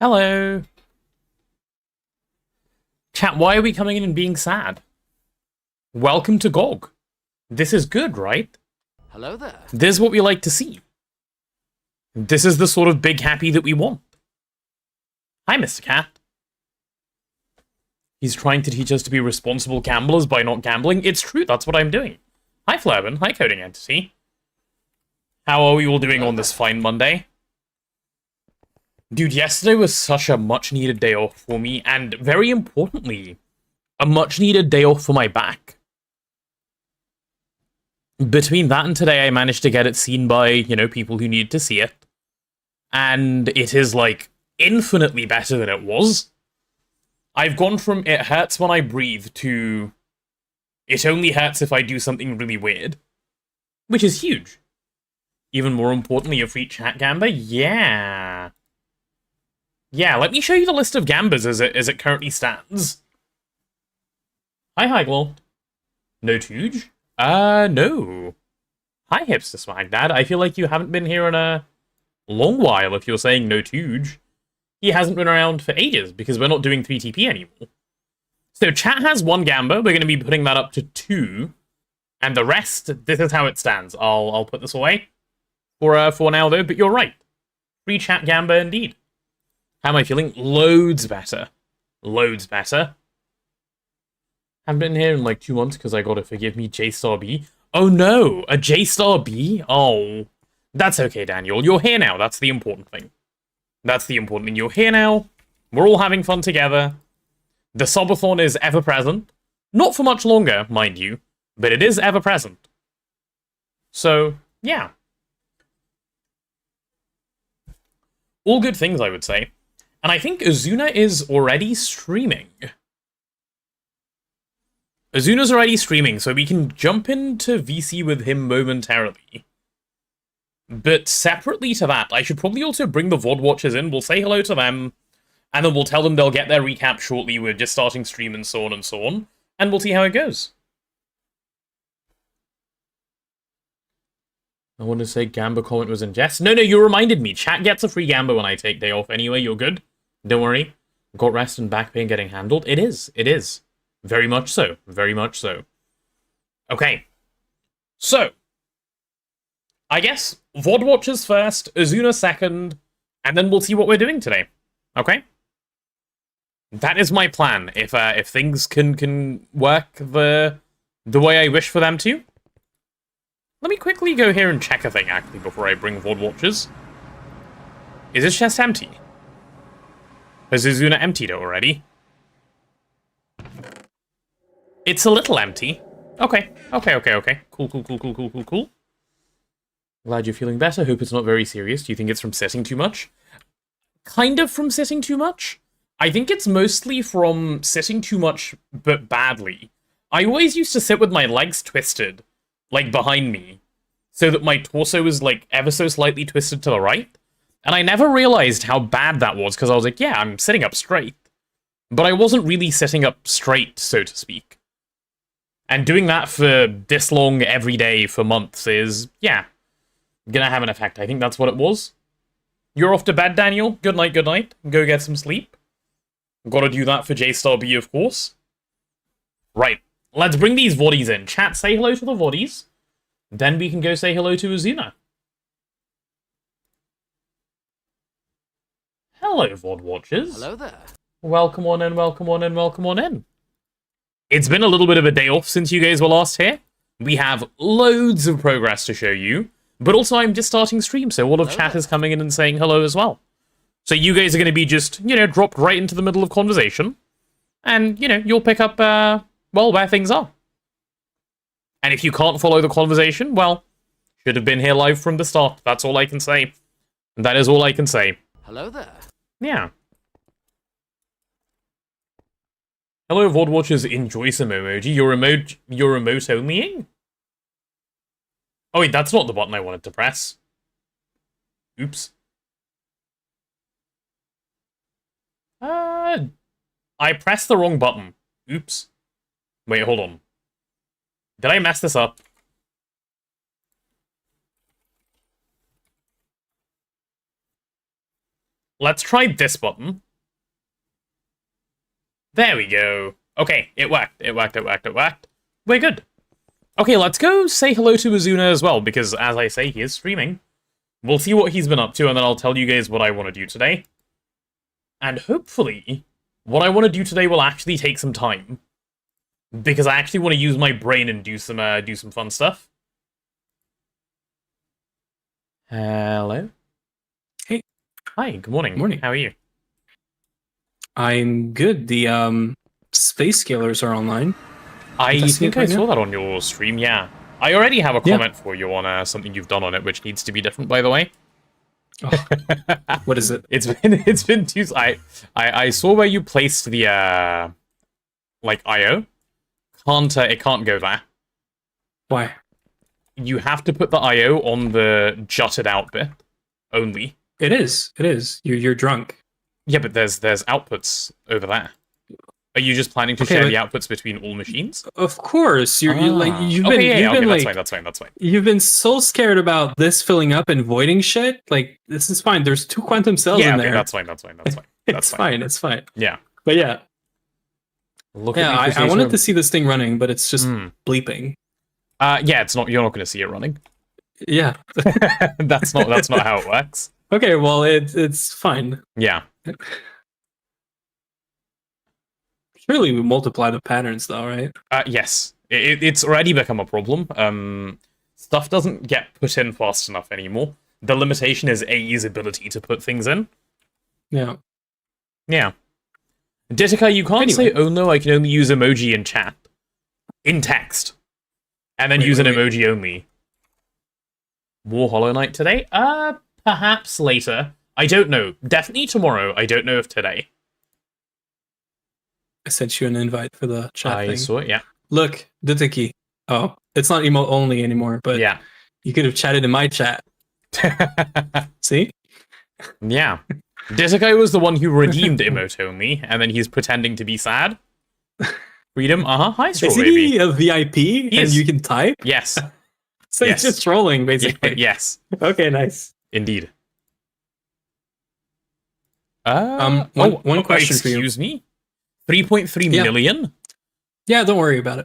Hello. Chat, why are we coming in and being sad? Welcome to GOG. This is good, right? Hello there. This is what we like to see. This is the sort of big happy that we want. Hi, Mr. Cat. He's trying to teach us to be responsible gamblers by not gambling. It's true, that's what I'm doing. Hi, Flurban. Hi, Coding Entity. How are we all doing on this fine Monday? Dude, yesterday was such a much-needed day off for me, and very importantly, a much-needed day off for my back. Between that and today, I managed to get it seen by, people who need to see it. And it is, infinitely better than it was. I've gone from it hurts when I breathe to it only hurts if I do something really weird. Which is huge. Even more importantly, a free chat gamba? Yeah. Yeah, let me show you the list of gambas as it currently stands. Hi, Hyglaw. No Tooge? No. Hi, Hipster Swag Dad. I feel like you haven't been here in a long while if you're saying no Tooge. He hasn't been around for ages because we're not doing 3TP anymore. So chat has one gamba. We're going to be putting that up to 2. And the rest, this is how it stands. I'll put this away for now, though. But you're right. Free chat gamba indeed. How am I feeling? Loads better. Loads better. Haven't been here in 2 months because I gotta forgive me, J-Star B. Oh no! A J-Star B? Oh. That's okay, Daniel. You're here now. That's the important thing. That's the important thing. You're here now. We're all having fun together. The subathon is ever present. Not for much longer, mind you, but it is ever present. So, yeah. All good things, I would say. And I think Azuna is already streaming. Azuna's already streaming, so we can jump into VC with him momentarily. But separately to that, I should probably also bring the VOD watchers in. We'll say hello to them, and then we'll tell them they'll get their recap shortly. We're just starting stream and so on and so on. And we'll see how it goes. I want to say Gamba comment was in jest. No, you reminded me. Chat gets a free Gamba when I take day off anyway. You're good. Don't worry. Got rest and back pain getting handled. It is. It is. Very much so. Very much so. Okay. So. I guess VOD watchers first, Azuna second, and then we'll see what we're doing today. Okay? That is my plan. If things can work the way I wish for them to. Let me quickly go here and check a thing, actually, before I bring VOD watchers. Is this chest empty? Has Azuna emptied it already? It's a little empty. Okay. Cool. Glad you're feeling better. Hope it's not very serious. Do you think it's from sitting too much? Kind of from sitting too much. I think it's mostly from sitting too much, but badly. I always used to sit with my legs twisted, behind me, so that my torso was, ever so slightly twisted to the right. And I never realized how bad that was, because I was like, yeah, I'm sitting up straight. But I wasn't really sitting up straight, so to speak. And doing that for this long every day for months is, yeah, gonna have an effect. I think that's what it was. You're off to bed, Daniel. Good night. Go get some sleep. Gotta do that for J-Star B, of course. Right. Let's bring these VODies in. Chat, say hello to the VODies. Then we can go say hello to Azuna. Hello, VOD watchers. Hello there. Welcome on in. It's been a little bit of a day off since you guys were last here. We have loads of progress to show you. But also, I'm just starting stream, so all of chat is coming in and saying hello as well. So you guys are going to be just, dropped right into the middle of conversation. And, you'll pick up, where things are. And if you can't follow the conversation, well, should have been here live from the start. That's all I can say. That is all I can say. Hello there. Yeah. Hello, VOD watchers. Enjoy some emoji. Your remote onlying? Oh wait, that's not the button I wanted to press. Oops. I pressed the wrong button. Oops. Wait, hold on. Did I mess this up? let's try this button. There we go. Okay, it worked. It worked. It worked. It worked. We're good. Okay, let's go say hello to Azuna as well, because as I say, he is streaming. We'll see what he's been up to, and then I'll tell you guys what I want to do today. And hopefully, what I want to do today will actually take some time, because I actually want to use my brain and do some fun stuff. Hello. Hey. Hi. Good morning. Morning. How are you? I'm good. The space scalers are online. I think I saw that on your stream. Yeah. I already have a comment for you on something you've done on it, which needs to be different, by the way. Oh, what is it? It's been too. I saw where you placed the like IO. It can't go there. Why? You have to put the IO on the jutted out bit only. It is. It is. You're drunk. Yeah, but there's outputs over there. Are you just planning to share the outputs between all machines? Of course. You've been like, that's fine. You've been so scared about this filling up and voiding shit. Like, this is fine. There's 2 quantum cells in there. That's fine. It's fine. It's fine. Yeah. But yeah. I wanted of... to see this thing running, but it's just bleeping. Yeah, it's not. You're not going to see it running. Yeah. that's not how it works. Okay, well, it's fine. Yeah. Surely we multiply the patterns, though, right? Yes. It's already become a problem. Stuff doesn't get put in fast enough anymore. The limitation is AE's ability to put things in. Yeah. Yeah. Ditika, you can't say, oh no, I can only use emoji in chat. In text. And then use an emoji only. More Hollow Knight today? Perhaps later. I don't know. Definitely tomorrow. I don't know if today. I sent you an invite for the chat thing. I saw it, yeah. Look, Ditiki. Oh, it's not emote only anymore, but yeah, you could have chatted in my chat. See? Yeah. Ditiki was the one who redeemed emote only, and then he's pretending to be sad. Freedom, HypeSrv, is he a VIP and you can type? Yes. So he's just trolling, basically. Yes. Okay, nice. Indeed. One question for you. Excuse me? 3.3 million? Yeah, don't worry about it.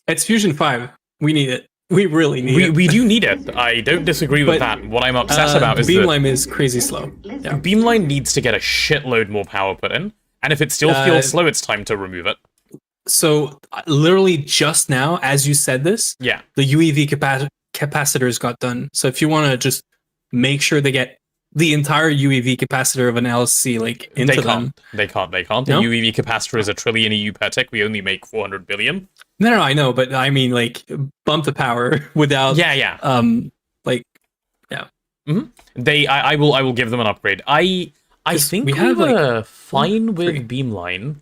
It's Fusion 5. We need it. We really need it. We do need it. I don't disagree with that. What I'm obsessed about is Beamline is crazy slow. Yeah. Beamline needs to get a shitload more power put in, and if it still feels slow, it's time to remove it. So, literally just now, as you said this, the UEV capacitors got done. So if you want to just make sure they get the entire UEV capacitor of an LC into them. They can't. The UEV capacitor is 1 trillion EU per tick. We only make 400 billion. No, I know, but I mean, bump the power without. I will give them an upgrade. I think we were fine with Beamline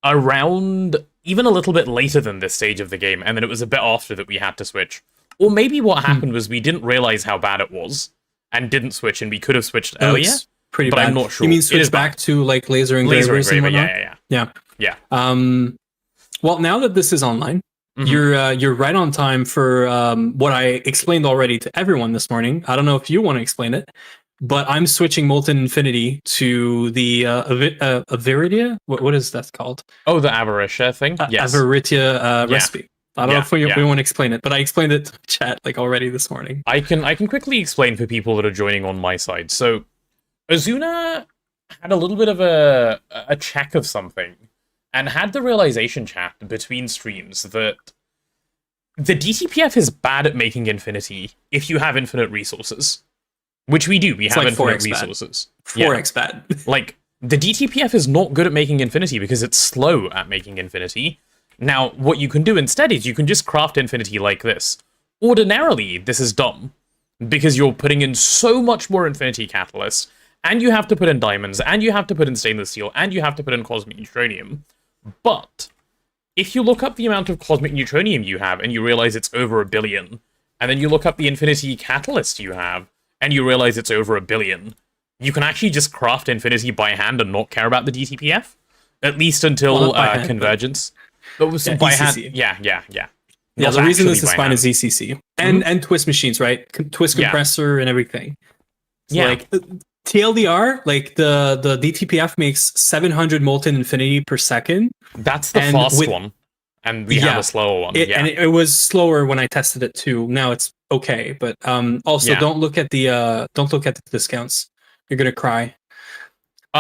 around even a little bit later than this stage of the game, and then it was a bit after that we had to switch. Or maybe what happened was we didn't realize how bad it was and didn't switch, and we could have switched earlier. Pretty but bad. I'm not sure. You mean switch back to laser engravers and whatnot? Yeah. Well, now that this is online, you're right on time for what I explained already to everyone this morning. I don't know if you want to explain it, but I'm switching Molten Infinity to the Aviritia. What is that called? Oh, the Avaritia thing? Yes. Aviritia recipe. I don't know if we want to explain it, but I explained it to chat already this morning. I can quickly explain for people that are joining on my side. So, Azuna had a little bit of a check of something, and had the realization chat between streams that the DTPF is bad at making infinity if you have infinite resources. Which we do. We have infinite resources. 4x bad. The DTPF is not good at making infinity because it's slow at making infinity. Now, what you can do instead is you can just craft infinity like this. Ordinarily, this is dumb, because you're putting in so much more infinity catalyst, and you have to put in diamonds, and you have to put in stainless steel, and you have to put in cosmic neutronium. But if you look up the amount of cosmic neutronium you have, and you realize it's over 1 billion, and then you look up the infinity catalyst you have, and you realize it's over 1 billion, you can actually just craft infinity by hand and not care about the DTPF, at least until convergence. By hand. Yeah. The reason this is fine is ECC and twist machines, right? Twist compressor and everything. So TLDR, like the DTPF makes 700 molten infinity per second. That's the fast one, and we have a slower one. And it was slower when I tested it too. Now it's okay, but also don't look at the discounts. You're gonna cry.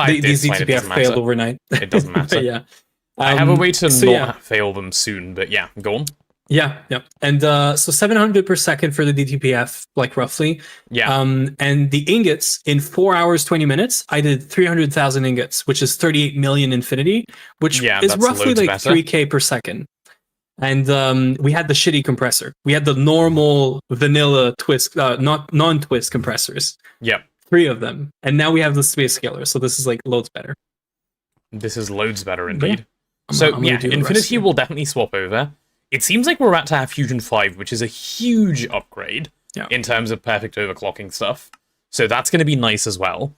These DTPF failed overnight. It doesn't matter. Yeah, I have a way to not fail them soon, but yeah, go on. Yeah. And so 700 per second for the DTPF, like roughly. Yeah. And the ingots in 4 hours, 20 minutes, I did 300,000 ingots, which is 38 million infinity, which is roughly like 3K per second. And we had the shitty compressor. We had the normal vanilla twist, not non-twist compressors. Yep. 3 of them. And now we have the space scaler. So this is like loads better. This is loads better indeed. I'm Infinity will definitely swap over. It seems like we're about to have Fusion 5, which is a huge upgrade in terms of perfect overclocking stuff. So that's going to be nice as well.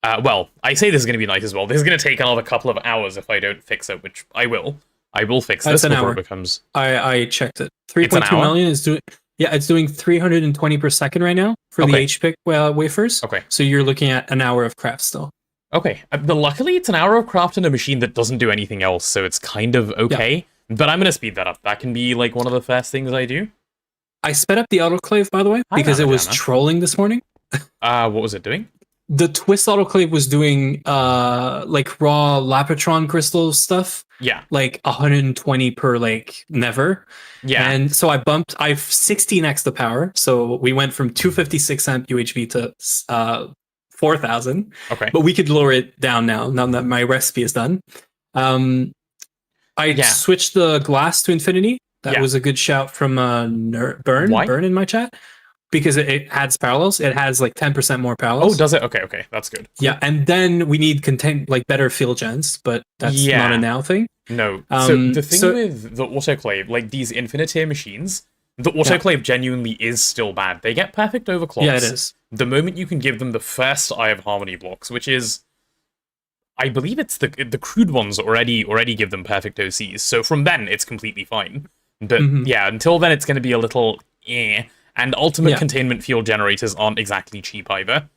Well, I say this is going to be nice as well. This is going to take another couple of hours if I don't fix it, which I will. I will fix this before it becomes... I checked it. 3.2 million is doing... Yeah, it's doing 320 per second right now for the HPIC wafers. Okay. So you're looking at an hour of craft still. Okay. Luckily, it's an hour of craft in a machine that doesn't do anything else, so it's kind of okay. Yeah. But I'm going to speed that up. That can be like one of the first things I do. I sped up the autoclave, by the way, because it was trolling this morning. What was it doing? The twist autoclave was doing like raw Lapotron crystal stuff. Yeah. Like 120 per like never. Yeah. And so I've 16x the power. So we went from 256 amp UHV to 4,000. Okay. But we could lower it down now that my recipe is done. I switched the glass to infinity. That was a good shout from Burn. Why? Burn in my chat. Because it adds parallels. It has like 10% more parallels. Oh, does it? Okay, that's good. Yeah, and then we need better field gens, but that's not a now thing. No. So the thing with the autoclave, like these infinite machines, the autoclave genuinely is still bad. They get perfect overclocks. Yeah, it is. The moment you can give them the first Eye of Harmony blocks, which is, I believe it's the crude ones already give them perfect OCs. So from then, it's completely fine. But yeah, until then, it's going to be a little And ultimate containment field generators aren't exactly cheap either.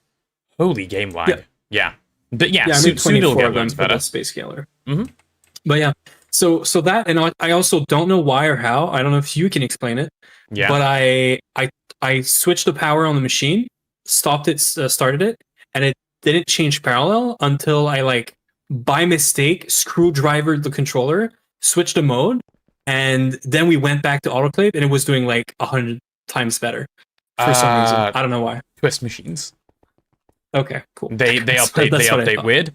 Holy game lag. Yeah. But soon it'll get loads better. Space scaler. But yeah, so that, and I also don't know why or how. I don't know if you can explain it. Yeah. But I switched the power on the machine, stopped it, started it, and it didn't change parallel until I by mistake screwdrivered the controller, switched the mode, and then we went back to autoclave, and it was doing 100 times better for some reason. I don't know why. Twist machines. Okay, cool. They update weird.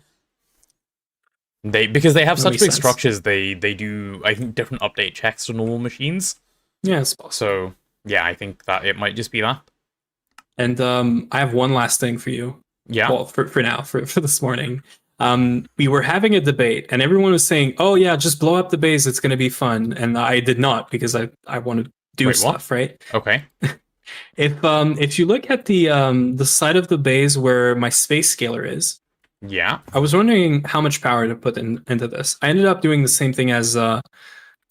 Because they have such big structures, they do, I think, different update checks to normal machines. Yeah, it's possible. So yeah, I think that it might just be that. And I have one last thing for you. Yeah. Well, for now, for this morning. We were having a debate, and everyone was saying, "Oh yeah, just blow up the base; it's going to be fun." And I did not, because I want to do stuff, right? Okay. If you look at the side of the base where my space scaler is, I was wondering how much power to put into this. I ended up doing the same thing as the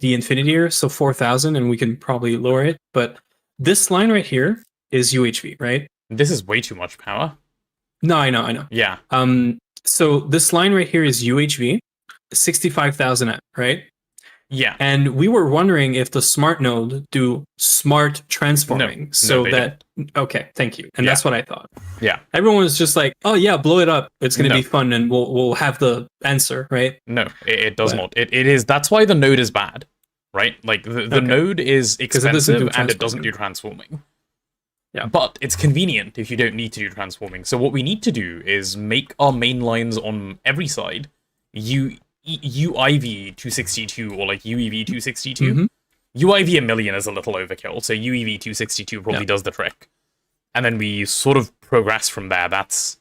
Infinity, so 4,000, and we can probably lower it. But this line right here is UHV, right? This is way too much power. No, I know. Yeah. So this line right here is UHV, 65,000 amp, right? Yeah. And we were wondering if the smart node do smart transforming. Okay, thank you. And that's what I thought. Yeah. Everyone was just like, "Oh yeah, blow it up. It's going to be fun, and we'll have the answer," right? No, it does not. It is. That's why the node is bad, right? Like the node is expensive and it doesn't do transforming. Yeah. But it's convenient if you don't need to do transforming. So what we need to do is make our main lines on every side UIV 262 or UEV 262. UIV a million is a little overkill, so UEV 262 probably does the trick. And then we sort of progress from there. That's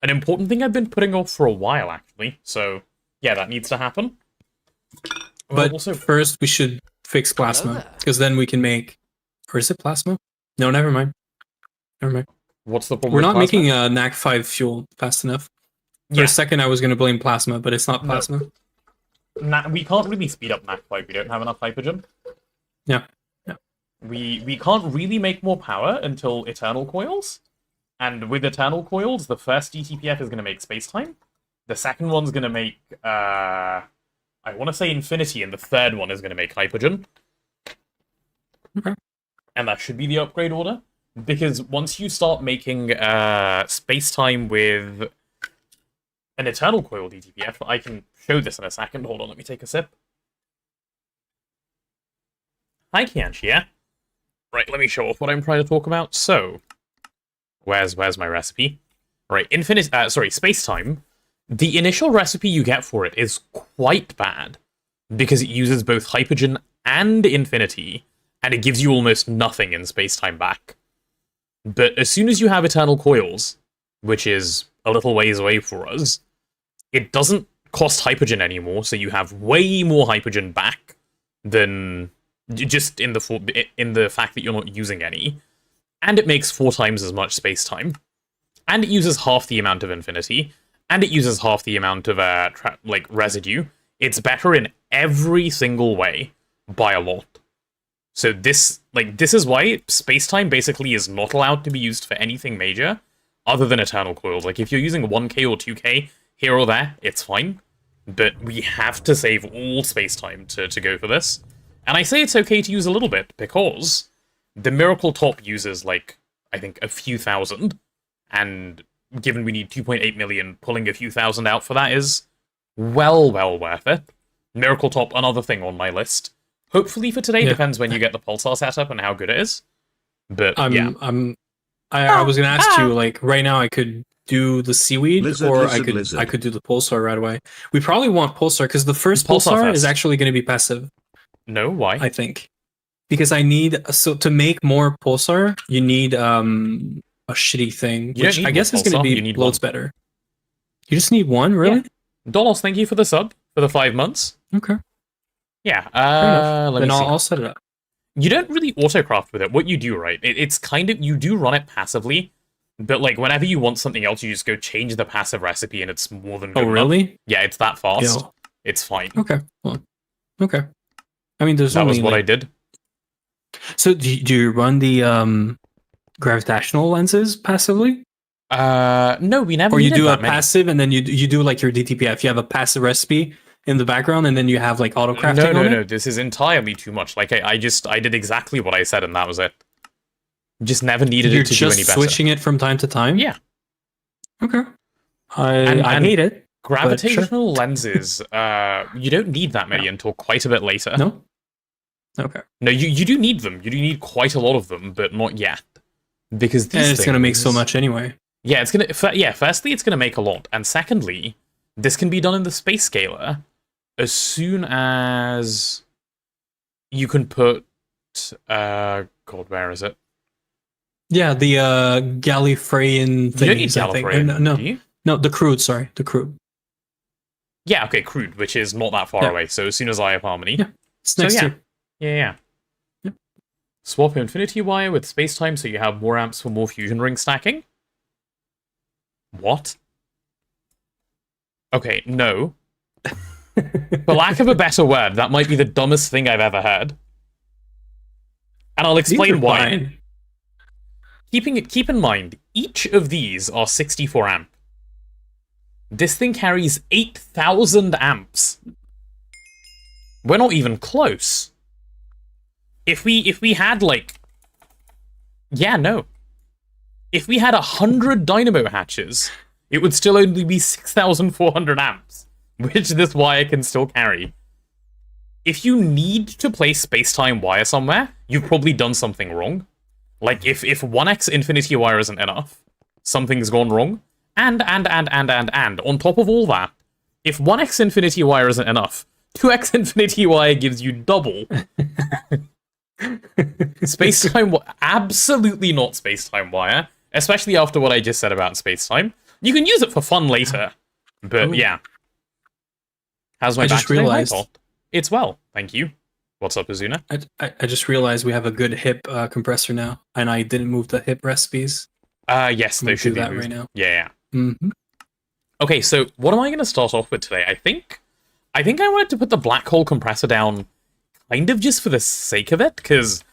an important thing I've been putting off for a while, actually. So yeah, that needs to happen. But also, first we should fix plasma, because then we can make... Or is it plasma? No, never mind. What's the problem? We're not making a NAC 5 fuel fast enough. For a second, I was going to blame plasma, but it's not plasma. We can't really speed up NAC 5. We don't have enough hypergen. Yeah. We can't really make more power until Eternal Coils. And with eternal coils, the first GTPF is going to make spacetime. The second one's going to make, I want to say infinity, and the third one is going to make hypergen. Okay. And that should be the upgrade order. Because once you start making spacetime with an eternal coil DTPF, I can show this in a second. Hold on, let me take a sip. Hi, Kianchi, yeah? Right, let me show off what I'm trying to talk about. So, where's my recipe? Right, spacetime. The initial recipe you get for it is quite bad, because it uses both hypergen and infinity, and it gives you almost nothing in spacetime back. But as soon as you have eternal coils, which is a little ways away for us, it doesn't cost hypergen anymore, so you have way more hypergen back than just in the fact that you're not using any. And it makes 4 times as much spacetime. And it uses half the amount of infinity. And it uses half the amount of residue. It's better in every single way by a lot. So this is why spacetime basically is not allowed to be used for anything major other than eternal coils. Like, if you're using 1k or 2k here or there, it's fine. But we have to save all spacetime to go for this. And I say it's okay to use a little bit, because the Miracle Top uses, like, I think a few thousand. And given we need 2.8 million, pulling a few thousand out for that is well worth it. Miracle Top, another thing on my list. Hopefully for today, depends when you get the pulsar setup and how good it is. But I was gonna ask you, like, right now I could do the seaweed, I could do the pulsar right away. We probably want pulsar, because the first pulsar is actually going to be passive. No, why? I think because to make more pulsar, you need a shitty thing, which I guess is going to be loads better. You just need one, really? Yeah. Dolos, thank you for the sub for the 5 months. Okay. Yeah. Then I'll set it up. You don't really autocraft with it. What you do, right? It's kind of, you do run it passively, but like whenever you want something else, you just go change the passive recipe, and it's more than good enough. Really? Yeah, it's that fast. Yo. It's fine. Okay. Well, okay. I mean, that was what I did. So do you run the gravitational lenses passively? No, we never. Or you do a passive, and then you do like your DTPF. You have a passive recipe in the background, and then you have like auto crafting. No. This is entirely too much. Like I did exactly what I said, and that was it. Just never needed it to do any better. You're just switching it from time to time. Yeah. Okay. I hate it. Gravitational lenses. You don't need that many until quite a bit later. No. Okay. No, you do need them. You do need quite a lot of them, but not yet, because it's going to make so much anyway. Yeah, it's gonna. Firstly, it's gonna make a lot, and secondly, this can be done in the space scaler as soon as you can put. God, where is it? Yeah, the Gallifreyan thing. You don't need Gallifreyan. No, the crude. Sorry, the crude. Yeah, okay, crude, which is not that far away. So as soon as I have harmony, it's next year. Yeah. Swap infinity wire with spacetime so you have more amps for more fusion ring stacking. What? Okay, no. For lack of a better word, that might be the dumbest thing I've ever heard. And I'll explain why. Fine. Keep in mind, each of these are 64 amp. This thing carries 8,000 amps. We're not even close. If we had like... Yeah, no. If we had 100 dynamo hatches, it would still only be 6,400 amps, which this wire can still carry. If you need to place spacetime wire somewhere, you've probably done something wrong. Like, if 1x infinity wire isn't enough, something's gone wrong. And, on top of all that, if 1x infinity wire isn't enough, 2x infinity wire gives you double. Spacetime, absolutely not spacetime wire, especially after what I just said about spacetime. You can use it for fun later, but yeah. How's my back today? It's well, thank you. What's up, Azuna? I just realized we have a good hip compressor now, and I didn't move the hip recipes. Yes, they should be that moved right now. Yeah. Mm-hmm. Okay, so what am I going to start off with today? I think I wanted to put the black hole compressor down kind of just for the sake of it, because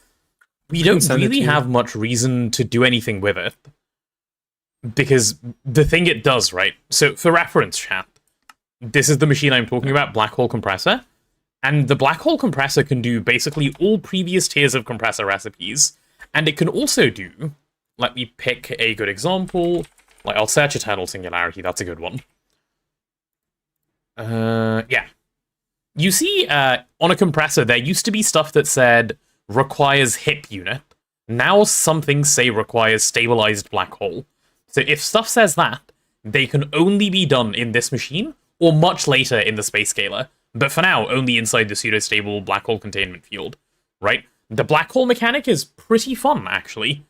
we don't really have much reason to do anything with it. Because the thing it does, right? So for reference, chat, this is the machine I'm talking about, black hole compressor. And the black hole compressor can do basically all previous tiers of compressor recipes. And it can also do, let me pick a good example. Like, I'll search Eternal Singularity, that's a good one. Yeah. You see, on a compressor, there used to be stuff that said requires HIP unit. Now some things say requires stabilized black hole. So if stuff says that, they can only be done in this machine, or much later in the space scaler. But for now, only inside the pseudo-stable black hole containment field, right? The black hole mechanic is pretty fun, actually.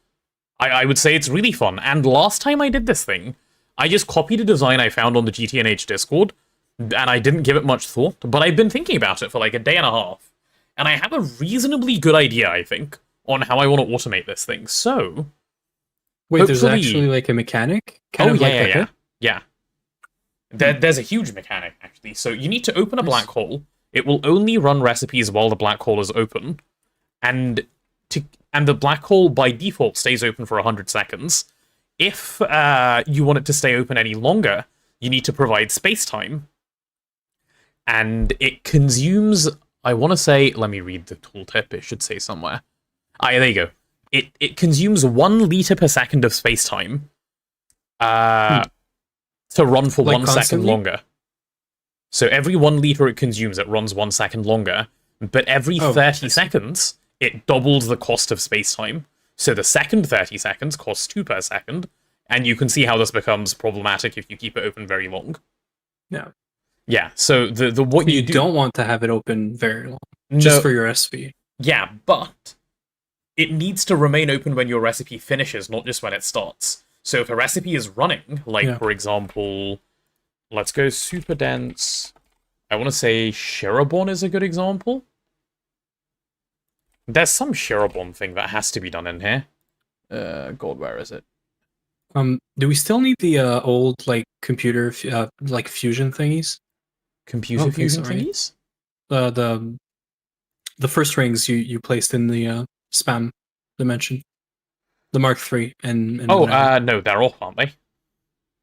I would say it's really fun. And last time I did this thing, I just copied a design I found on the GTNH Discord, and I didn't give it much thought, but I've been thinking about it for like a day and a half. And I have a reasonably good idea, I think, on how I want to automate this thing. So... Wait, there's actually like a mechanic? Yeah. There's a huge mechanic, actually. So you need to open a black hole. It will only run recipes while the black hole is open. And the black hole, by default, stays open for 100 seconds. If you want it to stay open any longer, you need to provide space-time. And it consumes, I want to say, let me read the tooltip, it should say somewhere. Yeah, there you go. It consumes 1 liter per second of space-time to run for like 1 second longer. So every 1 liter it consumes, it runs 1 second longer. But every 30 seconds, it doubles the cost of space-time. So the second 30 seconds costs 2 per second. And you can see how this becomes problematic if you keep it open very long. No. Yeah, so the what you don't want to have it open very long. Just for your recipe. Yeah, but it needs to remain open when your recipe finishes, not just when it starts. So if a recipe is running, like, for example, let's go super dense. I want to say Shirobon is a good example. There's some Shirobon thing that has to be done in here. God, where is it? Do we still need the old, like, computer, like, fusion thingies? Computer fusion thingies? The first rings you placed in the spam dimension. The Mark III and no, they're off, aren't they?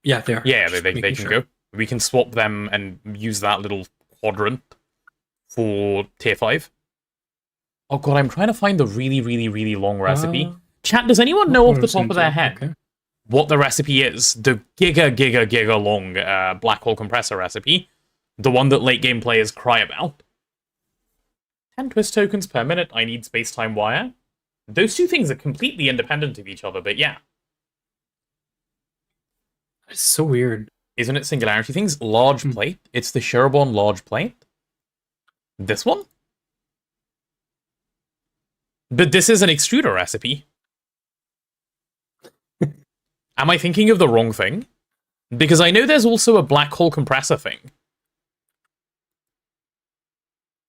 Yeah, they are. Yeah, they can go. We can swap them and use that little quadrant for tier 5. Oh god, I'm trying to find the really, really, really long recipe. Chat, does anyone know off the top of their head what the recipe is? The giga long black hole compressor recipe. The one that late game players cry about. 10 twist tokens per minute, I need space-time wire. Those two things are completely independent of each other, but yeah. It's so weird. Isn't it singularity things? Large plate. It's the Shirobon large plate. This one? But this is an extruder recipe. Am I thinking of the wrong thing? Because I know there's also a black hole compressor thing.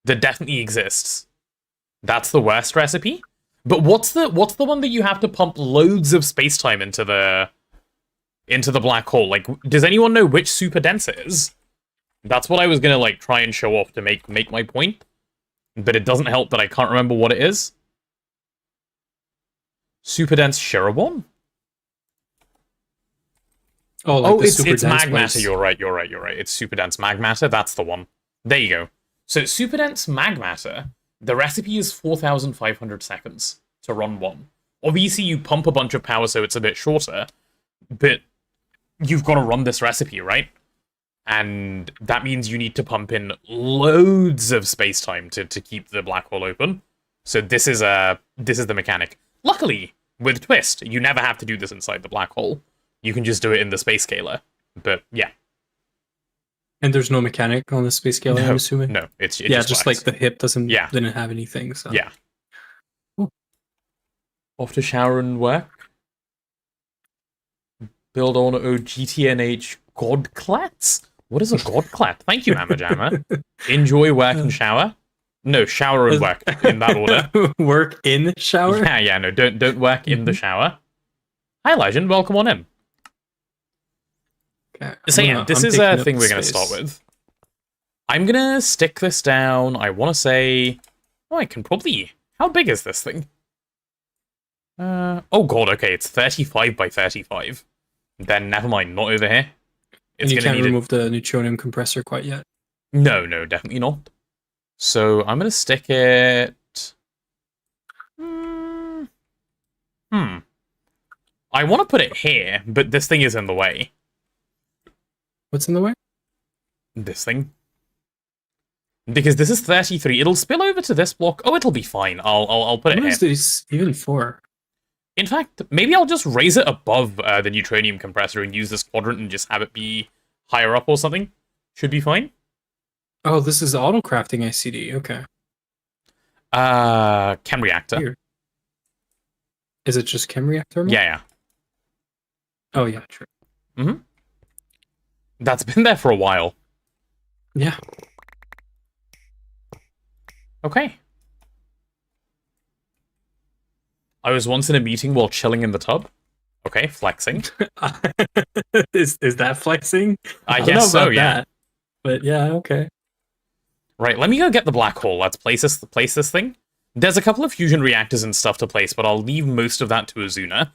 That definitely exists. That's the worst recipe? But what's the one that you have to pump loads of space-time into the black hole? Like, does anyone know which super dense it is? That's what I was gonna like try and show off to make my point. But it doesn't help that I can't remember what it is. Super dense Shirobon? It's mag matter. You're right. It's super dense mag matter. That's the one. There you go. So super dense mag matter. The recipe is 4,500 seconds to run one. Obviously, you pump a bunch of power, so it's a bit shorter. But you've got to run this recipe, right? And that means you need to pump in loads of space-time to keep the black hole open. So this is the mechanic. Luckily, with Twist, you never have to do this inside the black hole. You can just do it in the space scaler. But yeah. And there's no mechanic on the space scaler, I'm assuming? No, it just like the hip didn't have anything. So. Yeah. Cool. Off to shower and work. Build on GTNH GoG. What is a GoG? Thank you, Amajama. Enjoy work and shower. No, shower and work in that order. Work in shower? Yeah, no, don't work in the shower. Hi, Legend, welcome on in. Okay, so yeah, this is a thing we're going to start with. I'm going to stick this down, I want to say... Oh, I can probably... How big is this thing? Oh god, okay, it's 35 by 35. then never mind, not over here. And you can't remove the neutronium compressor quite yet. No, definitely not. So I'm gonna stick it. I want to put it here, but this thing is in the way. What's in the way? This thing. Because this is 33. It'll spill over to this block. Oh, it'll be fine. I'll put it here. What is this even for? In fact, maybe I'll just raise it above the neutronium compressor and use this quadrant and just have it be higher up or something. Should be fine. Oh, this is auto crafting ICD. Okay. Chem reactor. Here. Is it just chem reactor? Yeah. Oh yeah, true. That's been there for a while. Yeah. Okay. I was once in a meeting while chilling in the tub. Okay, flexing. Is that flexing? I guess so, yeah. That, but yeah, okay. Right, let me go get the black hole. Let's place this thing. There's a couple of fusion reactors and stuff to place, but I'll leave most of that to Azuna.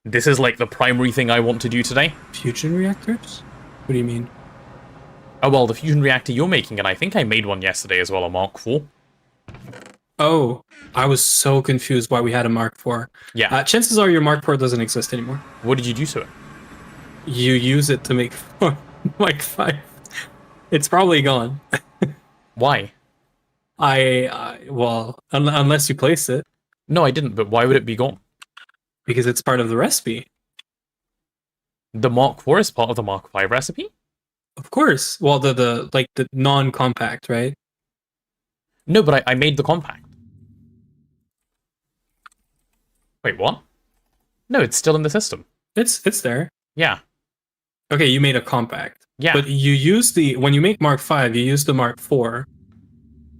This is like the primary thing I want to do today. Fusion reactors? What do you mean? Oh, well, the fusion reactor you're making, and I think I made one yesterday as well, a Mark IV. Oh, I was so confused why we had a Mark IV. Yeah. Chances are your Mark IV doesn't exist anymore. What did you do to it? You use it to make Mark V. It's probably gone. Why? Well, unless you place it. No, I didn't, but why would it be gone? Because it's part of the recipe. The Mark IV is part of the Mark V recipe? Of course. Well, the non-compact, right? No, but I made the compact. Wait, what? No, it's still in the system. It's there. Yeah. Okay, you made a compact. Yeah. But you use when you make Mark V, you use the Mark IV.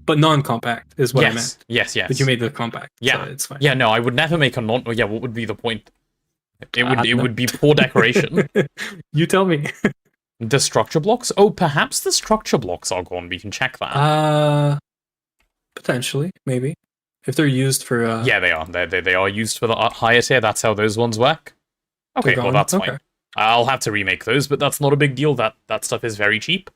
But non-compact is what I meant. Yes. But you made the compact. Yeah, so it's fine. Yeah, no, I would never make a non. Yeah, what would be the point? It would be poor decoration. You tell me. The structure blocks? Oh, perhaps the structure blocks are gone. We can check that. Potentially, maybe, if they're used for. Yeah, they are. They are used for the higher tier. That's how those ones work. Okay, well that's fine. I'll have to remake those, but that's not a big deal. That stuff is very cheap.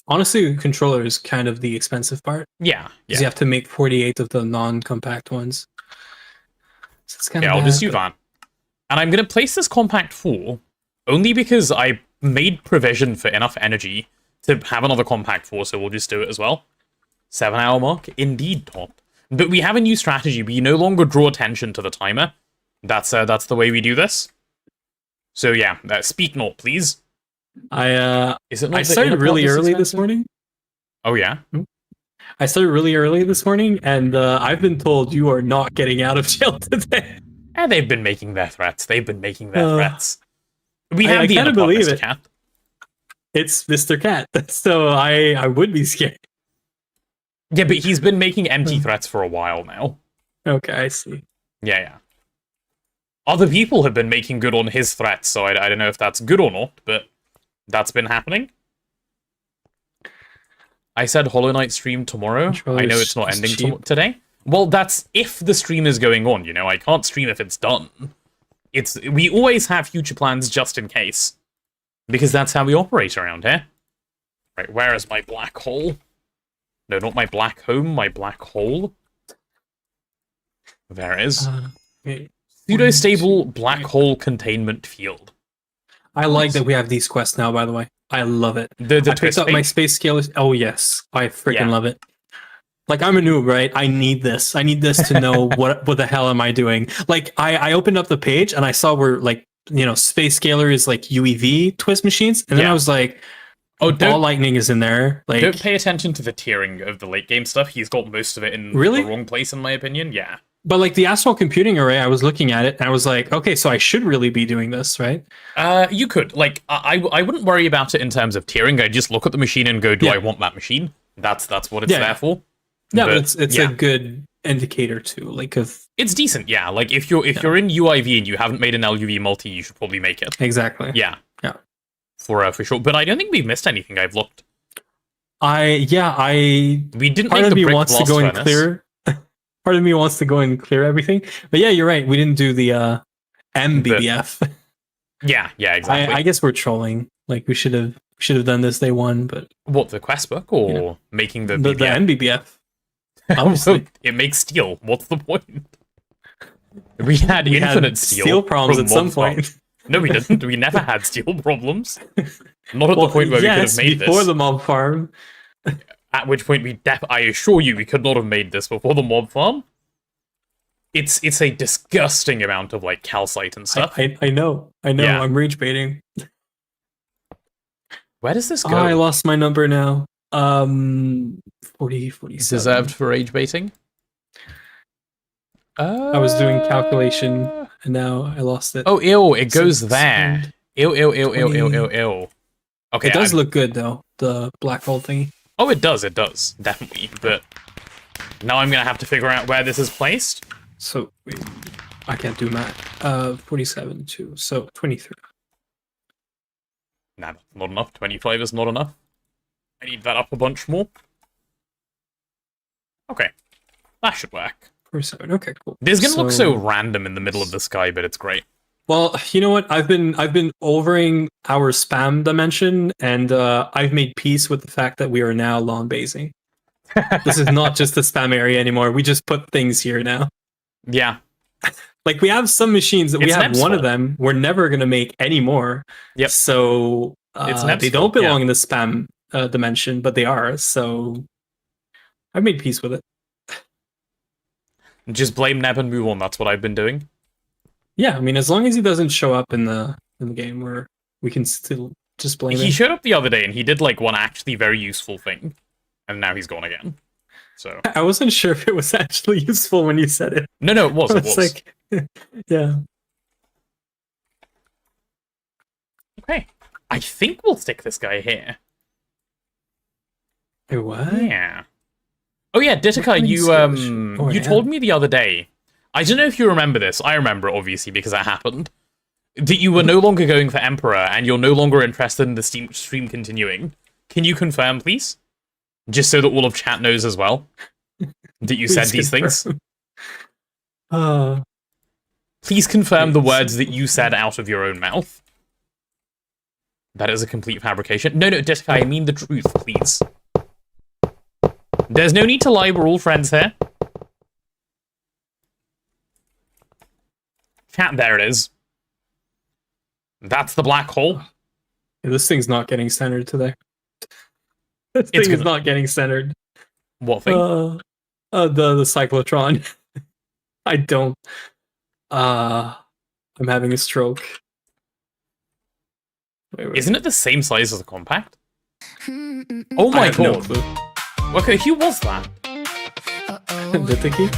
Honestly, the controller is kind of the expensive part. Yeah. Because you have to make 48 of the non-compact ones. So it's kind of I'll just do that. And I'm going to place this compact 4 only because I made provision for enough energy to have another compact 4, so we'll just do it as well. 7-hour mark? Indeed, Top. But we have a new strategy. We no longer draw attention to the timer. That's the way we do this. So yeah, speak not, please. I started really early this morning. Oh yeah? I started really early this morning, and I've been told you are not getting out of jail today. And they've been making their threats. We have I the can't believe Mr. it. Cat. It's Mr. Cat, so I would be scared. Yeah, but he's been making empty threats for a while now. Okay, I see. Yeah. Other people have been making good on his threats, so I don't know if that's good or not, but that's been happening. I said Hollow Knight stream tomorrow. I know it's not ending today. Well, that's if the stream is going on, I can't stream if it's done. We always have future plans just in case. Because that's how we operate around here. Right, where is my black hole? No, not my black home, my black hole. There it is. Pseudo-stable black hole containment field. I like that we have these quests now, by the way. I love it. I picked up my space scaler. Oh, yes. I freaking love it. Like, I'm a noob, right? I need this. I need this to know what the hell am I doing. Like, I opened up the page and I saw where, like, space scaler is like UEV twist machines. And then I was like, ball lightning is in there. Like, don't pay attention to the tiering of the late game stuff. He's got most of it in the wrong place, in my opinion. Yeah. But like the astral computing array, I was looking at it and I was like, okay, so I should really be doing this, right? You could. Like, I wouldn't worry about it in terms of tiering. I just look at the machine and go, do I want that machine? That's what it's there for. Yeah, but it's a good indicator too. Like, it's decent, yeah. Like if you're in UIV and you haven't made an LUV multi, you should probably make it. Exactly. Yeah. For sure. But I don't think we've missed anything. I've looked. We didn't. Part of me wants to go and clear. Part of me wants to go and clear everything. But yeah, you're right. We didn't do the MBBF. Yeah, exactly. I guess we're trolling. Like we should have done this day one, but What, the quest book or you know, making the the BBF? NBBF. Obviously, It makes steel. What's the point? We had infinite steel problems from at some Mob Farm. point. No, we didn't. We never had steel problems. Not at the point where we could have made before this. the mob farm. At which point I assure you, we could not have made this before the mob farm. It's a disgusting amount of like calcite and stuff. I know. Yeah. I'm rage baiting. Where does this go? Oh, I lost my number now. 40, 47. Deserved for rage baiting. I was doing calculation and now I lost it. Oh, ew! It goes there. Ew! Okay, it does look good though. The black hole thingy. Oh, it does, definitely. But now I'm gonna have to figure out where this is placed. So wait, I can't do math. 47 too. So 23. Nah, that's not enough. 25 is not enough. I need that up a bunch more. Okay, that should work. 47. Okay, cool. This is gonna look so random in the middle of the sky, but it's great. Well, you know what? I've been overing our spam dimension, and I've made peace with the fact that we are now lawn basing. This is not just a spam area anymore. We just put things here now. Yeah. Like we have some machines that we It's have Neb's one of fault. them. We're never gonna make any more. Yep. So It's Neb's they don't fault, belong in the spam dimension, but they are. So I've made peace with it. Just blame Neb and move on. That's what I've been doing. Yeah, I mean, as long as he doesn't show up in the game, where we can still just blame He him. showed up the other day and he did like one actually very useful thing, and now he's gone again. So I wasn't sure if it was actually useful when you said it. no, it was. I It was. like, yeah. Okay, I think we'll stick this guy here. Wait, what? Yeah. Oh yeah, Ditika, you told me the other day. I don't know if you remember this. I remember it obviously because that happened. That you were no longer going for Emperor and you're no longer interested in the stream continuing. Can you confirm, please? Just so that all of chat knows as well that you said these things. Please confirm the words that you said out of your own mouth. That is a complete fabrication. No, Ditika, I mean the truth, please. There's no need to lie, we're all friends here. Chat, there it is. That's the black hole. Yeah, this thing's not getting centered today. This thing is not getting centered. What thing? The cyclotron. I don't. I'm having a stroke. Wait. Isn't it the same size as a compact? Oh my god. No clue. Okay, who was that? The Tiki?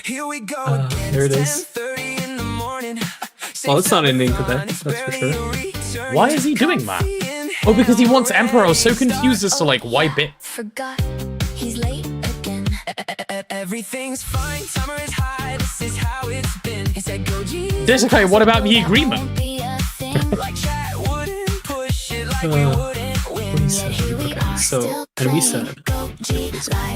Here we go. There it is. Well, it's not ending today, that's for sure. Why is he doing that? Oh, because he wants Emperor. I was so confused as to like why bit. Forgot he's late again. Everything's fine. Summer is high. This is how it's been. He said, "Go G." Okay, what about the agreement? Like chat wouldn't push it like we wouldn't win. Okay, so, and we said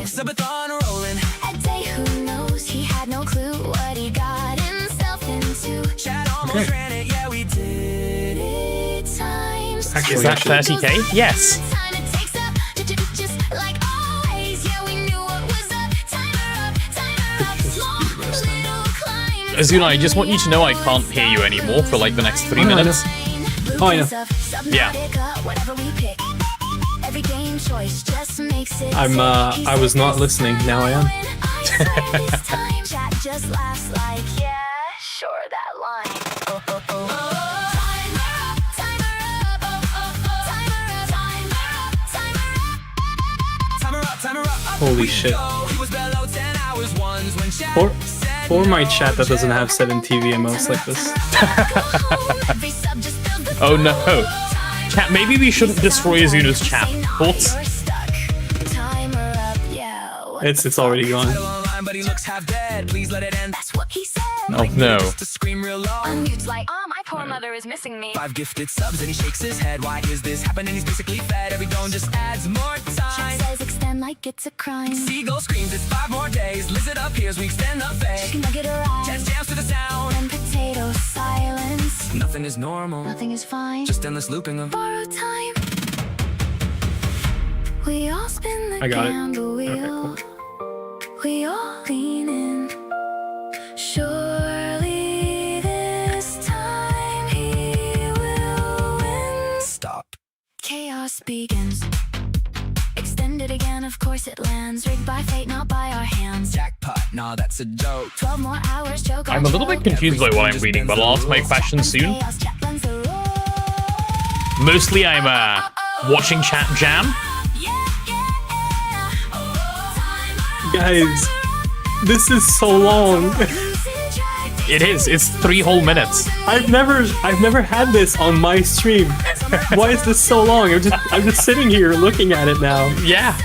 SUBATHON rolling. A day who knows he had no clue what he got himself into. Chat almost ran it, yeah we did it times. Actually, Is that 30k? Yes. Azuna, I just want you to know I can't hear you anymore for like the next 3 minutes. Oh, I know. Yeah. I was not listening, now I am. Holy shit. For my chat that doesn't have 7 TV emotes like this. Oh no. Chat, maybe we shouldn't destroy Azuna's chat. Thoughts? It's already gone. Oh no. My poor mother is missing me. 5 gifted subs and he shakes his head. Why is this happening? He's basically fed. Every dome just adds more time. Says extend like it's a crime. Seagull screams, it's 5 more days. Lizard appears, we extend the fade. Nugget arrives. Chest jams to the sound. And potato silence. normal. Nothing is fine. Just endless looping of Borrowed time. We all spin the I got it. gamble wheel. Okay, We all lean in. Surely this time he will win. stop. Chaos begins. Extended again, of course it lands. Rigged by fate, not by our hands. Jackpot, nah, that's a joke. 12 more hours, joke on I'm a little bit joke. confused by what I'm reading, but I'll ask my question soon. Chaos, chat blends the roll. Mostly I'm watching chat jam. Guys, this is so long. It is. It's 3 whole minutes. I've never had this on my stream. Why is this so long? I'm just sitting here looking at it now. Yeah.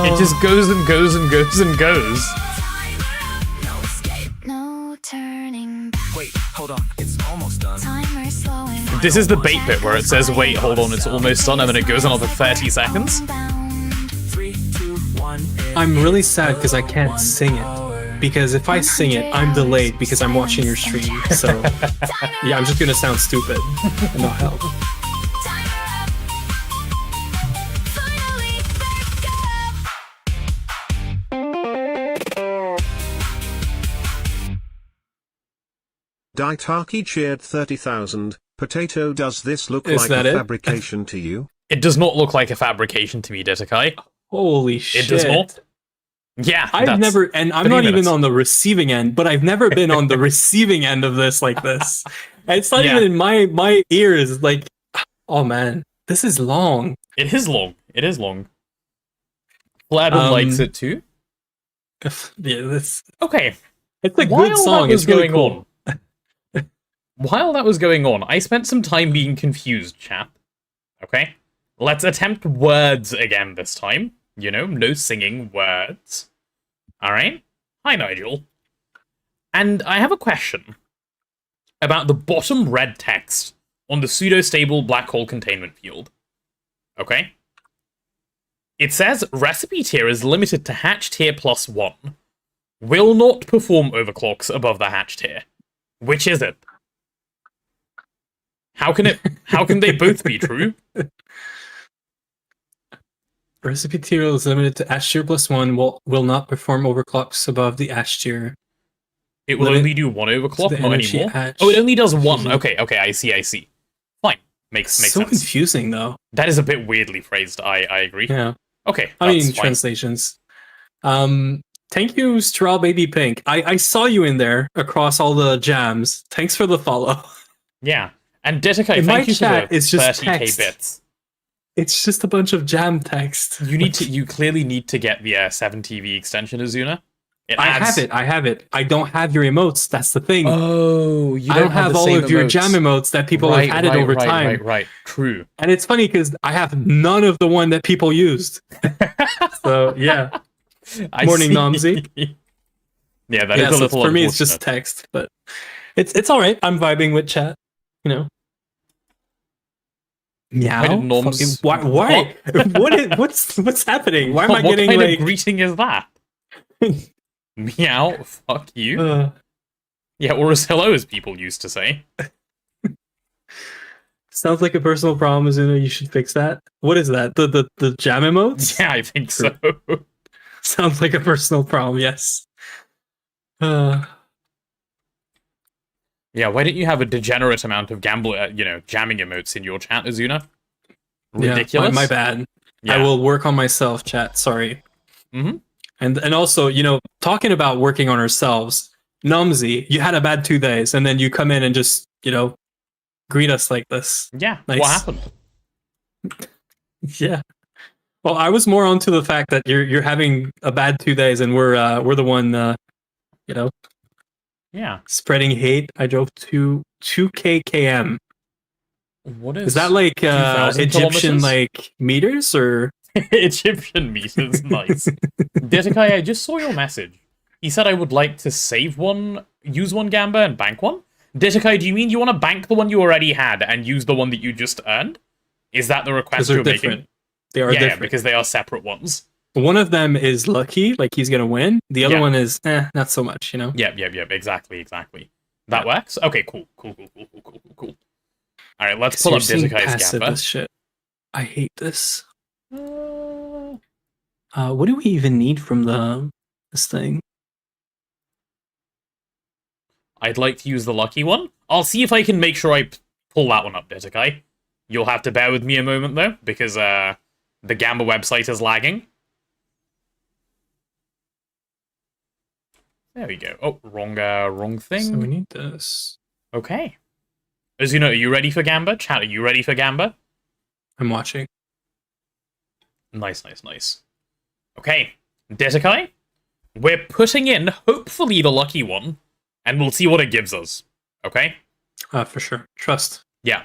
It just goes and goes and goes and goes. No turning back. Wait, hold on, it's almost done. Timer slowing. This is the bait bit where it says, wait, hold on, it's almost done, and then it goes another 30 seconds. 3, 2, 1. I'm really sad because I can't sing it. Because if I sing it, I'm delayed because I'm watching your stream. So yeah, I'm just gonna sound stupid and not help. Finally, Daitaki cheered 30,000. Potato, does this look Is like that a it? fabrication to you? It does not look like a fabrication to me, Ditakai. Holy shit! It does not. Yeah, I've that's never, and I'm 3 not minutes. even on the receiving end, but I've never been on the receiving end of this like this. And it's not Yeah. even in my ears. Like, oh man, this is long. It is long. It is long. Gladwin likes it too. Yeah, this Okay. it's a While good song. that was It's really going cool. on, while that was going on, I spent some time being confused, chap. Okay? Let's attempt words again this time. You know, no singing words. Alright? Hi, Nigel. And I have a question about the bottom red text on the pseudo-stable black hole containment field. Okay? It says, recipe tier is limited to hatch tier +1. Will not perform overclocks above the hatch tier. Which is it? How can they both be true? Recipe tier is limited to Ash tier +1. Will not perform overclocks above the Ash tier. It will Limit only do one overclock, the not energy anymore. hatch. Oh, it only does one. Mhm. Okay, I see. Fine. Makes So sense. confusing though. That is a bit weirdly phrased, I agree. Yeah. Okay, I mean, that's fine. translations. Thank you, Straw Baby Pink. I saw you in there across all the jams. Thanks for the follow. Yeah. And Ditakai, In my thank you chat, for the it's just 30k text. bits. It's just a bunch of jam text. You clearly need to get the 7TV extension, Azuna. I have it. I don't have your emotes. That's the thing. Oh, you I don't have all of your jam emotes that people have added over time. Right. True. And it's funny because I have none of the one that people used. So yeah. Morning, Nomsy. Yeah, that is Yeah, a so little for me it's just unfortunate. text, but it's all right. I'm vibing with chat, you know. Meow. Why did Noms- Fucking- why? What's happening? Why am I What getting kind like of greeting is that? Meow, fuck you. Yeah, or as hello as people used to say. sounds like a personal problem, Azuna. You should fix that. What is that? The jam emotes? Yeah, I think so. Sounds like a personal problem. Yes. Uh, Yeah, why don't you have a degenerate amount of jamming emotes in your chat, Azuna? Ridiculous. Yeah, my bad. Yeah. I will work on myself, chat. Sorry. Mhm. And also, talking about working on ourselves, Numsy, you had a bad 2 days, and then you come in and just, greet us like this. Yeah, Nice. what happened? Yeah. Well, I was more onto the fact that you're having a bad 2 days, and we're the one, Yeah. spreading hate. I drove to 2K km. What is Is that like 2,000 Egyptian kilometers? meters or? Egyptian meters? Nice. Ditakai, I just saw your message. He said I would like to save one, use one Gamba, and bank one. Ditakai, do you mean you want to bank the one you already had and use the one that you just earned? Is that the request They're you're different. making? They are Yeah, different. because they are separate ones. One of them is lucky, like he's gonna win. The other Yeah. one is not so much, Yep, exactly. That works? Okay, cool. All right, let's So pull you're up seeing Dizakai's passive Gamba. this shit. I hate this. What do we even need from this thing? I'd like to use the lucky one. I'll see if I can make sure I pull that one up, Dizakai. You'll have to bear with me a moment, though, because the Gamba website is lagging. There we go. Oh, wrong thing. So we need this. Okay. Azuna, are you ready for Gamba? Chat, are you ready for Gamba? I'm watching. Nice. Okay, Dizakai, we're putting in, hopefully, the lucky one, and we'll see what it gives us. Okay? For sure. Trust. Yeah.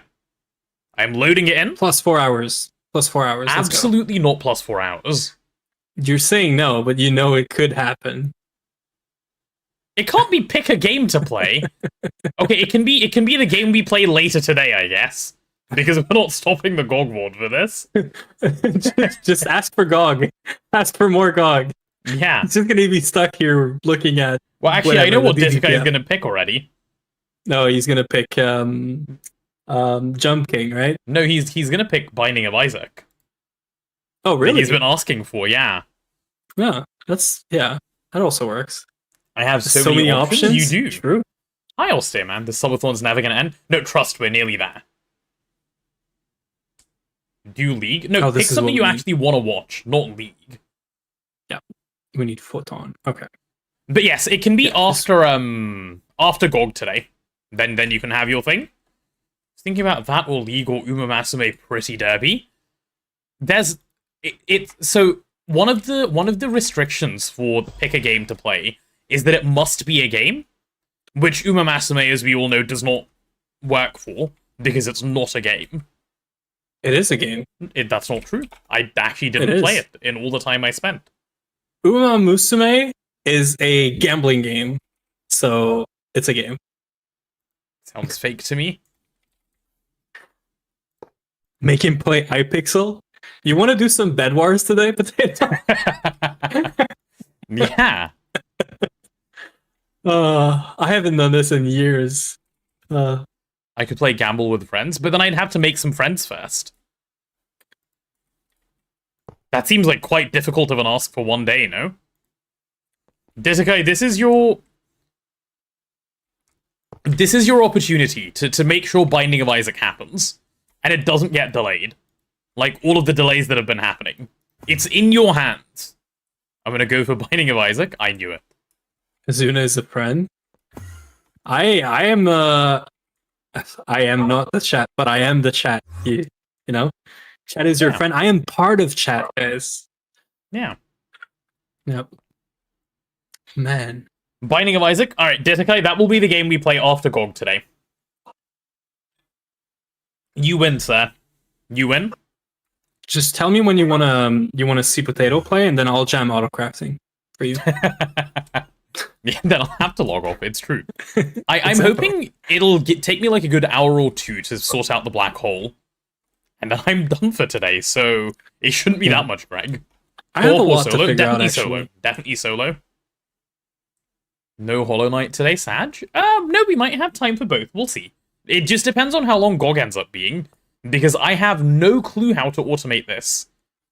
I'm loading it in. Plus 4 hours. Plus 4 hours. Let's go. Absolutely not plus 4 hours. You're saying no, but you know it could happen. It can't be pick a game to play. Okay, it can be the game we play later today, I guess. Because we're not stopping the GOG board for this. Just ask for GOG. Ask for more GOG. Yeah. It's just gonna be stuck here looking at. Well, actually, I whatever, know what the this guy is DDPL. going to pick already. No, he's gonna pick Jump King, right? No, he's going to pick Binding of Isaac. Oh, That really? he's been asking for, yeah. Yeah, that also works. I have so, So many options. You do. True. I'll stay, man. The subathon's never going to end. No, trust, we're nearly there. Do League? No, Oh, this pick is something what you we need. actually want to watch, not League. We need Photon. Okay. But yes, it can be Yeah, after GOG today. Then you can have your thing. I was thinking about that or League or Umamasume Pretty Derby. So one of the restrictions for pick a game to play is that it must be a game, which Umamasume, as we all know, does not work for because it's not a game. It is a game. That's not true. I actually It didn't is. play it in all the time I spent. Uma Musume is a gambling game, so it's a game. Sounds fake to me. Make him play iPixel. You want to do some Bed Wars today, Potato? Yeah. I haven't done this in years. I could play Gamble with friends, but then I'd have to make some friends first. That seems like quite difficult of an ask for one day, no? Dizakai, this is your opportunity to make sure Binding of Isaac happens, and it doesn't get delayed. Like all of the delays that have been happening. It's in your hands. I'm gonna go for Binding of Isaac. I knew it. Azuna is a friend. I am not the chat, but I am the chat. You know? Chat is your Yeah. friend. I am part of chat, guys. Yeah. Yep. Man. Binding of Isaac. Alright, Dizakai, that will be the game we play after GOG today. You win, sir. You win. Just tell me when you wanna see Potato play, and then I'll jam autocrafting for you. Yeah, then I'll have to log off. It's true. I'm Exactly. hoping it'll take me like a good hour or two to sort out the black hole, and then I'm done for today. So it shouldn't be that much, Greg. I have a Or lot to solo. figure out. Definitely Actually, solo. Definitely solo. No Hollow Knight today, Sag. No, we might have time for both. We'll see. It just depends on how long GOG ends up being, because I have no clue how to automate this.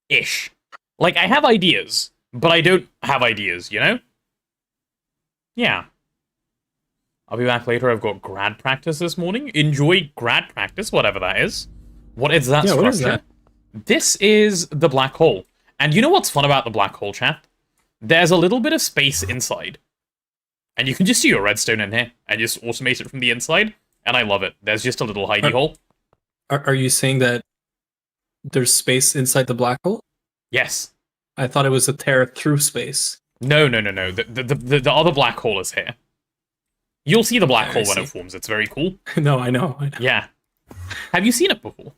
Ish. Like, I have ideas, but I don't have ideas, you know? Yeah. I'll be back later. I've got grad practice this morning. Enjoy grad practice, whatever that is. What is that Yeah, structure? what is that? This is the black hole. And you know what's fun about the black hole, chat? There's a little bit of space inside. And you can just do your redstone in here and just automate it from the inside. And I love it. There's just a little hidey hole. Are you saying that there's space inside the black hole? Yes. I thought it was a tear through space. No. The other black hole is here. You'll see the black I hole when see. it forms. It's very cool. No, I know. Yeah. Have you seen it before?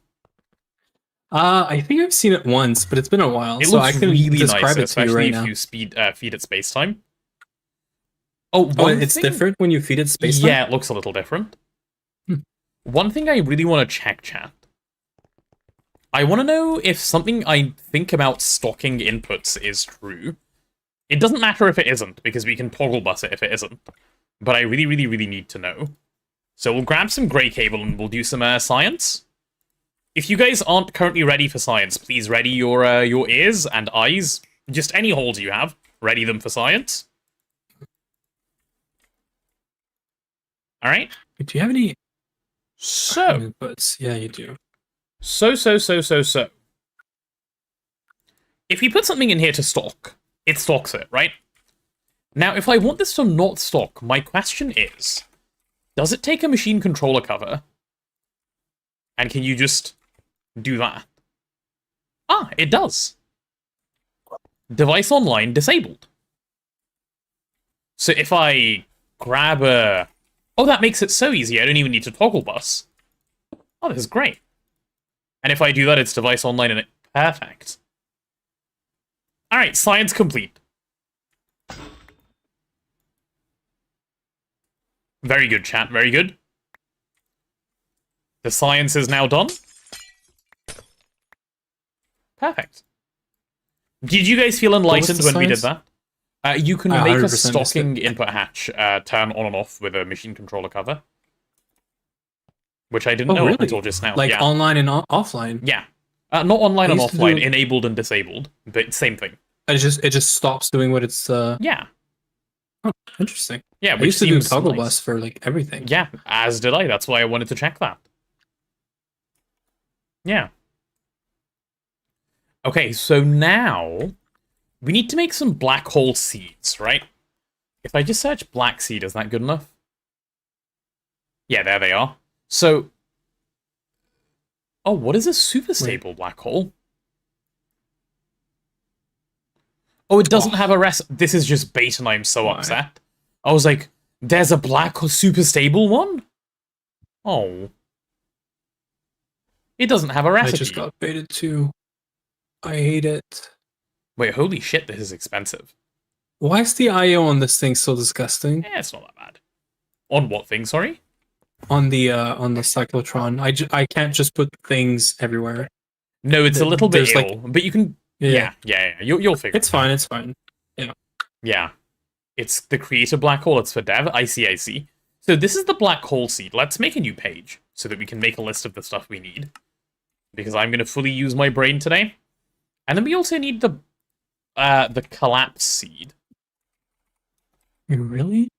I think I've seen it once, but it's been a while, It so looks I can really describe nice, it to you especially right if now. you feed it space time. Oh, Oh, one it's thing- different when you feed it space. Yeah, it looks a little different. Hmm. One thing I really want to check, chat. I want to know if something I think about stocking inputs is true. It doesn't matter if it isn't, because we can toggle bus it if it isn't. But I really, really, really need to know. So we'll grab some grey cable and we'll do some science. If you guys aren't currently ready for science, please ready your ears and eyes. Just any holes you have, ready them for science. Alright? Do you have any So. inputs? Yeah, you do. So. If you put something in here to stock, it stocks it, right? Now, if I want this to not stock, my question is, does it take a machine controller cover? And can you just do that? Ah, it does. Device online disabled. So if I grab a... Oh, that makes it so easy. I don't even need to toggle bus. Oh, this is great. And if I do that, it's device online and it... Perfect. Alright, science complete. Very good, chat. Very good. The science is now done. Perfect. Did you guys feel enlightened when we did that? You can make a stocking input hatch turn on and off with a machine controller cover. Which I didn't know up until just now. Like online and offline? Yeah. Not online and offline, enabled and disabled, but same thing. It just stops doing what it's... Yeah. Oh, interesting. Yeah, I used to do toggle bus for like everything. Yeah, as did I. That's why I wanted to check that. Yeah. Okay, so now we need to make some black hole seeds, right? If I just search black seed, is that good enough? Yeah, there they are. So, oh, what is a super stable black hole? Oh, it doesn't have a rest. This is just bait, and I'm so upset. I was like, there's a black super stable one? Oh. It doesn't have a recipe. I just got baited too. I hate it. Wait, holy shit, this is expensive. Why is the I/O on this thing so disgusting? It's not that bad. On what thing, sorry? On the cyclotron. I can't just put things everywhere. No, it's a little bit ill, but you can... Yeah. You'll figure it's fine, it's fine. Yeah. Yeah. It's the creator black hole, it's for dev. I see. So this is the black hole seed. Let's make a new page so that we can make a list of the stuff we need. Because I'm going to fully use my brain today. And then we also need the collapse seed. Really?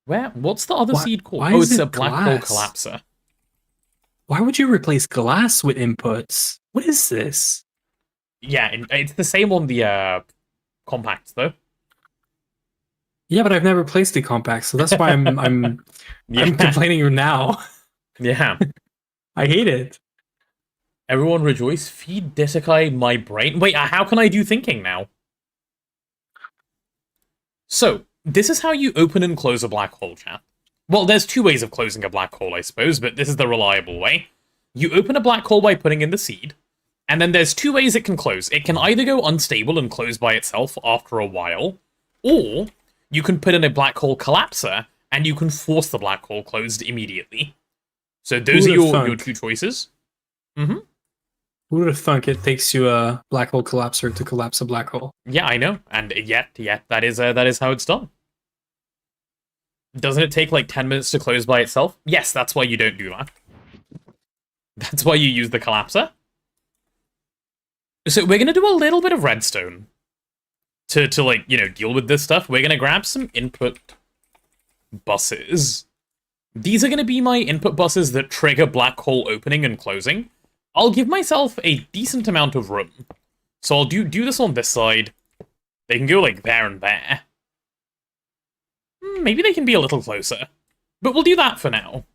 What's the other seed called? Why Oh, is it's it a black hole collapser. Why would you replace glass with inputs? What is this? Yeah, it's the same on the compacts, though. Yeah, but I've never placed the compact, so that's why I'm complaining now. Yeah. I hate it. Everyone rejoice. Feed Desikai my brain. Wait, how can I do thinking now? So, this is how you open and close a black hole, chat. Well, there's two ways of closing a black hole, I suppose, but this is the reliable way. You open a black hole by putting in the seed, and then there's two ways it can close. It can either go unstable and close by itself after a while, or you can put in a black hole collapser, and you can force the black hole closed immediately. So those are your two choices. Mm-hmm. Who would have thunk it takes you a black hole collapser to collapse a black hole? Yeah, I know, and yet that is how it's done. Doesn't it take like 10 minutes to close by itself? Yes, that's why you don't do that. That's why you use the collapser. So we're gonna do a little bit of redstone to like, deal with this stuff. We're gonna grab some input buses. These are gonna be my input buses that trigger black hole opening and closing. I'll give myself a decent amount of room. So I'll do this on this side. They can go like there and there. Maybe they can be a little closer. But we'll do that for now.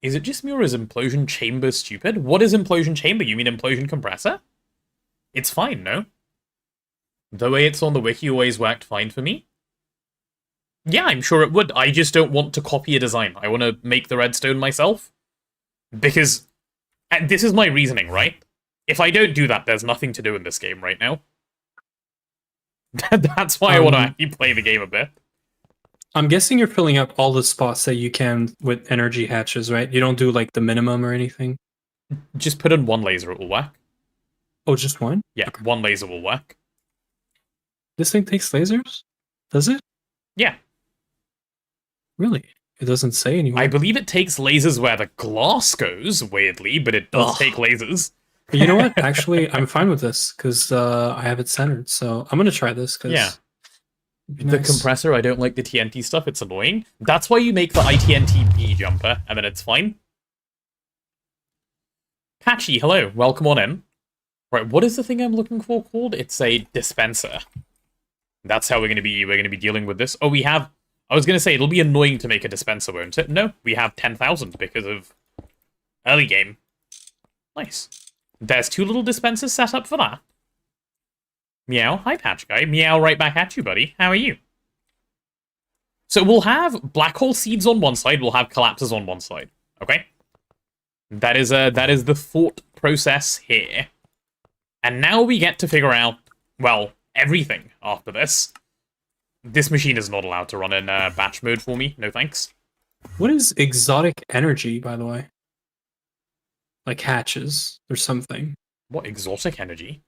Is it just me or is implosion chamber stupid? What is implosion chamber? You mean implosion compressor? It's fine, no? The way it's on the wiki always worked fine for me. Yeah, I'm sure it would. I just don't want to copy a design. I want to make the redstone myself. Because this is my reasoning, right? If I don't do that, there's nothing to do in this game right now. That's why I want to actually play the game a bit. I'm guessing you're filling up all the spots that you can with energy hatches, right? You don't do like the minimum or anything? Just put in one laser, it will work. Oh, just one? Yeah, okay. One laser will work. This thing takes lasers? Does it? Yeah. Really? It doesn't say anywhere. I believe it takes lasers where the glass goes, weirdly, but it does Ugh. take lasers. But you know what? Actually, I'm fine with this because I have it centered. So I'm gonna try this because Yeah. The compressor, I don't like the TNT stuff, it's annoying. That's why you make the ITNT-B jumper, and then it's fine. Patchy, hello, welcome on in. Right, what is the thing I'm looking for called? It's a dispenser. That's how we're gonna be dealing with this. Oh, we have, I was gonna say, it'll be annoying to make a dispenser, won't it? No, we have 10,000 because of early game. Nice. There's 2 little dispensers set up for that. Meow, hi Patch Guy. Meow right back at you, buddy. How are you? So we'll have black hole seeds on one side, we'll have collapses on one side. Okay? That is the thought process here. And now we get to figure out, well, everything after this. This machine is not allowed to run in batch mode for me, no thanks. What is exotic energy, by the way? Like hatches or something. What exotic energy?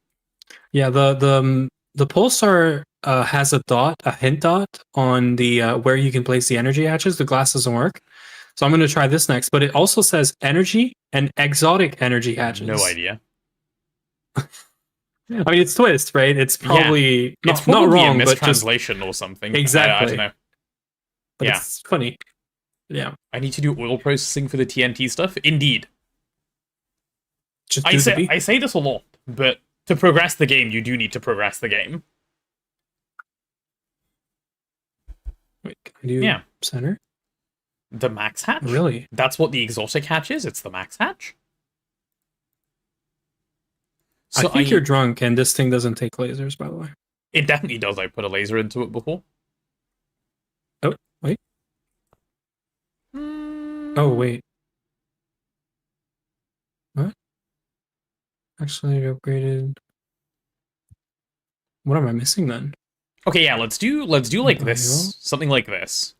Yeah, the pulsar has a dot, a hint dot on the where you can place the energy hatches. The glass doesn't work, so I'm going to try this next. But it also says energy and exotic energy hatches. No idea. I mean, it's twist, right? It's probably It's not probably wrong, a but just mistranslation or something. Exactly. I don't know. but Yeah. it's funny. Yeah, I need to do oil processing for the TNT stuff. Indeed. just I do the beat. say this a lot, but to progress the game, you do need to progress the game. Wait, can I do Yeah. center? The max hatch? Really? That's what the exotic hatch is. It's the max hatch. I think you're drunk, and this thing doesn't take lasers, by the way. It definitely does. I put a laser into it before. Oh, wait. Oh, wait. What? Actually, it upgraded. What am I missing then? Okay, yeah, let's do like this. Bio. Something like this.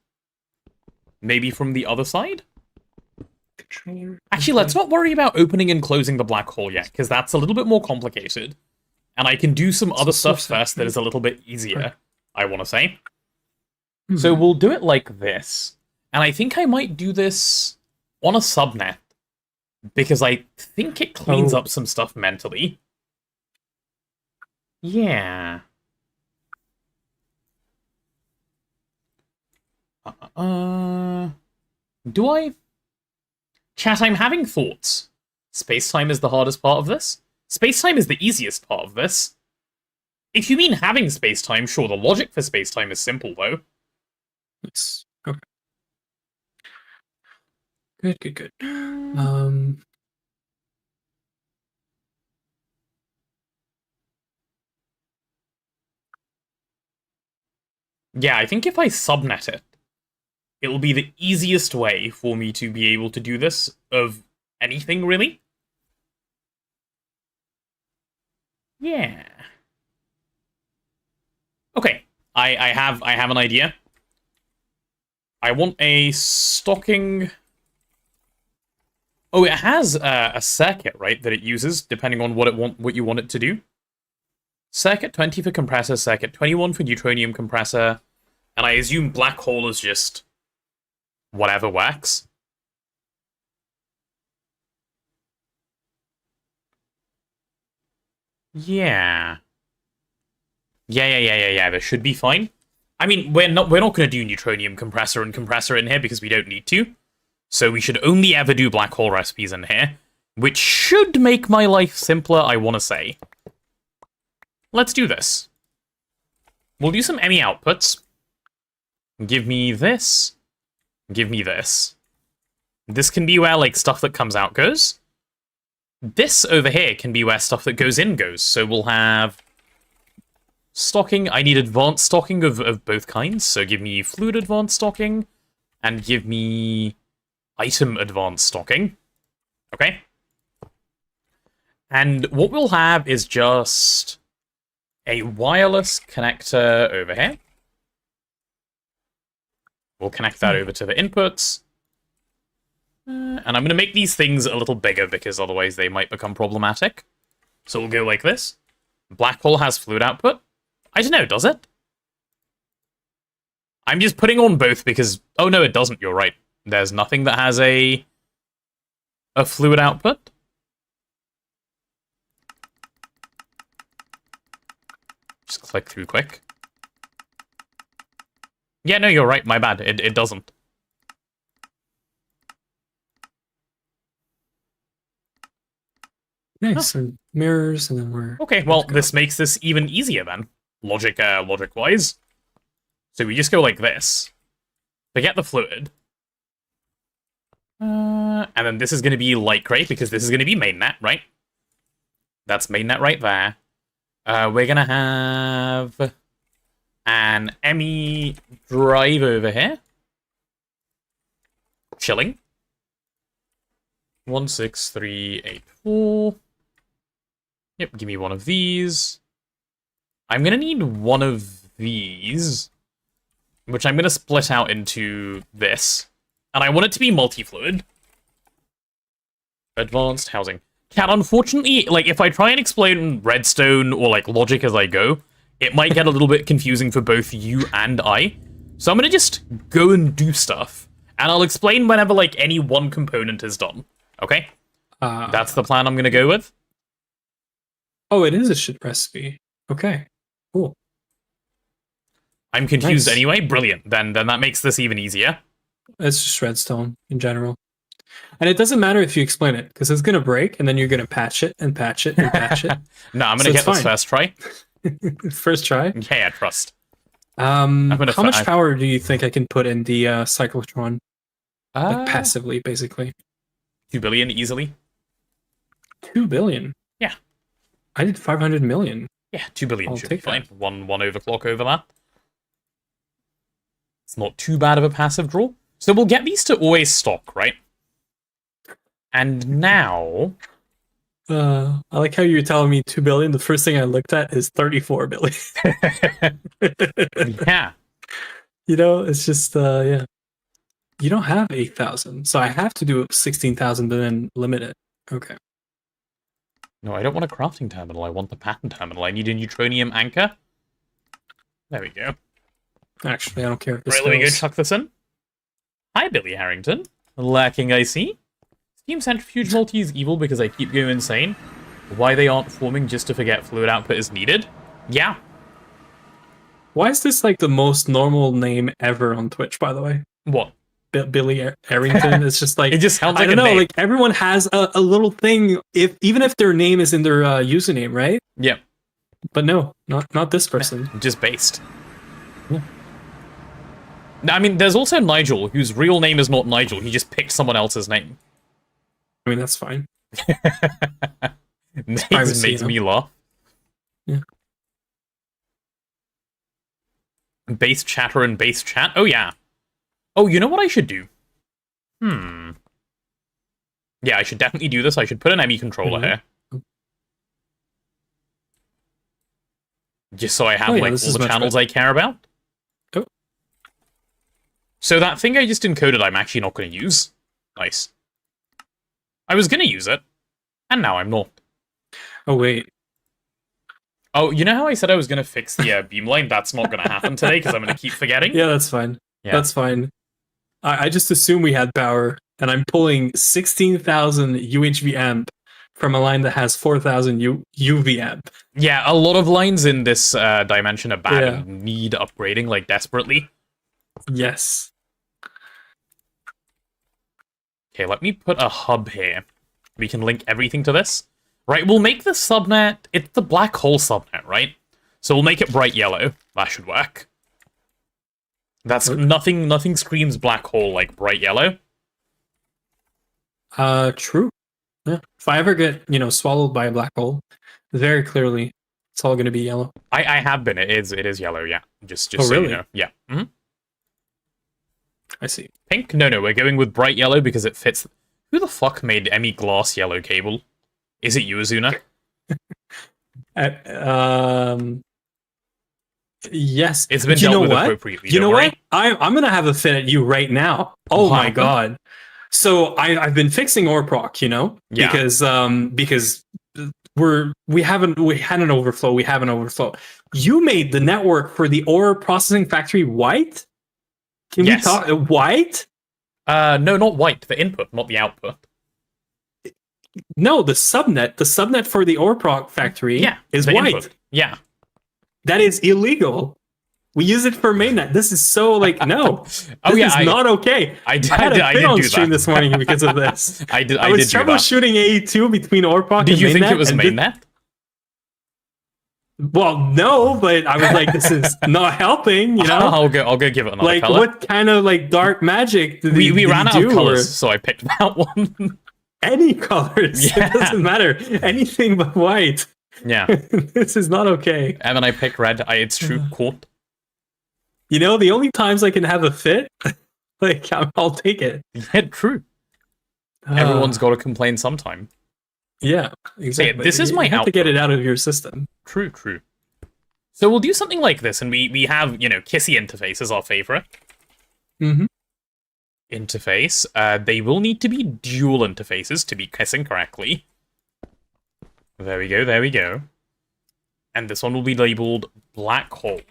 Maybe from the other side? Controller. Actually, let's not worry about opening and closing the black hole yet, because that's a little bit more complicated. And I can do some other stuff first that is a little bit easier, I want to say. So we'll do it like this. And I think I might do this on a subnet, because I think it cleans up some stuff mentally. Yeah. Do I? Chat, I'm having thoughts. Space-time is the hardest part of this. Space-time is the easiest part of this. If you mean having space-time, sure, the logic for space-time is simple, though. Yes. Okay. Good. Yeah, I think if I subnet it, it will be the easiest way for me to be able to do this of anything, really. Yeah. Okay, I have an idea. I want a stocking. Oh, it has a circuit, right, that it uses depending on what you want it to do. Circuit 20 for compressor, circuit 21 for neutronium compressor, and I assume black hole is just whatever works. Yeah. Yeah. This should be fine. I mean, we're not going to do neutronium compressor and compressor in here because we don't need to. So we should only ever do black hole recipes in here, which should make my life simpler, I want to say. Let's do this. We'll do some ME outputs. Give me this. Give me this. This can be where, like, stuff that comes out goes. This over here can be where stuff that goes in goes. So we'll have stocking. I need advanced stocking of both kinds. So give me fluid advanced stocking and give me item advanced stocking. Okay. And what we'll have is just a wireless connector over here. We'll connect that over to the inputs. And I'm going to make these things a little bigger because otherwise they might become problematic. So we'll go like this. Black hole has fluid output. I don't know, does it? I'm just putting on both because... Oh, no, it doesn't. You're right. There's nothing that has a fluid output. Just click through quick. Yeah, no, you're right. My bad. It doesn't. Nice. And mirrors, and then we're... Okay, well, this makes this even easier then. Logic-wise. So we just go like this. Forget the fluid. And then this is going to be light gray because this is going to be mainnet, right? That's mainnet right there. We're going to have an ME drive over here. Chilling. 16384. Yep, give me one of these. I'm going to need one of these, which I'm going to split out into this. And I want it to be multi-fluid. Advanced housing. Cat, unfortunately, like, if I try and explain redstone or, like, logic as I go, it might get a little bit confusing for both you and I. So I'm going to just go and do stuff. And I'll explain whenever, like, any one component is done. Okay? That's the plan I'm going to go with. Oh, it is a shit recipe. Okay. Cool. I'm confused Nice. anyway. Brilliant. Then that makes this even easier. It's just redstone in general. And it doesn't matter if you explain it, because it's going to break, and then you're going to patch it, and patch it, and patch it. No, I'm going So to it's get this fine. first try. First try. Okay, I trust. How much I- power do you think I can put in the cyclotron? Like Uh, passively, basically. 2 billion easily. 2 billion. Yeah. I did 500 million. Yeah, 2 billion I'll should be take fine. that. One overclock over that. It's not too bad of a passive draw. So we'll get these to always stock, right? And now... I like how you're telling me 2 billion. The first thing I looked at is 34 billion. yeah. You know, it's just, yeah. You don't have 8,000, so I have to do 16,000 and then limit it. Okay. No, I don't want a crafting terminal. I want the pattern terminal. I need a neutronium anchor. There we go. Actually, I don't care if this Right, let me go fails. chuck this in. Hi, Billy Harrington. Lacking, I see. Steam Centrifuge Multi is evil because I keep going insane. Why they aren't forming just to forget fluid output is needed? Yeah. Why is this like the most normal name ever on Twitch, by the way? What? Billy Arrington. It's just like It just sounds like I don't a know. name. Like everyone has a little thing, even if their name is in their username, right? Yeah, But no, not this person. just based. Yeah. No, I mean, there's also Nigel, whose real name is not Nigel. He just picked someone else's name. I mean, that's fine. Names privacy, makes you know? me laugh. Yeah. Base chatter and base chat? Oh, yeah. Oh, you know what I should do? Yeah, I should definitely do this. I should put an ME controller Mhm. here. Just so I have, Oh, yeah, like, this all is the much channels I care about. Oh. So that thing I just encoded, I'm actually not going to use. Nice. I was going to use it, and now I'm not. Oh wait. Oh, you know how I said I was going to fix the beamline? That's not going to happen today, because I'm going to keep forgetting? Yeah, that's fine. Yeah. That's fine. I just assume we had power, and I'm pulling 16,000 UHV amp from a line that has 4,000 UV amp. Yeah, a lot of lines in this dimension are bad Yeah. and need upgrading, like, desperately. Yes. Okay, let me put a hub here. We can link everything to this. Right, we'll make the subnet... It's the black hole subnet, right? So we'll make it bright yellow. That should work. That's nothing screams black hole like bright yellow. True. Yeah. If I ever get, swallowed by a black hole, very clearly, it's all going to be yellow. I have been. It is yellow, yeah. Just Oh, so really? you know. Yeah. hmm I see. Pink? No, we're going with bright yellow because it fits... Who the fuck made ME glass yellow cable? Is it you, Azuna? Yes. It's been you dealt know with what? appropriately. You don't know worry. what? I'm gonna have a fit at you right now. Oh What my happened? god! So I've been fixing ore proc, Yeah. because we had an overflow. We have an overflow. You made the network for the ore processing factory white. Can Yes. we talk white? No, not white. The input, not the output. No, the subnet for the ORPROC factory Yeah, is the white. input. Yeah. That is illegal. We use it for mainnet. This is so like no. Oh, This yeah, is not okay. I had a did fit on do stream that. this morning because of this. I did I was do that. troubleshooting AE2 between ORPROC Did and you mainnet. think it was and mainnet? well, no, but I was like, this is not helping. You know, I'll go give it another like color. what kind of like dark magic did We ran out of do, colors, or so I picked that one. any colors? Yeah. It doesn't matter. Anything but white. Yeah. This is not okay. And then I picked red. It's true. Court. You know, the only times I can have a fit, like I'll take it. Yeah, true. Everyone's got to complain sometime. Yeah, exactly. this is my you have to get it out of your system. True, true. So we'll do something like this, and we have, you know, Kissy interface as our favorite. Mm-hmm. Interface. They will need to be dual interfaces to be kissing correctly. There we go, there we go. And this one will be labeled black hole.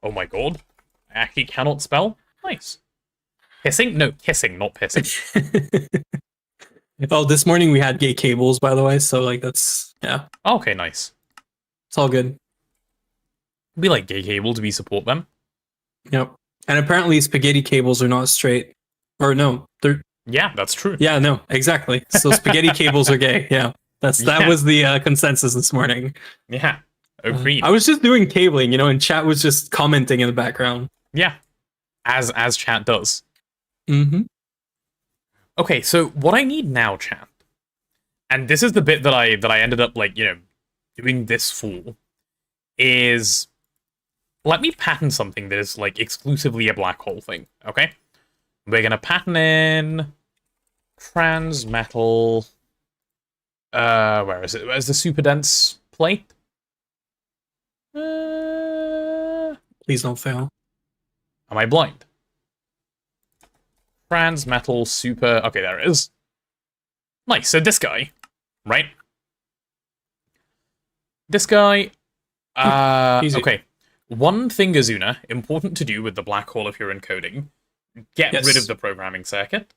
Oh my god. I actually cannot spell. Nice. Pissing? No, kissing, not pissing. Oh, this morning we had gay cables, by the way, so like that's yeah, Okay, nice. it's all good. We like gay cable, do we support them? Yep. And apparently spaghetti cables are not straight. Or no, they're Yeah, that's true. yeah, no, exactly. So spaghetti cables are gay. Yeah. That Yeah. was the consensus this morning. Yeah. Agreed. I was just doing cabling, you know, and chat was just commenting in the background. Yeah. As chat does. Mm-hmm. Okay, so what I need now, chat, and this is the bit that I ended up, like, you know, doing this for, is let me pattern something that is, like, exclusively a black hole thing, okay? We're gonna pattern in trans metal. Where is it? Where's the super dense plate? Please don't fail. Am I blind? Trans metal super. Okay, there it is. Nice. So this guy, right? This guy. Easy. Okay. One thing, Azuna, important to do with the black hole if you're encoding. Get Yes. rid of the programming circuit,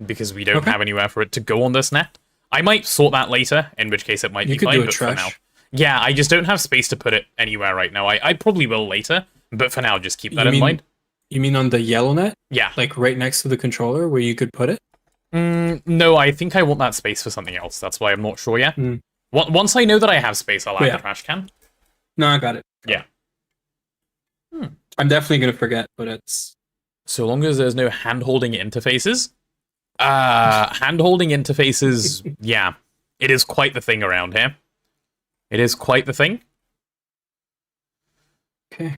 because we don't Okay. have anywhere for it to go on this net. I might sort that later, in which case it might You be could fine, do a but for now. trash. Yeah, I just don't have space to put it anywhere right now. I probably will later, but for now, just keep that You in mean- mind. You mean on the yellow net? Yeah. Like right next to the controller where you could put it? No, I think I want that space for something else. That's why I'm not sure yet. Mm. Once I know that I have space, I'll add Yeah. the trash can. No, I got it. Yeah. I'm definitely gonna forget, but it's So long as there's no hand-holding interfaces. Hand-holding interfaces, yeah. It is quite the thing around here. It is quite the thing. okay.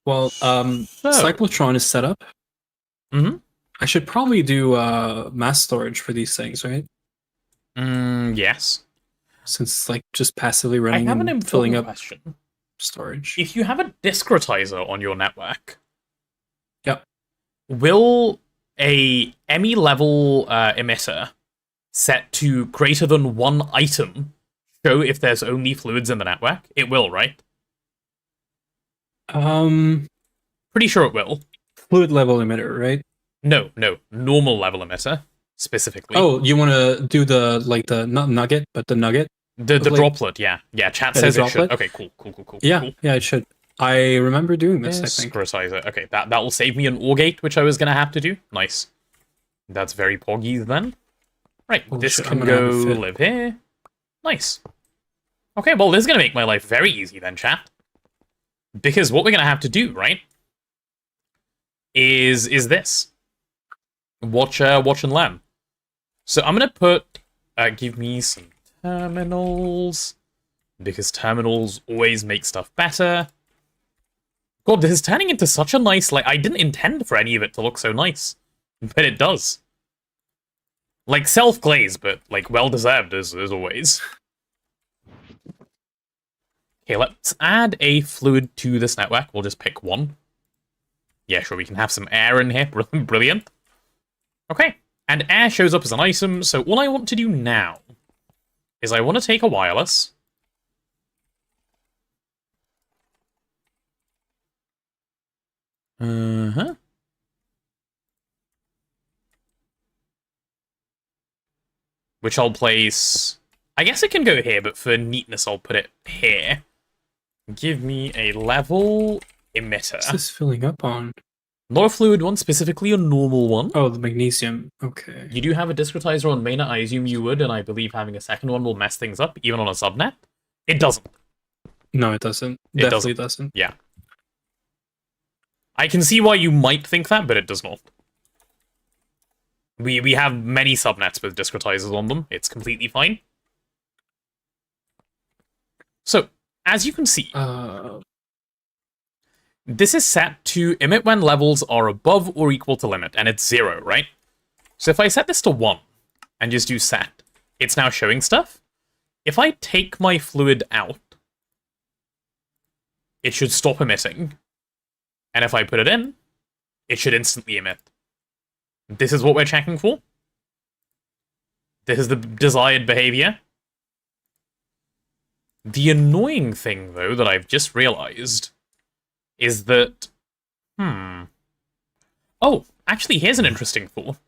Well, cyclotron is set up. Mhm. I should probably do mass storage for these things, right? Yes. Since it's like just passively I running have an and filling important up question. storage. If you have a discretizer on your network, Yep. will a ME level emitter set to greater than one item show if there's only fluids in the network? It will, right? Pretty sure it will. Fluid level emitter, right? No, normal level emitter specifically. Oh, you want to do the like the not nugget, but the nugget? the like- droplet, yeah. Chat Yeah, the says it should. droplet? Okay, cool. Yeah, Cool. yeah, it should. I remember doing this. I think. Discretizer. Okay, that will save me an OR gate, which I was gonna have to do. Nice. That's very poggy then. Right, Holy this shit, can I'm gonna have go a fit. live here. Nice. Okay, well, this is gonna make my life very easy then, chat. Because what we're gonna have to do, right, is this. Watch and learn. So I'm gonna put give me some terminals, because terminals always make stuff better. God, this is turning into such a nice, like, I didn't intend for any of it to look so nice, but it does. Like, self-glaze, but, like, well-deserved as always. Okay, let's add a fluid to this network. We'll just pick one. Yeah, sure, we can have some air in here. Brilliant. Okay, and air shows up as an item, so all I want to do now is I want to take a wireless. Uh-huh. Which I'll place... I guess it can go here, but for neatness, I'll put it here. Give me a level emitter. What's this filling up on? Not a fluid one, specifically a normal one. Oh, the magnesium. Okay. You do have a discretizer on mainnet, I assume you would, and I believe having a second one will mess things up, even on a subnet. It doesn't. No, it doesn't. It Definitely doesn't. Yeah. I can see why you might think that, but it does not. We have many subnets with discretizers on them. It's completely fine. So, as you can see, this is set to emit when levels are above or equal to limit, and it's 0, right? So if I set this to 1 and just do set, it's now showing stuff. If I take my fluid out, it should stop emitting. And if I put it in, it should instantly emit. This is what we're checking for. This is the desired behavior. The annoying thing, though, that I've just realized is that... Oh, actually, here's an interesting thought.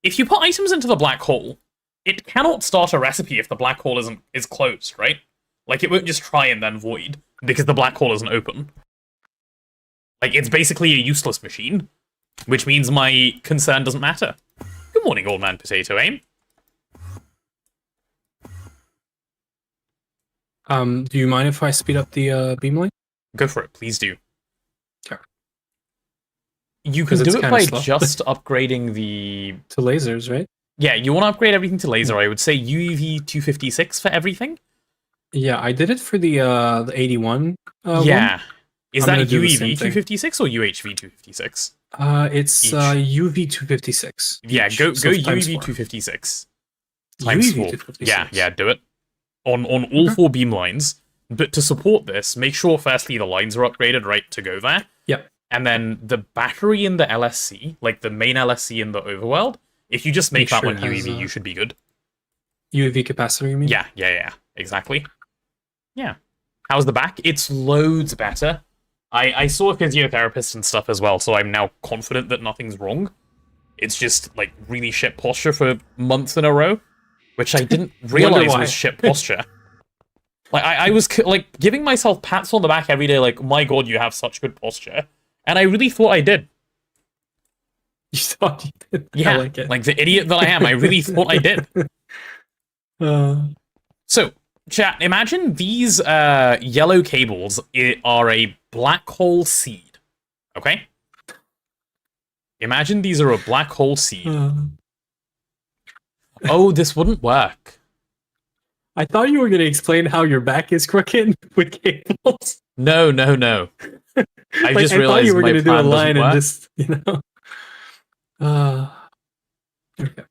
If you put items into the black hole, it cannot start a recipe if the black hole is closed, right? Like, it won't just try and then void, because the black hole isn't open. Like, it's basically a useless machine, which means my concern doesn't matter. Good morning, old man potato aim. Do you mind if I speed up the beamline? Go for it, please do. Okay. You can 'Cause do it's it kinda by slow. just upgrading the... To lasers, right? Yeah, you want to upgrade everything to laser. I would say UEV 256 for everything. Yeah, I did it for the 81 Yeah. Is I'm that gonna do the UEV same thing. 256 or UHV 256? It's Each. UV 256. Yeah, each, go so UEV times 4. 256. Times UEV 4. 256. Yeah, do it. On all Okay. 4 beam lines. But to support this, make sure firstly the lines are upgraded right to go there. Yep. And then the battery in the LSC, like the main LSC in the overworld, if you just make that sure one it has, UEV, you should be good. UV capacitor, you mean? Yeah, exactly. Yeah. How's the back? It's loads better. I saw a physiotherapist and stuff as well, so I'm now confident that nothing's wrong. It's just, like, really shit posture for months in a row, which I didn't realize why. was shit posture. Like, I was, like, giving myself pats on the back every day, like, my god, you have such good posture. And I really thought I did. You thought you did? Yeah, I like it. like the idiot that I am, I really thought I did. So, chat, imagine these yellow cables are a black hole seed, okay? Imagine these are a black hole seed. Oh, this wouldn't work. I thought you were going to explain how your back is crooked with cables. No. I just I thought realized you were my going to do a plan doesn't line work. and just, you know. Okay.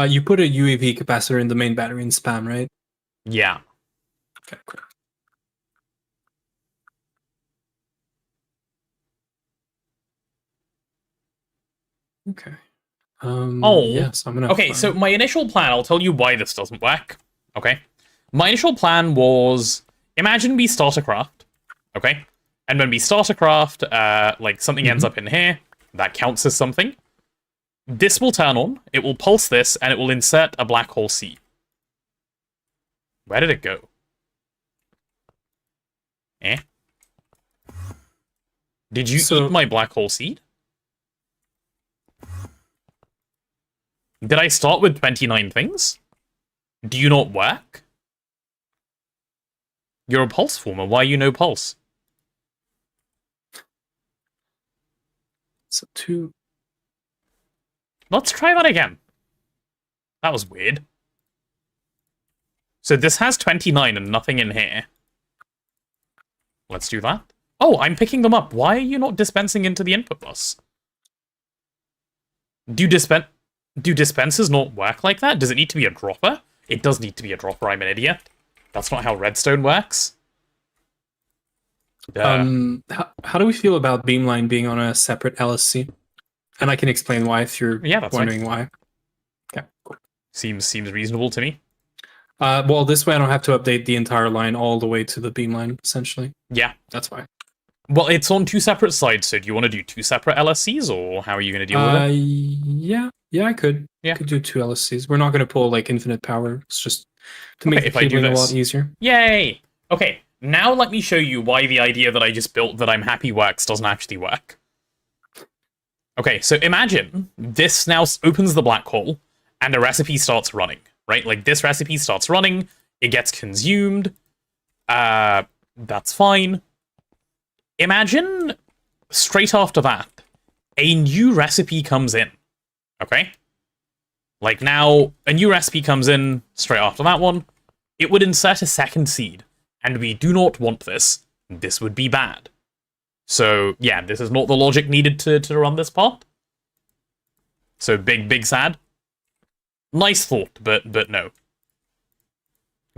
You put a UAV capacitor in the main battery in spam, right? Yeah. Okay, cool. Okay. Yes, I'm gonna. Okay, so my initial plan, I'll tell you why this doesn't work. Okay? My initial plan was, imagine we start a craft, okay? And when we start a craft, like, something ends up in here, that counts as something. This will turn on, it will pulse this, and it will insert a black hole seed. Where did it go? Eh? Did you eat my black hole seed? Did I start with 29 things? Do you not work? You're a pulse former, why you no pulse? So 2. Let's try that again. That was weird. So this has 29 and nothing in here. Let's do that. Oh, I'm picking them up. Why are you not dispensing into the input bus? Do dispensers not work like that? Does it need to be a dropper? It does need to be a dropper, I'm an idiot. That's not how redstone works. How do we feel about Beamline being on a separate LSC? And I can explain why if you're Yeah, that's wondering why. Okay, cool. Seems reasonable to me. Well, this way I don't have to update the entire line all the way to the beam line, essentially. Yeah. That's why. Well, it's on 2 separate sides, so do you want to do 2 separate LSCs, or how are you going to deal with it? Yeah, I could. Yeah. I could do 2 LSCs. We're not going to pull like infinite power. It's just to Okay, make if the I do cabling a this. lot easier. Yay! Okay, now let me show you why the idea that I just built that I'm happy works doesn't actually work. Okay, so imagine this now opens the black hole, and a recipe starts running, right? Like, this recipe starts running, it gets consumed, that's fine. Imagine, straight after that, a new recipe comes in, okay? Like, now, a new recipe comes in straight after that one, it would insert a second seed, and we do not want this. This would be bad. So, yeah, this is not the logic needed to run this part. So, big sad. Nice thought, but no.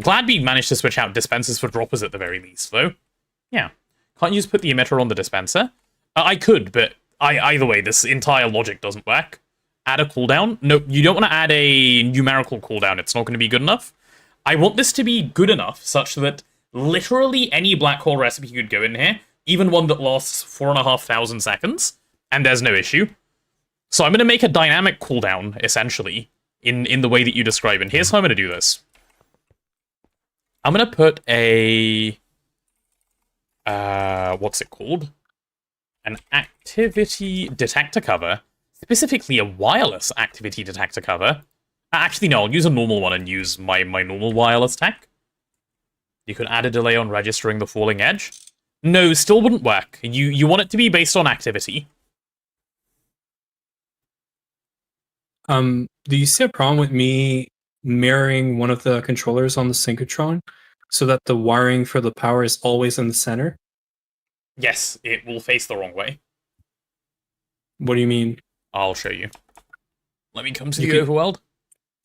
Glad we managed to switch out dispensers for droppers at the very least, though. Yeah. Can't you just put the emitter on the dispenser? I could, but either way, this entire logic doesn't work. Add a cooldown? No, you don't want to add a numerical cooldown. It's not going to be good enough. I want this to be good enough such that literally any black hole recipe could go in here, even one that lasts 4,500 seconds, and there's no issue. So I'm going to make a dynamic cooldown, essentially, in the way that you describe. And here's how I'm going to do this. I'm going to put a... what's it called? An activity detector cover. Specifically a wireless activity detector cover. Actually, no, I'll use a normal one and use my normal wireless tech. You could add a delay on registering the falling edge. No, still wouldn't work. You want it to be based on activity. Do you see a problem with me mirroring one of the controllers on the synchrotron so that the wiring for the power is always in the center? Yes, it will face the wrong way. What do you mean? I'll show you. Let me come to You the could- overworld.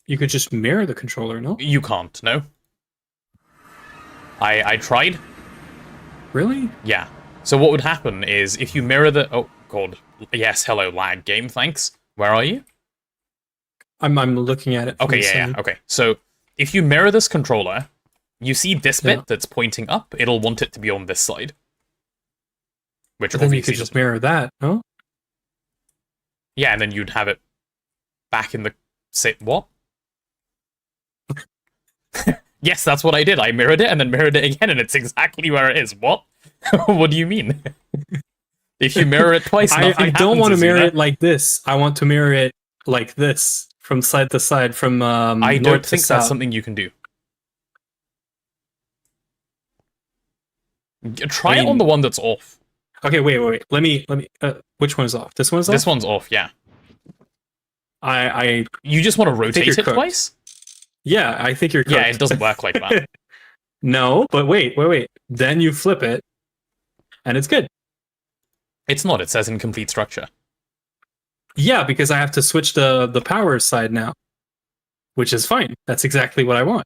You could just mirror the controller, no? You can't, no. I tried. Really? Yeah. So what would happen is if you mirror the... Oh, God. Yes, hello, lag game, thanks. Where are you? I'm looking at it. from Okay, the yeah. center. Okay, so if you mirror this controller, you see this bit Yeah. that's pointing up, it'll want it to be on this side. Which But then you obviously could just doesn't- mirror that, no? Yeah, and then you'd have it back in the... Say, what? Yes, that's what I did. I mirrored it and then mirrored it again, and it's exactly where it is. What? What do you mean? If you mirror it twice, nothing I don't happens, want to mirror Azuna. it like this. I want to mirror it like this, from side to side, from I north don't to think south. that's something you can do. Try it on the one that's off. Okay, wait. Let me. Which one is off? This one's off. This one's off, yeah. I You just want to rotate you're it cooked. twice? yeah, I think you're. Yeah, cooked. it doesn't work like that. No, but wait. Then you flip it, and it's good. It's not. It says incomplete structure. Yeah, because I have to switch the power side now, which is fine. That's exactly what I want.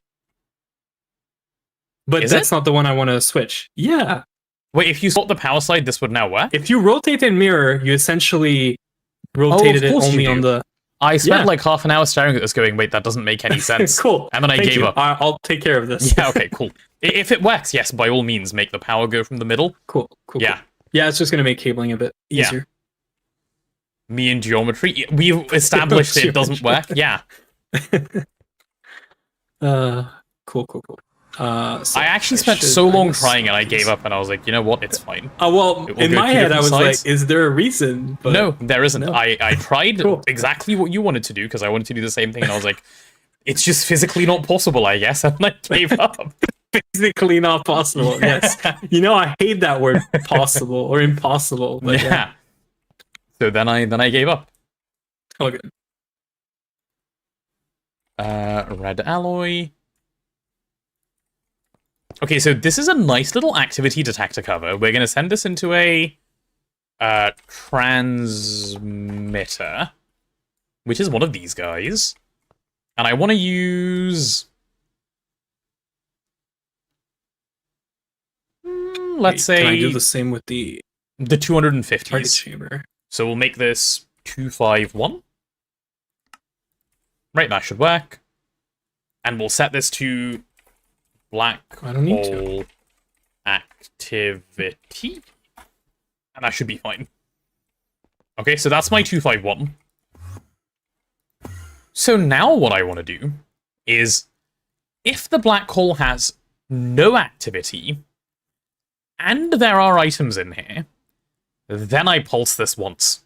But Is that's it? not the one I want to switch. Yeah. Wait, if you swap the power side, this would now work? If you rotate and mirror, you essentially rotated it course you only do. on the. I spent Yeah. like half an hour staring at this going, wait, that doesn't make any sense. Cool. And then I Thank gave you. up. I'll take care of this. Yeah, okay, cool. If it works, yes, by all means, make the power go from the middle. Cool. Yeah. Cool. Yeah, it's just gonna make cabling a bit Yeah. easier. Me and geometry. We've established it doesn't work. Yeah. Cool. So I actually I spent should- so I long guess- trying and I gave up and I was like, you know what? It's fine. Well, It will in go my two head, I different was sides. like, "Is there a reason?" But No, there isn't. no. I tried Cool. exactly what you wanted to do because I wanted to do the same thing and I was like, it's just physically not possible, I guess. And I gave up. physically not possible. Yes, you know, I hate that word "possible" or "impossible." But Yeah. So then I gave up. Okay. Red alloy. Okay, so this is a nice little activity detector cover. We're going to send this into a transmitter, which is one of these guys. And I want to use... let's say... Can I do the same with the the target 250s. chamber? So we'll make this 251. Right, that should work. And we'll set this to black I don't need hole activity. And that should be fine. Okay, so that's my 251. So now what I want to do is, if the black hole has no activity, and there are items in here, then I pulse this once.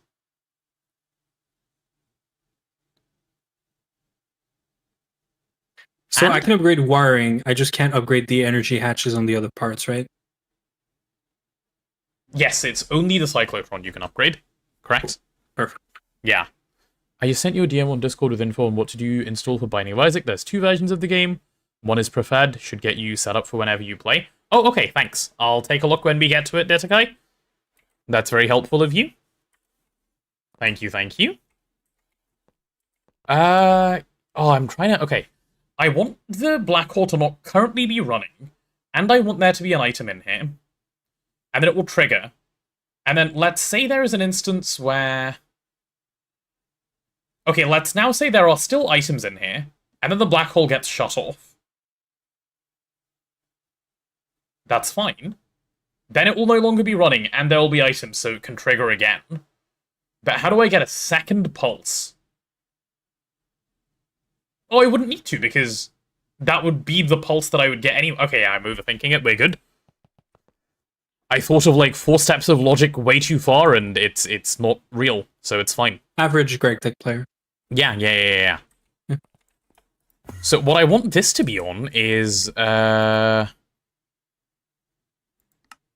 So And- I can upgrade wiring. I just can't upgrade the energy hatches on the other parts, right? Yes, it's only the cyclotron you can upgrade. Correct? Perfect. Yeah. I just sent you a DM on Discord with info on what to do install for Binding of Isaac. There's 2 versions of the game. One is preferred, should get you set up for whenever you play. Oh, okay, thanks. I'll take a look when we get to it, Detakai. That's very helpful of you. Thank you, thank you. I'm trying to... Okay. I want the black hole to not currently be running, and I want there to be an item in here. And then it will trigger. And then let's say there is an instance where... Okay, let's now say there are still items in here, and then the black hole gets shut off. That's fine. Then it will no longer be running, and there will be items, so it can trigger again. But how do I get a second pulse? Oh, I wouldn't need to, because that would be the pulse that I would get anyway. Okay, yeah, I'm overthinking it, we're good. I thought of, like, 4 steps of logic way too far, and it's not real, so it's fine. Average Greg Tech player. Yeah. So what I want this to be on is,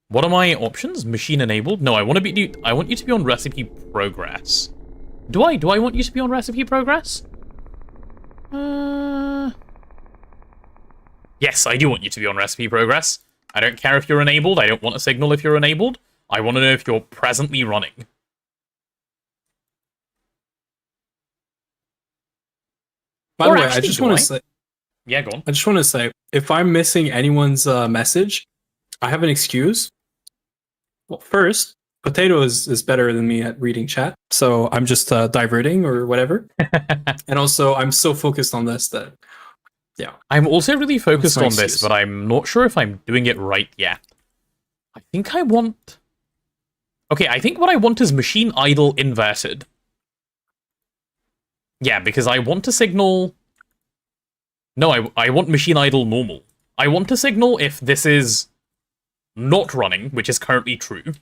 what are my options? Machine enabled? No, I want you to be on recipe progress. Do I want you to be on recipe progress? Yes, I do want you to be on recipe progress. I don't care if you're enabled. I don't want a signal if you're enabled. I want to know if you're presently running. By the Or way, I actually, just do want I? to say, Yeah, go on. I just want to say, if I'm missing anyone's message, I have an excuse. Well, first, Potato is better than me at reading chat, so I'm just diverting or whatever. And also, I'm so focused on this that, yeah. I'm also really focused That's my on this, excuse. but I'm not sure if I'm doing it right yet. I think I want... Okay, I think what I want is machine idle inverted. Yeah, because I want to signal... No, I want machine idle normal. I want to signal if this is not running, which is currently true.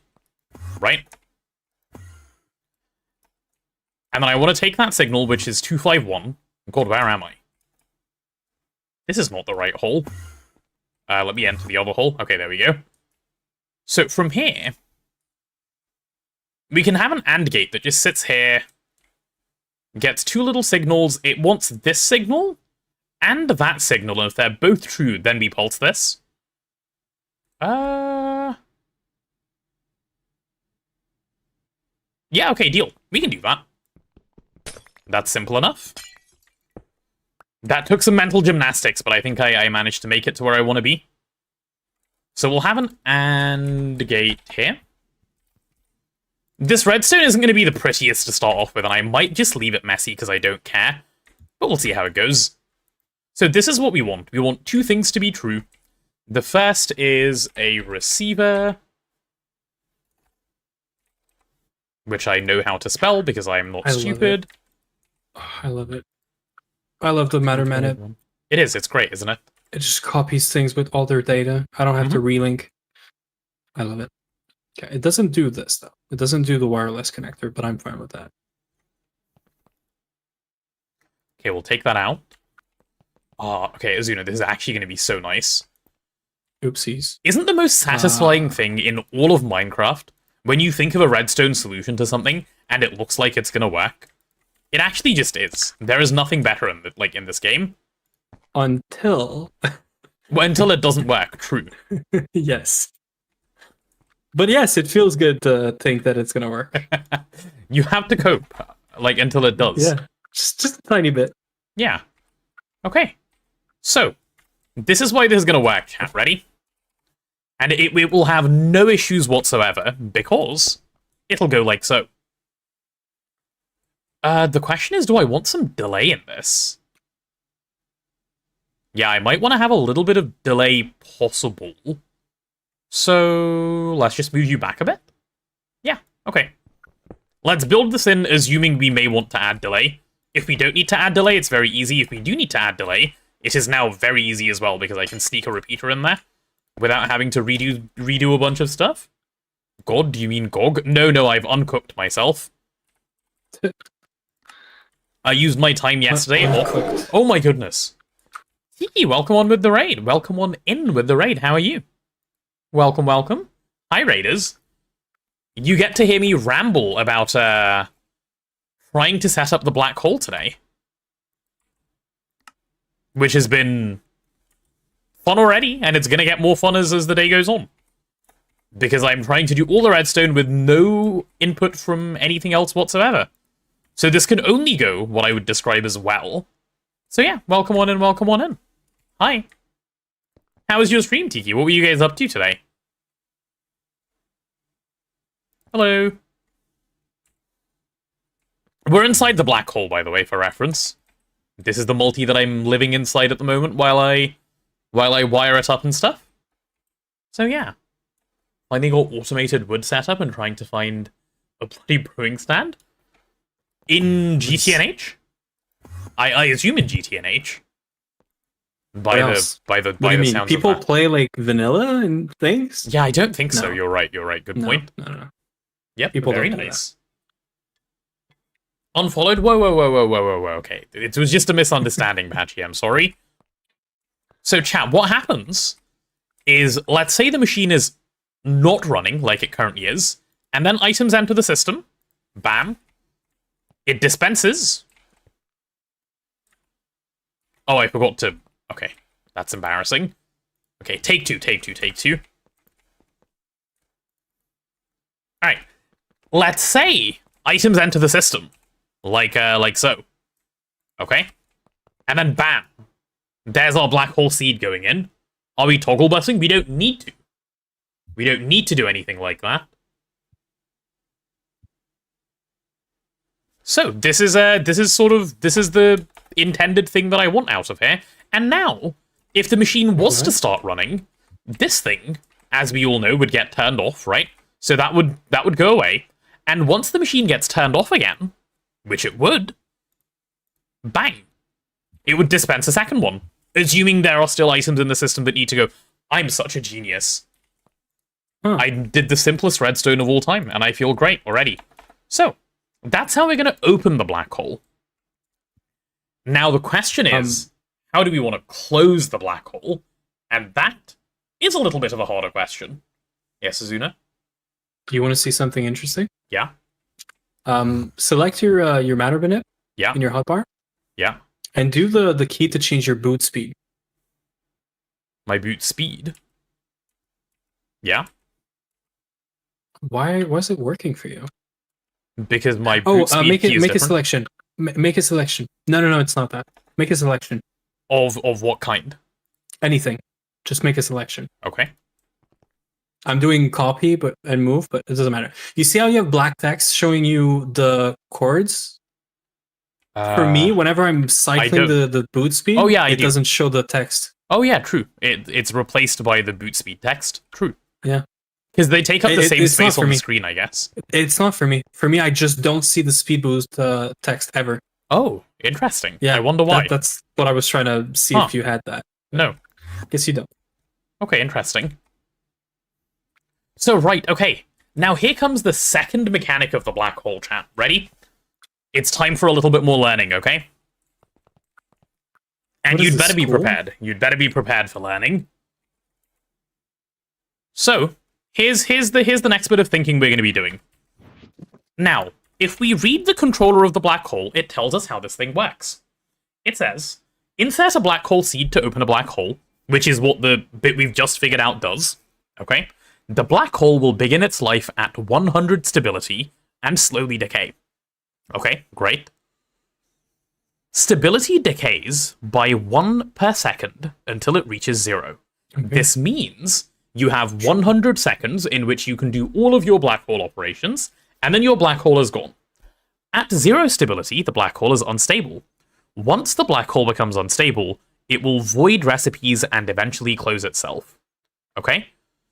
Right? And then I want to take that signal, which is 251. God, where am I? This is not the right hole. Let me enter the other hole. Okay, there we go. So from here, we can have an AND gate that just sits here, gets 2 little signals. It wants this signal and that signal, and if they're both true, then we pulse this. Yeah, okay, deal. We can do that. That's simple enough. That took some mental gymnastics, but I think I managed to make it to where I want to be. So we'll have an AND gate here. This redstone isn't going to be the prettiest to start off with, and I might just leave it messy because I don't care. But we'll see how it goes. So this is what we want. We want 2 things to be true. The first is a receiver, which I know how to spell because I am not I love stupid. Oh, I love it. I love the Matterman app. It is. It's great, isn't it? It just copies things with all their data. I don't have to relink. I love it. Okay, it doesn't do this though. It doesn't do the wireless connector, but I'm fine with that. Okay, we'll take that out. Okay, Azuna, this is actually going to be so nice. Oopsies. Isn't the most satisfying thing in all of Minecraft when you think of a redstone solution to something and it looks like it's going to work? It actually just is. There is nothing better in in this game. Until Well, until it doesn't work, true. yes. But yes, it feels good to think that it's gonna work. You have to cope, until it does. Yeah. Just a tiny bit. Yeah. Okay. So, this is why this is going to work, chat. Ready? And it will have no issues whatsoever, because it'll go like so. The question is, do I want some delay in this? Yeah, I might want to have a little bit of delay possible. So let's just move you back a bit. Yeah, okay. Let's build this in, assuming we may want to add delay. If we don't need to add delay, it's very easy. If we do need to add delay, it is now very easy as well, because I can sneak a repeater in there without having to redo a bunch of stuff. God, do you mean GOG? No, I've uncooked myself. I used my time yesterday. Oh my goodness. Tiki, welcome on with the raid. Welcome on in with the raid. How are you? Welcome, welcome. Hi, raiders. You get to hear me ramble about trying to set up the black hole today, which has been fun already, and it's going to get more fun as the day goes on. Because I'm trying to do all the redstone with no input from anything else whatsoever. So this can only go what I would describe as well. So yeah, welcome on in, welcome on in. Hi. How was your stream, Tiki? What were you guys up to today? Hello. We're inside the black hole, by the way, for reference. This is the multi that I'm living inside at the moment while I wire it up and stuff. So yeah. Finding our automated wood setup and trying to find a bloody brewing stand. In GTNH? I assume in GTNH. By the what do you mean? sounds People of that. play like vanilla and things? Yeah, I don't think so. No. You're right. Good point. No. Yep, People very don't do nice. Unfollowed? Whoa. Okay, it was just a misunderstanding, Patchy. I'm sorry. So, chat, what happens is, let's say the machine is not running like it currently is, and then items enter the system. Bam. It dispenses. Oh, I forgot to... Okay, that's embarrassing. Okay, take two. Alright. Let's say items enter the system. Like so. Okay? And then bam. There's our black hole seed going in. Are we toggle busing? We don't need to. We don't need to do anything like that. So this is the intended thing that I want out of here. And now, if the machine was to start running, this thing, as we all know, would get turned off, right? So that would go away. And once the machine gets turned off again, which it would, bang, it would dispense a second one, assuming there are still items in the system that need to go. I'm such a genius. Huh. I did the simplest redstone of all time, and I feel great already. So, that's how we're going to open the black hole. Now the question is, how do we want to close the black hole? And that is a little bit of a harder question. Yes, Azuna? Do you want to see something interesting? Yeah? Select your matter binit Yeah? in your hotbar Yeah? and do the key to change your boot speed. My boot speed? Yeah? Why was it working for you? Because my boot speed make key is a different. selection. Make a selection. No, it's not that. Make a selection. Of what kind? Anything. Just make a selection. Okay. I'm doing copy and move, but it doesn't matter. You see how you have black text showing you the chords? For me, whenever I'm cycling the boot speed, it doesn't show the text. Oh yeah, true. It's replaced by the boot speed text. True. Yeah. Because they take up the same it's space not on for the me. screen, I guess. It's not for me. For me, I just don't see the speed boost text ever. Oh, interesting. Yeah, I wonder why. That's what I was trying to see if you had that. No. Guess you don't. Okay, interesting. So, right, okay. Now here comes the second mechanic of the black hole, chat. Ready? It's time for a little bit more learning, okay? And you'd better be prepared. You'd better be prepared for learning. So, here's the next bit of thinking we're going to be doing. Now, if we read the controller of the black hole, it tells us how this thing works. It says, insert a black hole seed to open a black hole, which is what the bit we've just figured out does. Okay? The black hole will begin its life at 100 stability and slowly decay. Okay, great. Stability decays by 1 per second until it reaches 0. Okay. This means you have 100 seconds in which you can do all of your black hole operations, and then your black hole is gone. At 0 stability, the black hole is unstable. Once the black hole becomes unstable, it will void recipes and eventually close itself. Okay?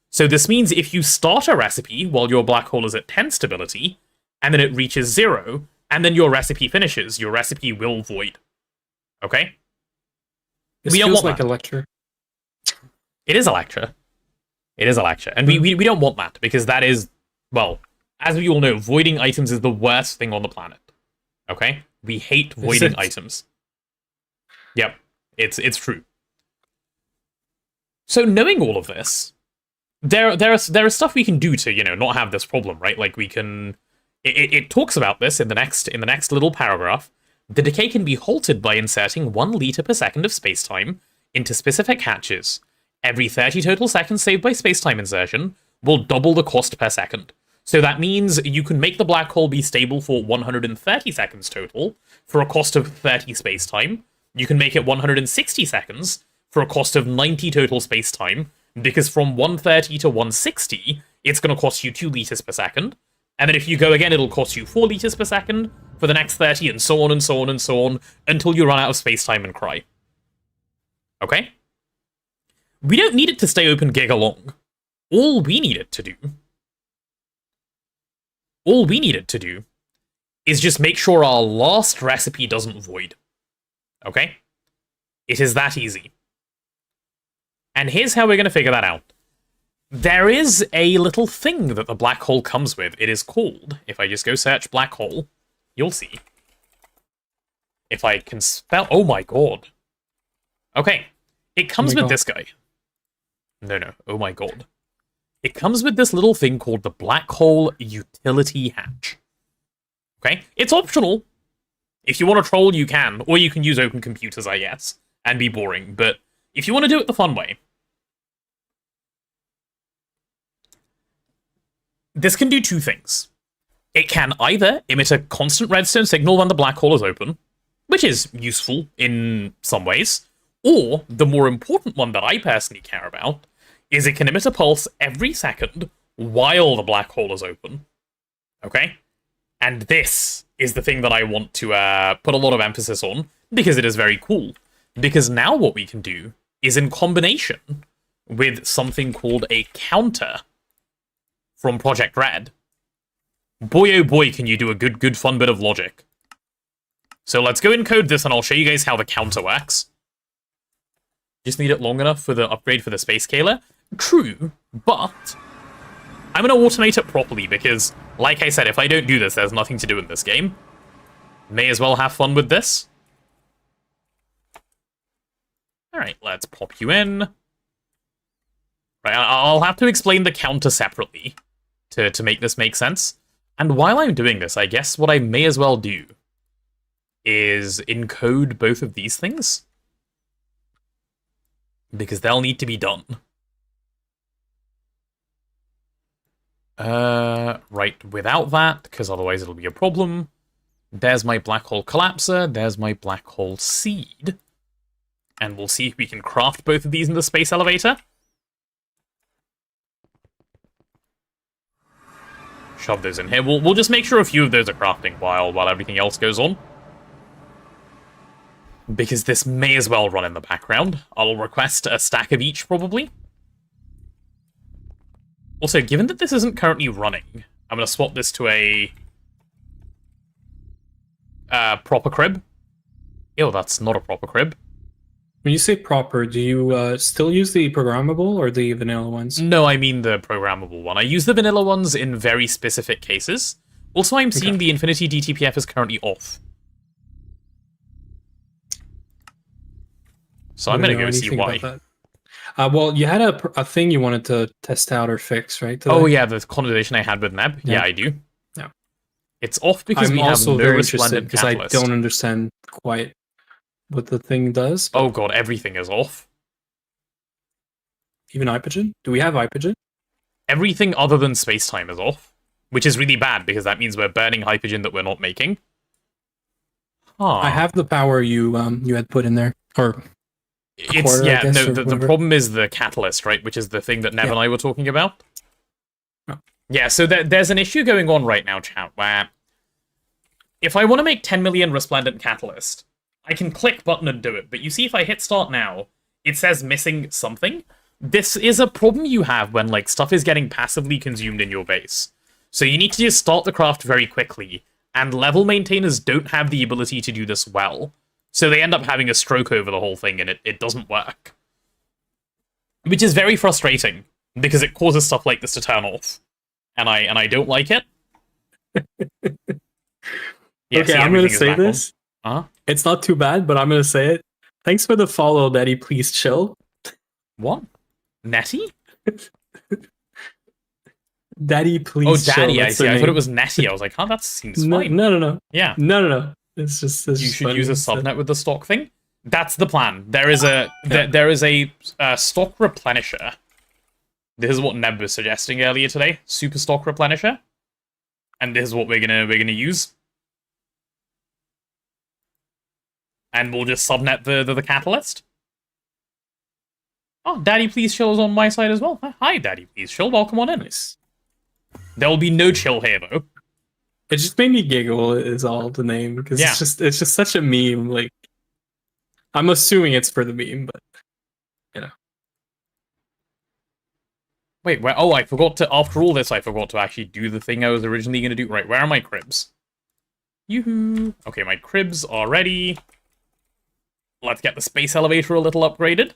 So this means if you start a recipe while your black hole is at 10 stability, and then it reaches 0, and then your recipe finishes, your recipe will void. Okay? This We don't feels want like that. a lecture. It is a lecture. It is a lecture. And we don't want that, because that is, well, as we all know, voiding items is the worst thing on the planet. Okay? We hate voiding items. Yep. It's true. So knowing all of this, there is stuff we can do to, you know, not have this problem, right? Like we can... It talks about this in the next little paragraph. The decay can be halted by inserting 1 liter per second of spacetime into specific hatches. Every 30 total seconds saved by spacetime insertion will double the cost per second. So that means you can make the black hole be stable for 130 seconds total for a cost of 30 spacetime. You can make it 160 seconds for a cost of 90 total spacetime, because from 130 to 160, it's going to cost you 2 liters per second. And then if you go again, it'll cost you 4 liters per second for the next 30, and so on and so on and so on, until you run out of spacetime and cry. Okay? We don't need it to stay open giga long. All we need it to do is just make sure our last recipe doesn't void. Okay? It is that easy. And here's how we're going to figure that out. There is a little thing that the black hole comes with. It is called, if I just go search black hole, you'll see. If I can spell... Oh my god. Okay. It comes with this guy. No. Oh my god. It comes with this little thing called the black hole utility hatch. Okay? It's optional. If you want to troll, you can. Or you can use open computers, I guess, and be boring. But if you want to do it the fun way, this can do 2 things. It can either emit a constant redstone signal when the black hole is open, which is useful in some ways, or the more important one that I personally care about is it can emit a pulse every second while the black hole is open. Okay? And this is the thing that I want to put a lot of emphasis on, because it is very cool. Because now what we can do is, in combination with something called a counter from Project Red, boy oh boy can you do a good fun bit of logic. So let's go encode this and I'll show you guys how the counter works. Just need it long enough for the upgrade for the space scaler. True, but I'm going to automate it properly because, like I said, if I don't do this, there's nothing to do in this game. May as well have fun with this. Alright, let's pop you in. Right, I'll have to explain the counter separately to make this make sense. And while I'm doing this, I guess what I may as well do is encode both of these things, because they'll need to be done. Right, without that, because otherwise it'll be a problem. There's my black hole collapser, there's my black hole seed. And we'll see if we can craft both of these in the space elevator. Shove those in here. We'll just make sure a few of those are crafting while everything else goes on. Because this may as well run in the background. I'll request a stack of each, probably. Also, given that this isn't currently running, I'm going to swap this to a proper crib. Ew, that's not a proper crib. When you say proper, do you still use the programmable or the vanilla ones? No, I mean the programmable one. I use the vanilla ones in very specific cases. Also, I'm seeing the Infinity DTPF is currently off. So I'm going to go see why. Well, you had a thing you wanted to test out or fix, right? Today? Oh yeah, the conversation I had with Neb. Yeah, I do. Yeah. It's off because I'm we have also no very resplendent interested because catalyst. I don't understand quite what the thing does. Oh god, everything is off. Even Hypogen? Do we have Hypogen? Everything other than space-time is off, which is really bad because that means we're burning Hypogen that we're not making. Huh. I have the power you had put in there, or it's quarter, yeah. I guess, No, or the problem is the catalyst, right? Which is the thing that Nev and I were talking about. Oh. Yeah. So there's an issue going on right now, chat, where if I want to make 10 million resplendent catalyst, I can click button and do it, but you see if I hit start now, it says missing something. This is a problem you have when, like, stuff is getting passively consumed in your base. So you need to just start the craft very quickly, and level maintainers don't have the ability to do this well. So they end up having a stroke over the whole thing, and it doesn't work. Which is very frustrating, because it causes stuff like this to turn off. And I don't like it. Yeah, okay, I'm going to say this. Uh-huh. It's not too bad, but I'm going to say it. Thanks for the follow, Daddy. Please chill. What? Nettie? Daddy, please Oh, Daddy, chill. I see. I thought it was Nettie. I was like, huh, that seems fine. No. Yeah. No. It's just... You should use a subnet with the stock thing. That's the plan. There is a stock replenisher. This is what Neb was suggesting earlier today. Super stock replenisher. And this is what we're gonna use. And we'll just subnet the catalyst. Oh, Daddy Please Chill is on my side as well. Hi, Daddy Please Chill. Welcome on in. Nice. There will be no chill here, though. It just made me giggle, is all the name, because it's just such a meme. Like, I'm assuming it's for the meme, but you know. Wait, where? Oh, I forgot to. After all this, I forgot to actually do the thing I was originally going to do. Right, where are my cribs? Yoo-hoo. Okay, my cribs are ready. Let's get the space elevator a little upgraded.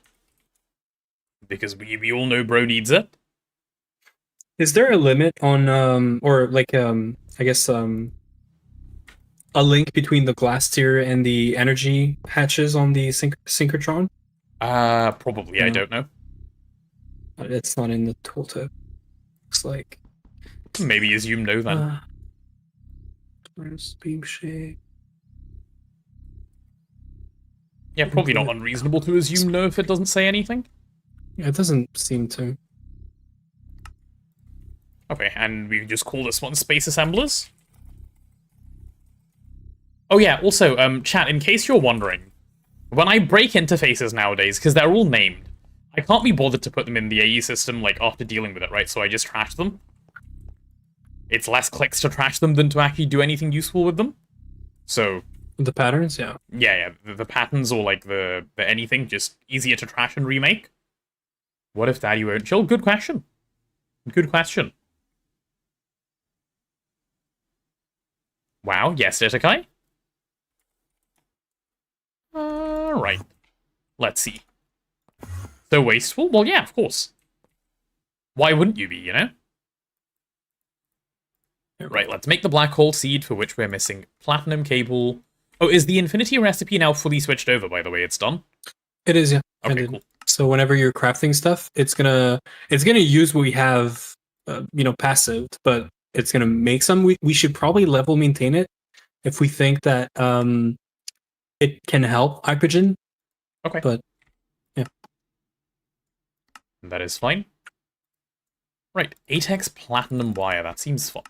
Because we all know bro needs it. Is there a limit on, or like, I guess, a link between the glass tier and the energy hatches on the synchrotron? Probably, I don't know. It's not in the tooltip. Looks like. Maybe assume no then. Where's beam shape? Yeah, probably not unreasonable to assume no if it doesn't say anything. Yeah, it doesn't seem to. Okay, and we just call this one Space Assemblers. Oh yeah, also, chat, in case you're wondering, when I break interfaces nowadays, because they're all named, I can't be bothered to put them in the AE system, like, after dealing with it, right? So I just trash them. It's less clicks to trash them than to actually do anything useful with them. So... The patterns, yeah. Yeah, the patterns or, like, the anything, just easier to trash and remake. What if Daddy won't chill? Good question. Good question. Wow, yes, Itakai? Right. Let's see. So wasteful? Well, yeah, of course. Why wouldn't you be, you know? Right, let's make the black hole seed, for which we're missing platinum cable. Oh, is the infinity recipe now fully switched over, by the way? It's done? It is, yeah. Okay, cool. So whenever you're crafting stuff, it's gonna use what we have, passive, but it's gonna make some. We should probably level maintain it if we think that it can help Hypogen. Okay. But yeah, that is fine. Right, 8x platinum wire. That seems fun.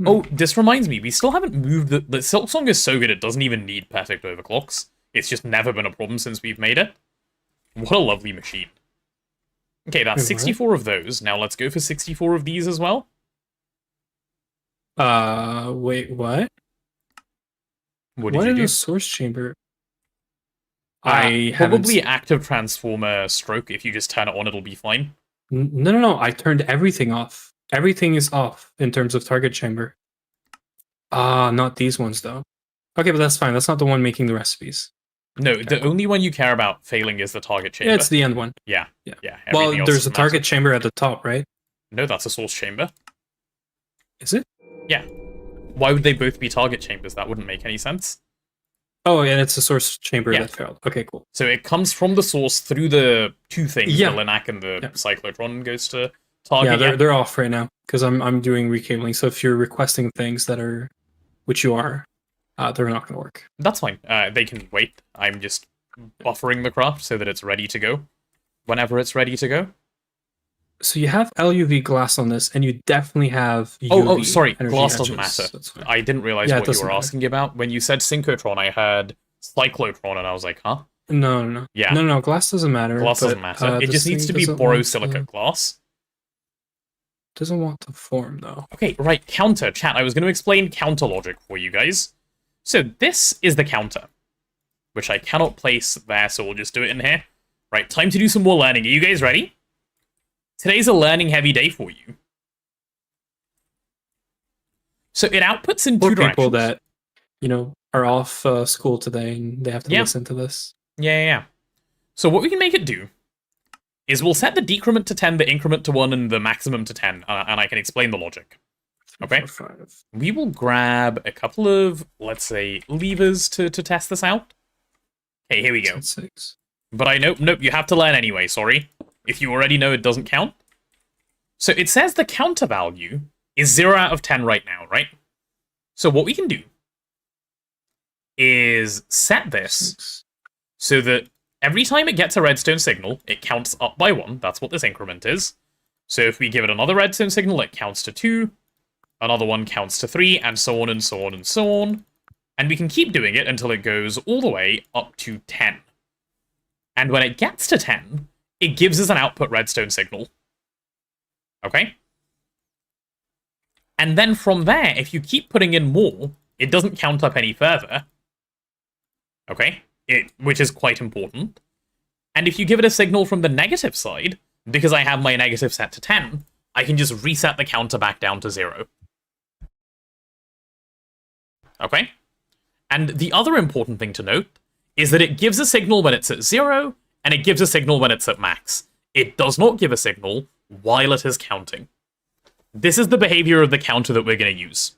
Oh, this reminds me, we still haven't moved the Silk Song is so good it doesn't even need perfect overclocks. It's just never been a problem since we've made it. What a lovely machine. Okay, that's 64 of those. Now let's go for 64 of these as well. Wait, what? What did you do? In the source chamber? Probably active transformer stroke. If you just turn it on, it'll be fine. No. I turned everything off. Everything is off in terms of target chamber. Not these ones, though. Okay, but that's fine. That's not the one making the recipes. No, the only one you care about failing is the target chamber. Yeah, it's the end one. Yeah. Well, there's a target chamber at the top, right? No, that's a source chamber. Is it? Yeah. Why would they both be target chambers? That wouldn't make any sense. Oh, and it's a source chamber that failed. Okay, cool. So it comes from the source through the two things, the Linac and the cyclotron, and goes to target. Yeah, they're off right now because I'm doing recabling. So if you're requesting things that are, which you are, they're not going to work. That's fine. They can wait. I'm just buffering the craft so that it's ready to go whenever it's ready to go. So you have LUV glass on this, and you definitely have UV. Oh, sorry. Glass hatches. doesn't matter. I didn't realize what you were asking about. When you said synchrotron, I heard cyclotron, and I was like, huh? No. Yeah. No. Glass doesn't matter. Glass doesn't matter. It just needs to be borosilicate glass. Doesn't want to form, though. Okay, right. Counter. Chat. I was going to explain counter logic for you guys. So this is the counter. which I cannot place there, so we'll just do it in here. Right, time to do some more learning. Are you guys ready? Today's a learning-heavy day for you. So it outputs in two directions. People that, you know, are off school today and they have to listen to this. Yeah. So what we can make it do is we'll set the decrement to 10, the increment to 1, and the maximum to 10, and I can explain the logic. Okay? 3, 4, 5. We will grab a couple of, let's say, levers to test this out. Okay, here we go. 6. But nope, you have to learn anyway, sorry. If you already know, it doesn't count. So it says the counter value is 0 out of 10 right now, right? So what we can do is set this 6. so that every time it gets a redstone signal, it counts up by 1. That's what this increment is. So if we give it another redstone signal, it counts to 2. Another one counts to 3, and so on and so on and so on. And we can keep doing it until it goes all the way up to 10. And when it gets to 10, it gives us an output redstone signal. Okay? And then from there, if you keep putting in more, it doesn't count up any further. Okay? Which is quite important. And if you give it a signal from the negative side, because I have my negative set to 10, I can just reset the counter back down to 0. Okay? And the other important thing to note is that it gives a signal when it's at 0, and it gives a signal when it's at max. It does not give a signal while it is counting. This is the behavior of the counter that we're going to use.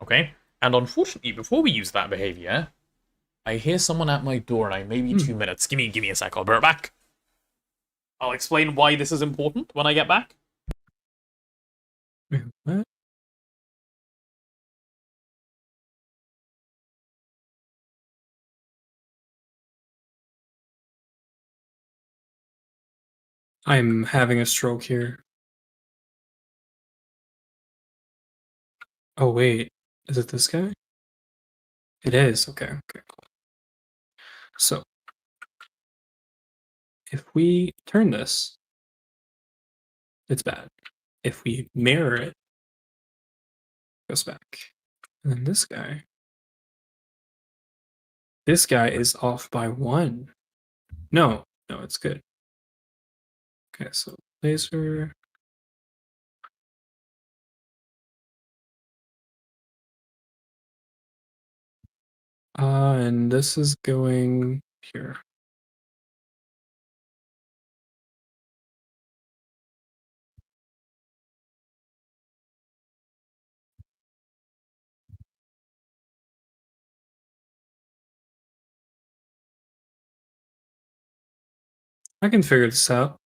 Okay? And unfortunately, before we use that behavior, I hear someone at my door, and I may be 2 minutes. Give me a sec, I'll be right back. I'll explain why this is important when I get back. Wait, what? I'm having a stroke here. Oh, wait. Is it this guy? It is. Okay, cool. So, if we turn this, it's bad. If we mirror it, it goes back. And then this guy is off by 1. No, it's good. Okay, so laser. And this is going here. I can figure this out.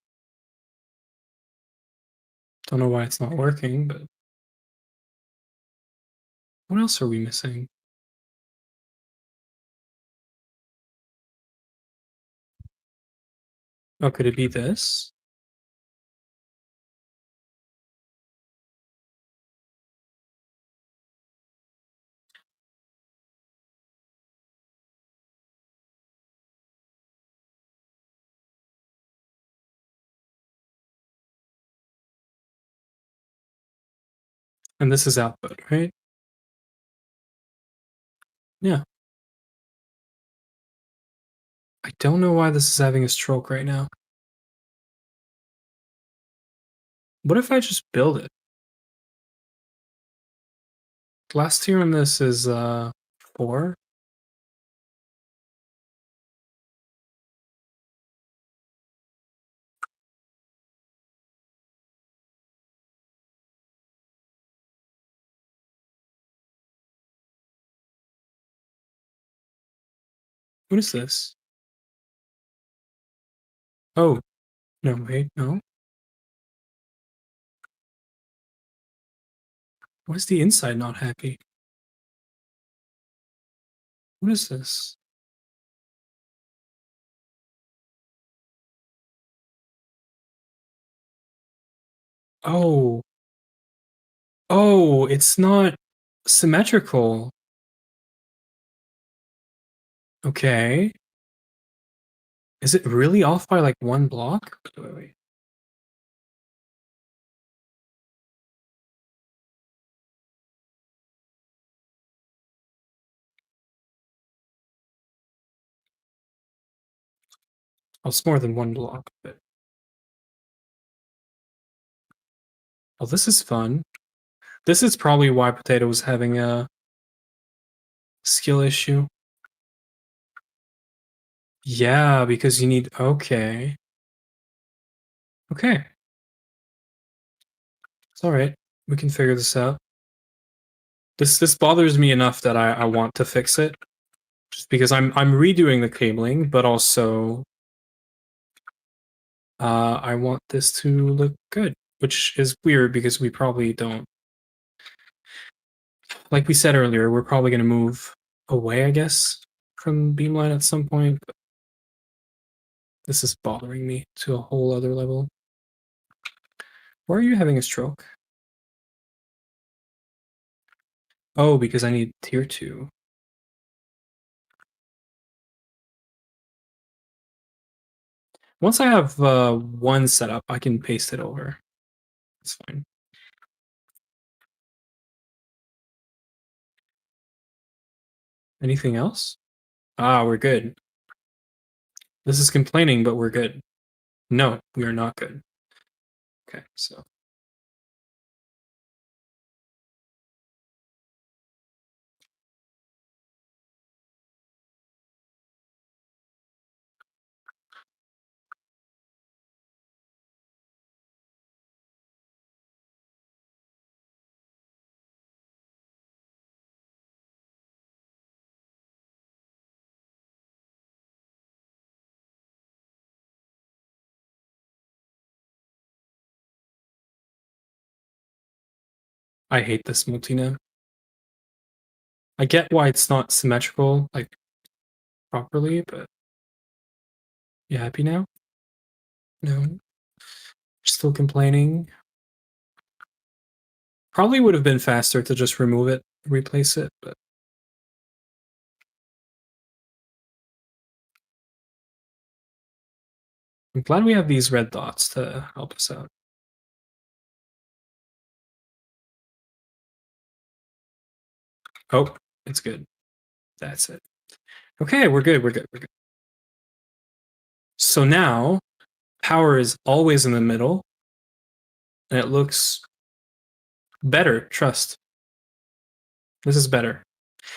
Don't know why it's not working, but what else are we missing? Oh, could it be this? And this is output, right? Yeah. I don't know why this is having a stroke right now. What if I just build it? Last tier on this is 4. What is this? Oh, no, wait, no. Why is the inside not happy? What is this? Oh. Oh, it's not symmetrical. Okay. Is it really off by like 1 block? Wait. Oh, it's more than one block. But... Oh, this is fun. This is probably why Potato was having a skill issue. Yeah, because you need... Okay. Okay. It's alright. We can figure this out. This bothers me enough that I want to fix it. Just because I'm redoing the cabling, but also I want this to look good. Which is weird because we probably don't... Like we said earlier, we're probably going to move away, I guess, from Beamline at some point. But this is bothering me to a whole other level. Why are you having a stroke? Oh, because I need tier 2. Once I have one set up, I can paste it over. It's fine. Anything else? Ah, we're good. This is complaining, but we're good. No, we are not good. Okay, so. I hate this multi-nav. I get why it's not symmetrical, like, properly, but... You happy now? No? Still complaining? Probably would have been faster to just remove it, replace it, but... I'm glad we have these red dots to help us out. Oh, it's good. That's it. Okay, we're good, we're good, we're good. So now, power is always in the middle, and it looks better, trust. This is better.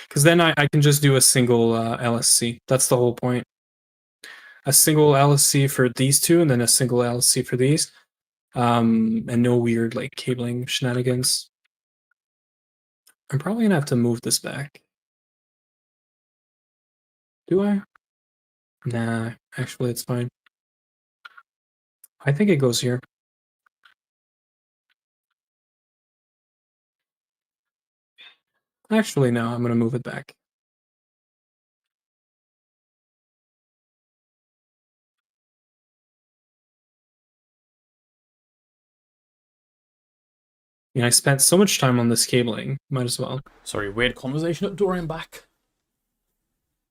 Because then I can just do a single LSC. That's the whole point. A single LSC for these two, and then a single LSC for these. And no weird like cabling shenanigans. I'm probably gonna have to move this back. Do I? Nah, actually it's fine. I think it goes here. Actually, no, I'm gonna move it back. You know, I spent so much time on this cabling, might as well. Sorry, weird conversation at door and back.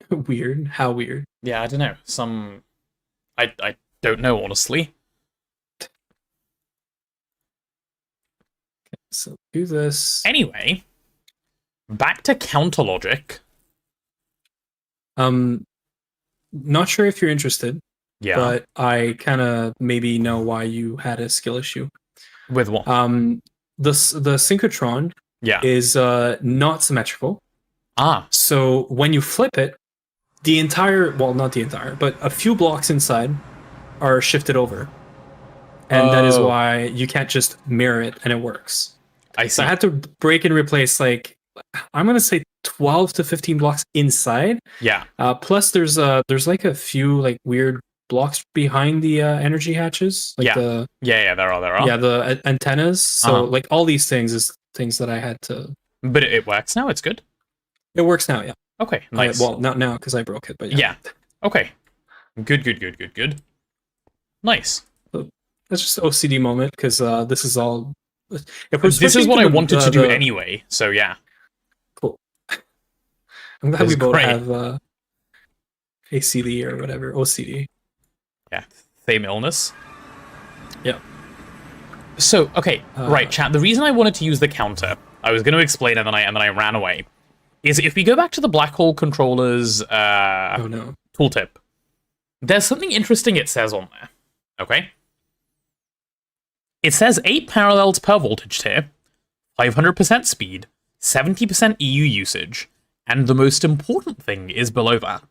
Weird? How weird? Yeah, I don't know. I don't know, honestly. So do this. Anyway, back to counter logic. Not sure if you're interested. Yeah. But I kind of maybe know why you had a skill issue. With what? The synchrotron is not symmetrical. Ah. So when you flip it, the entire, well, not the entire, but a few blocks inside are shifted over. And that is why you can't just mirror it and it works. I see. So I had to break and replace, like, I'm going to say 12 to 15 blocks inside. Yeah. Plus there's like a few like weird blocks behind the energy hatches. Like yeah, there are. Yeah, the antennas. So like all these things is things that I had to... But it works now, it's good? It works now, yeah. Okay, nice. Well, not now, because I broke it, but yeah. Yeah, okay. Good. Nice. So that's just an OCD moment, because this is all... This is what I wanted to do anyway, so yeah. Cool. I'm glad we both have ACD or whatever, OCD. Yeah, same illness. Yeah. So, okay, right, chat. The reason I wanted to use the counter, I was going to explain it, and then I ran away, is if we go back to the black hole controller's tooltip, there's something interesting it says on there, okay? It says 8 parallels per voltage tier, 500% speed, 70% EU usage, and the most important thing is below that.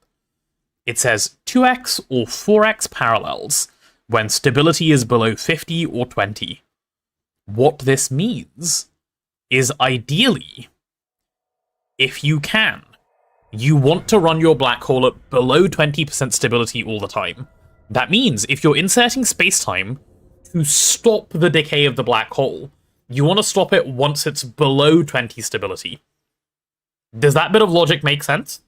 It says 2x or 4x parallels when stability is below 50 or 20. What this means is ideally, if you can, you want to run your black hole at below 20% stability all the time. That means if you're inserting spacetime to stop the decay of the black hole, you want to stop it once it's below 20 stability. Does that bit of logic make sense?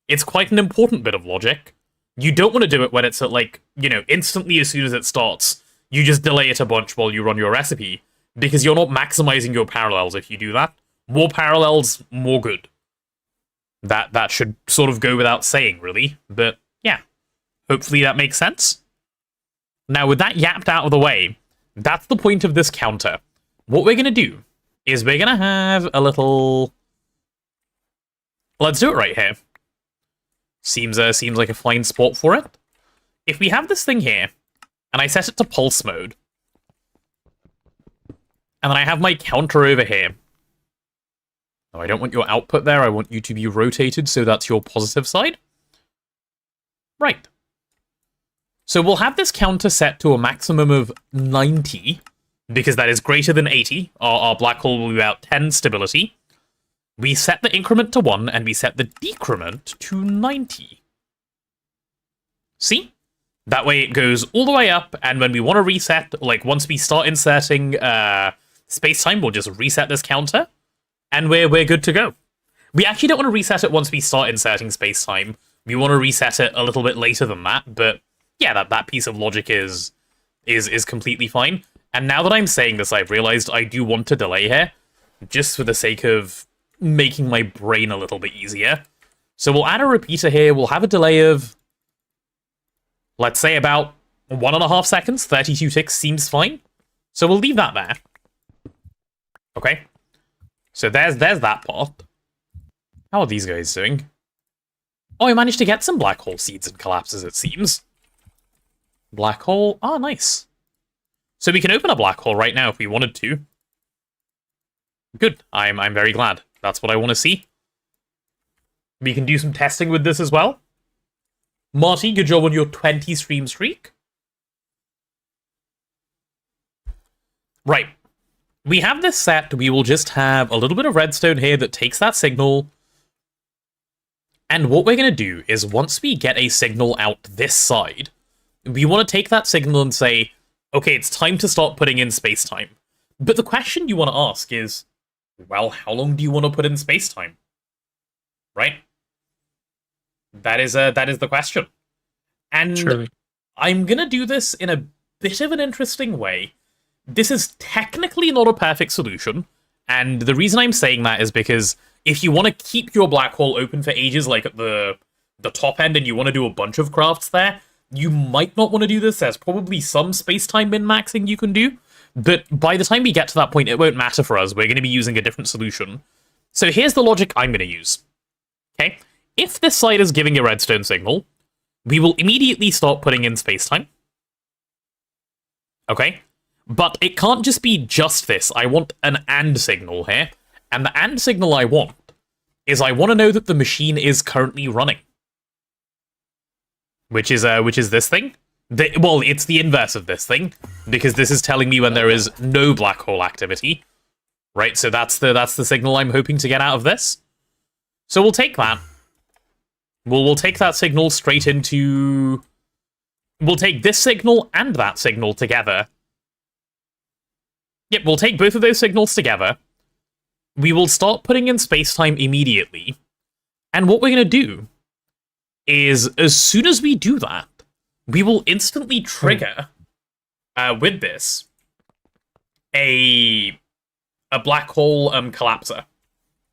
It's quite an important bit of logic. You don't want to do it when it's at, like, you know, instantly as soon as it starts. You just delay it a bunch while you run your recipe, because you're not maximizing your parallels if you do that. More parallels, more good. That should sort of go without saying, really. But, yeah. Hopefully that makes sense. Now, with that yapped out of the way, that's the point of this counter. What we're going to do is we're going to have a little... Let's do it right here. Seems like a fine spot for it. If we have this thing here, and I set it to pulse mode, and then I have my counter over here. No, I don't want your output there, I want you to be rotated so that's your positive side. Right. So we'll have this counter set to a maximum of 90, because that is greater than 80. Our black hole will be about 10 stability. We set the increment to 1, and we set the decrement to 90. See? That way it goes all the way up, and when we want to reset, like once we start inserting spacetime, we'll just reset this counter, and we're good to go. We actually don't want to reset it once we start inserting spacetime. We want to reset it a little bit later than that, but yeah, that piece of logic is completely fine. And now that I'm saying this, I've realized I do want to delay here, just for the sake of making my brain a little bit easier. So we'll add a repeater here. We'll have a delay of, let's say, about 1.5 seconds. 32 ticks seems fine. So we'll leave that there. Okay. So there's that part. How are these guys doing? Oh, I managed to get some black hole seeds and collapses, it seems. Black hole. Ah, nice. So we can open a black hole right now if we wanted to. Good. I'm very glad. That's what I want to see. We can do some testing with this as well. Marty, good job on your 20 stream streak. Right. We have this set. We will just have a little bit of redstone here that takes that signal. And what we're going to do is once we get a signal out this side, we want to take that signal and say, okay, it's time to start putting in spacetime. But the question you want to ask is, well, how long do you want to put in spacetime? Right? That is the question. And Surely. I'm going to do this in a bit of an interesting way. This is technically not a perfect solution, and the reason I'm saying that is because if you want to keep your black hole open for ages, like at the top end, and you want to do a bunch of crafts there, you might not want to do this. There's probably some space-time min-maxing you can do, but by the time we get to that point, it won't matter for us. We're going to be using a different solution. So here's the logic I'm going to use. Okay? If this side is giving a redstone signal, we will immediately start putting in spacetime. Okay? But it can't just be just this. I want an AND signal here. And the AND signal I want is I want to know that the machine is currently running. Which is this thing. Well, it's the inverse of this thing, because this is telling me when there is no black hole activity. Right, so that's the signal I'm hoping to get out of this. So we'll take that. We'll take that signal straight into... We'll take this signal and that signal together. Yep, we'll take both of those signals together. We will start putting in spacetime immediately. And what we're going to do is, as soon as we do that, we will instantly trigger, with this, a black hole collapser.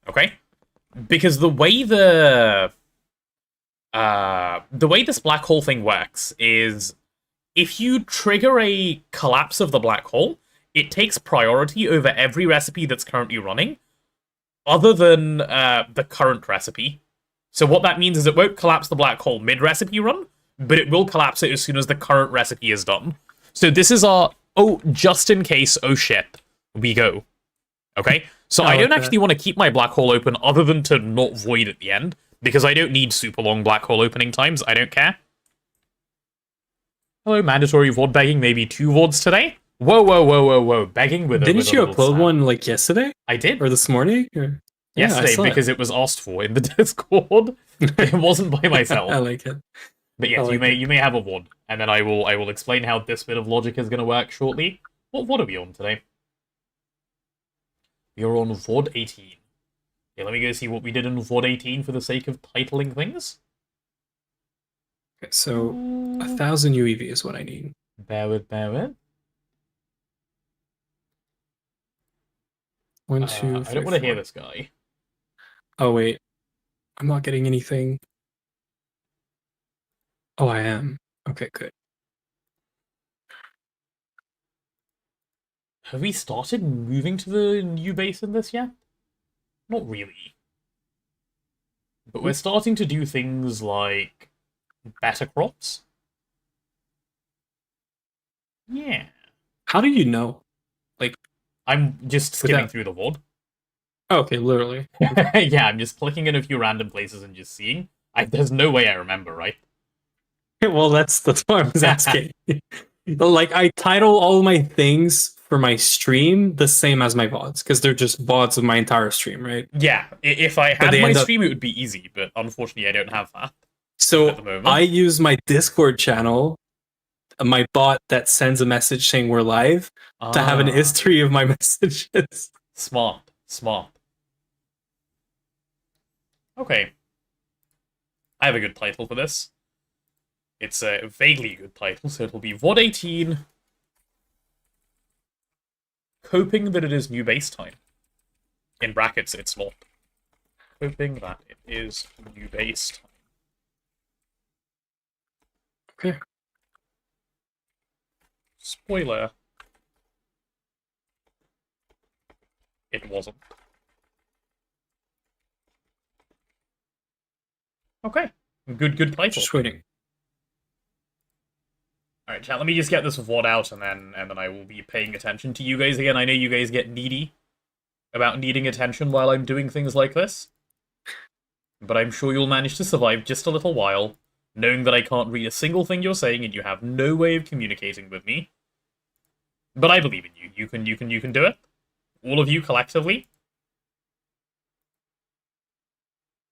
Okay? Because the way this black hole thing works is, if you trigger a collapse of the black hole, it takes priority over every recipe that's currently running, other than the current recipe. So what that means is it won't collapse the black hole mid-recipe run, but it will collapse it as soon as the current recipe is done. So this is our, oh, just in case, oh shit, we go. Okay? So I don't actually want to keep my black hole open other than to not void at the end, because I don't need super long black hole opening times. I don't care. Hello, mandatory VOD begging, maybe 2 VODs today? Whoa. Begging with a Didn't you upload snap. one like yesterday? I did. Or this morning? Or... Yesterday, because it was asked for in the Discord. It wasn't by myself. I like it. But yes, like you may have a VOD, and then I will explain how this bit of logic is going to work shortly. What VOD are we on today? You're on VOD 18. Yeah, let me go see what we did in VOD 18 for the sake of titling things. Okay, so 1,000 UEV is what I need. Bear with. 1, 2, 3, I don't want to hear 4. this guy. Oh wait, I'm not getting anything. Oh, I am. Okay, good. Have we started moving to the new base in this yet? Not really. But we're starting to do things like better crops. Yeah. How do you know? Like, I'm just skimming through the VOD. okay, literally. Yeah, I'm just clicking in a few random places and just seeing. There's no way I remember, right? Well, that's what I was asking. Like, I title all my things for my stream the same as my VODs, because they're just VODs of my entire stream, right? Yeah, if I had they my end up- stream, it would be easy, but unfortunately, I don't have that. At the So moment. I use my Discord channel, my bot that sends a message saying we're live, to have an history of my messages. Smart. Okay. I have a good title for this. It's a vaguely good title, so it'll be VOD 18. Hoping that it is new base time. In brackets, it's not. Hoping that it is new base time. Okay. Spoiler. It wasn't. Okay. Good title. Just waiting. Alright, chat, let me just get this VOD out, and then I will be paying attention to you guys again. I know you guys get needy about needing attention while I'm doing things like this. But I'm sure you'll manage to survive just a little while, knowing that I can't read a single thing you're saying and you have no way of communicating with me. But I believe in you. You can do it. All of you collectively.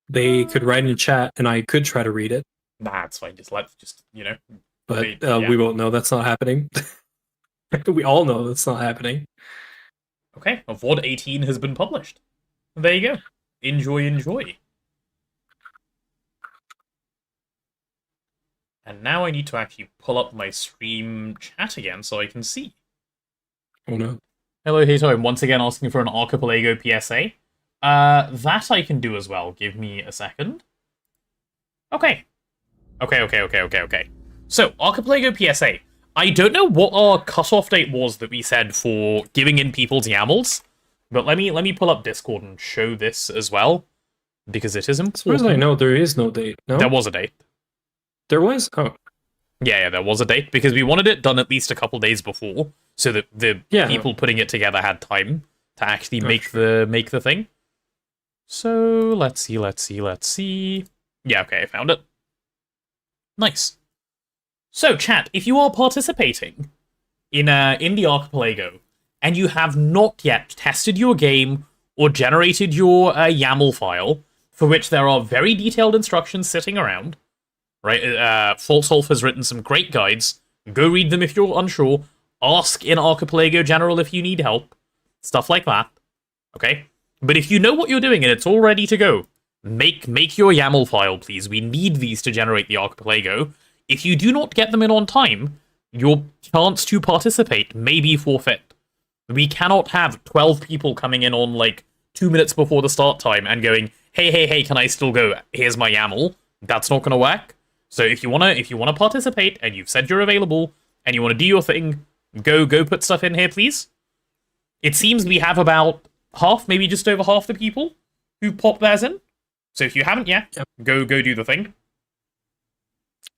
They could write in chat, and I could try to read it, Nah, it's fine. Just you know. but Yeah. we won't know that's not happening. We all know that's not happening. Okay, a VOD 18 has been published. There you go. Enjoy. And now I need to actually pull up my stream chat again so I can see. Oh no. Hello, Hito. I'm once again asking for an Archipelago PSA. That I can do as well. Give me a second. Okay. So, Archipelago PSA. I don't know what our cutoff date was that we said for giving in people's YAMLs, but let me pull up Discord and show this as well, because it is As far as important. I know, there is no date. No, There was a date. there was. Oh, Yeah, there was a date, because we wanted it done at least a couple days before, so that the people putting it together had time to actually make the thing. So, let's see. Yeah, okay, I found it. Nice. So, chat, if you are participating in the Archipelago, and you have not yet tested your game or generated your YAML file, for which there are very detailed instructions sitting around, right? Falseholf has written some great guides. Go read them if you're unsure. Ask in Archipelago General if you need help. Stuff like that. Okay? But if you know what you're doing and it's all ready to go, make your YAML file, please. We need these to generate the Archipelago. If you do not get them in on time, your chance to participate may be forfeit. We cannot have 12 people coming in on, 2 minutes before the start time and going, hey, can I still go? Here's my YAML. That's not going to work. So if you wanna participate and you've said you're available and you want to do your thing, go put stuff in here, please. It seems we have about half, maybe just over half the people who popped theirs in. So if you haven't yet, go do the thing.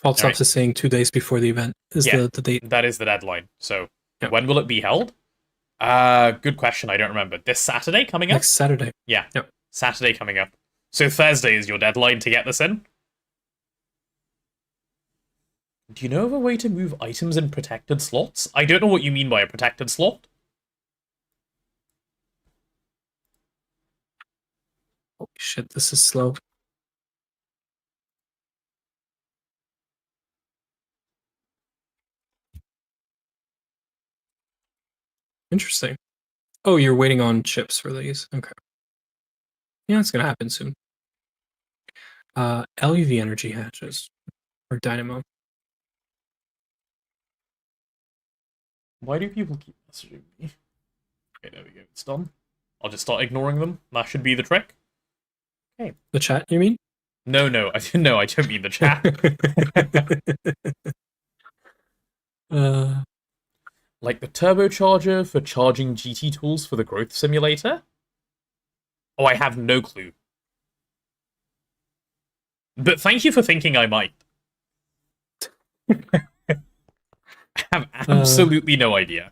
Fault Alright. Stops is saying 2 days before the event is Yeah. the date. That is the deadline. So Yep. when will it be held? Good question. I don't remember. This Saturday coming up? Next Saturday. Yeah. Yep. Saturday coming up. So Thursday is your deadline to get this in? Do you know of a way to move items in protected slots? I don't know what you mean by a protected slot. Holy shit, this is slow. Interesting. Oh, you're waiting on chips for these. Okay. Yeah, it's gonna happen soon. LUV energy hatches. Or dynamo. Why do people keep messaging me? Okay, there we go. It's done. I'll just start ignoring them. That should be the trick. Okay. The chat, you mean? No, I don't mean the chat. Like the turbocharger for charging GT tools for the growth simulator? Oh, I have no clue. But thank you for thinking I might. I have absolutely no idea.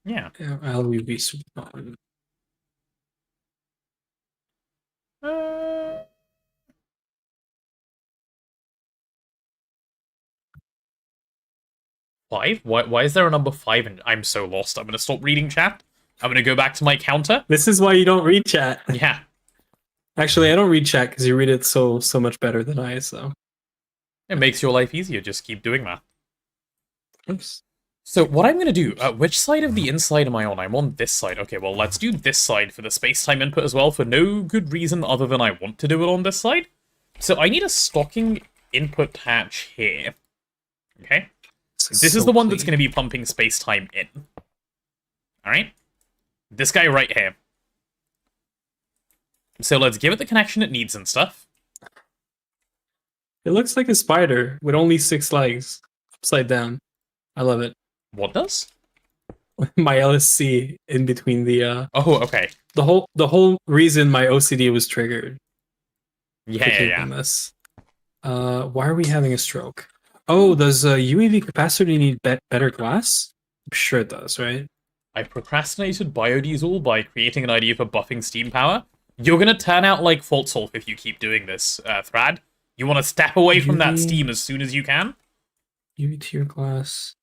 Yeah. LUV SUBATHON. Five? Why is there a number 5? And I'm so lost. I'm gonna stop reading chat. I'm gonna go back to my counter. This is why you don't read chat. Yeah. Actually, I don't read chat because you read it so much better than I, so. It makes your life easier. Just keep doing that. Oops. So what I'm going to do, which side of the inside am I on? I'm on this side. Okay, well, let's do this side for the space-time input as well, for no good reason other than I want to do it on this side. So I need a stocking input hatch here. Okay? This is the one that's going to be pumping space-time in. Alright? This guy right here. So let's give it the connection it needs and stuff. It looks like a spider with only 6 legs. Upside down. I love it. What does? My LSC in between the Oh, okay. the whole reason my OCD was triggered. Yeah. This. Why are we having a stroke? Oh, does UAV capacitor need better glass? I'm sure it does, right? I procrastinated biodiesel by creating an idea for buffing steam power. You're gonna turn out like Fault Solve if you keep doing this, Thrad. You want to step away from that steam as soon as you can. UV tier glass.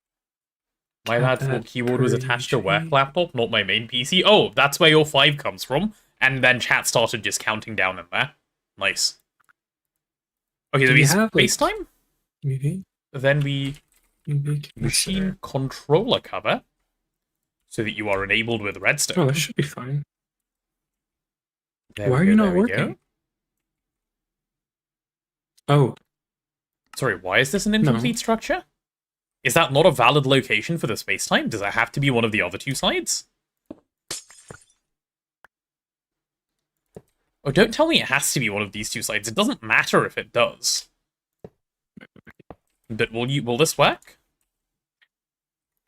My bad, full keyboard was attached to work laptop, not my main PC. Oh, that's where your 5 comes from. And then chat started just counting down in there. Nice. Okay, so we have FaceTime. UV. Then we machine controller cover so that you are enabled with redstone. Oh, that should be fine. There Why are you not working? Oh. Sorry, why is this an incomplete structure? Is that not a valid location for the space-time? Does it have to be one of the other 2 sides? Oh, don't tell me it has to be one of these 2 sides. It doesn't matter if it does. But will this work?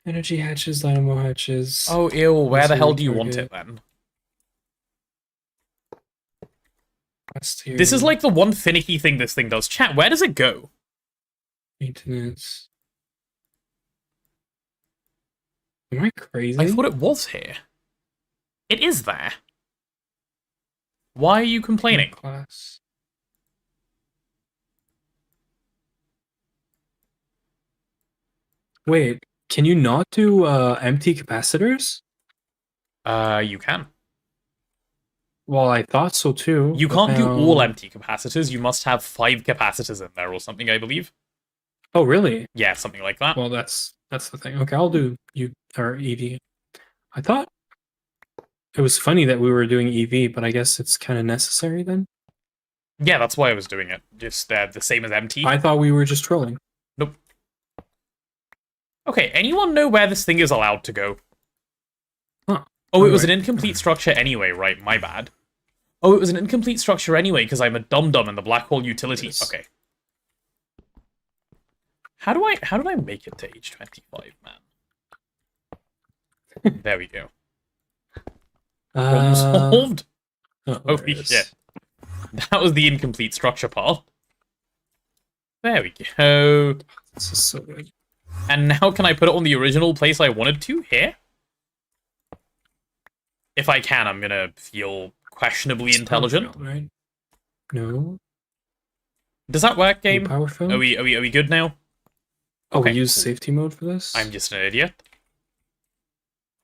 Energy hatches, dynamo hatches. Oh, ew, where the hell do you want it then? This is like the one finicky thing this thing does. Chat, where does it go? Maintenance. Am I crazy? I thought it was here. It is there. Why are you complaining? Class. Wait, can you not do empty capacitors? You can. Well, I thought so too. You can't do all empty capacitors. You must have 5 capacitors in there or something, I believe. Oh, really? Yeah, something like that. Well, that's the thing. Okay, I'll do EV. I thought it was funny that we were doing EV, but I guess it's kind of necessary then. Yeah, that's why I was doing it. Just the same as MT. I thought we were just trolling. Nope. Okay, anyone know where this thing is allowed to go? Huh. Oh, it was an incomplete structure anyway, right? My bad. Oh, it was an incomplete structure anyway, because I'm a dum-dum in the black hole utility. Yes. Okay. How did I make it to age 25, man? There we go. Problem solved? Oh, Holy shit. That was the incomplete structure part. There we go. This is so good. And now can I put it on the original place I wanted to? Here? If I can, I'm gonna feel questionably intelligent. Right? No. Does that work, game? Power phone? Are we good now? Oh, Okay, we use cool. safety mode for this? I'm just an idiot.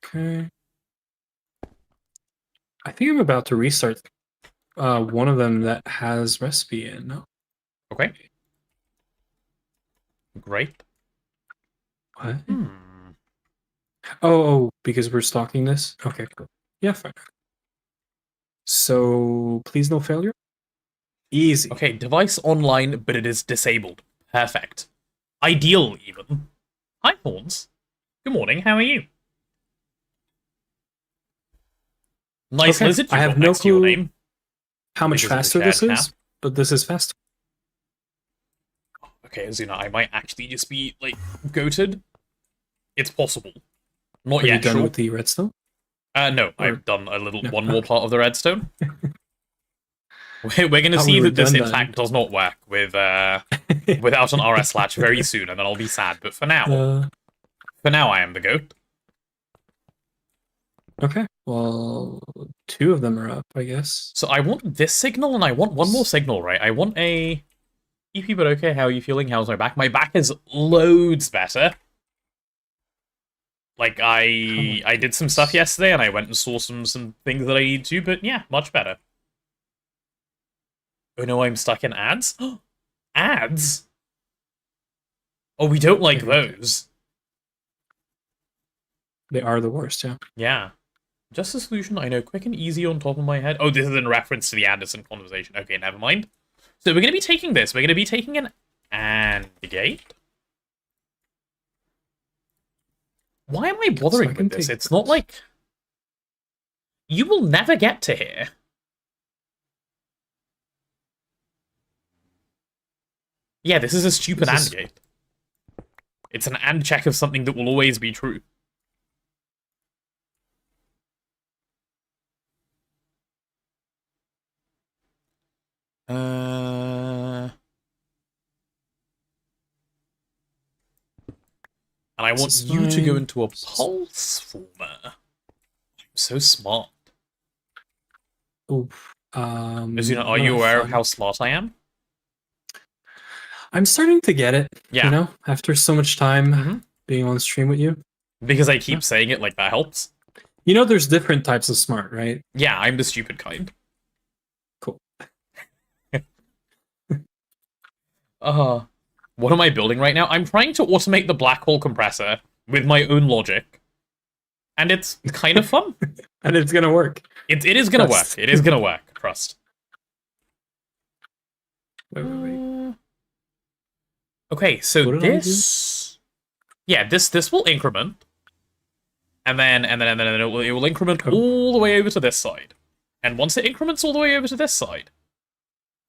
Okay. I think I'm about to restart one of them that has recipe in. No? Okay. Great. What? Hmm. Oh, because we're stalking this? Okay, cool. Yeah, fine. So, please no failure? Easy. Okay, device online, but it is disabled. Perfect. Ideal, even. Hi, Horns. Good morning, how are you? Nice Okay, lizard you I have got no next to your clue name. How much Because of the faster this shared is, tab. but this is faster. Okay, Azuna, I might actually just be, like, goated. It's possible. Not Are you yet, done sure. with the redstone? No, Or- I've done a little No, one more okay. part of the redstone. We're going to Thought see we were that this, done in then. fact, does not work with without an RS latch very soon, and then I'll be sad. But for now, I am the goat. Okay, well, 2 of them are up, I guess. So I want this signal, and I want one more signal, right? I want a... EP, but okay, how are you feeling? How's my back? My back is loads better. Like, I did some stuff yesterday, and I went and saw some things that I need to, but yeah, much better. Oh no, I'm stuck in ads? Ads? Oh, we don't like those. They are the worst, yeah. Yeah. Just a solution I know quick and easy on top of my head. Oh, this is in reference to the Anderson conversation. Okay, never mind. So we're going to be taking this. We're going to be taking an AND gate. Why am I bothering with this? It's not like... You will never get to here. Yeah, this is a stupid AND gate. It's an AND check of something that will always be true. And I want you to go into a pulse former. I'm so smart. Oof. Azuna, are you aware of how smart I am? I'm starting to get it. Yeah. You know, after so much time being on stream with you. Because I keep saying it, like, that helps. You know, there's different types of smart, right? Yeah, I'm the stupid kind. Cool. What am I building right now? I'm trying to automate the black hole compressor with my own logic. And it's kind of fun. And it's gonna work. It is gonna work. It is gonna work. Trust. Wait. Okay, so What did I this... Yeah, this will increment. And then it will increment all the way over to this side. And once it increments all the way over to this side,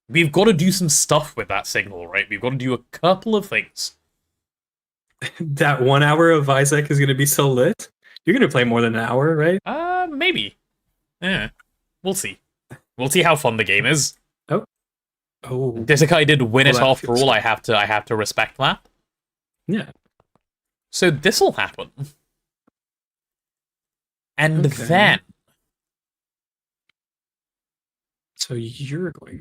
we've got to do some stuff with that signal, right? We've got to do a couple of things. That 1 hour of Isaac is gonna be so lit. You're gonna play more than an hour, right? Maybe. Yeah. We'll see. We'll see how fun the game is. Oh. Disakai did win it that after feels all. I have to respect that. Yeah. So this'll happen. And Okay. then... So you're going...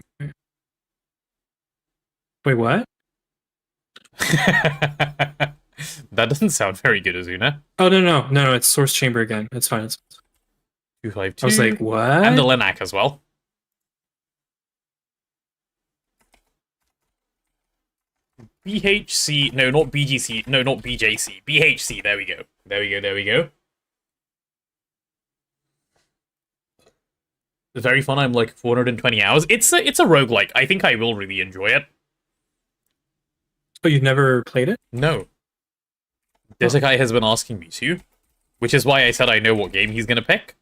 Wait, what? That doesn't sound very good, Azuna. Oh, no, it's source chamber again. It's fine. 252. I was like, what? And the Linac as well. BHC, no, not BGC, no, not BJC, BHC, there we go. It's very fun, I'm like 420 hours. It's a roguelike. I think I will really enjoy it. But you've never played it? No. Disakai has been asking me to, which is why I said I know what game he's gonna pick.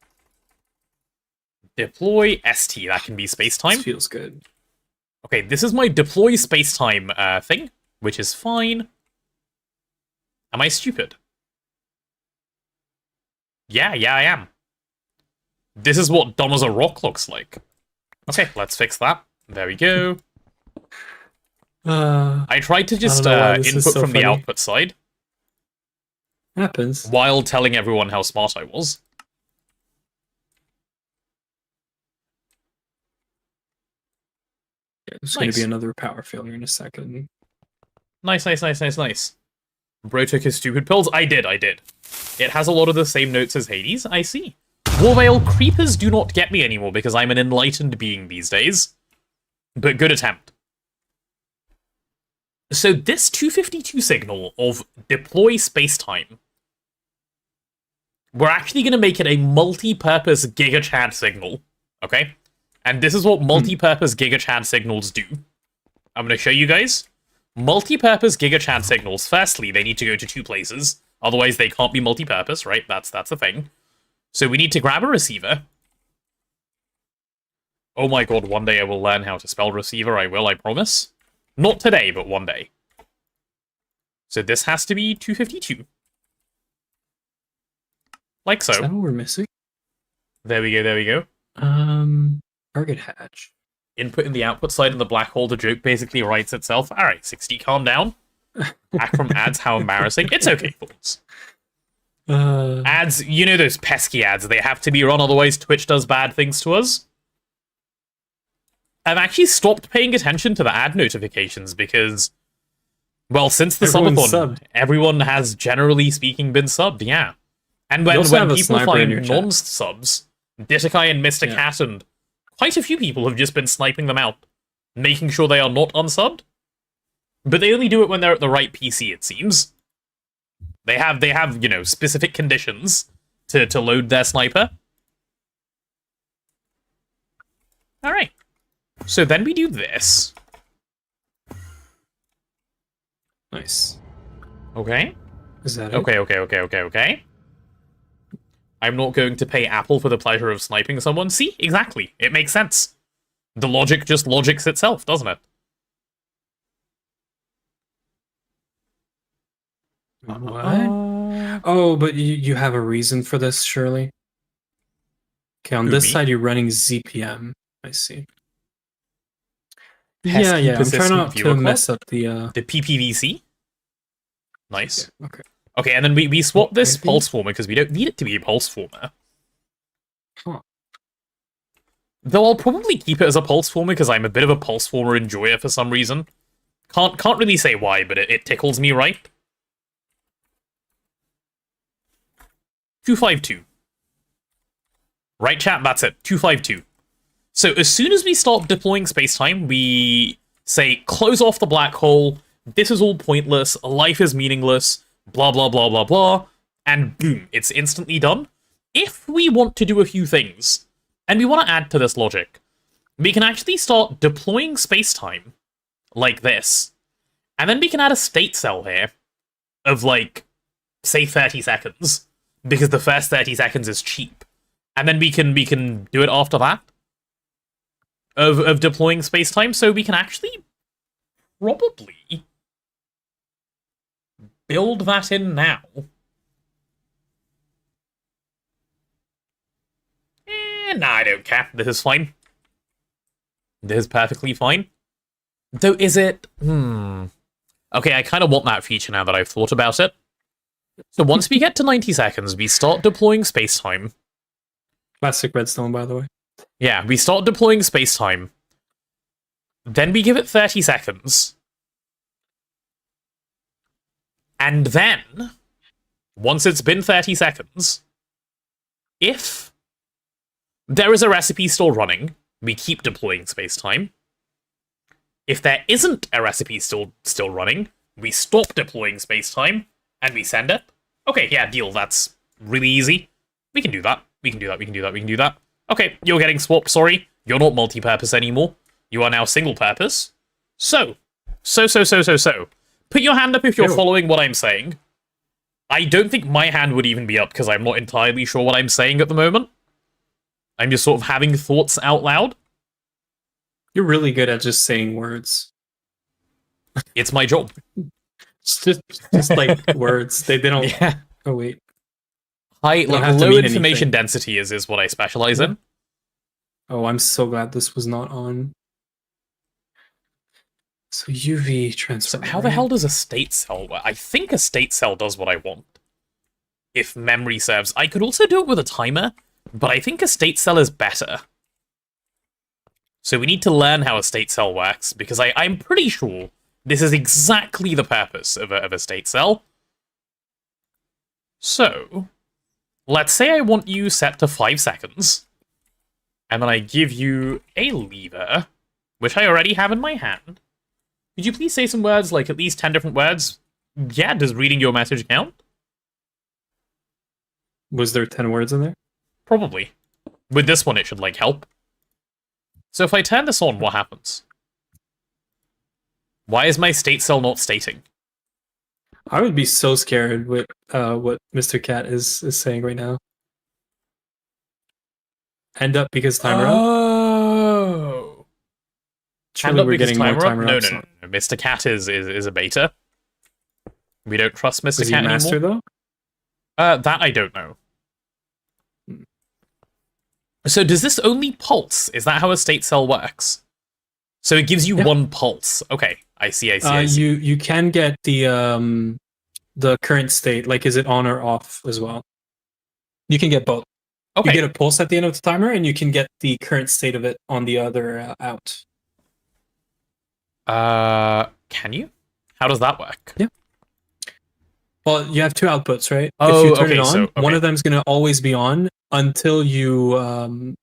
Deploy ST, that can be space-time. This feels good. Okay, this is my deploy space-time thing, which is fine. Am I stupid? Yeah, I am. This is what dumb as a rock looks like. Okay, let's fix that. There we go. I tried to just don't know why this is input so from the funny. output side Happens. while telling everyone how smart I was. Yeah, there's going to be Nice. another power failure in a second. Nice. Bro took his stupid pills. I did. It has a lot of the same notes as Hades. I see. Warvale, creepers do not get me anymore because I'm an enlightened being these days. But good attempt. So this 252 signal of deploy spacetime, we're actually going to make it a multi-purpose GigaChad signal, okay? And this is what multi-purpose GigaChad signals do. I'm going to show you guys. Multi-purpose GigaChad signals, firstly, they need to go to 2 places. Otherwise, they can't be multi-purpose, right? That's the thing. So we need to grab a receiver. Oh my god, one day I will learn how to spell receiver. I will, I promise. Not today, but one day. So this has to be 252. Like so. Is that what we're missing? There we go. Target hatch. Input in the output side of the black hole, the joke basically writes itself. Alright, 60, calm down. Back from ads, how embarrassing. It's okay, thoughts. Ads, you know those pesky ads, they have to be run, otherwise Twitch does bad things to us. I've actually stopped paying attention to the ad notifications because, well, since the Everyone's subathon, subbed. everyone has generally speaking been subbed, yeah. And when also have a people sniper in your find chat. non-subs, Ditakai and Mr. Yeah. Cat and quite a few people have just been sniping them out, making sure they are not unsubbed. But they only do it when they're at the right PC, it seems. They have, you know, specific conditions to load their sniper. Alright. So then we do this. Nice. Okay. Is that it? Okay. I'm not going to pay Apple for the pleasure of sniping someone. See? Exactly. It makes sense. The logic just logics itself, doesn't it? What? Oh, but you have a reason for this, surely? Okay, on Who, this me? side you're running ZPM. I see. Pesky Yeah, I'm trying persistent not viewer to club? mess up the... The PPVC? Nice. Okay. Okay, and then we swap this Maybe? pulse former because we don't need it to be a pulse former. Huh. Though I'll probably keep it as a pulse former because I'm a bit of a pulse former enjoyer for some reason. Can't really say why, but it tickles me right. 252. Right, chat? That's it. 252. So as soon as we start deploying spacetime, we say, close off the black hole, this is all pointless, life is meaningless, blah blah blah blah blah, and boom, it's instantly done. If we want to do a few things, and we want to add to this logic, we can actually start deploying spacetime like this, and then we can add a state cell here of, like, say 30 seconds, because the first 30 seconds is cheap. And then we can do it after that of deploying spacetime, so we can actually probably build that in now. Nah, I don't care. This is fine. This is perfectly fine. Though, is it... Okay, I kind of want that feature now that I've thought about it. So once we get to 90 seconds, we start deploying spacetime. Classic redstone, by the way. Yeah, we start deploying spacetime. Then we give it 30 seconds. And then, once it's been 30 seconds, if there is a recipe still running, we keep deploying spacetime. If there isn't a recipe still running, we stop deploying spacetime, and we send it. Okay, yeah, deal, that's really easy. We can do that. We can do that. Okay, you're getting swapped, sorry. You're not multi-purpose anymore. You are now single-purpose. So. Put your hand up if you're following what I'm saying. I don't think my hand would even be up, because I'm not entirely sure what I'm saying at the moment. I'm just sort of having thoughts out loud. You're really good at just saying words. It's my job. Just like words. They don't... Yeah. Oh, wait. High, Don't like, have to low mean information anything. density is what I specialize in. Oh, I'm so glad this was not on. So UV So transfer. how the hell does a state cell work? I think a state cell does what I want. If memory serves. I could also do it with a timer, but I think a state cell is better. So we need to learn how a state cell works, because I'm pretty sure this is exactly the purpose of a state cell. So, let's say I want you set to 5 seconds, and then I give you a lever, which I already have in my hand. Could you please say some words, like at least 10 different words? Yeah, does reading your message count? Was there 10 words in there? Probably. With this one, it should, like, help. So if I turn this on, what happens? Why is my state cell not stating? I would be so scared with what Mr. Cat is saying right now. End up because timer up. Oh. Surely we're getting more timer No, up. no, no. Mr. Cat is a beta. We don't trust Mr. Is he Cat a master anymore. though? That I don't know. So does this only pulse? Is that how a state cell works? So it gives you one pulse. Okay, I see. I see. You can get the current state, like is it on or off as well. You can get both. Okay. You get a pulse at the end of the timer, and you can get the current state of it on the other out. Can you? How does that work? Yeah. Well, you have 2 outputs, right? Oh, if you turn okay, it on, so, one of them is going to always be on until you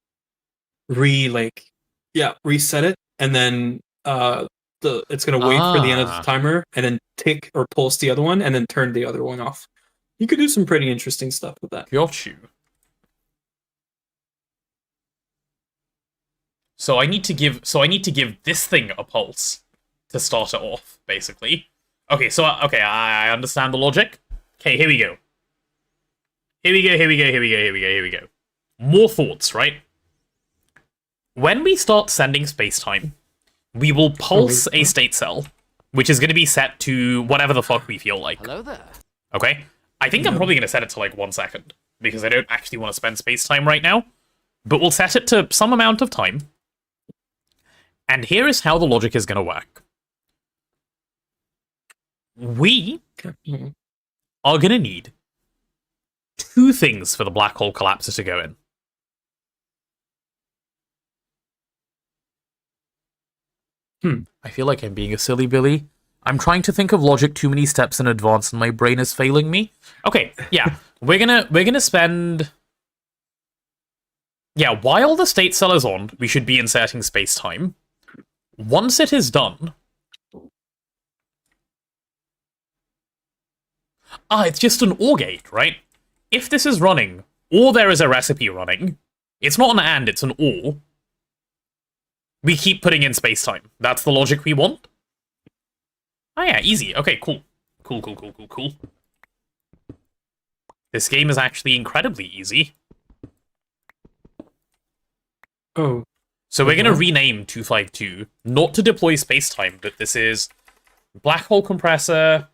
reset it, and then it's going to wait for the end of the timer, and then tick or pulse the other one, and then turn the other one off. You could do some pretty interesting stuff with that. Got you. So I need to give this thing a pulse to start it off, basically. Okay, so I understand the logic. Okay, here we go. Here we go. More thoughts, right? When we start sending spacetime, we will pulse a state cell, which is going to be set to whatever the fuck we feel like. Hello there. Okay? I think I'm probably going to set it to like 1 second, because I don't actually want to spend spacetime right now. But we'll set it to some amount of time. And here is how the logic is going to work. We are going to need 2 things for the black hole collapser to go in. I feel like I'm being a silly Billy. I'm trying to think of logic too many steps in advance and my brain is failing me. Okay, yeah. we're gonna spend... Yeah, while the state cell is on, we should be inserting space-time. Once it is done... it's just an OR gate, right? If this is running, or there is a recipe running, it's not an AND, it's an OR. We keep putting in space-time. That's the logic we want. Oh yeah, easy. Okay, cool. Cool. This game is actually incredibly easy. Oh. So we're going to rename 252, not to deploy space-time, but this is black hole compressor...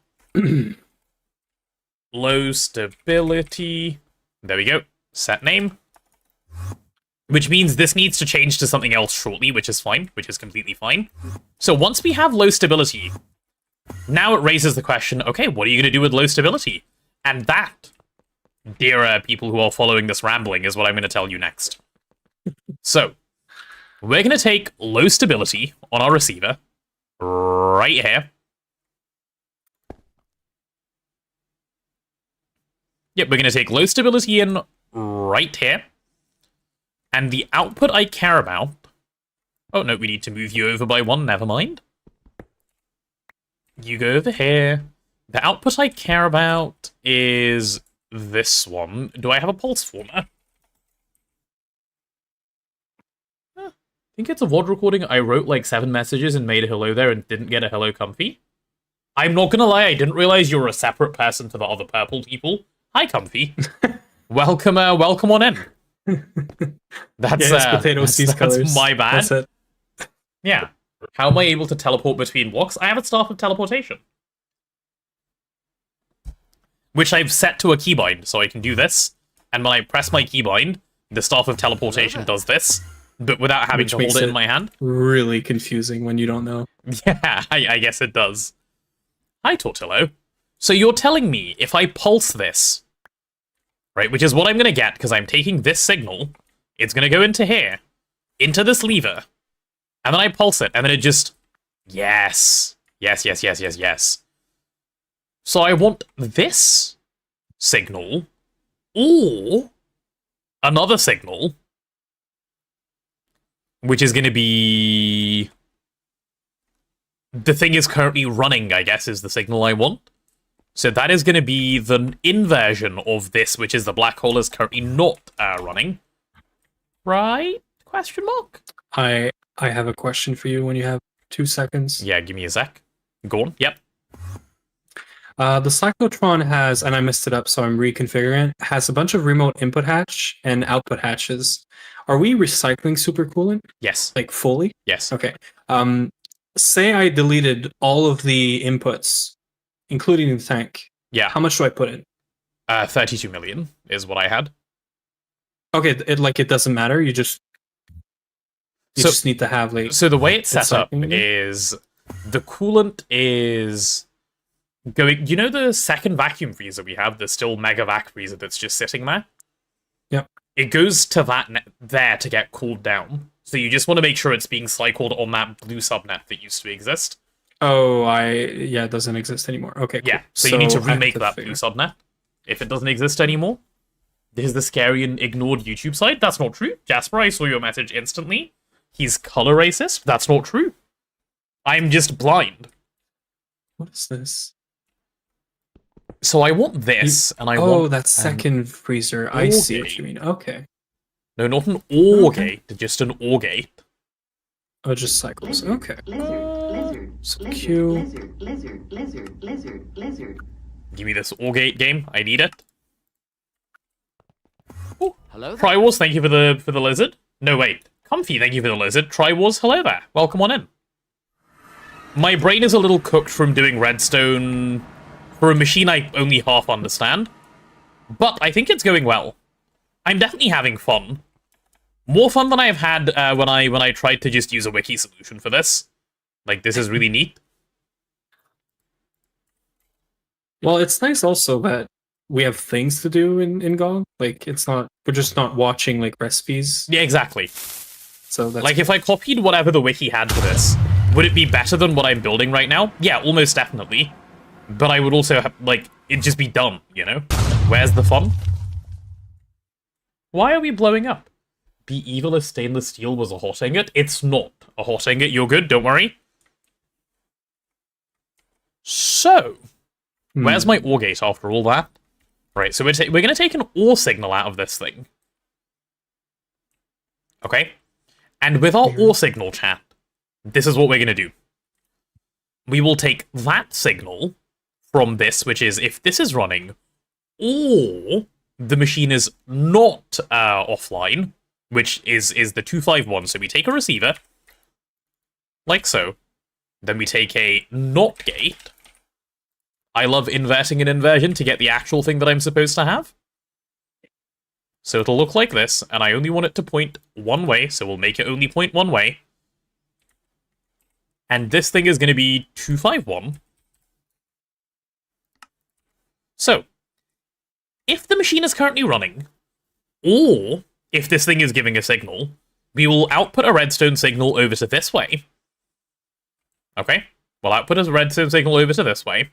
Low stability. There we go. Set name. Which means this needs to change to something else shortly, which is fine, which is completely fine. So once we have low stability, now it raises the question, okay, what are you going to do with low stability? And that, dear people who are following this rambling, is what I'm going to tell you next. So, we're going to take low stability on our receiver, right here. Yep, we're going to take low stability in right here. And the output I care about... Oh, no, we need to move you over by 1, never mind. You go over here. The output I care about is this one. Do I have a pulse former? I think it's a VOD recording. I wrote like 7 messages and made a hello there and didn't get a hello comfy. I'm not gonna lie, I didn't realize you were a separate person to the other purple people. Hi, Comfy. welcome on in. That's potato seeds colors. That's my bad. That's it. Yeah. How am I able to teleport between blocks? I have a staff of teleportation, which I've set to a keybind, so I can do this. And when I press my keybind, the staff of teleportation does this. but without having Which to hold makes it in it my hand. really confusing when you don't know. Yeah, I guess it does. Hi, Tortillo. So you're telling me if I pulse this, right, which is what I'm going to get because I'm taking this signal, it's going to go into here, into this lever, and then I pulse it, and then it just... Yes. Yes, yes, yes, yes, yes. So I want this signal, or another signal, which is going to be... The thing is currently running, I guess, is the signal I want. So that is going to be the inversion of this, which is the black hole is currently not running. Right? Question mark? I have a question for you when you have 2 seconds. Yeah, give me a sec. Go on. Yep. The cyclotron has, and I messed it up, so I'm reconfiguring it, has a bunch of remote input hatch and output hatches. Are we recycling supercoolant? Yes. Like fully? Yes. Okay. Say I deleted all of the inputs, including the tank. Yeah. How much do I put in? 32 million is what I had. Okay, it doesn't matter. You just need to have like. So the way it's set up recycling it? is the coolant is going. You know the second vacuum freezer we have, the still mega vac freezer that's just sitting there. Yep. It goes to that there to get cooled down. So you just want to make sure it's being cycled on that blue subnet that used to exist. Oh, it doesn't exist anymore. Okay, cool. Yeah. So you need to I have remake that blue figure. subnet if it doesn't exist anymore. This is the scary and ignored YouTube side. That's not true. Jasper, I saw your message instantly. He's color racist. That's not true. I'm just blind. What is this? So I want this, and I want... Oh, that second freezer. I see what gate. you mean. Okay. No, not an OR Okay. gate, just an OR gate. Oh, just cycles. Okay. So Q. Give me this OR gate game. I need it. Hello there. Tri-Wars, thank you for the lizard. No, wait. Comfy, thank you for the lizard. Tri-Wars, hello there. Welcome on in. My brain is a little cooked from doing redstone for a machine I only half understand. But I think it's going well. I'm definitely having fun. More fun than I've had when I tried to just use a wiki solution for this. Like, this is really neat. Well, it's nice also that we have things to do in GoG. Like, we're just not watching like recipes. Yeah, exactly. So that's Like, if I copied whatever the wiki had for this, would it be better than what I'm building right now? Yeah, almost definitely. But I would also have, like, it'd just be done, you know? Where's the fun? Why are we blowing up? Be evil if stainless steel was a hot ingot? It's not a hot ingot. You're good, don't worry. So, where's my OR gate after all that? Right, so we're going to take an OR signal out of this thing. Okay? And with our OR signal, chat, this is what we're going to do. We will take that signal from this, which is if this is running, or the machine is not offline, which is the 251. So we take a receiver, like so. Then we take a NOT gate. I love inverting an inversion to get the actual thing that I'm supposed to have. So it'll look like this, and I only want it to point one way, so we'll make it only point one way. And this thing is going to be 251. So, if the machine is currently running, or if this thing is giving a signal, we will output a redstone signal over to this way. Okay? We'll output a redstone signal over to this way.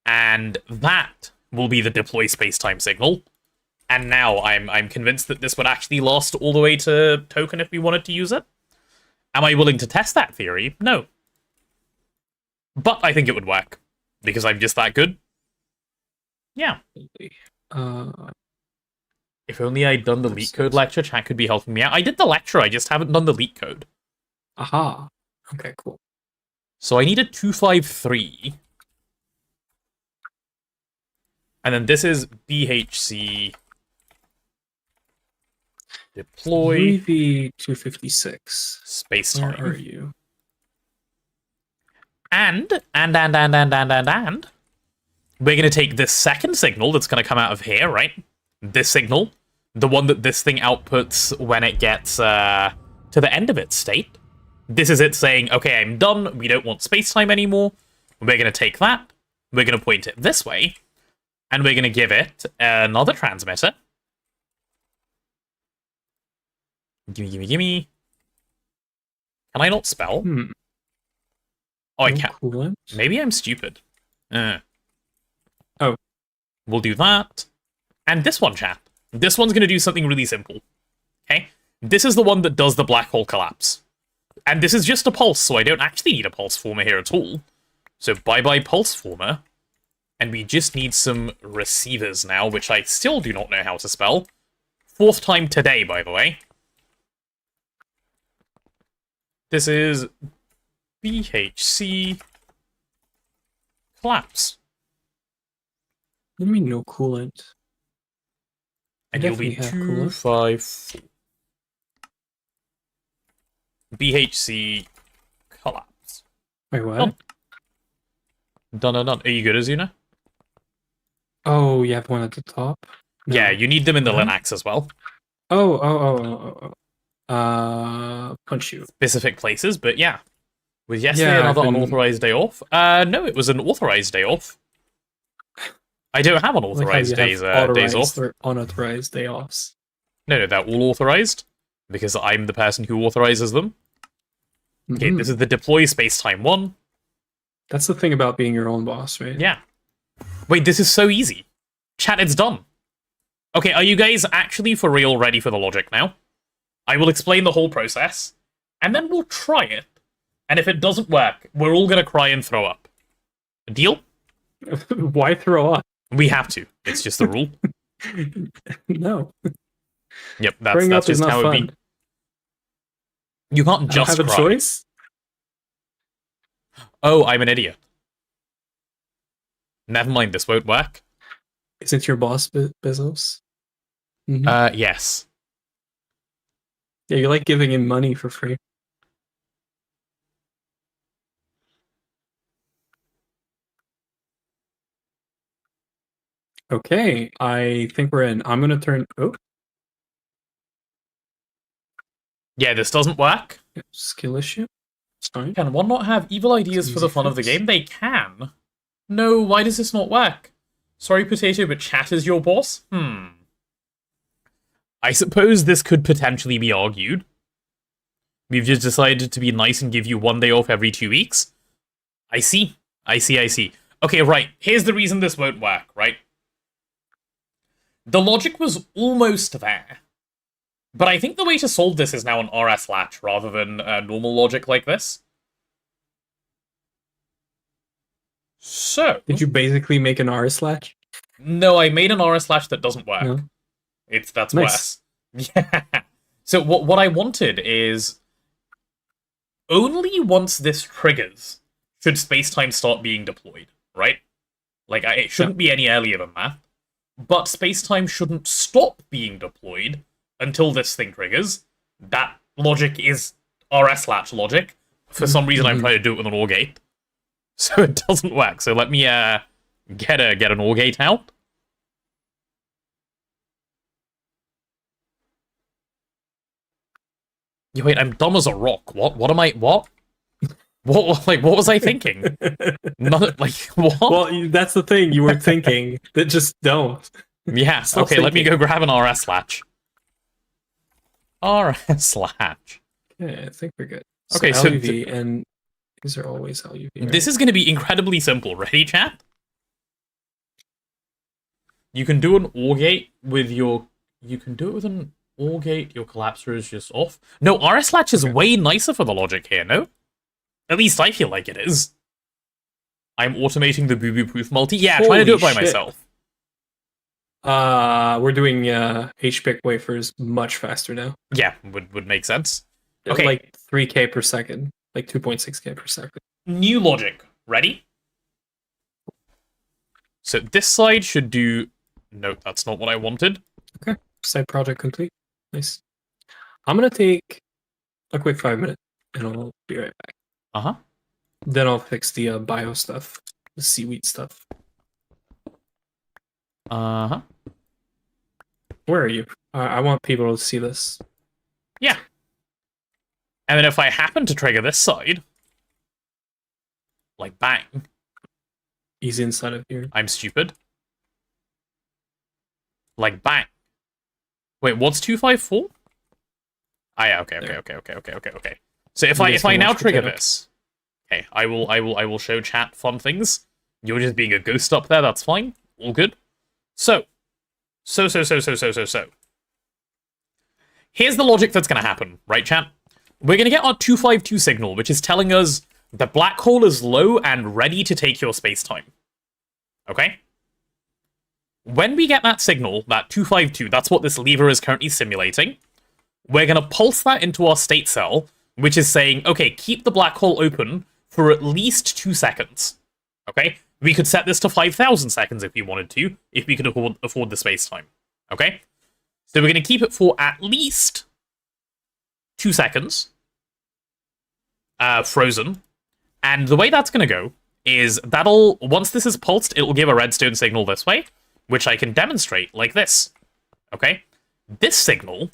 And that will be the deploy spacetime signal. And now I'm convinced that this would actually last all the way to token if we wanted to use it. Am I willing to test that theory? No. But I think it would work. Because I'm just that good. Yeah. If only I'd done the leak code lecture, chat could be helping me out. I did the lecture, I just haven't done the leak code. Aha. Okay, cool. So I need a 253. And then this is BHC deploy 3v256. spacetime. Where are you? And we're going to take this second signal that's going to come out of here, right? This signal. the one that this thing outputs when it gets to the end of its state. This is it saying, okay, I'm done, we don't want spacetime anymore. We're going to take that, we're going to point it this way, and we're going to give it another transmitter. Gimme. Can I not spell? Oh, I can't. Coolant. Maybe I'm stupid. Oh. We'll do that. And this one, chat. This one's going to do something really simple. Okay? This is the one that does the black hole collapse. And this is just a pulse, so I don't actually need a pulse former here at all. So bye-bye pulse former. And we just need some receivers now, which I still do not know how to spell. 4th time today, by the way. This is BHC collapse. Let me know coolant. And you'll be Definitely have 254. BHC collapse. Wait, what? Done. Are you good, Azuna? Oh, you have one at the top? No. Yeah, you need them in the Huh? Linux as well. Oh. Punch you. Specific places, but yeah. Was yesterday Yeah, another I've been- unauthorized day off? No, it was an authorized day off. I don't have Like how unauthorized you days have days off. authorized or unauthorized day offs. No, they're all authorized. Because I'm the person who authorizes them. Okay, Mhm. this is the deploy spacetime one. That's the thing about being your own boss, right? Yeah. Wait, this is so easy. Chat, it's done. Okay, are you guys actually for real ready for the logic now? I will explain the whole process, and then we'll try it. And if it doesn't work, we're all gonna cry and throw up. Deal? Why throw up? We have to. It's just the rule. No. Yep, Throwing that's up is just not how it fun. be. You can't I don't just have a cry. choice. Oh, I'm an idiot. Never mind, this won't work. Isn't your boss Bezos? Mhm. Yes. Yeah, you like giving him money for free. Okay, I think we're in. I'm gonna turn. Oh, Yeah, this doesn't work. skill issue. It's fine. Can one not have evil ideas It's for the easy fun of the fix. game? They can. No, why does this not work? Sorry, Potato, but chat is your boss? I suppose this could potentially be argued. We've just decided to be nice and give you 1 day off every 2 weeks. I see. Okay, right. Here's the reason this won't work, right? The logic was almost there. But I think the way to solve this is now an RS latch rather than normal logic like this. So... Did you basically make an R slash? No, I made an RS latch that doesn't work. No. That's Nice. worse. Yeah. So what I wanted is... Only once this triggers should spacetime start being deployed, right? Like, it shouldn't be any earlier than that. But spacetime shouldn't stop being deployed until this thing triggers. That logic is RS latch logic. For some reason, I'm trying to do it with an OR gate. So it doesn't work. So let me get an OR gate out. Yeah, wait, I'm dumb as a rock. What am I... What? What was I thinking? Not, like, what? Well, that's the thing you were thinking. That just don't. Yeah, Stop okay, let me thinking. go grab an RS latch. RS latch. Yeah, I think we're good. Okay, so LUV, and these are always LUV. Right? This is going to be incredibly simple. Ready, chat? You can do an OR gate with your... You can do it with an OR gate. Your collapser is just off. No, RS latch is way nicer for the logic here, no? At least I feel like it is. I'm automating the boo-boo proof multi. Yeah, trying to do it by Holy shit. myself. We're doing HPIC wafers much faster now. Yeah, would make sense. Okay. Like 3K per second. Like 2.6K per second. New logic. Ready? So this side should do... No, that's not what I wanted. Side project complete. Nice. I'm gonna take a quick 5 minutes and I'll be right back. Uh-huh. Then I'll fix the bio stuff, the seaweed stuff. Uh-huh. Where are you? I want people to see this. Yeah. And then if I happen to trigger this side, like bang, He's inside of here. I'm stupid. Like bang. Wait, what's 254? Ah, yeah, okay. So if I now trigger this, okay, I will show chat fun things. You're just being a ghost up there, that's fine. All good. So. Here's the logic that's gonna happen, right, chat? We're gonna get our 252 signal, which is telling us the black hole is low and ready to take your space-time. Okay? When we get that signal, that 252, that's what this lever is currently simulating, we're gonna pulse that into our state cell, which is saying, okay, keep the black hole open for at least 2 seconds. Okay? We could set this to 5,000 seconds if we wanted to, if we could afford the space-time. Okay? So we're going to keep it for at least 2 seconds. Frozen. And the way that's going to go is that'll, once this is pulsed, it will give a redstone signal this way, which I can demonstrate like this. Okay? This signal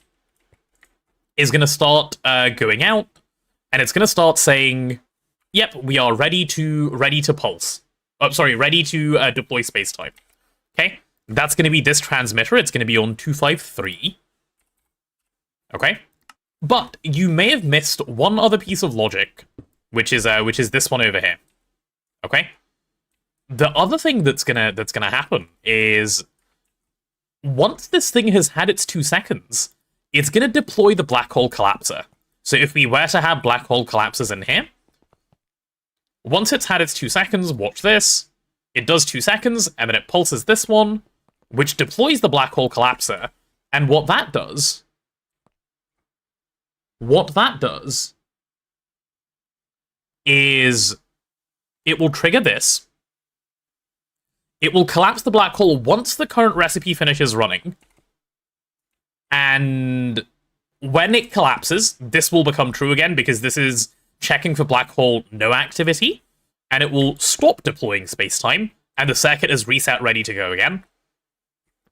is going to start going out, and it's going to start saying, yep, we are ready to pulse. Oh, sorry, ready to deploy spacetime. Okay? That's going to be this transmitter. It's going to be on 253. Okay? But you may have missed one other piece of logic, which is this one over here. Okay? The other thing that's gonna happen is once this thing has had its 2 seconds, it's gonna deploy the black hole collapser. So if we were to have black hole collapsers in here, once it's had its 2 seconds, watch this. It does 2 seconds, and then it pulses this one, which deploys the black hole collapser. And what that does is it will trigger this. It will collapse the black hole once the current recipe finishes running. And when it collapses, this will become true again, because this is checking for black hole no activity, and it will stop deploying spacetime, and the circuit is reset ready to go again.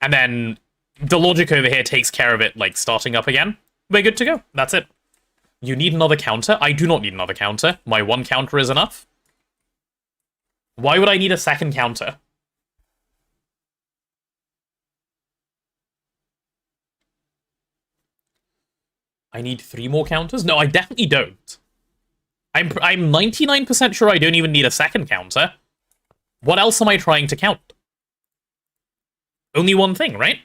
And then the logic over here takes care of it, like, starting up again. We're good to go. That's it. You need another counter? I do not need another counter. My one counter is enough. Why would I need a second counter? I need 3 more counters? No, I definitely don't. I'm 99% sure I don't even need a second counter. What else am I trying to count? Only one thing, right?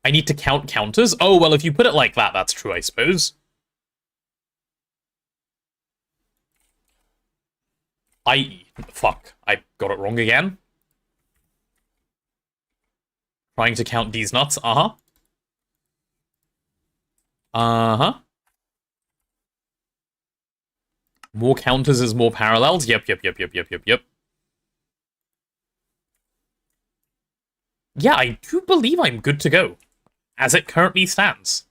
I need to count counters? Oh, well, if you put it like that, that's true, I suppose. Fuck, I got it wrong again. Trying to count these nuts, uh-huh. Uh-huh. More counters is more parallels. Yep. Yeah, I do believe I'm good to go, as it currently stands.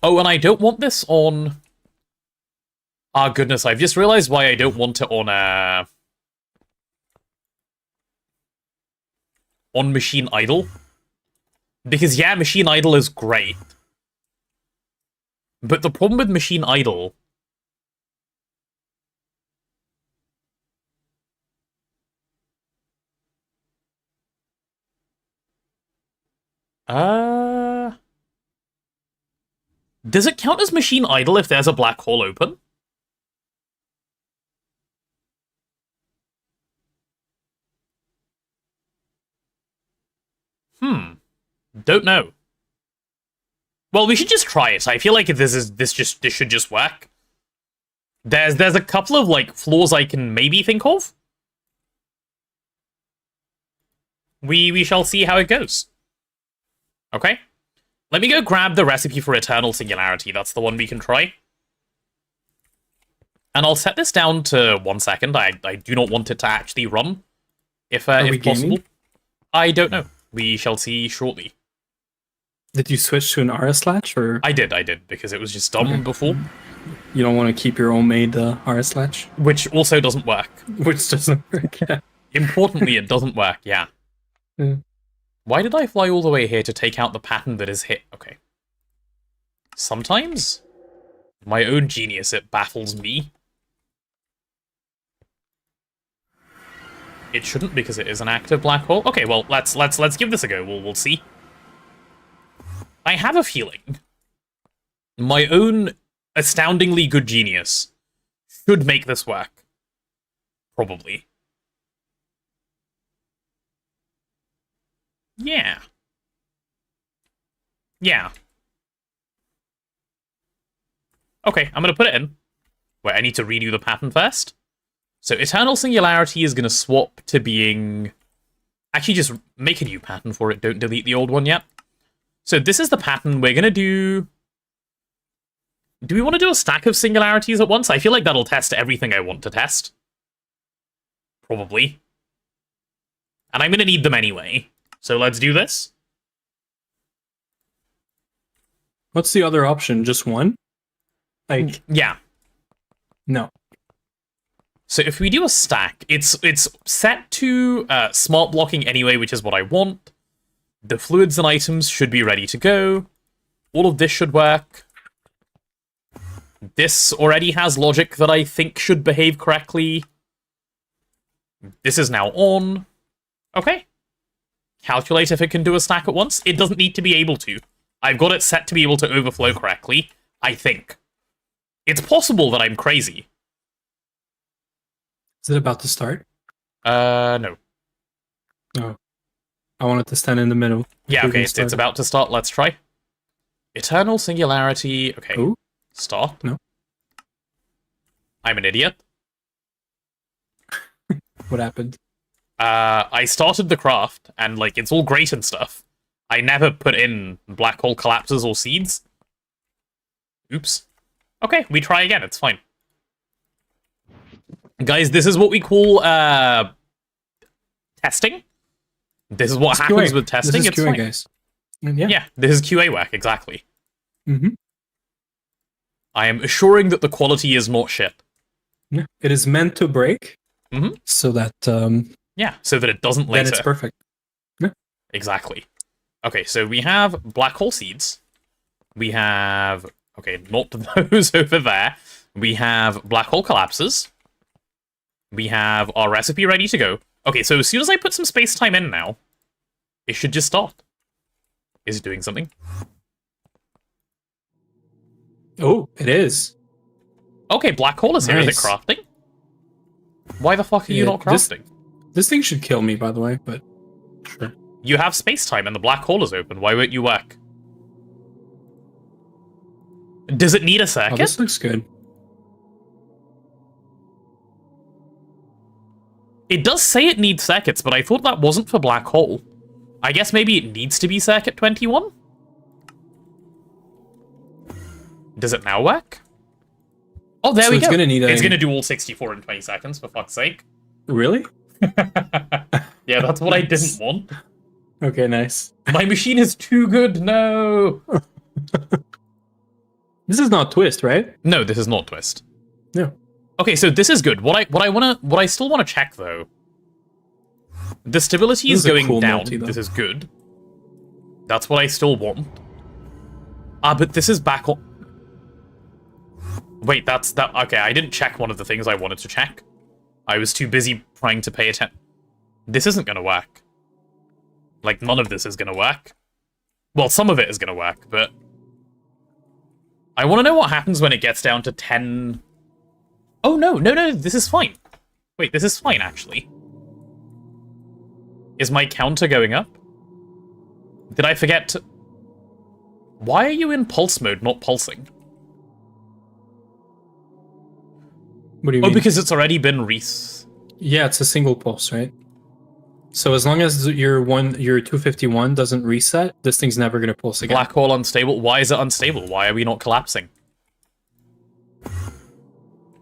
Oh, and I don't want this on... Ah, goodness, I've just realized why I don't want it on machine idle. Because, yeah, machine idle is great. But the problem with machine idle... Does it count as machine idle if there's a black hole open? Don't know. Well, we should just try it. I feel like this should just work. There's a couple of, like, flaws I can maybe think of. We shall see how it goes. Okay? Let me go grab the recipe for eternal singularity. That's the one we can try. And I'll set this down to 1 second. I do not want it to actually run, if possible. Gaming? I don't know. We shall see shortly. Did you switch to an RS latch, or I did, because it was just dumb before. you don't want to keep your own made RS latch? Which also doesn't work. Which doesn't work. Yeah. Importantly, it doesn't work, yeah. Yeah. Why did I fly all the way here to take out the pattern that is hit? Okay. Sometimes, my own genius, it baffles me. It shouldn't because it is an active black hole. Okay, well, let's give this a go. We'll see. I have a feeling my own astoundingly good genius should make this work. Probably. Yeah. Yeah. Okay, I'm gonna put it in. Wait, I need to redo the pattern first. So Eternal Singularity is gonna swap to being... Actually, just make a new pattern for it. Don't delete the old one yet. So this is the pattern we're gonna do... Do we want to do a stack of singularities at once? I feel like that'll test everything I want to test. Probably. And I'm gonna need them anyway. So let's do this. What's the other option? Just one? Like, Yeah. no. So if we do a stack, it's set to smart blocking anyway, which is what I want. The fluids and items should be ready to go. All of this should work. This already has logic that I think should behave correctly. This is now on. Okay. Calculate if it can do a stack at once. It doesn't need to be able to. I've got it set to be able to overflow correctly, I think. It's possible that I'm crazy. Is it about to start? No. Oh. I want it to stand in the middle. Yeah, okay, it's Started. about to start. Let's try. Eternal Singularity. Okay. Ooh. Start. No. I'm an idiot. What happened? I started the craft, and, like, it's all great and stuff. I never put in black hole collapses or seeds. Oops. Okay, we try again. It's fine. Guys, this is what we call, testing. This is what It's happens QA. with testing. This is It's QA, fine. guys. Yeah. Yeah, this is QA work, exactly. Mm-hmm. I am assuring that the quality is not shit. Yeah. It is meant to break, Mhm. so that Yeah, so that it doesn't later. then it's perfect. Exactly. Okay, so we have black hole seeds. We have... Okay, not those over there. We have black hole collapses. We have our recipe ready to go. Okay, so as soon as I put some space-time in now, it should just start. Is it doing something? Oh, it is. Okay, black hole is here. Is it Nice. crafting? Why the fuck are you Yeah, not crafting? This thing should kill me, by the way, but sure. You have space-time and the black hole is open. Why won't you work? Does it need a Oh, circuit? this looks good. It does say it needs circuits, but I thought that wasn't for black hole. I guess maybe it needs to be circuit 21? Does it now work? Oh, there So we it's go. gonna need It's a- going to do all 64 in 20 seconds, for fuck's sake. Really? Yeah, that's what I Nice. didn't want. Okay, nice. My machine is too good, no! This is not Twist, right? No, this is not Twist. No. Okay, so this is good. What I still want to check though. The stability This is is a going cool down. multi, though. This is good. That's what I still want. Ah, but this is back on. Wait, that's that. Okay, I didn't check one of the things I wanted to check. I was too busy trying to pay attention. This isn't gonna work. Like, none of this is gonna work. Well, some of it is gonna work, but I want to know what happens when it gets down to 10. Oh, no, this is fine. Wait, this is fine, actually. Is my counter going up? Did I forget to... Why are you in pulse mode, not pulsing? What do you Oh, mean? because it's already been Yeah, it's a single pulse, right? So as long as your 251 doesn't reset, this thing's never gonna pulse again. Black hole unstable. Why is it unstable? Why are we not collapsing?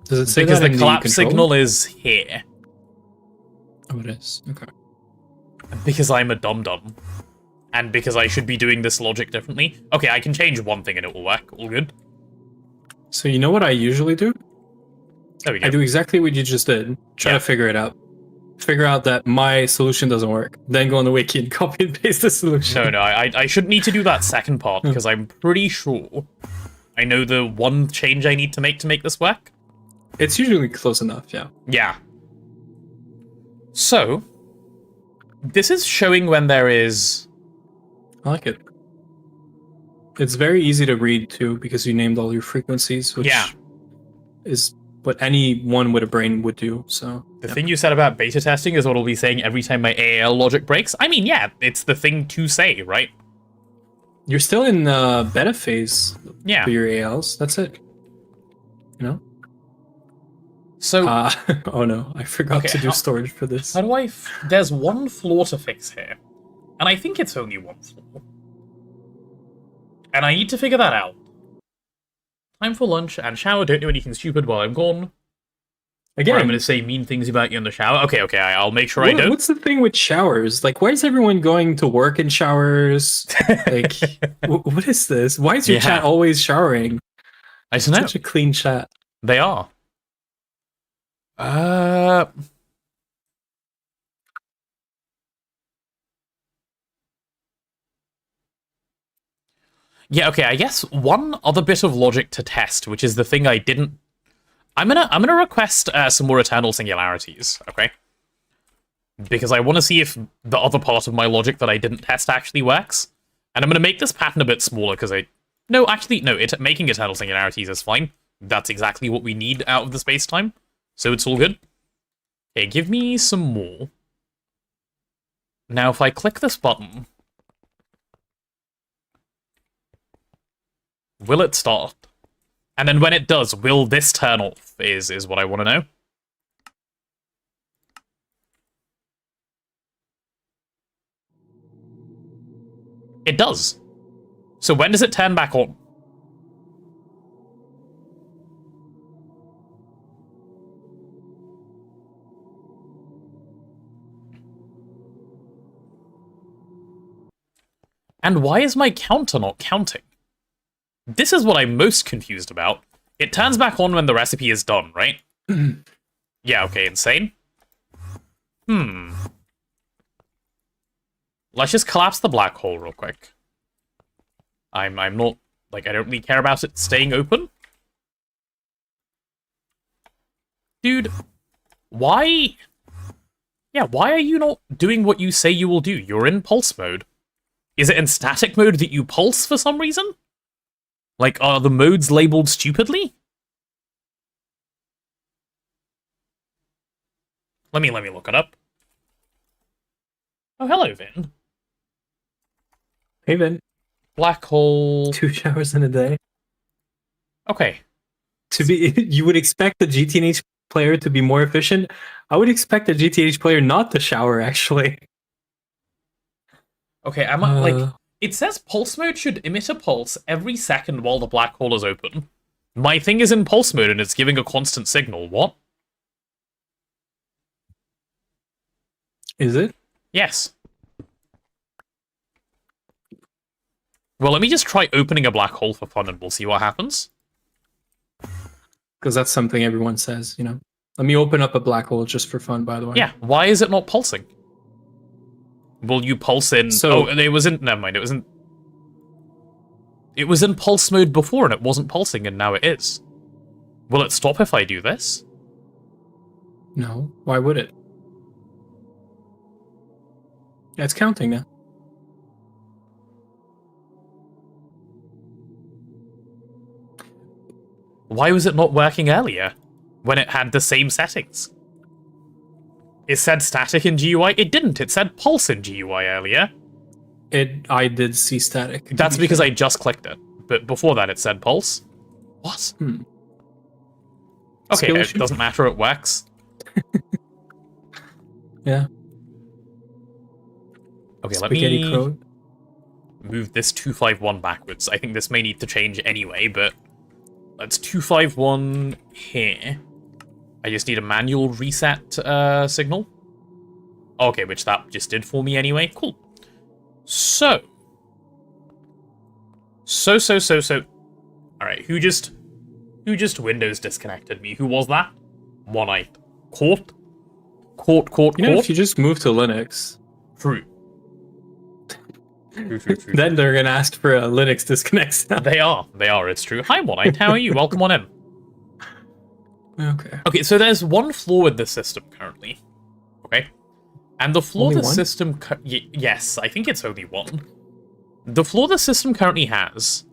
Does it say Because that the in collapse controller? signal is here. Oh, it is. Okay. Because I'm a dum-dum. and because I should be doing this logic differently. Okay, I can change one thing and it will work. All good. So you know what I usually do? There we go. I do exactly what you just did. Try to figure it out. Figure out that my solution doesn't work. Then go on the wiki and copy and paste the solution. No, I shouldn't need to do that second part, because I'm pretty sure I know the one change I need to make this work. It's usually close enough, yeah. Yeah. So, this is showing when there is... I like it. It's very easy to read, too, because you named all your frequencies, which is what anyone with a brain would do, so... The thing you said about beta testing is what I'll be saying every time my AAL logic breaks. I mean, yeah, it's the thing to say, right? You're still in beta phase for your ALs. That's it. You know? So... oh no, I forgot to do storage for this. How do I... There's one flaw to fix here. And I think it's only one flaw. And I need to figure that out. Time for lunch and shower. Don't do anything stupid while I'm gone. Again, or I'm going to say mean things about you in the shower. Okay, I'll make sure I don't. What's the thing with showers? Like, why is everyone going to work in showers? Like, what is this? Why is your chat always showering? I don't know. Such a clean chat. They are. Yeah, okay, I guess one other bit of logic to test, which is the thing I didn't... I'm gonna request some more eternal singularities, okay? Because I want to see if the other part of my logic that I didn't test actually works. And I'm gonna make this pattern a bit smaller, because No, making eternal singularities is fine. That's exactly what we need out of the space-time. So it's all good. Okay, give me some more. Now, if I click this button... Will it start? And then when it does, will this turn off, is what I want to know. It does. So when does it turn back on? And why is my counter not counting? This is what I'm most confused about. It turns back on when the recipe is done, right? Yeah, okay, insane. Let's just collapse the black hole real quick. I'm not... Like, I don't really care about it staying open. Dude, why... Yeah, why are you not doing what you say you will do? You're in pulse mode. Is it in static mode that you pulse for some reason? Like, are the modes labeled stupidly? Let me look it up. Oh, hello, Vin. Hey, Vin. Black hole... 2 showers in a day. Okay. You would expect the GTNH player to be more efficient. I would expect the GTNH player not to shower, actually. Okay, am I, like... It says pulse mode should emit a pulse every second while the black hole is open. My thing is in pulse mode and it's giving a constant signal. What? Is it? Yes. Well, let me just try opening a black hole for fun and we'll see what happens. Because that's something everyone says, you know. Let me open up a black hole just for fun, by the way. Yeah, why is it not pulsing? Will you pulse in... So, it was in... Never mind, it was in... It was in pulse mode before and it wasn't pulsing and now it is. Will it stop if I do this? No, why would it? Yeah, it's counting now. Why was it not working earlier? When it had the same settings? It said static in GUI? It didn't. It said pulse in GUI earlier. I did see static. That's because I just clicked it. But before that, it said pulse. What? Okay, it doesn't matter. It works. Yeah. Okay, Spaghetti let me code. move this 251 backwards. I think this may need to change anyway, but let's 251 here. I just need a manual reset signal. Okay, which that just did for me anyway. Cool. So. Alright, who just Windows disconnected me? Who was that? One-eyed. Court? Court. You know, if you just move to Linux, True. True. then they're gonna ask for a Linux disconnect sound. They are, it's true. Hi, One-eyed, how are you? Welcome on in. Okay. Okay, so there's one flaw with the system currently. Okay? And the flaw Only the one? system... yes, I think it's only one. The flaw the system currently has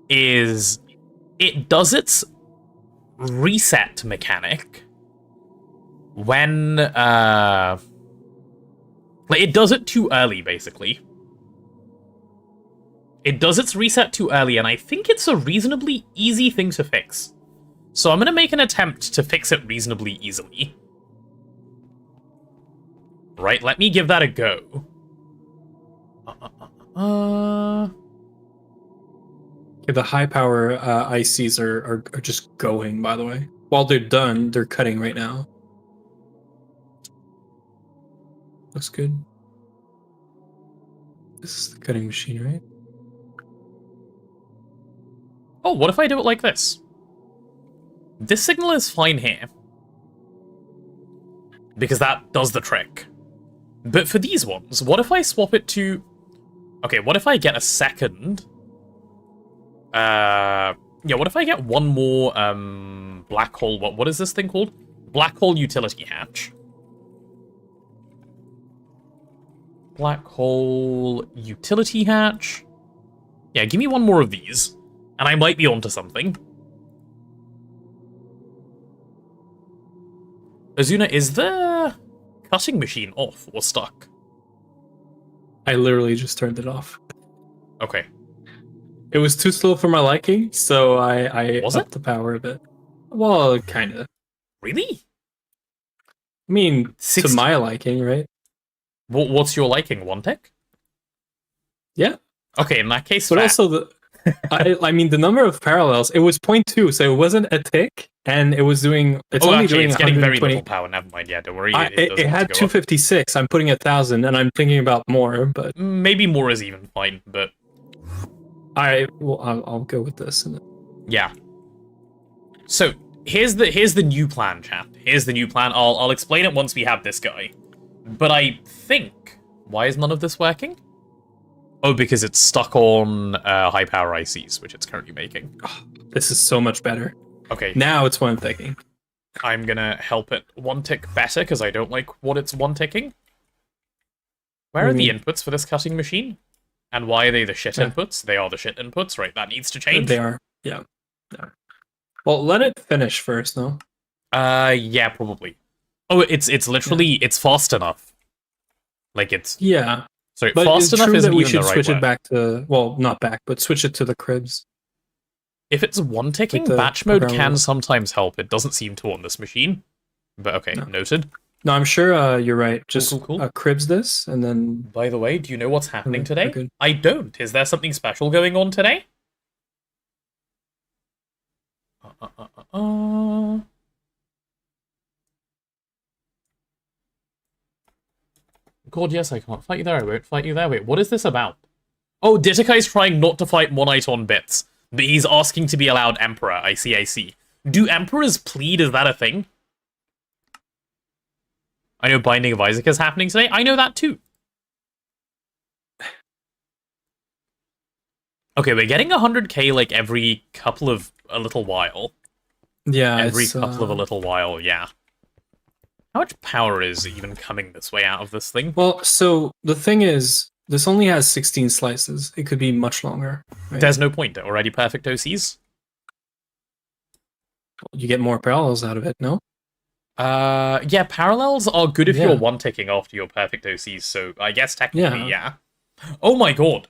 is it does its reset mechanic when... like, it does it too early, basically. It does its reset too early, and I think it's a reasonably easy thing to fix. So I'm going to make an attempt to fix it reasonably easily. Right, let me give that a go. Yeah, the high power ICs are just going, by the way. While they're done, they're cutting right now. Looks good. This is the cutting machine, right? Oh, what if I do it like this? This signal is fine here. Because that does the trick. But for these ones, what if I swap it to... Okay, what if I get a second... yeah, what if I get one more, black hole... What is this thing called? Black hole utility hatch. Black hole utility hatch. Yeah, give me one more of these. And I might be onto something. Azuna, is the cutting machine off or stuck? I literally just turned it off. Okay. It was too slow for my liking, so I Was upped it? the power a bit. Well, kind of. Really? I mean, 60 to my liking, right? What's your liking? One tick? Yeah. Okay, in that case, But fair. also, I mean, the number of parallels, it was 0.2, so it wasn't a tick, and it was doing... It's only actually, doing it's getting very 120. little power. Never mind. Yeah, don't worry. It doesn't had have to go up. 256. I'm putting 1,000, and I'm thinking about more, but... Maybe more is even fine, but I'll go with this. yeah. So here's the new plan, chat. Here's the new plan. I'll explain it once we have this guy. But I think... Why is none of this working? Oh, because it's stuck on high power ICs, which it's currently making. This is so much better. Okay, Now it's what I'm thinking. I'm gonna help it one tick better, because I don't like what it's one ticking. Where are the inputs for this cutting machine? And why are they the shit inputs? They are the shit inputs, right? That needs to change. They are. Yeah. Well, let it finish first, no? Yeah, probably. Oh, it's literally, it's fast enough. Like, it's... Yeah. Sorry, But fast it's enough true isn't that we even should the right switch word. it back to... Well, not back, but switch it to the cribs. If it's one ticking, Like the batch mode programmable. can sometimes help. It doesn't seem to on this machine. But okay, No. noted. No, I'm sure you're right. Just cool. cribs this, and then... By the way, do you know what's happening Okay, today? we're good. I don't. Is there something special going on today? God, yes, I can't fight you there. I won't fight you there. Wait, what is this about? Oh, Ditakai's trying not to fight Monite on bits, but he's asking to be allowed Emperor. I see. Do Emperors plead? Is that a thing? I know Binding of Isaac is happening today. I know that too. Okay, we're getting 100k like every couple of a little while. Yeah, Every it's, couple of a little while, yeah. How much power is even coming this way out of this thing? Well, so the thing is, this only has 16 slices. It could be much longer. Right? There's no point. Already perfect OCs? You get more parallels out of it, no? Yeah, parallels are good if Yeah. you're one-ticking after your perfect OCs, so I guess technically, Yeah. yeah. Oh my god!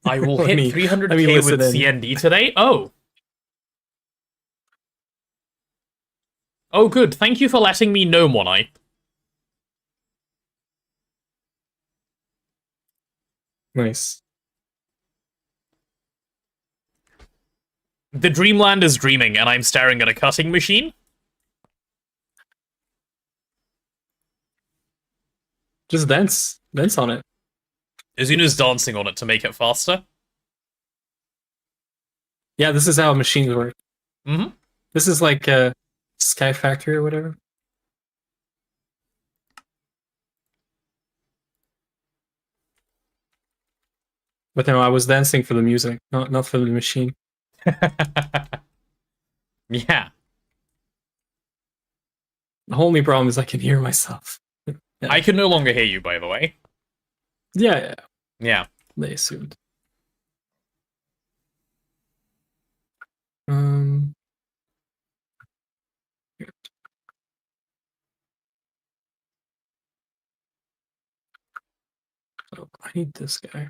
I will Let hit me 300k with listen in. CND today? Oh. Oh good, thank you for letting me know, Monite. Nice. The dreamland is dreaming, and I'm staring at a cutting machine? Just dance on it. Azuna's dancing on it to make it faster. Yeah, this is how machines work. Mm-hmm. This is like a Sky Factory or whatever. But no, I was dancing for the music, not for the machine. Yeah. The only problem is I can hear myself. Yeah. I can no longer hear you, by the way. Yeah, Yeah. they assumed. Oh, I need this guy.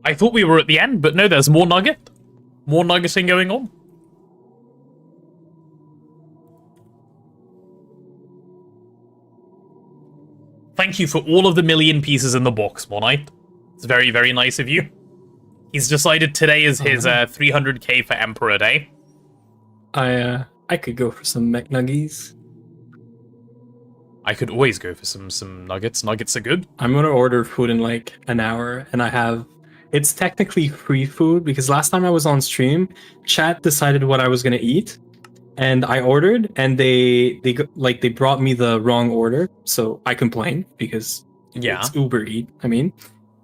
I thought we were at the end, but no, there's more nugget. More nuggeting going on. Thank you for all of the million pieces in the box, Monite. It's very, very nice of you. He's decided today is his 300k for Emperor Day. I could go for some McNuggies. I could always go for some nuggets. Nuggets are good. I'm gonna order food in like an hour, and it's technically free food because last time I was on stream, chat decided what I was gonna eat, and I ordered, and they brought me the wrong order, so I complained because it's Uber Eat. I mean,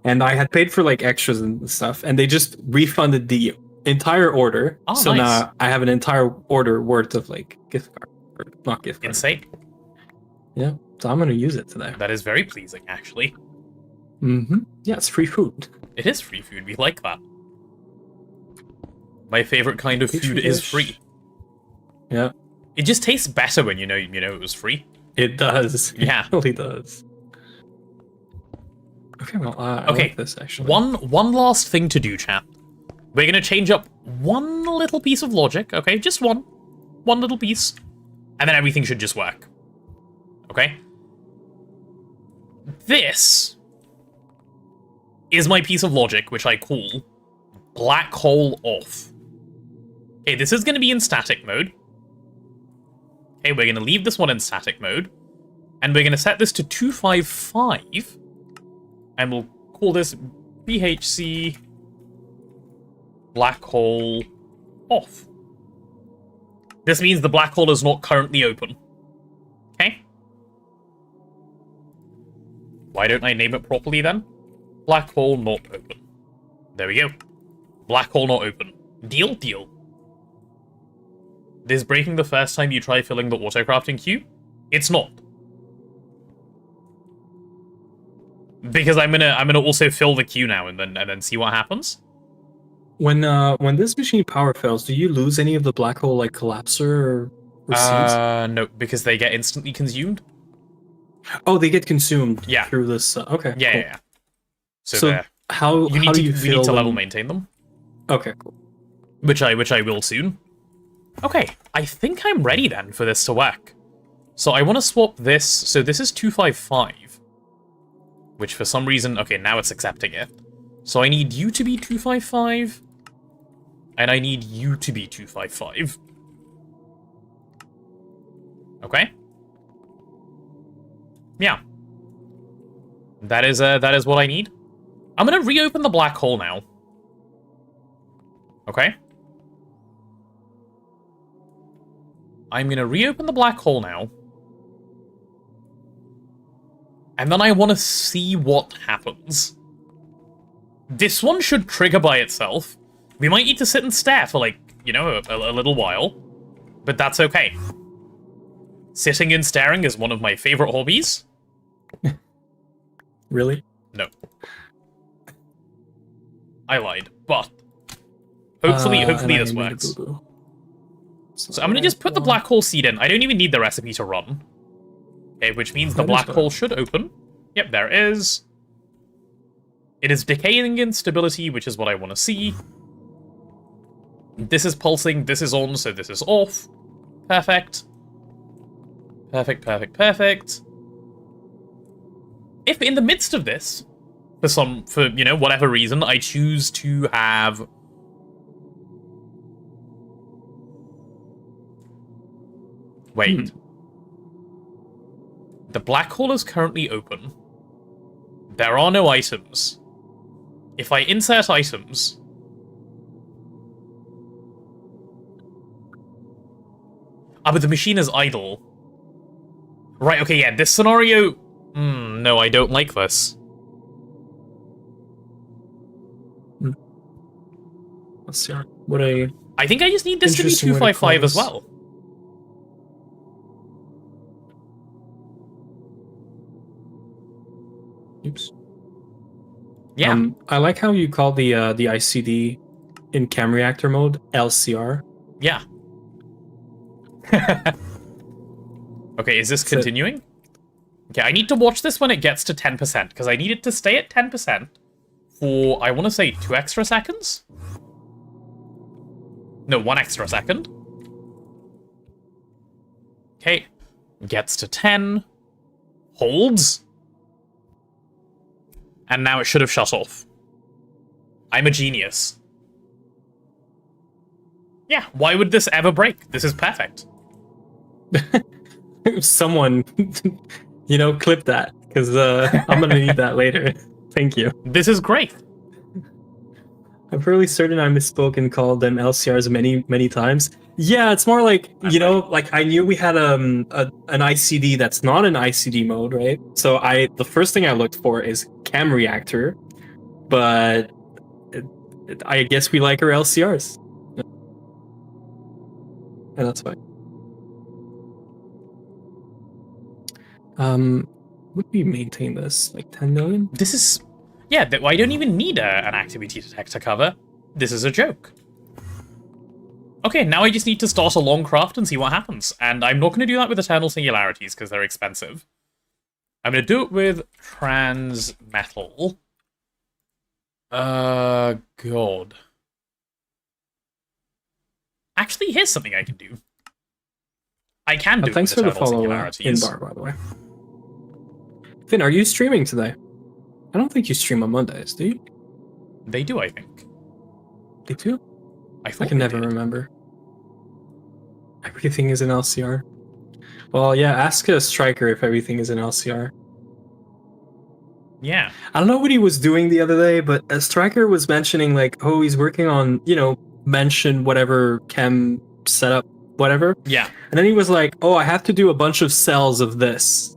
and I had paid for like extras and stuff, and they just refunded the entire order. Oh, so nice. now I have an entire order worth of like gift card, or not gift card. Insane. Yeah, so I'm gonna use it today. That is very pleasing, actually. Mm-hmm. Yeah, it's free food. It is free food. We like that. My favorite kind of Petri food is dish. free. Yeah, It just tastes better when you know it was free. it does. Yeah. It really does. Okay, well, I Okay, like this actually. One last thing to do, chat. We're gonna change up one little piece of logic, okay? Just one little piece, and then everything should just work. Okay? This is my piece of logic, which I call black hole off. Okay, this is gonna be in static mode. Okay, we're gonna leave this one in static mode, and we're gonna set this to 255. And we'll call this BHC black hole off. This means the black hole is not currently open. Okay? Why don't I name it properly then? Black hole not open. There we go. Black hole not open. Deal? Deal. This breaking the first time you try filling the auto-crafting queue? It's not. Because I'm gonna also fill the queue now and then see what happens. When this machine power fails, do you lose any of the black hole like collapser or seeds? No, because they get instantly consumed. Oh, they get consumed. Yeah. Through this. Okay. Yeah, cool. yeah, yeah. So, So there. how You need how to do you we feel need to level them? maintain them, Okay, cool. which I will soon. Okay, I think I'm ready then for this to work. So I want to swap this. So this is 255, which for some reason, okay, now it's accepting it. So I need you to be 255, and I need you to be 255. Okay. Yeah. That is what I need. I'm gonna reopen the black hole now. Okay. I'm gonna reopen the black hole now. And then I want to see what happens. This one should trigger by itself. We might need to sit and stare for, like, you know, a little while. But that's okay. Sitting and staring is one of my favorite hobbies. Really? No. I lied, but hopefully And this I made a works. boo-boo. So I'm gonna just put the black hole seed in. I don't even need the recipe to run. Okay, which means the That is black fun. hole should open. Yep, there it is. It is decaying instability, which is what I want to see. This is pulsing, this is on, so this is off. Perfect. Perfect, perfect, perfect. If in the midst of this, for you know, whatever reason, I choose to have... Wait. The black hole is currently open. There are no items. If I insert items... Ah, but the machine is idle. Right, okay, yeah, this scenario... no, I don't like this. Let's see. What a I think I just need this to be Interesting way to call 255 as this. well. oops. Yeah. I like how you call the ICD in cam reactor mode LCR. Yeah. Okay, is this That's it. continuing? Okay, I need to watch this when it gets to 10%, because I need it to stay at 10% for, I want to say, 2 extra seconds? No, 1 extra second. Okay, gets to 10, holds, and now it should have shut off. I'm a genius. Yeah, why would this ever break? This is perfect. Someone, clip that because I'm gonna need that later. Thank you. This is great. I'm fairly certain I misspoke and called them LCRs many times. Yeah, it's more like like I knew we had an ICD that's not an ICD mode, right? So the first thing I looked for is cam reactor, but I guess we like our LCRs, and that's fine. Would we maintain this like 10 million? This is... Yeah, I don't even need an activity detector cover. This is a joke. Okay, now I just need to start a long craft and see what happens. And I'm not going to do that with Eternal Singularities, because they're expensive. I'm going to do it with Transmetal. God. Actually, here's something I can do. I can do it Thanks with for the Eternal follow Singularities. in bar, by the way. Finn, are you streaming today? I don't think you stream on Mondays, do you? They do, I think. They do? I I thought can they never did. remember. Everything is in LCR. Well, yeah, ask a striker if everything is in LCR. Yeah. I don't know what he was doing the other day, but a striker was mentioning like, oh, he's working on, mention whatever chem setup, whatever. Yeah. And then he was like, oh, I have to do a bunch of cells of this.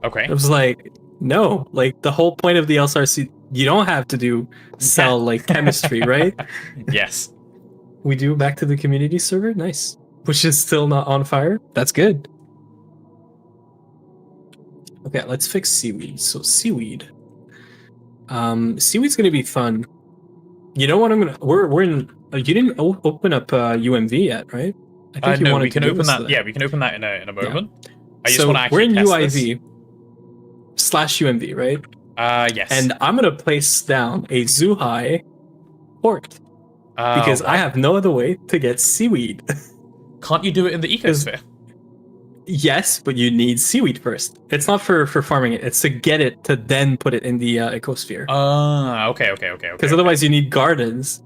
Okay. I was like, no, like the whole point of the LSRC, you don't have to do cell like chemistry, right? Yes. We do back to the community server, nice. Which is still not on fire. That's good. Okay, let's fix seaweed. So seaweed. Seaweed's gonna be fun. You know what I'm gonna? We're in. You didn't open up UMV yet, right? I think you No, wanted we can to do open this that. today. Yeah, we can open that in a moment. I just So want to actually we're in test UIV / UMV, right? this. Yes. And I'm gonna place down a Zuhai port because I have no other way to get seaweed. Can't you do it in the ecosphere? Yes, but you need seaweed first. It's not for farming it. It's to get it to then put it in the ecosphere. Okay. Because otherwise you need gardens.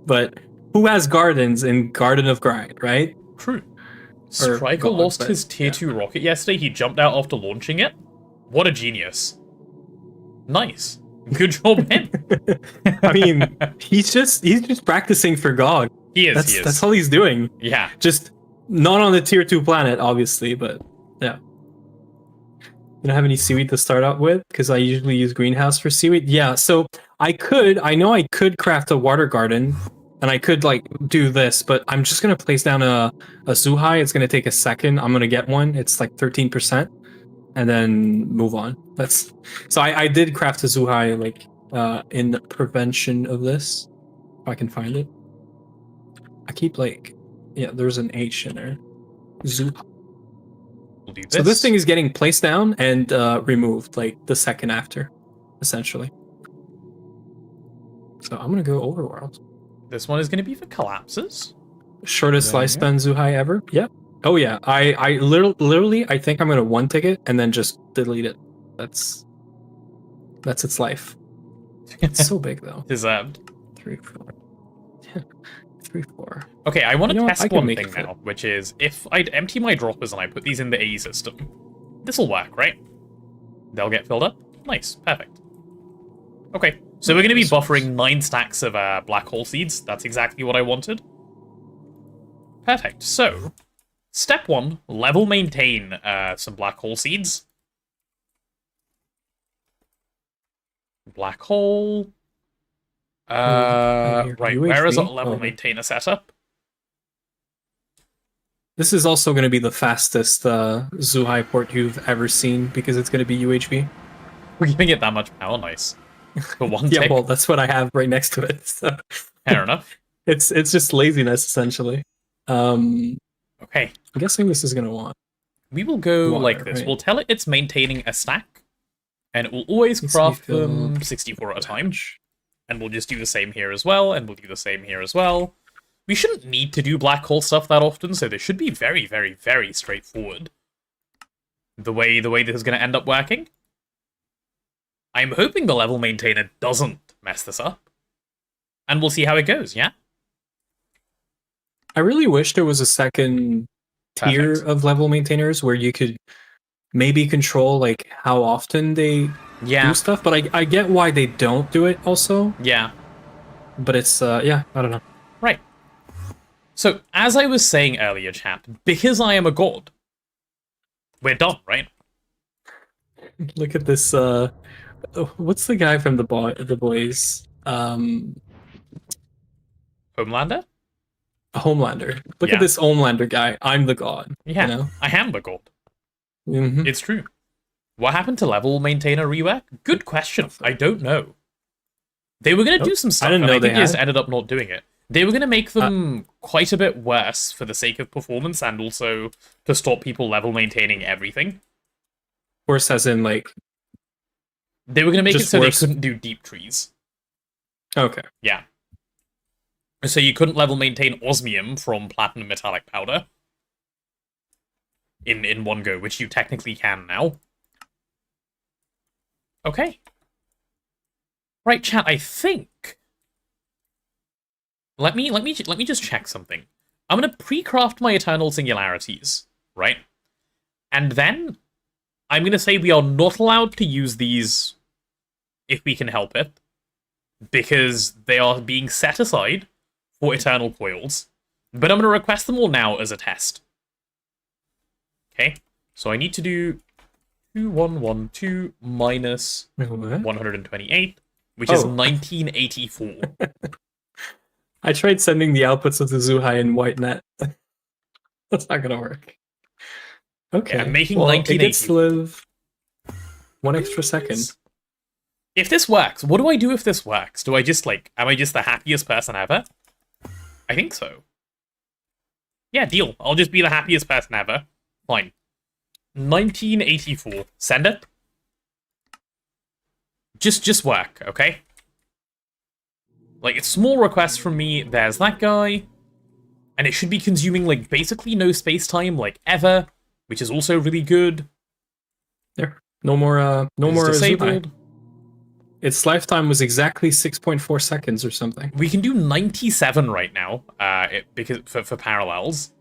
But who has gardens in Garden of Grind, right? True. Striker God, lost but, his tier 2 rocket yesterday. He jumped out after launching it. What a genius. Nice. Good job, him. I mean, he's just practicing for GoG. He is. That's all he's doing. Yeah. Just not on the tier 2 planet, obviously, but yeah. You don't have any seaweed to start out with? Because I usually use greenhouse for seaweed. Yeah, so I know I could craft a water garden, and I could like do this, but I'm just gonna place down a Zuhai. It's gonna take a second. I'm gonna get one. It's like 13%, and then move on. So I did craft a Zuhai like in prevention of this. If I can find it. I keep like, yeah, there's an H in there. Zuhai. We'll do this. So this thing is getting placed down and removed like the second after, essentially. So I'm gonna go overworld. This one is going to be for collapses. Shortest There you lifespan Zuhai ever. Yep. Oh yeah. I literally I think I'm gonna one ticket and then just delete it. That's its life. It's so big though. Deserved. 3, 4. 3, 4. Okay, I want You to know what? I test can one make thing it fit. now, which is if I empty my droppers and I put these in the AE system, this will work, right? They'll get filled up? Nice, perfect. Okay, so we're going to be buffering 9 stacks of black hole seeds. That's exactly what I wanted. Perfect, so step 1, level maintain some black hole seeds. Black hole... right, where is our UHB? level Oh. maintainer setup? This is also going to be the fastest Zuhai port you've ever seen because it's going to be UHB. We're giving it that much power, nice. For one Yeah, tick, well, that's what I have right next to it. So fair enough. it's just laziness essentially. I'm Okay, guessing this is going to want. we will go Water, like this. right. We'll tell it it's maintaining a stack, and it will always Needs to be craft them filled. 64 at a time. And we'll just do the same here as well, and we'll do the same here as well. We shouldn't need to do black hole stuff that often, so this should be very, very, very straightforward. The way this is going to end up working. I'm hoping the level maintainer doesn't mess this up. And we'll see how it goes, yeah? I really wish there was a second tier Perfect. of level maintainers where you could maybe control like how often they Yeah, do stuff, but I get why they don't do it also. yeah. But it's yeah, I don't know. Right. So, as I was saying earlier, chat, because I am a god, we're done, right? Look at this what's the guy from the boys? Homelander? Homelander. Look Yeah. at this Homelander guy. I'm the god. Yeah, You know? I am the god. Mhm. It's true. What happened to level maintainer rework? Good question. I don't know. They were going to do some stuff, didn't and know I think they they just had. ended up not doing it. They were going to make them quite a bit worse for the sake of performance and also to stop people level maintaining everything. Worse as in like They were going to make it Just so worse. they couldn't do deep trees. okay. Yeah. So you couldn't level maintain osmium from platinum metallic powder in one go, which you technically can now. Okay. Right, chat, I think. Let me just check something. I'm gonna pre-craft my eternal singularities, right? And then I'm gonna say we are not allowed to use these if we can help it, because they are being set aside for eternal coils. But I'm gonna request them all now as a test. Okay, so I need to do 2112 minus Wait, what? 128, which is Oh. 1984. I tried sending the outputs of the Zuhai in white net. That's not gonna work. Okay. I'm making well, it gets 1980. to live 1 extra second. If this works, what do I do if this works? Do I just, like, am I just the happiest person ever? I think so. Yeah, deal. I'll just be the happiest person ever. Fine. 1984. Send it. Just work, okay? Like, it's small requests from me. There's that guy. And it should be consuming, like, basically no space-time, like, ever. Which is also really good. There. No more It's Zuhai. disabled. Its lifetime was exactly 6.4 seconds or something. We can do 97 right now, because for parallels.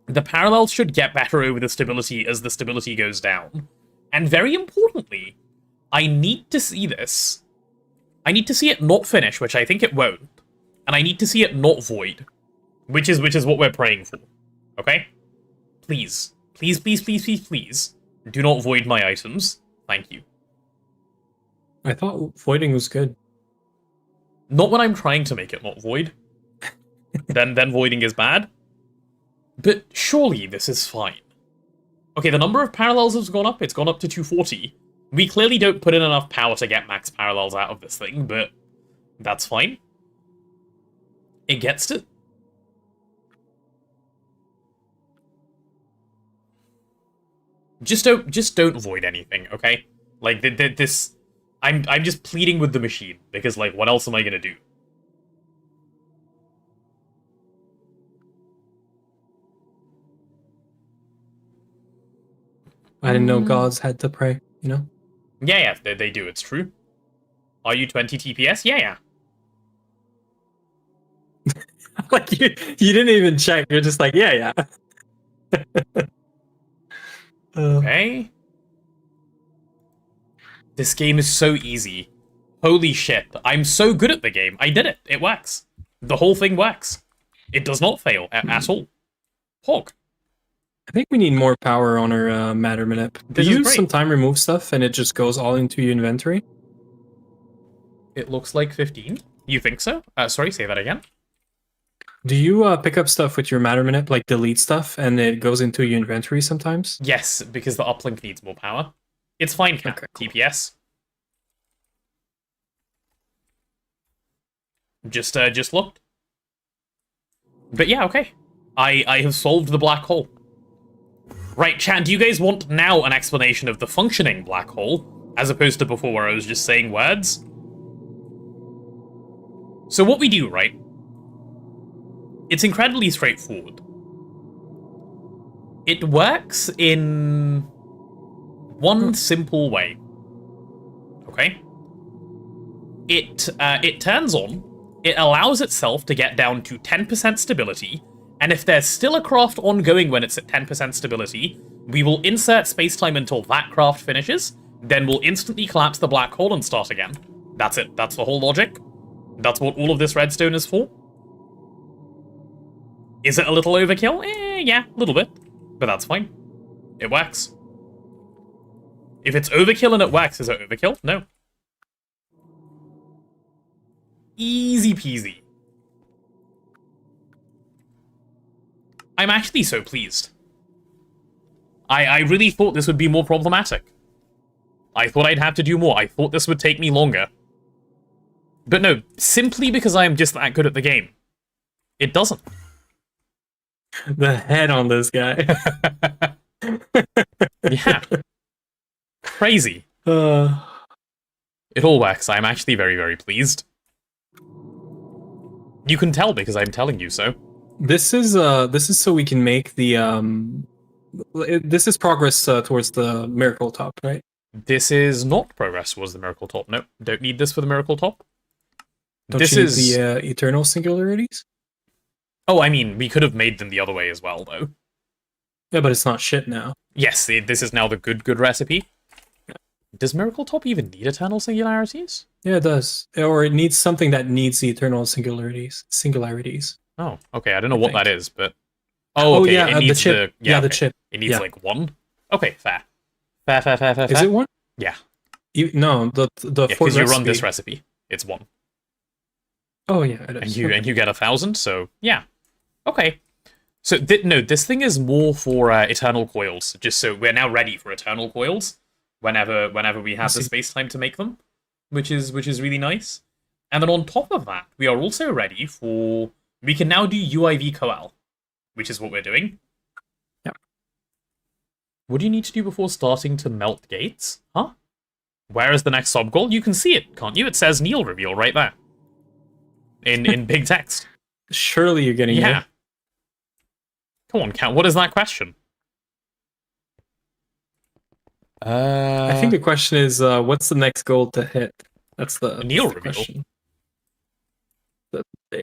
The parallels should get better over the stability as the stability goes down. And very importantly, I need to see this. I need to see it not finish, which I think it won't. And I need to see it not void, which is what we're praying for. Okay? Please. Please, please, please, please, please. Do not void my items. Thank you. I thought voiding was good. Not when I'm trying to make it not void. then voiding is bad. But surely this is fine. Okay, the number of parallels has gone up. It's gone up to 240. We clearly don't put in enough power to get max parallels out of this thing, but that's fine. It gets to... Just don't void anything, okay? Like this, I'm just pleading with the machine because like what else am I gonna do? I didn't know gods had to pray, you know? Yeah, they do. It's true. Are you 20 TPS? Yeah. Like you didn't even check. You're just like, yeah. Okay. This game is so easy. Holy shit. I'm so good at the game. I did it. It works. The whole thing works. It does not fail at all. Hog. I think we need more power on our matter manip. Do This is you great. some time remove stuff and it just goes all into your inventory? It looks like 15. You think so? Sorry, say that again. Do you pick up stuff with your matter manip, like delete stuff, and it goes into your inventory sometimes? Yes, because the uplink needs more power. It's fine, Cat. Okay, cool. TPS. Just looked. But yeah, okay. I have solved the black hole. Right, chat, do you guys want now an explanation of the functioning black hole, as opposed to before where I was just saying words? So what we do, right? It's incredibly straightforward. It works in one simple way. Okay? It turns on, it allows itself to get down to 10% stability, and if there's still a craft ongoing when it's at 10% stability, we will insert spacetime until that craft finishes, then we'll instantly collapse the black hole and start again. That's it. That's the whole logic. That's what all of this redstone is for. Is it a little overkill? Yeah, a little bit. But that's fine. It works. If it's overkill and it works, is it overkill? No. Easy peasy. I'm actually so pleased. I really thought this would be more problematic. I thought I'd have to do more. I thought this would take me longer. But no, simply because I am just that good at the game. It doesn't. The head on this guy. Yeah. Crazy. It all works. I'm actually very, very pleased. You can tell because I'm telling you so. This is so we can make the this is progress towards the miracle top, right? This is not progress towards the miracle top. Nope, don't need this for the miracle top. Don't this you need is the eternal singularities? Oh, I mean, we could have made them the other way as well, though. Yeah, but it's not shit now. Yes, this is now the good recipe. Does Miracle Top even need eternal singularities? Yeah, it does. Or it needs something that needs the eternal singularities. Oh, okay. I don't know what think. that is, but okay. Yeah, it needs the chip. yeah, the okay. chip. It needs Yeah. like one. Okay, fair. Fair. Is it one? Yeah. No, the Yeah, fourth because you run this recipe. recipe. It's one. Oh yeah, it And is. you get 1,000, so yeah. Okay. So no, this thing is more for eternal coils. Just so we're now ready for eternal coils whenever we have the space time to make them, which is really nice. And then on top of that, we are also ready for we can now do UIV coal, which is what we're doing. Yeah. What do you need to do before starting to melt gates? Huh? Where is the next sub goal? You can see it, can't you? It says Neil reveal right there. In big text. Surely you're getting Yeah. it. Come on, Cat. What is that question? I think the question is, what's the next goal to hit? That's the Neil that's the reveal. question.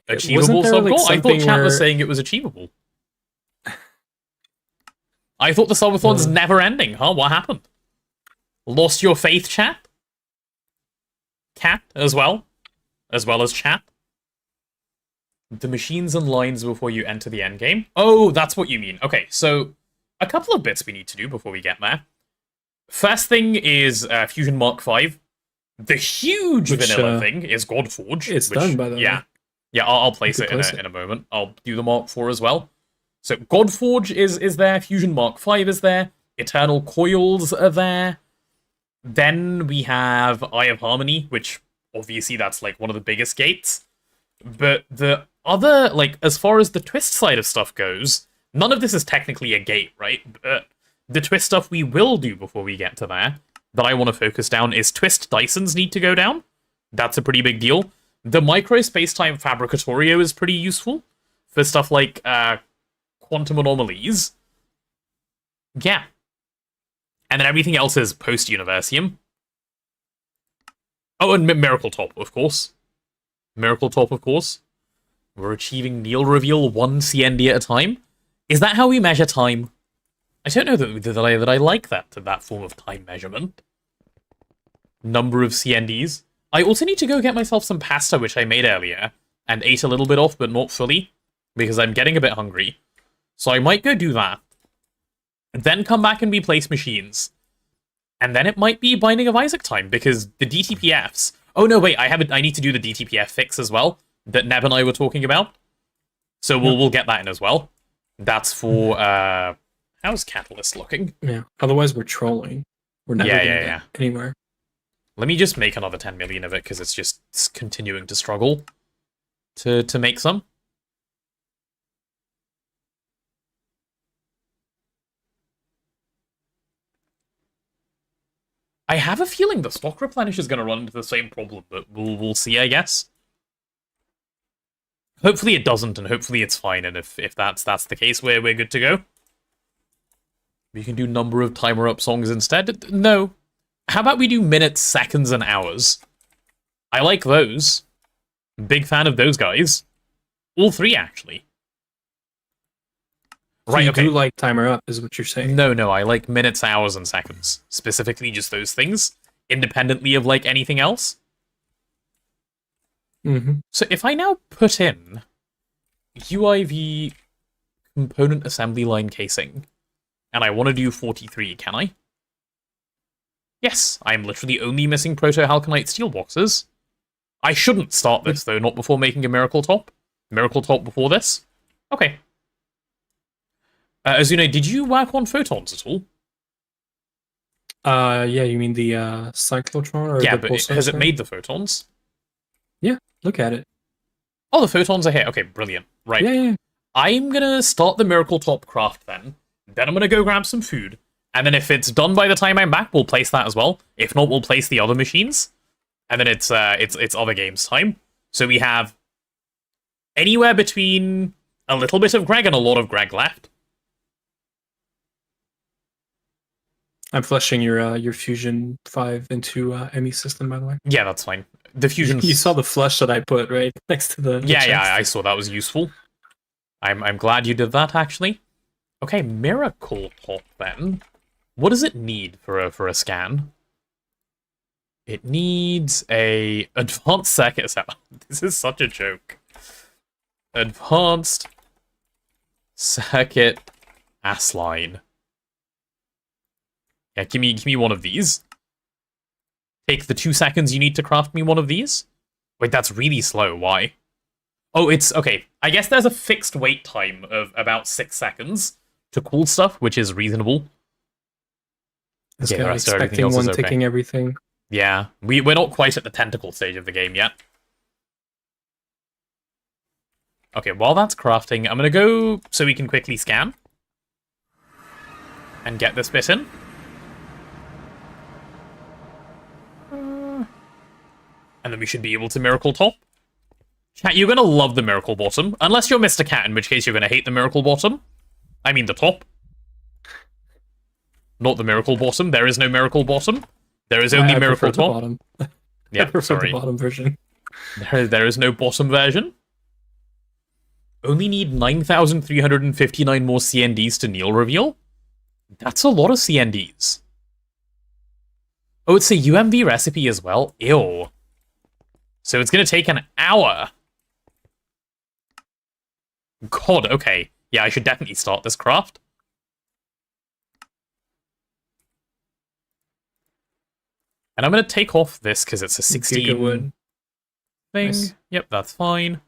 Achievable Wasn't there, sub like, goal? I thought something chat was where- saying it was achievable. I thought the subathon's never ending, huh? What happened? Lost your faith, chat? Cat as well? As well as chat? The machines and lines before you enter the endgame? Oh, that's what you mean. Okay, so a couple of bits we need to do before we get there. First thing is Fusion Mark 5. The huge vanilla thing is Godforge. It's done, by the yeah. way. Yeah, I'll place You it could place it. in a moment. I'll do the Mark 4 as well. So Godforge is there, Fusion Mark 5 is there, Eternal Coils are there. Then we have Eye of Harmony, which obviously that's like one of the biggest gates. But the other, like, as far as the twist side of stuff goes, none of this is technically a gate, right? But The twist stuff we will do before we get to there, that I want to focus down, is twist Dysons need to go down. That's a pretty big deal. The micro space-time fabricatorio is pretty useful for stuff like quantum anomalies. Yeah. And then everything else is post-Universium. Oh, and Miracle Top, of course. Miracle Top, of course. We're achieving Neil Reveal 1 CND at a time. Is that how we measure time? I don't know that I like that form of time measurement. Number of CNDs. I also need to go get myself some pasta, which I made earlier, and ate a little bit off, but not fully, because I'm getting a bit hungry. So I might go do that. Then come back and replace machines. And then it might be Binding of Isaac time, because the DTPFs... Oh no, wait, I need to do the DTPF fix as well, that Neb and I were talking about. So we'll get that in as well. That's for, how's Catalyst looking? Yeah, otherwise we're trolling. We're never gonna get anywhere. Let me just make another 10 million of it, because it's continuing to struggle to make some. I have a feeling the stock replenish is going to run into the same problem, but we'll see, I guess. Hopefully it doesn't, and hopefully it's fine, and if that's the case, we're good to go. We can do number of timer up songs instead. No. How about we do minutes, seconds, and hours? I like those. Big fan of those guys. All three, actually. So you do like timer up, is what you're saying? No, I like minutes, hours, and seconds. Specifically just those things, independently of, like, anything else. Mm-hmm. So if I now put in UIV component assembly line casing, and I want to do 43, can I? Yes, I'm literally only missing proto-halconite steel boxes. I shouldn't start this, though, not before making a Miracle Top. Miracle Top before this? Okay. Azune, did you work on photons at all? Yeah, you mean the cyclotron? Or yeah, the but has it made the photons? Yeah, look at it. Oh, the photons are here. Okay, brilliant. Right. Yeah. I'm gonna start the Miracle Top craft then. Then I'm gonna go grab some food. And then if it's done by the time I'm back, we'll place that as well. If not, we'll place the other machines. And then it's other games time. So we have anywhere between a little bit of Greg and a lot of Greg left. I'm flushing your Fusion 5 into ME system, by the way. Yeah, that's fine. The Fusion... You saw the flush that I put right next to the yeah, chest. I saw that was useful. I'm glad you did that, actually. Okay, Miracle Top, then. What does it need for a scan? It needs a advanced circuit assembly. This is such a joke. Advanced circuit line. Yeah, give me one of these. Take the 2 seconds you need to craft me one of these. Wait, that's really slow. Why? Oh, it's... Okay, I guess there's a fixed wait time of about 6 seconds to cool stuff, which is reasonable. This guy expecting one ticking everything. Yeah, we're not quite at the tentacle stage of the game yet. Okay, while that's crafting, I'm gonna go so we can quickly scan. And get this bit in. And then we should be able to Miracle Top. Chat, you're gonna love the Miracle Bottom. Unless you're Mr. Cat, in which case you're gonna hate the Miracle Bottom. I mean the top. Not the Miracle Bottom. There is no Miracle Bottom. There is only Miracle Top. Bottom. Yeah, I prefer sorry. the bottom version. There is no bottom version. Only need 9,359 more CNDs to Neil Reveal? That's a lot of CNDs. Oh, it's a UMV recipe as well? Ew. So it's going to take an hour. God, okay. Yeah, I should definitely start this craft. And I'm going to take off this because it's a 16 Gigawood thing. Nice. Yep, that's fine.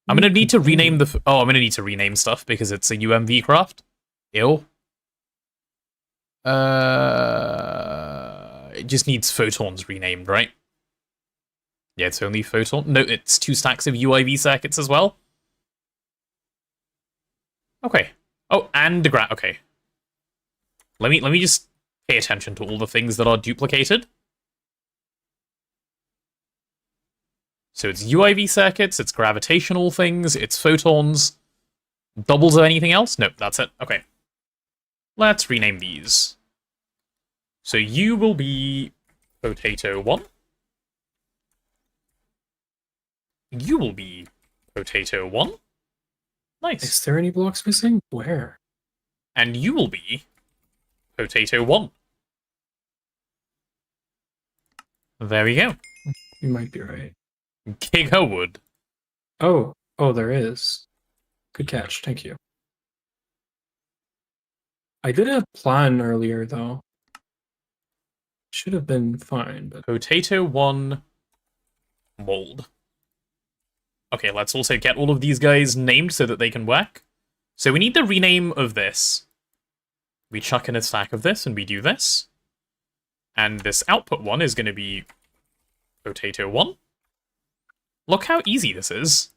I'm going to need to rename the... Oh, I'm going to need to rename stuff because it's a UMV craft. Ew. It just needs photons renamed, right? Yeah, it's only photon. No, it's 2 stacks of UIV circuits as well. Okay. Oh, and okay. Let me just pay attention to all the things that are duplicated. So it's UIV circuits, it's gravitational things, it's photons. Doubles of anything else? Nope, that's it. Okay. Let's rename these. So you will be Potato 1. You will be Potato 1. Nice. Is there any blocks missing? Where? And you will be Potato 1. There we go. You might be right. Gigawood. Oh, there is. Good catch, thank you. I did a plan earlier, though. Should have been fine, but... Potato 1 mold. Okay, let's also get all of these guys named so that they can work. So we need the rename of this. We chuck in a stack of this and we do this. And this output one is going to be Potato 1. Look how easy this is.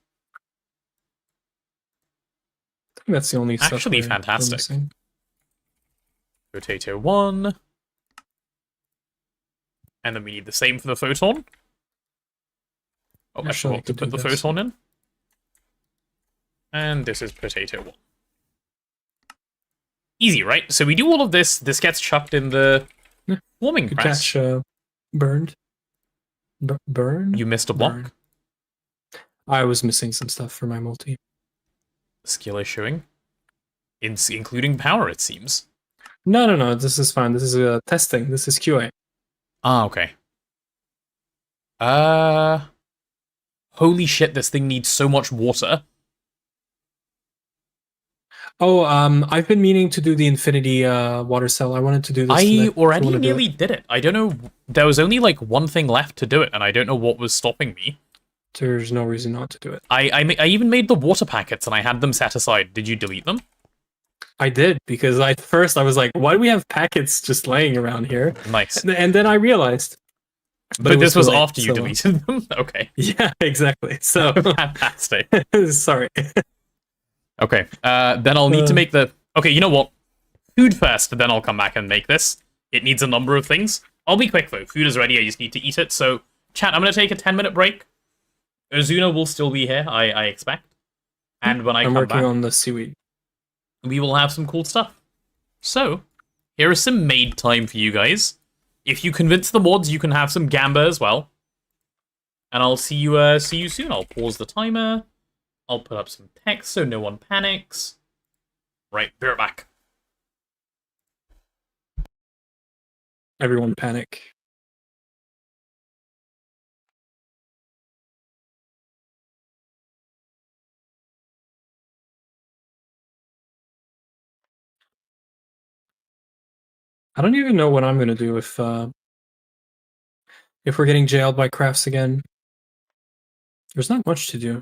I think that's the only stuff Actually we're fantastic. missing. Potato 1. And then we need the same for the photon. Oh, I Actually, forgot to put the this. photon in. And this is Potato 1. Easy, right? So we do all of this. This gets chucked in the Yeah. warming Good press. catch, burned. Burned? You missed a block. Burn. I was missing some stuff for my multi. Skill is showing. Including power, it seems. No, this is fine. This is testing. This is QA. Ah, okay. Holy shit, this thing needs so much water. Oh, I've been meaning to do the infinity water cell. I wanted to do this. I tonight. already Wanna do it? nearly did it. I don't know. There was only like one thing left to do it, and I don't know what was stopping me. There's no reason not to do it. I even made the water packets, and I had them set aside. Did you delete them? I did, because at first I was like, why do we have packets just laying around here? Nice. And then I realized. But it this too was late, after you so- deleted them? Okay. Yeah, exactly. So, Fantastic. sorry. Okay, then I'll need to make the... Okay, you know what? Food first, then I'll come back and make this. It needs a number of things. I'll be quick, though. Food is ready, I just need to eat it. So, chat, I'm going to take a 10-minute break. Ozuna will still be here, I expect. And when I I'm come working back, on the seaweed. we will have some cool stuff. So, here is some maid time for you guys. If you convince the mods, you can have some gamba as well. And I'll see you soon. I'll pause the timer. I'll put up some text so no one panics. Right, be right back. Everyone panic. I don't even know what I'm gonna do if we're getting jailed by crafts again. There's not much to do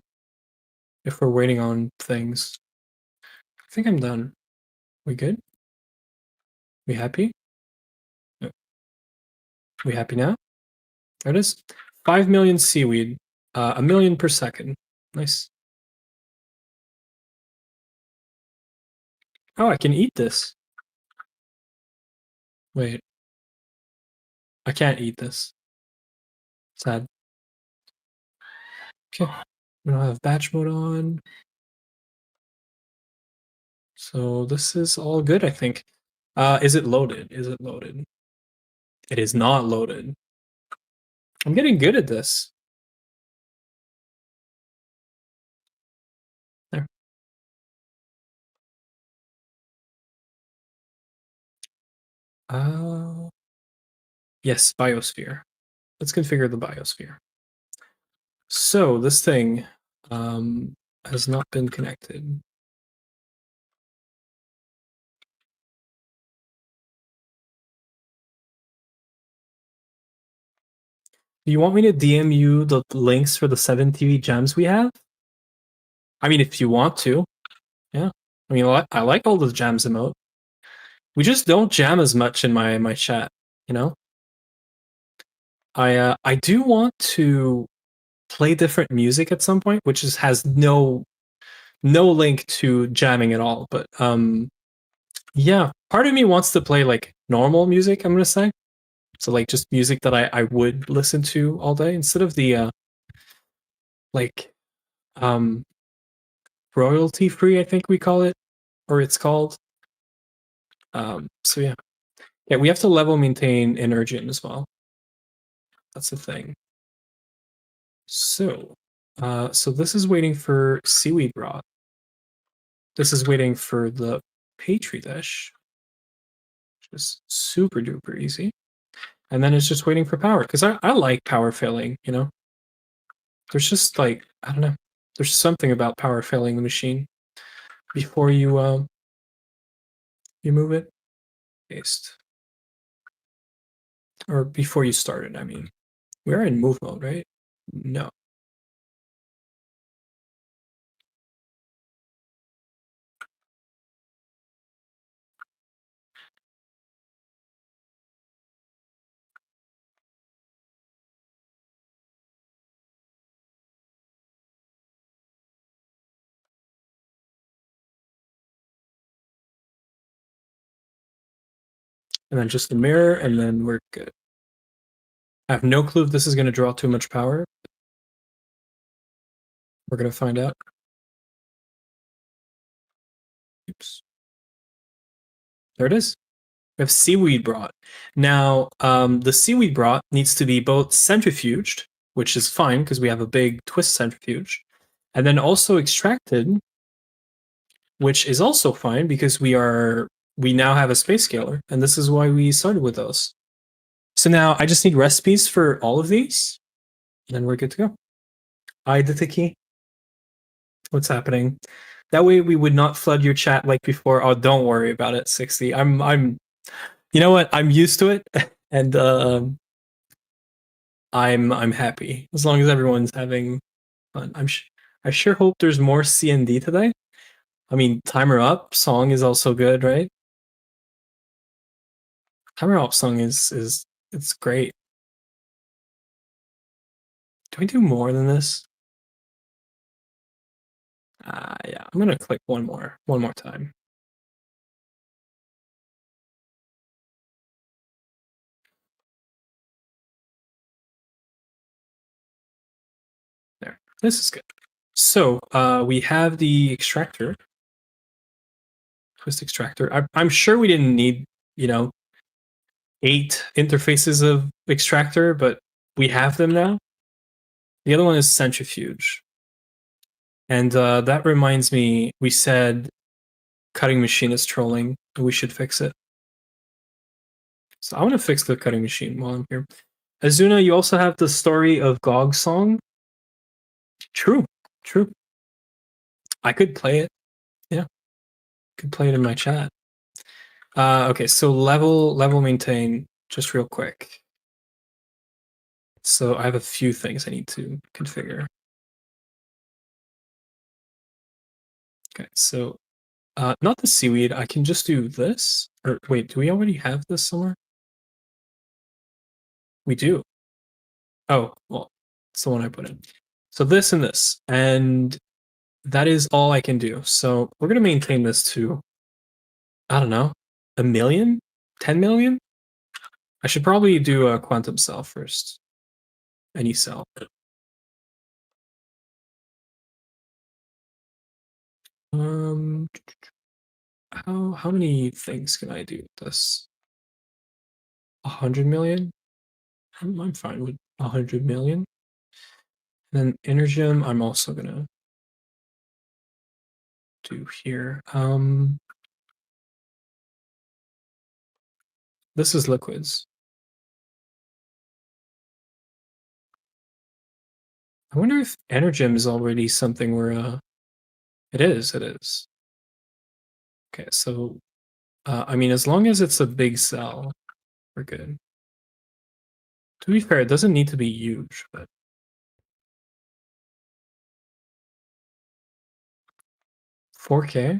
if we're waiting on things. I think I'm done. We good? We happy? Yeah. We happy now? There it is. 5 million seaweed. 1 million per second. Nice. Oh, I can eat this. Wait. I can't eat this. Sad. Okay. We don't have batch mode on. So this is all good, I think. Is it loaded? Is it loaded? It is not loaded. I'm getting good at this. There. Yes, biosphere. Let's configure the biosphere. So this thing has not been connected. Do you want me to DM you the links for the 7 TV gems we have? I mean, if you want to. Yeah. I mean, I like all the jams emote. We just don't jam as much in my chat, you know? I do want to play different music at some point, which has no link to jamming at all. But yeah, part of me wants to play like normal music, I'm gonna say. So like just music that I would listen to all day instead of the like royalty free, I think we call it, or it's called. So yeah. Yeah, we have to level maintain Energin as well. That's the thing. So so this is waiting for seaweed rot. This is waiting for the Petri dish. Just super duper easy. And then it's just waiting for power. Because I like power filling, you know? There's just like, I don't know. There's something about power filling the machine before you you move it. Paste. Or before you start it, I mean. We're in move mode, right? No. And then just the mirror, and then we're good. I have no clue if this is going to draw too much power. We're going to find out. Oops. There it is. We have seaweed broth. Now, the seaweed broth needs to be both centrifuged, which is fine because we have a big twist centrifuge, and then also extracted, which is also fine because we now have a space scaler, and this is why we started with those. So now I just need recipes for all of these, and then we're good to go. Iditiki. What's happening? That way we would not flood your chat like before. Oh, don't worry about it, 60. I'm you know what? I'm used to it, and I'm happy as long as everyone's having fun. I sure hope there's more CND today. I mean, timer up song is also good, right? Timer up song is it's great. Do we do more than this? Yeah, I'm gonna click one more time. There, this is good. So we have the extractor, twist extractor. I'm sure we didn't need, you know, 8 interfaces of extractor, but we have them now. The other one is centrifuge. And that reminds me, we said cutting machine is trolling, and we should fix it. So I want to fix the cutting machine while I'm here. Azuna, you also have the story of GoG song. True. I could play it. Yeah. Could play it in my chat. Okay, so level maintain, just real quick. So I have a few things I need to configure. Okay, so not the seaweed. I can just do this. Or wait, do we already have this somewhere? We do. Oh, well, it's the one I put in. So this and this, and that is all I can do. So we're gonna maintain this to, I don't know, 1 million, 10 million. I should probably do a quantum cell first. Any cell. How many things can I do with this? 100 million? I'm fine with 100 million. And then Energem, I'm also gonna do here. This is liquids. I wonder if Energem is already something where it is. Okay, so I mean, as long as it's a big cell, we're good. To be fair, it doesn't need to be huge, but 4K?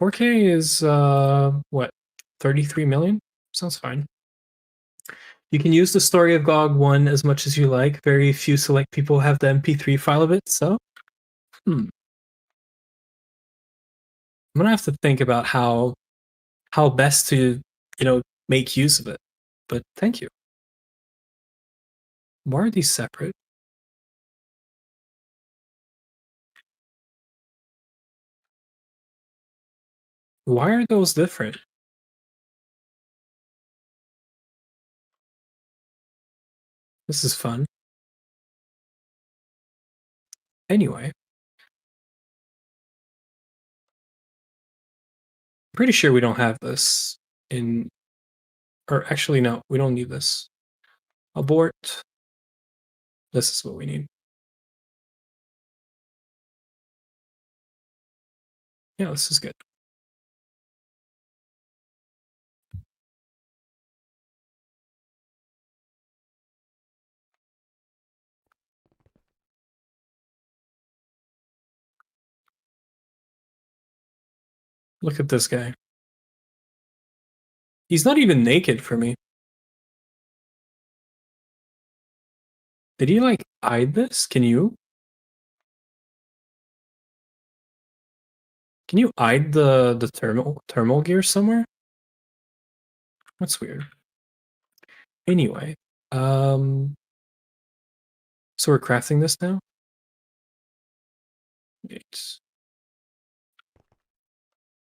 4K is what, 33 million? Sounds fine. You can use the story of GOG 1 as much as you like. Very few select people have the MP3 file of it, so I'm gonna have to think about how how best to, make use of it. But thank you. Why are these separate? Why are those different? This is fun. Anyway. Pretty sure we don't have this in... Or actually, no, we don't need this. Abort. This is what we need. Yeah, this is good. Look at this guy. He's not even naked for me. Did he like hide this? Can you? Can you hide the thermal gear somewhere? That's weird. Anyway, so we're crafting this now. It's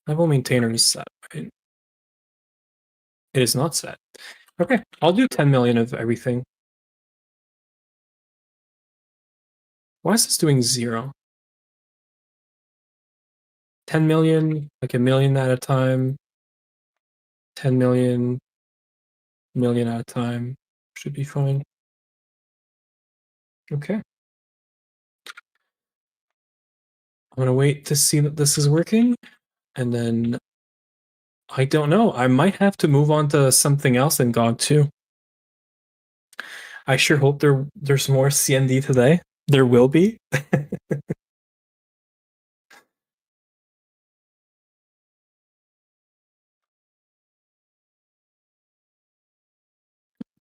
level maintainer is set, right? It is not set. Okay, I'll do 10 million of everything. Why is this doing 0? 10 million, like a million at a time. 10 million, million at a time. Should be fine. Okay. I'm gonna wait to see that this is working, and then I don't know. I might have to move on to something else in GOG too. I sure hope there's more CND today. There will be.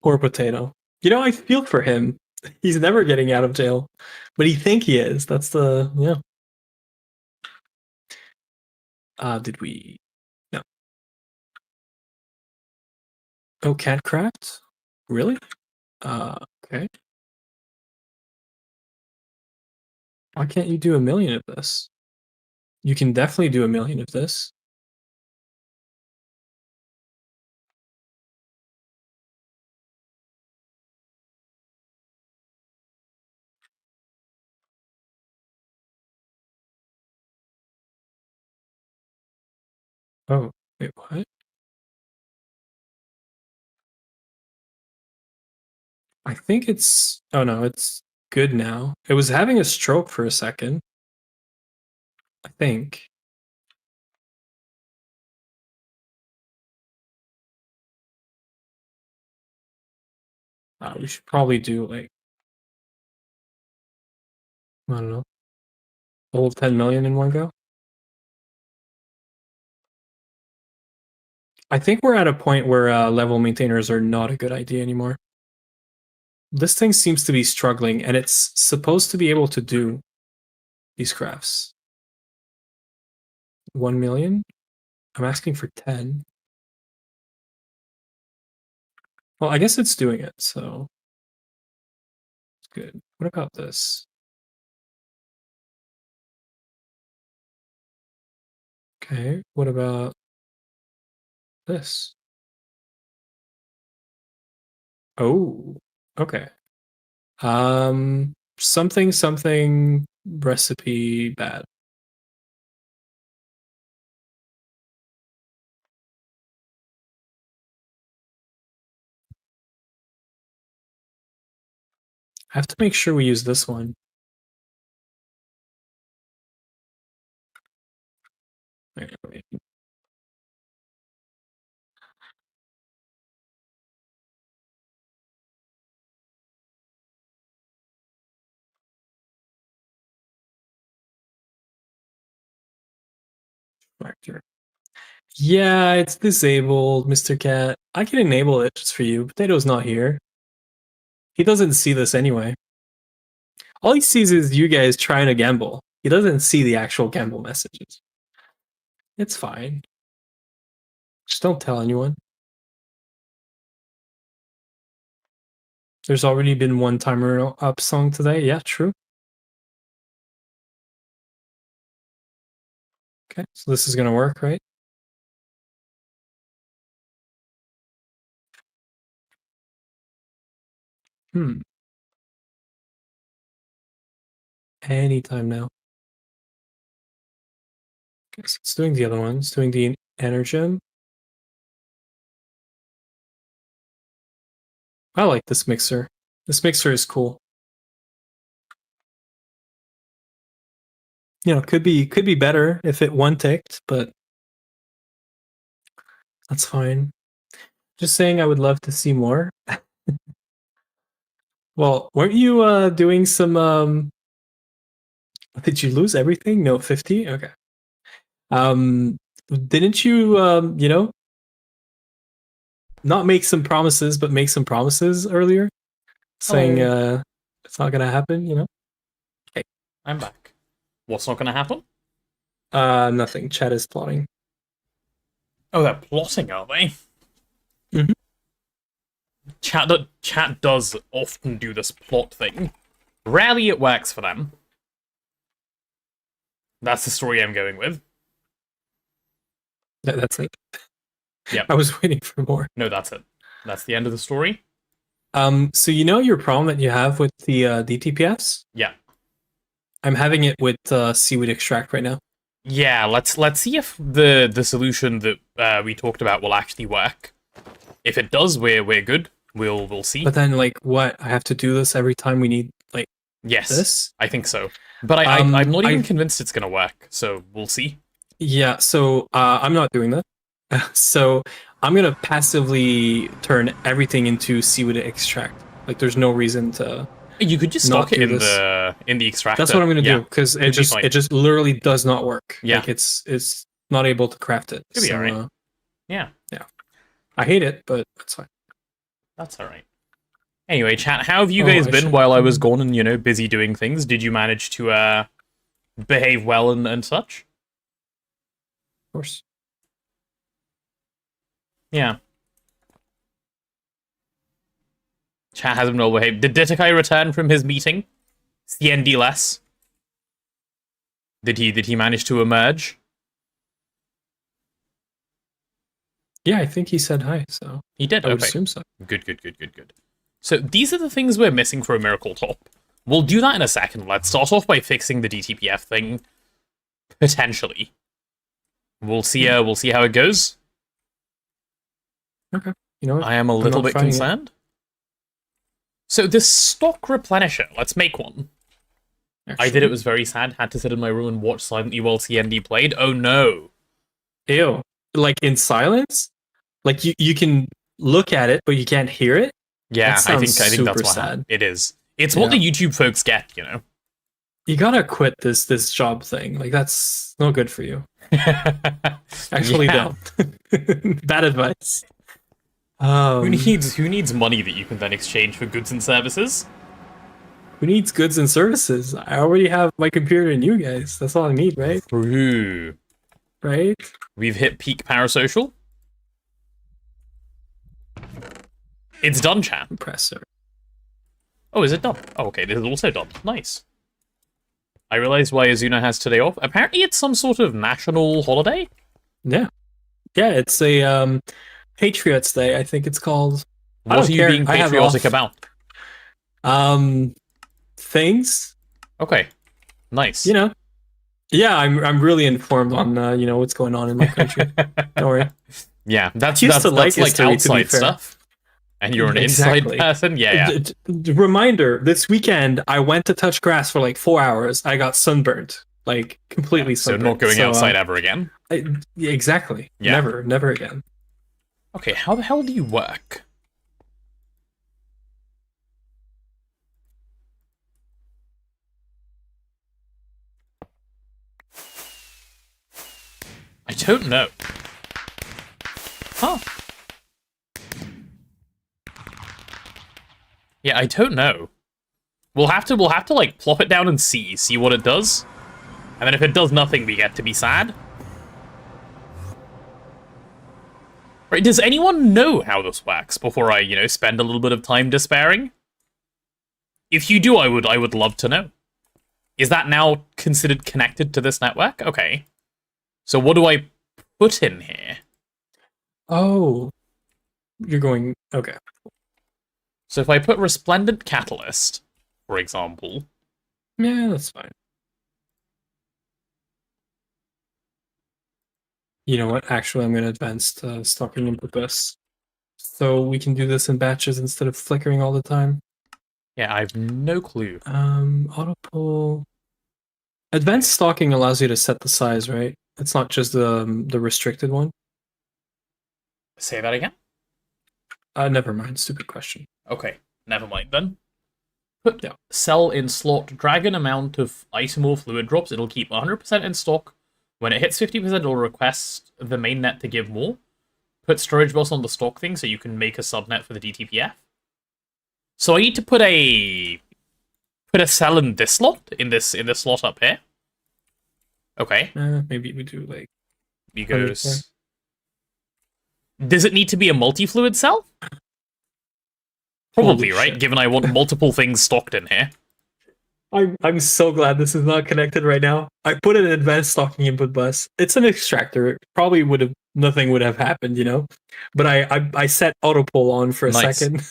Poor potato. I feel for him. He's never getting out of jail, but he think he is. That's the did we? No. Oh, Catcraft? Really? Okay. Why can't you do a million of this? You can definitely do a million of this. Oh, wait, what? I think it's... Oh no, it's good now. It was having a stroke for a second. I think. We should probably do like... I don't know. The whole 10 million in one go? I think we're at a point where level maintainers are not a good idea anymore. This thing seems to be struggling, and it's supposed to be able to do these crafts. 1 million? I'm asking for 10. Well, I guess it's doing it, so it's good. What about this? Okay, what about this? Oh, okay. Something recipe bad. I have to make sure we use this one. Wait. Factor. Yeah, it's disabled, Mr. Cat. I can enable it just for you. Potato's not here. He doesn't see this anyway. All he sees is you guys trying to gamble. He doesn't see the actual gamble messages. It's fine. Just don't tell anyone. There's already been one timer up song today. Yeah, true. Okay, so this is gonna work, right? Anytime now. Okay, so it's doing the other one. It's doing the Energem. I like this mixer. This mixer is cool. You know, could be better if it one ticked, but that's fine. Just saying I would love to see more. Well, weren't you doing some did you lose everything? No, 50? Okay. Didn't you you know, not make some promises, but make some promises earlier? Saying it's not gonna happen, you know? Okay. I'm back. What's not going to happen? Nothing. Chat is plotting. Oh, they're plotting, are they? Mhm. Chat does often do this plot thing. Rarely it works for them. That's the story I'm going with. That's it. Yep. I was waiting for more. No, that's it. That's the end of the story. So you know your problem that you have with the DTPS? Yeah. I'm having it with seaweed extract right now. Yeah, let's see if the solution that we talked about will actually work. If it does, we're good. We'll see. But then, like, what? I have to do this every time we need, like, Yes, this? I think so. But I'm not even convinced it's gonna work. So we'll see. Yeah. So I'm not doing that. So I'm gonna passively turn everything into seaweed extract. Like, there's no reason to. You could just Not stock it do in the extractor. That's what I'm gonna Yeah. do because Could be it fine. just literally does not work. Yeah. Like it's not able to craft it. Could be So, alright. Yeah, I hate it, but it's fine. that's all right. Anyway, chat, how have you Oh, guys I been should- while I was gone and, you know, busy doing things? Did you manage to behave well and such? Of course. Yeah. Chat hasn't well behaved. Did Ditakai return from his meeting? CND less. Did he manage to emerge? Yeah, I think he said hi, so He did. I would Okay. assume so. Good. So these are the things we're missing for a Miracle Top. We'll do that in a second. Let's start off by fixing the DTPF thing. Potentially. We'll see how it goes. Okay. You know what? I am a little not bit fighting it. concerned. So this stock replenisher, let's make one. I did. It was very sad. Had to sit in my room and watch silently while CND played. Oh no. Ew. Like in silence? Like you can look at it, but you can't hear it? Yeah, That I think sounds that's what super happened. sad. It is. It's what the Yeah. YouTube folks get, you know. You gotta quit this job thing. Like that's no good for you. Actually, Yeah. don't. Bad advice. Who needs money that you can then exchange for goods and services? Who needs goods and services? I already have my computer and you guys. That's all I need, right? True. Right? We've hit peak parasocial. It's done, chat. Compressor. Oh, is it done? Oh, okay, this is also done. Nice. I realized why Azuna has today off. Apparently it's some sort of national holiday. Yeah. Yeah, it's a Patriots Day, I think it's called. I What don't are you care. being I have patriotic off. about? Things, Okay. Nice. you know. Yeah, I'm really informed on you know what's going on in my country. Don't worry. Yeah, that's Used to like like history, to be outside fair. stuff. And you're an Exactly. inside person? Yeah. Reminder, this weekend I went to touch grass for like 4 hours. I got sunburned. Like completely So sunburned. not going outside ever again. Yeah, exactly. Yeah. Never again. Okay, how the hell do you work? I don't know. Huh. Yeah, I don't know. We'll have to like plop it down and see what it does. And then if it does nothing, we get to be sad. Right, does anyone know how this works before I, spend a little bit of time despairing? If you do, I would love to know. Is that now considered connected to this network? Okay. So what do I put in here? Oh, you're going... Okay. So if I put Resplendent Catalyst, for example... Yeah, that's fine. You know what? Actually, I'm going to advance stocking input bus. So we can do this in batches instead of flickering all the time. Yeah, I have no clue. Auto pull... Advanced stocking allows you to set the size, right? It's not just the restricted one. Say that again? Never mind. Stupid question. Okay, never mind then. Put Yeah. cell in slot, drag an amount of item or fluid drops. It'll keep 100% in stock. When it hits 50%, it'll request the mainnet to give more. Put storage bus on the stock thing so you can make a subnet for the DTPF. So I need to put a cell in this slot, in this slot up here. Okay. Maybe we do like... Because... Does it need to be a multi-fluid cell? Probably, right? Shit. Given I want multiple things stocked in here. I'm so glad this is not connected right now. I put an advanced stocking input bus. It's an extractor. Probably nothing would have happened, you know. But I set auto pull on for a second.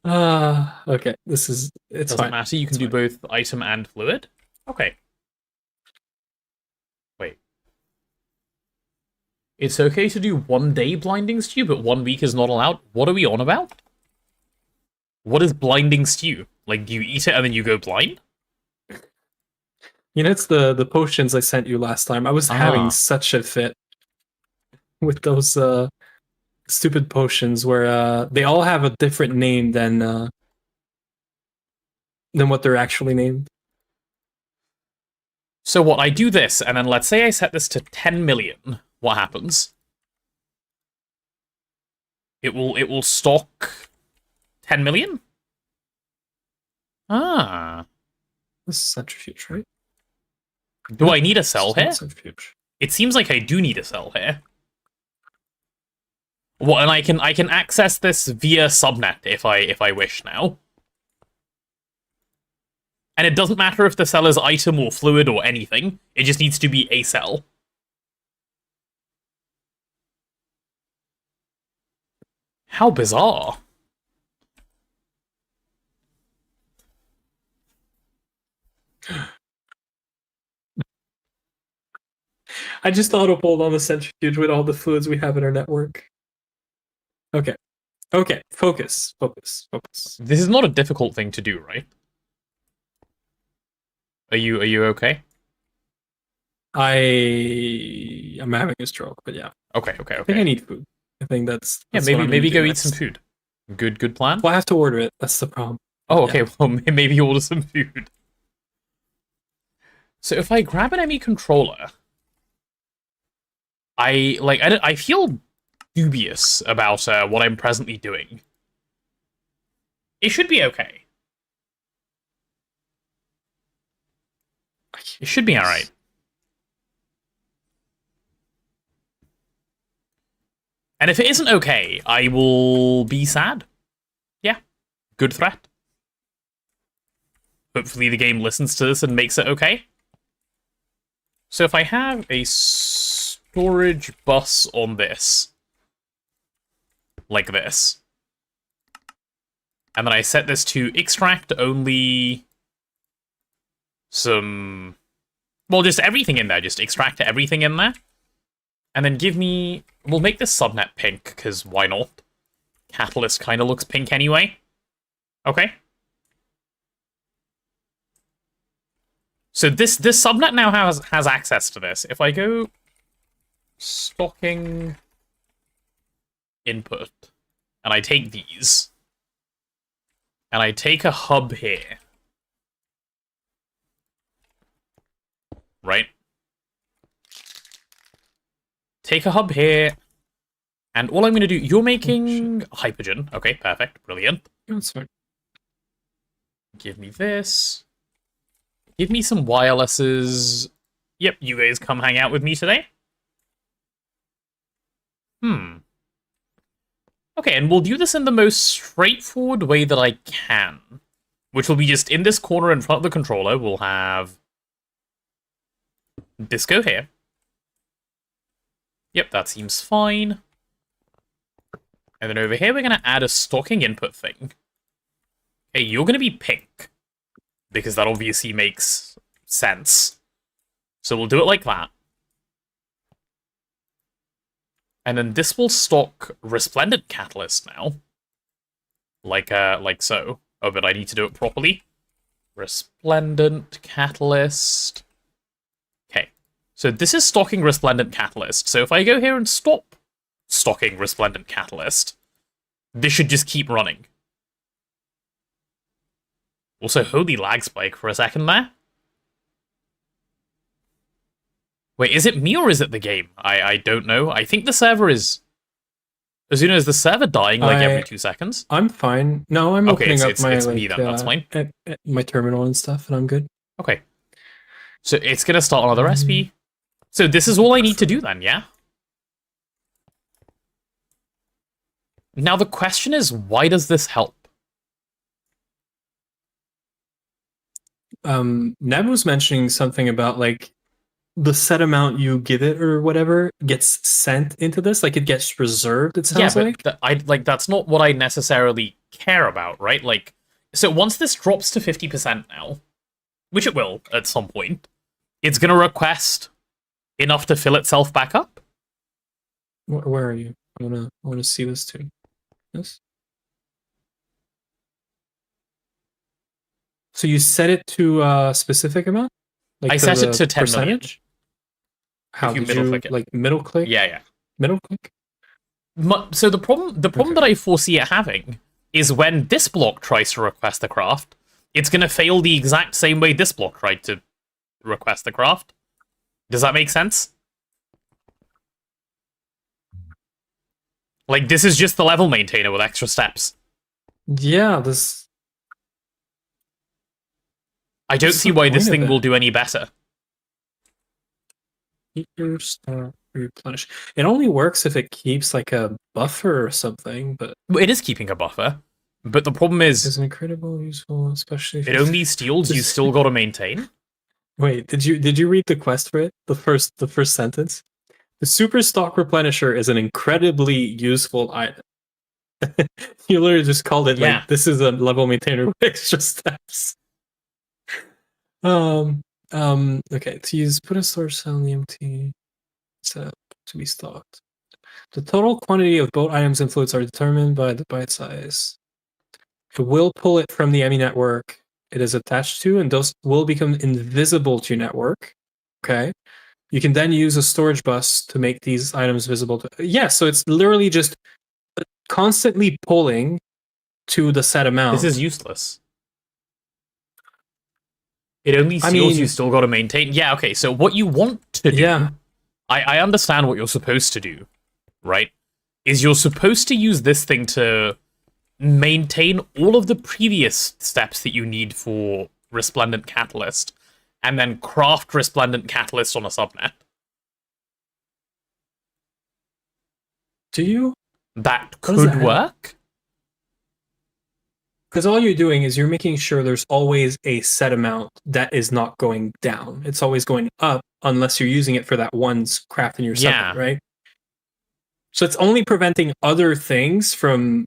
Okay. It's Doesn't fine. matter. You can do both item and fluid. Okay. Wait. It's okay to do 1 day blinding stew, but 1 week is not allowed. What are we on about? What is blinding stew? Like, do you eat it and then you go blind? You know, it's the potions I sent you last time. I was having such a fit with those stupid potions where they all have a different name than what they're actually named. So what, I do this, and then let's say I set this to 10 million. What happens? It will stock 10 million? Ah. This is centrifuge, right? Do I need a cell here? Centrifuge. It seems like I do need a cell here. Well, and I can access this via subnet if I wish now. And it doesn't matter if the cell is item or fluid or anything. It just needs to be a cell. How bizarre. I just auto-pulled on the centrifuge with all the fluids we have in our network. Okay. Okay. Focus. This is not a difficult thing to do, right? Are you okay? I'm having a stroke, but yeah. Okay. I think I need food. I think that's Yeah, what I'm maybe gonna go do eat some next. food. Good plan. Well, I have to order it. That's the problem. Oh, okay. Yeah. Well, maybe order some food. So if I grab an ME controller, I feel dubious about what I'm presently doing. It should be okay. It should be alright. And if it isn't okay, I will be sad. Yeah. Good threat. Hopefully the game listens to this and makes it okay. So if I have a storage bus on this, like this, and then I set this to extract only some... Well, just everything in there. Just extract everything in there. And then give me... We'll make this subnet pink, because why not? Catalyst kind of looks pink anyway. Okay. So this subnet now has access to this. If I go stocking input, and I take these, and I take a hub here, right? Take a hub here, and all I'm going to do... You're making Hypogen. Okay, perfect. Brilliant. That's fine. Give me this. Give me some wirelesses. Yep, you guys come hang out with me today. Okay, and we'll do this in the most straightforward way that I can, which will be just in this corner in front of the controller, we'll have this go here. Yep, that seems fine. And then over here, we're going to add a stocking input thing. Okay, you're going to be pink, because that obviously makes sense. So we'll do it like that. And then this will stock Resplendent Catalyst now. Like so. Oh, but I need to do it properly. Resplendent Catalyst. Okay. So this is stocking Resplendent Catalyst. So if I go here and stop stocking Resplendent Catalyst, this should just keep running. Also, holy lag spike for a second there. Wait, is it me or is it the game? I don't know. I think the server is... Azuna, is the server dying like every 2 seconds? I'm fine. No, I'm Okay, opening up it's my me then, that's fine. my terminal and stuff, and I'm good. Okay. So it's going to start another recipe. So this is all I need to do then, yeah? Now the question is, why does this help? Neb was mentioning something about like the set amount you give it or whatever gets sent into this, like it gets reserved. It sounds like that's not what I necessarily care about, right? Like, so once this drops to 50% now, which it will at some point, it's gonna request enough to fill itself back up. Where are you? I wanna see this too. Yes. So you set it to a specific amount? Like I set it to 10 million. percentage? How If you did middle you click it. like middle click? Yeah. Middle click? So the problem that I foresee it having is when this block tries to request the craft, it's going to fail the exact same way this block tried to request the craft. Does that make sense? Like, this is just the level maintainer with extra steps. Yeah, this... I don't What's see the why this point of thing it? will do any better. Keep your star replenish. It only works if it keeps like a buffer or something, but It is keeping a buffer, but the problem is it's incredibly useful, especially if it only steals you still got to maintain. Wait, did you read the quest for it? The first sentence? The super stock replenisher is an incredibly useful item. You literally just called it Yeah. like this is a level maintainer with extra steps. Okay, to use put a storage cell in the empty set up to be stocked. The total quantity of both items and fluids are determined by the byte size. It will pull it from the EMI network it is attached to, and those will become invisible to your network. Okay. You can then use a storage bus to make these items visible to... Yeah, so it's literally just constantly pulling to the set amount. This is useless. It only steals you still got to maintain. Yeah, okay, so what you want to do... Yeah. I understand what you're supposed to do, right? Is you're supposed to use this thing to maintain all of the previous steps that you need for Resplendent Catalyst, and then craft Resplendent Catalyst on a subnet. Do you? That What does could that work. Because all you're doing is you're making sure there's always a set amount that is not going down. It's always going up unless you're using it for that one craft in your Yeah. subnet, right? So it's only preventing other things from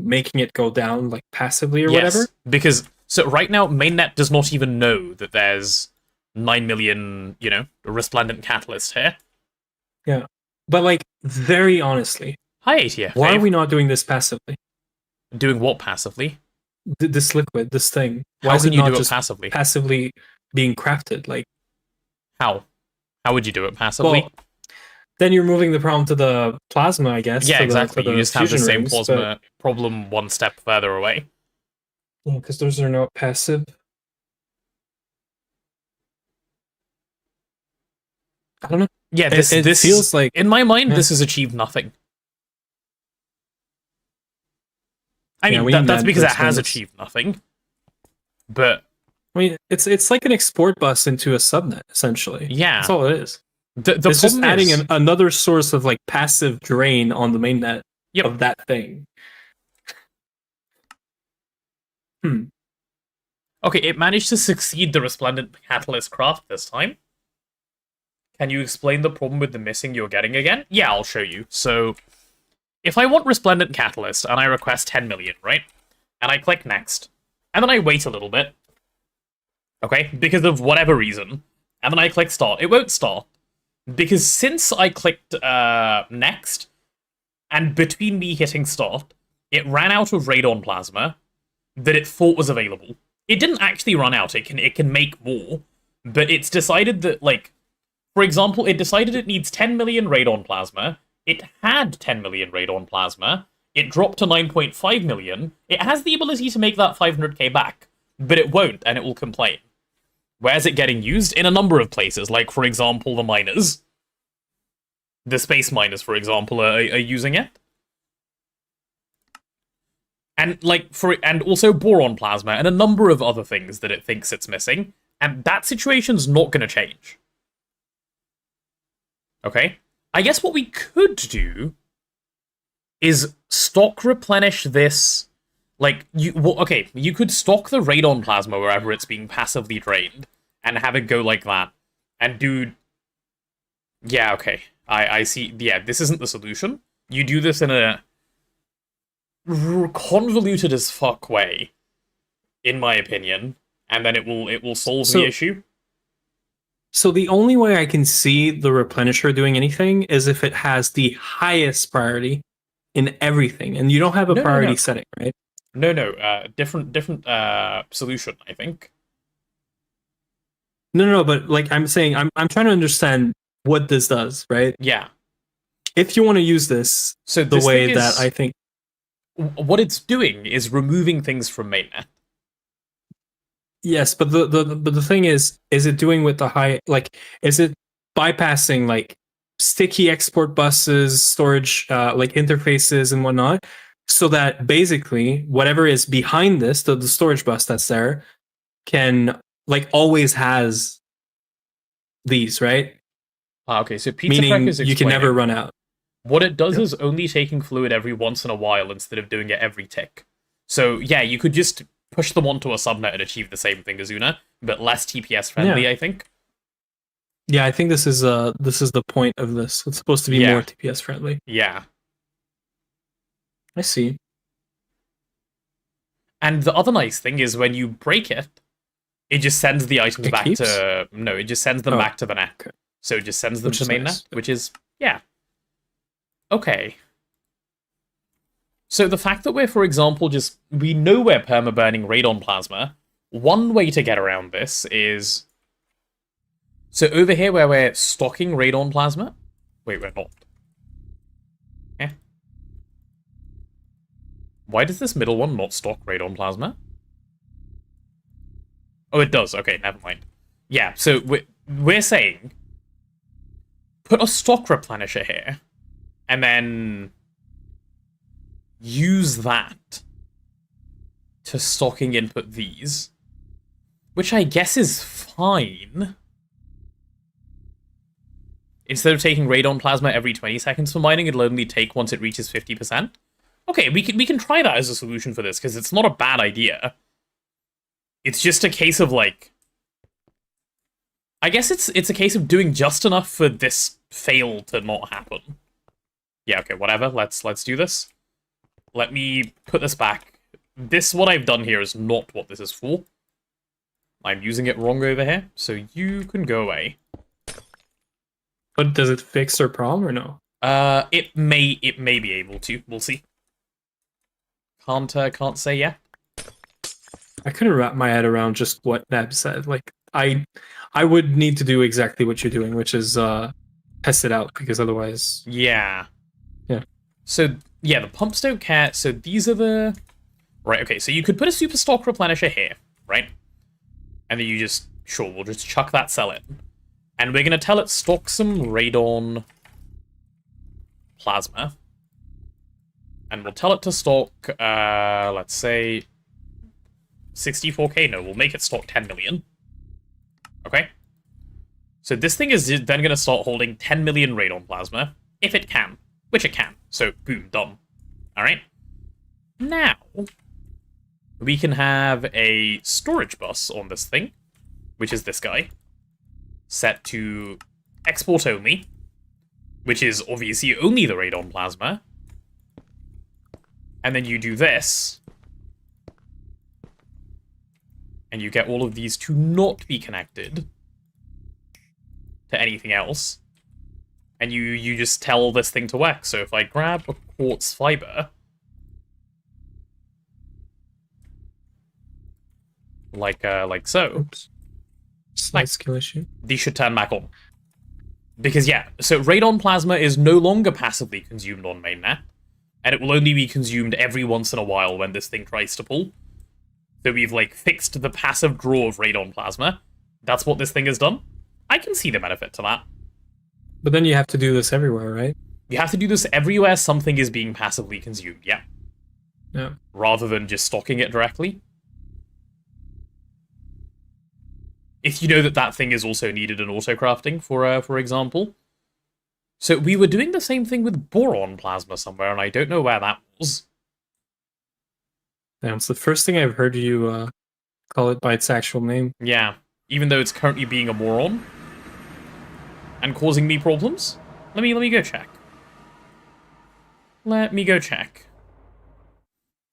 making it go down like passively or whatever. Because so right now mainnet does not even know that there's 9 million, Resplendent Catalyst here. Yeah. But like very honestly, Hi ATF. why are we not doing this passively? doing what passively? This liquid, this thing. Why How is can it you not do it just passively? passively being crafted? Like, How? How would you do it passively? well, then you're moving the problem to the plasma, I guess. Yeah, to exactly. The You just have the fusion same rings, plasma problem one step further away. because those are not passive. I don't know. Yeah, It this feels like in my mind, yeah. this has achieved nothing. I Yeah, mean, we need that's that because to it has explain achieved nothing. But I mean, it's like an export bus into a subnet, essentially. yeah, That's all it is. The It's just problem adding is, another source of like passive drain on the mainnet Yep. of that thing. okay, it managed to succeed the Resplendent Catalyst craft this time. Can you explain the problem with the missing you're getting again? Yeah, I'll show you. So, if I want Resplendent Catalyst, and I request 10 million, right? And I click Next, and then I wait a little bit, okay, because of whatever reason, and then I click Start, it won't start. Because since I clicked Next, and between me hitting Start, it ran out of Radon Plasma that it thought was available. It didn't actually run out, it can make more, but it's decided that, like, for example, it decided it needs 10 million Radon Plasma, it had 10 million Radon Plasma, it dropped to 9.5 million, it has the ability to make that 500k back, but it won't, and it will complain. Where's it getting used? In a number of places, like, for example, the miners. The space miners, for example, are using it. And, and also boron plasma, and a number of other things that it thinks it's missing, and that situation's not going to change. Okay? I guess what we could do is stock replenish this. Like, you could stock the radon plasma wherever it's being passively drained, and have it go like that, and do... Yeah, okay. I see. Yeah, this isn't the solution. You do this in a convoluted as fuck way, in my opinion, and then it will solve the issue. So the only way I can see the replenisher doing anything is if it has the highest priority in everything, and you don't have a priority setting, right? No, different solution, I think. No, but like I'm saying, I'm trying to understand what this does, right? Yeah. If you want to use this, so the way that I think... What it's doing is removing things from mainnet. Yes, but the thing is it doing with the high, like, is it bypassing like sticky export buses, storage, like interfaces and whatnot, so that basically whatever is behind this, the storage bus that's there, can like always has these, right? Okay, so pizza meaning is you can never run out. What it does is only taking fluid every once in a while instead of doing it every tick. So yeah, you could just push them onto a subnet and achieve the same thing as Una, but less TPS friendly, I think. Yeah, I think this is the point of this. It's supposed to be more TPS friendly. Yeah. I see. And the other nice thing is when you break it, it just sends the items back to... No, it just sends them back to the net. Okay. So it just sends them to mainnet, which is... Yeah. Okay. So the fact that we're, for example, we know we're perma-burning radon plasma, one way to get around this is... So over here where we're stocking radon plasma... Wait, we're not. Yeah. Why does this middle one not stock radon plasma? Oh, it does. Okay, never mind. Yeah, so we're saying... Put a stock replenisher here, and then use that to stocking input these, which I guess is fine. Instead of taking radon plasma every 20 seconds for mining, it'll only take once it reaches 50%. Okay, we can try that as a solution for this, because it's not a bad idea. It's just a case of, like... I guess it's a case of doing just enough for this fail to not happen. Yeah, okay, whatever. Let's do this. Let me put this back. What I've done here is not what this is for. I'm using it wrong over here, so you can go away. But does it fix their problem or no? It may be able to. We'll see. Can't say yet. I couldn't wrap my head around just what Neb said. Like, I would need to do exactly what you're doing, which is test it out, because otherwise... Yeah. Yeah. So, yeah, the pumps don't care. So these are the... Right, okay, so you could put a super stock replenisher here, right? And then you just... Sure, we'll just chuck that cell in. And we're going to tell it stock some radon plasma. And we'll tell it to stock, let's say... 64k? No, we'll make it stock 10 million. Okay? So this thing is then going to start holding 10 million radon plasma, if it can, which it can. So boom, done. All right. Now, we can have a storage bus on this thing, which is this guy, set to export only, which is obviously only the radon plasma. And then you do this, and you get all of these to not be connected to anything else. And you just tell this thing to work. So if I grab a quartz fiber, like so, Oops. Slight skill issue. these should turn back on. Because yeah, so radon plasma is no longer passively consumed on mainnet, and it will only be consumed every once in a while when this thing tries to pull. So we've like fixed the passive draw of radon plasma. That's what this thing has done. I can see the benefit to that. But then you have to do this everywhere, right? You have to do this everywhere something is being passively consumed, yeah. Yeah. Rather than just stocking it directly. If you know that that thing is also needed in auto-crafting, for example. So we were doing the same thing with boron plasma somewhere, and I don't know where that was. Damn, it's the first thing I've heard you call it by its actual name. Yeah, even though it's currently being a moron. And causing me problems. Let me go check. Let me go check.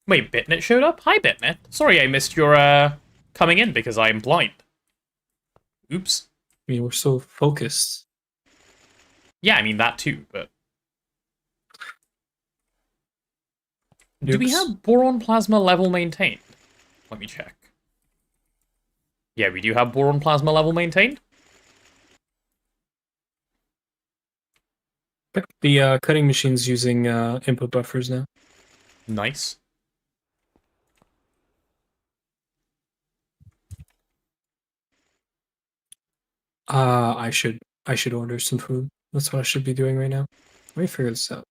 Wait, Bitnet showed up? Hi, Bitnet. Sorry I missed your, coming in because I'm blind. Oops. I mean, we're so focused. Yeah, I mean that too, but... Do we Oops. have boron plasma level maintained? Let me check. Yeah, we do have boron plasma level maintained. Yep, the cutting machine's using input buffers now. Nice. I should order some food. That's what I should be doing right now. Let me figure this out.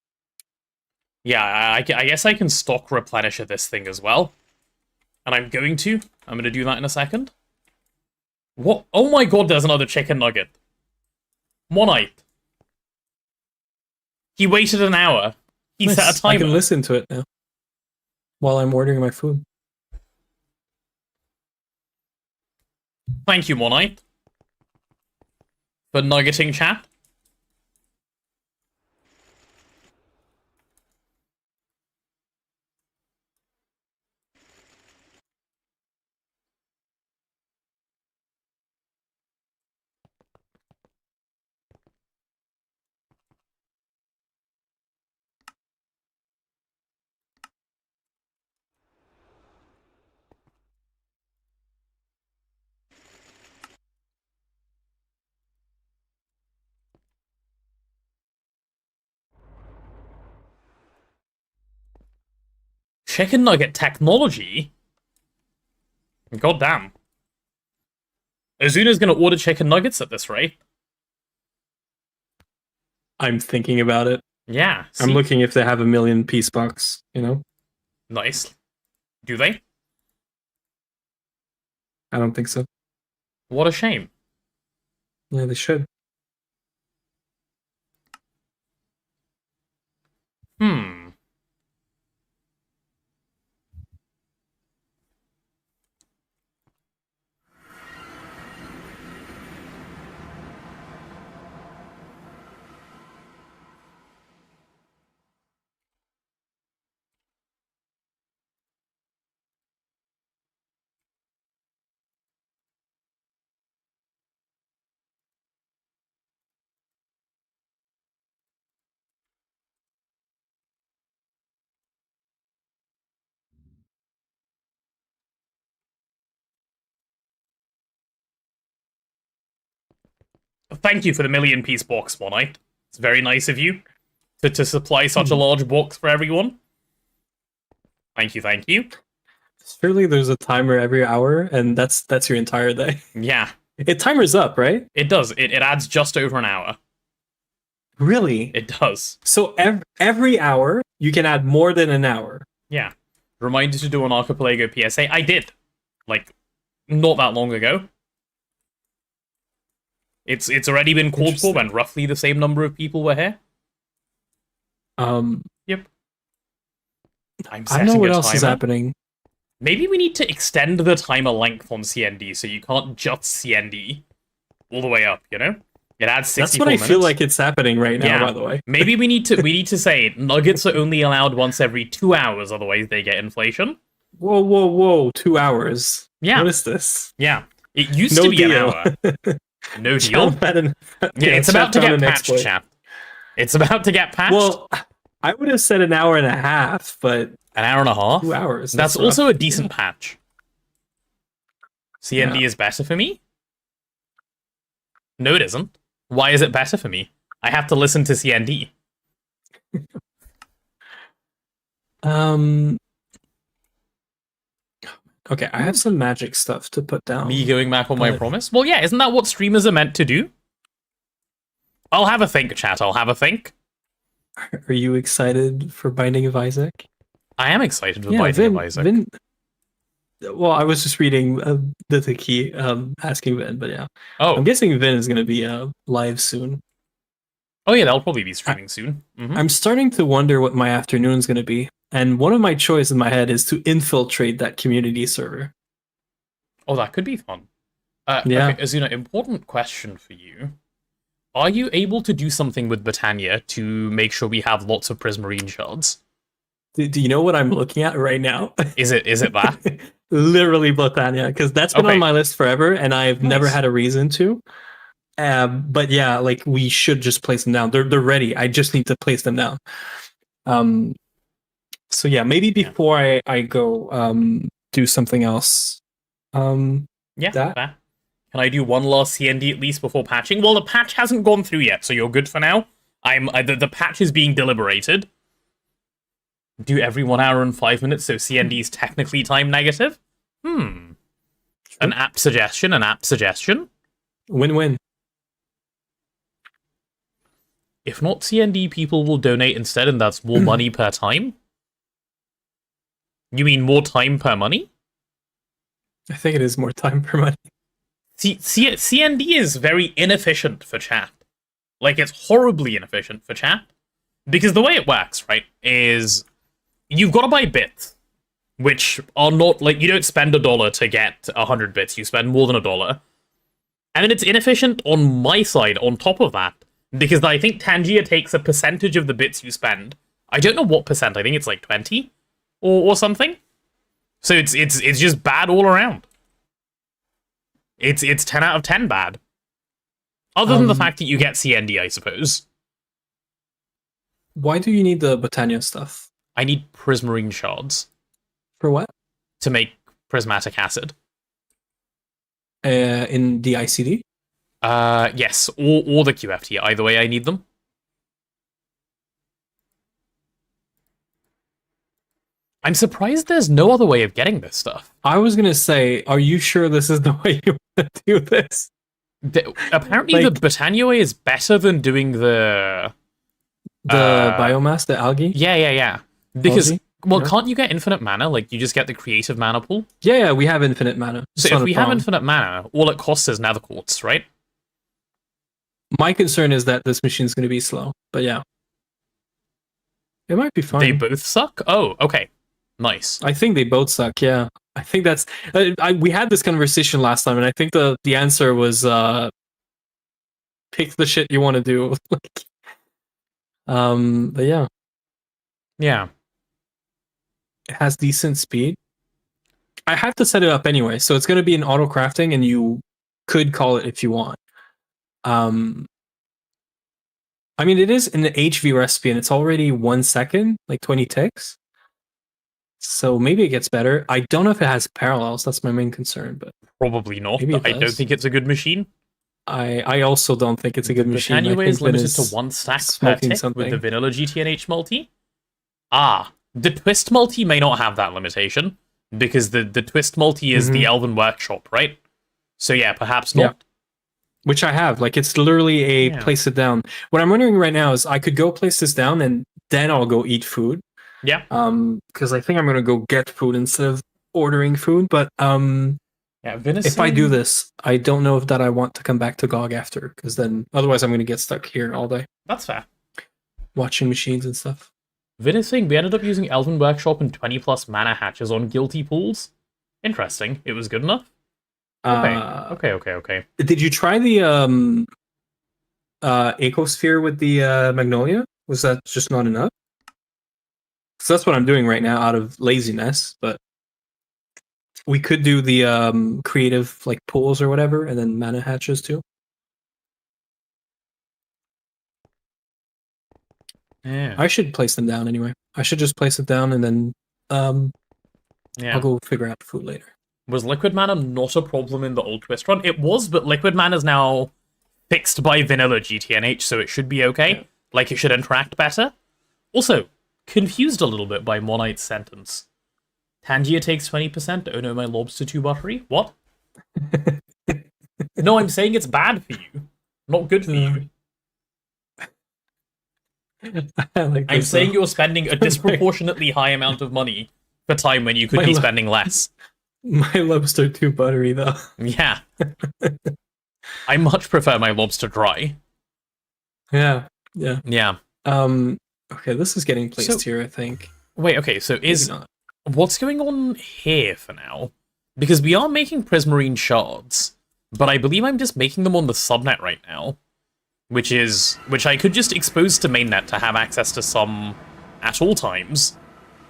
Yeah, I guess I can stock replenish of this thing as well. And I'm going to. I'm going to do that in a second. What? Oh my god, there's another chicken nugget. Monite. He waited an hour. He set a Nice. I timer. can listen to it now while I'm ordering my food. Thank you, Monite. For nuggeting chat. Chicken nugget technology? God damn. Ozuna's gonna order chicken nuggets at this rate. I'm thinking about it. Yeah. I'm see? looking if they have a 1,000,000-piece box, you know? Nice. Do they? I don't think so. What a shame. Yeah, they should. Hmm. Thank you for the 1,000,000-piece box, Monite. It's very nice of you to supply such a large box for everyone. Thank you, thank you. Surely there's a timer every hour, and that's your entire day. Yeah, It timers up, right? it does. It adds just over an hour. Really? It does. So every hour, you can add more than an hour. Yeah. Reminder to do an Archipelago PSA. I did. Like, not that long ago. It's already been called for Interesting. when roughly the same number of people were here. Yep. I'm I don't know setting what a else is timer. happening. Maybe we need to extend the timer length on CND so you can't just CND all the way up, you know? It adds 64 That's what I minutes. feel like it's happening right now, Yeah. by the way. Maybe we need to say nuggets are only allowed once every 2 hours, otherwise they get inflation. Whoa. 2 hours. Yeah. What is this? Yeah. It used No to be deal. an hour. No deal. Yeah, it's about to get patched, chat. It's about to get patched. Well, I would have said an hour and a half, but an hour and a half? 2 hours. That's rough. also a decent patch. CND Yeah. is better for me? No, it isn't. Why is it better for me? I have to listen to CND. Okay, I have some magic stuff to put down. Me going back on my But- promise? Well, yeah, isn't that what streamers are meant to do? I'll have a think, chat. I'll have a think. Are you excited for Binding of Isaac? I am excited for Binding of Isaac. Well, I was just reading the key asking Vin, but yeah. I'm Oh. guessing Vin is going to be live soon. Oh, yeah, that'll probably be streaming soon. Mhm. I'm starting to wonder what my afternoon's going to be. And one of my choices in my head is to infiltrate that community server. Oh, that could be fun. Yeah. Okay, Azuna, important question for you. Are you able to do something with Britannia to make sure we have lots of Prismarine shards? Do you know what I'm looking at right now? Is it that? Literally Botania, because that's been Okay. on my list forever, and I've never Nice. had a reason to. But yeah, like we should just place them down. They're ready. I just need to place them down. So yeah, maybe before I go do something else. Yeah, That- fair. Can I do one last CND at least before patching? Well, the patch hasn't gone through yet, so you're good for now. The patch is being deliberated. Do every 1 hour and 5 minutes, so CND is technically time negative? An app suggestion, Win-win. If not CND, people will donate instead, and that's more money per time? You mean more time per money? I think it is more time per money. CND is very inefficient for chat. Like, it's horribly inefficient for chat. Because the way it works, right, is you've got to buy bits, which are not, like, you don't spend $1 to get 100 bits, you spend more than $1. And then it's inefficient on my side on top of that, because I think Tangia takes a percentage of the bits you spend. I don't know what percent, I think it's like 20 or something. So it's just bad all around. It's 10 out of 10 bad. Other than the fact that you get CND, I suppose. Why do you need the Botania stuff? I need Prismarine shards For what? to make prismatic acid. In the ICD? Yes, or the QFT. Either way, I need them. I'm surprised there's no other way of getting this stuff. I was gonna say, are you sure this is the way you want to do this? Apparently, Like- the Britannia way is better than doing the... The biomass, the algae? Yeah. Because, Algae? well, Yeah. can't you get infinite mana? Like, you just get the creative mana pool? Yeah, we have infinite mana. It's So not if a we have problem. infinite mana, all it costs is nether quartz, right? My concern is that this machine's going to be slow, but yeah. It might be fine. They both suck? Oh, okay. Nice. I think they both suck, yeah. I think that's... we had this conversation last time, and I think the answer was pick the shit you want to do. But yeah, Yeah. it has decent speed. I have to set it up anyway, so it's going to be an auto crafting, and you could call it if you want. I mean, it is in the HV recipe, and it's already 1 second, like 20 ticks. So maybe it gets better. I don't know if it has parallels. That's my main concern, but Probably not. Maybe it I don't does. think it's a good machine. I also don't think it's a good The machine. Britannia I way think is limited Vin to 1 stack per smoking tick something. with the vanilla GTNH multi. The twist multi may not have that limitation, because the twist multi is the Elven Workshop, right? So yeah, perhaps Yeah. not. Which I have. Like, it's literally a Yeah. place it down. What I'm wondering right now is I could go place this down and then I'll go eat food. Yeah. Because I think I'm gonna go get food instead of ordering food. But Yeah, venison. If I do this, I don't know if that I want to come back to GOG after, because then otherwise I'm going to get stuck here all day That's fair. watching machines and stuff. Venison, we ended up using Elven Workshop and 20 plus mana hatches on guilty pools. Interesting. It was good enough. Okay. Did you try the Ecosphere with the Magnolia? Was that just not enough? So that's what I'm doing right now out of laziness, but we could do the creative like pools or whatever, and then mana hatches too. Yeah. I should place them down anyway. I should just place it down and then Yeah. I'll go figure out food later. Was liquid mana not a problem in the old twist run? It was, but liquid mana is now fixed by vanilla GTNH, so it should be okay. Yeah. Like, it should interact better. Also, confused a little bit by Monite's sentence. Tangia takes 20%. Oh no, my lobster too buttery. What? No, I'm saying it's bad for you. Not good for you. I'm saying you're spending a disproportionately high amount of money for time when you could be spending less. My lobster too buttery though. Yeah. I much prefer my lobster dry. Yeah. Yeah. Okay, this is getting placed here, I think. Wait, okay, so Maybe not. what's going on here for now? Because we are making prismarine shards, but I believe I'm just making them on the subnet right now. Which I could just expose to mainnet to have access to some at all times.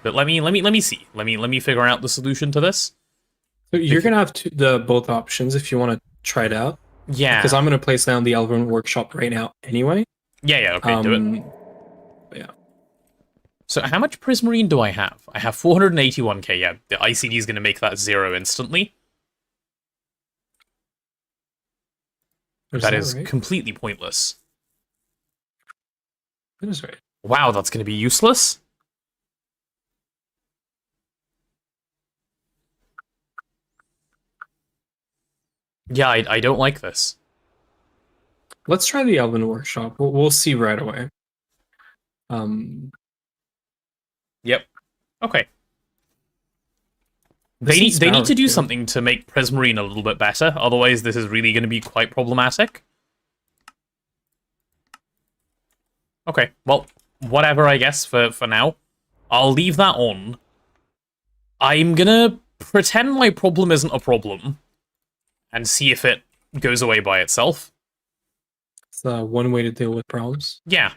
But let me see. Let me figure out the solution to this. So you're gonna have both options if you want to try it out. Yeah. Because I'm gonna place down the Elven Workshop right now anyway. Yeah, okay, do it. Yeah. So how much prismarine do I have? I have 481k, yeah. The ICD is gonna make that 0 instantly. That is right? completely pointless. That is right. Wow, that's gonna be useless? Yeah, I don't like this. Let's try the Elven Workshop. We'll see right away. Yep. Okay. They need to do something to make Prismarine a little bit better, otherwise this is really going to be quite problematic. Okay, well, whatever, I guess, for now. I'll leave that on. I'm gonna pretend my problem isn't a problem, and see if it goes away by itself. It's one way to deal with problems. Yeah.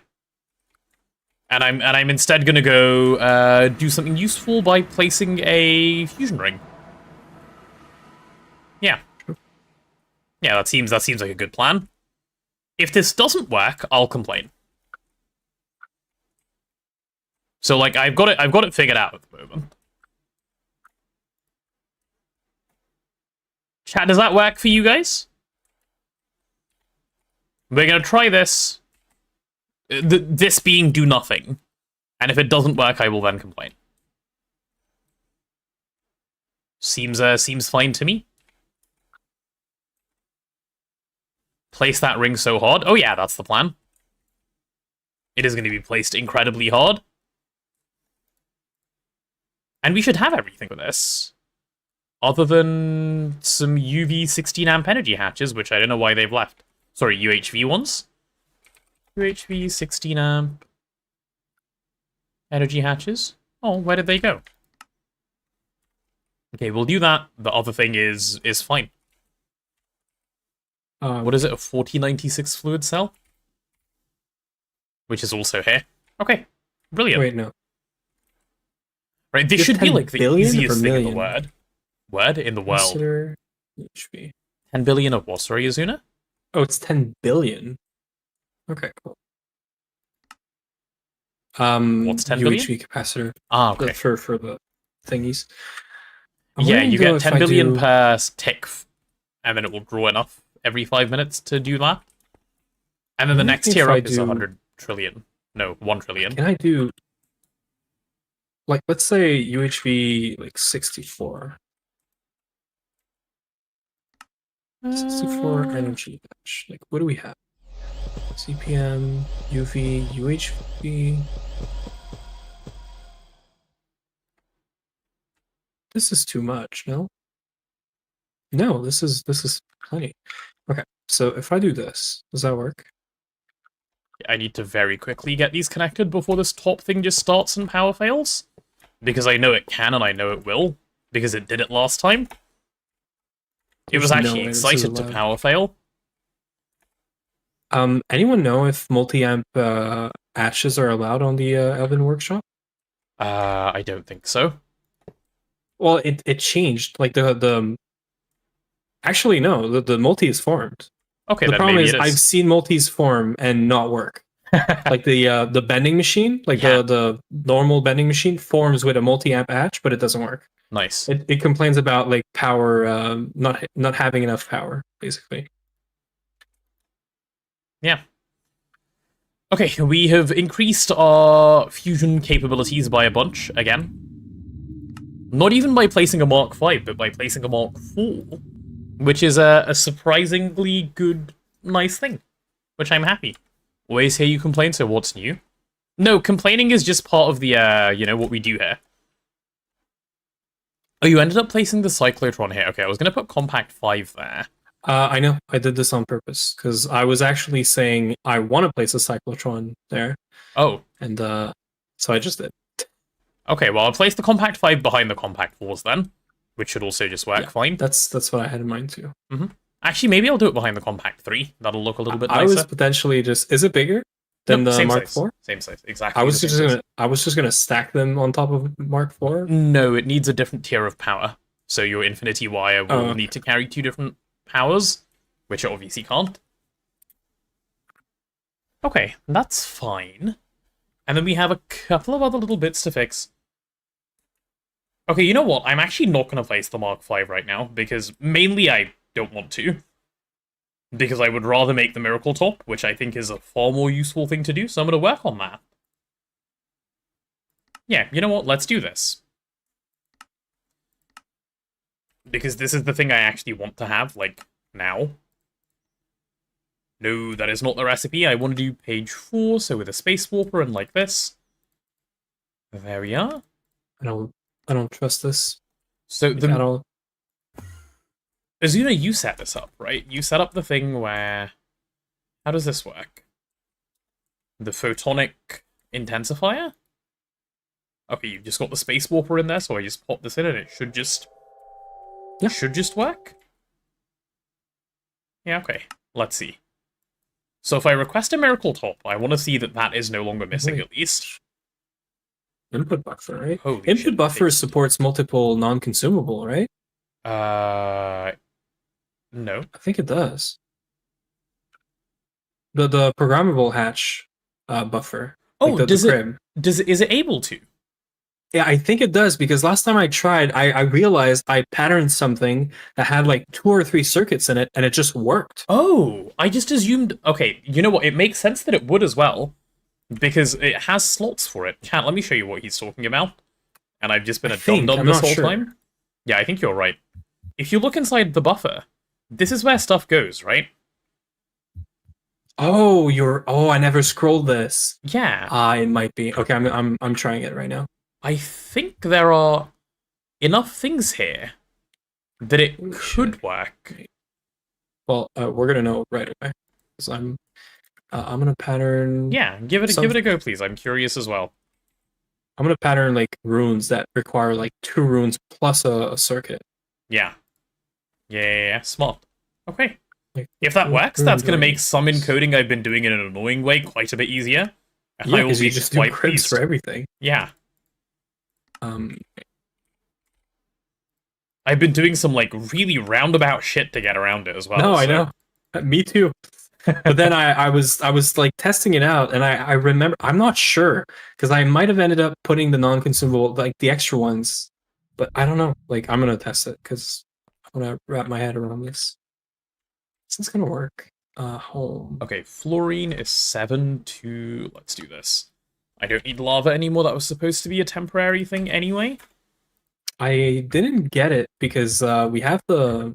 And I'm instead gonna go do something useful by placing a fusion ring. Yeah. Yeah, that seems like a good plan. If this doesn't work, I'll complain. So like I've got it figured out at the moment. Chat, does that work for you guys? We're gonna try this. This being do nothing. And if it doesn't work, I will then complain. Seems fine to me. Place that ring so hard. Oh yeah, that's the plan. It is going to be placed incredibly hard. And we should have everything for this. Other than some UV 16 amp energy hatches, which I don't know why they've left. Sorry, UHV ones. UHV 16 amp energy hatches. Oh, where did they go? Okay, we'll do that. The other thing is fine. What is it? A 4096 fluid cell? Which is also here. Okay, brilliant. Wait, no. Right, this should be like the easiest thing in the word in the world. Consider HP. 10 billion of what? Sorry, Azuna? Oh, it's 10 billion. Okay, cool. What's 10 billion? UHV capacitor. Ah, okay. For the thingies. Yeah, you get 10 billion per tick, and then it will draw enough every 5 minutes to do that. And then the next tier up is 100 trillion. No, 1 trillion. Can I do, like, let's say UHV, like, 64. 64 energy batch. Like, what do we have? CPM, UV, UHV. This is too much, no? No, this is plenty. Okay, so if I do this, does that work? I need to very quickly get these connected before this top thing just starts and power fails. Because I know it can and I know it will. Because it did it last time. It was There's no actually way this is excited to allowed. power fail. Anyone know if multi-amp ashes are allowed on the Elven Workshop? I don't think so. Well, it changed. Like the actually no, the multi is formed. Okay, The then problem maybe is it I've is. seen multis form and not work. Like the bending machine, like Yeah. the normal bending machine forms with a multi-amp atch, but it doesn't work. Nice. It complains about like power, not having enough power, basically. Yeah. Okay, we have increased our fusion capabilities by a bunch, again. Not even by placing a Mark V, but by placing a Mark IV. Which is a surprisingly good, nice thing. Which I'm happy. Always hear you complain, so what's new? No, complaining is just part of the, what we do here. Oh, you ended up placing the cyclotron here. Okay, I was going to put Compact 5 there. I know I did this on purpose because I was actually saying I want to place a cyclotron there, Oh, and so I just did. okay, well, I'll place the Compact 5 behind the Compact 4s then. Which should also just work fine. That's what I had in mind too. Actually, maybe I'll do it behind the Compact 3. That'll look a little bit nicer. I was potentially just. Is it bigger than Nope, the same Mark size. IV? Same size, exactly. I was the same size. just gonna stack them on top of Mark IV. No, it needs a different tier of power. So your Infinity Wire will okay. need to carry 2 different powers, which it obviously can't. Okay, that's fine. And then we have a couple of other little bits to fix. Okay, you know what? I'm actually not going to place the Mark V right now, because mainly I don't want to. Because I would rather make the Miracle Top, which I think is a far more useful thing to do, so I'm going to work on that. Yeah, you know what? Let's do this. Because this is the thing I actually want to have, like, now. No, that is not the recipe. I want to do page 4, so with a Space Warper and like this. There we are. I don't trust this So at all. Azuna, you set this up, right? You set up the thing where... How does this work? The photonic intensifier? Okay, you've just got the Space Warper in there, so I just pop this in and it should just... Yeah. Should just work? Yeah, okay. Let's see. So if I request a Miracle Top, I want to see that that is no longer missing, Wait. at least. Input buffer, right? Holy Input shit, buffer take- supports multiple non-consumable, right? No. I think it does. The programmable hatch buffer. Oh, like the does crib. is it able to? Yeah, I think it does because last time I tried, I realized I patterned something that had like 2 or 3 circuits in it, and it just worked. Oh, I just assumed... Okay, you know what? It makes sense that it would as well. Because it has slots for it. Chat, let me show you what he's talking about. And I've just been I a think, dum-dum I'm this not whole sure. time. Yeah, I think you're right. If you look inside the buffer, this is where stuff goes, right? Oh, I never scrolled this. Yeah. It might be. Okay, I'm trying it right now. I think there are enough things here that it Oh, could shit. work. Well, we're gonna know right away. Because I'm gonna pattern. Yeah, give it a go, please. I'm curious as well. I'm gonna pattern like runes that require like 2 runes plus a circuit. Yeah. Yeah, smart. Okay. Like, If that what works, that's rune going to do I make some use? encoding I've been doing in an annoying way quite a bit easier. And Yeah, I will because be you just do quite cribs pleased. for everything. Yeah. Um, I've been doing some, like, really roundabout shit to get around it as well. no, I so- know. Me too. But then I was like testing it out, and I remember I'm not sure because I might have ended up putting the non-consumable like the extra ones, but I don't know. Like I'm gonna test it because I want to wrap my head around this. Is this gonna work? Home. Okay, fluorine is 7 to... Let's do this. I don't need lava anymore. That was supposed to be a temporary thing anyway. I didn't get it because we have the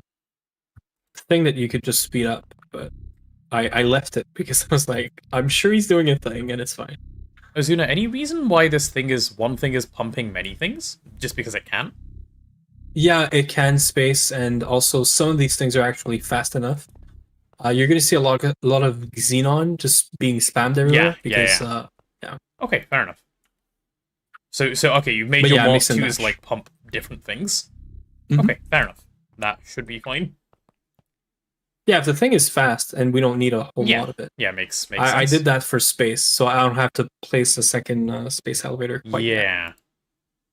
thing that you could just speed up, but I left it because I was like, I'm sure he's doing a thing and it's fine. Ozuna, any reason why this thing is... One thing is pumping many things? Just because it can? Yeah, it can space, and also some of these things are actually fast enough. You're going to see a lot of Xenon just being spammed everywhere because Okay, fair enough. So okay, you've made But your yeah, Mark mix and 2s match. like pump different things. Mhm. Okay, fair enough. That should be fine. Yeah, if the thing is fast and we don't need a whole Yeah. lot of it. Yeah, makes sense. I did that for space, so I don't have to place a second space elevator quite yet. Yeah.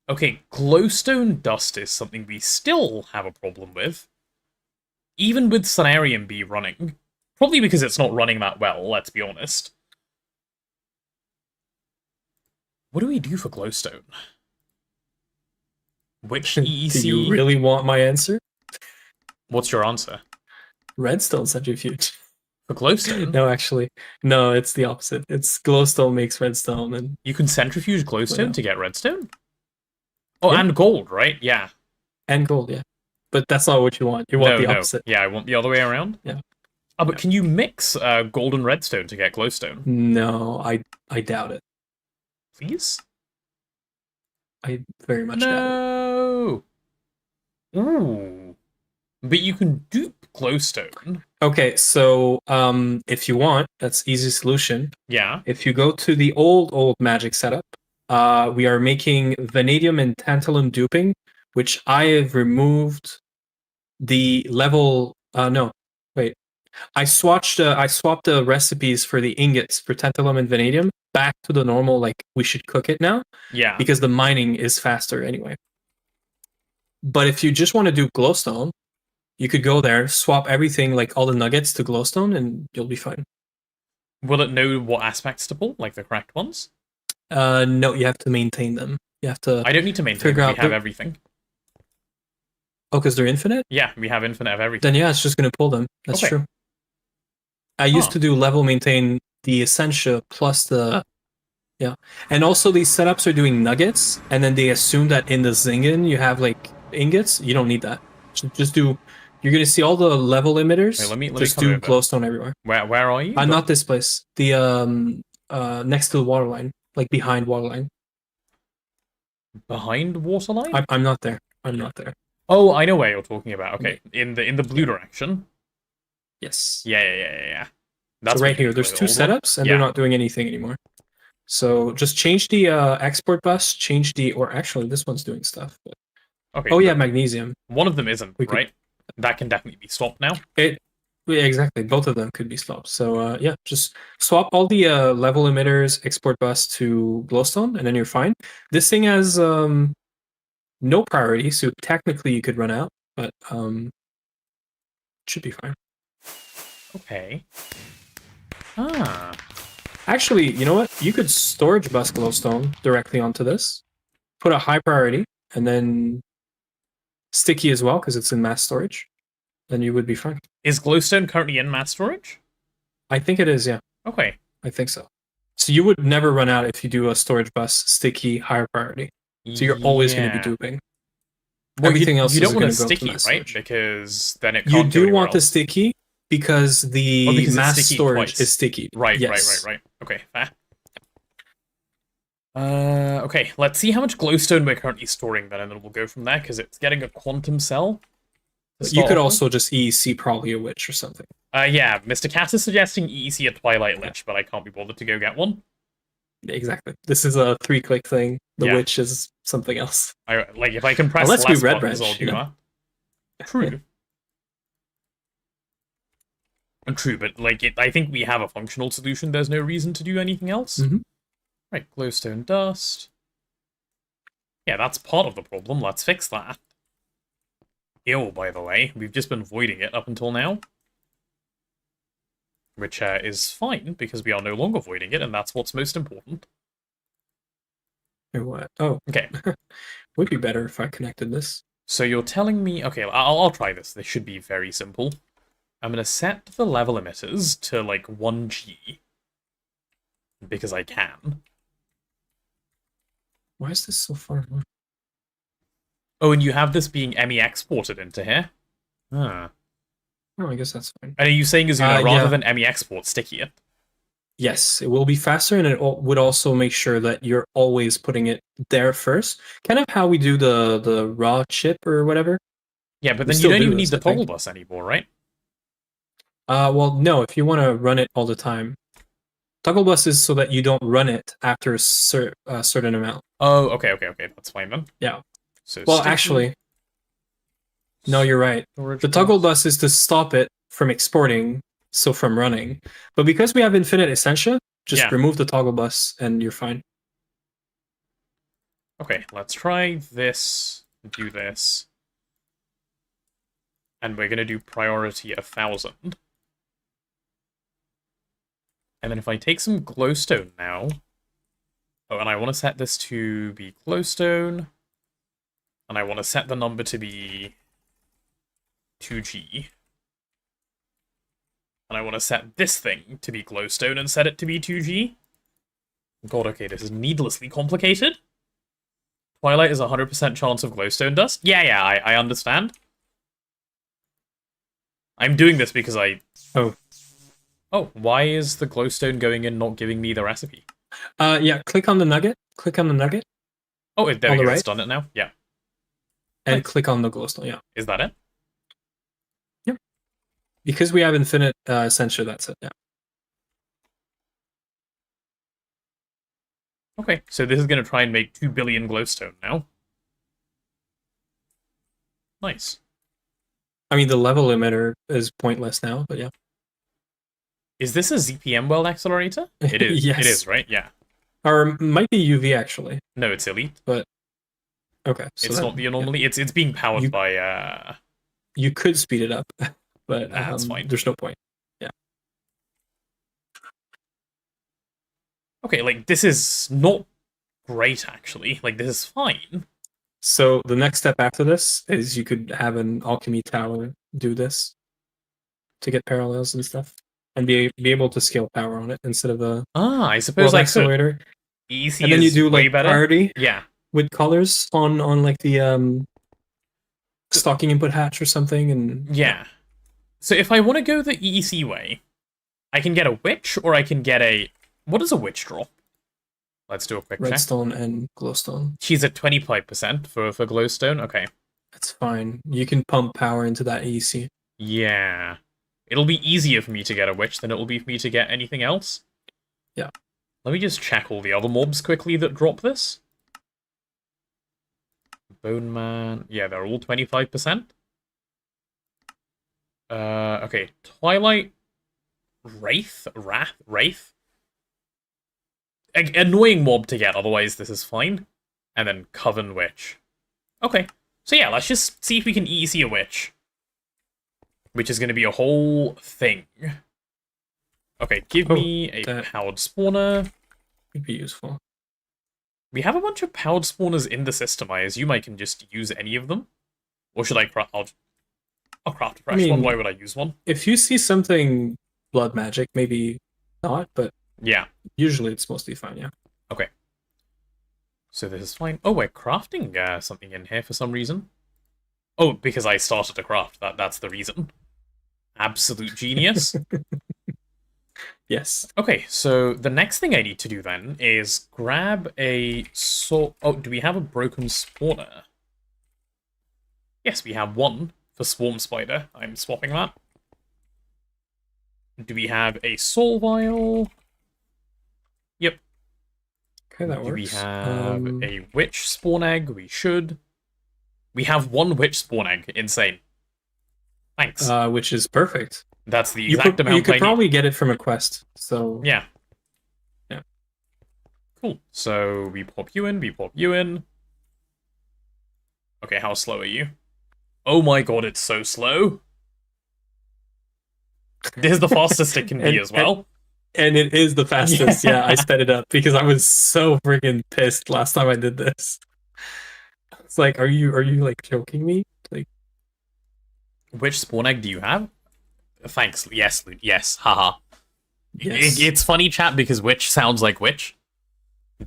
Okay, glowstone dust is something we still have a problem with. Even with Cenarium B running. Probably because it's not running that well, let's be honest. What do we do for glowstone? Which EEC? Do you really want my answer? What's your answer? Redstone centrifuge. For glowstone? No, actually. No, it's the opposite. It's glowstone makes redstone, and You can centrifuge glowstone Yeah. to get redstone? Oh, Yeah. and gold, right? Yeah. gold, yeah. But that's not what you want. You want the opposite. Yeah, I want the other way around. Yeah. Oh, but can you mix gold and redstone to get glowstone? No, I doubt it. Please? I very much doubt it. No! Ooh. But you can dupe glowstone. Okay, so if you want, that's easy solution. Yeah. If you go to the old magic setup, we are making vanadium and tantalum duping, which I have removed the level. No, wait. I swapped the recipes for the ingots for tantalum and vanadium back to the normal. Like we should cook it now Yeah. because the mining is faster anyway. But if you just want to do glowstone, you could go there, swap everything, like all the nuggets to glowstone, and you'll be fine. Will it know what aspects to pull, like the correct ones? No, you have to maintain them. You have to. I don't need to maintain figure them. out We have the- everything. Oh, because they're infinite? Yeah, we have infinite of everything. Then yeah, it's just going to pull them. That's Okay. true. I used Huh. to do level maintain the Essentia plus the. Yeah. And also these setups are doing nuggets, and then they assume that in the Zingen you have like ingots. You don't need that. Just do. You're going to see all the level emitters. Wait, let me just come do over. glowstone everywhere. Where are you? Not this place. The next to the water line, like behind water line. Behind waterline? I'm not there. I'm not there. Oh, I know where you're talking about. Okay, in the blue direction. Yes. Yeah. So right here, there's two setups, and they're not doing anything anymore. So just change the export bus. Change the, or actually, this one's doing stuff. But... Okay. Oh yeah, magnesium. One of them isn't, We could- right? That can definitely be swapped now. Yeah, exactly. Both of them could be swapped. So yeah, just swap all the level emitters, export bus to glowstone, and then you're fine. This thing has no priority, so technically you could run out, but should be fine. Okay. Ah. Actually, you know what? You could storage bus glowstone directly onto this, put a high priority, and then sticky as well because it's in mass storage. Then you would be fine. Is glowstone currently in mass storage? I think it is, yeah. Okay. I think so. So you would never run out if you do a storage bus sticky higher priority. So you're always going to be duping. Well, Everything else you is don't want gonna a go to sticky, mass right? storage. Because then it can't You go do anywhere want the else. sticky because the Oh, because it's mass sticky storage twice. is sticky. Right. Yes. Okay, fair. Okay, let's see how much glowstone we're currently storing then, and then we'll go from there, because it's getting a quantum cell. to You start could off also just EEC probably a witch or something. with. Yeah, Mr. Cat is suggesting EEC a Twilight Lich, but I can't be bothered to go get one. Exactly. This is a 3-click thing. The Yeah. wich is something else. Like, if I can press Unless we less red buttons, branch, I'll do you know? that. True. True, but like I think we have a functional solution. There's no reason to do anything else. Mhm. Right, glowstone dust. Yeah, that's part of the problem. Let's fix that. Ew, by the way, we've just been voiding it up until now. Which is fine, because we are no longer voiding it, and that's what's most important. Or what? Oh, Okay, would be better if I connected this. so you're telling me... Okay, I'll try this. This should be very simple. I'm going to set the level emitters to, like, 1G. Because I can. Why is this so far away? Oh, and you have this being ME exported into here? Ah. Oh, I guess that's fine. And are you saying, Azuna, rather yeah. than ME export, sticky it? Yes, it will be faster, and it would also make sure that you're always putting it there first. Kind of how we do the raw chip or whatever. Yeah, but We then you still don't do even need this, the I think. toggle bus anymore, right? Well, no, if you want to run it all the time. Toggle bus is so that you don't run it after a certain amount. Oh, okay, that's fine then. Yeah. So Well, sticky actually, no, you're right. storage The toggle bus. bus is to stop it from exporting, so from running. But because we have infinite Essentia, just Yeah. remove the toggle bus and you're fine. Okay, let's try this, do this. And we're gonna do priority 1000. And then if I take some glowstone now... Oh, and I want to set this to be glowstone. And I want to set the number to be 2G. And I want to set this thing to be glowstone and set it to be 2G. God, okay, this is needlessly complicated. Twilight is 100% chance of glowstone dust? Yeah, I understand. I'm doing this because I... Oh, why is the glowstone going in not giving me the recipe? Yeah, click on the nugget. Click on the nugget. Oh, there On we the go, it's right? done it now. Yeah. And Nice. click on the glowstone, yeah. Is that it? Yep. Because we have infinite Essentia, that's it, yeah. Okay, so this is going to try and make 2 billion glowstone now. Nice. I mean, the level limiter is pointless now, but yeah. Is this a ZPM world accelerator? It is. Yes. It is, right? Yeah. Or might be UV, actually. No, it's elite. Okay. So It's that- not the anomaly. yeah. It's being powered You- by... You could speed it up, but That's fine. there's no point. Okay, like, this is not great, actually. Like, this is fine. So the next step after this is you could have an alchemy tower do this to get parallels and stuff, and be able to scale power on it instead of a I suppose world I could. accelerator. EC And then you is do way like better. priority Yeah. with colors on like the stocking input hatch or something, and Yeah. So if I want to go the EEC way, I can get a witch, or I can get a... What does a witch drop? Let's do a quick check. redstone and glowstone. She's at 25% for glowstone. Okay. That's fine. You can pump power into that EC. Yeah. It'll be easier for me to get a witch than it will be for me to get anything else. Yeah. Let me just check all the other mobs quickly that drop this. Bone Man. Yeah, they're all 25%. Okay. Twilight. Wraith? Wraith? Annoying mob to get, otherwise this is fine. And then Coven Witch. Okay. So yeah, let's just see if we can EEC a witch. Which is going to be a whole thing. Okay, give me a that- powered spawner. Would be useful. We have a bunch of powered spawners in the system. I assume I can just use any of them. Or should I craft... I'll craft a fresh mean- one. Why would I use one? If you see something blood magic, maybe not, but Yeah. usually it's mostly fine, yeah. Okay. So this is fine. Oh, we're crafting something in here for some reason. Oh, because I started to craft. That's the reason. Absolute genius. Yes. Okay, so the next thing I need to do then is grab a Oh, do we have a broken spawner? Yes, we have one for Swarm Spider. I'm swapping that. Do we have a soul vial? Yep. Okay, that works. Do we have a witch spawn egg? We should. We have one witch spawn egg. Insane. Thanks. Which is perfect. That's the You exact amount could I need. probably get it from a quest. So Yeah. Yeah. Cool. So we pop you in, we pop you in. Okay, how slow are you? Oh my god, it's so slow. This is the fastest it can be as well. And it is the fastest. Yeah, I sped it up because I was so freaking pissed last time I did this. It's like, are you like joking me? Like, Which spawn egg do you have? Thanks. Yes, yes. Haha. yes. It's funny, chat, because witch sounds like witch.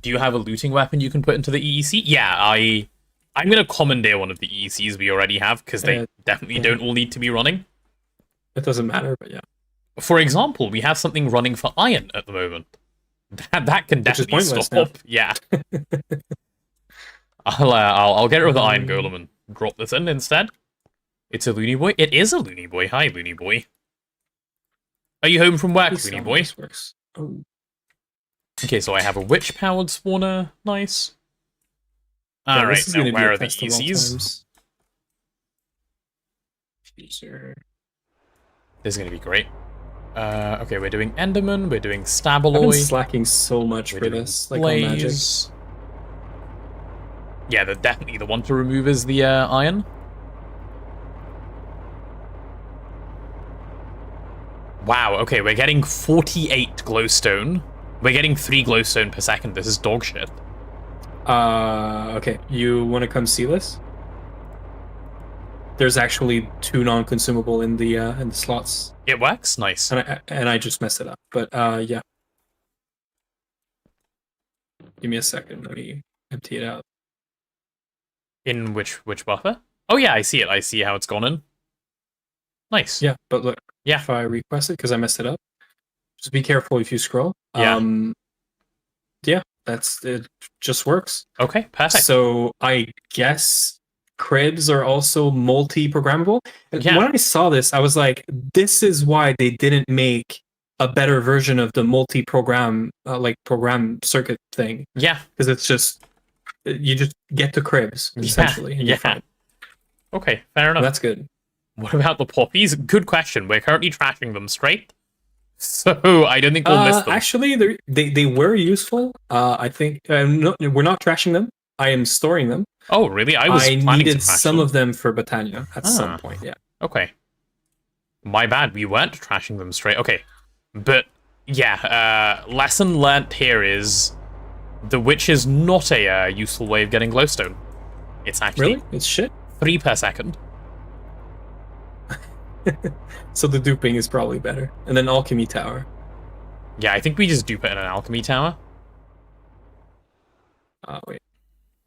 Do you have a looting weapon you can put into the EEC? Yeah, I'm gonna commandeer one of the EECs we already have, because they definitely yeah. don't all need to be running. It doesn't matter, but yeah. For example, we have something running for iron at the moment. That can Which is definitely pointless stop. Yeah. I'll get rid of the iron golem and drop this in instead. It's a loony boy. It is a loony boy. Hi, loony boy. Are you home from work, Please loony tell me boy? this works. Oh. Okay, so I have a witch-powered spawner. Nice. Yeah, Alright, this is now gonna be where a are the test of all easies? times. User. This is going to be great. Okay, we're doing Enderman, we're doing I've been Stabaloy, slacking so much we're for doing this, like on Magic. Blaze. Yeah, definitely the one to remove is the iron. Wow, okay, we're getting 48 glowstone. We're getting 3 glowstone per second. This is dog shit. Okay, you want to come see this? There's actually 2 non-consumable in the slots, It works? Nice. and I just messed it up. But yeah, give me a second. Let me empty it out. In which buffer? Oh yeah, I see it. I see how it's gone in. Nice. Yeah, but look, Yeah. if I request it because I messed it up, just be careful if you scroll. Yeah. Yeah, that's it. Just works. Okay, perfect. So I guess cribs are also multi-programmable. Yeah. When I saw this, I was like, this is why they didn't make a better version of the multi-program, like program circuit thing. Yeah. Because it's just, you just get to cribs, essentially. and you're Yeah. fine. Okay, fair enough. That's good. What about the poppies? Good question. We're currently trashing them straight. So I don't think we'll miss them. Actually, they were useful. I think no, we're not trashing them. I am storing them. Oh, really? I planning needed to trash some them. of them for Botania at Ah. some point. Yeah. Okay. My bad. We weren't trashing them straight. Okay. But, yeah, lesson learnt here is the witch is not a useful way of getting glowstone. It's actually Really? It's shit. 3 per second. So the duping is probably better. And then Alchemy Tower. Yeah, I think we just dupe it in an alchemy tower. Wait.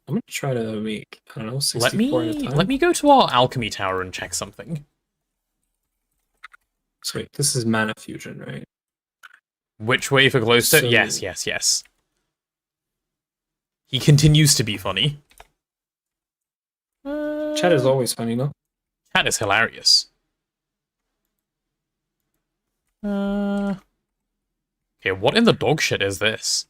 I'm gonna try to make, I don't know, 64 at a time. Let me go to our alchemy tower and check something. So wait, this is Mana Fusion, right? Which way for glowstone? So- Yes. He continues to be funny. Chat is always funny, no? That is hilarious. Okay, what in the dog shit is this?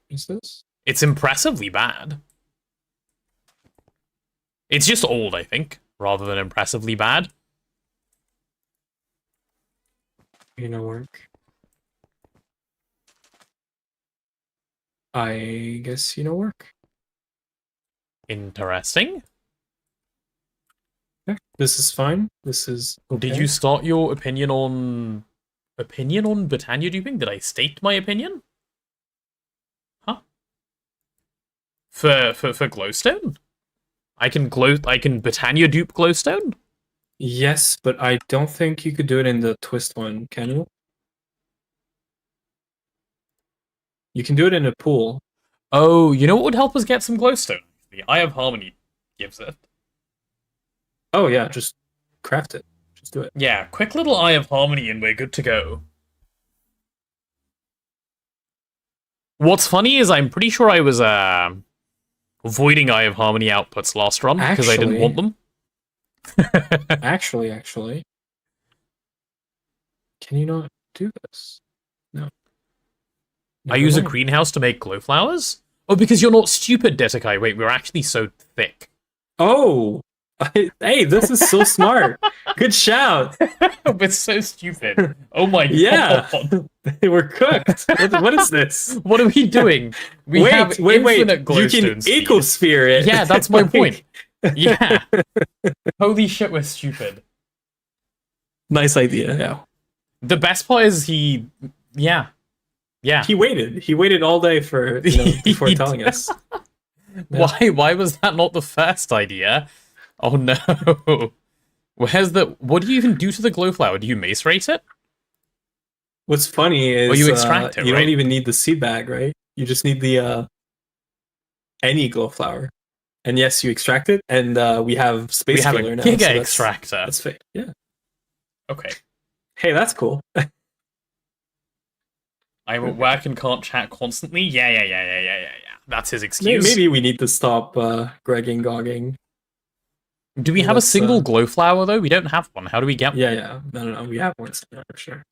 Is this? It's impressively bad. It's just old, I think, rather than impressively bad. You know, work. I guess you know work. Interesting. Yeah, this is fine. This is okay. Did you start your opinion on Botania duping? Did I state my opinion? Huh? For glowstone? I can Botania dupe glowstone? Yes, but I don't think you could do it in the twist one, can you? You can do it in a pool. Oh, you know what would help us get some glowstone? The Eye of Harmony gives it. Oh yeah, just craft it. Just do it. Yeah, quick little Eye of Harmony and we're good to go. What's funny is I'm pretty sure I was avoiding Eye of Harmony outputs last run because I didn't want them. Actually, can you not do this? No. I use a greenhouse to make glowflowers? Oh, because you're not stupid, Detakai. Wait, we're actually so thick. Oh! Hey, this is so smart. Good shout. We're so stupid. Oh my Yeah. god. They were cooked. What is this? What are we doing? We have wait. infinite You glowstone can speed. ecosphere it. Yeah, that's my point. Yeah. Holy shit, we're stupid. Nice idea. Yeah. The best part is yeah. He waited all day for before He telling did. us. Why was that not the first idea? Oh no. What do you even do to the glowflower? Do you macerate it? What's funny is Or you extract it, you right? don't even need the seed bag, right? You just need the any glowflower. And yes, you extract it, and we have space We have a filler now. Giga so extractor. That's fake. Yeah. Okay. Hey, that's cool. I'm at work and can't chat constantly. Yeah. That's his excuse. Maybe we need to stop gregging, gogging. Do we have a single glow flower though? We don't have one. How do we get one? Yeah. No. We have one for sure.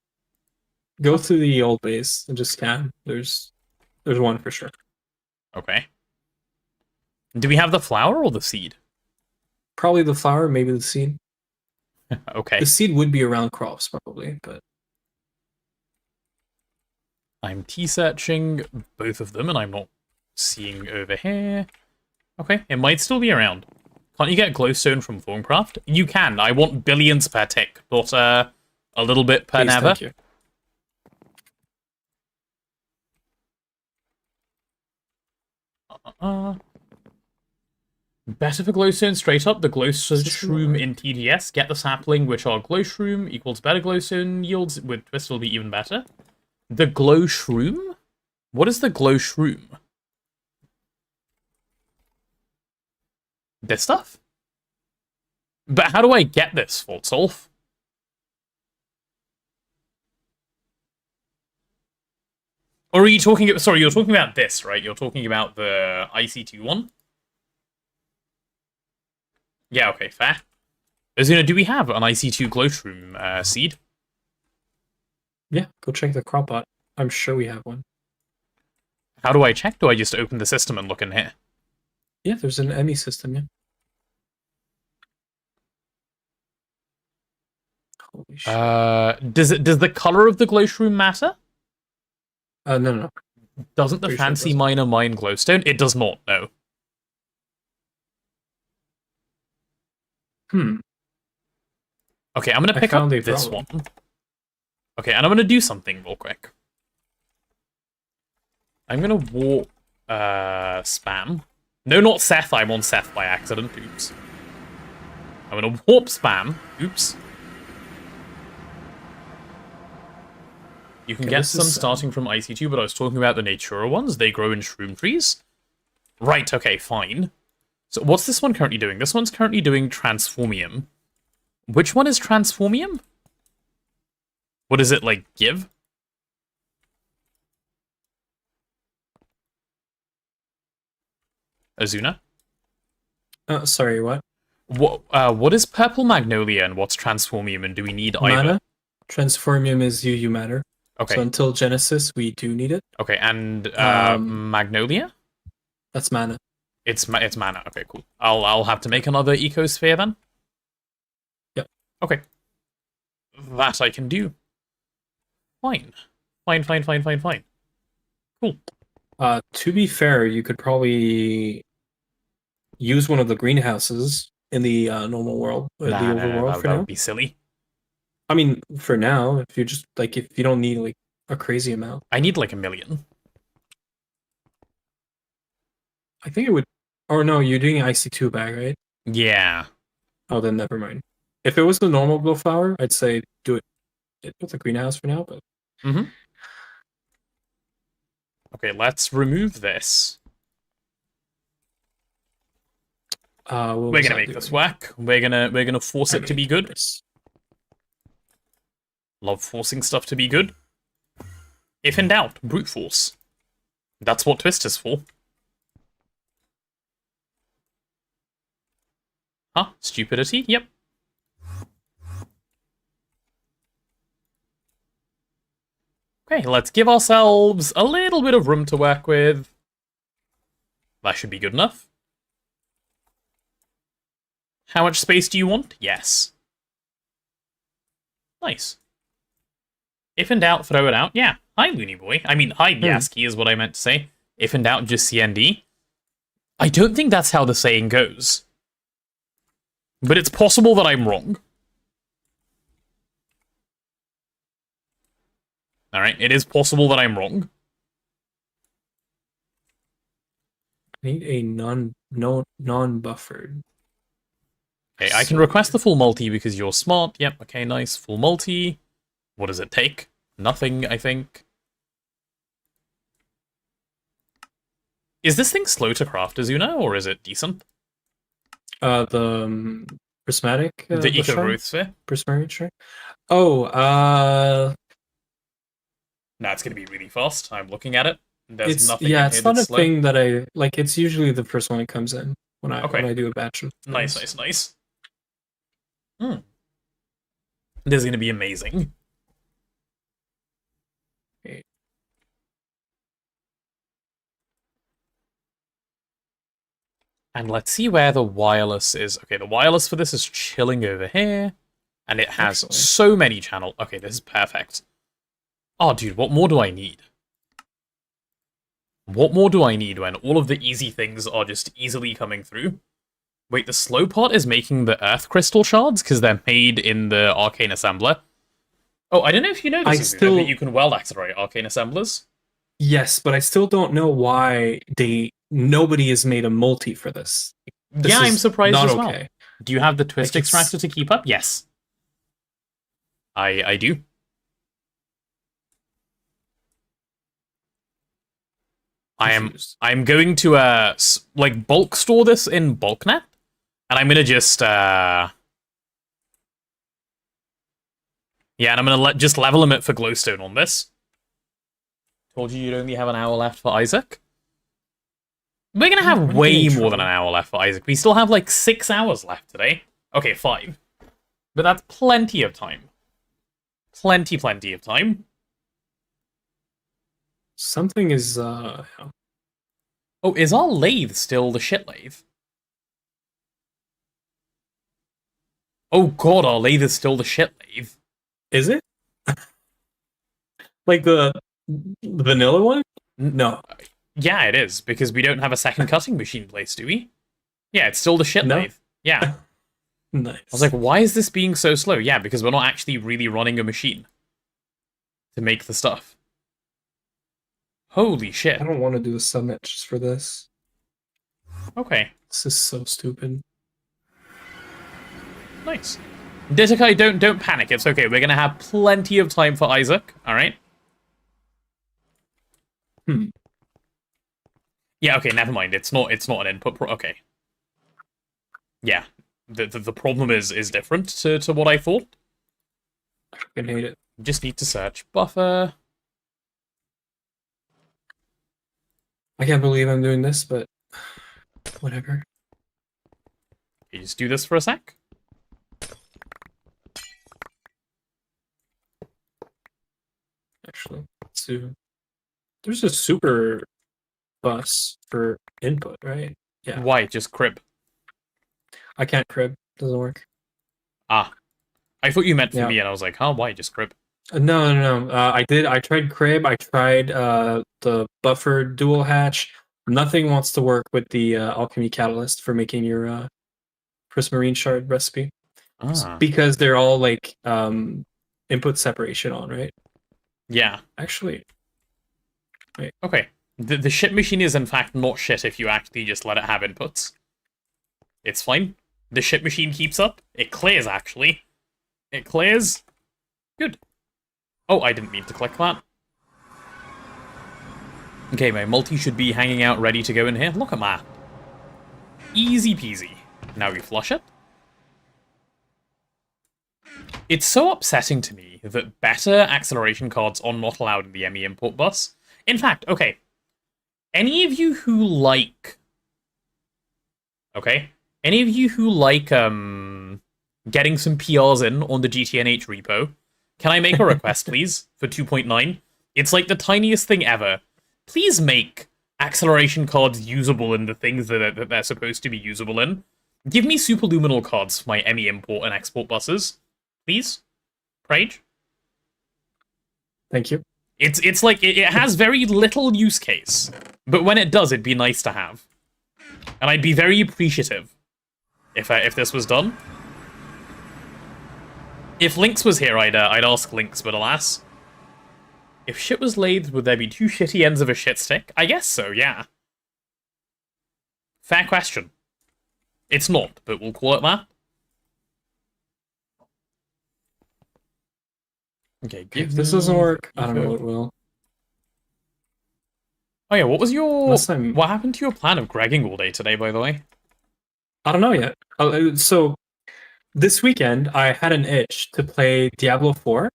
Go to the old base and just scan. There's one for sure. Okay. Do we have the flower or the seed? Probably the flower, maybe the seed. Okay. The seed would be around crops probably, but I'm T-searching both of them, and I'm not seeing over here. Okay, it might still be around. Can't you get glowstone from Thorncraft? You can. I want billions per tick, not a little bit per please, never. thank you. Better for glowstone straight up. The glowshroom in TDS. Get the sapling, which are glowshroom, equals better glowstone yields. With twist will be even better. The glowshroom? What is the glowshroom? This stuff? But how do I get this, Fortsolf? Or are you talking... Sorry, you're talking about this, right? You're talking about the IC2 one? Yeah, okay, fair. Azuna, do we have an IC2 glowshroom seed? Yeah, go check the crop bot. I'm sure we have one. How do I check? Do I just open the system and look in here? Yeah, there's an ME system, yeah. Holy shit. Does the color of the glowshroom matter? No. Doesn't the Pretty sure it fancy doesn't. miner mine glowstone? It does not, no. Okay, I'm gonna I pick up found a this problem. one. Okay, and I'm gonna do something real quick. I'm gonna warp spam. No, not Seth. I'm on Seth by accident. Oops. I'm gonna warp spam. Oops. You can Okay, get this some is, starting from IC2, but I was talking about the Natura ones. They grow in shroom trees. Right, okay, fine. So what's this one currently doing? This one's currently doing Transformium. Which one is Transformium? What does it, like, give? Azuna? Sorry, what? What is Purple Magnolia and what's Transformium, and do we need either? Mana? Transformium is UU matter. Okay. So until Genesis, we do need it. Okay, and Magnolia? That's mana. It's mana. Okay, cool. I'll have to make another ecosphere then. Yep. Okay. That I can do. Fine. Fine. Cool. To be fair, you could probably use one of the greenhouses in the normal world, or the overworld for that now. would be silly. I mean, for now, if you just like, if you don't need like a crazy amount, I need like 1 million. I think it would. Or no, you're doing IC2 bag, right? Yeah. Oh, then never mind. If it was the normal glow flower, I'd say do it with the greenhouse for now. But Okay, let's remove this. We're gonna make this work. We're gonna force it to be good. Love forcing stuff to be good. If in doubt, brute force. That's what Twist is for. Huh? Stupidity? Yep. Okay, let's give ourselves a little bit of room to work with. That should be good enough. How much space do you want? Yes. Nice. If in doubt, throw it out. Yeah. Hi, Looney Boy. I mean, hi, Biaski is what I meant to say. If in doubt, just CND. I don't think that's how the saying goes. But it's possible that I'm wrong. Alright, it is possible that I'm wrong. I need a non-buffered. Okay, I can request the full multi because you're smart. Yep, okay, nice. Full multi. What does it take? Nothing, I think. Is this thing slow to craft, Azuna, or is it decent? The prismatic. The eco shrine? growth sphere. Prismatic shrine. Oh, Nah, it's gonna be really fast. I'm looking at it. There's it's nothing in here it's not a that's slow. thing that I like. It's usually the first one that comes in when I Okay. do a batch of Nice, things. nice, nice. This is gonna be amazing. Okay. And let's see where the wireless is. Okay, the wireless for this is chilling over here. And it has Excellent. so many channels. Okay, this is perfect. Oh, dude, what more do I need? What more do I need when all of the easy things are just easily coming through? Wait, the slow part is making the earth crystal shards because they're made in the arcane assembler. Oh, I don't know if you know this, Azuda, that you can weld accelerate arcane assemblers. Yes, but I still don't know why nobody has made a multi for this. This Yeah, I'm is surprised not as well. okay. Do you have the twist Like, it's- extractor to keep up? Yes. I do. Confused. I'm going to like bulk store this in BulkNet, and I'm gonna just yeah, and I'm gonna just level limit for glowstone on this. Told you you'd only have an hour left for Isaac. We're gonna have I'm way getting more than trouble. an hour left for Isaac. We still have like 6 hours left today. Okay, 5. But that's plenty of time. Plenty of time. Something is Oh, is our lathe still the shit lathe? Oh god, our lathe is still the shit lathe. is it? Like the vanilla one? No. Yeah, it is, because we don't have a second cutting machine place, do we? Yeah, it's still the shit No. lathe. Yeah. Nice. I was like, why is this being so slow? Yeah, because we're not actually really running a machine to make the stuff. Holy shit. I don't want to do a subnet just for this. Okay, This is so stupid. nice. Ditakai, don't panic. It's okay. We're gonna have plenty of time for Isaac. All right. Yeah. Okay. Never mind. It's not an input. Okay. Yeah. The problem is different to what I thought. I fucking hate it. Just need to search buffer. I can't believe I'm doing this, but whatever. You just do this for a sec. Actually, there's a super bus for input, right? Yeah. Why? Just crib. I can't crib. Doesn't work. Ah. I thought you meant for Yeah. me, and I was like, huh, why? Just crib. No. I did. I tried crib. I tried the buffer dual hatch. Nothing wants to work with the alchemy catalyst for making your prismarine shard recipe Ah. because they're all like input separation on, right? Yeah. Actually, Okay. The shit machine is in fact not shit if you actually just let it have inputs. It's fine. The shit machine keeps up. It clears, actually. It clears. Good. Oh, I didn't mean to click that. Okay, my multi should be hanging out ready to go in here. Look at that. Easy peasy. Now we flush it. It's so upsetting to me that better acceleration cards are not allowed in the ME import bus. In fact, okay, any of you who like... Okay? Any of you who like, getting some PRs in on the GTNH repo, can I make a request, please, for 2.9? It's like the tiniest thing ever. Please make acceleration cards usable in the things that they're supposed to be usable in. Give me superluminal cards for my ME import and export buses. Please? Prage? thank you. It's like, it has very little use case. But when it does, it'd be nice to have. And I'd be very appreciative if this was done. If Lynx was here, I'd ask Lynx, but alas. If shit was lathed, would there be two shitty ends of a shit stick? I guess so, yeah. Fair question. It's not, but we'll call it that. Okay, If this doesn't work, I don't know what will. Oh yeah, what was your... Unless I'm- What happened to your plan of gregging all day today, by the way? I don't know yet. So this weekend, I had an itch to play Diablo 4,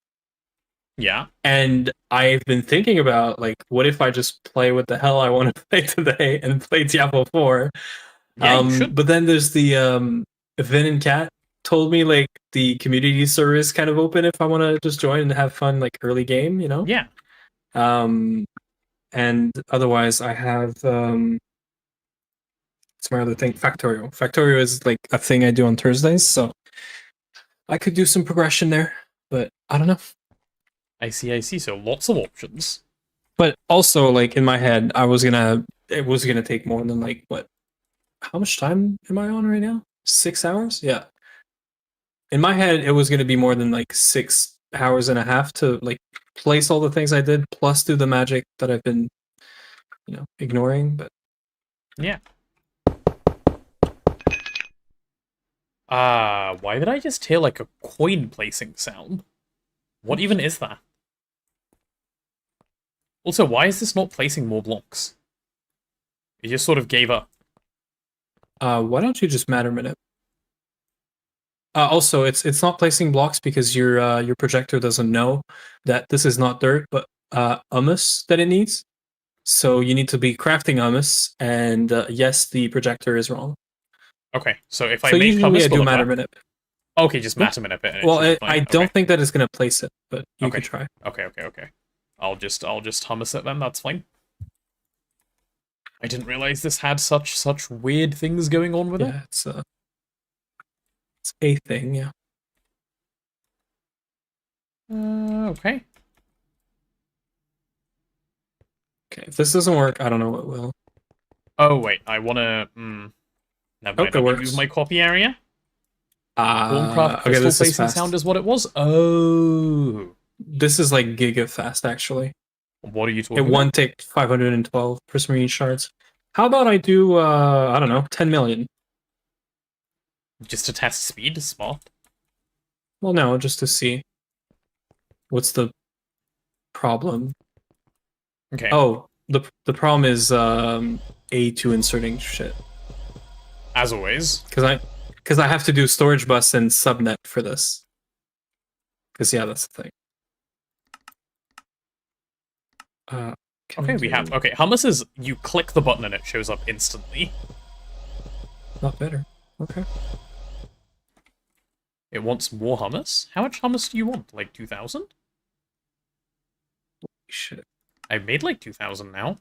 Yeah. and I've been thinking about, like, what if I just play what the hell I want to play today and play Diablo 4? Yeah, you should. But then there's the Vin and Cat told me, like, the community service kind of open if I want to just join and have fun, like, early game, you know? Yeah. And otherwise, I have it's my other thing, Factorio. Factorio is like a thing I do on Thursdays, so I could do some progression there, but I don't know. I see. So lots of options. But also, like, in my head, it was gonna take more than, like, what? How much time am I on right now? 6 hours? Yeah. In my head, it was gonna be more than like 6 hours and a half to, like, place all the things I did, plus do the magic that I've been, ignoring. But Yeah. Why did I just hear like a coin placing sound? What even is that? Also, why is this not placing more blocks? It just sort of gave up. why don't you just matter minute? Also, it's not placing blocks because your projector doesn't know that this is not dirt, but hummus that it needs. So you need to be crafting hummus, and yes, the projector is wrong. Okay, so if I So make usually hummus, I will do it matter work? minute. Okay, just matter minute it. Well, should be I fine. don't Okay. think that it's gonna place it, but you Okay. could try. Okay. I'll just hummus it then. That's fine. I didn't realize this had such weird things going on with it. Yeah, it's a thing. Yeah. Okay. Okay. If this doesn't work, I don't know what will. Oh wait, I wanna. Never mind. it Let me works. move my copy area. Thorncraft Okay, crystal this is placing fast. sound is what it was. Oh, This is like giga fast, actually. what are you talking It about? one tick 512 prismarine shards. How about I do I don't know, 10 million? Just to test speed, smart. Well, no, just to see what's the problem. Okay. Oh, the problem is A2 inserting shit. As always. Because I have to do storage bus and subnet for this. Because yeah, that's the thing. Okay, we have. Okay, hummus is you click the button and it shows up instantly. Not better. Okay. It wants more hummus. How much hummus do you want? Like 2,000? Shit. I've made like 2,000 now.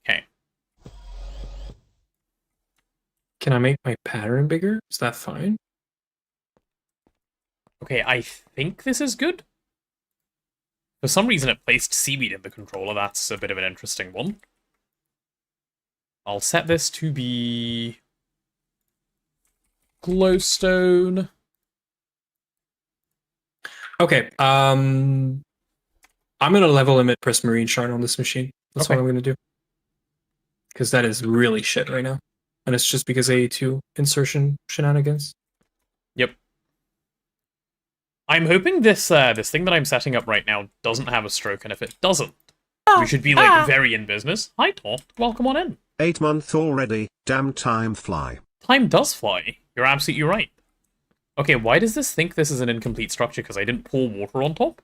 Okay. Can I make my pattern bigger? Is that fine? Okay, I think this is good. For some reason it placed seaweed in the controller. That's a bit of an interesting one. I'll set this to be glowstone. Okay. I'm gonna level limit prismarine shard on this machine. That's what Okay. I'm gonna do. Because that is really shit right now. And it's just because A2 insertion shenanigans. Yep. I'm hoping this this thing that I'm setting up right now doesn't have a stroke, and if it doesn't, we should be like very in business. Hi, Toft. Welcome on in. 8 month already, damn time fly. Time does fly. You're absolutely right. Okay, why does this think this is an incomplete structure? Because I didn't pour water on top?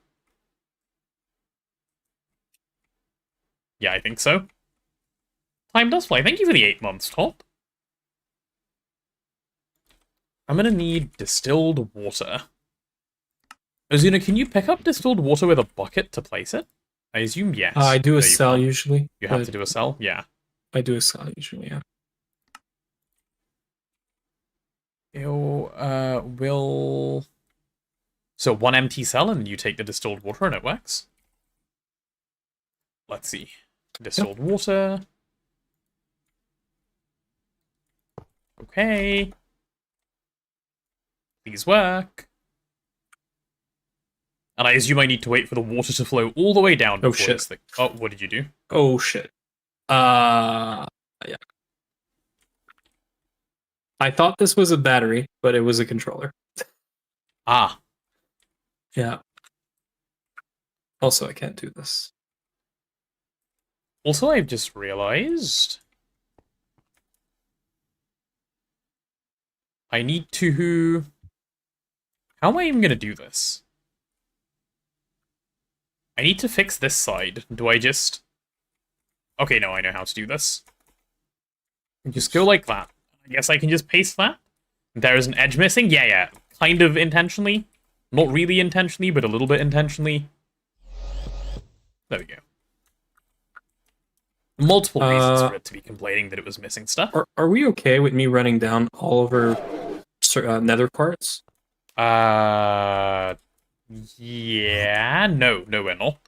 Yeah, I think so. Time does fly. Thank you for the 8 months, Top. I'm gonna need distilled water. Ozuna, can you pick up distilled water with a bucket to place it? I assume yes. I do a No, you cell can't. usually. You have but to do a cell? Yeah. I do a cell usually, yeah. Will... So one empty cell and you take the distilled water and it works? Let's see. Distilled water. Okay. Please work. And I assume I need to wait for the water to flow all the way down Oh, before shit. this thing... Oh, what did you do? Oh shit. Yeah. I thought this was a battery, but it was a controller. Ah. Yeah. Also, I can't do this. Also, I've just realized... I need to... How am I even going to do this? I need to fix this side. Do I just... Okay, no, I know how to do this. Just go like that. I guess I can just paste that. There is an edge missing. Yeah. Kind of intentionally. Not really intentionally, but a little bit intentionally. There we go. Multiple reasons for it to be complaining that it was missing stuff. Are we okay with me running down all of our nether parts? Yeah, no, we're not.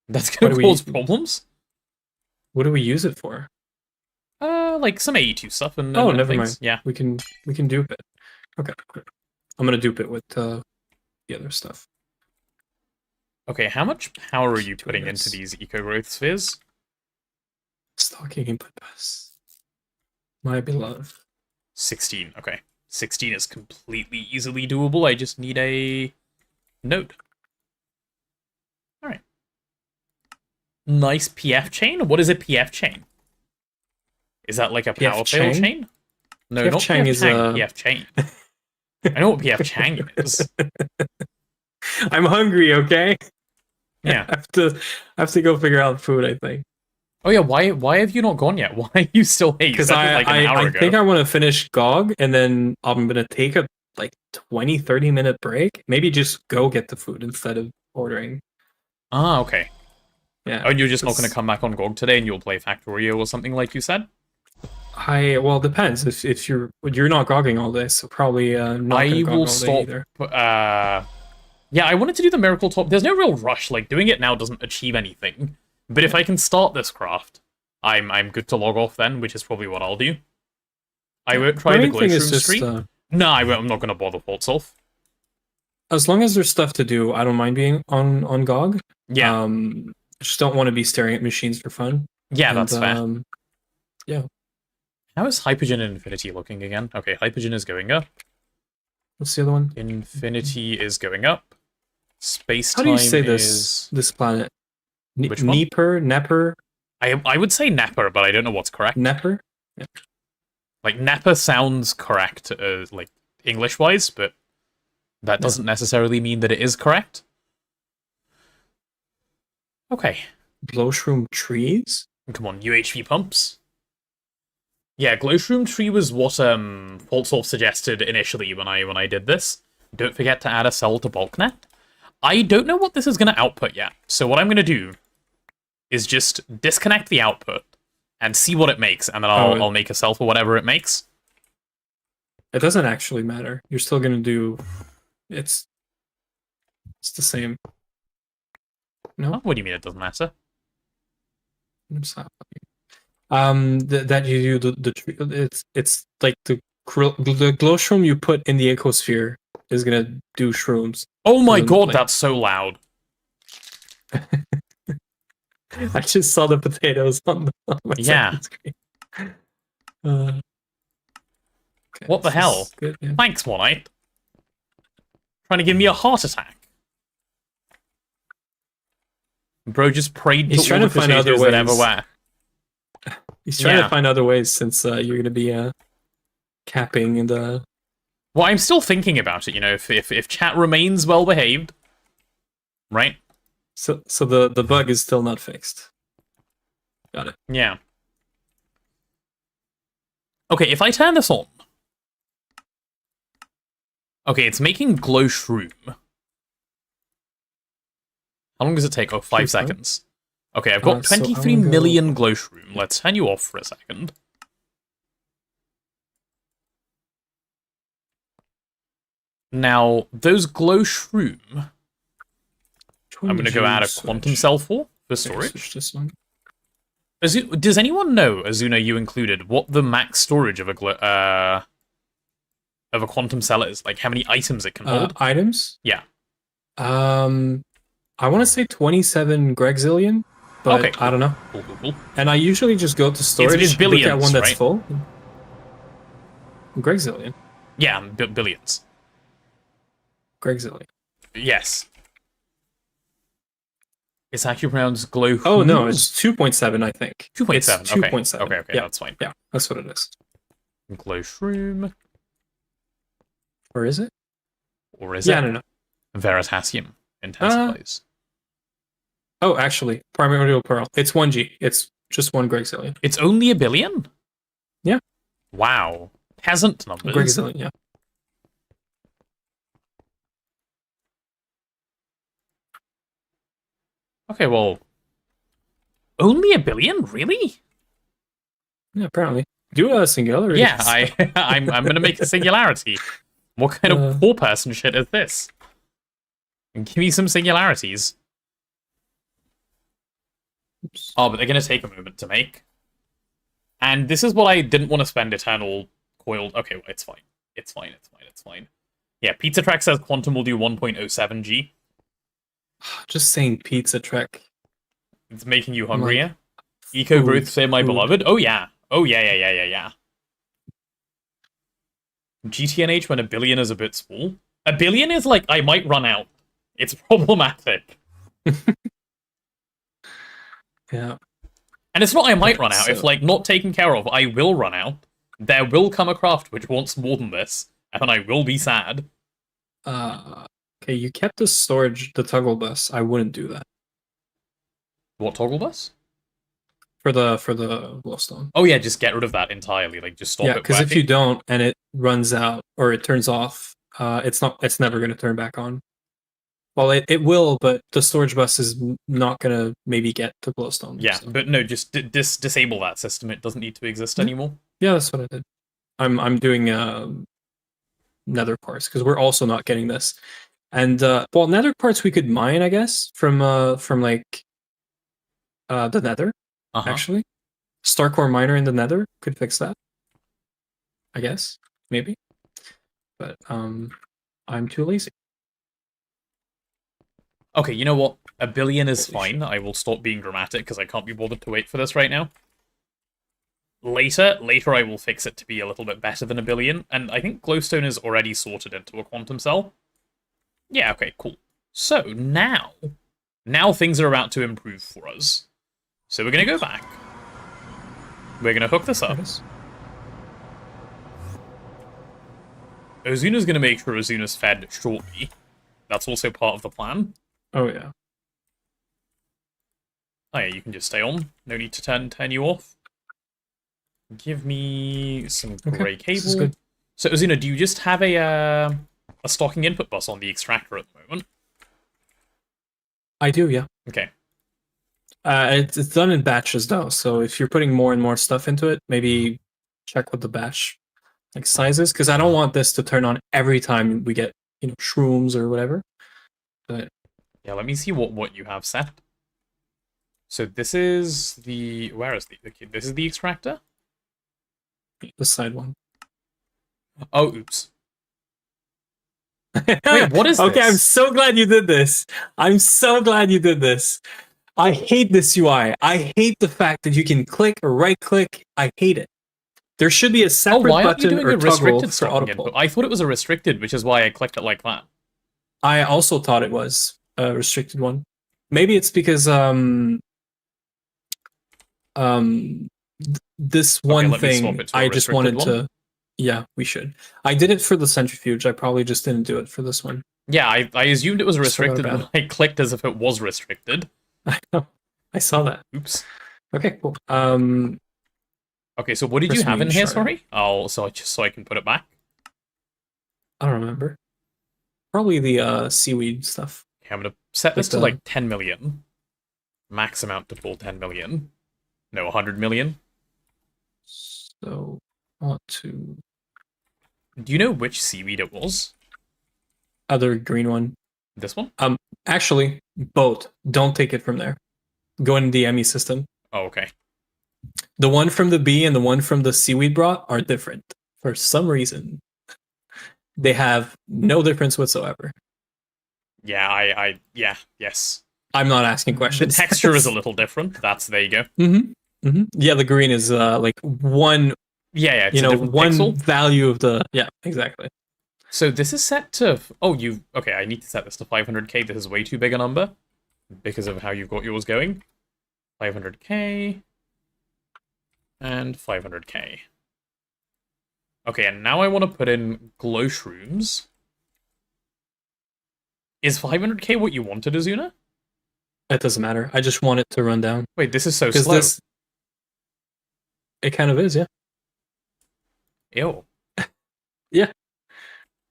That's gonna cause problems. What do we use it for? Like some AE2 stuff and oh, never things. mind. Yeah, we can dupe it. Okay, I'm gonna dupe it with the other stuff. Okay, how much power are you putting into these eco-growth spheres? Stocking input bus. My beloved. 16, okay. 16 is completely easily doable. I just need a node. Alright. Nice PF chain? What is a PF chain? Is that like a power fail chain? No, PF not Chang PF is Chang, PF chain. I know what PF Chang is. I'm hungry, okay? Yeah. I have to go figure out food, I think. Oh yeah, why have you not gone yet? Why are you still here? Because I think I want to finish GOG, and then I'm going to take a 20-30 minute break. Maybe just go get the food instead of ordering. Ah, okay. Yeah. Oh, and you're just not going to come back on GOG today and you'll play Factorio or something like you said? Well, it depends. If you're not GOGing all day, so probably not I gonna GOG will all stop. day either. Yeah, I wanted to do the Miracle Top. There's no real rush. Like, doing it now doesn't achieve anything. But if I can start this craft, I'm good to log off then, which is probably what I'll do. I won't try the Glowshroom stream. No, I won't, I'm not going to bother Portsolf. As long as there's stuff to do, I don't mind being on GOG. Yeah. I just don't want to be staring at machines for fun. Yeah, that's fair. Yeah. How is Hypergen and Infinity looking again? Okay, Hypergen is going up. What's the other one? Infinity is going up. Space Time. How do you say this planet? Which one? Nepper? I would say Nepper, but I don't know what's correct. Nepper? Yeah. Like, Nepper sounds correct, like, English-wise, but that doesn't necessarily mean that it is correct. Okay. Glowshroom trees? Come on, UHV pumps. Yeah, Glowshroom tree was what Portsolf suggested initially when I did this. Don't forget to add a cell to BulkNet. I don't know what this is going to output yet, so what I'm going to do is just disconnect the output and see what it makes, and then I'll make a cell for whatever it makes. It doesn't actually matter. You're still going to do... It's the same. No? Oh, what do you mean it doesn't matter? That you do the tree. It's like the glowshroom you put in the ecosphere is going to do shrooms. Oh my god, that's so loud. I just saw the potatoes on my screen. Okay, what the hell? Good, yeah. Thanks, One-Eye. Trying to give me a heart attack. Bro just prayed He's trying to find other ways. That ever were. He's trying to find other ways since you're going to be capping in the... Well, I'm still thinking about it, you know, if chat remains well behaved, right? So the bug is still not fixed. Got it. Yeah. Okay, if I turn this on. Okay, it's making Glowshroom. How long does it take? Oh, 5 seconds. Okay, I've got 23 million Glowshroom. Let's turn you off for a second. Now, those Glowshroom, I'm going to go add a quantum cell for storage. This one. Does anyone know, Azuna, you included, what the max storage of a quantum cell is? Like, how many items it can hold? Items? Yeah. I want to say 27 Gregzillion, but okay, cool. I don't know. Cool. And I usually just go to storage, it's billions, look at one that's right? full. Gregzillion. Yeah, billions. Gregzillion. Yes. It's actually pronounced glow. Oh no, it's 2.7, I think. 2.7. It's 2.7. Okay, yeah. that's fine. Yeah, that's what it is. Glowshroom. Or is it? Or is Yeah, I it? don't know. Veritasium intensifies. Oh, actually, primordial pearl. It's 1G. It's just one Gregzillion. It's only a billion? Yeah. Wow. Peasant numbers. Gregzillion, yeah. Okay, well, only a billion? Really? Yeah, apparently. Do a singularity. Yeah, I'm gonna make a singularity. What kind of poor person shit is this? And give me some singularities. Oops. Oh, but they're gonna take a moment to make. And this is what I didn't want to spend eternal coiled. Okay, well, it's fine. It's fine. It's fine. It's fine. Yeah, Pizza Track says Quantum will do 1.07 G. Just saying pizza trek. It's making you hungrier. Eco Growth say my beloved. Oh yeah. Oh yeah. GTNH when a billion is a bit small. A billion is like I might run out. It's problematic. Yeah. And it's not I might run out. So- If like not taken care of, I will run out. There will come a craft which wants more than this, and I will be sad. Okay, you kept the storage, the toggle bus. I wouldn't do that What toggle bus? for the glowstone. Oh yeah, just get rid of that entirely. Like just stop Yeah, it. because if working. you don't and it runs out or it turns off, it's never going to turn back on. Well, it will, but the storage bus is not going to maybe get to glowstone. Yeah, so. but no, just disable that system. It doesn't need to exist anymore. Yeah, that's what I did. I'm doing nether parts because we're also not getting this. And well, nether parts we could mine, I guess, from like the nether. Uh-huh. Actually, Starcore miner in the nether could fix that. I guess maybe, but I'm too lazy. Okay, you know what? A billion is fine. I will stop being dramatic because I can't be bothered to wait for this right now. Later I will fix it to be a little bit better than a billion, and I think glowstone is already sorted into a quantum cell. Yeah, okay, cool. So now things are about to improve for us. So we're gonna go back. We're gonna hook this up. Ozuna's gonna make sure Ozuna's fed shortly. That's also part of the plan. Oh yeah. Oh yeah, you can just stay on. No need to turn you off. Give me some grey cable. This is good. So Ozuna, do you just have a stocking input bus on the extractor at the moment? I do, yeah. Okay. It's done in batches though, so if you're putting more and more stuff into it, maybe check what the batch like size is, because I don't want this to turn on every time we get shrooms or whatever. But yeah, let me see what you have set. So this is the okay, this is the extractor. the side one. Oh, oops. Wait, what is Okay, this? I'm so glad you did this. I'm so glad you did this. I hate this UI. I hate the fact that you can click or right click. I hate it. There should be a Oh, separate why aren't you button doing or a toggle restricted for stocking autopull. input? I thought it was a restricted, which is why I clicked it like that. I also thought it was a restricted one. Maybe it's because this one let me swap thing it to a I just restricted wanted one. to. Yeah, we should. I did it for the centrifuge. I probably just didn't do it for this one. Yeah, I assumed it was Just forgot restricted about when I clicked as if it was restricted. I know. I saw that. Oops. Okay, cool. Okay, so what did you Press have in main here, shard. sorry? Oh, so I can put it back. I don't remember. Probably the seaweed stuff. Okay, I'm gonna set this Like to the- like 10 million. Max amount to pull 10 million. No, 100 million. So I want to Do you know which seaweed it was? other green one. This one? Actually, both. Don't take it from there. Go in the ME system. Oh, okay. The one from the bee and the one from the seaweed brought are different for some reason. They have no difference whatsoever. Yeah, yeah, yes. I'm not asking The questions. texture is a little different. There you go. Yeah, the green is like one, Yeah, it's a different one pixel. value of the. Yeah, exactly. So this is set to... Okay, I need to set this to 500k. This is way too big a number because of how you've got yours going. 500k and 500k. Okay, and now I want to put in glow shrooms. Is 500k what you wanted, Azuna? It doesn't matter. I just want it to run down. Wait, this is so Because slow. this... It kind of is, yeah. Ew. Yeah.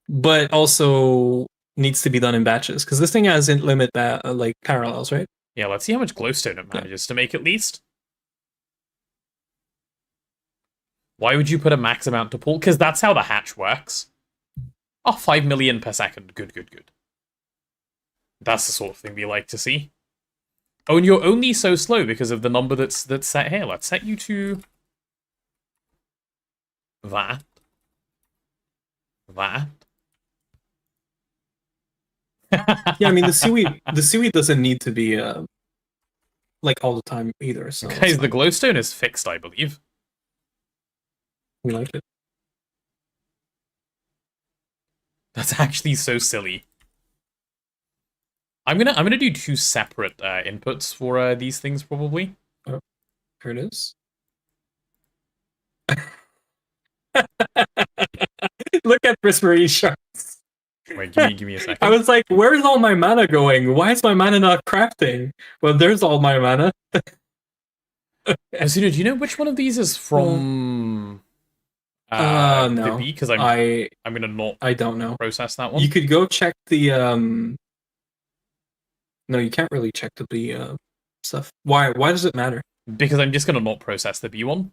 But also needs to be done in batches. Because this thing has limit like parallels, right? Yeah, let's see how much glowstone it manages to make at least. Why would you put a max amount to pull? Because that's how the hatch works. Oh, 5 million per second. Good, good, good. That's the sort of thing we like to see. Oh, and you're only so slow because of the number that's set here. Let's set you to... that. That. Yeah, I mean, the seaweed doesn't need to be like all the time either. So Guys, the glowstone is fixed, I believe. we like it. That's actually so silly. I'm gonna do 2 separate inputs for these things probably. Oh, here it is. Look at Prismarine shards. Wait, give me a second. I was like, where's all my mana going? Why is my mana not crafting? Well, there's all my mana. Azuna, do you know which one of these is from no. the B? Because I'm gonna not I don't know. process that one. You could go check the No, you can't really check the B stuff. Why does it matter? Because I'm just gonna not process the B one.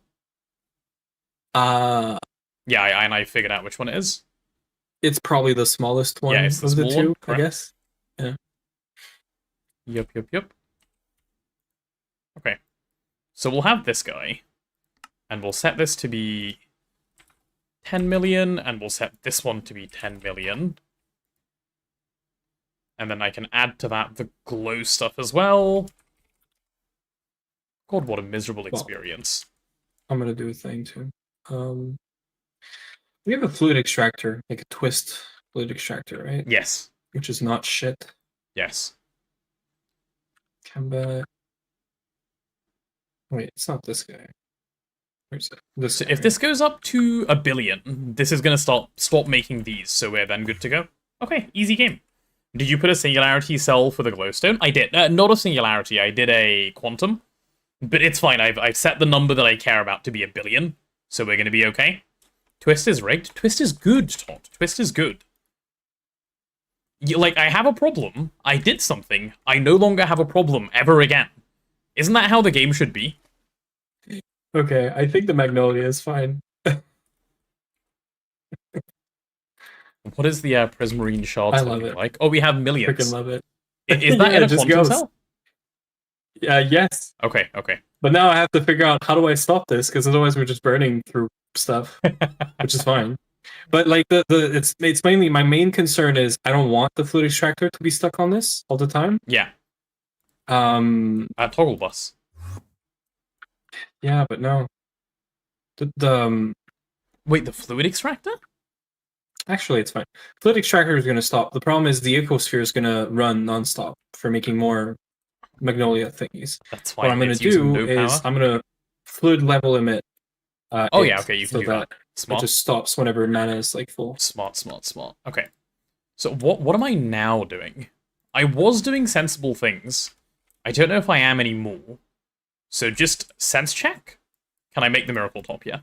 Yeah, and I figured out which one it is. It's probably the smallest one it's the of the small two, one, I correct. guess. Yeah. Yep. Okay. So we'll have this guy. And we'll set this to be 10 million, and we'll set this one to be 10 million. And then I can add to that the glow stuff as well. God, what a miserable experience. I'm gonna do a thing too. We have a fluid extractor, like a twist fluid extractor, right? Yes. Which is not shit. Yes. Combat. Wait, it's not this guy. Where's it? This So guy, if right? this goes up to 1 billion, this is going to stop making these, so we're then good to go. Okay, easy game. Did you put a singularity cell for the glowstone? I did. Not a singularity, I did a quantum. But it's fine, I've set the number that I care about to be 1 billion, so we're going to be okay. Twist is rigged. Twist is good, Todd. Twist is good. I have a problem. I did something. I no longer have a problem ever again. Isn't that how the game should be? Okay, I think the Magnolia is fine. What is the Prismarine shards I love looking it. like? Oh, we have millions. Freaking love it. Is that Yeah, in a it just quantum goes. cell? Yes. Okay. But now I have to figure out how do I stop this, because otherwise we're just burning through stuff, which is fine. But like it's mainly my main concern is I don't want the fluid extractor to be stuck on this all the time. Yeah. Toggle bus. Yeah, but no. Wait, the fluid extractor? Actually, it's fine. Fluid extractor is going to stop. The problem is the ecosphere is going to run nonstop for making more Magnolia thingies. That's fine. What I'm going to do is I'm going to fluid level emit. Oh yeah, okay, you can so do that. It Smart. just stops whenever mana is like full. Smart. Okay. So what am I now doing? I was doing sensible things. I don't know if I am anymore. So just sense check. Can I make the miracle top yet?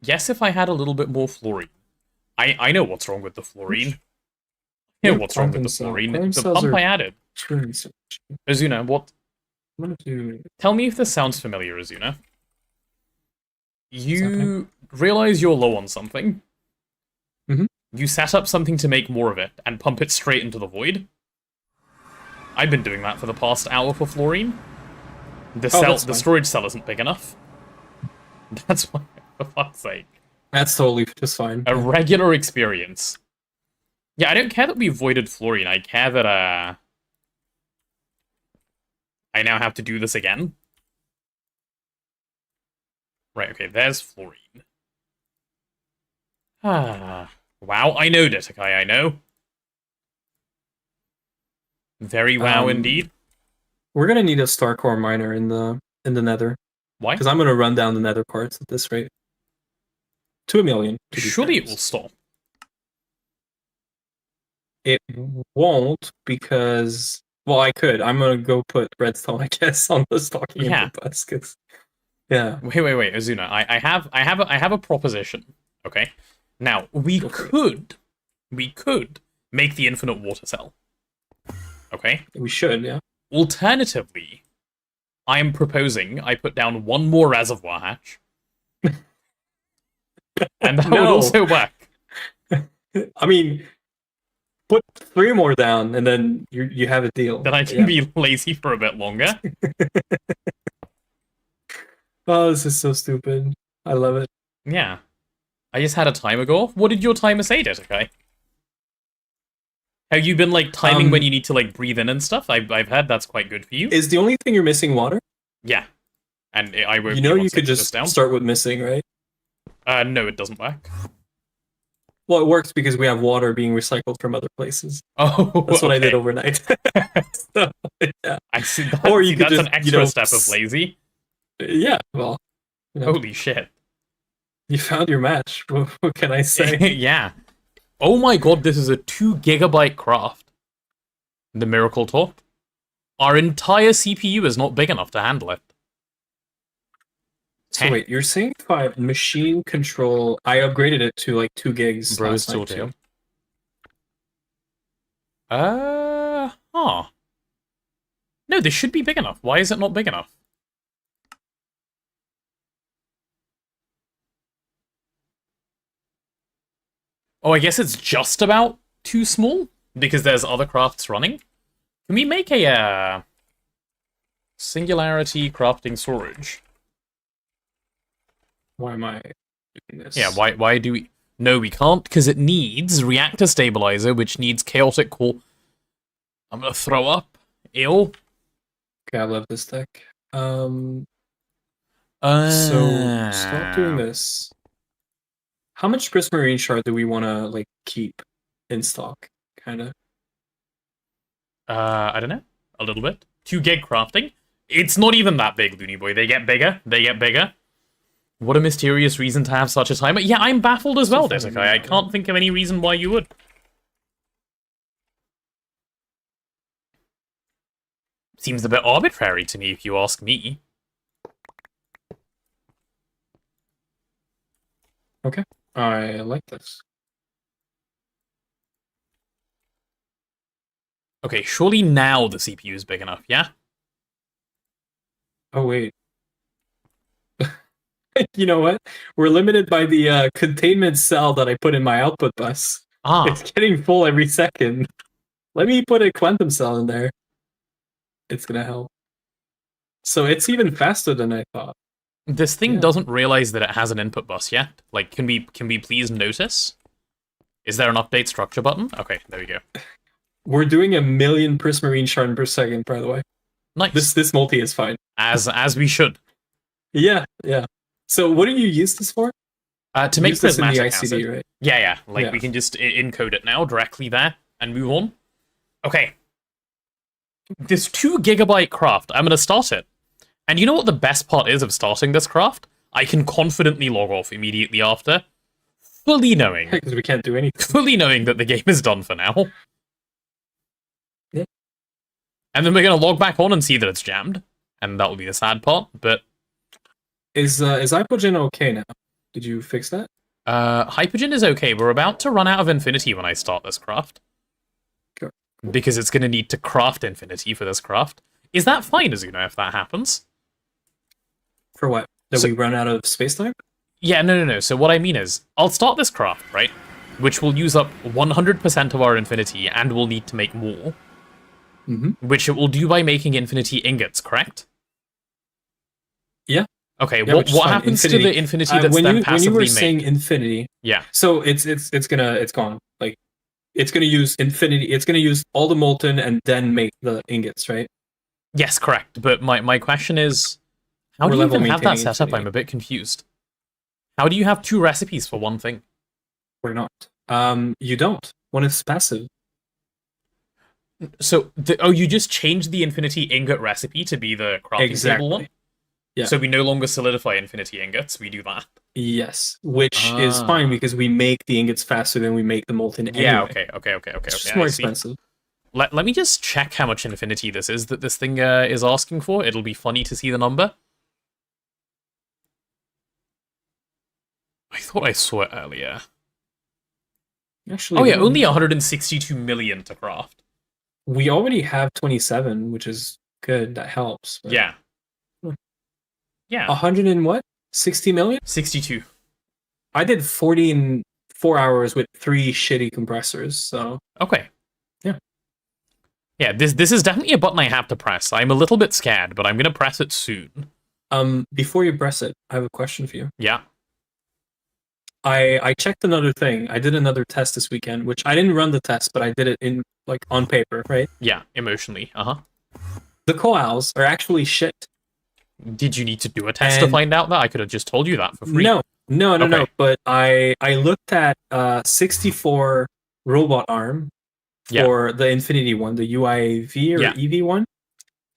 Yes, if I had a little bit more fluorine. I know what's wrong with the fluorine. I know what's wrong with the fluorine. The pump I added. Azuna, what? Tell me if this sounds familiar, Azuna. You realize you're low on something. Mm-hmm. You set up something to make more of it, and pump it straight into the void. I've been doing that for the past hour for fluorine. The storage cell isn't big enough. That's why, for fuck's sake. That's totally just fine. A regular experience. Yeah, I don't care that we voided fluorine. I care that, I now have to do this again. Right, okay, there's fluorine. Ah, wow, I know, Ditakai, I know. Very wow indeed. We're gonna need a star core miner in the in the nether. Why? Because I'm going to run down the nether parts at this rate. 2 million. to be Surely it fair. will stop. It won't because... Well, I could. I'm going to go put redstone, I guess, on the stocking Yeah. input bus. 'Cause, yeah. Wait, Azuna. I have a proposition. Okay. Now we could make the infinite water cell. Okay. We should, yeah. Alternatively, I am proposing I put down one more reservoir hatch, and that would No. also work. I mean, put 3 more down, and then you have a deal. Then I can be lazy for a bit longer. Oh, this is so stupid. I love it. Yeah. I just had a timer go off. What did your timer say, Dedekai? Have you been, like, timing when you need to, like, breathe in and stuff? I've heard that's quite good for you. Is the only thing you're missing water? Yeah. And I won't You know be you could this just down. start with missing, right? No, it doesn't work. Well, it works because we have water being recycled from other places. Oh, That's what I did okay. overnight. So, yeah. I see that. Or you See, could that's just, an extra step of lazy. Yeah, well, you know, Holy shit. you found your match. What can I say? Yeah. Oh my god, this is a 2 gigabyte craft. The miracle top. Our entire CPU is not big enough to handle it. So wait, you're saying 5 machine control. I upgraded it to like 2 gigs. Bros last night, still too. Huh. No, this should be big enough. Why is it not big enough? Oh, I guess it's just about too small? Because there's other crafts running? Can we make a, Singularity crafting storage? Why am I doing this? Yeah, why do we... No, we can't, because it needs reactor stabilizer, which needs chaotic core... I'm gonna throw up. Ew. Okay, I love this deck. So stop doing this. How much prismarine shard do we want to like keep in stock? Kind of. I don't know. A little bit. 2 gig crafting. It's not even that big, Looney Boy. They get bigger. They get bigger. What a mysterious reason to have such a timer. Yeah, I'm baffled as well, Dedekai. I can't think of any reason why you would. Seems a bit arbitrary to me, if you ask me. Okay, I like this. Okay, surely now the CPU is big enough, yeah? Oh wait. You know what? We're limited by the containment cell that I put in my output bus. Ah, It's getting full every second. Let me put a quantum cell in there. It's gonna help. So it's even faster than I thought. this thing Yeah. doesn't realize that it has an input bus yet. Like, can we please notice? Is there an update structure button? Okay, there we go. We're doing 1,000,000 prismarine shard per second, by the way. Nice. This multi is fine. As we should. Yeah, yeah. So what do you use this for? To make Use this in the prismatic ICD, acid. right? Yeah. Like, Yeah. we can just encode it now directly there and move on. Okay. This 2 gigabyte craft, I'm going to start it. And you know what the best part is of starting this craft? I can confidently log off immediately after, fully knowing Because we can't do anything. that the game is done for now. Yeah. And then we're going to log back on and see that it's jammed. And that will be the sad part, but... Is Hypogen okay now? Did you fix that? Hypogen is okay. We're about to run out of Infinity when I start this craft. Cool. Because it's going to need to craft Infinity for this craft. Is that fine, Azuna, if that happens? For what? That So- we run out of space time? Yeah, no. So what I mean is, I'll start this craft, right? Which will use up 100% of our Infinity, and we'll need to make more. Mm-hmm. Which it will do by making Infinity ingots, correct? Yeah. Okay, Yeah, which is what fine. happens to the Infinity that's when then you passively were made? saying infinity, Yeah. so it's gone. Like it's gonna use infinity. It's gonna use all the molten and then make the ingots, right? Yes, correct. But my question is, how We're do you level even have that maintaining set up? Infinity. I'm a bit confused. How do you have 2 recipes for one thing? Or not? You don't. One is passive. So, you just changed the Infinity ingot recipe to be the crafting table one? Yeah. So we no longer solidify infinity ingots. We do that. Yes, which is fine because we make the ingots faster than we make the molten Yeah. anyway. Okay. It's just Yeah, more I see. expensive. Let me just check how much infinity this is that this thing is asking for. It'll be funny to see the number. I thought I saw it earlier. Actually, Oh yeah, no. only 162 million to craft. We already have 27, which is good. That helps. but- Yeah. Hmm. Yeah. 100 and what? 60 million? 62. I did 40 in 4 hours with 3 shitty compressors. So Okay. Yeah. Yeah, this is definitely a button I have to press. I'm a little bit scared, but I'm gonna press it soon. before you press it, I have a question for you. Yeah. I checked another thing. I did another test this weekend, which I didn't run the test, but I did it in like on paper, right? Yeah, emotionally. Uh-huh. The coals are actually shit. Did you need to do a test to And- find out that? I could have just told you that for free. No. Okay. But I looked at 64 robot arm Yeah. for the Infinity one, the UIV or Yeah. EV one.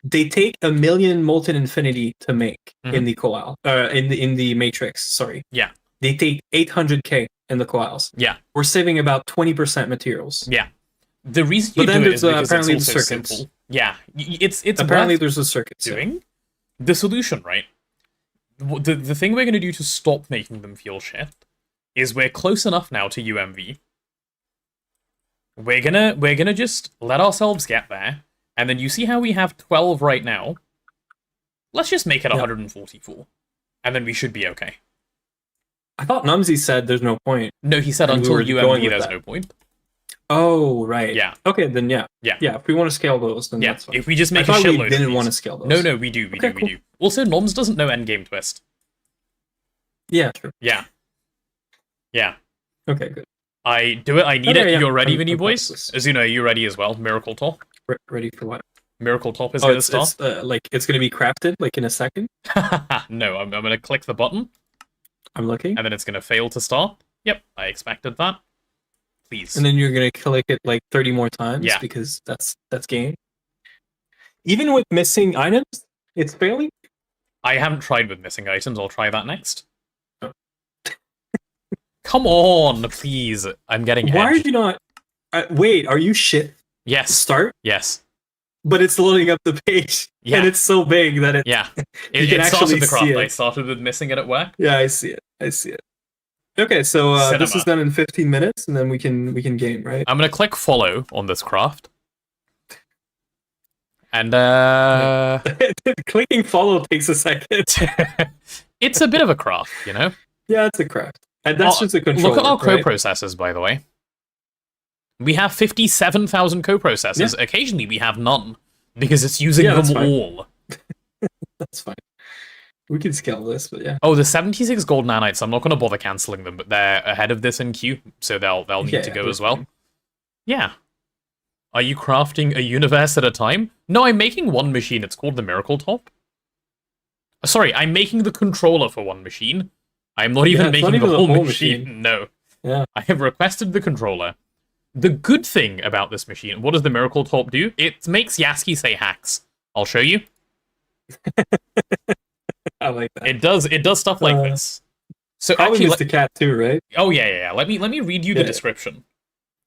They take 1 million molten infinity to make in the coal, in the matrix. Sorry. Yeah. They take 800k in the coils. Yeah. We're saving about 20% materials. Yeah. The reason But you then do it there's, is because apparently it's the also circuits. simple. Yeah. It's Apparently worth there's a circuit doing. The solution, right? The thing we're going to do to stop making them feel shit is we're close enough now to UMV. We're gonna just let ourselves get there, and then you see how we have 12 right now. Let's just make it 144, and then we should be okay. I thought Numsy said there's no point. No, he said And we until were going UMV with there's that. no point. Oh, right. Yeah. Okay, then yeah. Yeah. Yeah, if we want to scale those, then Yeah, that's fine. if we just I make a thought shitload we of didn't these. want to scale those. No, we do, we Okay, do. cool. Also, Noms doesn't know endgame twist. Yeah, true. Yeah. Yeah. Okay, good. I do it, I need Okay, it. yeah. You're ready, I'm Vinny boys? practice. Azuno, are you ready as well? Miracle Top? Ready for what? Miracle Top is Oh, going to it's start? like it's gonna be crafted like in a second. No, I'm going to click the button, I'm looking, and then it's going to fail to start. Yep, I expected that. Please. and then you're gonna click it like 30 more times. Yeah. Because that's game. Even with missing items, it's failing. I haven't tried with missing items. I'll try that next. Oh. Come on, please. I'm getting Why are edged. you not? Wait, are you shit? Yes. Start, Yes. but it's loading up the page, Yeah. and it's so big that it. Yeah. You It can started actually the craft. see it. I started with missing it at work. Yeah, I see it. I see it. Okay, so this Cinema. is done in 15 minutes, and then we can game, right? I'm going to click follow on this craft. And, Clicking follow takes a second. it's a bit of a craft, you know? Yeah, it's a craft, and that's Oh, just a controller. Look at our right? coprocessors, by the way. We have 57,000 coprocessors. Occasionally, we have none because it's using Yeah, that's them fine. all. That's fine. We can scale this, but yeah. Oh, the 76 gold nanites. I'm not going to bother canceling them, but they're ahead of this in queue, so they'll need Yeah, to go they're as well. fine. Yeah. Are you crafting a universe at a time? No, I'm making one machine. It's called the Miracle Top. Sorry, I'm making the controller for one machine. I'm not even it's making not even the the whole whole machine. machine. No. Yeah. I have requested the controller. The good thing about this machine, what does the Miracle Top do? It makes Yasky say hacks. I'll show you. I like that. It does stuff like this. So Probably actually, Mr. Cat too, right? oh yeah. Let me read you the Yeah. description.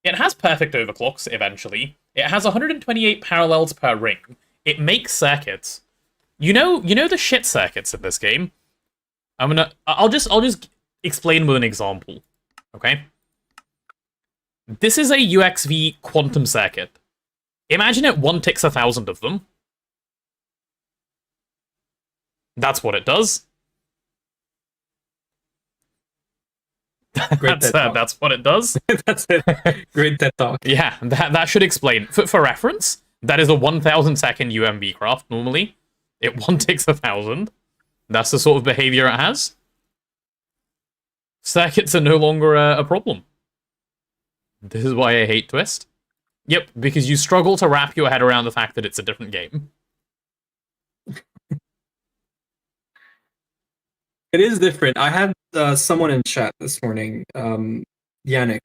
It has perfect overclocks eventually. It has 128 parallels per ring. It makes circuits. You know the shit circuits in this game. I'll just explain with an example. Okay? This is a UXV quantum circuit. Imagine it 1 ticks 1,000 of them. That's what it does. Great TED Talk. That's what it does. That's it. Great TED Talk. Yeah, that should explain. For reference, that is a 1,000 second UMV craft normally. It 1 ticks 1,000. That's the sort of behavior it has. Circuits are no longer a problem. This is why I hate Twist. Yep, because you struggle to wrap your head around the fact that it's a different game. It is different. I had someone in chat this morning, Yannick.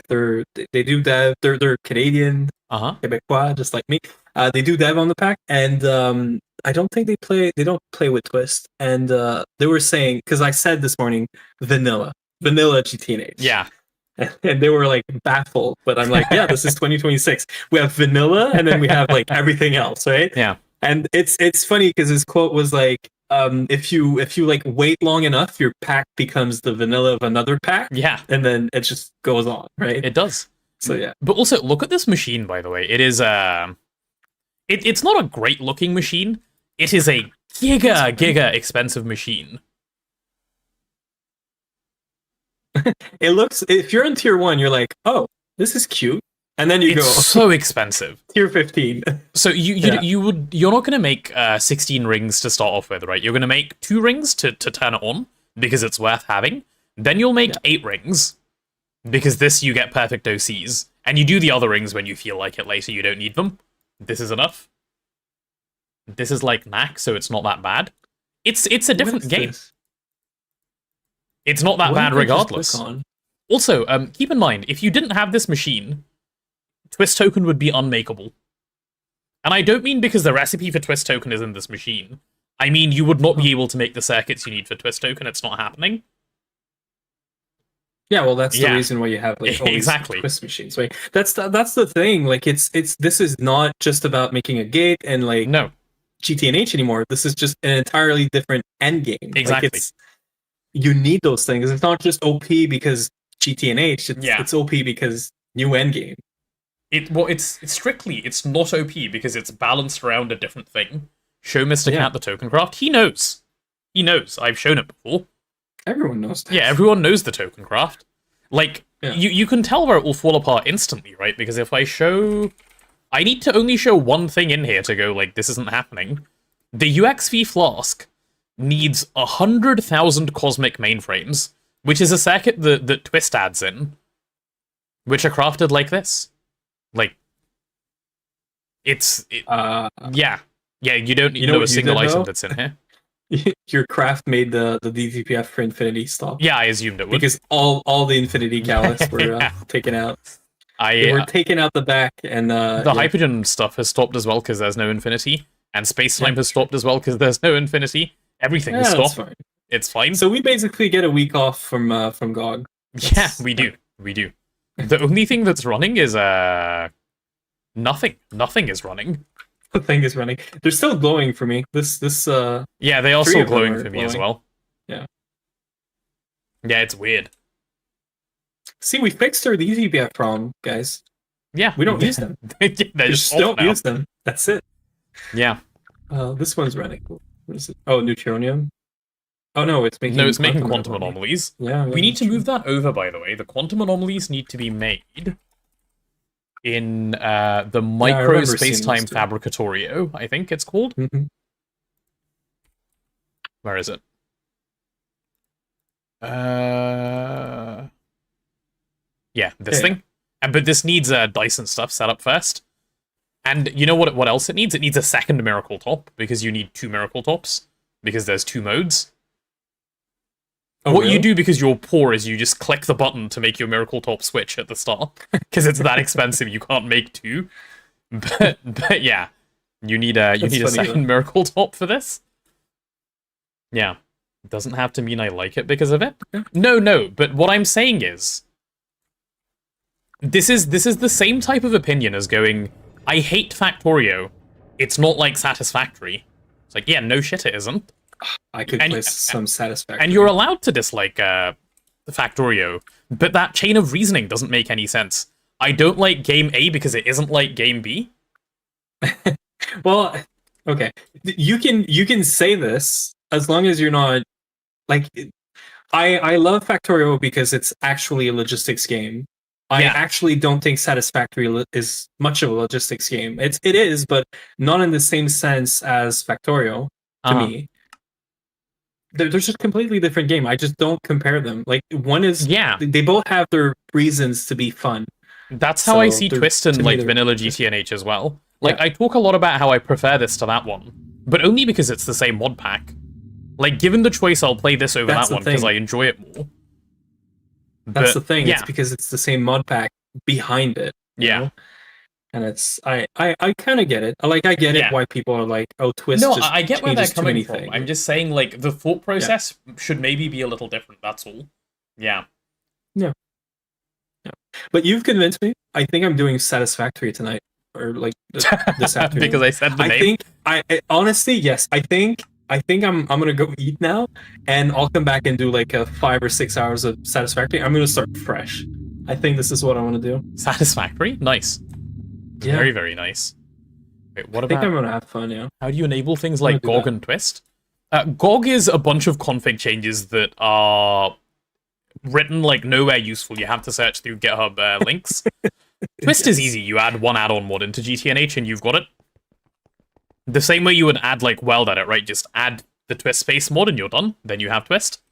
They do dev. They're Canadian, Uh-huh. Quebecois, just like me. They do dev on the pack, and I don't think they don't play with twist. And they were saying, because I said this morning vanilla GTNH. Yeah. And they were like baffled, but I'm like, yeah, this is 2026. We have vanilla, and then we have like everything else, right? Yeah. And it's funny because his quote was like, if you like wait long enough, your pack becomes the vanilla of another pack. Yeah. And then it just goes on, right? It does. So yeah. But also, look at this machine, by the way. It is it's not a great looking machine. It is a giga expensive machine. It looks, if you're in tier 1, you're like, oh, this is cute. And then you It's go so expensive. tier 15. So you're not going to make 16 rings to start off with, right? You're going to make 2 rings to turn it on because it's worth having. Then you'll make 8 rings because this you get perfect OCs, and you do the other rings when you feel like it later. You don't need them. This is enough. This is like knack, so it's not that bad. It's a different game. This? It's not that What bad did I just regardless. click on? Also, keep in mind, if you didn't have this machine, Twist Token would be unmakeable. And I don't mean because the recipe for Twist Token is in this machine. I mean, you would not be able to make the circuits you need for Twist Token. It's not happening. Yeah, well, that's the Yeah. reason why you have like all these Exactly. twist machines, right? That's the thing. Like, it's this is not just about making a gate and like No, GTNH anymore. This is just an entirely different end game. Exactly. Like, you need those things. It's not just OP because GTNH. It's OP because new end game. it's strictly, it's not OP because it's balanced around a different thing. Show Mr. Cat the token craft. He knows. He knows. I've shown it before. Everyone knows that. Yeah, everyone knows the token craft. Like, you can tell where it will fall apart instantly, right? Because if I show... I need to only show one thing in here to go, like, this isn't happening. The UXV Flask needs 100,000 cosmic mainframes, which is a circuit that Twist adds in, which are crafted like this. Like, yeah, you don't You know know a what you single did, item though? that's in here. Your craft made the DTPF for Infinity stop. Yeah, I assumed it would. Because all the Infinity Gallus were taken out. They were taken out the back, and the Hypergen stuff has stopped as well because there's no Infinity, and Space Time has stopped as well because there's no Infinity. Everything has stopped. Fine. It's fine. So we basically get a week off from GOG. Yeah, we do. The only thing that's running is nothing. Nothing is running. The thing is running. They're still glowing for me. Yeah, they are 3 still of them glowing are for me as glowing. well. Yeah. Yeah, it's weird. See, we fixed our DTPF problem, guys. Yeah, We don't use them. They We just just don't off now. use them. That's it. Yeah. This one's running. What is it? Oh, Neutronium. Oh no, it's making. No, it's making quantum anomalies. Yeah. We need to move that over, by the way. The quantum anomalies need to be made in the micro remember seeing space-time this too. fabricatorio, I think it's called. Mhm. Where is it? Yeah, this Yeah, thing. But this needs Dyson stuff set up first. And you know what else it needs? It needs a second miracle top, because you need 2 miracle tops, because there's 2 modes. Oh, what really? you do because you're poor is you just click the button to make your miracle top switch at the start, because it's that expensive you can't make 2. But yeah, you need a funny, second though. miracle top for this. Yeah, it doesn't have to mean I like it because of it. No. But what I'm saying is, this is the same type of opinion as going, I hate Factorio. It's not like Satisfactory. It's like, yeah, no shit, it isn't. I could And- place some satisfaction. And you're allowed to dislike the Factorio, but that chain of reasoning doesn't make any sense. I don't like game A because it isn't like game B. Well, okay. You can say this as long as you're not like. I love Factorio because it's actually a logistics game. I Yeah. actually don't think Satisfactory is much of a logistics game. It is, but not in the same sense as Factorio to Uh-huh. me. They're just a completely different game. I just don't compare them. Like, one is, Yeah, they both have their reasons to be fun. that's how I So see they're- Twist to and me, like they're vanilla just- GTNH as well. Like, Yeah. I talk a lot about how I prefer this to that one, but only because it's the same mod pack. Like, given the choice, I'll play this over That's that the one because thing. I enjoy it more. That's But, the thing. Yeah, It's because it's the same mod pack behind it. you Yeah. know? And it's I kind of get it. I get Yeah. it why people are like, oh, twist. No, just I get where they're changes too coming many from. things. I'm just saying, like, the thought process should maybe be a little different, that's all. Yeah. But you've convinced me. I think I'm doing Satisfactory tonight, or like this afternoon. Because I said the name. think I honestly, yes. I think I'm gonna go eat now, and I'll come back and do like a 5 or 6 hours of Satisfactory. I'm gonna start fresh. I think this is what I want to do. Satisfactory? Nice. Yeah. Very, very nice. Wait, what I think about... I'm gonna have fun. Yeah. How do you enable things I'm like gonna do GoG and Twist? GoG is a bunch of config changes that are written like nowhere useful. You have to search through GitHub links. Twist is easy. You add one add-on mod into GTNH and you've got it. The same way you would add like Weld Edit, right? Just add the Twist space mod and you're done. Then you have Twist.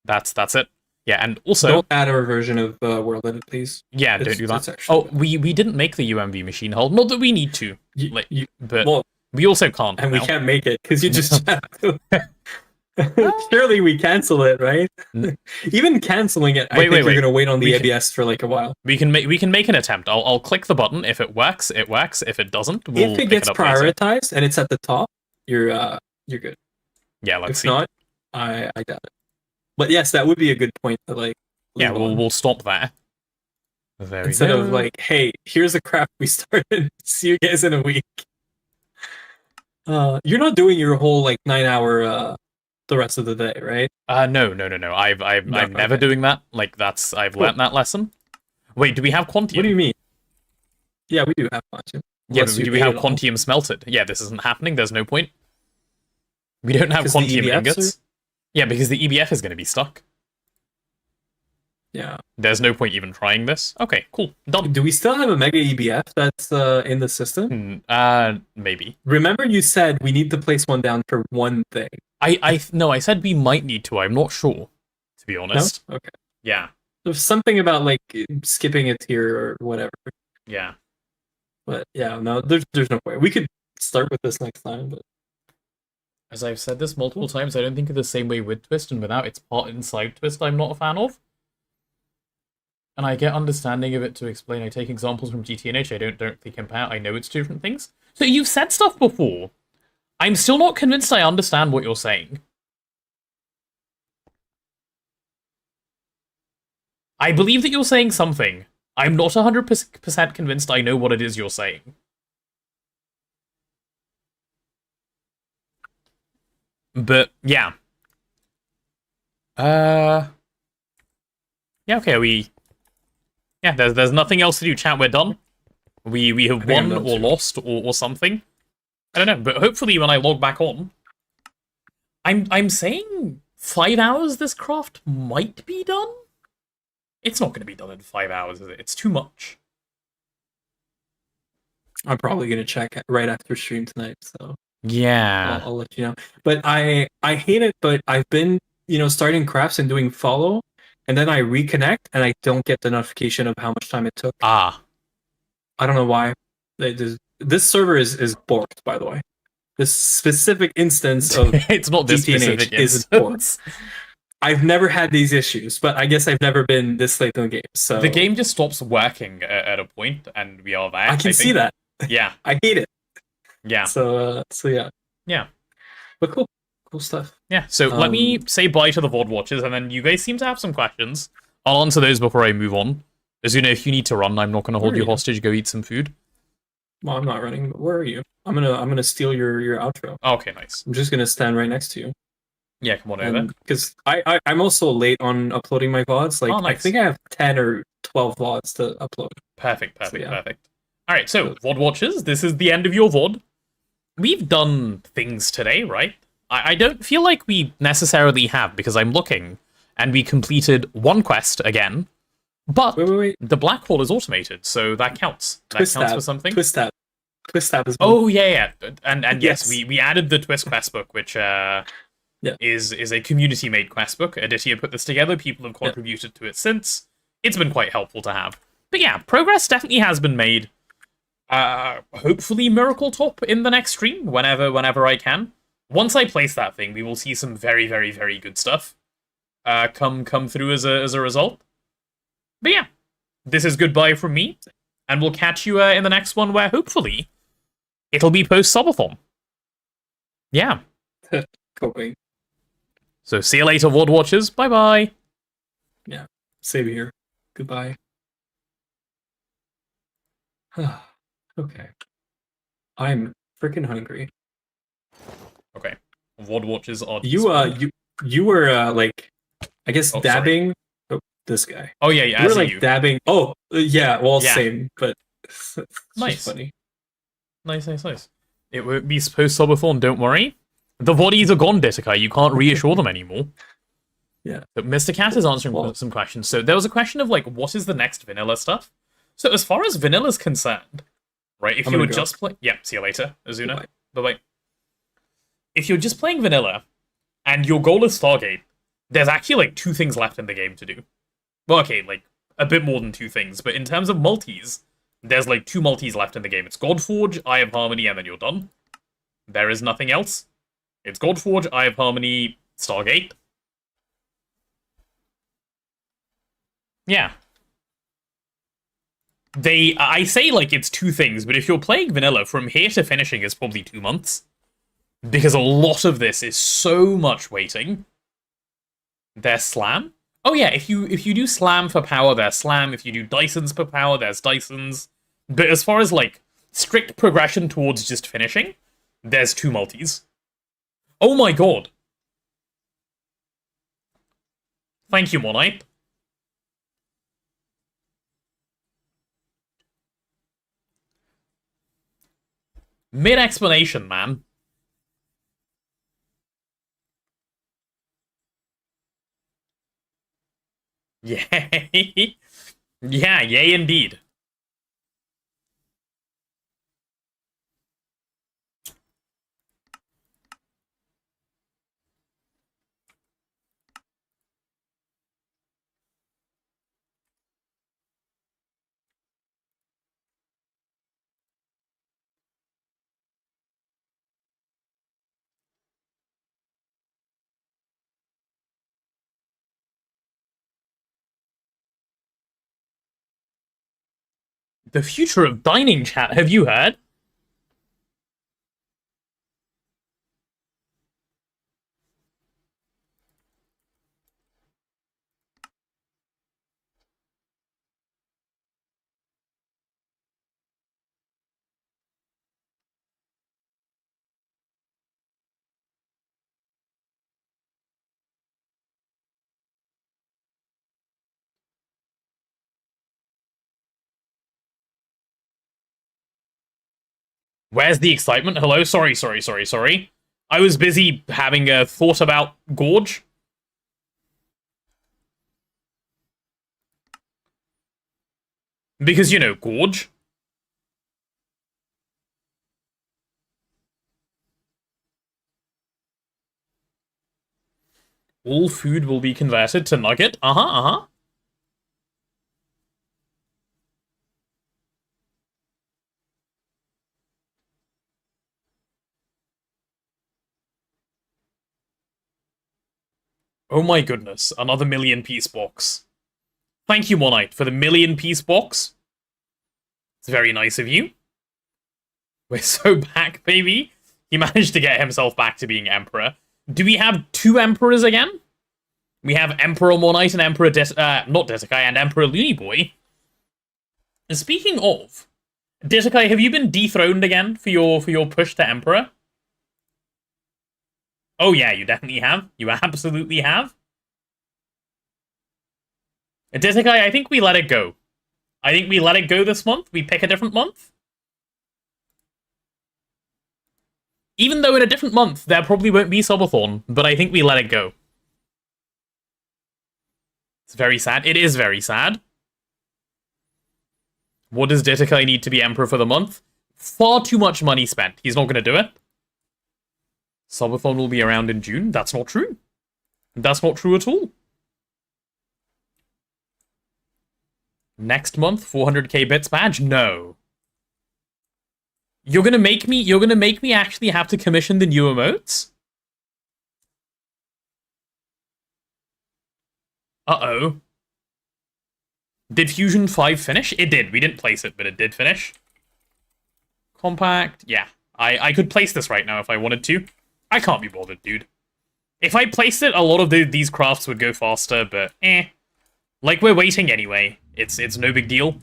That's it. Yeah, and also Don't add our version of World Edit, please. yeah, It's- don't do that. it's actually Oh, bad. we didn't make the UMV machine hull. Not that we need to, You- but well, we also can't. and we now. can't make it because you just surely we cancel it, right? Even canceling it, I Wait, think wait, you're wait. gonna wait on the We can- ABS for like a while. We can make an attempt. I'll click the button. If it works, it works. If it doesn't, we'll If it pick gets it up later. prioritized and it's at the top, you're good. Yeah, let's If see. not, I got it. But yes, that would be a good point to like. Yeah, leave on. we'll stop there. There Instead we go. of like, hey, here's a craft we started. See you guys in a week. You're not doing your whole like 9 hour the rest of the day, right? No. I'm never okay. doing that. Like I've learnt that lesson. Wait, do we have Quantium? What do you mean? Yeah, we do have Quantium. Yeah, Unless but you do we ate have it all. Quantium smelted? Yeah, this isn't happening. There's no point. We don't have 'Cause the Quantium EBFs ingots. Yeah, because the EBF is going to be stuck. Yeah. There's no point even trying this. Okay, cool. Done. Do we still have a mega EBF that's in the system? Maybe. Remember, you said we need to place one down for one thing. No, I said we might need to. I'm not sure, to be No? honest. Okay. Yeah, There's something about like skipping a tier or whatever. yeah. But yeah, no, there's no way. We could start with this next time, but As I've said this multiple times, I don't think of the same way with Twist and without. It's part inside Twist I'm not a fan of. And I get understanding of it to explain. I take examples from GTNH. I don't directly compare. I know it's two different things. So you've said stuff before. I'm still not convinced I understand what you're saying. I believe that you're saying something. I'm not 100% convinced I know what it is you're saying. But, yeah. Yeah, okay, yeah, there's nothing else to do, chat, we're done. We have I think I'm won done or too. lost or something. I don't know, but hopefully when I log back on, I'm saying 5 hours this craft might be done? It's not going to be done in 5 hours, is it? It's too much. I'm probably gonna check right after stream tonight. So Yeah. I'll let you know. But I hate it. But I've been starting crafts and doing follow, and then I reconnect and I don't get the notification of how much time it took. Ah. I don't know why. This server is borked, by the way. This specific instance of It's not this GTNH specific is instance. I've never had these issues, but I guess I've never been this late in the game. So The game just stops working at a point, and we are there. I can see think. that. Yeah, I hate it. yeah, So yeah. yeah. But cool stuff. Yeah, so let me say bye to the VOD watchers, and then you guys seem to have some questions. I'll answer those before I move on. As you know, if you need to run, I'm not going to hold Where you are you? hostage. Go eat some food. Well, I'm not running. But where are you? I'm gonna steal your outro. Okay, nice. I'm just gonna stand right next to you. Yeah, come on over. Because I'm also late on uploading my VODs. Like Oh, I nice. think I have 10 or 12 VODs to upload. Perfect. yeah. Perfect. All right, so VOD watchers, this is the end of your VOD. We've done things today, right? I don't feel like we necessarily have, because I'm looking, and we completed one quest again, but Wait. the black hole is automated, so that counts. Twist that counts tab. for something. Twist tab is Oh yeah. And yes, Yes. we added the Twist quest book, which is a community made quest book. Aditya put this together. People have contributed to it since. It's been quite helpful to have. But yeah, progress definitely has been made. Hopefully Miracle Top in the next stream, whenever I can. Once I place that thing, we will see some very, very, very good stuff come through as a result. But yeah, this is goodbye from me, And we'll catch you in the next one where hopefully it'll be post-subathon. Yeah. Coping. So see you later, VOD watchers. Bye-bye. Yeah. Save here. Goodbye. Okay. I'm freaking hungry. Okay. VOD watchers are... You were like, I guess, Oh, dabbing. Oh, this guy. Oh, yeah, yeah, You were as in like you. dabbing. Oh, yeah. Well, Yeah. same, but it's Nice. just funny. Nice. It won't be post-subathon, don't worry. The bodies are gone, Ditakai. You can't reassure them anymore. Yeah. But Mr. Cat is answering some questions. So there was a question of, like, what is the next vanilla stuff? So as far as vanilla's concerned, right, if you were just playing... Yeah, see you later, Azuna. Bye-bye. If you're just playing vanilla, and your goal is Stargate, there's actually, like, 2 things left in the game to do. Well, okay, like, a bit more than 2 things, but in terms of multis, there's, like, 2 multis left in the game. It's Godforge, Eye of Harmony, and then you're done. There is nothing else. It's Godforge, Eye of Harmony, Stargate. Yeah. I say, like, it's 2 things, but if you're playing vanilla, from here to finishing is probably 2 months. Because a lot of this is so much waiting. There's Slam. Oh yeah, if you do Slam for power, there's Slam. If you do Dysons for power, there's Dysons. But as far as, like, strict progression towards just finishing, there's 2 multis. Oh my god. Thank you, Monite. Mid-explanation, man. Yay. Yeah, yay indeed. The future of dining chat, have you heard? Where's the excitement? Hello? Sorry. I was busy having a thought about Gorge. Because, you know, Gorge. All food will be converted to nugget. Uh-huh. Oh my goodness, another 1,000,000-piece box. Thank you, Monite, for the 1,000,000-piece box. It's very nice of you. We're so back, baby. He managed to get himself back to being Emperor. Do we have 2 Emperors again? We have Emperor Monite and Emperor not Ditakai, and Emperor Looney Boy. And speaking of, Ditakai, have you been dethroned again for your push to Emperor? Oh yeah, you definitely have. You absolutely have. Ditakai, I think we let it go. I think we let it go this month. We pick a different month. Even though in a different month, there probably won't be Subathon, but I think we let it go. It's very sad. It is very sad. What does Ditakai need to be Emperor for the month? Far too much money spent. He's not going to do it. Subathon will be around in June. That's not true. That's not true at all. Next month, 400k bits badge? No. You're gonna make me actually have to commission the new emotes? Uh-oh. Did Fusion 5 finish? It did. We didn't place it, but it did finish. Compact. Yeah. I could place this right now if I wanted to. I can't be bothered, dude. If I placed it, a lot of these crafts would go faster, but like, we're waiting anyway. It's no big deal.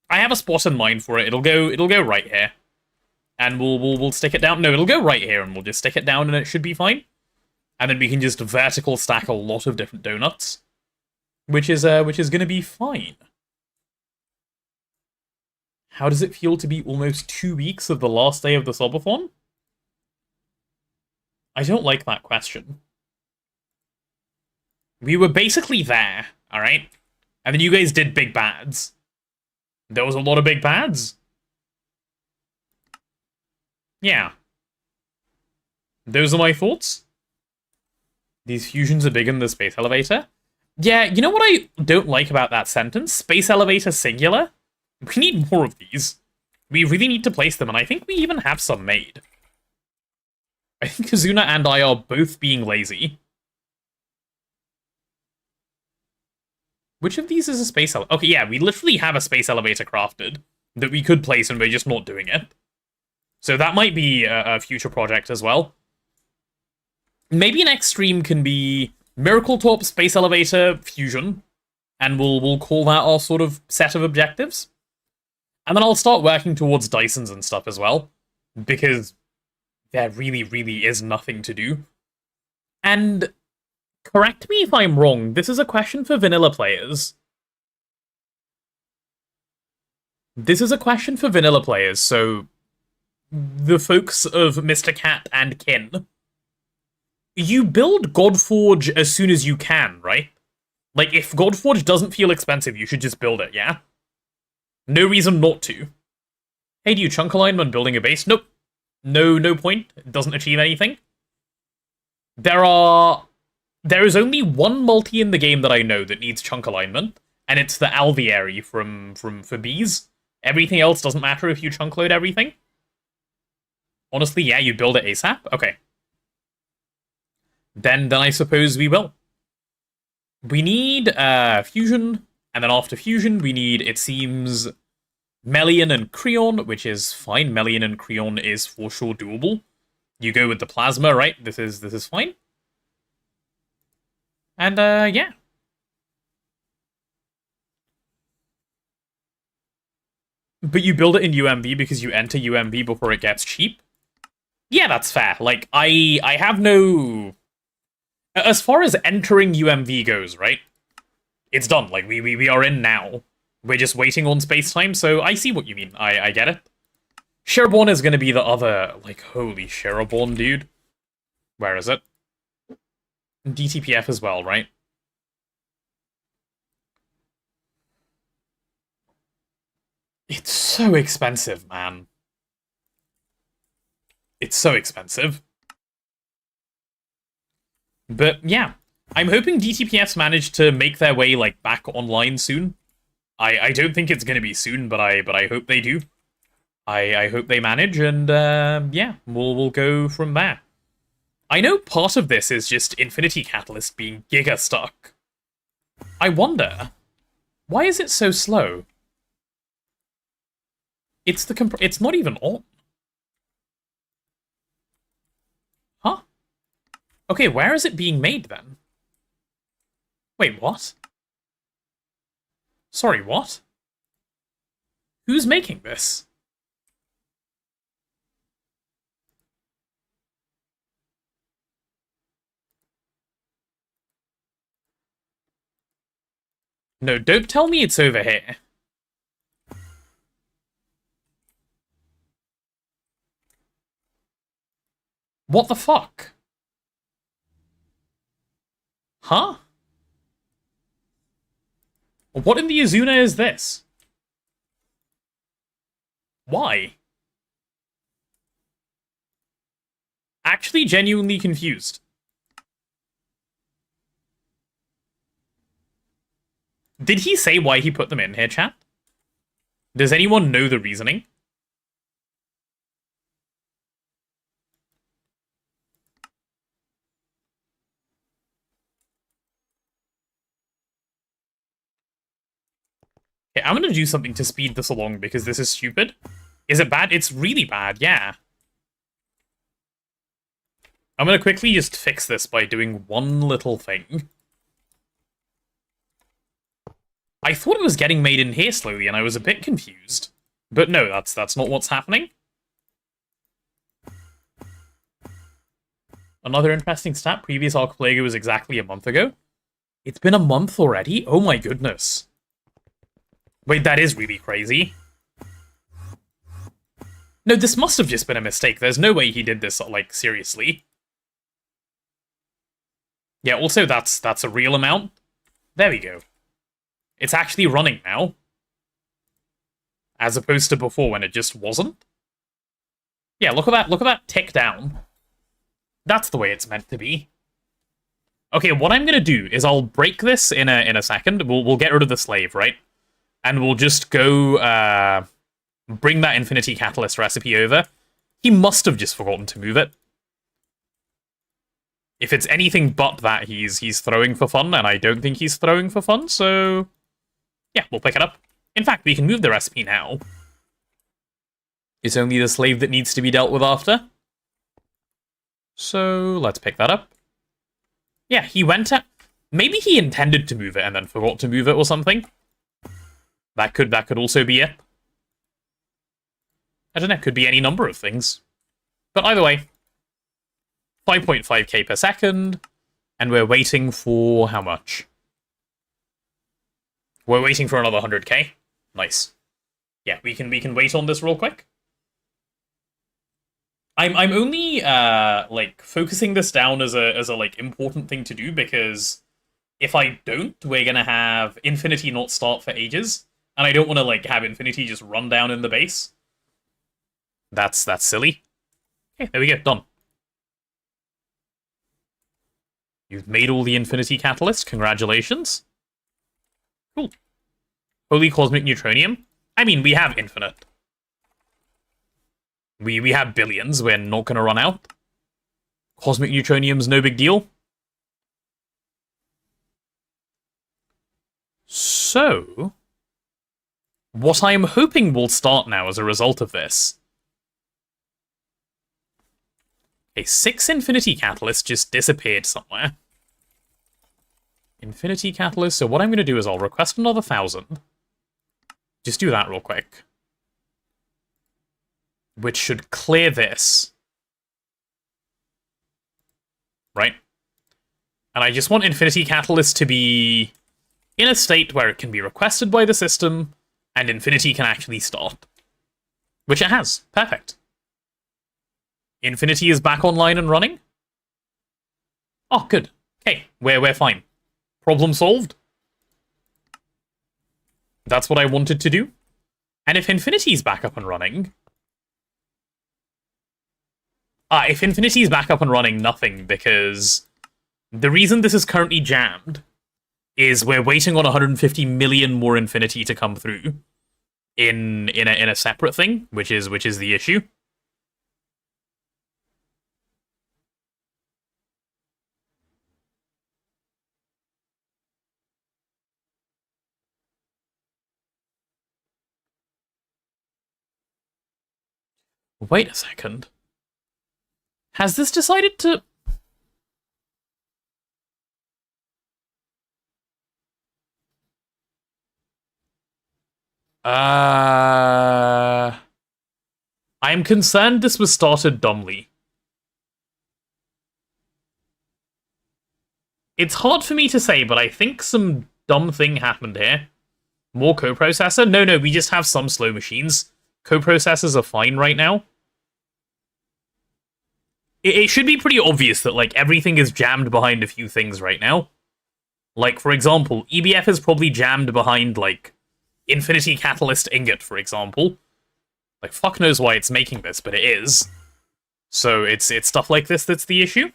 I have a spot in mind for it. It'll go right here. And we'll stick it down. No, it'll go right here, and we'll just stick it down, and it should be fine. And then we can just vertical stack a lot of different donuts, which is gonna be fine. How does it feel to be almost 2 weeks of the last day of the subathon? I don't like that question. We were basically there, alright? And then you guys did big bads. There was a lot of big bads. Yeah. Those are my thoughts. These fusions are big in the space elevator. Yeah, you know what I don't like about that sentence? Space elevator singular? We need more of these. We really need to place them, and I think we even have some made. I think Kazuna and I are both being lazy. Which of these is a space elevator? Okay, yeah, we literally have a space elevator crafted that we could place, and we're just not doing it. So that might be a future project as well. Maybe next stream can be Miracle Top, Space Elevator, Fusion, and we'll call that our sort of set of objectives. And then I'll start working towards Dysons and stuff as well, because there really, really is nothing to do. And correct me if I'm wrong, this is a question for vanilla players. This is a question for vanilla players, so the folks of Mr. Cat and Kin. You build Godforge as soon as you can, right? Like, if Godforge doesn't feel expensive, you should just build it, yeah? No reason not to. Hey, do you chunk align when building a base? Nope. No point. It doesn't achieve anything. There is only one multi in the game that I know that needs chunk alignment, and it's the Alviary for bees. Everything else doesn't matter if you chunk load everything. Honestly, yeah, you build it ASAP? Okay. Then I suppose we will. We need Fusion, and then after Fusion, we need, it seems, Melian and Creon, which is fine. Melian and Creon is for sure doable. You go with the Plasma, right? This is fine. And, yeah. But you build it in UMV because you enter UMV before it gets cheap? Yeah, that's fair. Like, I have no... As far as entering UMV goes, right? It's done. Like, we are in now. We're just waiting on space-time, so I see what you mean. I get it. Sheraborn is going to be the other... Like, holy Sheraborn, dude. Where is it? DTPF as well, right? It's so expensive, man. It's so expensive. But yeah, I'm hoping DTPFs manage to make their way like back online soon. I don't think it's gonna be soon, but I hope they do. I hope they manage, and yeah, we'll go from there. I know part of this is just Infinity Catalyst being giga stuck. I wonder, why is it so slow? It's not even on. Huh? Okay, where is it being made then? Wait, what? Sorry, what? Who's making this? No, don't tell me it's over here. What the fuck? Huh? What in the Azuna is this? Why? Actually genuinely confused. Did he say why he put them in here, chat? Does anyone know the reasoning? Okay, I'm gonna do something to speed this along because this is stupid. Is it bad? It's really bad, yeah. I'm gonna quickly just fix this by doing one little thing. I thought it was getting made in here slowly, and I was a bit confused. But no, that's not what's happening. Another interesting stat, previous Archipelago was exactly a month ago. It's been a month already? Oh my goodness. Wait, that is really crazy. No, this must have just been a mistake. There's no way he did this, like, seriously. Yeah, also, that's a real amount. There we go. It's actually running now. As opposed to before when it just wasn't. Yeah, look at that tick down. That's the way it's meant to be. Okay, what I'm gonna do is I'll break this in a second. We'll get rid of the slave, right? And we'll just go bring that Infinity Catalyst recipe over. He must have just forgotten to move it. If it's anything but that, he's throwing for fun, and I don't think he's throwing for fun, so yeah, we'll pick it up. In fact, we can move the recipe now. It's only the slave that needs to be dealt with after. So let's pick that up. Yeah, he went at... Maybe he intended to move it and then forgot to move it or something. That could also be it. I don't know, it could be any number of things. But either way, 5.5k per second, and we're waiting for how much? We're waiting for another 100k. Nice. Yeah, we can wait on this real quick. I'm only like focusing this down as a like important thing to do because if I don't, we're gonna have Infinity not start for ages, and I don't want to like have Infinity just run down in the base. That's silly. Okay, there we go, done. You've made all the Infinity Catalyst, congratulations. Cool. Holy Cosmic Neutronium. I mean, we have infinite. We have billions, we're not gonna run out. Cosmic Neutronium's no big deal. So, what I'm hoping will start now as a result of this. Okay, 6 Infinity Catalysts just disappeared somewhere. Infinity Catalyst, so what I'm gonna do is I'll request another 1,000. Just do that real quick. Which should clear this. Right? And I just want Infinity Catalyst to be in a state where it can be requested by the system, and Infinity can actually start. Which it has. Perfect. Infinity is back online and running? Oh, good. Okay, we're fine. Problem solved. That's what I wanted to do. And if Infinity's back up and running... if Infinity's back up and running, nothing, because the reason this is currently jammed is we're waiting on 150 million more Infinity to come through in a separate thing, which is the issue. Wait a second. Has this decided to... I'm concerned this was started dumbly. It's hard for me to say, but I think some dumb thing happened here. More coprocessor? No, we just have some slow machines. Coprocessors are fine right now. It should be pretty obvious that, like, everything is jammed behind a few things right now. Like, for example, EBF is probably jammed behind, like, Infinity Catalyst Ingot, for example. Like, fuck knows why it's making this, but it is. So it's stuff like this that's the issue.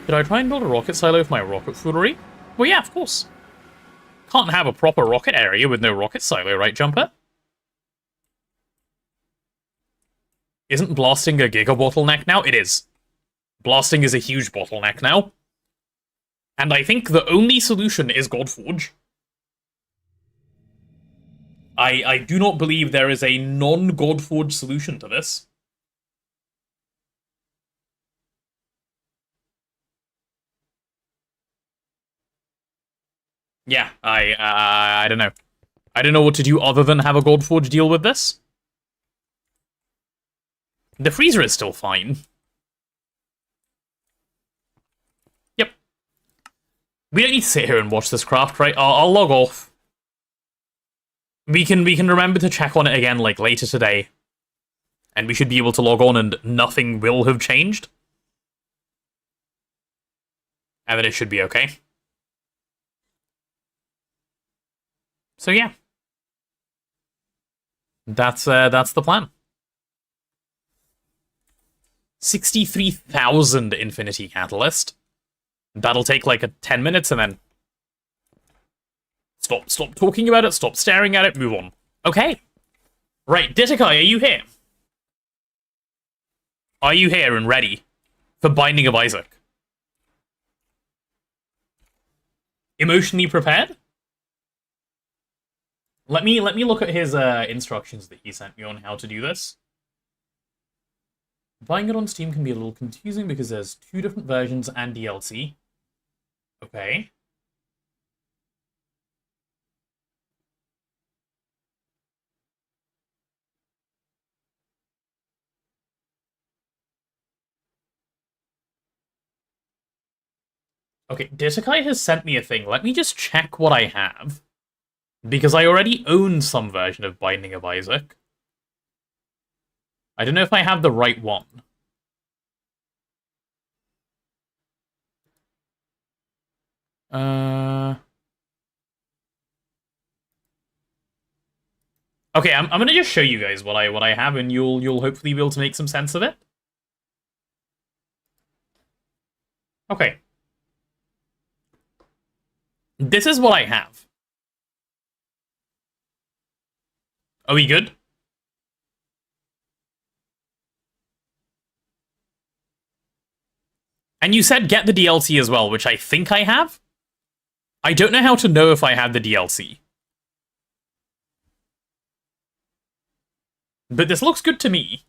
Did I try and build a rocket silo for my rocket foolery? Well, yeah, of course. Can't have a proper rocket area with no rocket silo, right, Jumper? Isn't blasting a giga bottleneck now? It is. Blasting is a huge bottleneck now. And I think the only solution is Godforge. I do not believe there is a non-Godforged solution to this. Yeah, I don't know. I don't know what to do other than have a Godforge deal with this. The freezer is still fine. Yep. We don't need to sit here and watch this craft, right? I'll log off. We can remember to check on it again, like, later today. And we should be able to log on and nothing will have changed. And then it should be okay. So yeah. That's the plan. 63,000 Infinity Catalyst. That'll take like 10 minutes and then... Stop talking about it, stop staring at it, move on. Okay. Right, Ditakai, are you here? Are you here and ready for Binding of Isaac? Emotionally prepared? Let me look at his instructions that he sent me on how to do this. Buying it on Steam can be a little confusing because there's 2 different versions and DLC. Okay. Okay, Ditakai has sent me a thing. Let me just check what I have. Because I already own some version of Binding of Isaac. I don't know if I have the right one. Okay, I'm gonna just show you guys what I have, and you'll hopefully be able to make some sense of it. Okay. This is what I have. Are we good? And you said get the DLC as well, which I think I have? I don't know how to know if I have the DLC. But this looks good to me.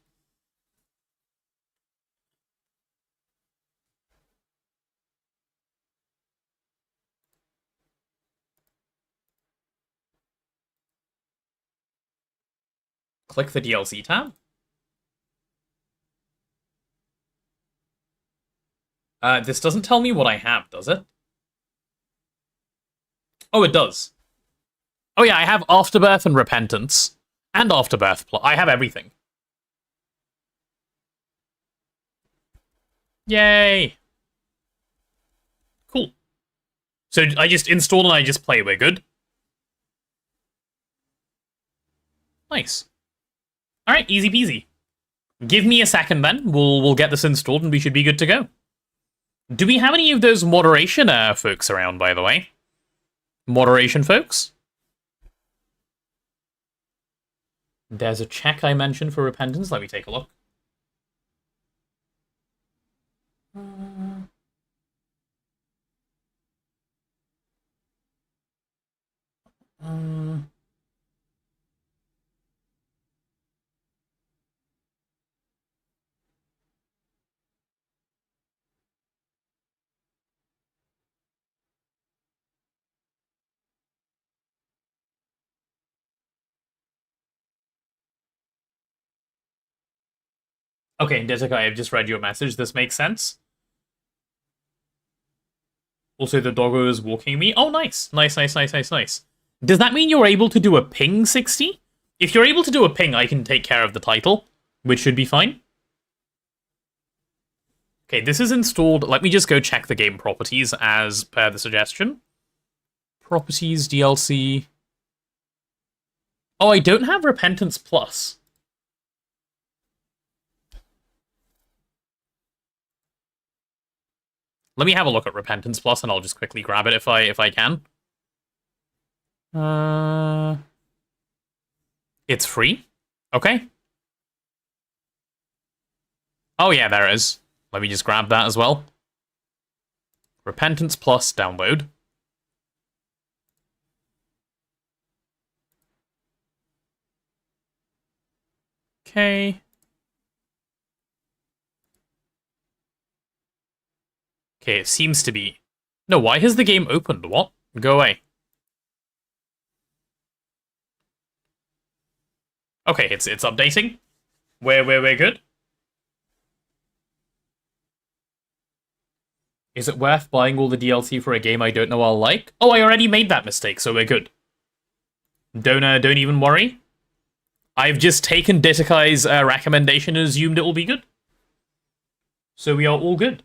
Click the DLC tab. This doesn't tell me what I have, does it? Oh, it does. Oh yeah, I have Afterbirth and Repentance. And Afterbirth. I have everything. Yay! Cool. So I just install and I just play, we're good? Nice. Alright, easy peasy. Give me a second then, we'll get this installed and we should be good to go. Do we have any of those moderation folks around, by the way? Moderation folks? There's a check I mentioned for Repentance. Let me take a look. Okay, Desica, I've just read your message. This makes sense. Also, the doggo is walking me. Oh, nice. Nice. Does that mean you're able to do a ping 60? If you're able to do a ping, I can take care of the title, which should be fine. Okay, this is installed. Let me just go check the game properties as per the suggestion. Properties, DLC. Oh, I don't have Repentance Plus. Let me have a look at Repentance Plus, and I'll just quickly grab it if I can. It's free? Okay. Oh yeah, there it is. Let me just grab that as well. Repentance Plus download. Okay. Okay, it seems to be. No, why has the game opened? What? Go away. Okay, it's updating. We're good. Is it worth buying all the DLC for a game I don't know I'll like? Oh, I already made that mistake, so we're good. Don't even worry. I've just taken Ditakai's recommendation and assumed it will be good. So we are all good.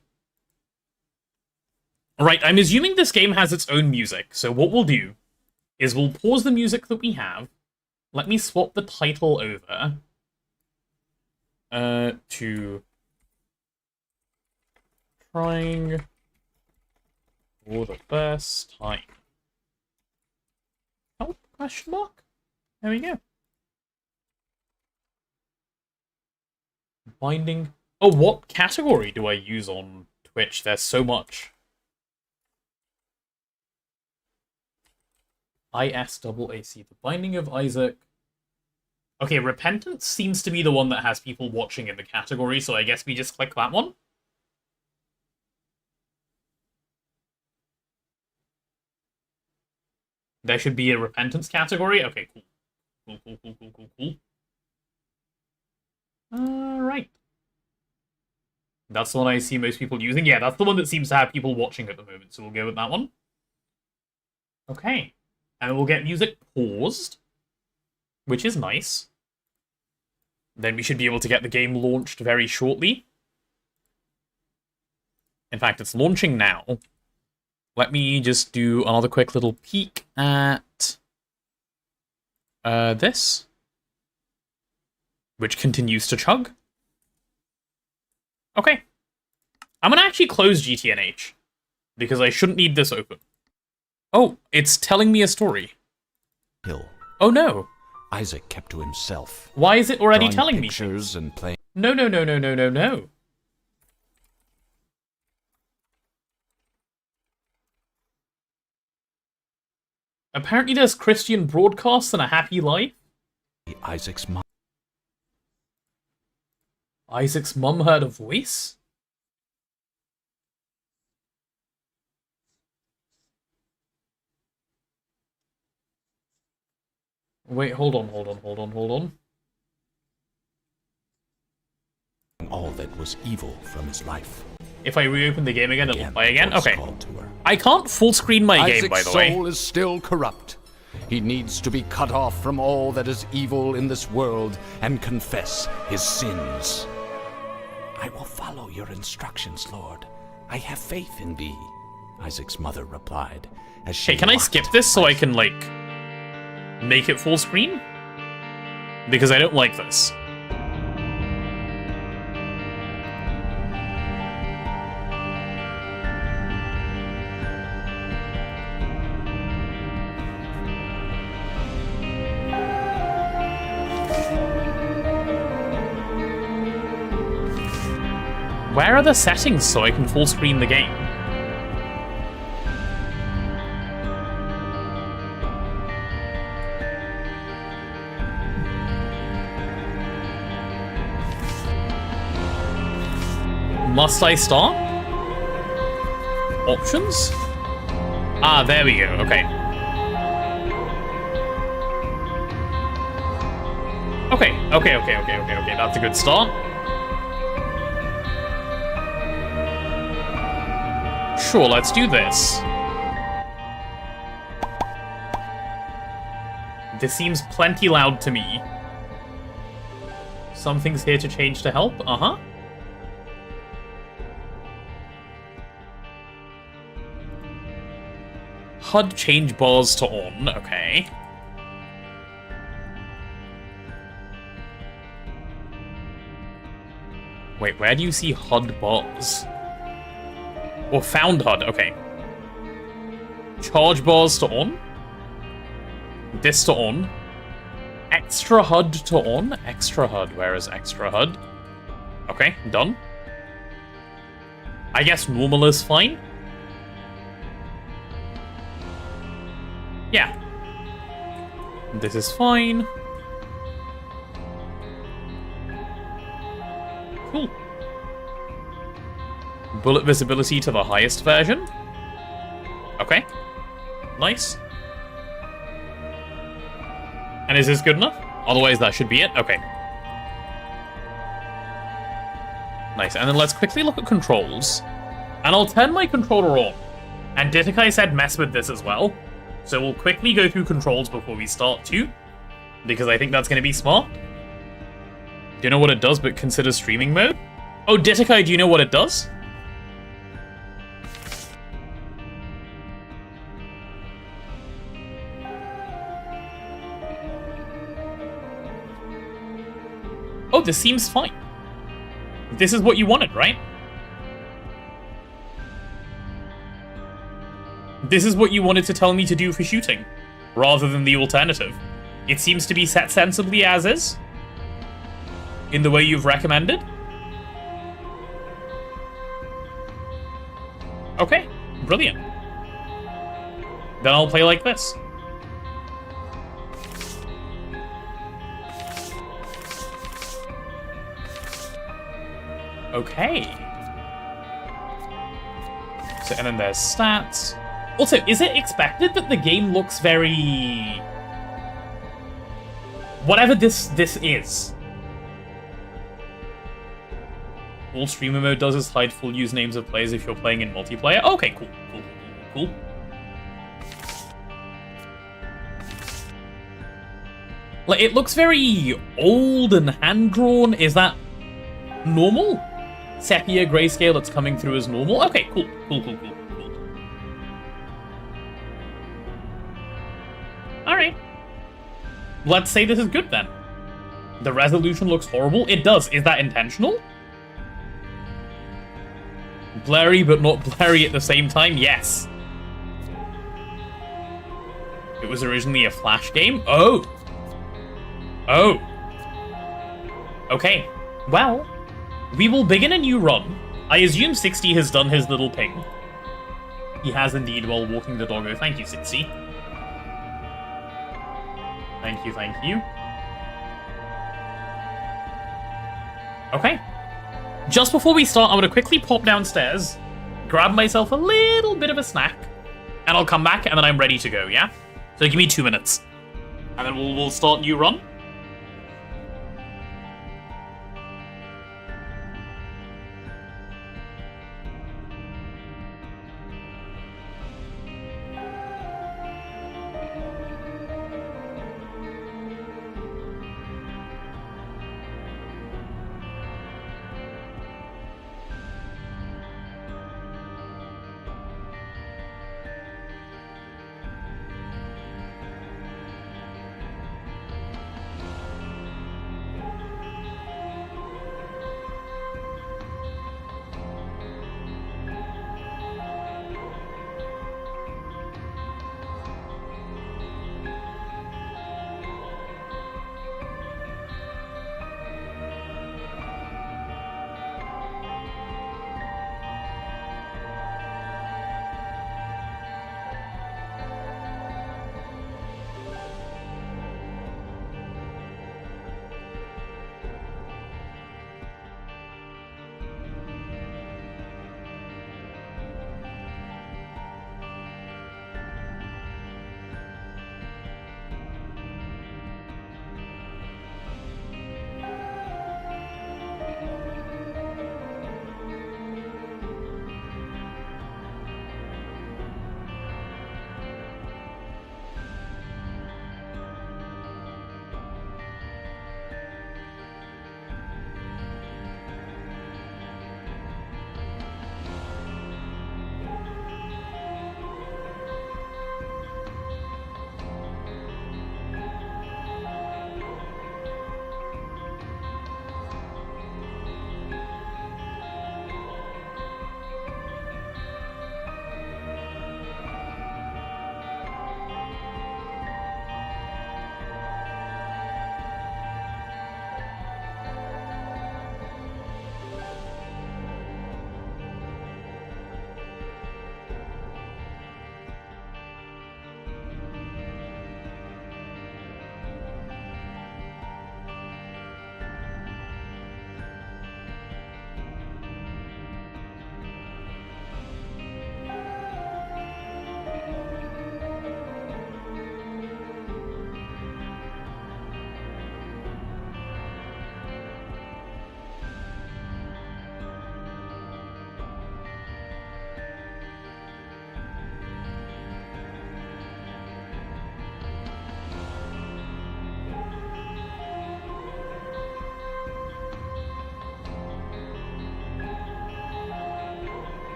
Right, I'm assuming this game has its own music, so what we'll do is we'll pause the music that we have. Let me swap the title over to Trying for the First Time. Help? Question mark? There we go. Binding. Oh, what category do I use on Twitch? There's so much. ISAAC, The Binding of Isaac. Okay, Repentance seems to be the one that has people watching in the category, so I guess we just click that one. There should be a Repentance category. Okay, cool. Cool. Alright. That's the one I see most people using. Yeah, that's the one that seems to have people watching at the moment, so we'll go with that one. Okay. And we'll get music paused, which is nice. Then we should be able to get the game launched very shortly. In fact, it's launching now. Let me just do another quick little peek at this, which continues to chug. Okay. I'm going to actually close GTNH, because I shouldn't need this open. Oh, it's telling me a story. Hill. Oh no. Isaac kept to himself. Why is it already drawing telling me pictures things? and playing. No. Apparently there's Christian broadcasts and a happy life. Isaac's mom. Isaac's mum heard a voice? Wait, hold on. All that was evil from his life. If I reopen the game again, it'll play again? voice Okay. called to her. I can't full screen my game, Isaac's by the way. soul is still corrupt. He needs to be cut off from all that is evil in this world and confess his sins. I will follow your instructions, Lord. I have faith in thee, Isaac's mother replied. As she Hey, can I locked skip this so I Isaac- can, like, make it full screen? Because I don't like this. Where are the settings so I can full screen the game? Must I start? Options? Ah, there we go, okay. Okay, that's a good start. Sure, let's do this. This seems plenty loud to me. Something's here to change to help, uh-huh. HUD change bars to on, okay. Wait, where do you see HUD bars? Or found HUD, okay. Charge bars to on. This to on. Extra HUD to on. Extra HUD, where is extra HUD? Okay, done. I guess normal is fine. Yeah. This is fine. cool. Bullet visibility to the highest version. Okay. Nice. And is this good enough? Otherwise, that should be it. Okay. Nice. And then let's quickly look at controls. And I'll turn my controller on. And Ditakai said mess with this as well. So we'll quickly go through controls before we start too. Because I think that's going to be smart. Do you know what it does, but consider streaming mode? Oh, Ditakai, do you know what it does? Oh, this seems fine. This is what you wanted, right? This is what you wanted to tell me to do for shooting, rather than the alternative. It seems to be set sensibly as is, in the way you've recommended. Okay, brilliant. Then I'll play like this. Okay. So, and then there's stats. Also, is it expected that the game looks very... whatever this is? All streamer mode does is hide full usernames of players if you're playing in multiplayer. Okay, cool, cool, cool, cool. Like, it looks very old and hand-drawn. Is that normal? Sepia grayscale that's coming through as normal? Okay, cool, cool, cool, cool, cool. Alright. Let's say this is good then. The resolution looks horrible. It does. Is that intentional? Blurry, but not blurry at the same time? Yes. It was originally a Flash game? Oh. Oh. Okay. Well, we will begin a new run. I assume 60 has done his little ping. He has indeed while walking the doggo. Thank you, 60. Thank you, thank you. Okay. Just before we start, I'm going to quickly pop downstairs, grab myself a little bit of a snack, and I'll come back, and then I'm ready to go, yeah? So give me 2 minutes. And then we'll start new run.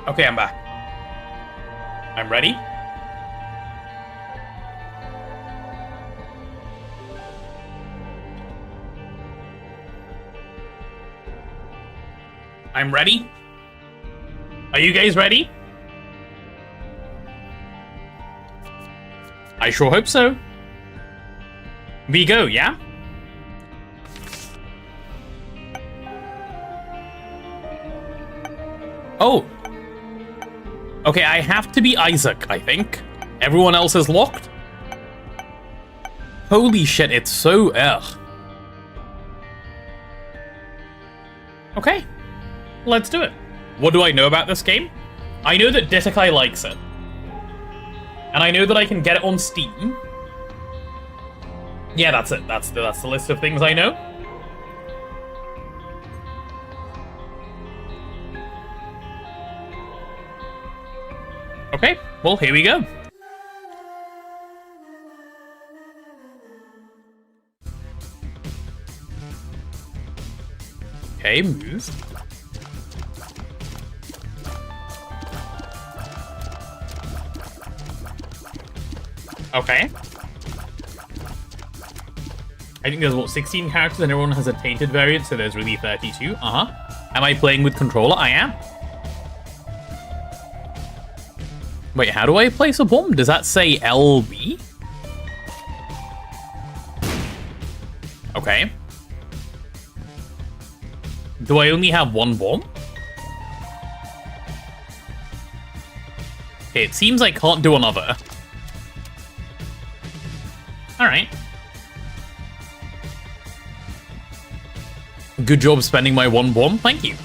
Okay, I'm back. I'm ready. I'm ready. Are you guys ready? I sure hope so. We go, yeah? Oh. Okay, I have to be Isaac, I think. Everyone else is locked? Holy shit, it's so Okay. Let's do it. What do I know about this game? I know that Ditakai likes it. And I know that I can get it on Steam. Yeah, that's it. That's the list of things I know. Okay, well, here we go. Okay, move. Okay. I think there's, what, 16 characters and everyone has a tainted variant, so there's really 32. Am I playing with controller? I am. Wait, how do I place a bomb? Does that say LB? Okay. Do I only have one bomb? Okay, it seems I can't do another. Alright. Good job spending my one bomb, thank you.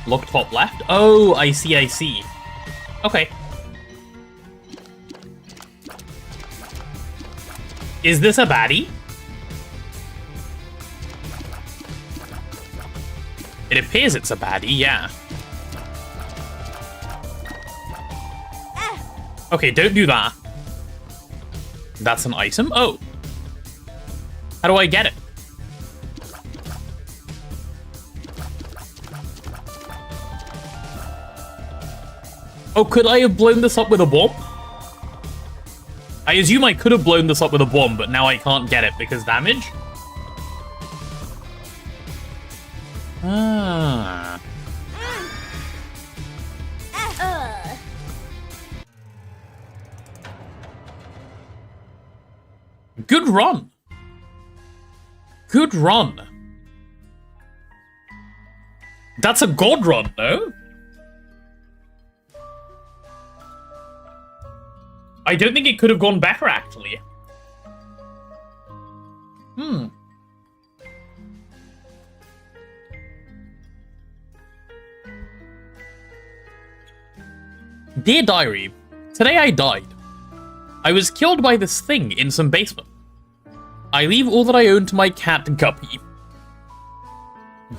Look top left. Oh, I see, I see. Okay. Is this a baddie? It appears it's a baddie, yeah. Okay, don't do that. That's an item? Oh. How do I get it? Oh, could I have blown this up with a bomb? I assume I could have blown this up with a bomb, but now I can't get it because damage? Ah. Good run. Good run. That's a god run, no? I don't think it could have gone better, actually. Dear Diary, today I died. I was killed by this thing in some basement. I leave all that I own to my cat, Guppy.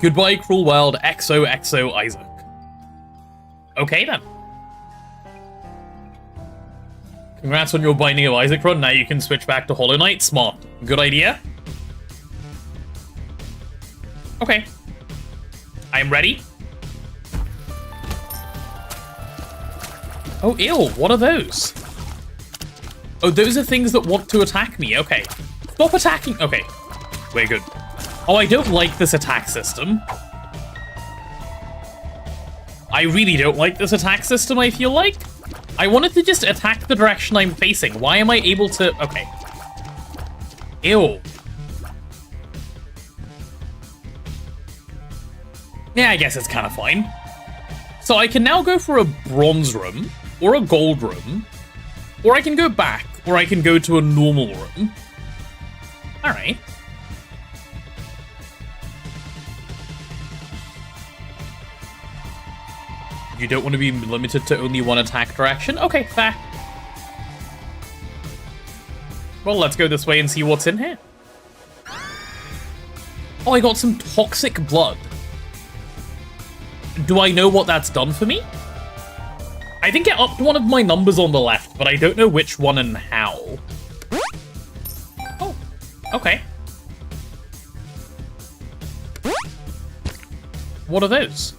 Goodbye, cruel world, XOXO Isaac. Okay, then. Congrats on your Binding of Isaac run, now you can switch back to Hollow Knight. Smart. Good idea. Okay. I'm ready. Oh, ew, what are those? Oh, those are things that want to attack me, okay. Stop attacking, okay. We're good. Oh, I don't like this attack system. I really don't like this attack system, I feel like. I wanted to just attack the direction I'm facing. Why am I able to... Okay. Ew. Yeah, I guess it's kind of fine. So I can now go for a bronze room, or a gold room, or I can go back, or I can go to a normal room. Alright. You don't want to be limited to only one attack direction? Okay, fair. Well, let's go this way and see what's in here. Oh, I got some toxic blood. Do I know what that's done for me? I think it upped one of my numbers on the left, but I don't know which one and how. Oh, okay. What are those?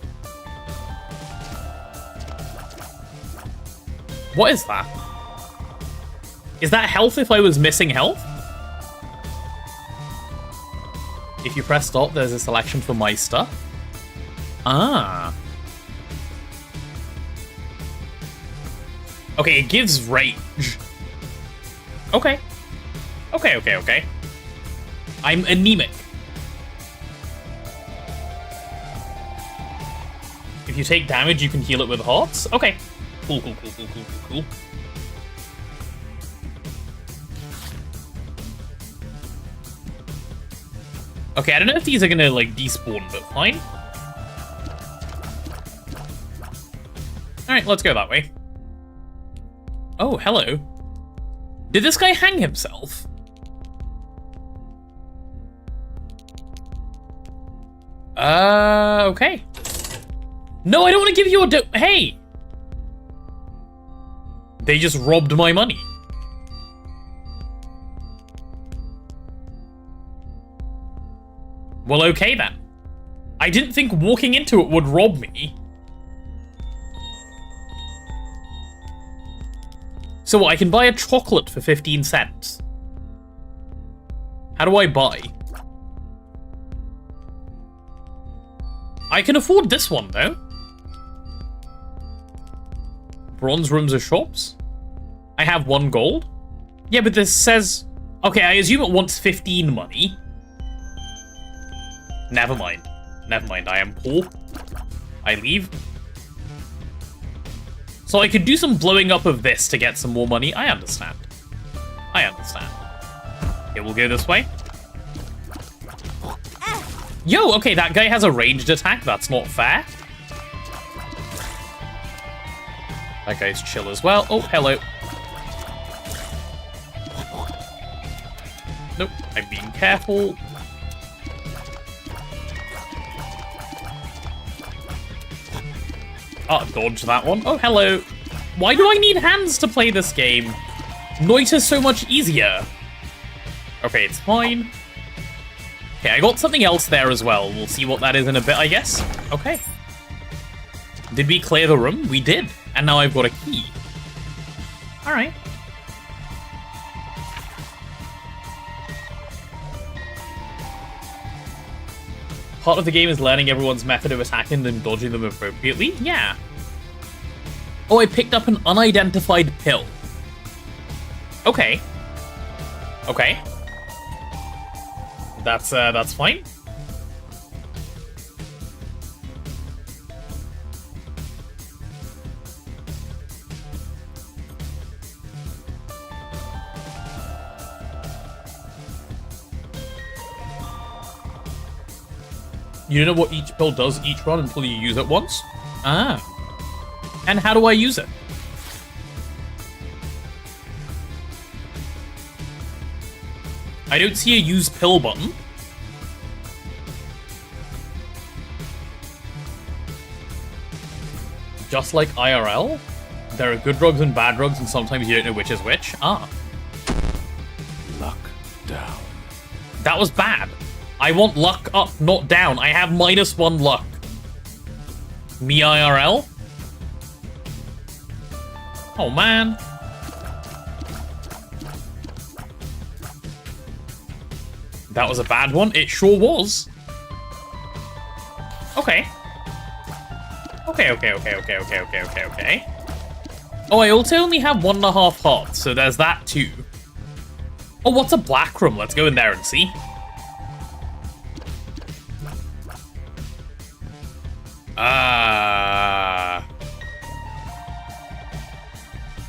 What is that? Is that health if I was missing health? If you press stop, there's a selection for my stuff. Ah. Okay, it gives range. Okay. Okay. I'm anemic. If you take damage, you can heal it with hearts. Okay. Cool. Okay, I don't know if these are gonna, like, despawn, but fine. Alright, let's go that way. Oh, hello. Did this guy hang himself? Okay. No, I don't want to give you a hey! They just robbed my money. Well, okay then. I didn't think walking into it would rob me. So what, I can buy a chocolate for 15 cents. How do I buy? I can afford this one, though. Bronze rooms or shops? I have 1 gold? Yeah, but this says... Okay, I assume it wants 15 money. Never mind, I am poor. I leave. So I could do some blowing up of this to get some more money. I understand. Okay, we'll go this way. Yo, okay, that guy has a ranged attack. That's not fair. That guy's chill as well. Oh, hello. Nope, I'm being careful. Oh, dodge that one. Oh, hello. Why do I need hands to play this game? Noit is so much easier. Okay, it's fine. Okay, I got something else there as well. We'll see what that is in a bit, I guess. Okay. Did we clear the room? We did. And now I've got a key. Alright. Part of the game is learning everyone's method of attacking and dodging them appropriately? Yeah. Oh, I picked up an unidentified pill. Okay. Okay. That's fine. You don't know what each pill does each run until you use it once? Ah. And how do I use it? I don't see a use pill button. Just like IRL, there are good drugs and bad drugs, and sometimes you don't know which is which. Ah. Luck down. That was bad. I want luck up, not down. I have -1 luck. Me IRL? Oh, man. That was a bad one. It sure was. Okay. Okay. Oh, I also only have 1.5 hearts, so there's that too. Oh, what's a black room? Let's go in there and see.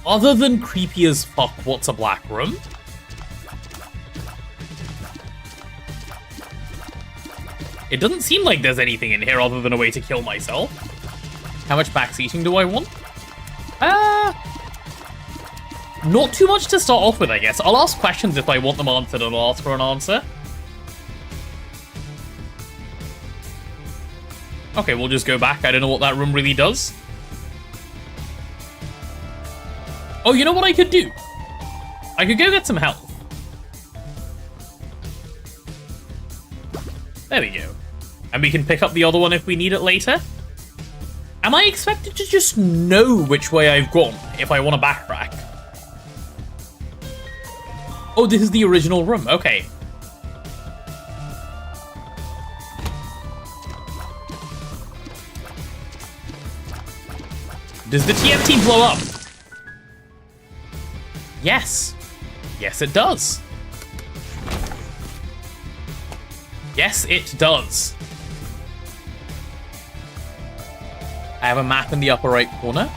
Other than creepy as fuck, what's a black room? It doesn't seem like there's anything in here other than a way to kill myself. How much backseating do I want? Not too much to start off with, I guess. I'll ask questions if I want them answered, and I'll ask for an answer. Okay, we'll just go back. I don't know what that room really does. Oh, you know what I could do? I could go get some health. There we go. And we can pick up the other one if we need it later. Am I expected to just know which way I've gone if I want to backtrack? Oh, this is the original room. Okay. Does the TNT blow up? Yes. Yes, it does. Yes, it does. I have a map in the upper right corner.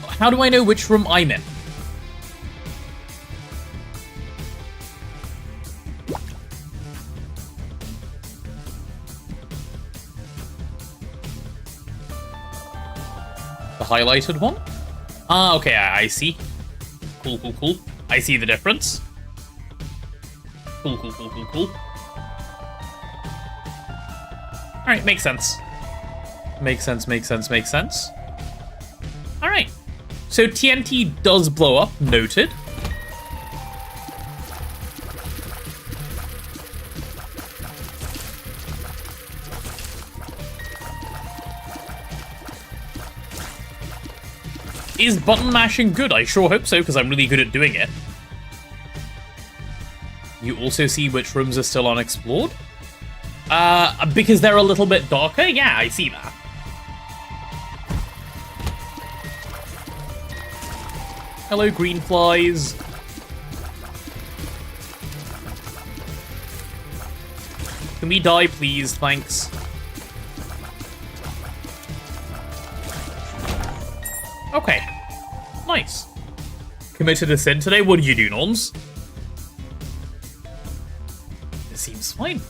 How do I know which room I'm in? The highlighted one? Ah, okay, I see. Cool, cool, cool. I see the difference. Cool, cool, cool, cool, cool. Alright, makes sense. Makes sense, makes sense, makes sense. Alright. So TNT does blow up, noted. Is button mashing good? I sure hope so, because I'm really good at doing it. You also see which rooms are still unexplored? Because they're a little bit darker? Yeah, I see that. Hello, green flies. Can we die, please? Thanks. Okay. Nice. Committed a sin today? What did you do, Norms? It seems fine.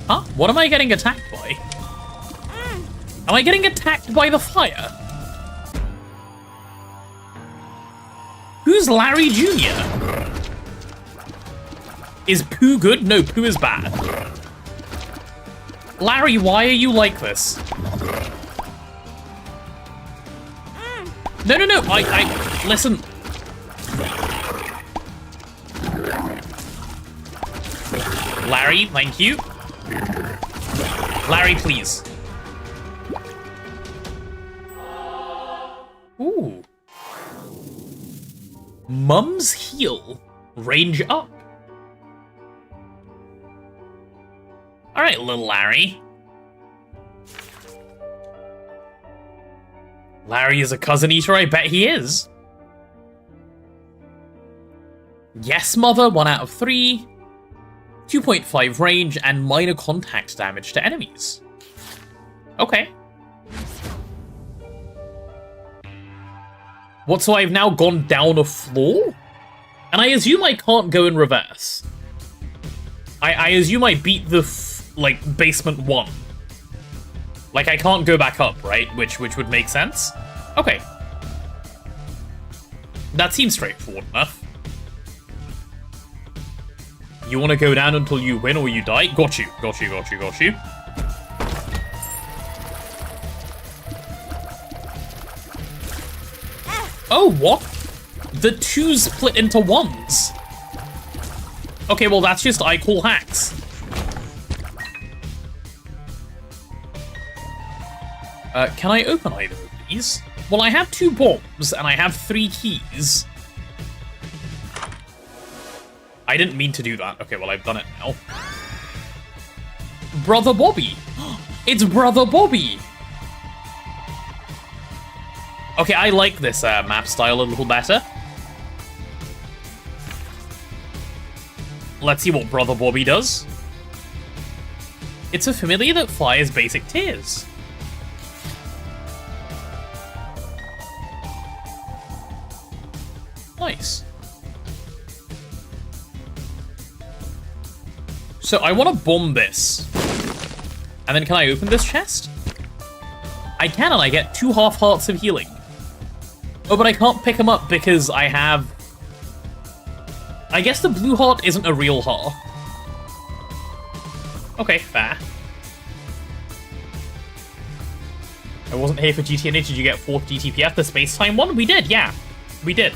Huh? What am I getting attacked by? Am I getting attacked by the fire? Who's Larry Jr.? Is Pooh good? No, Pooh is bad. Larry, why are you like this? No, no, no, listen. Larry, thank you. Larry, please. Ooh. Mum's heel. Range up. Alright, little Larry. Larry is a cousin eater, I bet he is. Yes, mother, 1 out of 3. 2.5 range and minor contact damage to enemies. Okay. What, so I've now gone down a floor? And I assume I can't go in reverse. I assume I beat the, basement 1. Like, I can't go back up, right? Which would make sense. Okay. That seems straightforward enough. You want to go down until you win or you die? Got you, got you, got you, got you. Oh, what? The 2s split into 1s. Okay, well, that's just I call hacks. Can I open either of these? Well, I have 2 bombs, and I have 3 keys. I didn't mean to do that. Okay, well, I've done it now. Brother Bobby! It's Brother Bobby! Okay, I like this map style a little better. Let's see what Brother Bobby does. It's a familiar that fires basic tiers. Nice. So I want to bomb this. And then can I open this chest? I can, and I get 2 half hearts of healing. Oh, but I can't pick them up because I have... I guess the blue heart isn't a real heart. Okay, fair. I wasn't here for GTNH. Did you get 4th GTPF, the space-time one? We did, yeah. We did.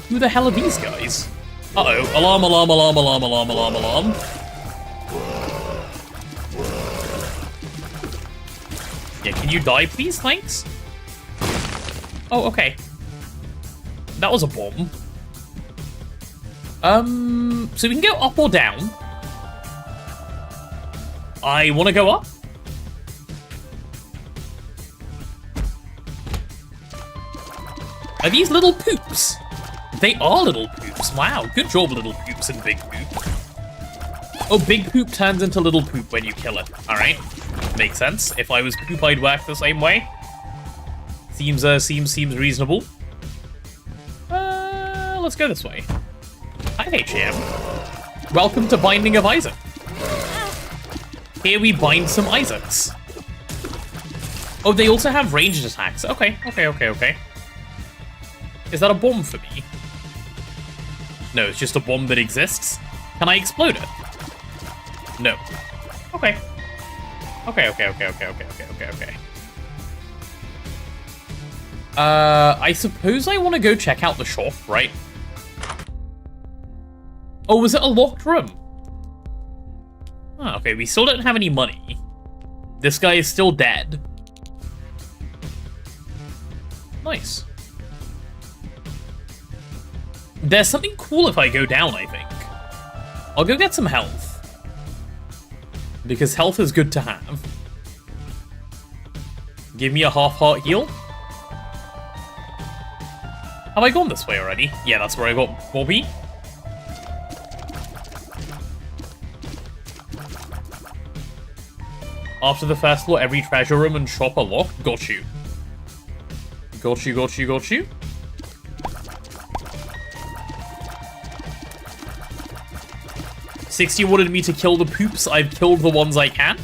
Who the hell are these guys? Uh-oh. Alarm, alarm, alarm, alarm, alarm, alarm, alarm. Yeah, can you die, please? Thanks. Oh, okay. That was a bomb. So we can go up or down. I want to go up. Are these little poops? They are little poops. Wow, good job, little poops and big poop. Oh, big poop turns into little poop when you kill it. All right, makes sense. If I was poop, I'd work the same way. Seems reasonable. Let's go this way. Hi, HM. Welcome to Binding of Isaac. Here we bind some Isaacs. Oh, they also have ranged attacks. Okay. Is that a bomb for me? No, it's just a bomb that exists. Can I explode it? No. Okay. Okay. I suppose I want to go check out the shop, right? Oh, was it a locked room? Oh, okay, we still don't have any money. This guy is still dead. Nice. There's something cool if I go down, I think. I'll go get some health. Because health is good to have. Give me a half-heart heal. Have I gone this way already? Yeah, that's where I got Bobby. After the first floor, every treasure room and shop are locked. Got you. 60 wanted me to kill the poops. I've killed the ones I can.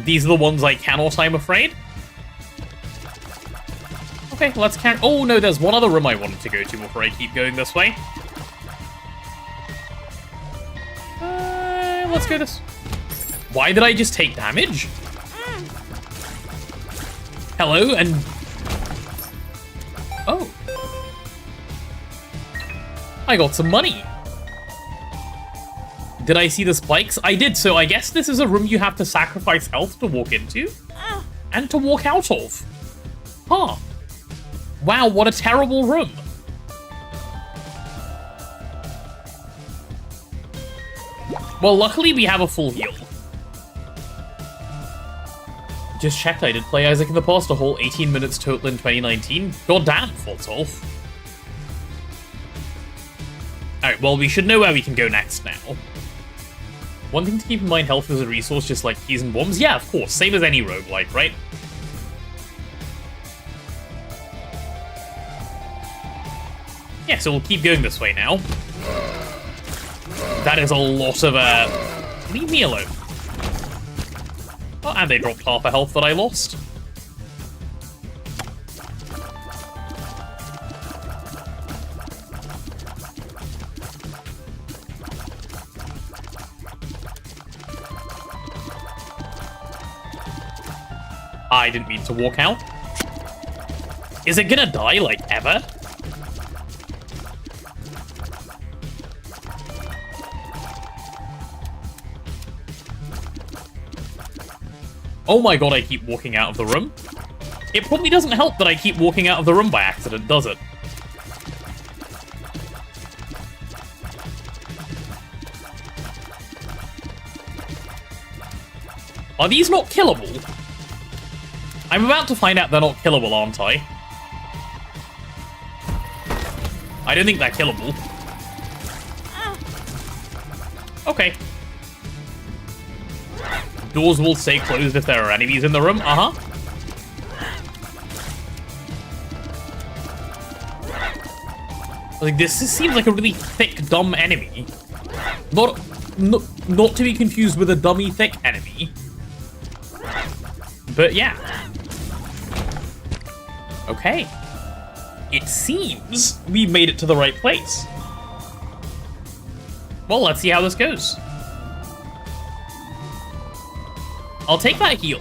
These are the ones I cannot, I'm afraid. Okay, let's carry... Oh, no, there's one other room I wanted to go to before I keep going this way. Let's go this... Why did I just take damage? Hello, and... Oh. I got some money. Did I see the spikes? I did, so I guess this is a room you have to sacrifice health to walk into. And to walk out of. Huh. Wow, what a terrible room. Well, luckily we have a full heal. Just checked, I did play Isaac in the past, a whole 18 minutes total in 2019. God damn, Faltolf. Alright, well, we should know where we can go next now. One thing to keep in mind, health is a resource just like keys and bombs. Yeah, of course, same as any roguelike, right? Yeah, so we'll keep going this way now. That is a lot of, leave me alone. Oh, and they dropped half a health that I lost. I didn't mean to walk out. Is it gonna die, like, ever? Oh my god, I keep walking out of the room. It probably doesn't help that I keep walking out of the room by accident, does it? Are these not killable? I'm about to find out they're not killable, aren't I? I don't think they're killable. Okay. Doors will stay closed if there are enemies in the room. Uh-huh. Like, this seems like a really thick, dumb enemy. Not to be confused with a dummy thick enemy. But yeah. Okay. It seems we've made it to the right place. Well, let's see how this goes. I'll take that heal.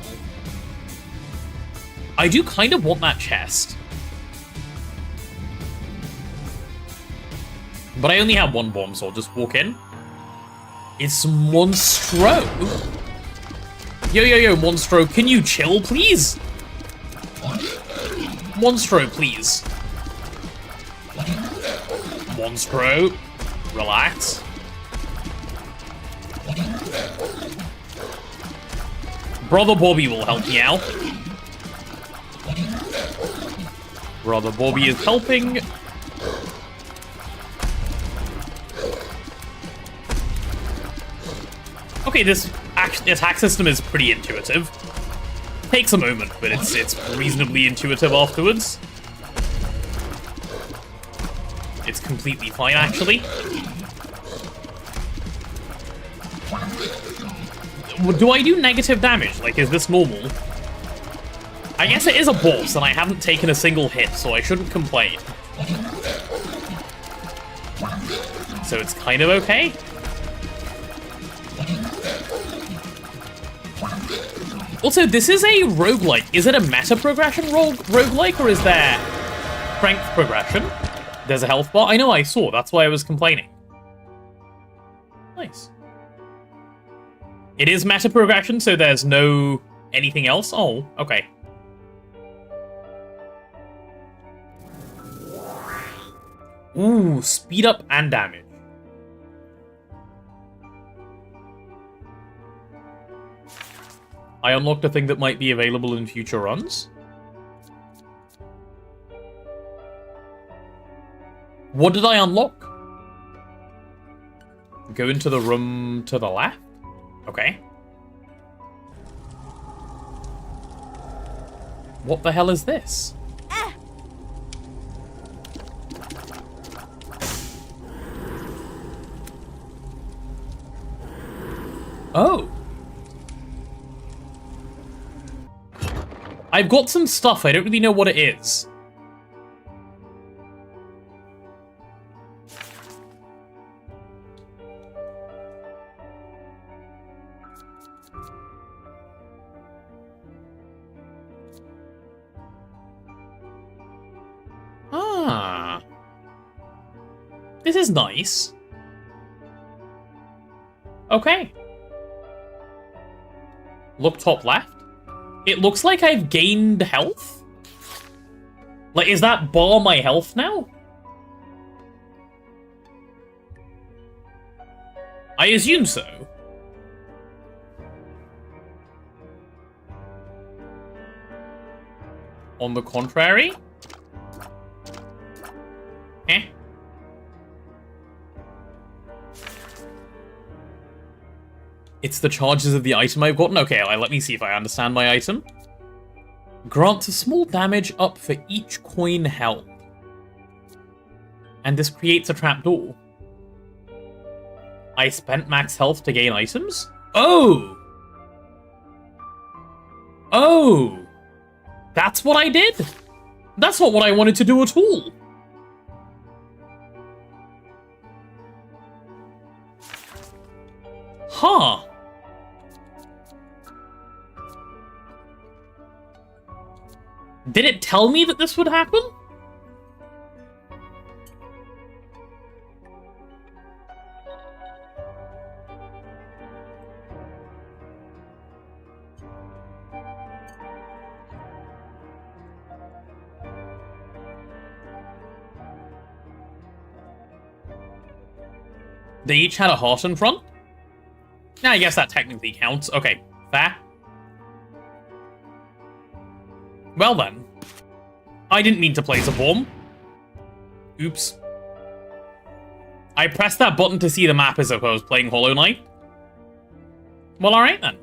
I do kind of want that chest. But I only have one bomb, so I'll just walk in. It's Monstro. Yo, Monstro, can you chill, please? Monstro, please. Monstro, relax. Brother Bobby will help me out. Brother Bobby is helping. Okay, this attack system is pretty intuitive. Takes a moment, but it's reasonably intuitive afterwards. It's completely fine, actually. Do I do negative damage? Like, is this normal? I guess it is a boss, and I haven't taken a single hit, so I shouldn't complain. So it's kind of okay. Also, this is a roguelike. Is it a meta progression roguelike, or is there strength progression? There's a health bar. I know I saw. That's why I was complaining. Nice. It is meta progression, so there's no anything else. Oh, okay. Ooh, speed up and damage. I unlocked a thing that might be available in future runs. What did I unlock? Go into the room to the left? Okay. What the hell is this? Oh. I've got some stuff, I don't really know what it is. Ah. This is nice. Okay. Look top left. It looks like I've gained health. Like, is that bar my health now? I assume so. On the contrary? Eh? It's the charges of the item I've gotten? Okay, let me see if I understand my item. Grants a small damage up for each coin held. And this creates a trapdoor. I spent max health to gain items? Oh! Oh! That's what I did? That's not what I wanted to do at all. Huh. Did it tell me that this would happen? They each had a heart in front? Yeah, I guess that technically counts. Okay, fair. Well then. I didn't mean to place a bomb. Oops. I pressed that button to see the map as if I was playing Hollow Knight. Well, alright then.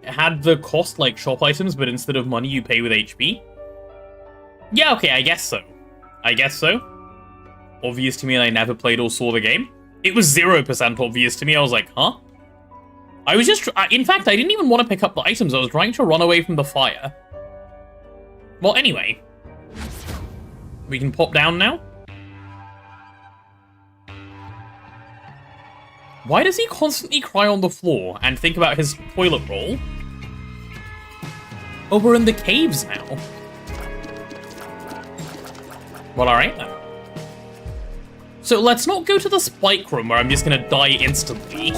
It had the cost like shop items, but instead of money you pay with HP. Yeah, okay, I guess so. I guess so. Obvious to me, and I never played or saw the game. It was 0% obvious to me. I was like, huh? I was just... in fact, I didn't even want to pick up the items. I was trying to run away from the fire. Well, anyway. We can pop down now. Why does he constantly cry on the floor and think about his toilet roll? Oh, we're in the caves now. Well, alright then. So let's not go to the spike room where I'm just gonna die instantly.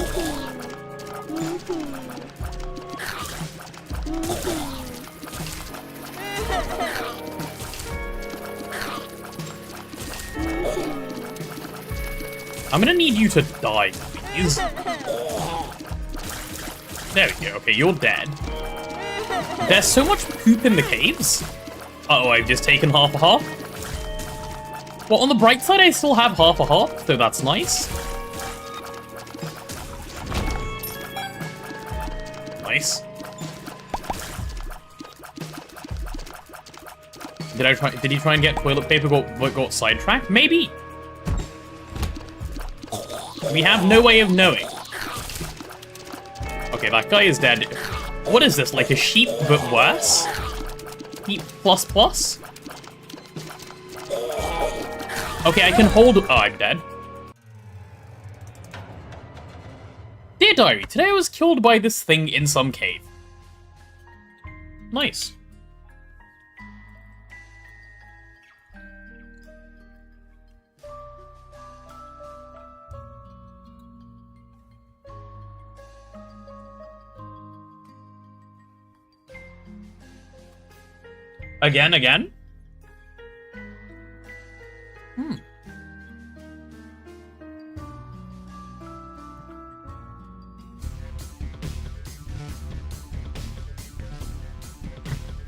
I'm gonna need you to die, please. There we go. Okay, you're dead. There's so much poop in the caves. Uh-oh, I've just taken half a heart. Well, on the bright side, I still have half a heart, so that's nice. Nice. Did he try and get toilet paper got sidetracked? Maybe. We have no way of knowing. Okay, that guy is dead. What is this, like a sheep but worse? Sheep plus plus? Okay, I can hold... Oh, I'm dead. Dear Diary, today I was killed by this thing in some cave. Nice. Again?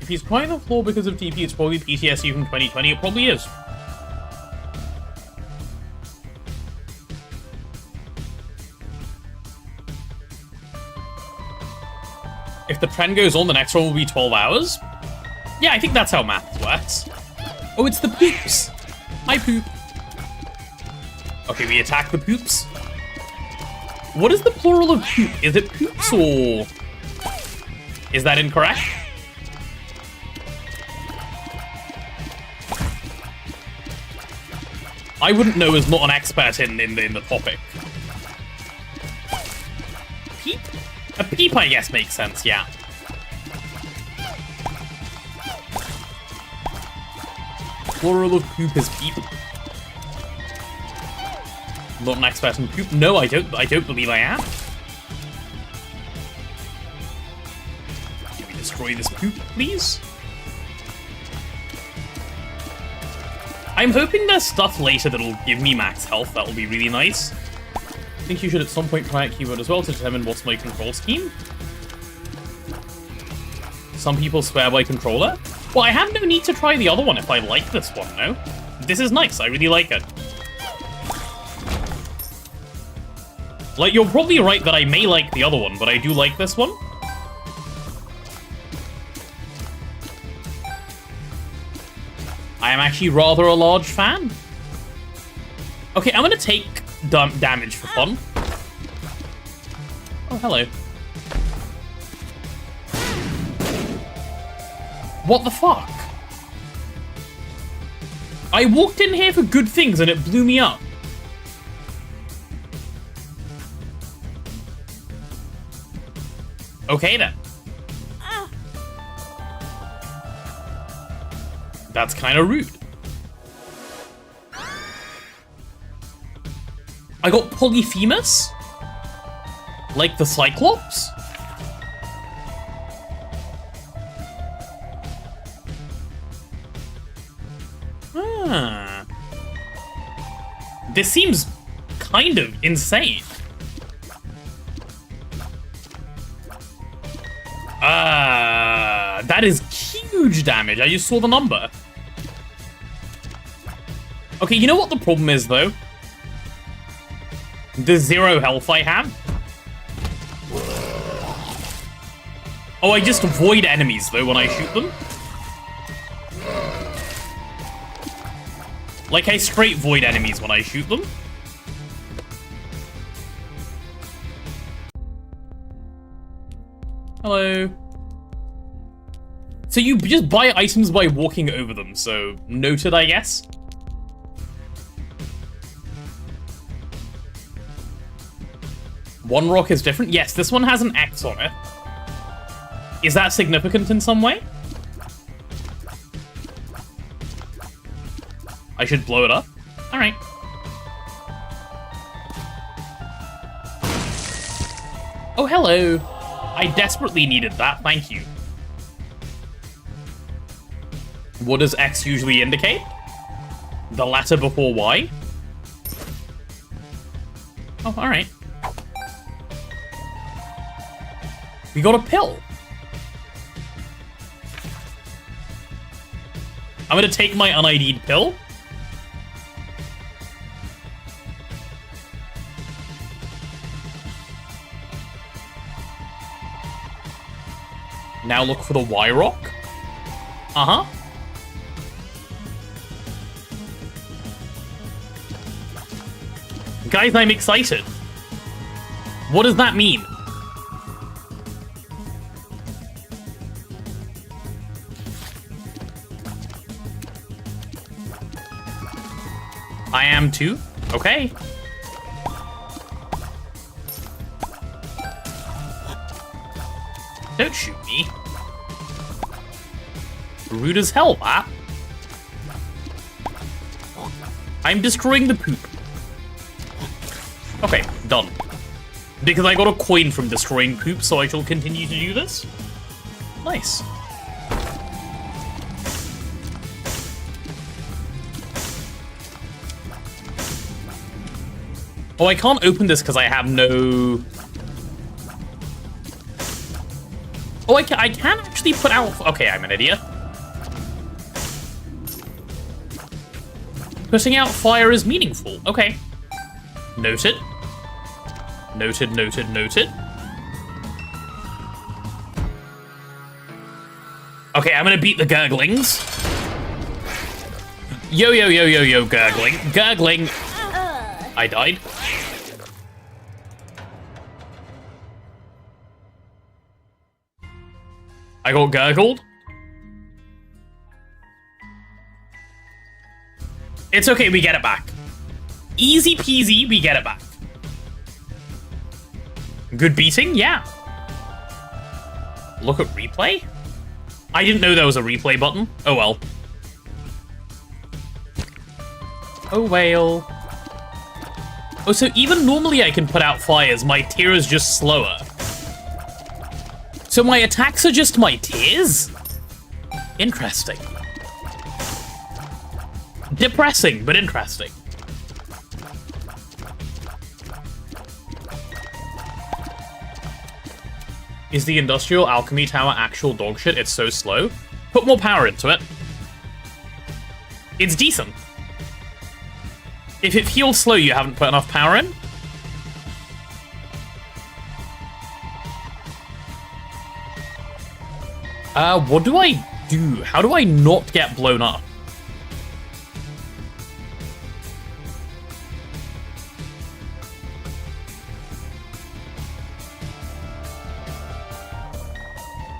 If he's crying on the floor because of TP, it's probably PTSD from 2020. It probably is. If the trend goes on, the next one will be 12 hours. Yeah, I think that's how math works. Oh, it's the poops. Hi, poop. Okay, we attack the poops. What is the plural of poop? Is it poops or... Is that incorrect? I wouldn't know as not an expert in the topic. Peep? A peep, I guess, makes sense, yeah. Plural of poop is peep. Not an expert in poop. No, I don't believe I am. Can we destroy this poop, please? I'm hoping there's stuff later that'll give me max health. That'll be really nice. I think you should at some point try a keyboard as well to determine what's my control scheme. Some people swear by controller. Well, I have no need to try the other one if I like this one, no? This is nice, I really like it. Like, you're probably right that I may like the other one, but I do like this one. I am actually rather a large fan. Okay, I'm gonna take damage for fun. Oh, hello. What the fuck? I walked in here for good things and it blew me up. Okay then. That's kind of rude. I got Polyphemus? Like the Cyclops? This seems kind of insane. That is huge damage. I just saw the number. Okay, you know what the problem is, though? The 0 health I have. Oh, I just avoid enemies, though, when I shoot them. Like, I straight void enemies when I shoot them. Hello. So you just buy items by walking over them, so noted, I guess. One rock is different. Yes, this one has an X on it. Is that significant in some way? I should blow it up? Alright. Oh, hello. I desperately needed that, thank you. What does X usually indicate? The letter before Y? Oh, alright. We got a pill. I'm gonna take my UNID'd pill. Now look for the Y rock. Uh-huh. Guys, I'm excited. What does that mean? I am too? Okay. Don't shoot me. Rude as hell, that. I'm destroying the poop. Okay, done. Because I got a coin from destroying poop, so I shall continue to do this. Nice. Oh, I can't open this because I have no... Oh, I can actually put out... Okay, I'm an idiot. Putting out fire is meaningful. Okay. Noted. Noted, noted, noted. Okay, I'm gonna beat the gurglings. Yo, yo, yo, yo, yo, gurgling. Gurgling. I died. I got gurgled. It's okay, we get it back. Easy peasy, we get it back. Good beating? Yeah. Look at replay? I didn't know there was a replay button. Oh well. Oh well. Oh, so even normally I can put out fires, my tear is just slower. So my attacks are just my tears? Interesting. Depressing, but interesting. Is the Industrial Alchemy Tower actual dog shit? It's so slow. Put more power into it. It's decent. If it feels slow, you haven't put enough power in. What do I do? How do I not get blown up?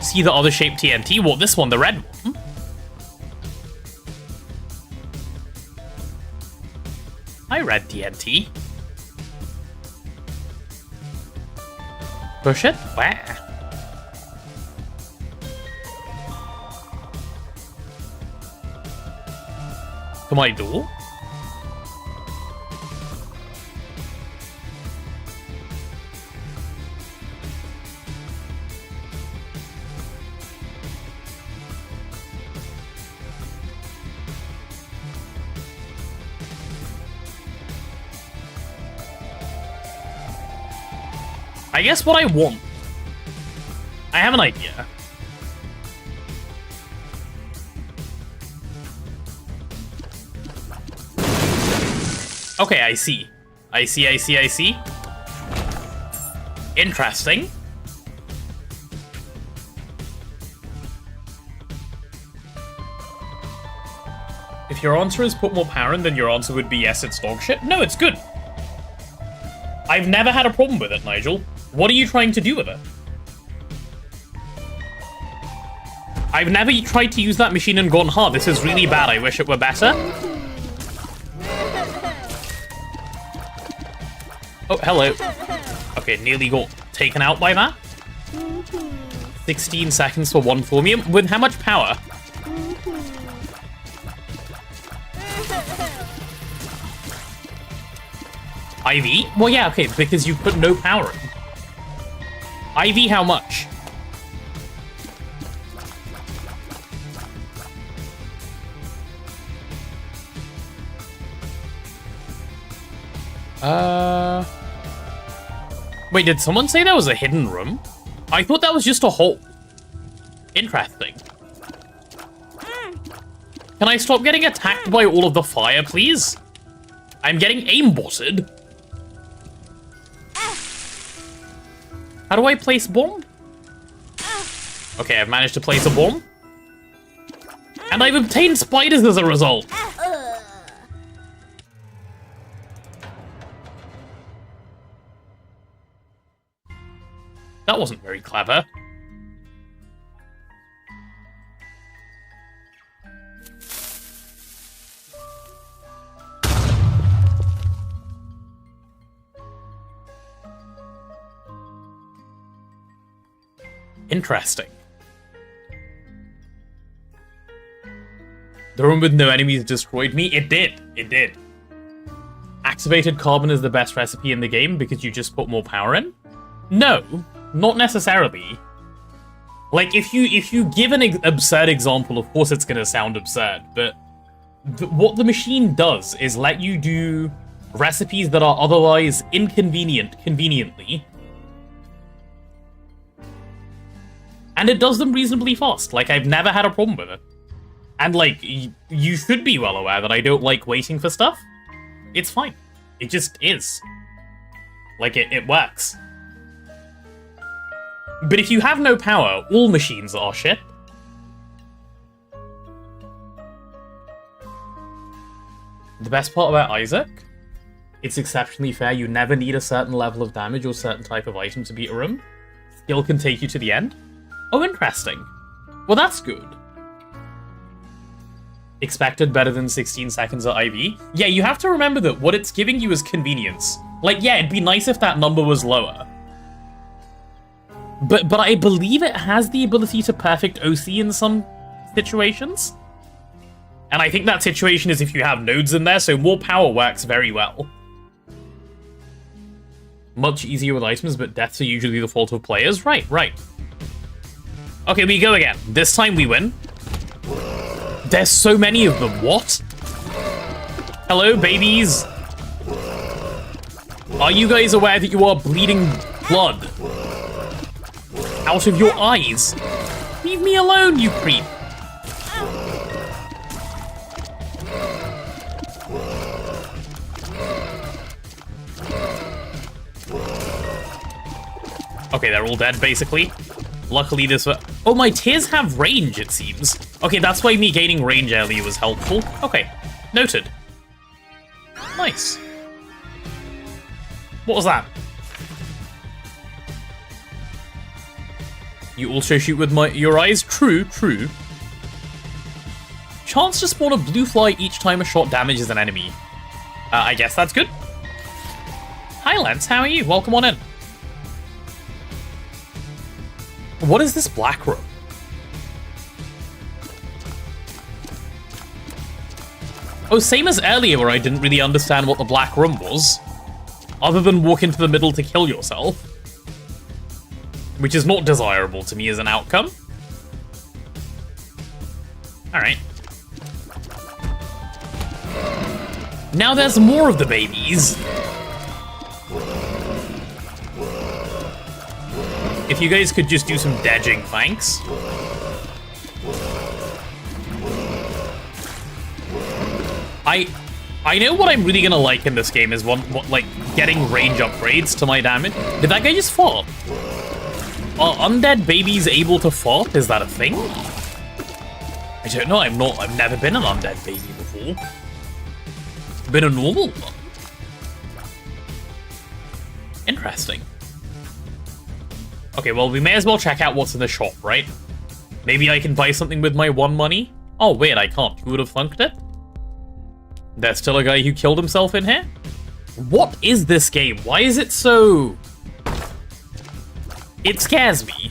See the other shaped TNT? What, this one, the red one? Hi, red TNT. Push it? Where? To my door? I guess what I want. I have an idea. Okay, I see. I see. Interesting. If your answer is put more power in, then your answer would be yes, it's dog shit. No, it's good. I've never had a problem with it, Nigel. What are you trying to do with it? I've never tried to use that machine and gone, huh, this is really bad, I wish it were better. Oh, hello. Okay, nearly got taken out by that. 16 seconds for one Formium. With how much power? IV? Well, yeah, okay, because you put no power in. IV, how much? Wait, did someone say that was a hidden room? I thought that was just a hole. Interesting. Can I stop getting attacked by all of the fire, please? I'm getting aimbotted. How do I place bomb? Okay, I've managed to place a bomb. And I've obtained spiders as a result. That wasn't very clever. Interesting. The room with no enemies destroyed me? It did. It did. Activated carbon is the best recipe in the game because you just put more power in? No, not necessarily. Like, if you give an absurd example, of course it's gonna sound absurd, but what the machine does is let you do recipes that are otherwise inconvenient conveniently. And it does them reasonably fast. Like, I've never had a problem with it. And, like, you should be well aware that I don't like waiting for stuff. It's fine. It just is. Like, it works. But if you have no power, all machines are shit. The best part about Isaac? It's exceptionally fair. You never need a certain level of damage or certain type of item to beat a room. Skill can take you to the end. Oh, interesting. Well, that's good. Expected better than 16 seconds at IV? Yeah, you have to remember that what it's giving you is convenience. Like, yeah, it'd be nice if that number was lower. But I believe it has the ability to perfect OC in some situations. And I think that situation is if you have nodes in there, so more power works very well. Much easier with items, but deaths are usually the fault of players. Right. Okay, we go again. This time we win. There's so many of them. What? Hello, babies. Are you guys aware that you are bleeding blood out of your eyes? Leave me alone, you creep. Okay, they're all dead, basically. Luckily, this... Oh, my tears have range, it seems. Okay, that's why me gaining range earlier was helpful. Okay, noted. Nice. What was that? You also shoot with your eyes? True. Chance to spawn a blue fly each time a shot damages an enemy. I guess that's good. Hi, Lance, how are you? Welcome on in. What is this black room? Oh, same as earlier where I didn't really understand what the black room was. Other than walk into the middle to kill yourself. Which is not desirable to me as an outcome. Alright. Now there's more of the babies. If you guys could just do some dodging, thanks. I know what I'm really gonna like in this game is like getting range upgrades to my damage. Did that guy just fart? Are undead babies able to fart? Is that a thing? I don't know. I've never been an undead baby before. Been a normal one. Interesting. Okay, well, we may as well check out what's in the shop, right? Maybe I can buy something with my 1 money? Oh, wait, I can't. Who would have thunked it? There's still a guy who killed himself in here? What is this game? Why is it so... It scares me.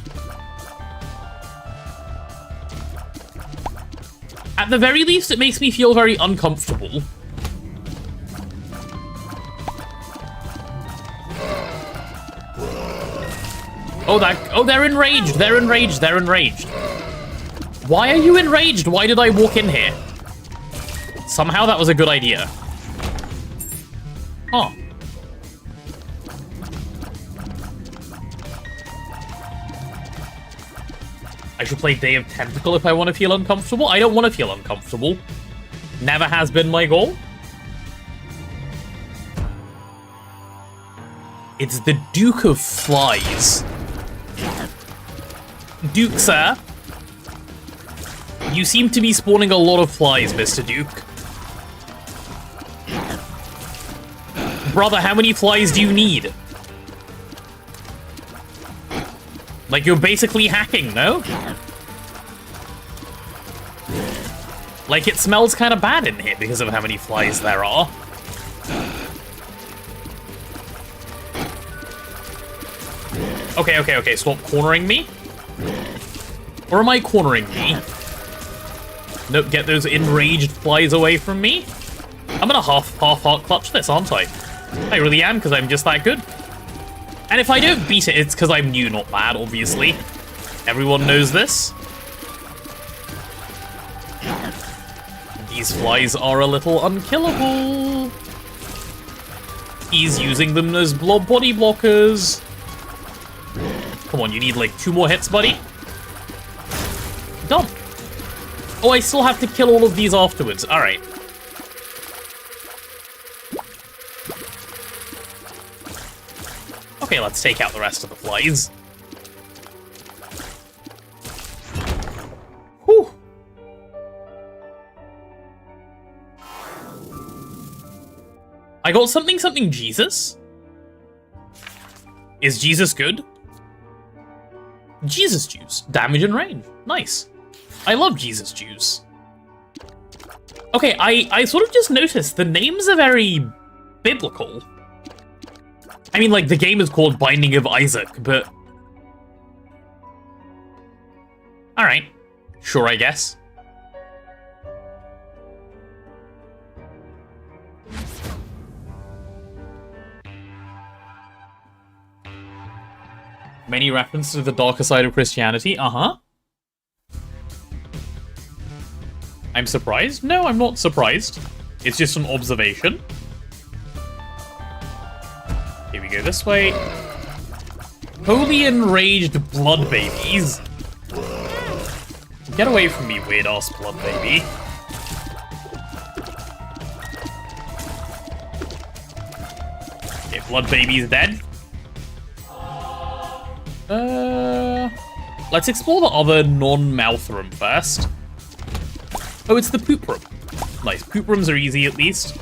At the very least, it makes me feel very uncomfortable. Oh, they're enraged. They're enraged. They're enraged. Why are you enraged? Why did I walk in here? Somehow that was a good idea. Huh. I should play Day of Tentacle if I want to feel uncomfortable. I don't want to feel uncomfortable. Never has been my goal. It's the Duke of Flies. Duke, sir. You seem to be spawning a lot of flies, Mr. Duke. Brother, how many flies do you need? Like, you're basically hacking, no? Like, it smells kind of bad in here because of how many flies there are. Okay, stop cornering me. Or am I cornering me? Nope, get those enraged flies away from me. I'm gonna half-heart clutch this, aren't I? I really am, because I'm just that good. And if I don't beat it, it's because I'm new, not bad, obviously. Everyone knows this. These flies are a little unkillable. He's using them as blob body blockers. Come on, you need like 2 more hits, buddy. Done. Oh, I still have to kill all of these afterwards. All right. Okay, let's take out the rest of the flies. Whew. I got something Jesus. Is Jesus good? Jesus juice. Damage and range. Nice. I love Jesus juice. Okay, I sort of just noticed the names are very biblical. I mean, like, the game is called Binding of Isaac, but... Alright. Sure, I guess. Many references to the darker side of Christianity. Uh-huh. I'm surprised? No, I'm not surprised. It's just an observation. Here we go this way. Holy enraged blood babies. Get away from me, weird-ass blood baby. Okay, blood baby's dead. Let's explore the other non-mouth room first. Oh, it's the poop room. Nice, poop rooms are easy at least.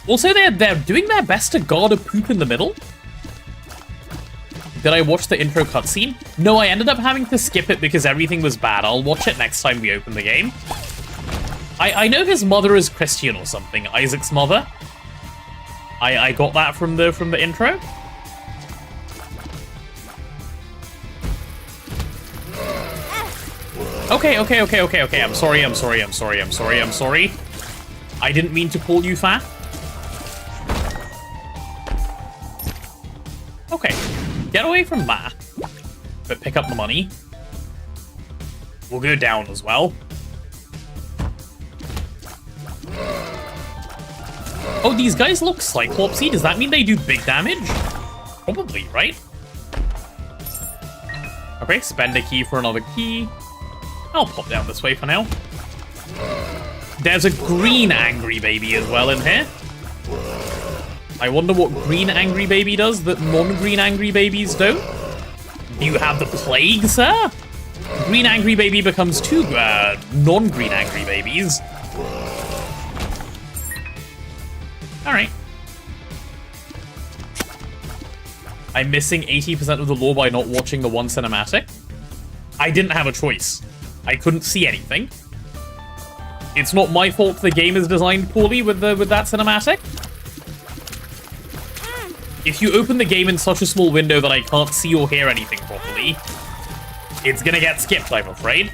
Also, they're doing their best to guard a poop in the middle. Did I watch the intro cutscene? No, I ended up having to skip it because everything was bad. I'll watch it next time we open the game. I know his mother is Christian or something. Isaac's mother. I got that from the intro. Okay. I'm sorry. I didn't mean to call you fat. Okay, get away from that. But pick up the money. We'll go down as well. Oh, these guys look Cyclopsy. Does that mean they do big damage? Probably, right? Okay, spend a key for another key. I'll pop down this way for now. There's a green angry baby as well in here. I wonder what green angry baby does that non-green angry babies don't. Do you have the plague, sir? Green angry baby becomes 2 non-green angry babies. Alright. I'm missing 80% of the lore by not watching the one cinematic. I didn't have a choice. I couldn't see anything. It's not my fault the game is designed poorly with that cinematic. If you open the game in such a small window that I can't see or hear anything properly, it's gonna get skipped, I'm afraid.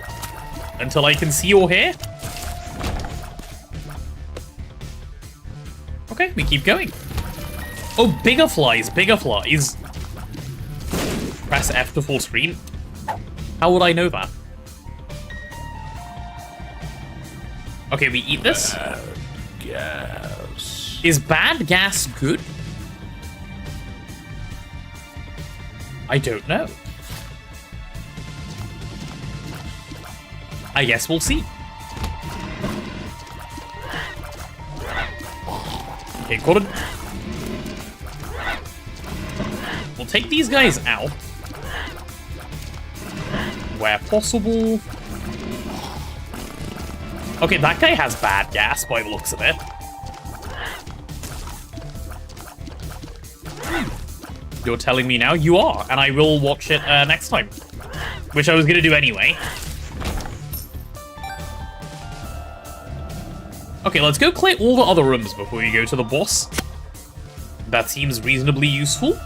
until I can see or hear. Okay, we keep going. Oh, bigger flies, bigger flies. Press F to full screen. How would I know that? Okay, we eat this. Bad gas. Is bad gas good? I don't know. I guess we'll see. Okay, got it. We'll take these guys out. Where possible. Okay, that guy has bad gas by the looks of it. You're telling me now? You are, and I will watch it next time. Which I was gonna do anyway. Okay, let's go clear all the other rooms before we go to the boss. That seems reasonably useful.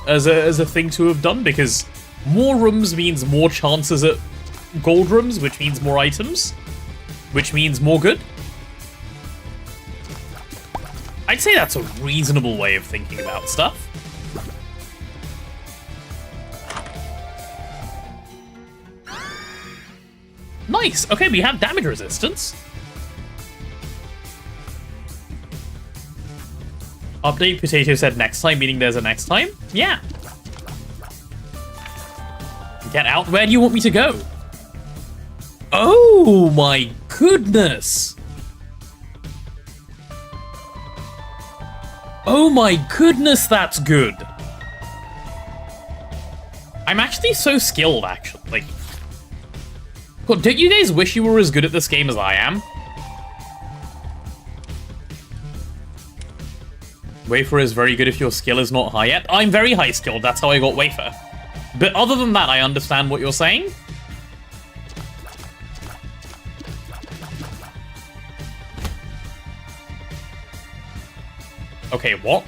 As a thing to have done, because more rooms means more chances at gold rooms, which means more items, which means more good. I'd say that's a reasonable way of thinking about stuff. Nice! Okay, we have damage resistance. Update Potato said next time, meaning there's a next time? Yeah. Get out. Where do you want me to go? Oh my goodness! Oh my goodness, that's good! I'm actually so skilled, actually. Like, God, don't you guys wish you were as good at this game as I am? Wafer is very good if your skill is not high yet. I'm very high skilled, that's how I got Wafer. But other than that, I understand what you're saying. Okay, what?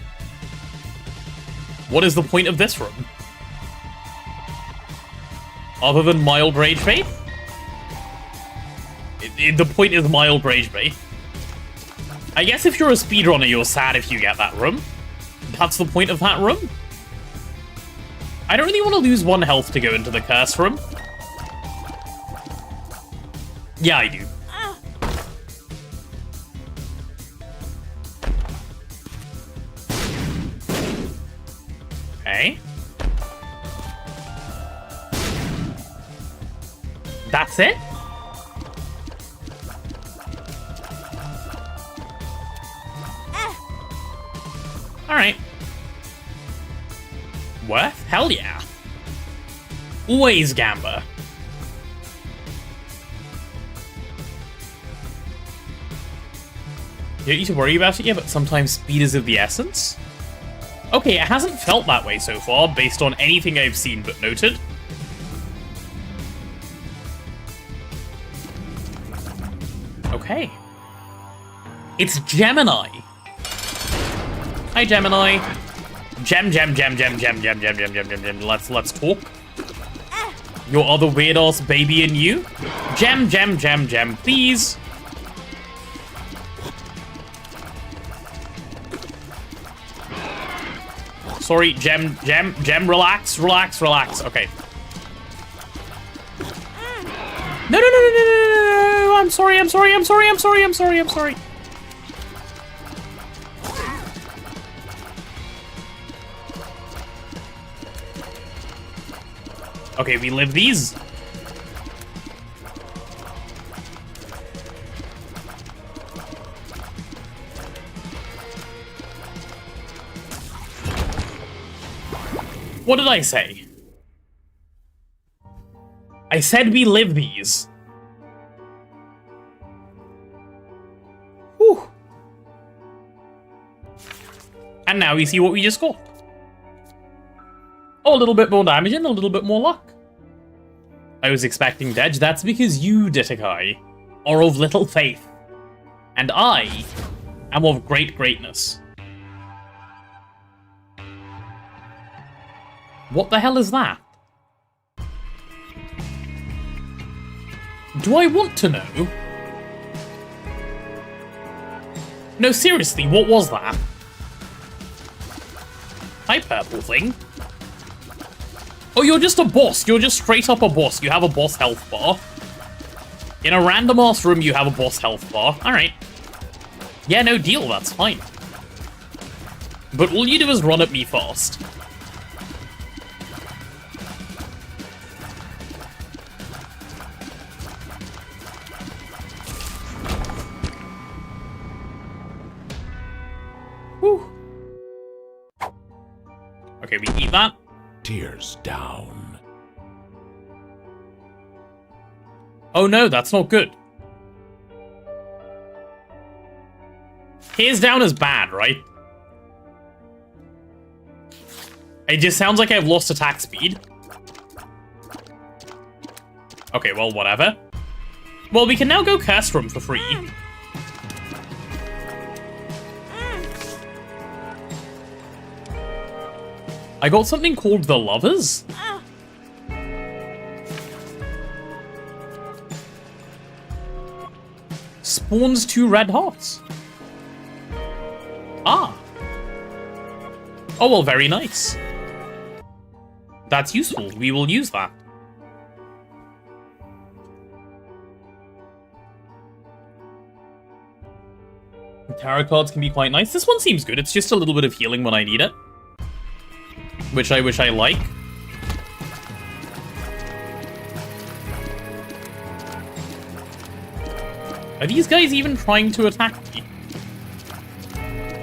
What is the point of this room? Other than mild rage bait? The point is mild rage bait. I guess if you're a speedrunner, you're sad if you get that room. That's the point of that room. I don't really want to lose 1 health to go into the curse room. Yeah, I do. Okay. That's it? Alright. Worth? Hell yeah. Always Gamba. You don't need to worry about it yet, but sometimes speed is of the essence. Okay, it hasn't felt that way so far, based on anything I've seen but noted. Okay. It's Gemini. Hi, Gemini. Gem. Let's talk. Your other weird ass baby and you. Gem, please. Sorry, Gem, relax. Okay. No. I'm sorry. Okay, we live these. What did I say? I said we live these. Whew. And now we see what we just got. Oh, a little bit more damage and a little bit more luck. I was expecting Dej. That's because you, Ditakai, are of little faith. And I am of great greatness. What the hell is that? Do I want to know? No, seriously, what was that? Hi, purple thing. Oh, you're just a boss. You're just straight up a boss. You have a boss health bar. In a random-ass room, you have a boss health bar. Alright. Yeah, no deal, that's fine. But all you do is run at me fast. Whew. Okay, we eat that. Tears down. Oh no, that's not good. Tears down is bad, right? It just sounds like I've lost attack speed. Okay, well, whatever. Well, we can now go cast room for free. I got something called the Lovers. Spawns 2 red hearts. Ah. Oh, well, very nice. That's useful. We will use that. Tarot cards can be quite nice. This one seems good. It's just a little bit of healing when I need it. Which I like. Are these guys even trying to attack me?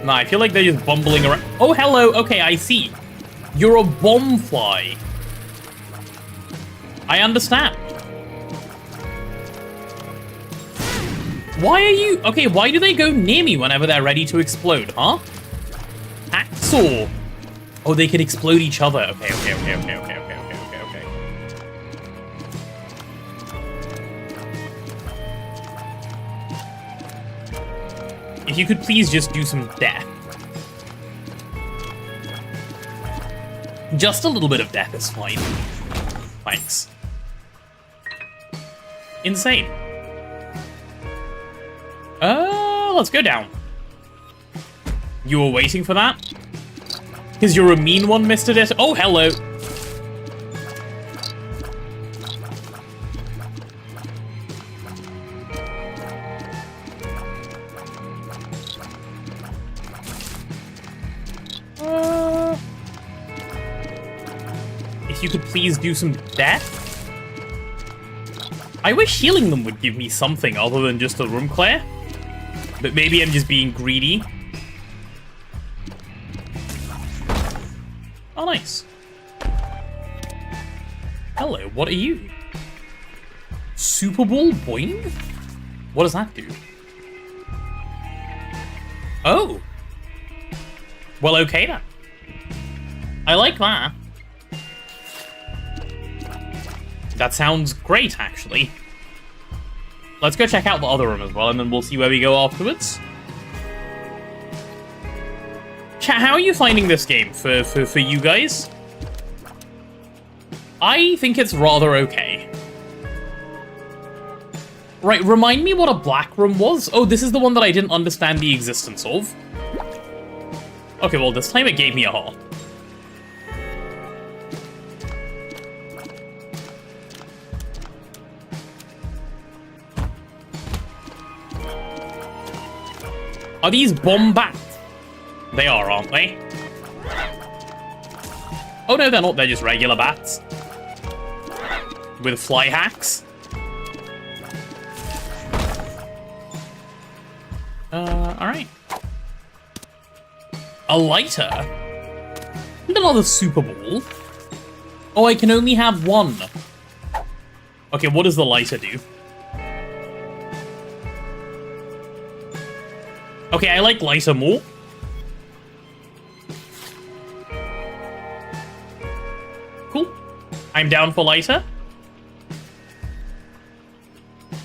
Nah, I feel like they're just bumbling around. Oh, hello. Okay, I see. You're a bomb fly. I understand. Why are you... Okay, why do they go near me whenever they're ready to explode, huh? Hacksaw. Oh, they can explode each other. Okay. If you could please just do some death. Just a little bit of death is fine. Thanks. Insane. Let's go down. You were waiting for that? Because you're a mean one, Mr. Dit. Oh, hello. If you could please do some death? I wish healing them would give me something other than just a room clear. But maybe I'm just being greedy. Oh, nice. Hello, what are you? Super Ball Boing? What does that do? Oh. Well, okay then. I like that. That sounds great, actually. Let's go check out the other room as well, and then we'll see where we go afterwards. Chat, how are you finding this game for you guys? I think it's rather okay. Right, remind me what a black room was? Oh, this is the one that I didn't understand the existence of. Okay, well, this time it gave me a heart. Are these bomb bats? They are, aren't they? Oh no, they're not. They're just regular bats. With fly hacks. Alright. A lighter? And another Super Ball? Oh, I can only have one. Okay, what does the lighter do? Okay, I like lighter more. Cool. I'm down for lighter.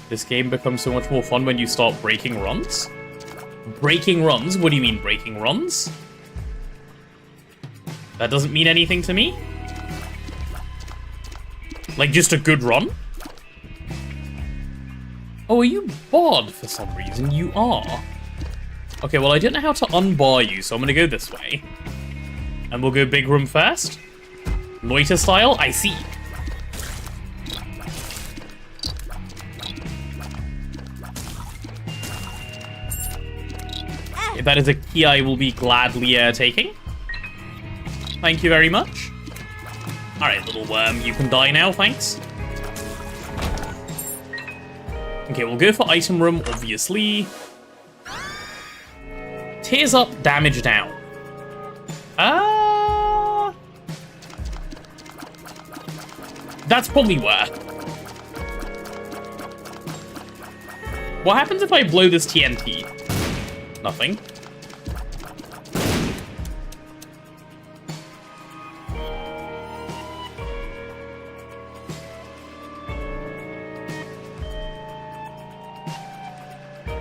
This game becomes so much more fun when you start breaking runs. Breaking runs? What do you mean, breaking runs? That doesn't mean anything to me? Like, just a good run? Oh, are you barred for some reason? You are. Okay, well, I didn't know how to unbar you, so I'm gonna go this way. And we'll go big room first. Loiter style, I see. That is a key I will be gladly taking. Thank you very much. Alright, little worm, you can die now, thanks. Okay, we'll go for item room, obviously. Tears up, damage down. That's probably worth. What happens if I blow this TNT? Nothing.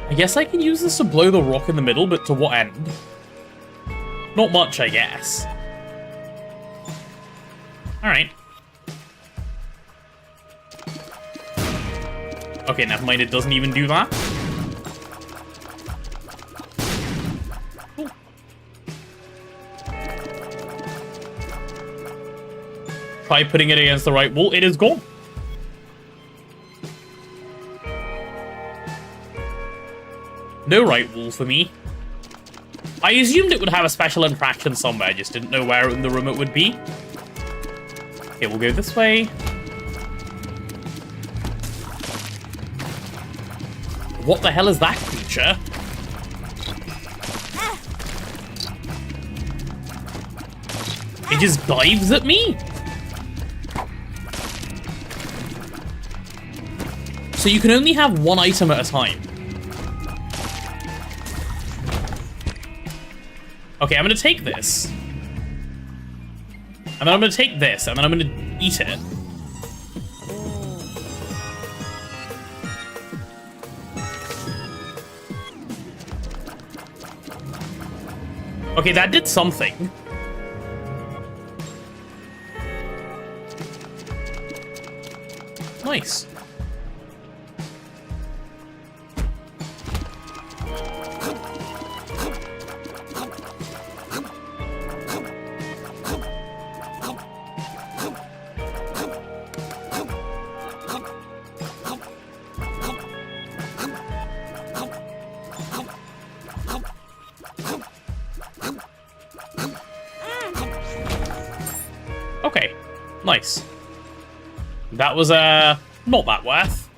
I guess I can use this to blow the rock in the middle, but to what end? Not much, I guess. Alright. Okay, never mind, it doesn't even do that. Cool. Try putting it against the right wall, it is gone. No right wall for me. I assumed it would have a special interaction somewhere, just didn't know where in the room it would be. Okay, we'll go this way. What the hell is that creature? It just dives at me? So you can only have one item at a time. Okay, I'm gonna take this. And then I'm gonna take this, and then I'm gonna eat it. Okay, that did something. Nice. Okay, nice. That was, not that worth.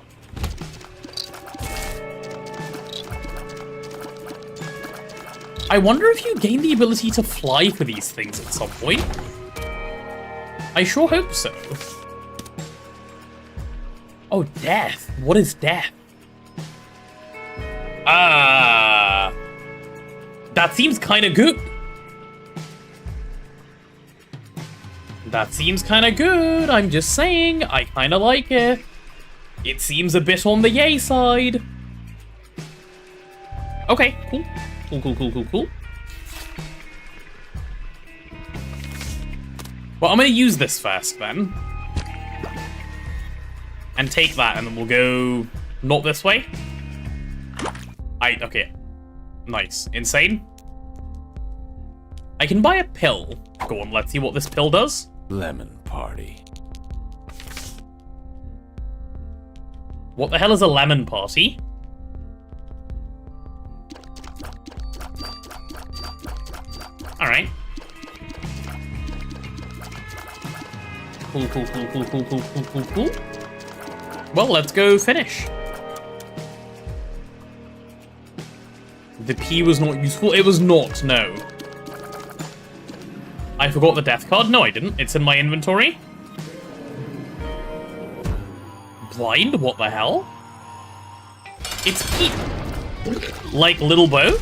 I wonder if you gain the ability to fly for these things at some point. I sure hope so. Oh, death. What is death? That seems kind of good. That seems kind of good, I'm just saying. I kind of like it. It seems a bit on the yay side. Okay, cool. Cool. Well, I'm going to use this first, then. And take that, and then we'll go... not this way. Okay. Nice. Insane. I can buy a pill. Go on, let's see what this pill does. Lemon party. What the hell is a lemon party? Alright. Cool. Well, let's go finish. The P was not useful. It was not, no. I forgot the death card? No, I didn't. It's in my inventory. Blind? What the hell? It's Pete. Like Little Bo?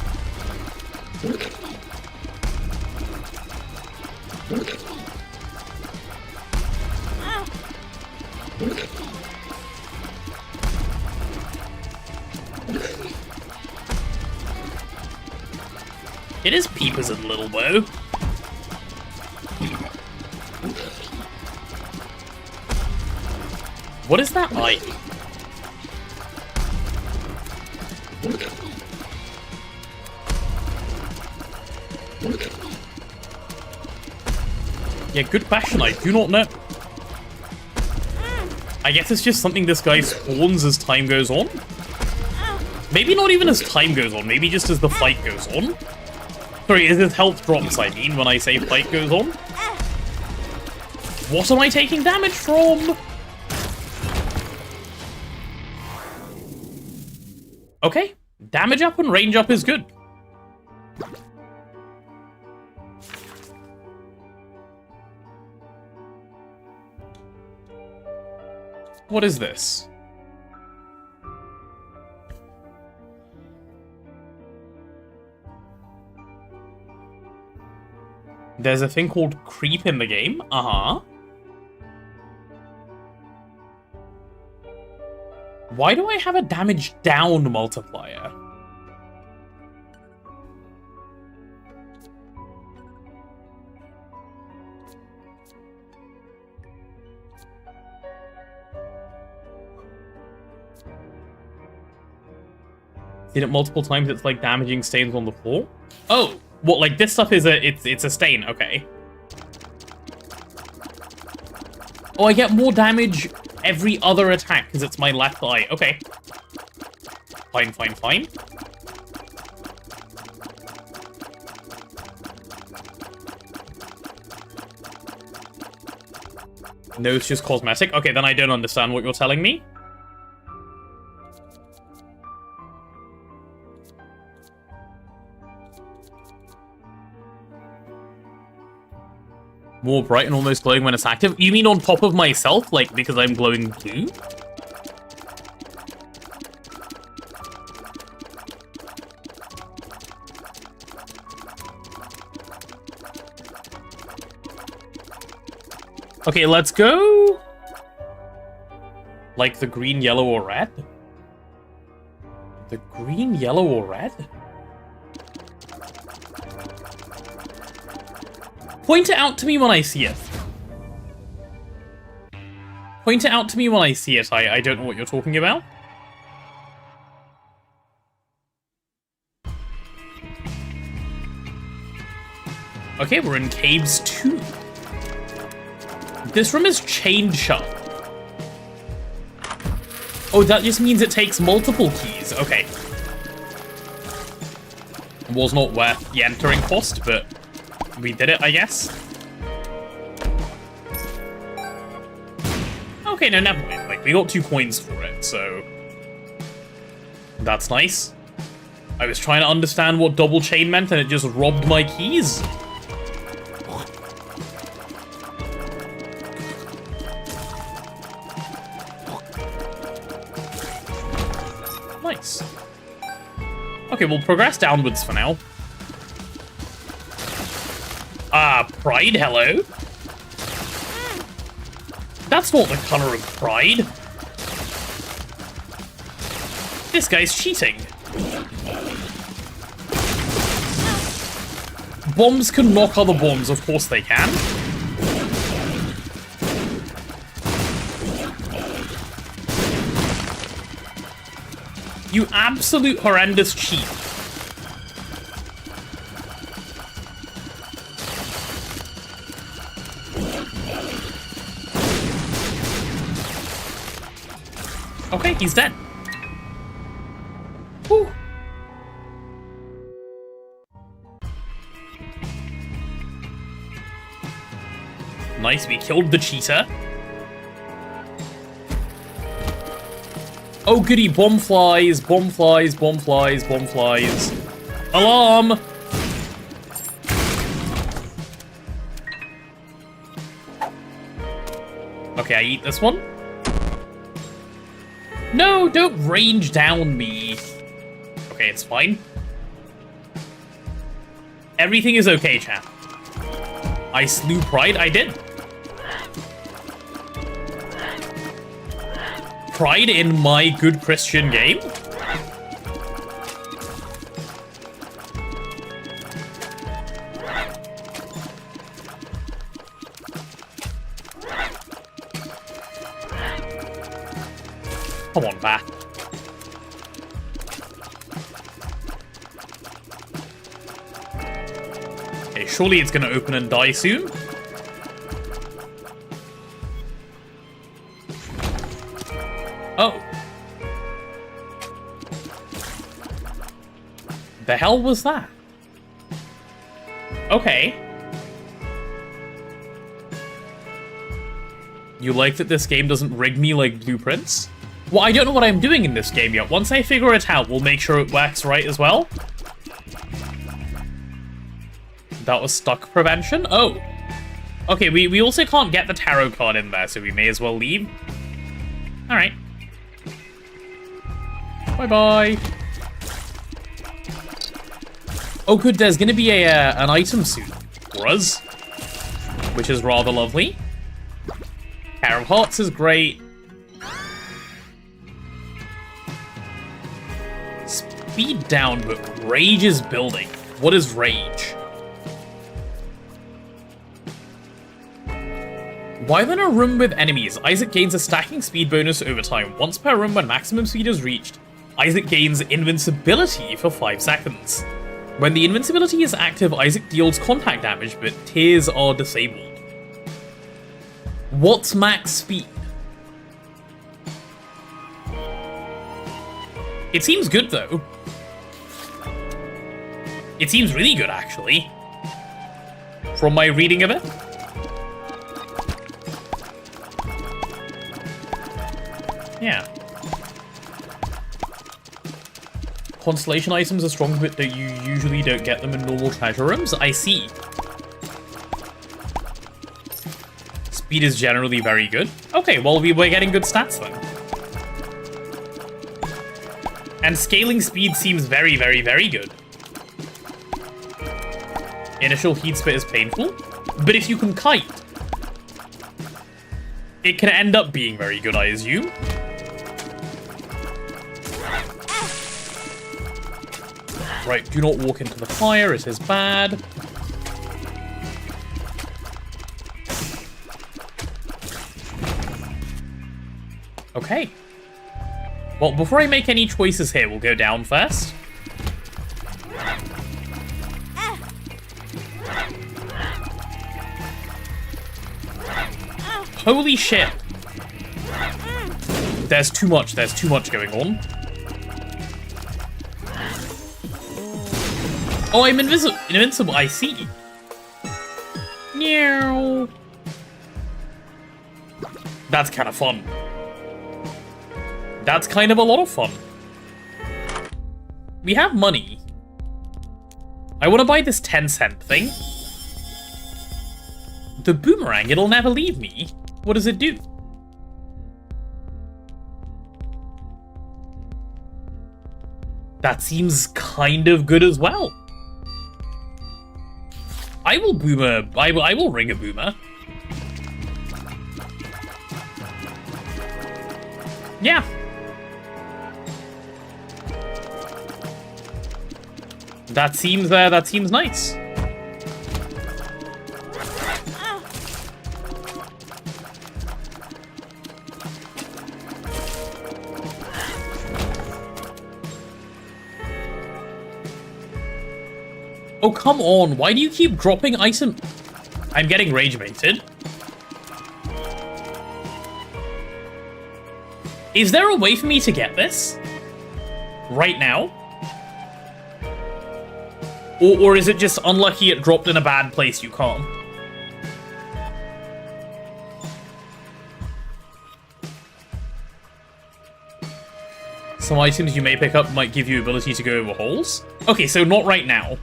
It is Peepers and Little Bo. What is that like? Yeah, good question. I do not know. I guess it's just something this guy spawns as time goes on. Maybe not even as time goes on. Maybe just as the fight goes on. Sorry, as his health drops, I mean, when I say fight goes on. What am I taking damage from? Okay. Damage up and range up is good. What is this? There's a thing called creep in the game. Uh-huh. Why do I have a damage down multiplier? Did it multiple times, it's like damaging stains on the floor? Oh, what, like this stuff is it's a stain, okay. Oh, I get more damage every other attack because it's my left eye. Okay. Fine, fine, fine. No, it's just cosmetic. Okay, then I don't understand what you're telling me. More bright and almost glowing when it's active? You mean on top of myself? Like, because I'm glowing blue? Okay, let's go... Like the green, yellow, or red? The green, yellow, or red? Point it out to me when I see it. Point it out to me when I see it. I don't know what you're talking about. Okay, we're in Caves 2. This room is chained shut. Oh, that just means it takes multiple keys. Okay. Was not worth the entering cost, but... we did it, I guess. Okay, no, never mind. Like, we got 2 coins for it, so... that's nice. I was trying to understand what double chain meant, and it just robbed my keys. Nice. Okay, we'll progress downwards for now. Pride, hello? That's not the color of pride. This guy's cheating. Bombs can knock other bombs, of course they can. You absolute horrendous cheat. Okay, he's dead. Whew. Nice, we killed the cheater. Oh goody, bomb flies, bomb flies, bomb flies, bomb flies. Alarm! Okay, I eat this one. No, don't range down me. Okay, it's fine. Everything is okay, chat. I slew Pride, I did. Pride in my good Christian game? Come on, back. Okay, surely it's gonna open and die soon. Oh. The hell was that? Okay. You like that this game doesn't rig me like Blueprints? Well, I don't know what I'm doing in this game yet. Once I figure it out, we'll make sure it works right as well. That was stuck prevention? Oh. Okay, we also can't get the tarot card in there, so we may as well leave. Alright. Bye-bye. Oh good, there's gonna be an item soon for us, which is rather lovely. Pair of Hearts is great. Speed down, but Rage is building. What is Rage? While in a room with enemies, Isaac gains a stacking speed bonus over time. Once per room when maximum speed is reached, Isaac gains invincibility for 5 seconds. When the invincibility is active, Isaac deals contact damage, but tears are disabled. What's max speed? It seems good, though. It seems really good, actually. From my reading of it. Yeah. Constellation items are strong, but that you usually don't get them in normal treasure rooms? I see. Speed is generally very good. Okay, well, we're getting good stats then. And scaling speed seems very, very, very good. Initial heat spit is painful, but if you can kite, it can end up being very good, I assume. Right, do not walk into the fire, it is bad. Okay. Well, before I make any choices here, we'll go down first. Holy shit. There's too much going on. Oh, I'm invincible, I see. Meow. That's kind of fun. That's kind of a lot of fun. We have money. I want to buy this 10-cent thing. The boomerang, it'll never leave me. What does it do? That seems kind of good as well. I will boomer. I will ring a boomer. Yeah. That seems nice. Oh, come on. Why do you keep dropping item? I'm getting rage baited. Is there a way for me to get this? Right now? Or is it just unlucky it dropped in a bad place you can't? Some items you may pick up might give you ability to go over holes. Okay, so not right now.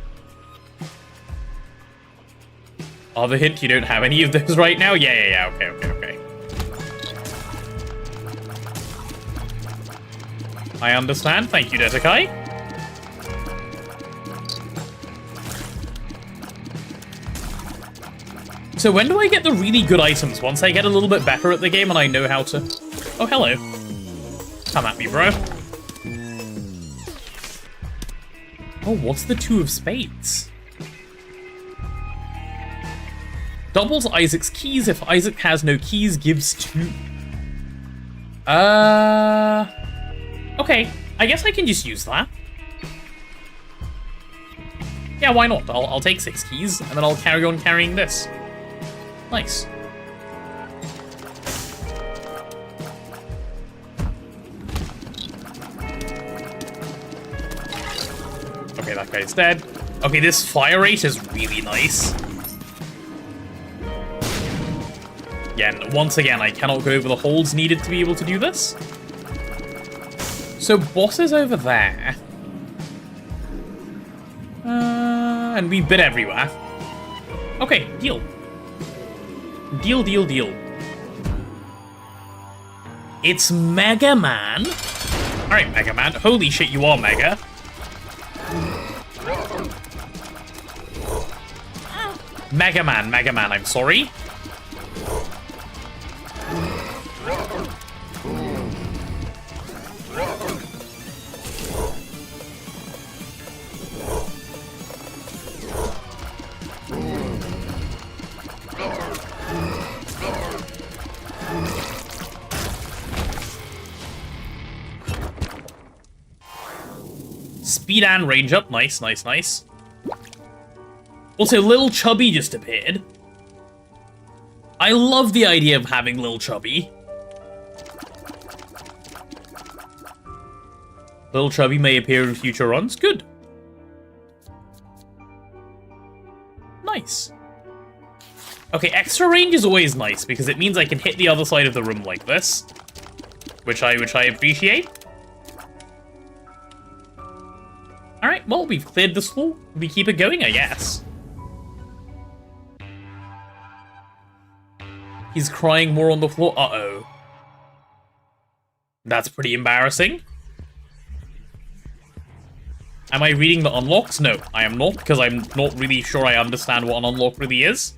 Other hint, you don't have any of those right now? Yeah, okay. I understand, thank you, Detekai. So when do I get the really good items? Once I get a little bit better at the game and I know how to... Oh, hello. Come at me, bro. Oh, what's the 2 of spades? Doubles Isaac's keys. If Isaac has no keys, gives 2. Okay. I guess I can just use that. Yeah, why not? I'll take 6 keys, and then I'll carry on carrying this. Nice. Okay, that guy's dead. Okay, this fire rate is really nice. Again, once again, I cannot go over the holes needed to be able to do this. So, boss is over there. And we've been everywhere. Okay, deal. Deal, deal, deal. It's Mega Man. Alright, Mega Man. Holy shit, you are Mega. Mega Man, I'm sorry. Speed and range up. Nice, nice, nice. Also, Lil Chubby just appeared. I love the idea of having Lil Chubby. Lil Chubby may appear in future runs. Good. Nice. Okay, extra range is always nice because it means I can hit the other side of the room like this, which I appreciate. All right, well, we've cleared this floor. We keep it going, I guess. He's crying more on the floor. Uh-oh. That's pretty embarrassing. Am I reading the unlocks? No, I am not, because I'm not really sure I understand what an unlock really is.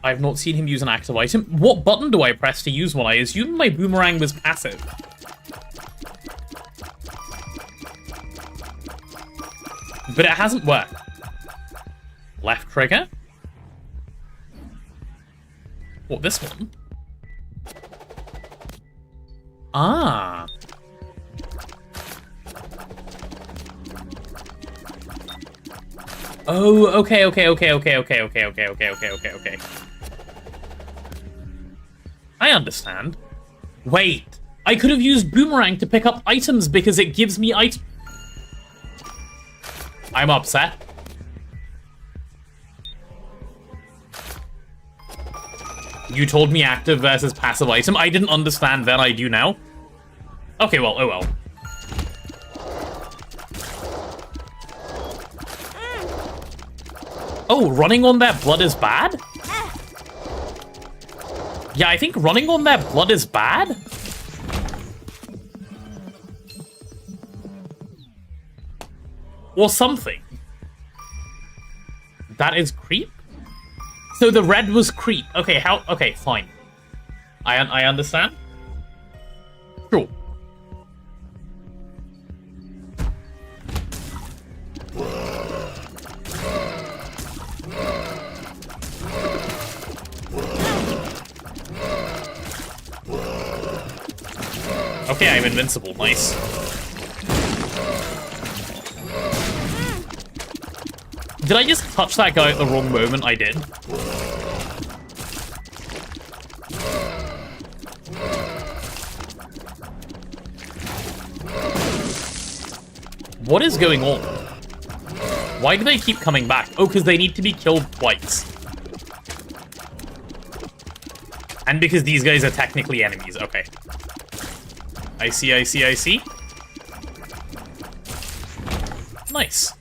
I've not seen him use an active item. What button do I press to use one? I assumed my boomerang was passive. But it hasn't worked. Left trigger? What, this one? Ah. Oh, okay. I understand. Wait, I could have used Boomerang to pick up items because it gives me items. I'm upset. You told me active versus passive item. I didn't understand then, I do now. Okay, well, oh well. Oh, running on that blood is bad? Yeah, I think running on that blood is bad. Or something. That is creep? So the red was creep. Okay, how? Okay, fine. I understand. Sure. Okay, I'm invincible. Nice. Did I just touch that guy at the wrong moment? I did. What is going on? Why do they keep coming back? Oh, because they need to be killed twice. And because these guys are technically enemies. Okay. I see. Nice.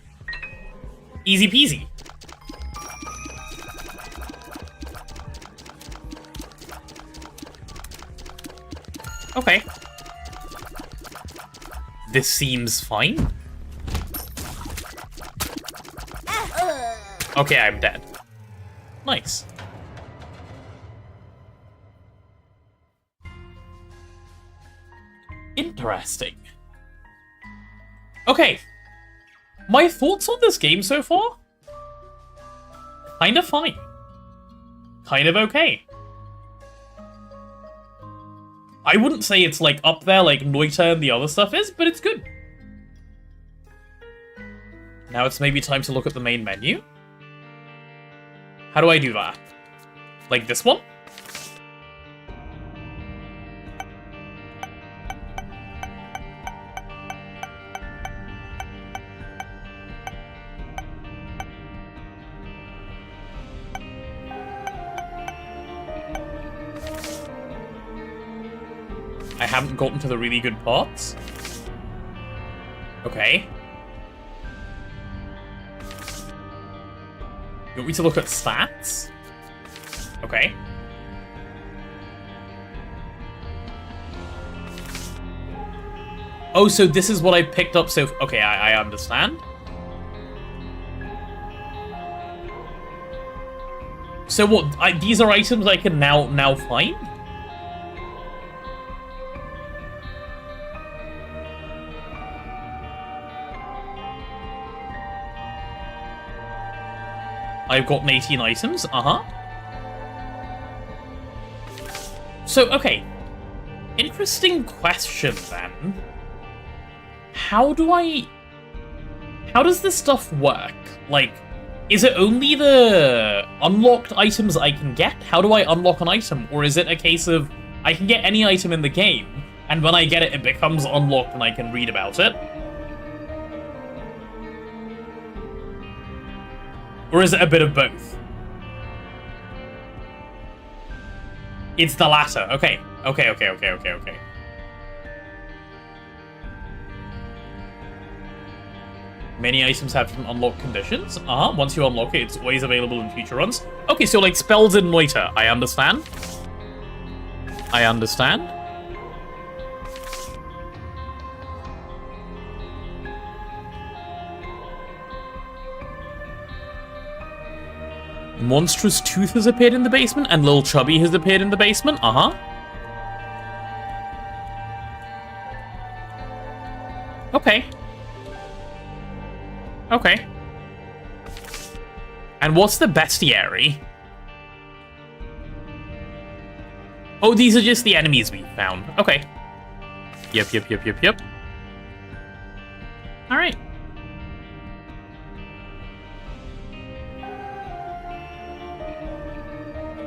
Easy peasy. Okay. This seems fine. Okay, I'm dead. Nice. Interesting. Okay. My thoughts on this game so far? Kind of fine. Kind of okay. I wouldn't say it's like up there like Noita and the other stuff is, but it's good. Now it's maybe time to look at the main menu. How do I do that? Like this one? I haven't gotten to the really good parts. Okay. You want me to look at stats? Okay. Oh, so this is what I picked up so... Okay, I understand. So what? These are items I can now find? I've gotten 18 items, So, okay. Interesting question, then. How does this stuff work? Like, is it only the unlocked items I can get? How do I unlock an item? Or is it a case of, I can get any item in the game, and when I get it, it becomes unlocked and I can read about it? Or is it a bit of both? It's the latter. Okay. Okay. Many items have different unlock conditions. Once you unlock it, it's always available in future runs. Okay, so like spells in Noita. I understand. Monstrous Tooth has appeared in the basement, and Lil Chubby has appeared in the basement. Okay. And what's the bestiary? Oh, these are just the enemies we found. Okay. Yep. Alright.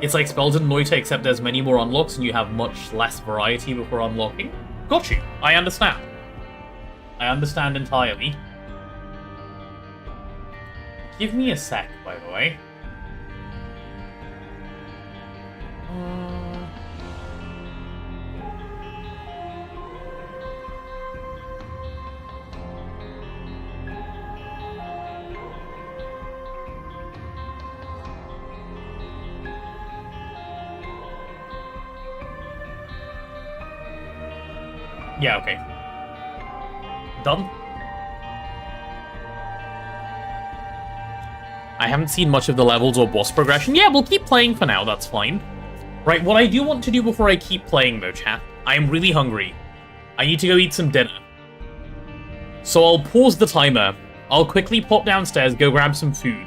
It's like spells in Noita, except there's many more unlocks and you have much less variety before unlocking. Got you. I understand. I understand entirely. Give me a sec, by the way. Yeah, okay. Done? I haven't seen much of the levels or boss progression. Yeah, we'll keep playing for now, that's fine. Right, what I do want to do before I keep playing though, chat, I am really hungry. I need to go eat some dinner. So I'll pause the timer, I'll quickly pop downstairs, go grab some food,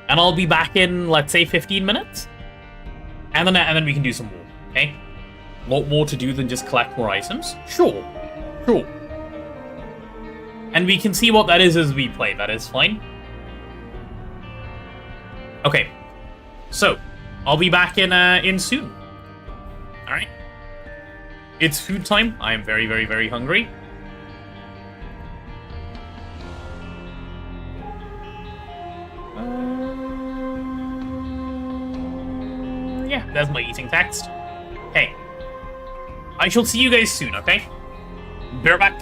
and I'll be back in, let's say, 15 minutes? And then we can do some more, okay? A lot more to do than just collect more items. Sure. And we can see what that is as we play, that is fine. Okay, so I'll be back in soon. Alright. It's food time. I am very, very, very hungry. Yeah, there's my eating text. Hey. I shall see you guys soon, okay? Be right back.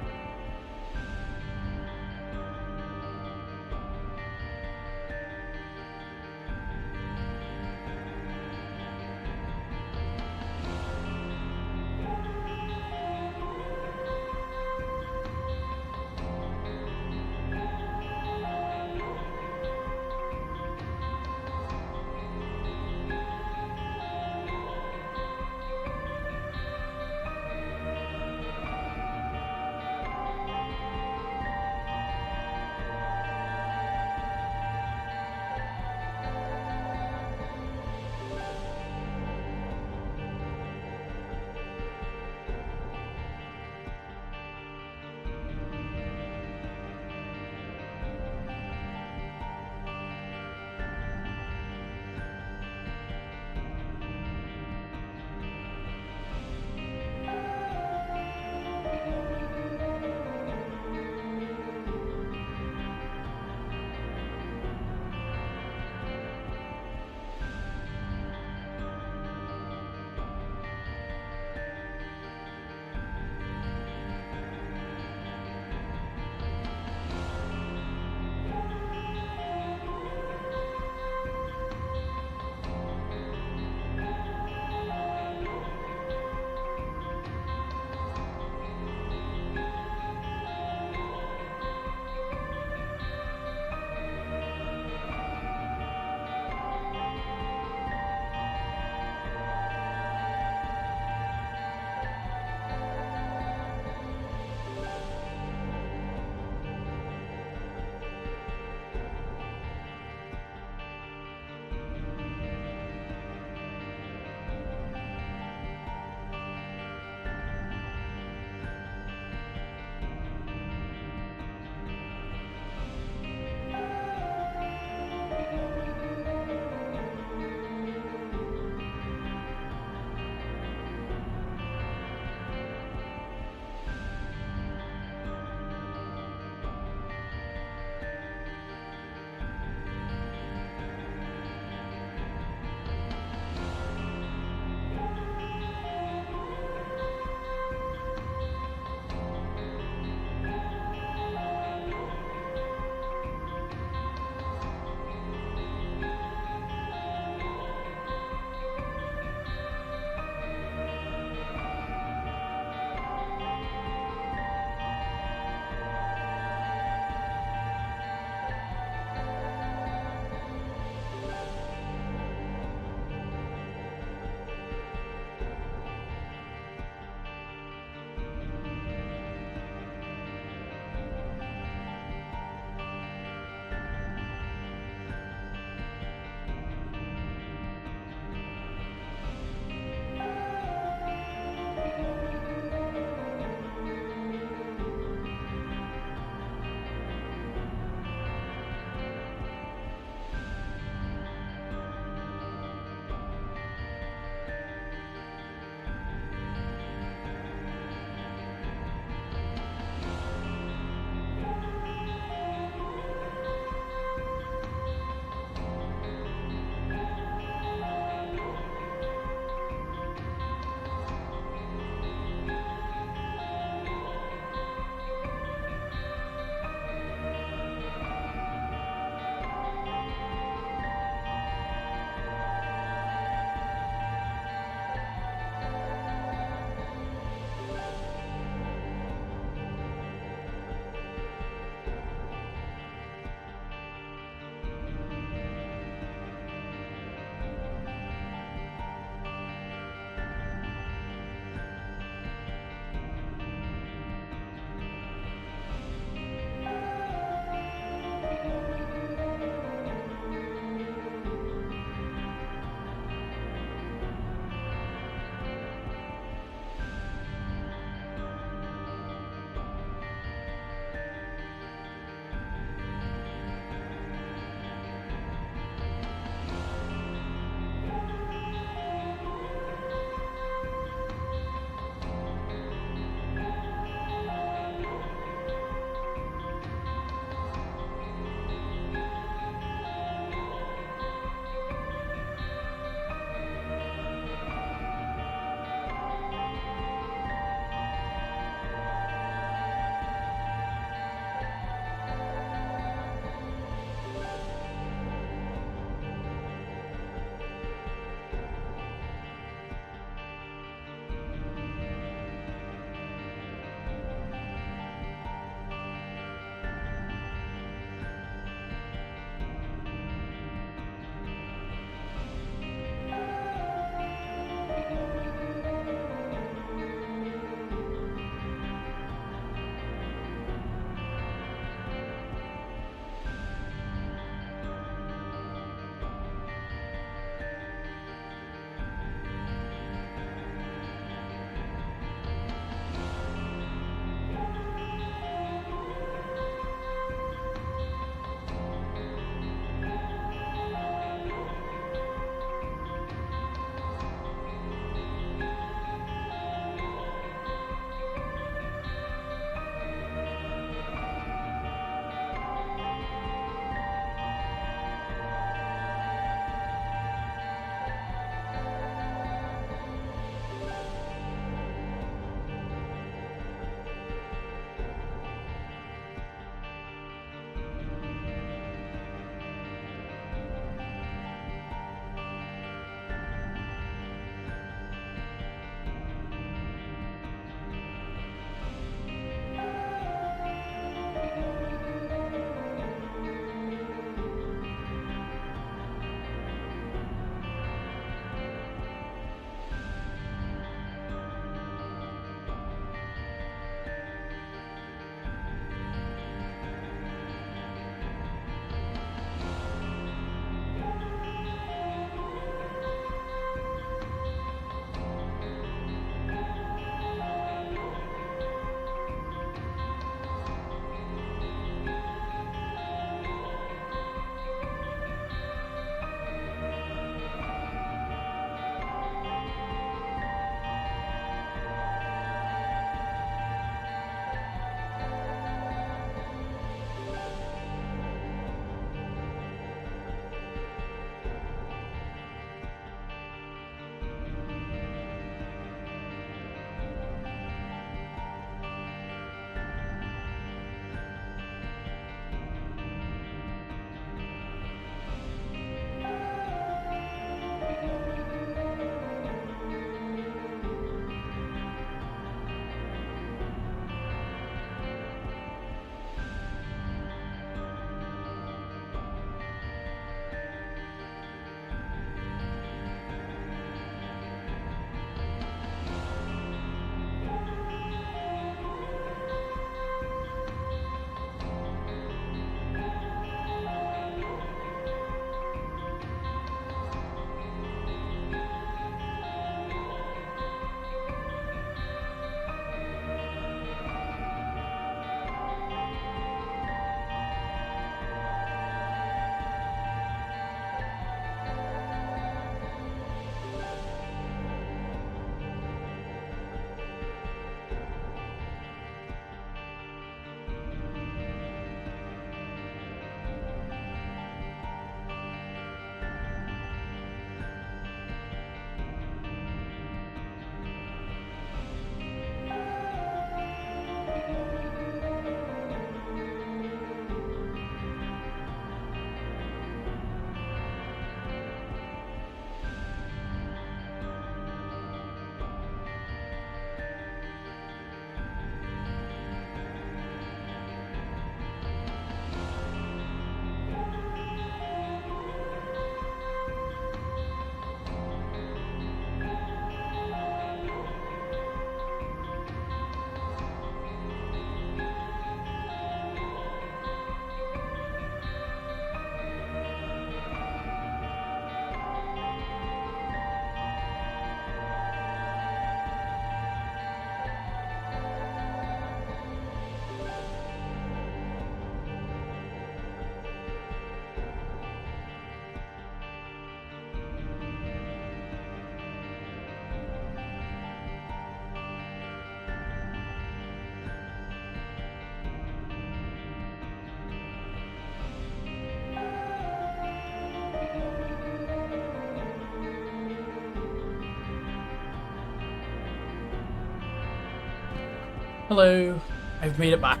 Hello. I've made it back.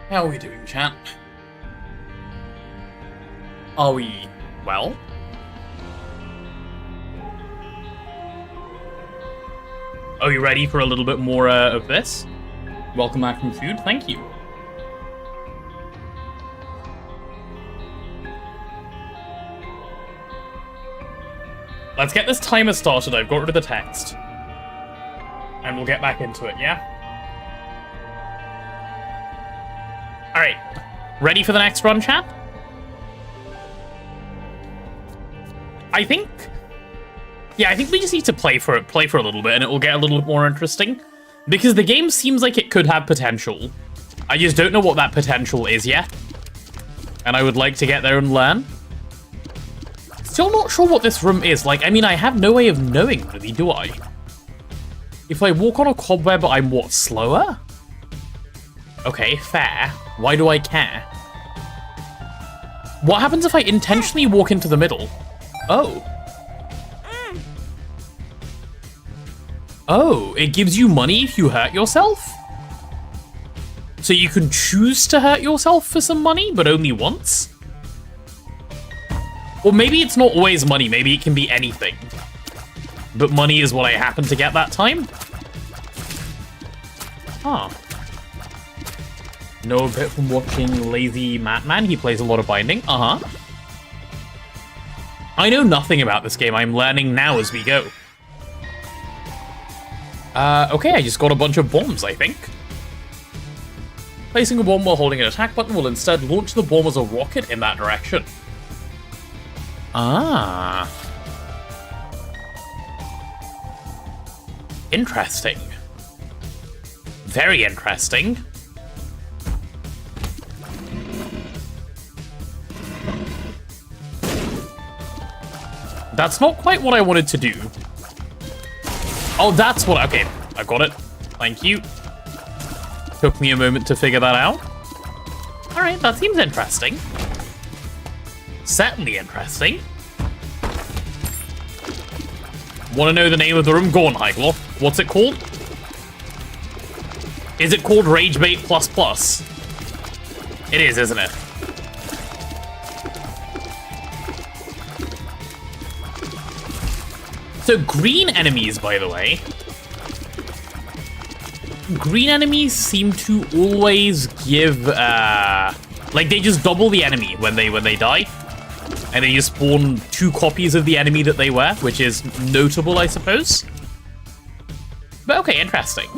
How are we doing, chat? Are we well? Are you ready for a little bit more of this? Welcome back from food, thank you. Let's get this timer started. I've got rid of the text. And we'll get back into it, yeah? Alright. Ready for the next run, chat? I think we just need to play for a little bit and it will get a little bit more interesting. Because the game seems like it could have potential. I just don't know what that potential is yet. And I would like to get there and learn. Still not sure what this room is. Like, I mean, I have no way of knowing, really, do I? If I walk on a cobweb, I'm what, slower? Okay, fair. Why do I care? What happens if I intentionally walk into the middle? Oh. Oh, it gives you money if you hurt yourself? So you can choose to hurt yourself for some money, but only once? Or maybe it's not always money, maybe it can be anything. But money is what I happened to get that time? Huh. Know a bit from watching Lazy Matman, he plays a lot of Binding. Uh-huh. I know nothing about this game, I'm learning now as we go. Okay, I just got a bunch of bombs, I think. Placing a bomb while holding an attack button will instead launch the bomb as a rocket in that direction. Ah. Interesting. Very interesting. That's not quite what I wanted to do. Oh, that's what... Okay, I got it. Thank you. Took me a moment to figure that out. Alright, that seems interesting. Certainly interesting. Want to know the name of the room? Go on, Highclaw. What's it called? Is it called Ragebait ++? It is, isn't it? So green enemies, by the way. Green enemies seem to always give, like they just double the enemy when they die. And they just spawn 2 copies of the enemy that they were, which is notable, I suppose. But okay, interesting.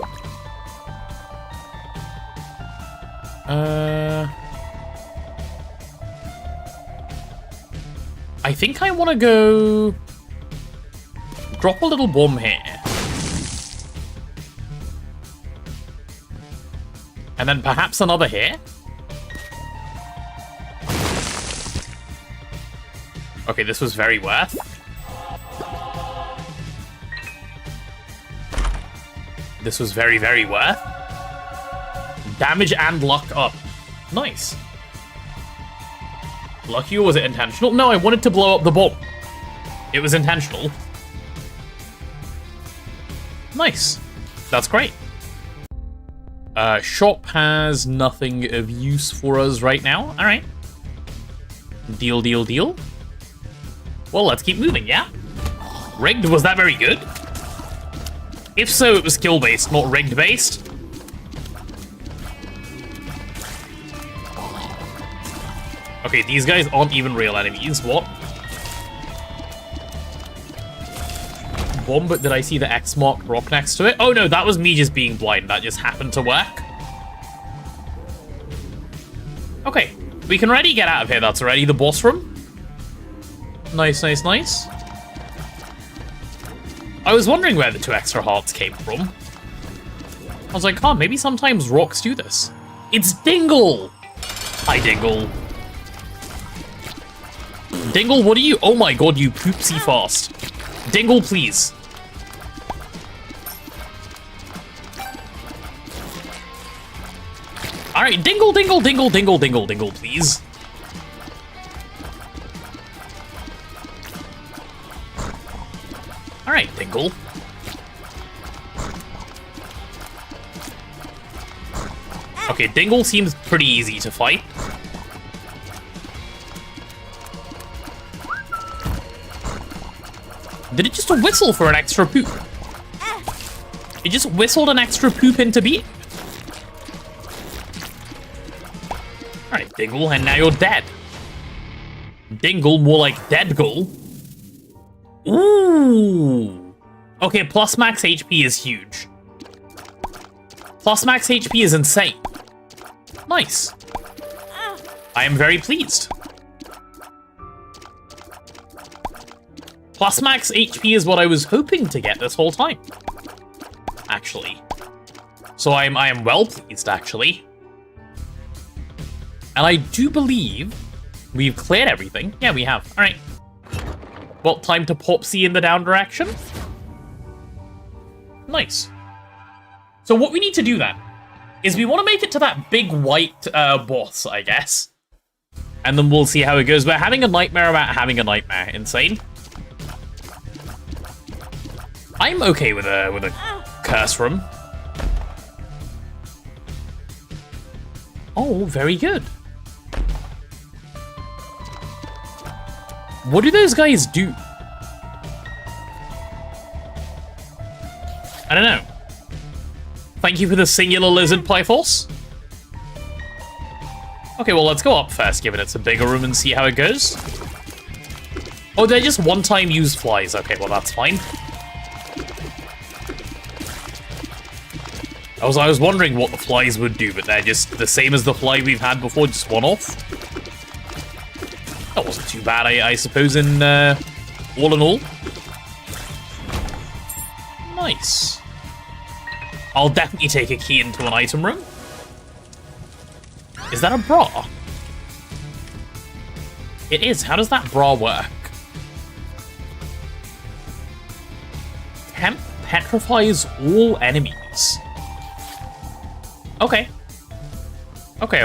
I think I want to go... Drop a little bomb here. And then perhaps another here. Okay, this was very worth. This was very, very worth. Damage and luck up. Nice. Lucky, or was it intentional? No, I wanted to blow up the bomb. It was intentional. Nice. That's great. Shop has nothing of use for us right now. All right. Deal, deal, deal. Well, let's keep moving, yeah? Rigged? Was that very good? If so, it was skill-based, not rigged-based. Okay, these guys aren't even real enemies. What? Bomb, but did I see the X-marked rock next to it? Oh no, that was me just being blind. That just happened to work. Okay, we can already get out of here. That's already the boss room. Nice, nice, nice. I was wondering where the 2 extra hearts came from. I was like, oh, maybe sometimes rocks do this. It's Dingle! Hi, Dingle. Dingle, what are you? Oh my god, you poopsy fast. Dingle, please. Alright, Dingle, Dingle, Dingle, Dingle, Dingle, Dingle, please. Alright, Dingle. Okay, Dingle seems pretty easy to fight. Did it just whistle for an extra poop? It just whistled an extra poop into being. Alright, Dingle, and now you're dead. Dingle, more like Deadgle. Ooh. Okay, plus max HP is huge. Plus max HP is insane. Nice. I am very pleased. Plus max HP is what I was hoping to get this whole time. Actually. So I am well pleased, actually. And I do believe we've cleared everything. Yeah, we have. Alright. Well, time to pop C in the down direction. Nice. So what we need to do then is we want to make it to that big white boss, I guess. And then we'll see how it goes. We're having a nightmare about having a nightmare. Insane. I'm okay with a curse room. Oh, very good. What do those guys do? I don't know. Thank you for the singular lizard Pythos. Okay, well, let's go up first, given it's a bigger room, and see how it goes. Oh, they're just one-time use flies. Okay, well, that's fine. I was wondering what the flies would do, but they're just the same as the fly we've had before, just one-off. That wasn't too bad, I suppose, in all. Nice. I'll definitely take a key into an item room. Is that a bra? It is. How does that bra work? Temp petrifies all enemies. Okay. Okay.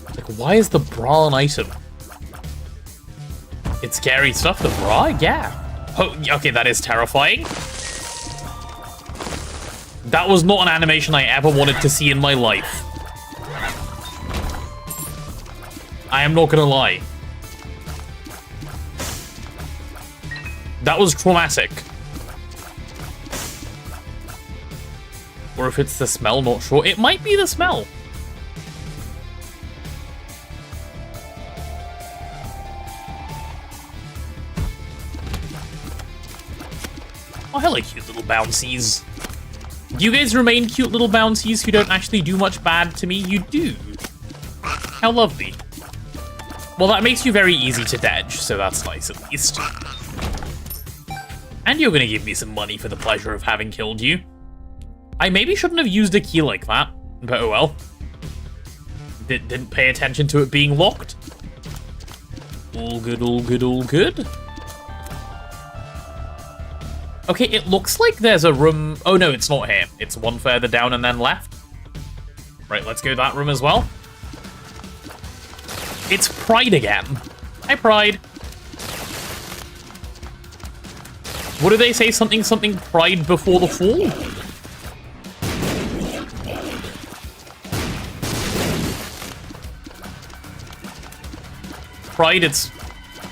Like, why is the bra an item? It's scary stuff, the bra? Yeah. Oh, okay, that is terrifying. That was not an animation I ever wanted to see in my life. I am not gonna lie. That was traumatic. Or if it's the smell, not sure. It might be the smell. Oh, hello, cute little bouncies. Do you guys remain cute little bouncies who don't actually do much bad to me? You do. How lovely. Well, that makes you very easy to dodge, so that's nice at least. And you're gonna give me some money for the pleasure of having killed you. I maybe shouldn't have used a key like that, but oh well. Didn't pay attention to it being locked. All good, all good, all good. Okay, it looks like there's a room... Oh no, it's not here. It's one further down and then left. Right, let's go that room as well. It's Pride again. Hi, Pride. What do they say? Something Pride before the fall? Pride, it's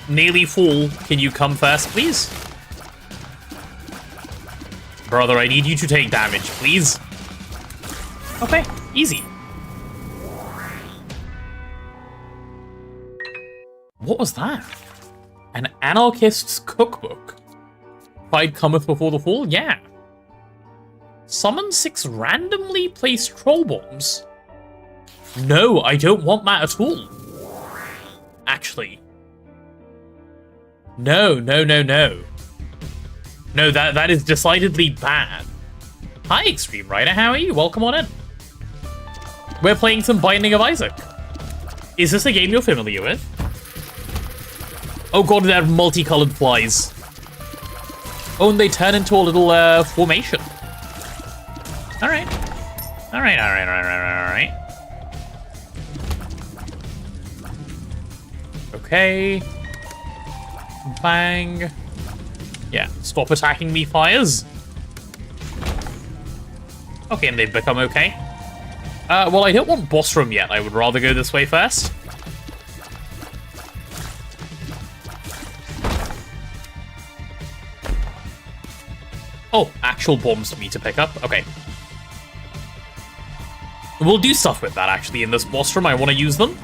nearly full. Can you come first, please? Brother, I need you to take damage, please. Okay, easy. What was that? An anarchist's cookbook. Pride cometh before the fall? Yeah. Summon 6 randomly placed troll bombs. No, I don't want that at all. Actually. No. No, that is decidedly bad. Hi, Extreme Rider, how are you? Welcome on in. We're playing some Binding of Isaac. Is this a game you're familiar with? Oh god, they're multicolored flies. Oh, and they turn into a little formation. Alright. Okay. Bang. Yeah, stop attacking me, fires. Okay, and they've become okay. Well, I don't want boss room yet. I would rather go this way first. Oh, actual bombs for me to pick up. Okay. We'll do stuff with that, actually, in this boss room. I want to use them.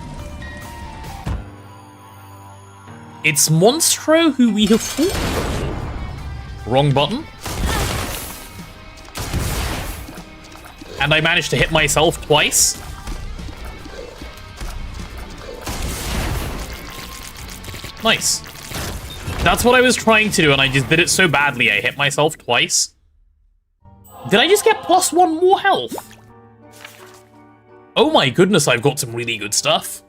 It's Monstro who we have fought before. Wrong button. And I managed to hit myself twice. Nice. That's what I was trying to do, and I just did it so badly I hit myself twice. Did I just get +1 more health? Oh my goodness, I've got some really good stuff.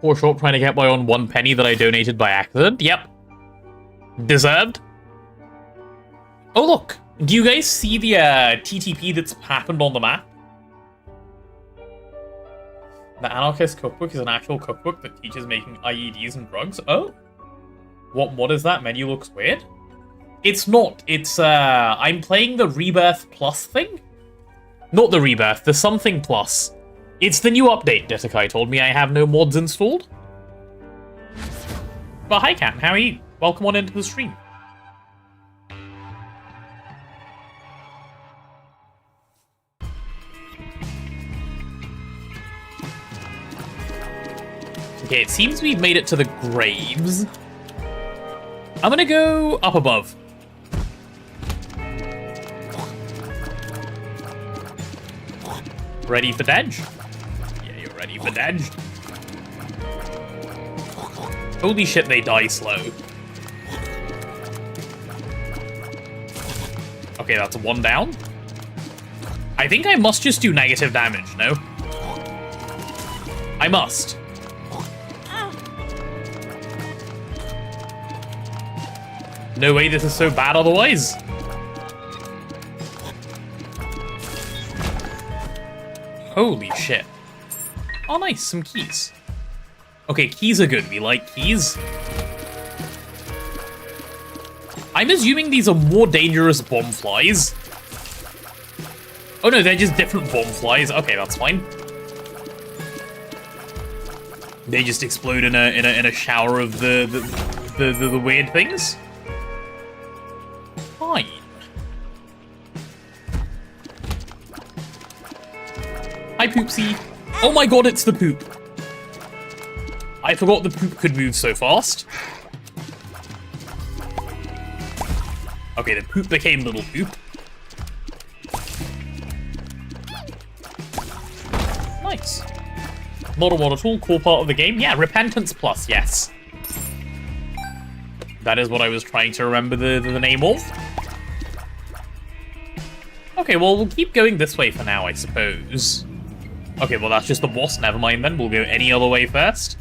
Poor short trying to get my own 1 penny that I donated by accident. Yep. Deserved. Oh look, do you guys see the TTP that's happened on the map? The Anarchist Cookbook is an actual cookbook that teaches making IEDs and drugs. Oh. What is that? Menu looks weird. It's not. It's, I'm playing the Rebirth Plus thing? Not the Rebirth, the something plus. It's the new update, Detekai told me. I have no mods installed. But hi, Cat. How are you? Welcome on into the stream. Okay, it seems we've made it to the graves. I'm gonna go up above. Ready for dodge? Yeah, you're ready for dodge. Holy shit, they die slow. Okay, that's 1 down. I think I must just do negative damage, no? I must. No way this is so bad otherwise. Holy shit. Oh nice, some keys. Okay, keys are good. We like keys. I'm assuming these are more dangerous bomb flies. Oh no, they're just different bomb flies. Okay, that's fine. They just explode in a shower of the weird things. Fine. Hi, Poopsie. Oh my god, it's the poop. I forgot the poop could move so fast. Okay, the poop became little poop. Nice. Not a mod at all, cool part of the game. Yeah, Repentance Plus, yes. That is what I was trying to remember the name of. Okay, well, we'll keep going this way for now, I suppose. Okay, well, that's just the boss. Never mind then. We'll go any other way first.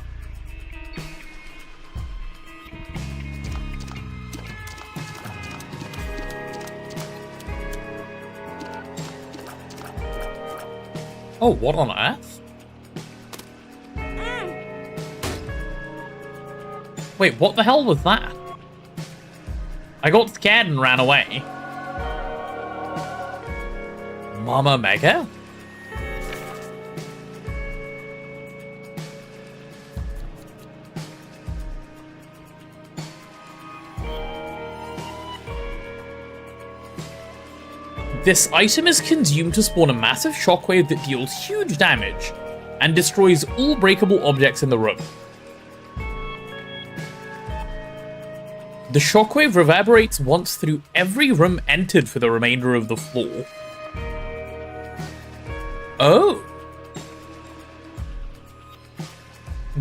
Oh, what on earth? Wait, what the hell was that? I got scared and ran away. Mama Mega? This item is consumed to spawn a massive shockwave that deals huge damage and destroys all breakable objects in the room. The shockwave reverberates once through every room entered for the remainder of the floor. Oh.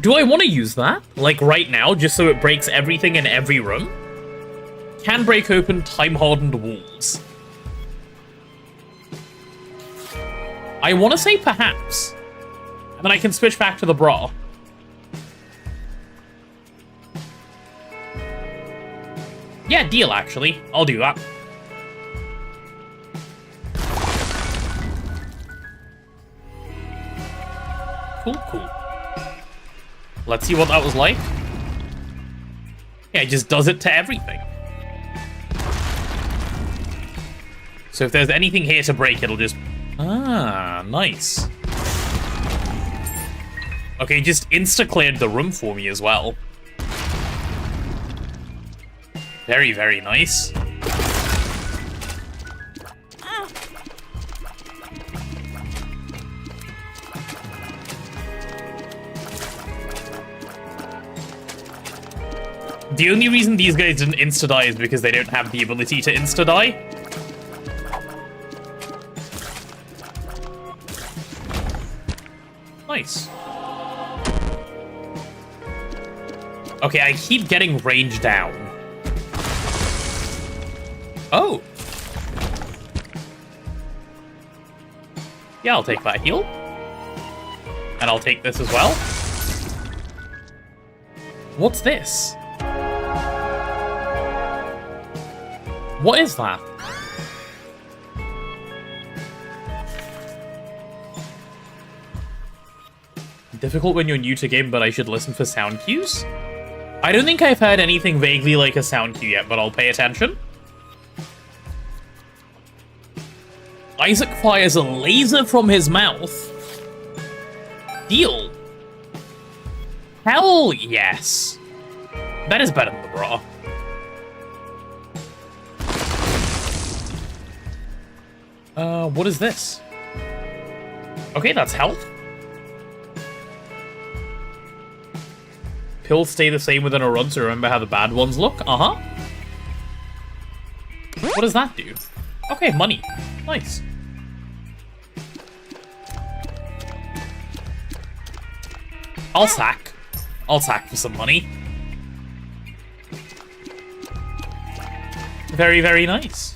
Do I want to use that? Like right now, just so it breaks everything in every room? Can break open time-hardened walls. I want to say perhaps. And then I can switch back to the bra. Yeah, deal, actually. I'll do that. Cool, cool. Let's see what that was like. Yeah, it just does it to everything. So if there's anything here to break, it'll just... Ah, nice. Okay, just insta-cleared the room for me as well. Very, very nice. The only reason these guys didn't insta-die is because they don't have the ability to insta-die. Nice. Okay, I keep getting range down. Oh. Yeah, I'll take that heal. And I'll take this as well. What's this? What is that? Difficult when you're new to game, but I should listen for sound cues? I don't think I've heard anything vaguely like a sound cue yet, but I'll pay attention. Isaac fires a laser from his mouth. Deal. Hell yes. That is better than the bra. What is this? Okay, that's health. Pills stay the same within a run, so remember how the bad ones look? Uh-huh. What does that do? Okay, money. Nice. I'll sack. I'll sack for some money. Very, very nice.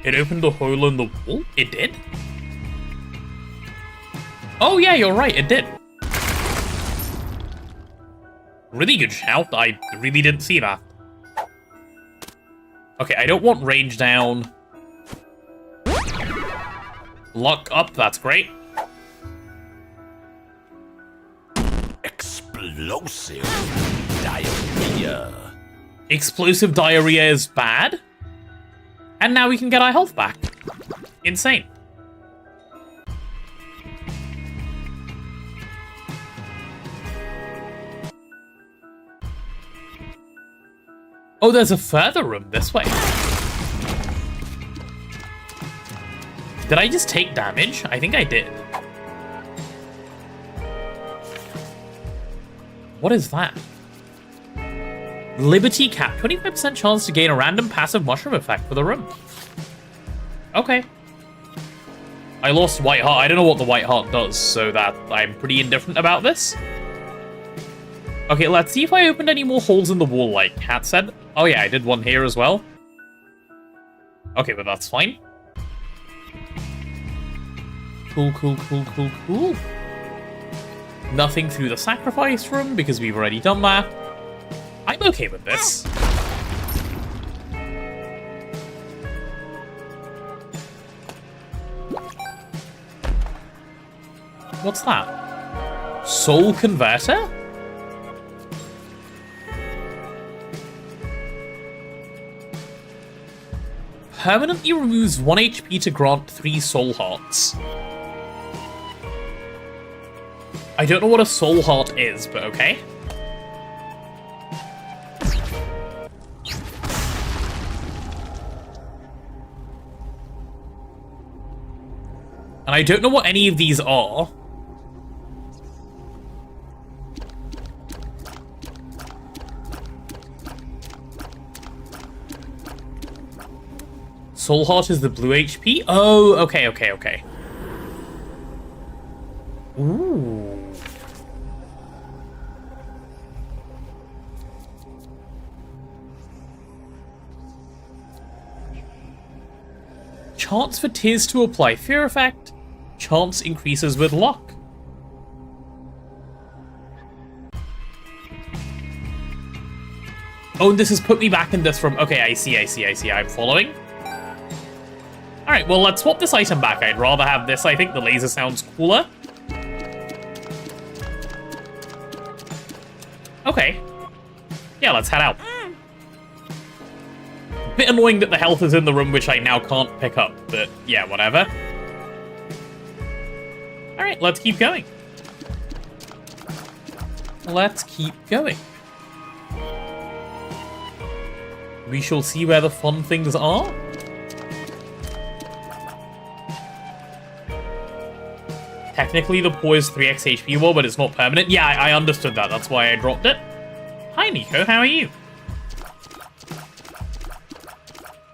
It opened a hole in the wall? It did? Oh yeah, you're right, it did. Really good shout, I really didn't see that. Okay, I don't want range down. Luck up, that's great. Explosive diarrhea. Explosive diarrhea is bad? And now we can get our health back. Insane. Oh, there's a further room this way. Did I just take damage? I think I did. What is that? Liberty Cap. 25% chance to gain a random passive mushroom effect for the room. Okay. I lost White Heart. I don't know what the White Heart does, so that I'm pretty indifferent about this. Okay, let's see if I opened any more holes in the wall, like Kat said. Oh yeah, I did one here as well. Okay, but that's fine. Cool, cool, cool, cool, cool. Nothing through the sacrifice room, because we've already done that. I'm okay with this. What's that? Soul Converter? Permanently removes 1 HP to grant 3 soul hearts. I don't know what a soul heart is, but okay. And I don't know what any of these are. Soul Heart is the blue HP? Oh, okay, okay, okay. Ooh. Chance for tears to apply fear effect. Chance increases with luck. Oh, and this has put me back in this from... Okay, I see. I'm following. Alright, well, let's swap this item back. I'd rather have this. I think the laser sounds cooler. Okay. Yeah, let's head out. Bit annoying that the health is in the room, which I now can't pick up, but yeah, whatever. Alright, let's keep going. Let's keep going. We shall see where the fun things are. Technically, the paw is 3x HP wall, but it's not permanent. Yeah, I understood that. That's why I dropped it. Hi, Nico. How are you?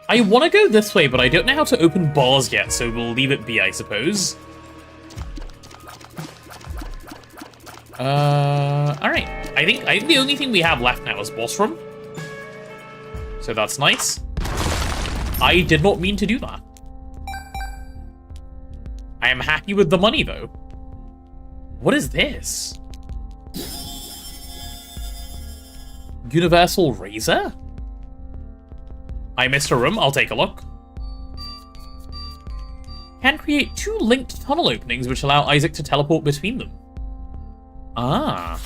I want to go this way, but I don't know how to open bars yet, so we'll leave it be, I suppose. Alright. I think the only thing we have left now is boss room. So that's nice. I did not mean to do that. I am happy with the money, though. What is this? Universal Razor? I missed a room. I'll take a look. Can create 2 linked tunnel openings which allow Isaac to teleport between them. Ah.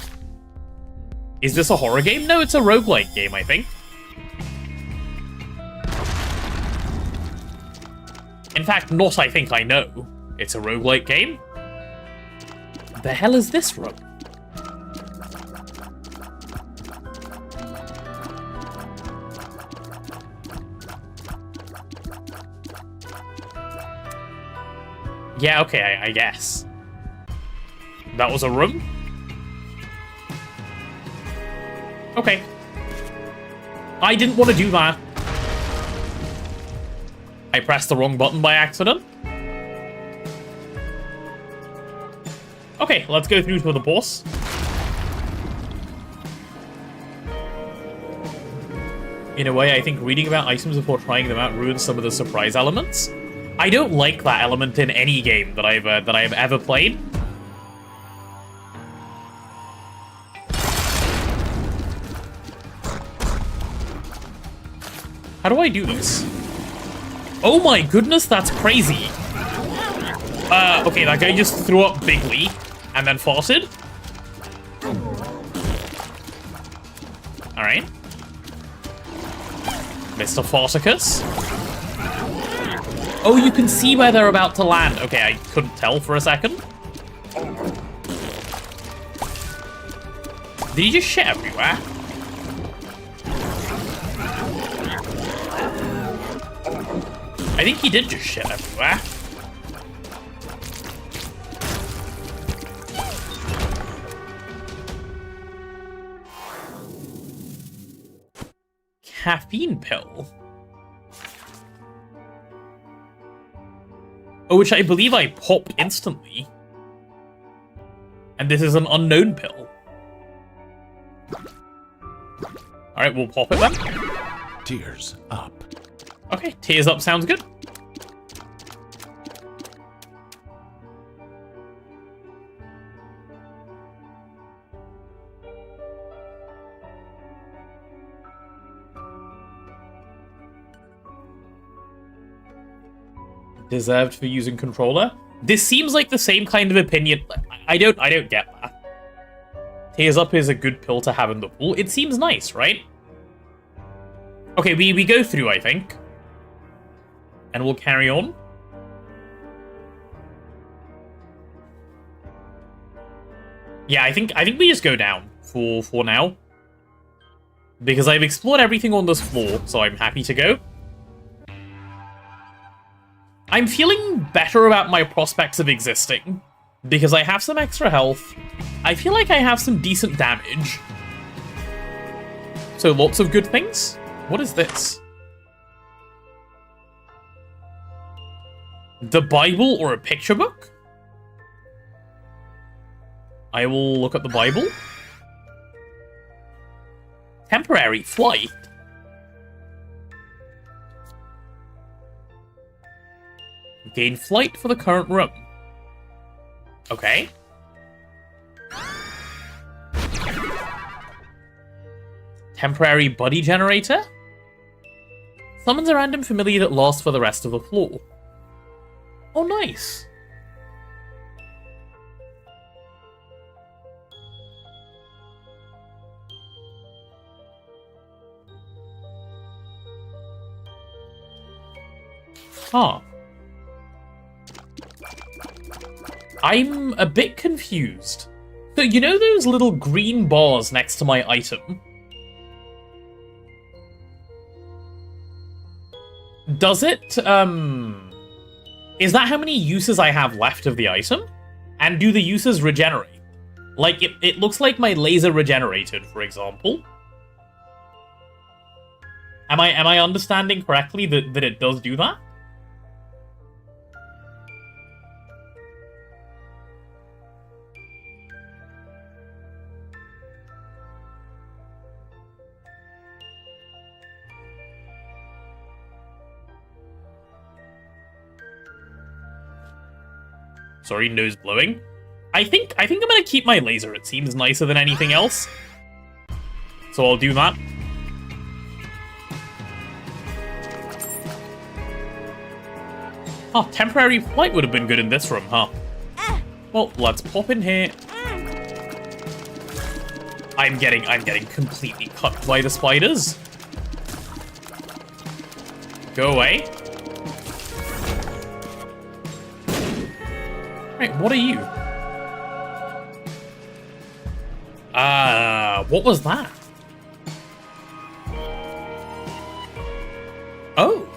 Is this a horror game? No, it's a roguelike game, I think. In fact, not I think, I know. It's a roguelike game. The hell is this room? Yeah, okay, I guess. That was a room? Okay. I didn't want to do that. I pressed the wrong button by accident. Okay, let's go through to the boss. In a way, I think reading about items before trying them out ruins some of the surprise elements. I don't like that element in any game that I've ever played. How do I do this? Oh my goodness, that's crazy. Okay, that guy just threw up bigly and then farted. Alright. Mr. Farticus. Oh, you can see where they're about to land. Okay, I couldn't tell for a second. Did he just shit everywhere? I think he did just shit everywhere. Caffeine pill. Oh, which I believe I pop instantly. And this is an unknown pill. Alright, we'll pop it then. Tears up. Okay, tears up sounds good. Deserved for using controller. This seems like the same kind of opinion. I don't get that. Tears up is a good pill to have in the pool. It seems nice, right? Okay, we go through, I think. And we'll carry on. Yeah, I think we just go down for now. Because I've explored everything on this floor, so I'm happy to go. I'm feeling better about my prospects of existing, because I have some extra health. I feel like I have some decent damage. So lots of good things. What is this? The Bible or a picture book? I will look at the Bible. Temporary flight. Gain flight for the current room. Okay. Temporary buddy generator. Summons a random familiar that lasts for the rest of the floor. Oh, nice. Huh. I'm a bit confused. So, you know those little green bars next to my item? Does it, is that how many uses I have left of the item? And do the uses regenerate? Like, it looks like my laser regenerated, for example. Am I understanding correctly that it does do that? Sorry, nose blowing. I think I'm gonna keep my laser. It seems nicer than anything else. So I'll do that. Oh, temporary flight would have been good in this room, huh? Well, let's pop in here. I'm getting completely cut by the spiders. Go away. Right, what are you? What was that? Oh.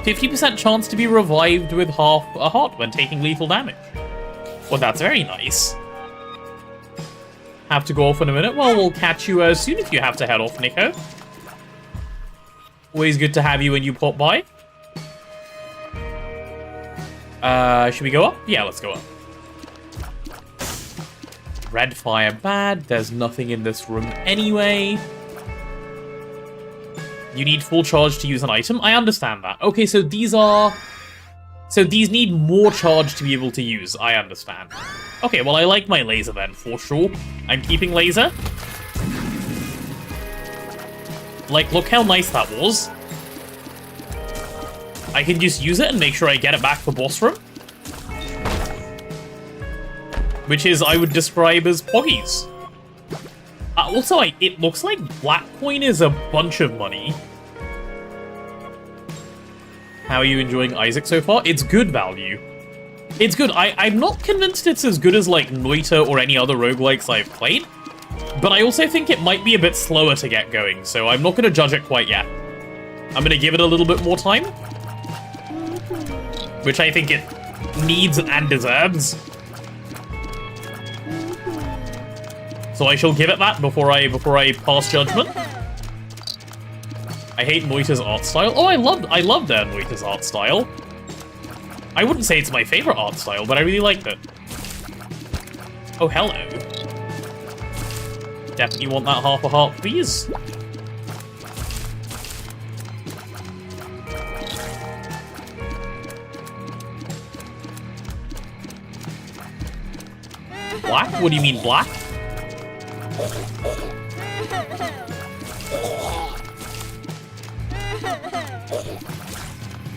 50% chance to be revived with half a heart when taking lethal damage. Well, that's very nice. Have to go off in a minute? Well, we'll catch you soon if you have to head off, Nico. Always good to have you when you pop by. Should we go up? Yeah, let's go up. Red fire bad. There's nothing in this room anyway. You need full charge to use an item. I understand that. Okay, so these are... So these need more charge to be able to use. I understand. Okay, well, I like my laser then, for sure. I'm keeping laser. Like, look how nice that was. I can just use it and make sure I get it back for boss room. Which is, I would describe as poggies. Also, it looks like black coin is a bunch of money. How are you enjoying Isaac so far? It's good value. It's good. I'm not convinced it's as good as, like, Noita or any other roguelikes I've played. But I also think it might be a bit slower to get going, so I'm not going to judge it quite yet. I'm going to give it a little bit more time. Which I think it needs and deserves. So I shall give it that before I pass judgment. I hate Noita's art style. Oh, I loved Noita's art style. I wouldn't say it's my favorite art style, but I really liked it. Oh, hello. Definitely want that half a heart, please. Black? What do you mean black?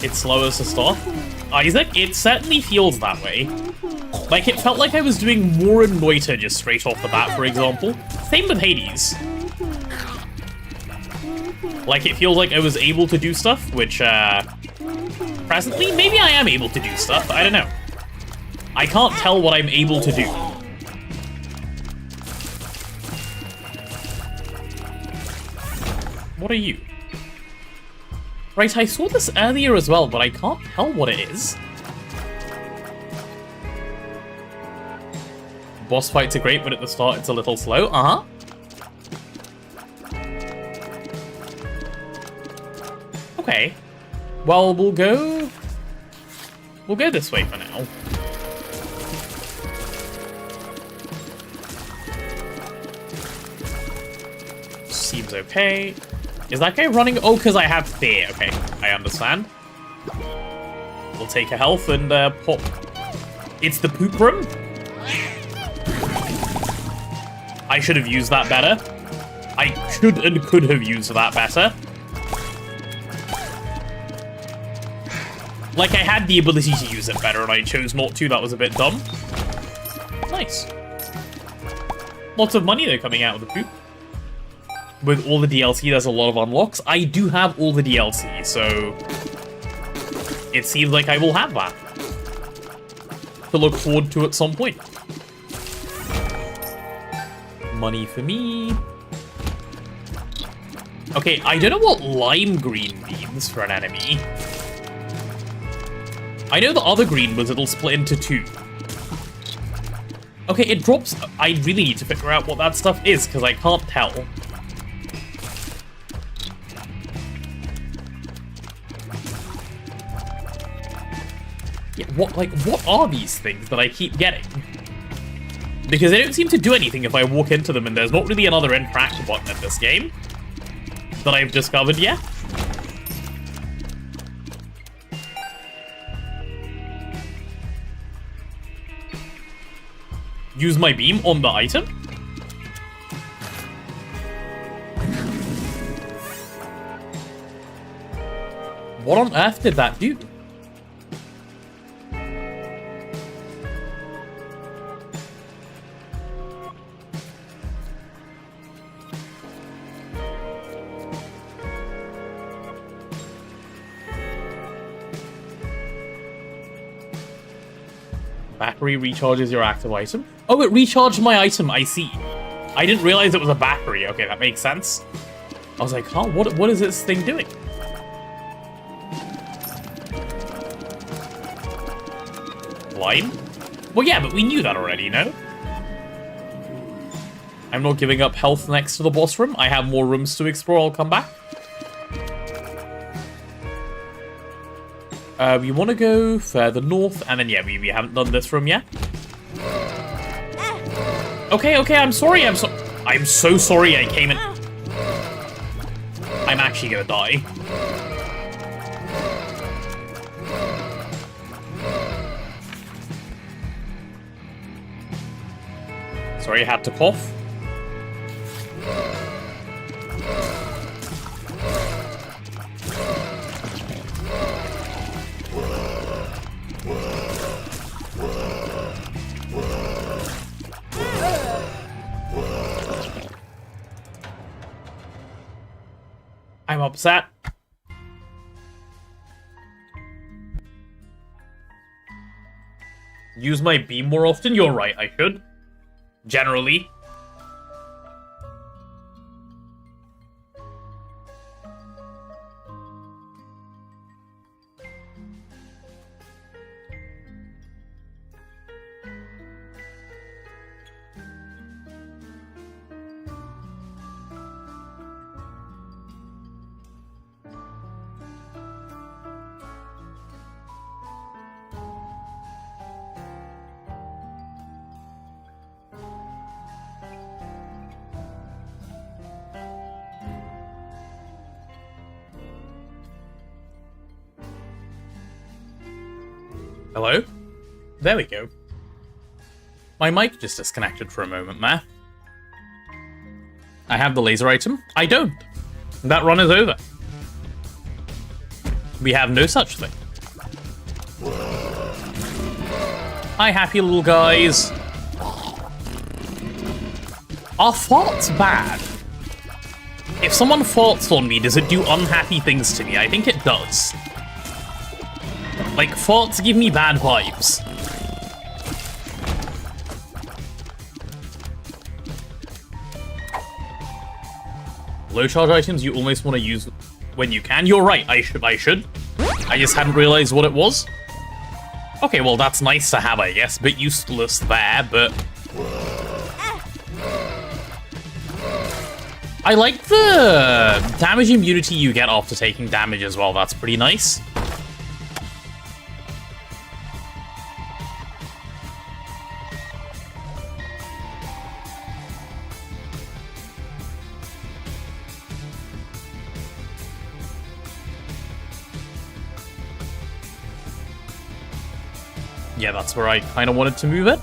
It's slow as a start. Isaac, it certainly feels that way. Like, it felt like I was doing more in Noita just straight off the bat, for example. Same with Hades. Like, it feels like I was able to do stuff, which, presently, maybe I am able to do stuff, I don't know. I can't tell what I'm able to do. What are you? Right, I saw this earlier as well, but I can't tell what it is. Boss fights are great, but at the start it's a little slow. Uh-huh. Okay. Well, we'll go this way for now. Seems okay. Is that guy running? Oh, because I have fear. Okay, I understand. We'll take a health and pop. It's the poop room. I should have used that better. I should and could have used that better. Like, I had the ability to use it better, and I chose not to. That was a bit dumb. Nice. Lots of money, though, coming out of the poop. With all the DLC, there's a lot of unlocks. I do have all the DLC, so... it seems like I will have that. To look forward to at some point. Money for me. Okay, I don't know what lime green means for an enemy. I know the other green was it'll split into 2. Okay, it drops... I really need to figure out what that stuff is, because I can't tell. Yeah, what are these things that I keep getting? Because they don't seem to do anything if I walk into them, and there's not really another interact button in this game that I've discovered yet. Use my beam on the item? What on earth did that do? Battery recharges your active item. Oh, it recharged my item, I see. I didn't realize it was a battery. Okay, that makes sense. I was like, huh, what is this thing doing? Line? Well, yeah, but we knew that already, no? I'm not giving up health next to the boss room. I have more rooms to explore. I'll come back. We want to go further north, and then, yeah, we haven't done this room yet. Okay, I'm sorry, I'm so sorry I came in... I'm actually gonna die. Sorry, I had to cough. I'm upset. Use my beam more often? You're right, I should. Generally. Hello? There we go. My mic just disconnected for a moment there. I have the laser item. I don't. That run is over. We have no such thing. Hi, happy little guys. Are farts bad? If someone farts on me, does it do unhappy things to me? I think it does. Like, farts give me bad vibes. Low charge items you almost want to use when you can. You're right, I should. I just hadn't realized what it was. Okay, well, that's nice to have, I guess. Bit useless there, but... I like the damage immunity you get after taking damage as well. That's pretty nice. Yeah, that's where I kind of wanted to move it.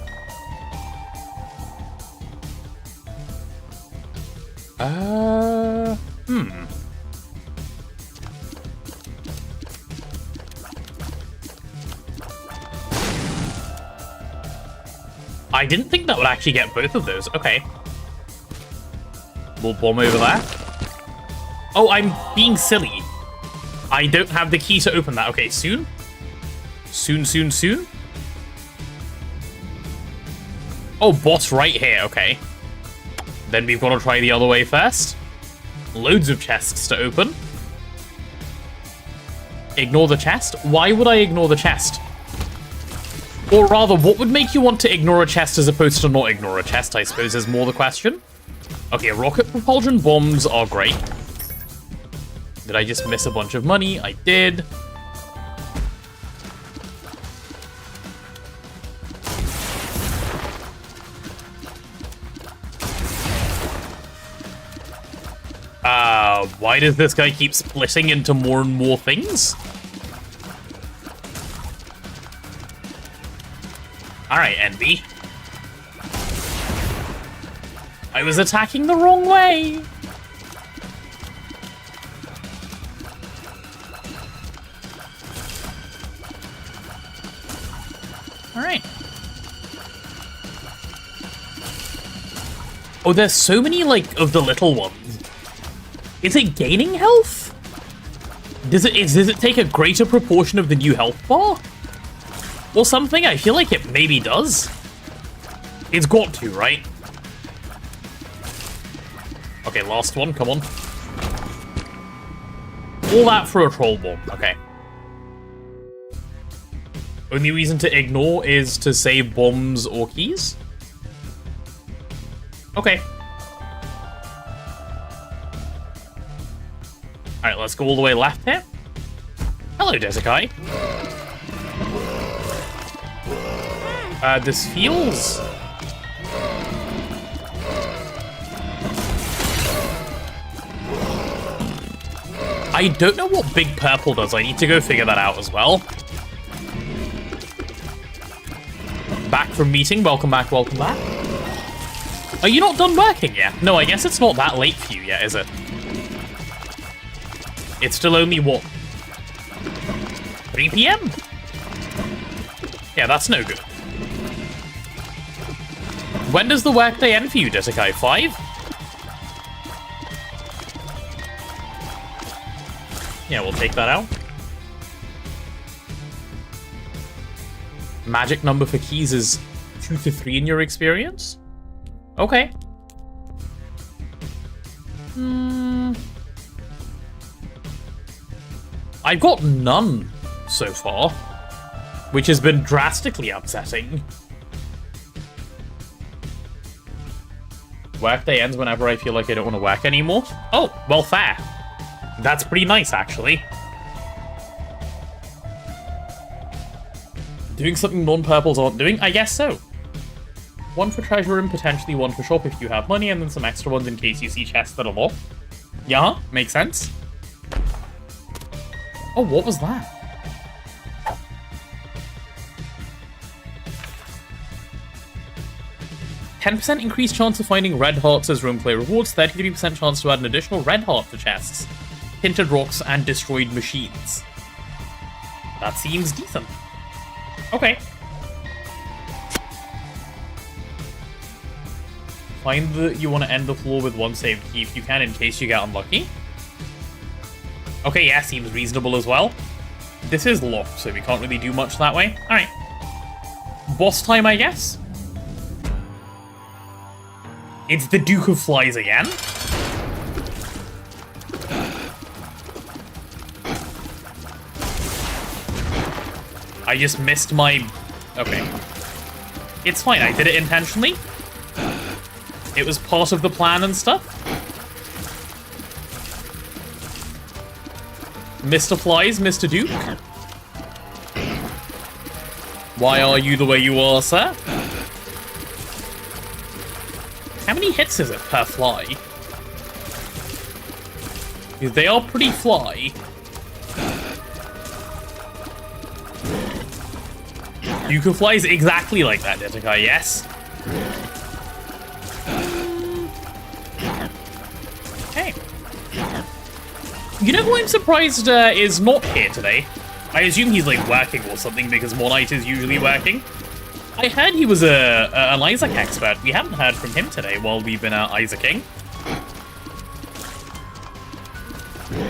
I didn't think that would actually get both of those. Okay. We'll bomb over there. Oh, I'm being silly. I don't have the key to open that. Okay, soon? Soon? Oh, boss right here. Okay. Then we've got to try the other way first. Loads of chests to open. Ignore the chest? Why would I ignore the chest? Or rather, what would make you want to ignore a chest as opposed to not ignore a chest, I suppose, is more the question. Okay, rocket propulsion bombs are great. Did I just miss a bunch of money? I did. Why does this guy keep splitting into more and more things? Alright, Envy. I was attacking the wrong way! Alright. Oh, there's so many, like, of the little ones. Is it gaining health? Does it take a greater proportion of the new health bar? Or something? I feel like it maybe does. It's got to, right? Okay, last one, come on. All that for a troll bomb, okay. Only reason to ignore is to save bombs or keys? Okay. Alright, let's go all the way left here. Hello, Dezekai. This feels... I don't know what Big Purple does. I need to go figure that out as well. Back from meeting. Welcome back, welcome back. Are you not done working yet? No, I guess it's not that late for you yet, is it? It's still only, what, 3 PM? Yeah, that's no good. When does the workday end for you, Dezekai? 5? Yeah, we'll take that out. Magic number for keys is 2 to 3 in your experience? Okay. I've got none so far, which has been drastically upsetting. Workday ends whenever I feel like I don't want to work anymore. Oh, well, fair. That's pretty nice, actually. Doing something non-purples aren't doing? I guess so. 1 for treasure room, potentially 1 for shop if you have money, and then some extra ones in case you see chests that are locked. Yeah, makes sense. Oh, what was that? %10 increased chance of finding red hearts as roleplay rewards, 33% chance to add an additional red heart to chests, hinted rocks, and destroyed machines. That seems decent. Okay. Find that you want to end the floor with 1 saved key if you can in case you get unlucky. Okay, yeah, seems reasonable as well. This is locked, so we can't really do much that way. Alright. Boss time, I guess? It's the Duke of Flies again. I just missed my... Okay. It's fine, I did it intentionally. It was part of the plan and stuff. Mr. Flies, Mr. Duke. Why are you the way you are, sir? How many hits is it per fly? They are pretty fly. You can fly exactly like that, Dezekai, yes? Okay. You know who I'm surprised is not here today? I assume he's, like, working or something, because Monite is usually working. I heard he was an Isaac expert. We haven't heard from him today while we've been Isaacing.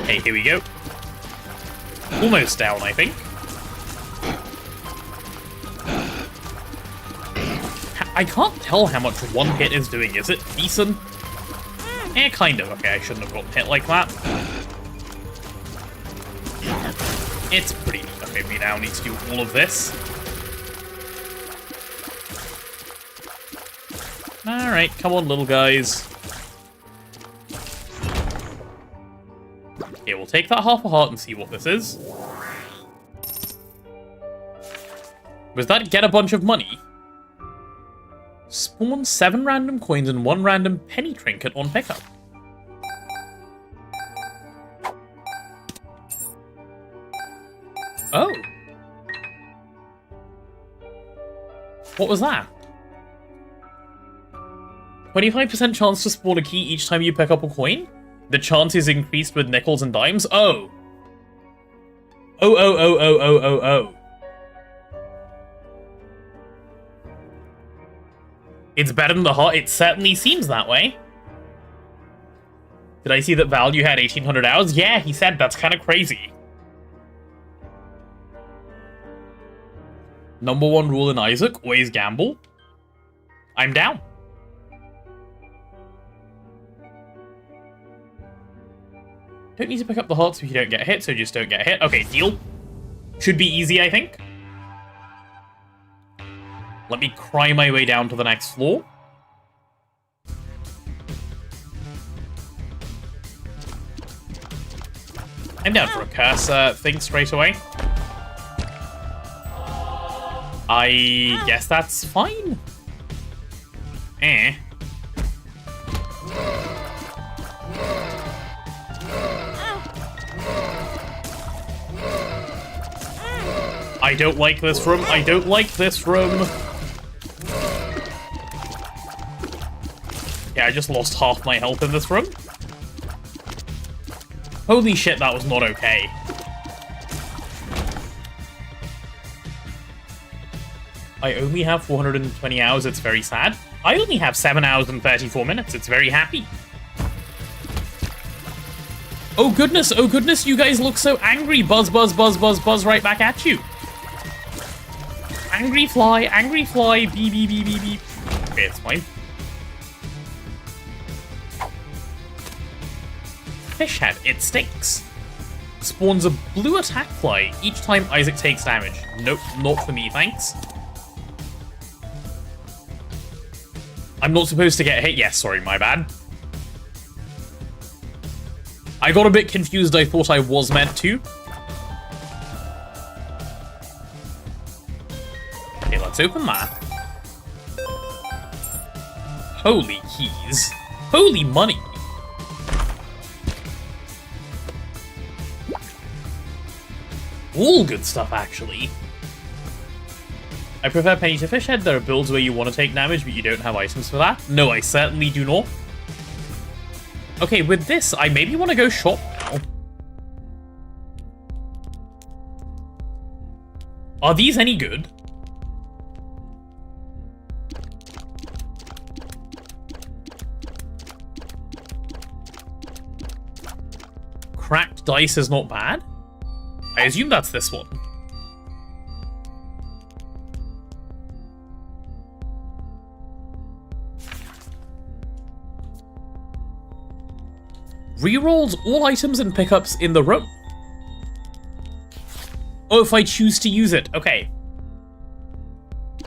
Okay, here we go. Almost down, I think. I can't tell how much one hit is doing. Is it decent? Kind of. Okay, I shouldn't have gotten hit like that. It's pretty neat. Okay, we now need to do all of this. Alright, come on, little guys. Okay, we'll take that half a heart and see what this is. Was that get a bunch of money? Spawn 7 random coins and 1 random penny trinket on pickup. Oh. What was that? 25% chance to spawn a key each time you pick up a coin? The chance is increased with nickels and dimes? Oh. Oh. It's better than the heart. It certainly seems that way. Did I see that Value had 1,800 hours? Yeah, he said that's kind of crazy. Number 1 rule in Isaac, always gamble. I'm down. Don't need to pick up the hearts if you don't get hit, so just don't get hit. Okay, deal. Should be easy, I think. Let me cry my way down to the next floor. I'm down for a cursor thing straight away. I guess that's fine. I don't like this room. I don't like this room. Yeah, I just lost half my health in this room. Holy shit, that was not okay. I only have 420 hours, it's very sad. I only have 7 hours and 34 minutes, it's very happy. Oh goodness, you guys look so angry. Buzz, buzz, buzz, buzz, buzz right back at you. Angry fly, beep, beep, beep, beep, beep. Okay, it's fine. Fish head, it stinks. Spawns a blue attack fly each time Isaac takes damage. Nope, not for me, thanks. I'm not supposed to get hit. Yes, sorry, my bad. I got a bit confused. I thought I was meant to. Okay, let's open that. Holy keys. Holy money. All good stuff, actually. I prefer penny to fish head. There are builds where you want to take damage, but you don't have items for that. No, I certainly do not. Okay, with this, I maybe want to go shop now. Are these any good? Cracked dice is not bad. I assume that's this one. Rerolls all items and pickups in the room. Oh, if I choose to use it. Okay.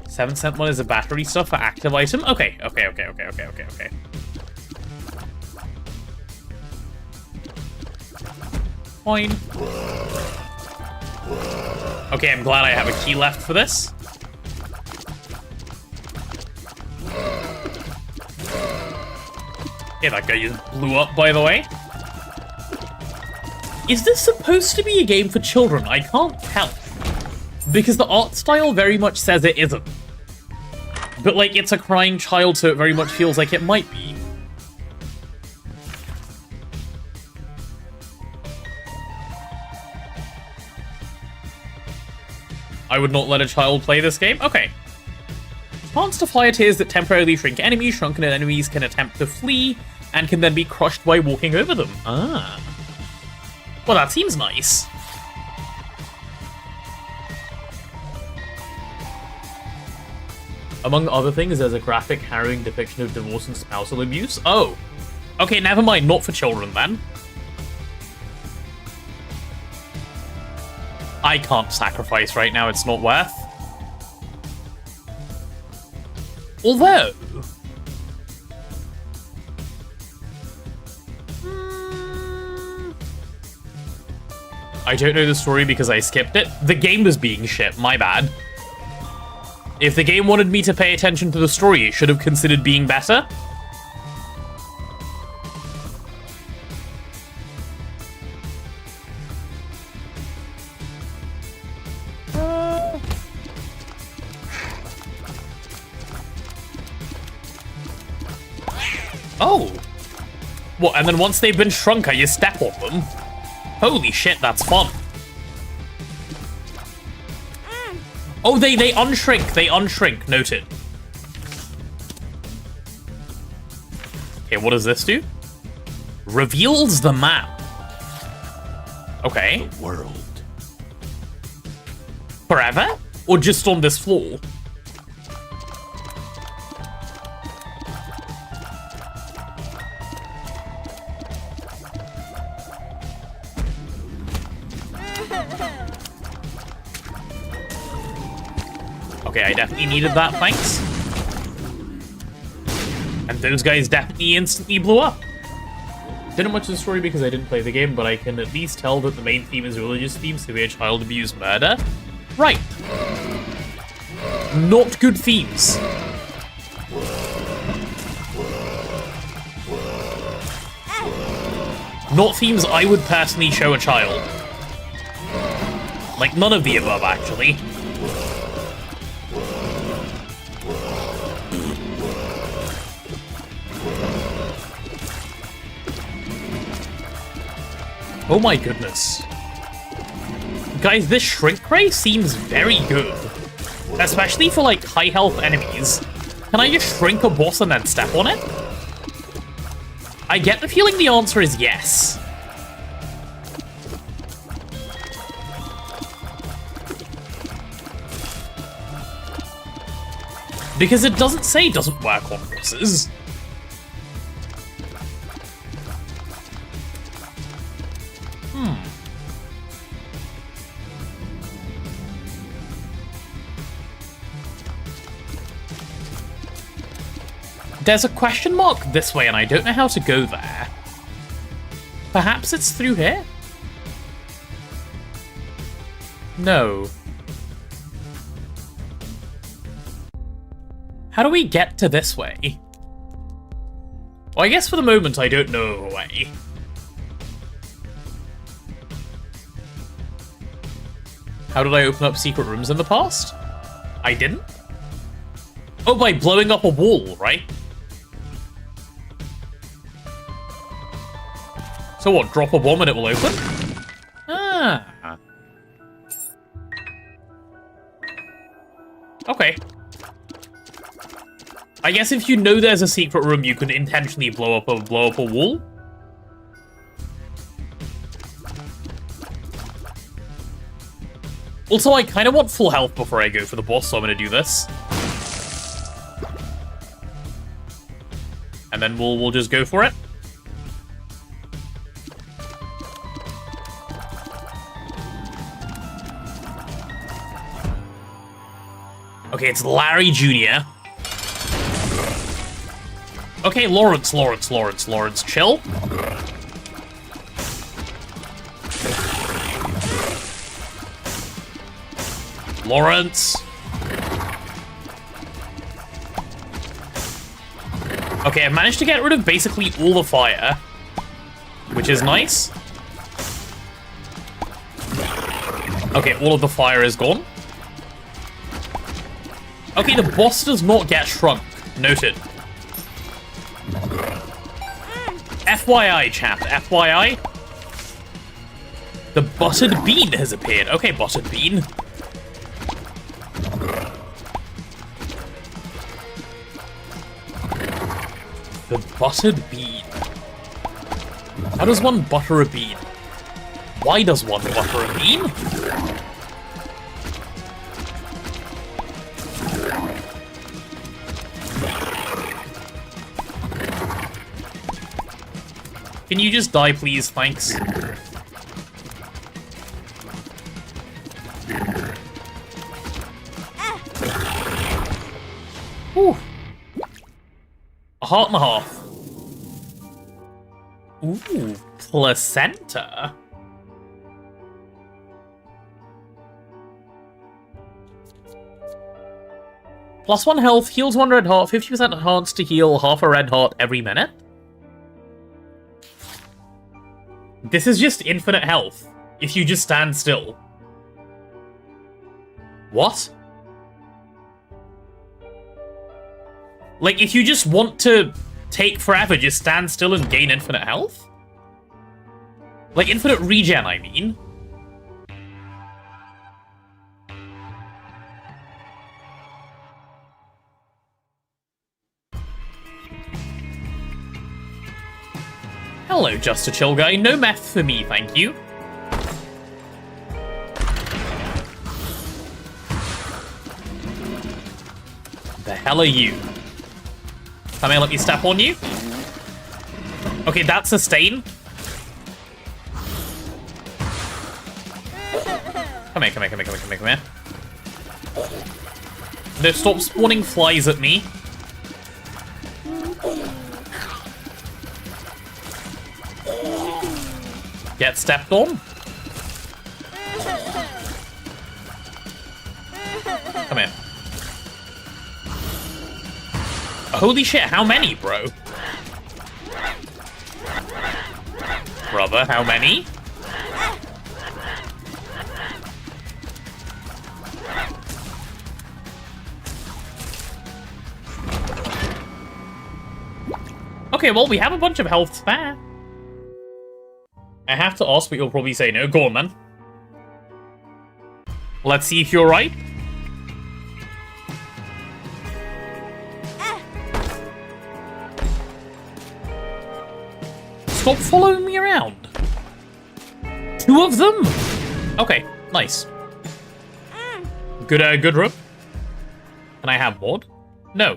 7-cent one is a battery stuff for active item. Okay. Fine. Okay, I'm glad I have a key left for this. Yeah, that guy just blew up, by the way. Is this supposed to be a game for children? I can't tell. Because the art style very much says it isn't. But, like, it's a crying child, so it very much feels like it might be. I would not let a child play this game? Okay. Enhanced fire tears that temporarily shrink enemies. Shrunken enemies can attempt to flee and can then be crushed by walking over them. Ah. Well, that seems nice. Among other things, there's a graphic, harrowing depiction of divorce and spousal abuse. Oh. Okay, never mind. Not for children, then. I can't sacrifice right now. It's not worth. Although... I don't know the story because I skipped it. The game was being shit. My bad. If the game wanted me to pay attention to the story, it should have considered being better. Oh. What, and then once they've been shrunker, you step on them? Holy shit, that's fun. Oh, they unshrink. They unshrink. Noted. Okay, what does this do? Reveals the map. Okay. The world. Forever? Or just on this floor? Okay, I definitely needed that, thanks. And those guys definitely instantly blew up. Didn't much of the story because I didn't play the game, but I can at least tell that the main theme is religious theme, severe child abuse, murder. Right. Not good themes. Not themes I would personally show a child. Like, none of the above, actually. Oh my goodness. Guys, this shrink ray seems very good. Especially for, like, high health enemies. Can I just shrink a boss and then step on it? I get the feeling the answer is yes. Because it doesn't say it doesn't work on bosses. There's a question mark this way, and I don't know how to go there. Perhaps it's through here? No. How do we get to this way? Well, I guess for the moment I don't know of a way. How did I open up secret rooms in the past? I didn't? Oh, by blowing up a wall, right? So what, drop a bomb and it will open? Ah. Okay. I guess if you know there's a secret room, you can intentionally blow up a wall. Also, I kind of want full health before I go for the boss, so I'm going to do this. And then we'll just go for it. Okay, it's Larry Jr. Okay, Lawrence, chill. Lawrence. Okay, I managed to get rid of basically all the fire, which is nice. Okay, all of the fire is gone. Okay, the boss does not get shrunk. Noted. FYI, chat. FYI. The buttered bean has appeared. Okay, buttered bean. The buttered bean. How does one butter a bean? Why does one butter a bean? Can you just die, please? Thanks. Whew. A heart and a half. Ooh, placenta. +1 health, heals 1 red heart, 50% enhanced to heal half a red heart every minute. This is just infinite health, if you just stand still. What? Like, if you just want to take forever, just stand still and gain infinite health? Like, infinite regen, I mean. Hello, just a chill guy. No meth for me, thank you. The hell are you? Can I let me step on you? Okay, that's a stain. Come here, come here, come here, come here, come here, come here. No, stop spawning flies at me. Get stepped on. Come here. Holy shit, how many, bro? Brother, how many? Okay, well, we have a bunch of health spare. I have to ask, but you'll probably say no. Go on, then. Let's see if you're right. Stop following me around. 2 of them? Okay, nice. Good rope. Can I have mod? No.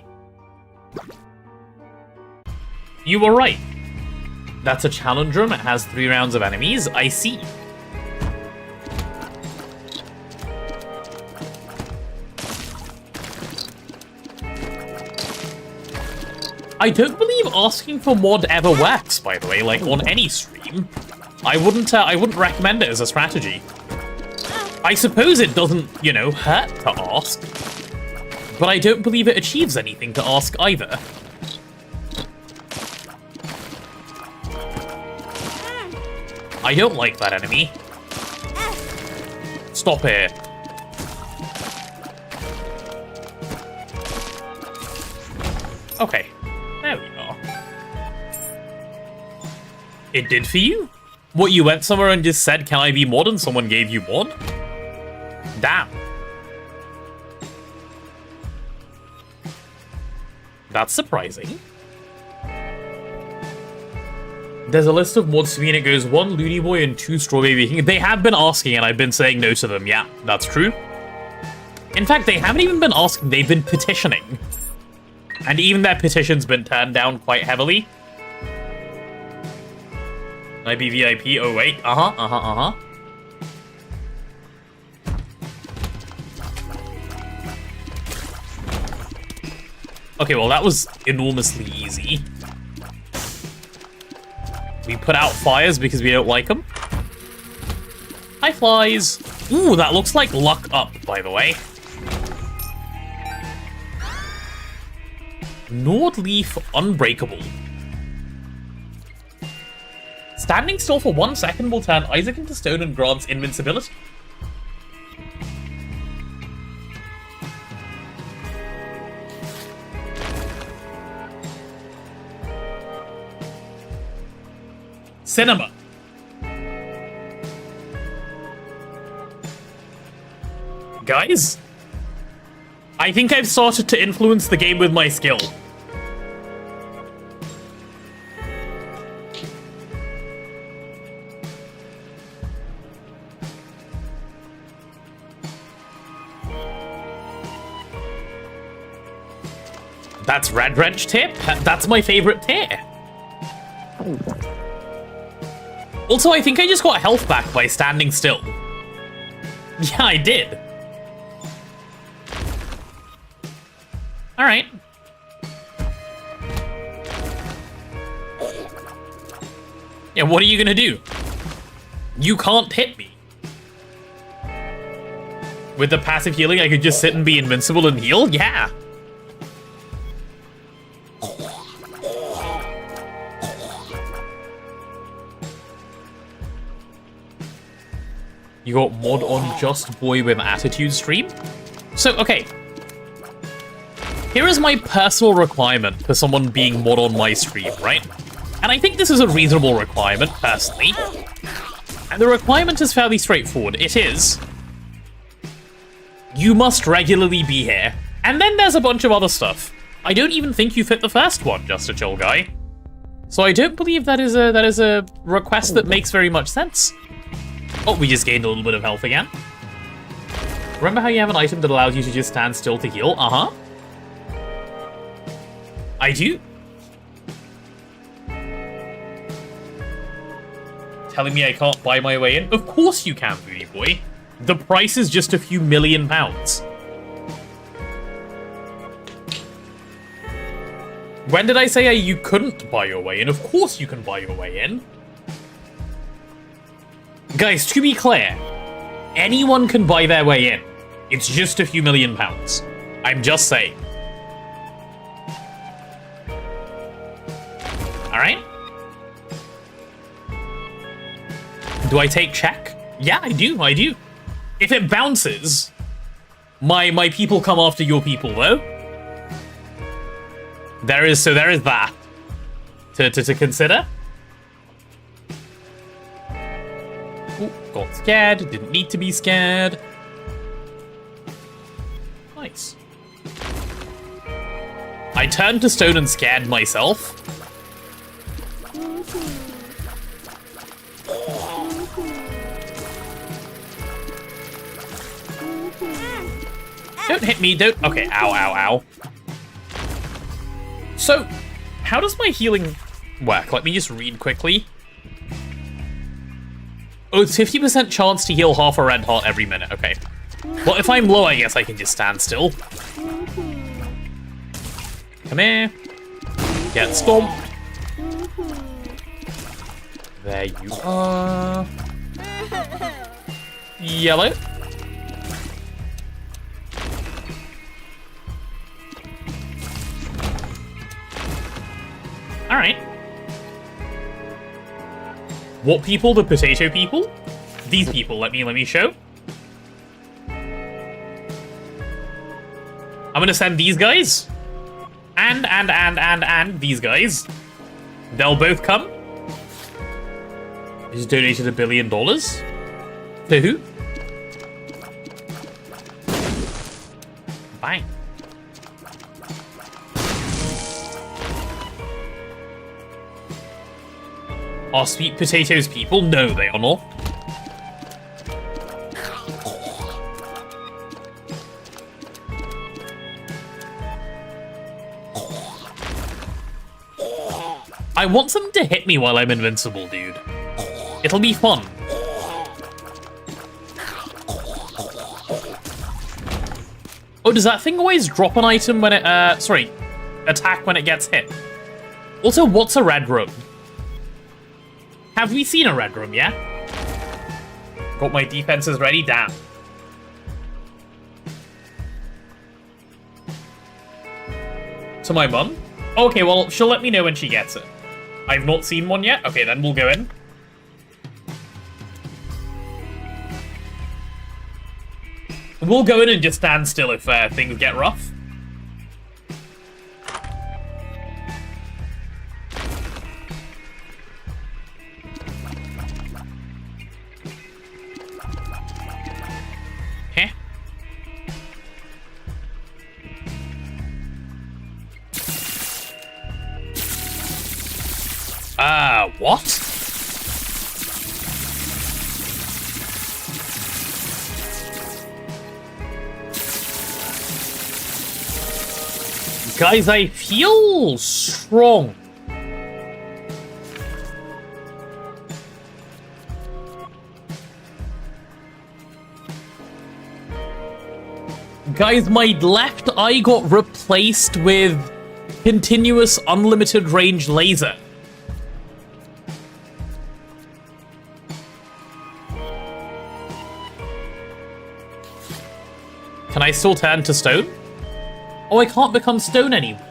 You were right. That's a challenge room. It has 3 rounds of enemies. I see. I don't believe asking for mod ever works, by the way, like on any stream. I wouldn't recommend it as a strategy. I suppose it doesn't, you know, hurt to ask. But I don't believe it achieves anything to ask either. I don't like that enemy. Stop here. Okay. There we are. It did for you? What, you went somewhere and just said, can I be mod, and someone gave you mod? Damn. That's surprising. There's a list of mods to me and it goes 1 Looney Boy and 2 Strawberry King. They have been asking and I've been saying no to them. Yeah, that's true. In fact, they haven't even been asking, they've been petitioning. And even their petition's been turned down quite heavily. Can I be VIP? Oh wait, Okay, well that was enormously easy. We put out fires because we don't like them. Hi, flies. Ooh, that looks like luck up, by the way. Nordleaf Unbreakable. Standing still for 1 second will turn Isaac into stone and grants invincibility. Cinema. Guys, I think I've started to influence the game with my skill. That's Red Wrench tier? That's my favorite tier. Also, I think I just got health back by standing still. Yeah, I did. Alright. Yeah, what are you gonna do? You can't hit me. With the passive healing, I could just sit and be invincible and heal? Yeah. You got mod on Just Boy with Attitude stream? So, okay. Here is my personal requirement for someone being mod on my stream, right? And I think this is a reasonable requirement, personally. And the requirement is fairly straightforward. It is... you must regularly be here. And then there's a bunch of other stuff. I don't even think you fit the first one, Just a Chill Guy. So I don't believe that is a request that makes very much sense. Oh, we just gained a little bit of health again. Remember how you have an item that allows you to just stand still to heal? Uh-huh. I do. Telling me I can't buy my way in? Of course you can, Booty Boy. The price is just a few £1,000,000. When did I say you couldn't buy your way in? Of course you can buy your way in. Guys, to be clear, anyone can buy their way in. It's just a few £1,000,000. I'm just saying. Alright? Do I take check? Yeah, I do. If it bounces, my people come after your people, though. There is that to consider. Ooh, got scared. Didn't need to be scared. Nice. I turned to stone and scared myself. Don't hit me, don't... Okay, ow, ow, ow. So, how does my healing work? Let me just read quickly. Oh, it's 50% chance to heal half a red heart every minute. Okay. Well, if I'm low, I guess I can just stand still. Come here. Get stomped. There you are. Yellow. Alright. What people? The potato people? These people, let me show. I'm gonna send these guys. And these guys. They'll both come. Just donated $1 billion. To who? Bang. Are sweet potatoes people? No, they are not. I want them to hit me while I'm invincible, dude. It'll be fun. Oh, does that thing always drop an item when it, sorry, attack when it gets hit? Also, what's a red room? Have we seen a red room yet? Got my defenses ready? Damn. To my mum? Okay, well, she'll let me know when she gets it. I've not seen one yet? Okay, then we'll go in. We'll go in and just stand still if things get rough. Heh. What? Guys, I feel strong. Guys, my left eye got replaced with continuous unlimited range laser. Can I still turn to stone? Oh, I can't become stone anymore.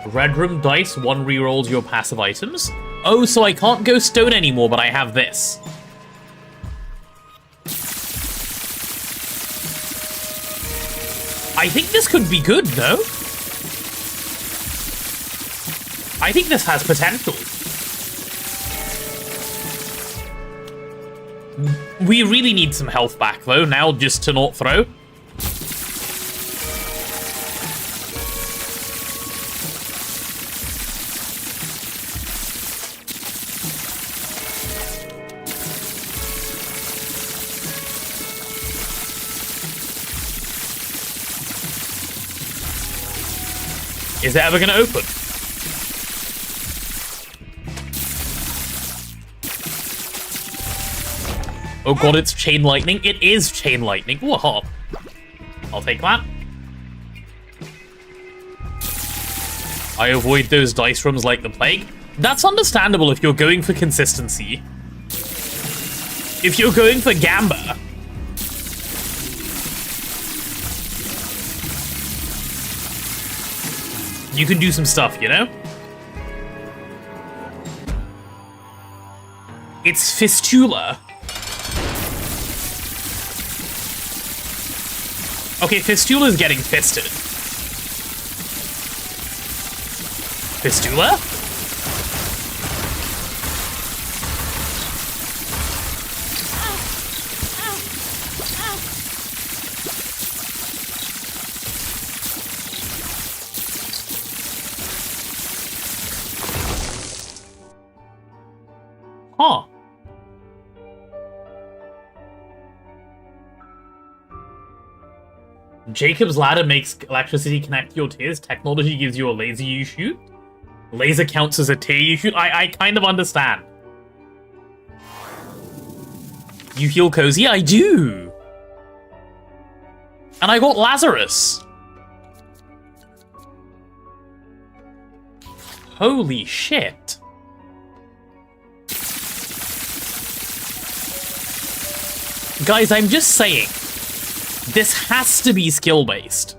Red room dice, 1 rerolls your passive items. Oh, so I can't go stone anymore, but I have this. I think this could be good, though. I think this has potential. We really need some health back, though, now just to not throw. Is it ever going to open? Oh god, it's chain lightning. It is chain lightning. Whoa. I'll take that. I avoid those dice rooms like the plague. That's understandable if you're going for consistency. If you're going for Gamba, you can do some stuff, you know? It's Fistula. Okay, Fistula's getting fisted. Fistula? Huh. Jacob's ladder makes electricity connect to your tears. Technology gives you a laser you shoot. Laser counts as a tear you shoot. I kind of understand. You feel cozy? I do. And I got Lazarus. Holy shit. Guys, I'm just saying. This has to be skill-based.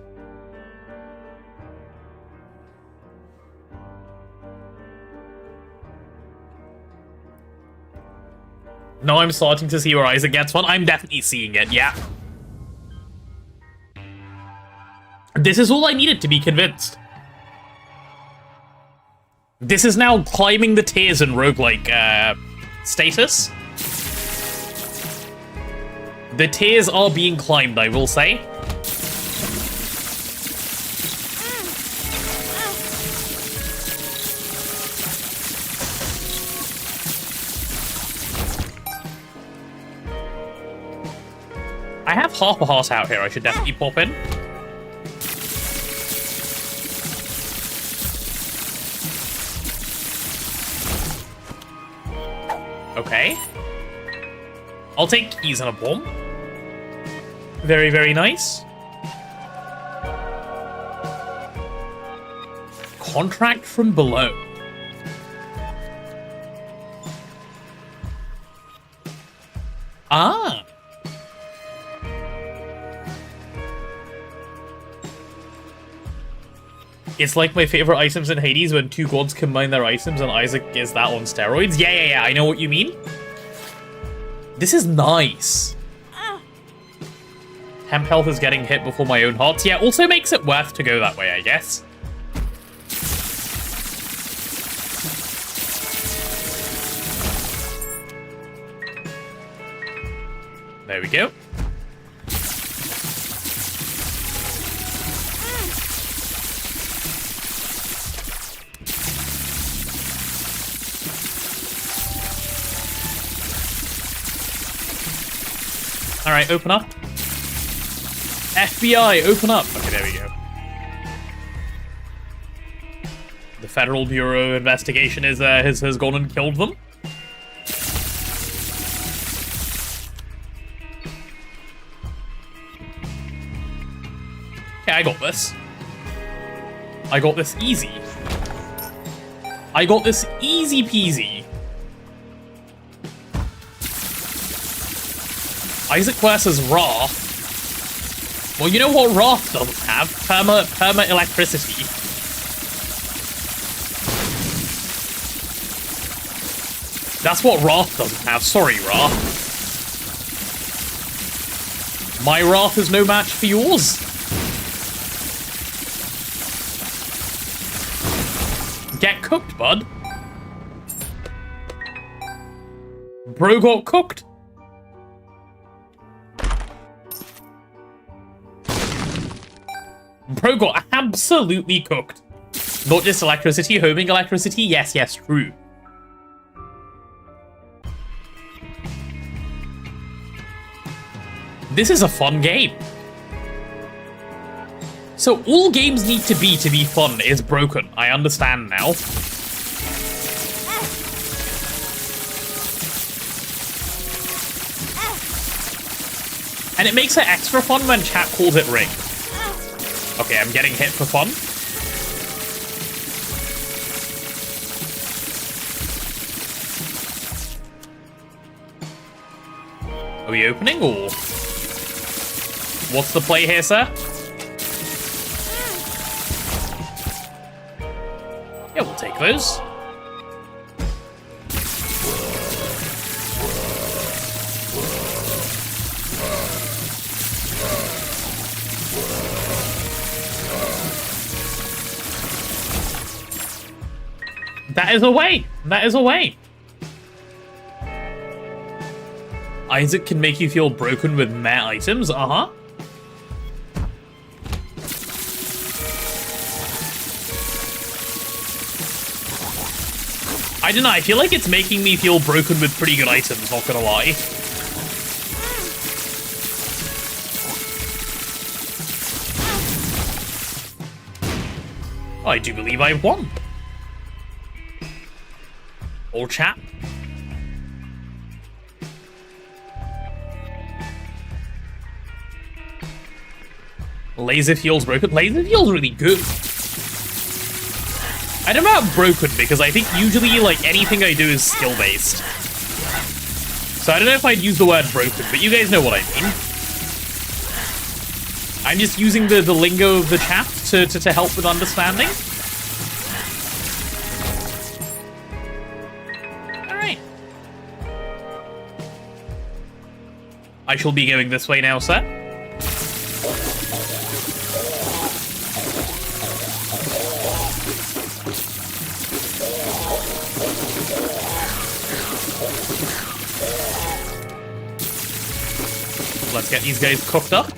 No, I'm starting to see where Isaac gets one. I'm definitely seeing it, yeah. This is all I needed to be convinced. This is now climbing the tiers in roguelike status. The tiers are being climbed, I will say. I have half a heart out here, I should definitely pop in. Okay. I'll take keys and a bomb. Very, very nice. Contract from below. Ah. It's like my favorite items in Hades when two gods combine their items and Isaac is that on steroids. Yeah, I know what you mean. This is nice. Temp health is getting hit before my own hearts. Yeah, also makes it worth to go that way, I guess. There we go. Alright, open up. FBI, open up. Okay, there we go. The Federal Bureau of Investigation has gone and killed them. Okay, I got this. I got this easy. I got this easy peasy. Isaac versus Wrath. Well, you know what Wrath doesn't have? Perma electricity. That's what Wrath doesn't have. Sorry, Wrath. My Wrath is no match for yours. Get cooked, bud. Bro got cooked. Bro got absolutely cooked. Not just electricity, homing electricity. Yes, yes, true. This is a fun game. So all games need to be fun is broken. I understand now. And it makes it extra fun when chat calls it rigged. Okay, I'm getting hit for fun. Are we opening or... What's the play here, sir? Yeah, we'll take those. That is a way. That is a way. Isaac can make you feel broken with meh items. Uh-huh. I don't know, I feel like it's making me feel broken with pretty good items, not gonna lie. I do believe I won. Old chap. Laser field's broken. Laser field's really good. I don't know about broken, because I think usually, like, anything I do is skill-based. So I don't know if I'd use the word broken, but you guys know what I mean. I'm just using the lingo of the chat to help with understanding. Alright. I shall be going this way now, sir. Let's get these guys cooked up.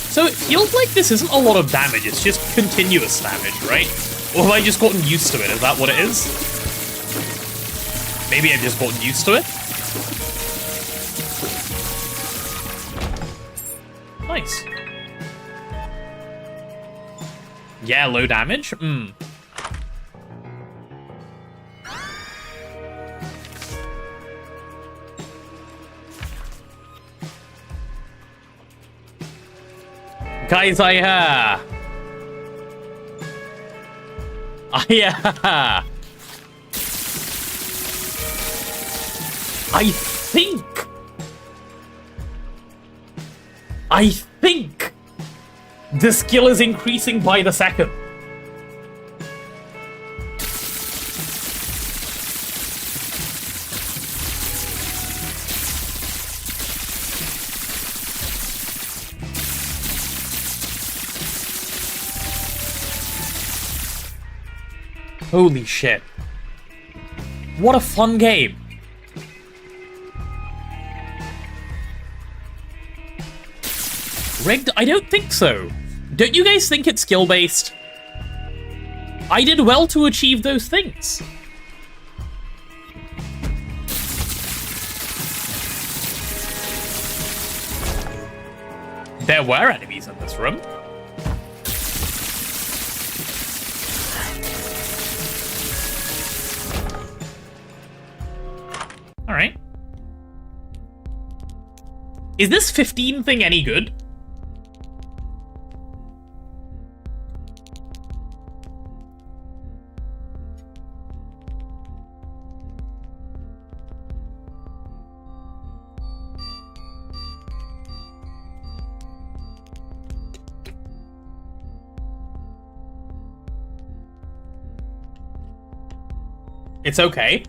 So it feels like this isn't a lot of damage, it's just continuous damage, right? Or have I just gotten used to it? Is that what it is? Maybe I've just gotten used to it? Nice. Yeah, low damage? Hmm. Guys, I think the skill is increasing by the second. Holy shit. What a fun game. Rigged? I don't think so. Don't you guys think it's skill-based? I did well to achieve those things. There were enemies in this room. Is this 15 thing any good? It's okay.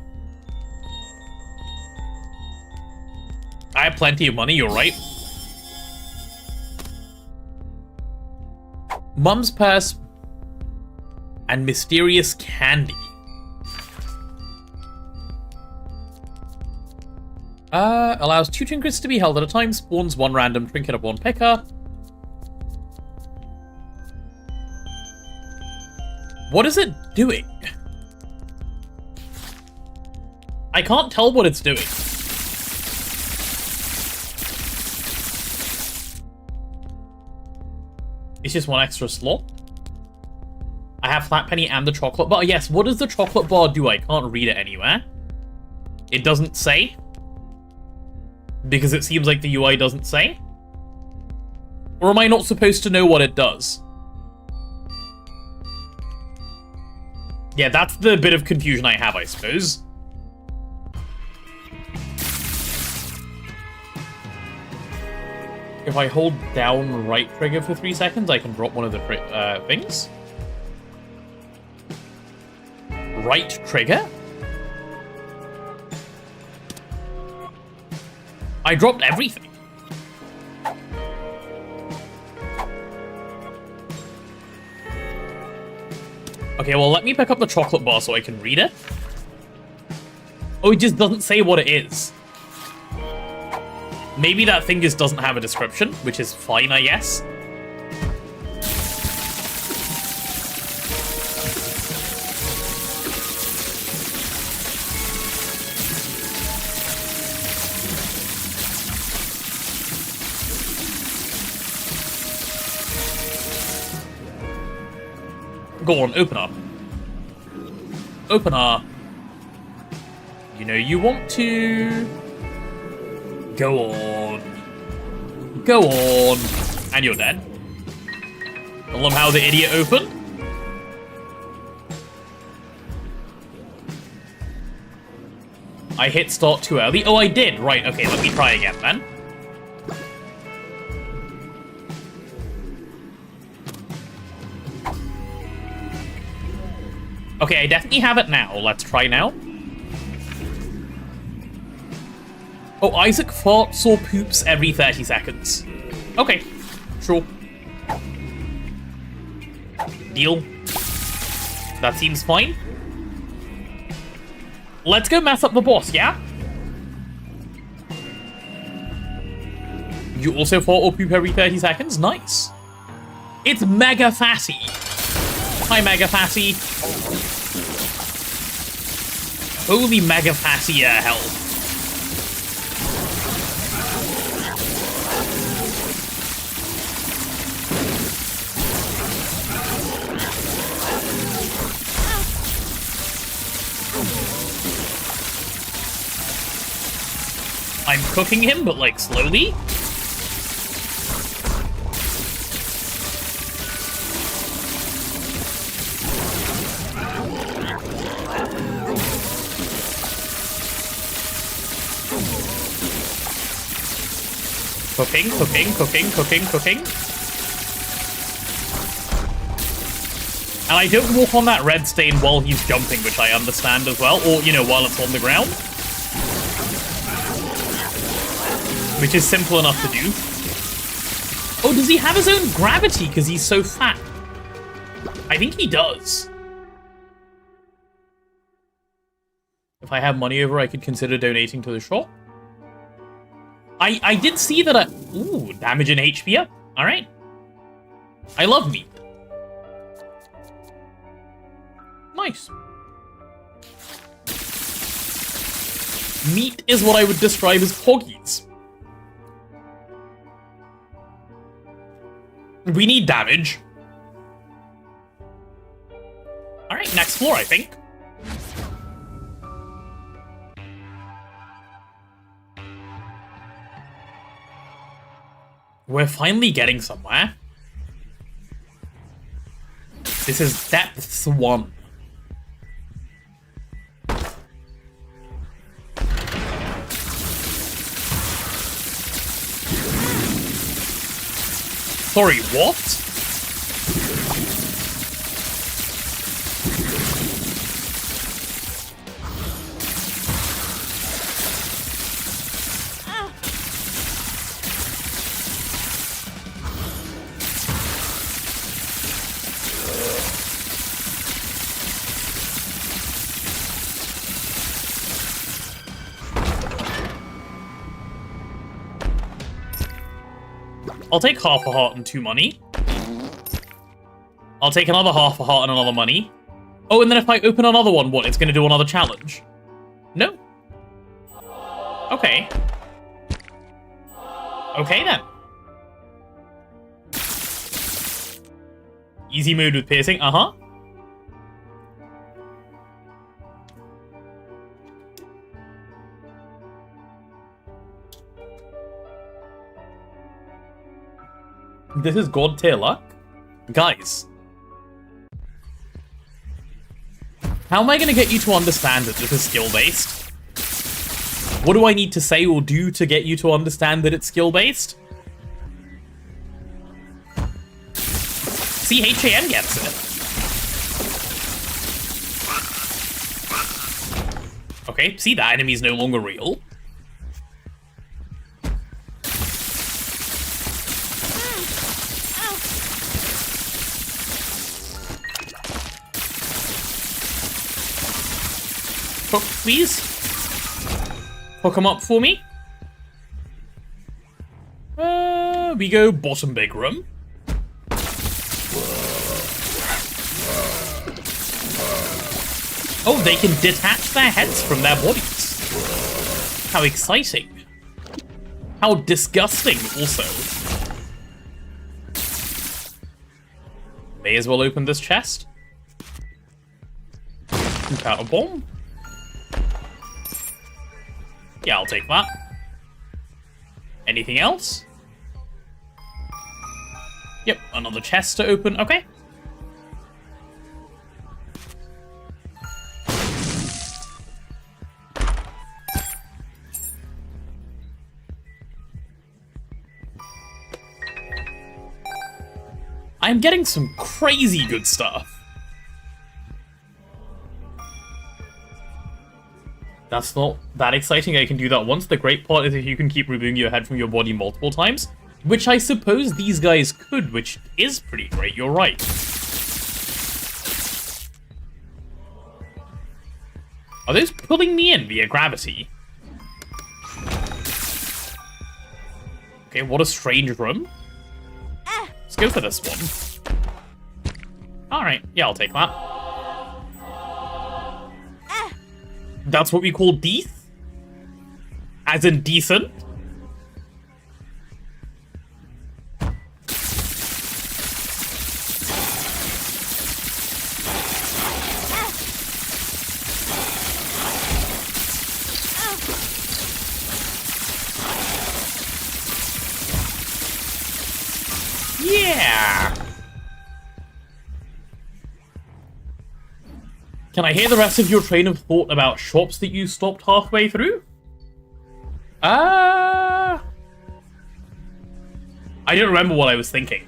I have plenty of money, you're right. Mum's purse and mysterious candy. Allows 2 trinkets to be held at a time, spawns 1 random trinket upon picker. What is it doing? I can't tell what it's doing. It's just 1 extra slot. I have Flat Penny and the chocolate bar. Yes, what does the chocolate bar do? I can't read it anywhere. It doesn't say. Because it seems like the UI doesn't say. Or am I not supposed to know what it does? Yeah, that's the bit of confusion I have, I suppose. If I hold down right trigger for 3 seconds, I can drop one of the things. Right trigger? I dropped everything. Okay, well, let me pick up the chocolate bar so I can read it. Oh, it just doesn't say what it is. Maybe that thing just doesn't have a description, which is fine, I guess. Go on, open up. Open up. You know you want to... Go on. Go on. And you're dead. I love how the idiot opened. I hit start too early. Oh, I did. Right, okay, let me try again then. Okay, I definitely have it now. Let's try now. Oh, Isaac farts or poops every 30 seconds. Okay, sure. Deal. That seems fine. Let's go mess up the boss, yeah? You also fart or poop every 30 seconds? Nice. It's Mega Fatty. Hi, Mega Fatty. Holy Mega Fatty hell. I'm cooking him, but like slowly. Cooking, cooking, cooking, cooking, cooking. And I don't walk on that red stain while he's jumping, which I understand as well. Or, you know, while it's on the ground. Which is simple enough to do. Oh, does he have his own gravity because he's so fat? I think he does. If I have money over, I could consider donating to the shop. I did see that ooh, damage and HP up. Alright. I love meat. Nice. Meat is what I would describe as poggies. We need damage. Alright, next floor, I think. We're finally getting somewhere. This is depths 1. Sorry, what? I'll take half a heart and 2 money. I'll take another half a heart and another money. Oh, and then if I open another one, what? It's going to do another challenge? No. Okay. Okay, then. Easy mode with piercing, uh-huh. This is God tier luck? Guys. How am I going to get you to understand that this is skill-based? What do I need to say or do to get you to understand that it's skill-based? See, HAN gets it. Okay, see, that enemy's no longer real. Hook, please. Hook him up for me. We go bottom big room. Oh, they can detach their heads from their bodies. How exciting. How disgusting, also. May as well open this chest. Powder bomb. Yeah, I'll take that. Anything else? Yep, another chest to open. Okay. I'm getting some crazy good stuff. That's not that exciting. I can do that once. The great part is if you can keep removing your head from your body multiple times, which I suppose these guys could, which is pretty great. You're right. Are those pulling me in via gravity? Okay, what a strange room. Let's go for this one. Alright, yeah, I'll take that. That's what we call deeth? As in decent? Yeah! Can I hear the rest of your train of thought about shops that you stopped halfway through? I don't remember what I was thinking.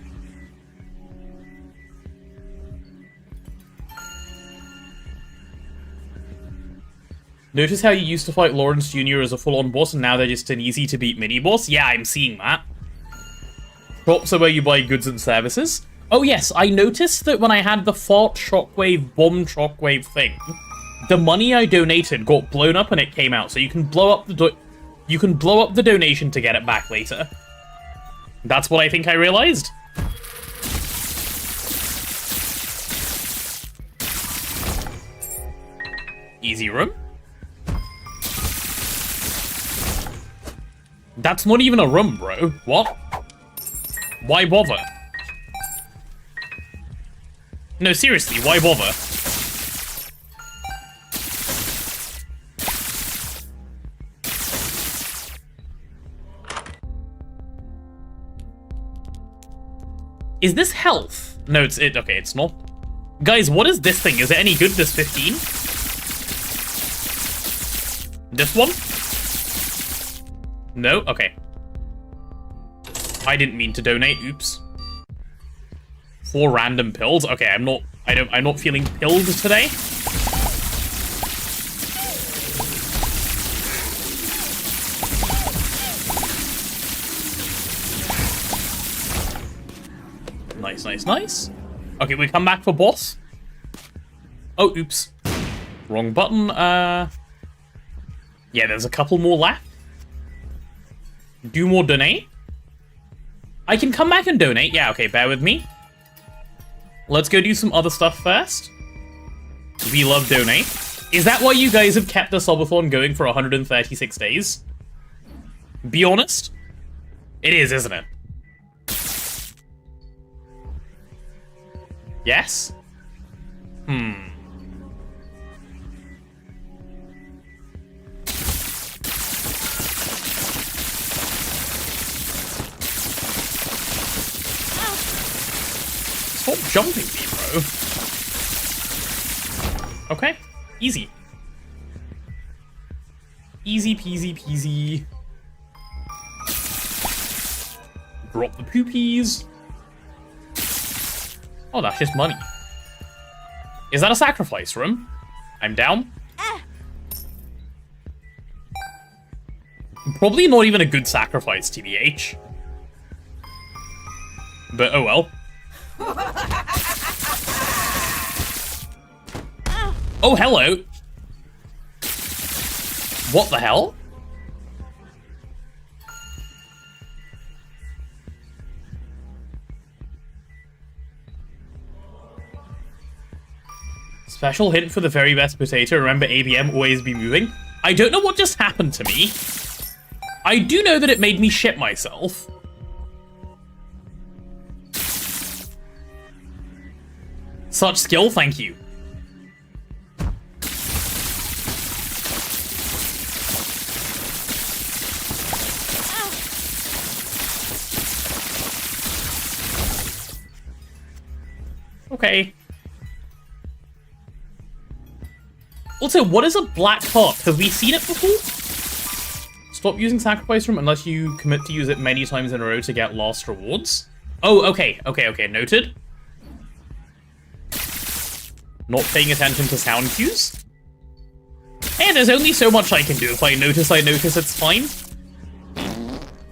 Notice how you used to fight Lawrence Jr. as a full-on boss and now they're just an easy-to-beat mini-boss? Yeah, I'm seeing that. Shops are where you buy goods and services. Oh yes, I noticed that when I had the fart shockwave, bomb shockwave thing, the money I donated got blown up and it came out, so you can blow up the donation to get it back later. That's what I think I realized. Easy room. That's not even a room, bro. What? Why bother? No, seriously, why bother? Is this health? No, okay, it's not. Guys, what is this thing? Is it any good, this 15? This one? No? Okay. I didn't mean to donate, oops. 4 random pills? Okay, I'm not feeling pilled today. Nice, nice, nice. Okay, we come back for boss. Oh, oops. Wrong button. Yeah, there's a couple more left. Do more donate. I can come back and donate. Yeah, okay, bear with me. Let's go do some other stuff first. We love donate. Is that why you guys have kept the subathon going for 136 days? Be honest. It is, isn't it? Yes? Stop jumping me, bro. Okay, easy. Easy peasy peasy. Drop the poopies. Oh, that's just money. Is that a sacrifice room? I'm down. Probably not even a good sacrifice, TBH. But oh well. Oh, hello. What the hell? Special hint for the very best potato. Remember, ABM always be moving. I don't know what just happened to me. I do know that it made me shit myself. Such skill, thank you. Okay. Also, what is a black heart? Have we seen it before? Stop using sacrifice room unless you commit to use it many times in a row to get last rewards. Oh, okay, noted. Not paying attention to sound cues. Hey, there's only so much I can do. If I notice, it's fine.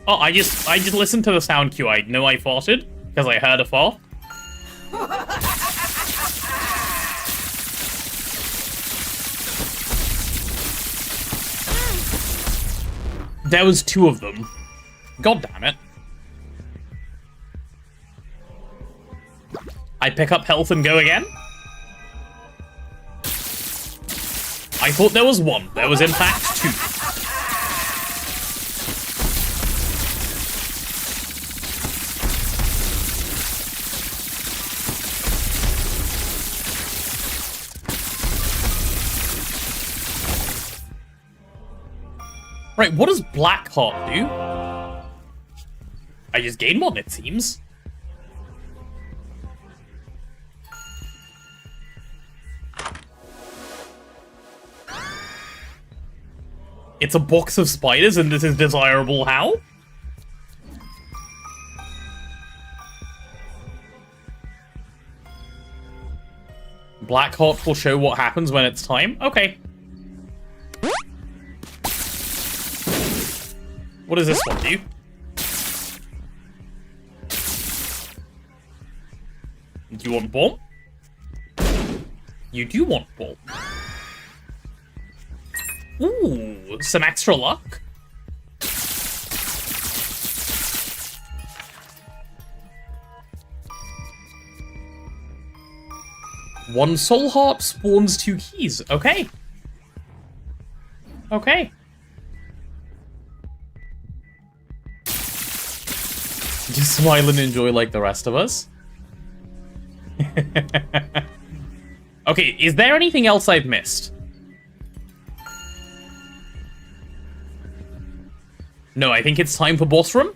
Oh, I just listened to the sound cue. I know I farted, because I heard a fart. There was 2 of them. God damn it. I pick up health and go again? I thought there was 1. There was in fact 2. Right, what does Black Heart do? I just gain 1, it seems. It's a box of spiders and this is desirable how? Black Heart will show what happens when it's time? Okay. What does this one do? Do you want bomb? You do want bomb. Ooh, some extra luck. One soul heart spawns 2 keys. Okay. Okay. Just smile and enjoy like the rest of us. Okay, is there anything else I've missed? No, I think it's time for boss room.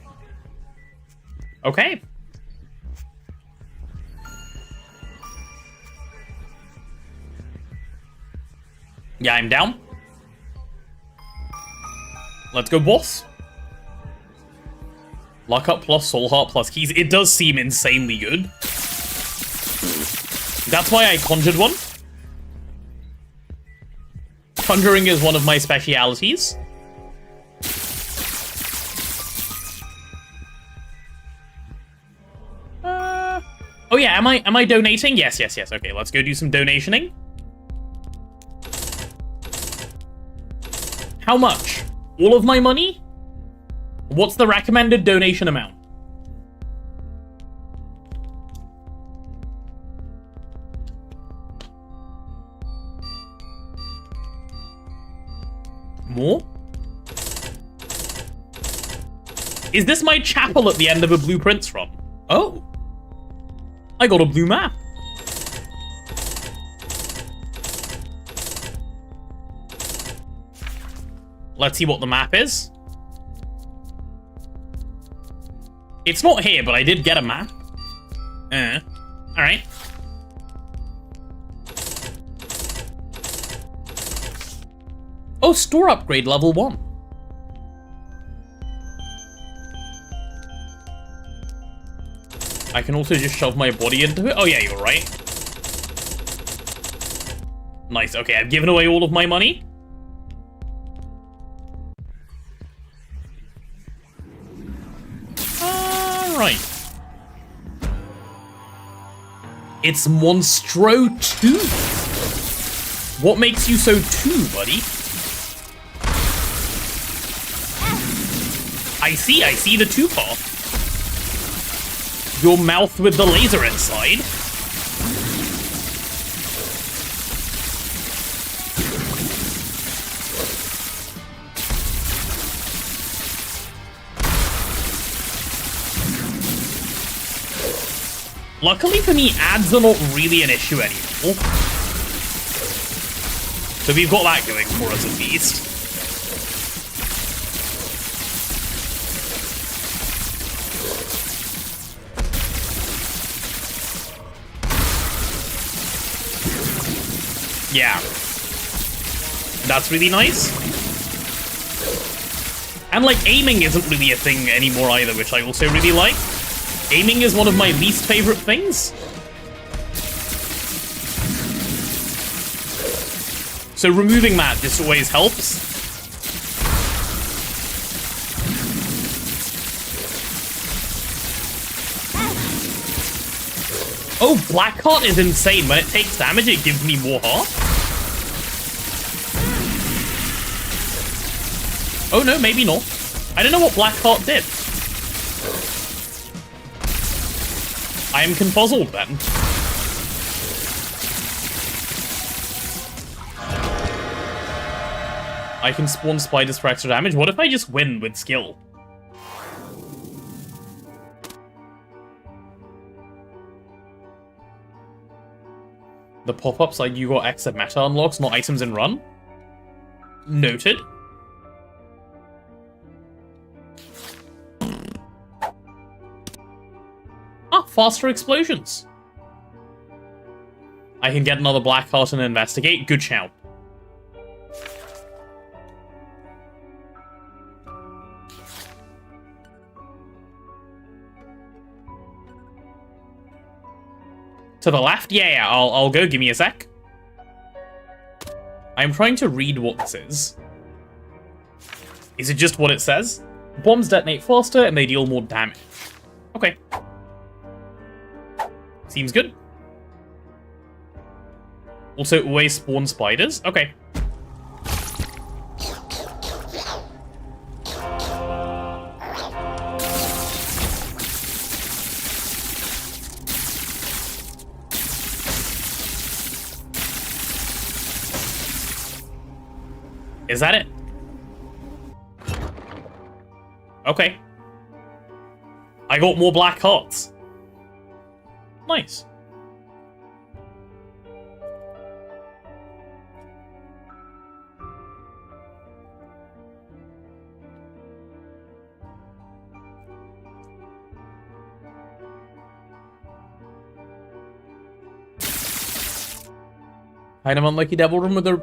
Okay. Yeah, I'm down. Let's go, boss. Luck up plus soul heart plus keys. It does seem insanely good. That's why I conjured one. Conjuring is one of my specialities. Oh yeah, am I donating? Yes. Okay, let's go do some donationing. How much? All of my money? What's the recommended donation amount? More? Is this my chapel at the end of a Blueprints run? Oh. I got a blue map. Let's see what the map is. It's not here, but I did get a map. Alright. Oh, store upgrade level 1. I can also just shove my body into it. Oh yeah, you're right. Nice, okay, I've given away all of my money. Alright. It's Monstro 2. What makes you so 2, buddy? I see the 2 part. Your mouth with the laser inside. Luckily for me, ads are not really an issue anymore. So we've got that going for us at least. Yeah. That's really nice. And, like, aiming isn't really a thing anymore either, which I also really like. Aiming is one of my least favorite things. So removing that just always helps. Oh, Black Heart is insane. When it takes damage, it gives me more heart. Oh no, maybe not. I don't know what Black Heart did. I am confuzzled then. I can spawn spiders for extra damage. What if I just win with skill? The pop-ups like you got extra meta unlocks, not items in run. Noted. Ah, faster explosions. I can get another Black Heart and investigate. Good shout. To the left? Yeah, I'll go. Give me a sec. I'm trying to read what this is. Is it just what it says? Bombs detonate faster and they deal more damage. Okay. Seems good. Also, always spawn spiders. Okay. Is that it? Okay. I got more Black Hearts. Nice. Item unlucky devil room with a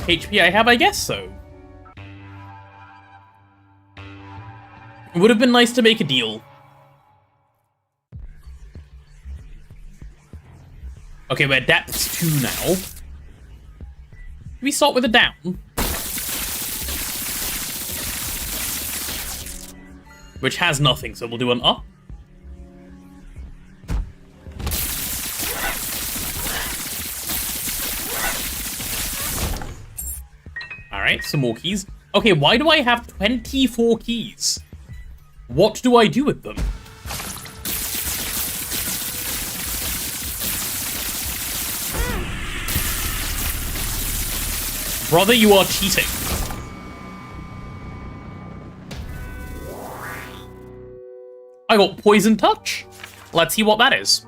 HP I have? I guess so. It would have been nice to make a deal. Okay, we're depths 2 now. Can we start with a down? Which has nothing, so we'll do an up. Alright, some more keys. Okay, why do I have 24 keys? What do I do with them? Brother, you are cheating. I got Poison Touch. Let's see what that is.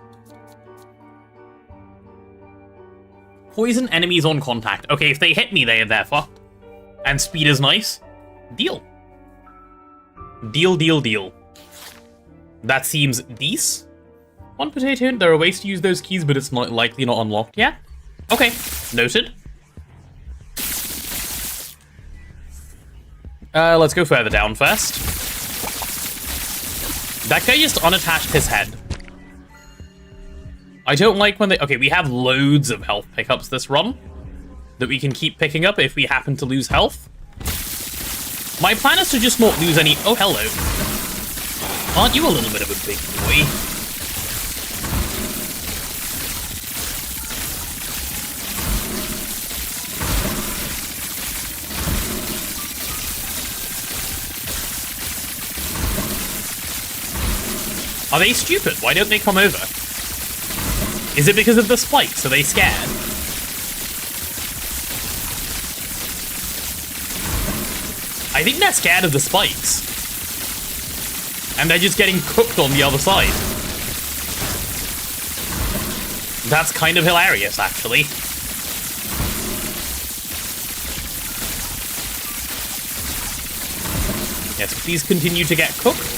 Poison enemies on contact. Okay, if they hit me, they're fucked. And speed is nice. Deal. Deal, deal, deal. That seems decent. 1 potato. There are ways to use those keys, but it's not likely not unlocked yet. Okay, noted. Let's go further down first. That guy just unattached his head. I don't like when they... Okay, we have loads of health pickups this run that we can keep picking up if we happen to lose health. My plan is to just not lose any... Oh, hello. Aren't you a little bit of a big boy? Are they stupid? Why don't they come over? Is it because of the spikes? Are they scared? I think they're scared of the spikes. And they're just getting cooked on the other side. That's kind of hilarious, actually. Yes, please continue to get cooked.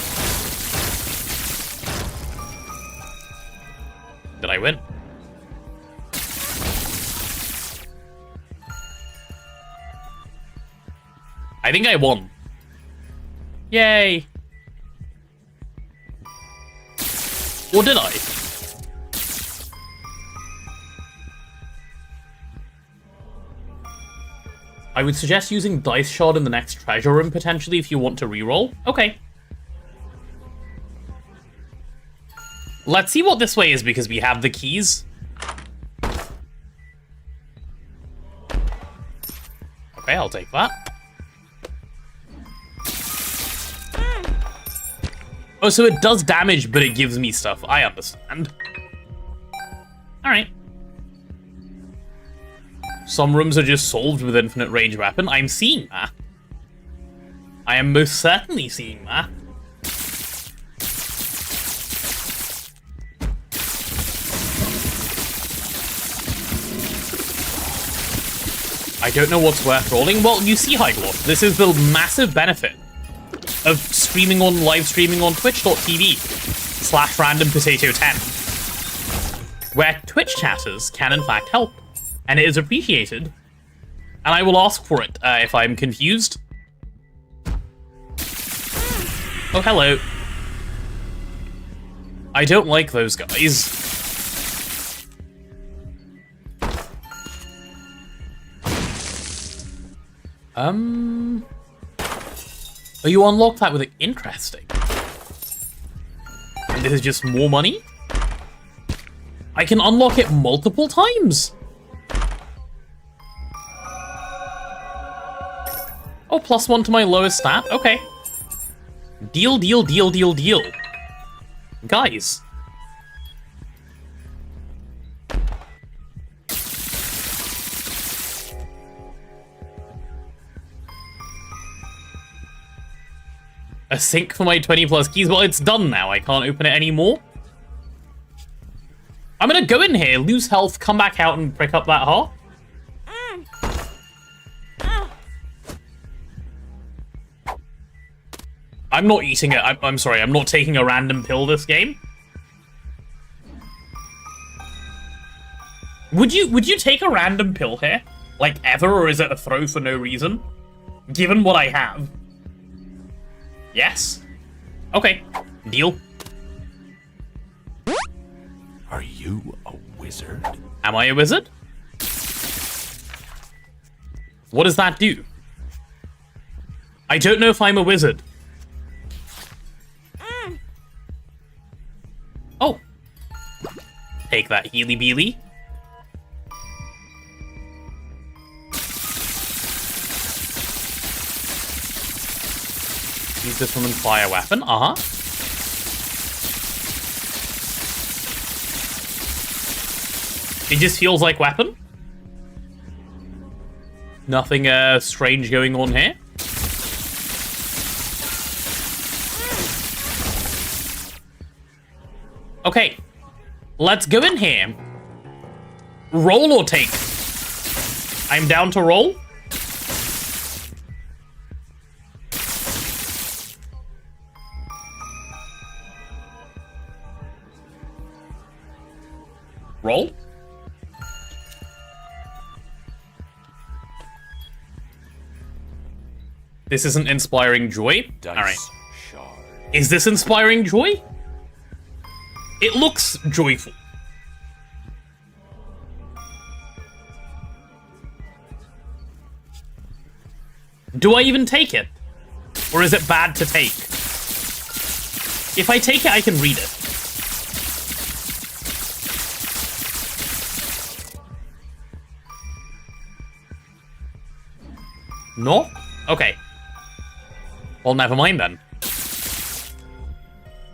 Did I win? I think I won. Yay! Or did I? I would suggest using Dice Shard in the next treasure room, potentially, if you want to reroll. Okay. Let's see what this way is, because we have the keys. Okay, I'll take that. Oh, so it does damage, but it gives me stuff. I understand. Alright. Some rooms are just solved with infinite range weapon. I'm seeing that. I am most certainly seeing that. I don't know what's worth rolling. Well, you see, Hygloth, this is the massive benefit of streaming on, live streaming on twitch.tv/randompotato10, where Twitch chatters can in fact help, and it is appreciated, and I will ask for it if I'm confused. Oh, hello. I don't like those guys. Oh, you unlock that with it. Interesting. And this is just more money? I can unlock it multiple times. Oh, +1 to my lowest stat? Okay. Deal, deal, deal, deal, deal. Guys. A sync for my 20+ keys. Well, it's done now. I can't open it anymore. I'm gonna go in here, lose health, come back out and pick up that heart. I'm not eating it. I'm sorry. I'm not taking a random pill this game. Would you take a random pill here? Like, ever, or is it a throw for no reason? Given what I have. Yes. Okay. Deal. Are you a wizard? Am I a wizard? What does that do? I don't know if I'm a wizard. Oh. Take that, Healy Beely. Use this one and fire weapon. Uh-huh. It just feels like weapon. Nothing strange going on here. Okay. Let's go in here. Roll or take? I'm down to roll. Roll. This isn't inspiring joy. All right. Is this inspiring joy? It looks joyful. Do I even take it? Or is it bad to take? If I take it, I can read it. No? Okay. Well, never mind then.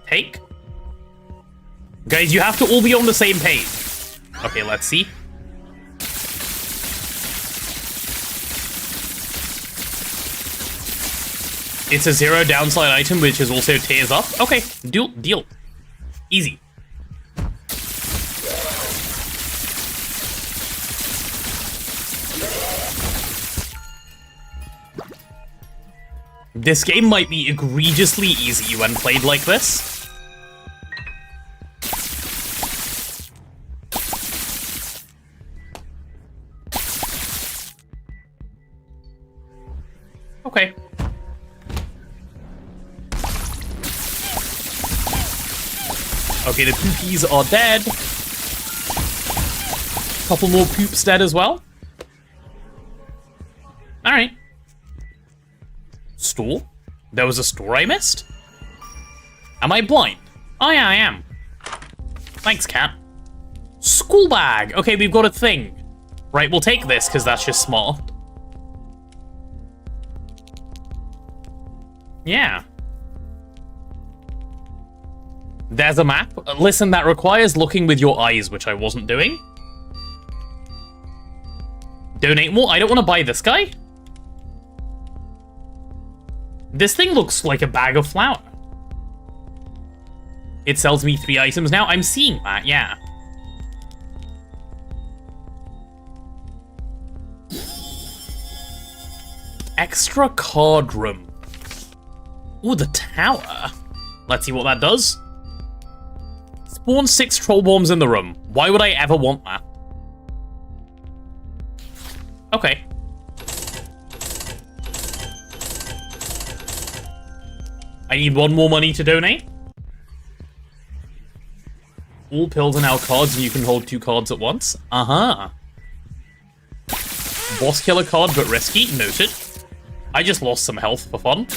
Take? Guys, you have to all be on the same page. Okay, let's see. It's a 0 downside item, which is also tears up. Okay, deal. Easy. This game might be egregiously easy when played like this. Okay. Okay, the poopies are dead. Couple more poops dead as well. Alright. Store? There was a store I missed? Am I blind? Oh yeah, I am. Thanks, cat. School bag! Okay, we've got a thing. Right, we'll take this, because that's just smart. Yeah. There's a map. Listen, that requires looking with your eyes, which I wasn't doing. Donate more? I don't want to buy this guy. This thing looks like a bag of flour. It sells me 3 items now. I'm seeing that, yeah. Extra card room. Ooh, the tower. Let's see what that does. Spawn 6 troll bombs in the room. Why would I ever want that? Okay. I need 1 more money to donate. All pills are now cards and you can hold 2 cards at once. Uh-huh. Boss killer card, but risky. Noted. I just lost some health for fun.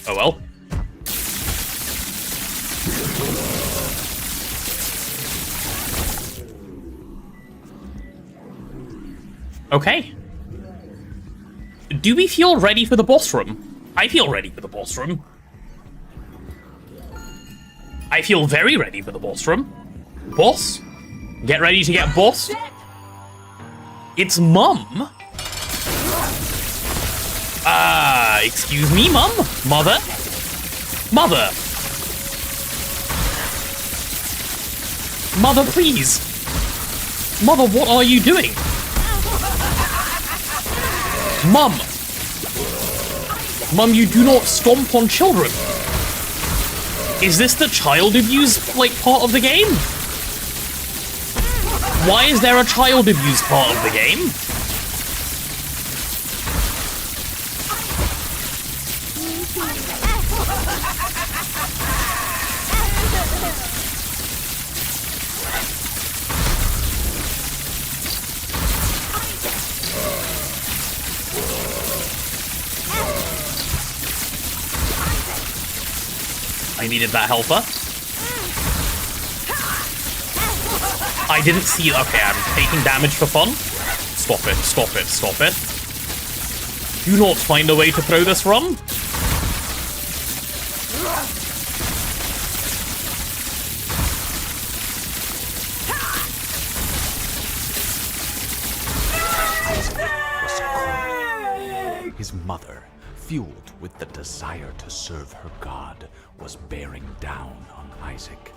Oh well. Okay. Do we feel ready for the boss room? I feel ready for the boss room. I feel very ready for the boss room. Boss? Get ready to get bossed? It's Mum? Excuse me, Mum? Mother? Mother! Mother, please! Mother, what are you doing? Mum! Mum, you do not stomp on children! Is this the child abuse, like, part of the game? Why is there a child abuse part of the game? I needed that helper. I didn't see it. Okay, I'm taking damage for fun. Stop it, stop it, stop it. Do not find a way to throw this run. His mother, fueled with the desire to serve her god, was bearing down on Isaac.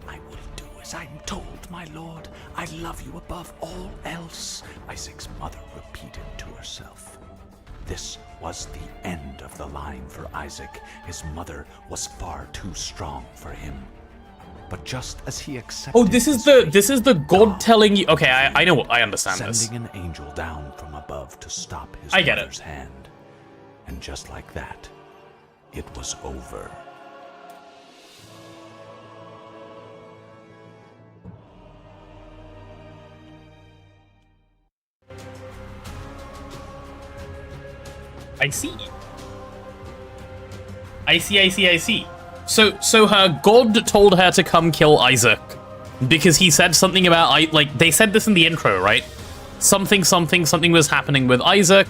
I will do as I'm told, my lord. I love you above all else, Isaac's mother repeated to herself. This was the end of the line for Isaac. His mother was far too strong for him. But just as he accepted... Oh, this is the god telling you... Okay, I know what... I understand this. Sending an angel down from above to stop his I get mother's hand. And just like that, it was over. I see. I see. So her god told her to come kill Isaac because he said something about, like, they said this in the intro, right? Something was happening with Isaac,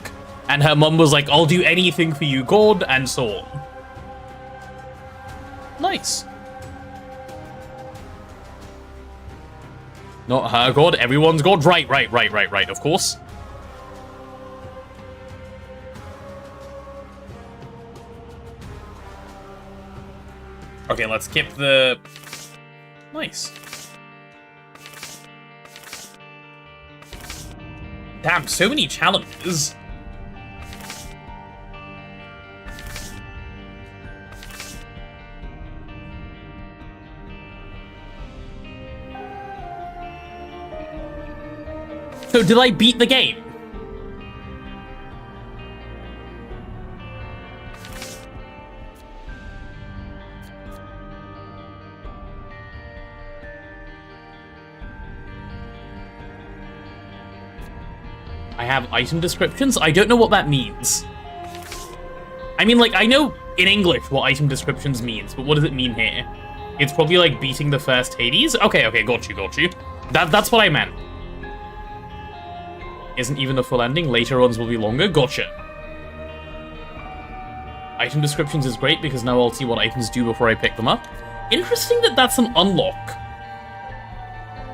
and her mum was like, I'll do anything for you, god, and so on. Nice. Not her god, everyone's god. Right, of course. Okay, let's skip the... Nice. Damn, so many challenges. So did I beat the game? I have item descriptions? I don't know what that means. I mean, like, I know in English what item descriptions means, but what does it mean here? It's probably like beating the first Hades? Okay, got you. That's what I meant. Isn't even the full ending. Later ones will be longer. Gotcha. Item descriptions is great because now I'll see what items do before I pick them up. Interesting that that's an unlock.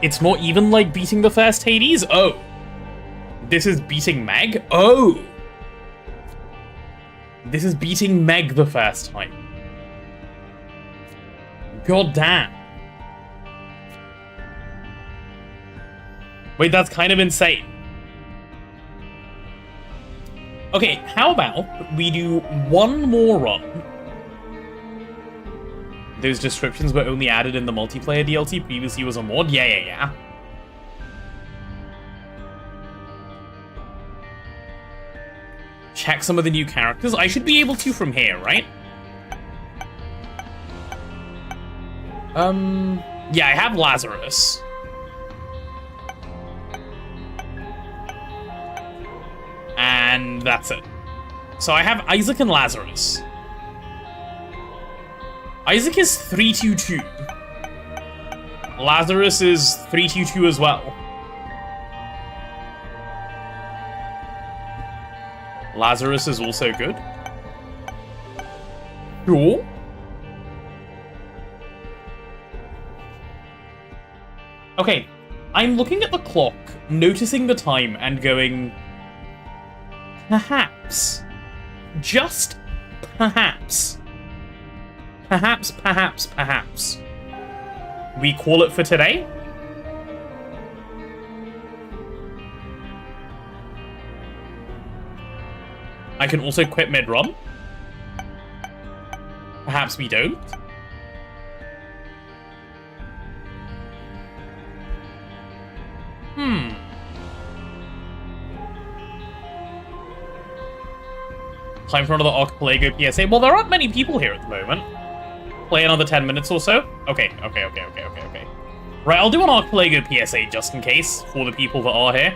It's more even like beating the first Hades? Oh. This is beating Meg? Oh! This is beating Meg the first time. God damn. Wait, that's kind of insane. Okay, how about we do one more run? Those descriptions were only added in the multiplayer DLC, previously was a mod? Yeah. Check some of the new characters. I should be able to from here, right? Yeah, I have Lazarus. And that's it. So I have Isaac and Lazarus. Isaac is 322. Lazarus is 322 as well. Lazarus is also good. Cool. Okay, I'm looking at the clock, noticing the time, and going... Perhaps. Just perhaps. Perhaps. We call it for today? I can also quit mid-run. Perhaps we don't. Hmm. Time for another Archipelago PSA. Well, there aren't many people here at the moment. Play another 10 minutes or so. Okay. Right, I'll do an Archipelago PSA just in case, for the people that are here.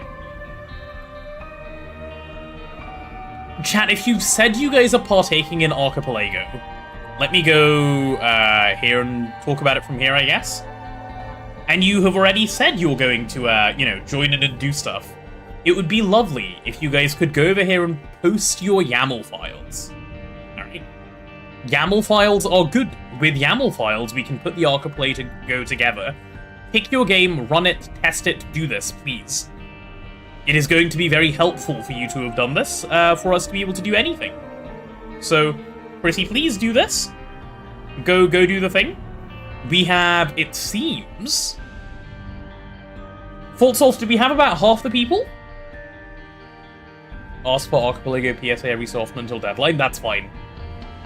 Chat, if you've said you guys are partaking in Archipelago, let me go here and talk about it from here, I guess. And you have already said you're going to, you know, join in and do stuff. It would be lovely if you guys could go over here and post your YAML files. Alright. YAML files are good. With YAML files, we can put the Archipelago together. Pick your game, run it, test it, do this, please. It is going to be very helpful for you to have done this, for us to be able to do anything. So, pretty please do this. Go do the thing. We have, it seems... Fault Solve, do we have about half the people? Ask for Archipelago PSA every so often until deadline, that's fine.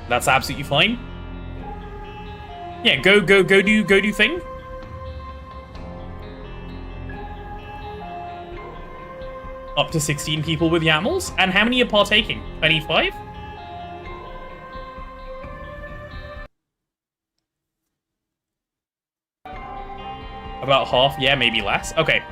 That's absolutely fine. Yeah, go do thing. Up to 16 people with YAMLs. And how many are partaking? 25? About half? Yeah, maybe less. Okay.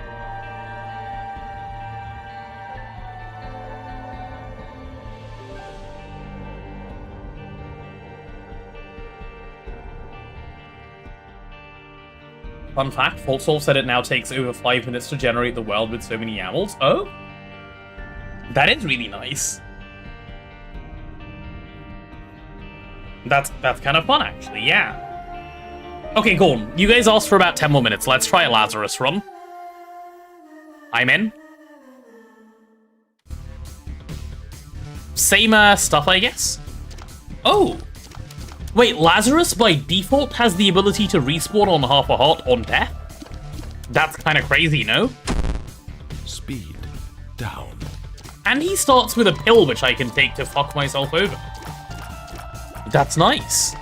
Fun fact, FaultSolve said it now takes over 5 minutes to generate the world with so many YAMLs. Oh? That is really nice. That's kind of fun, actually, yeah. Okay, go on. You guys asked for about 10 more minutes. Let's try a Lazarus run. I'm in. Same stuff, I guess? Oh! Wait, Lazarus by default has the ability to respawn on half a heart on death? That's kind of crazy, no? Speed down. And he starts with a pill which I can take to fuck myself over. That's nice.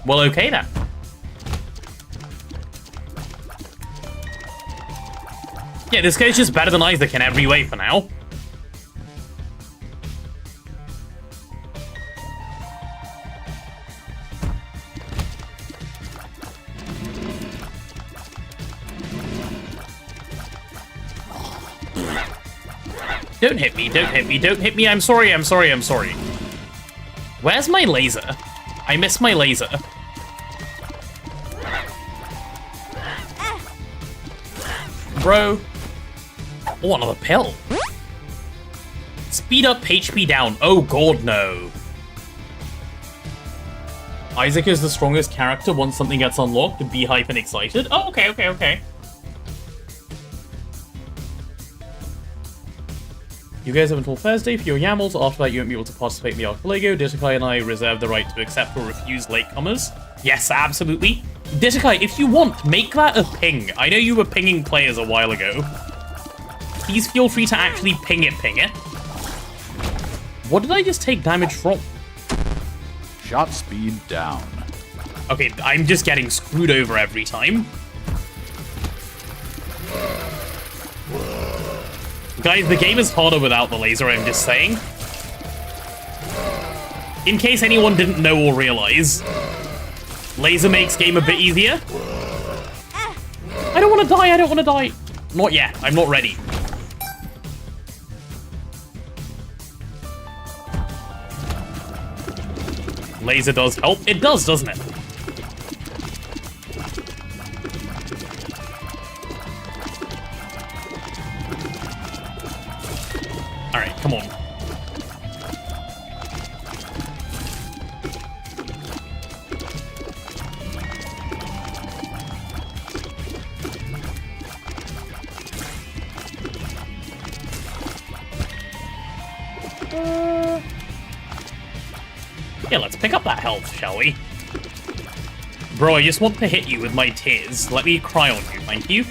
Well, okay then. Yeah, this guy's just better than Isaac in every way for now. Don't hit me, don't hit me, don't hit me, I'm sorry, I'm sorry, I'm sorry. Where's my laser? I missed my laser. Bro. Oh, another pill. Speed up, HP down. Oh god, no. Isaac is the strongest character once something gets unlocked. Be hype and excited. Oh, okay, okay, okay. You guys have until Thursday for your YAMLs. After that, you won't be able to participate in the Archipelago. Ditakai and I reserve the right to accept or refuse latecomers. Yes, absolutely. Ditakai, if you want, make that a ping. I know you were pinging players a while ago. Please feel free to actually ping it. What did I just take damage from? Shot speed down. Okay, I'm just getting screwed over every time. Guys, the game is harder without the laser, I'm just saying. In case anyone didn't know or realize. Laser makes game a bit easier. I don't want to die, I don't want to die. Not yet, I'm not ready. Laser does help. It does, doesn't it? Alright, come on. Yeah, let's pick up that health, shall we? Bro, I just want to hit you with my tears. Let me cry on you, thank you.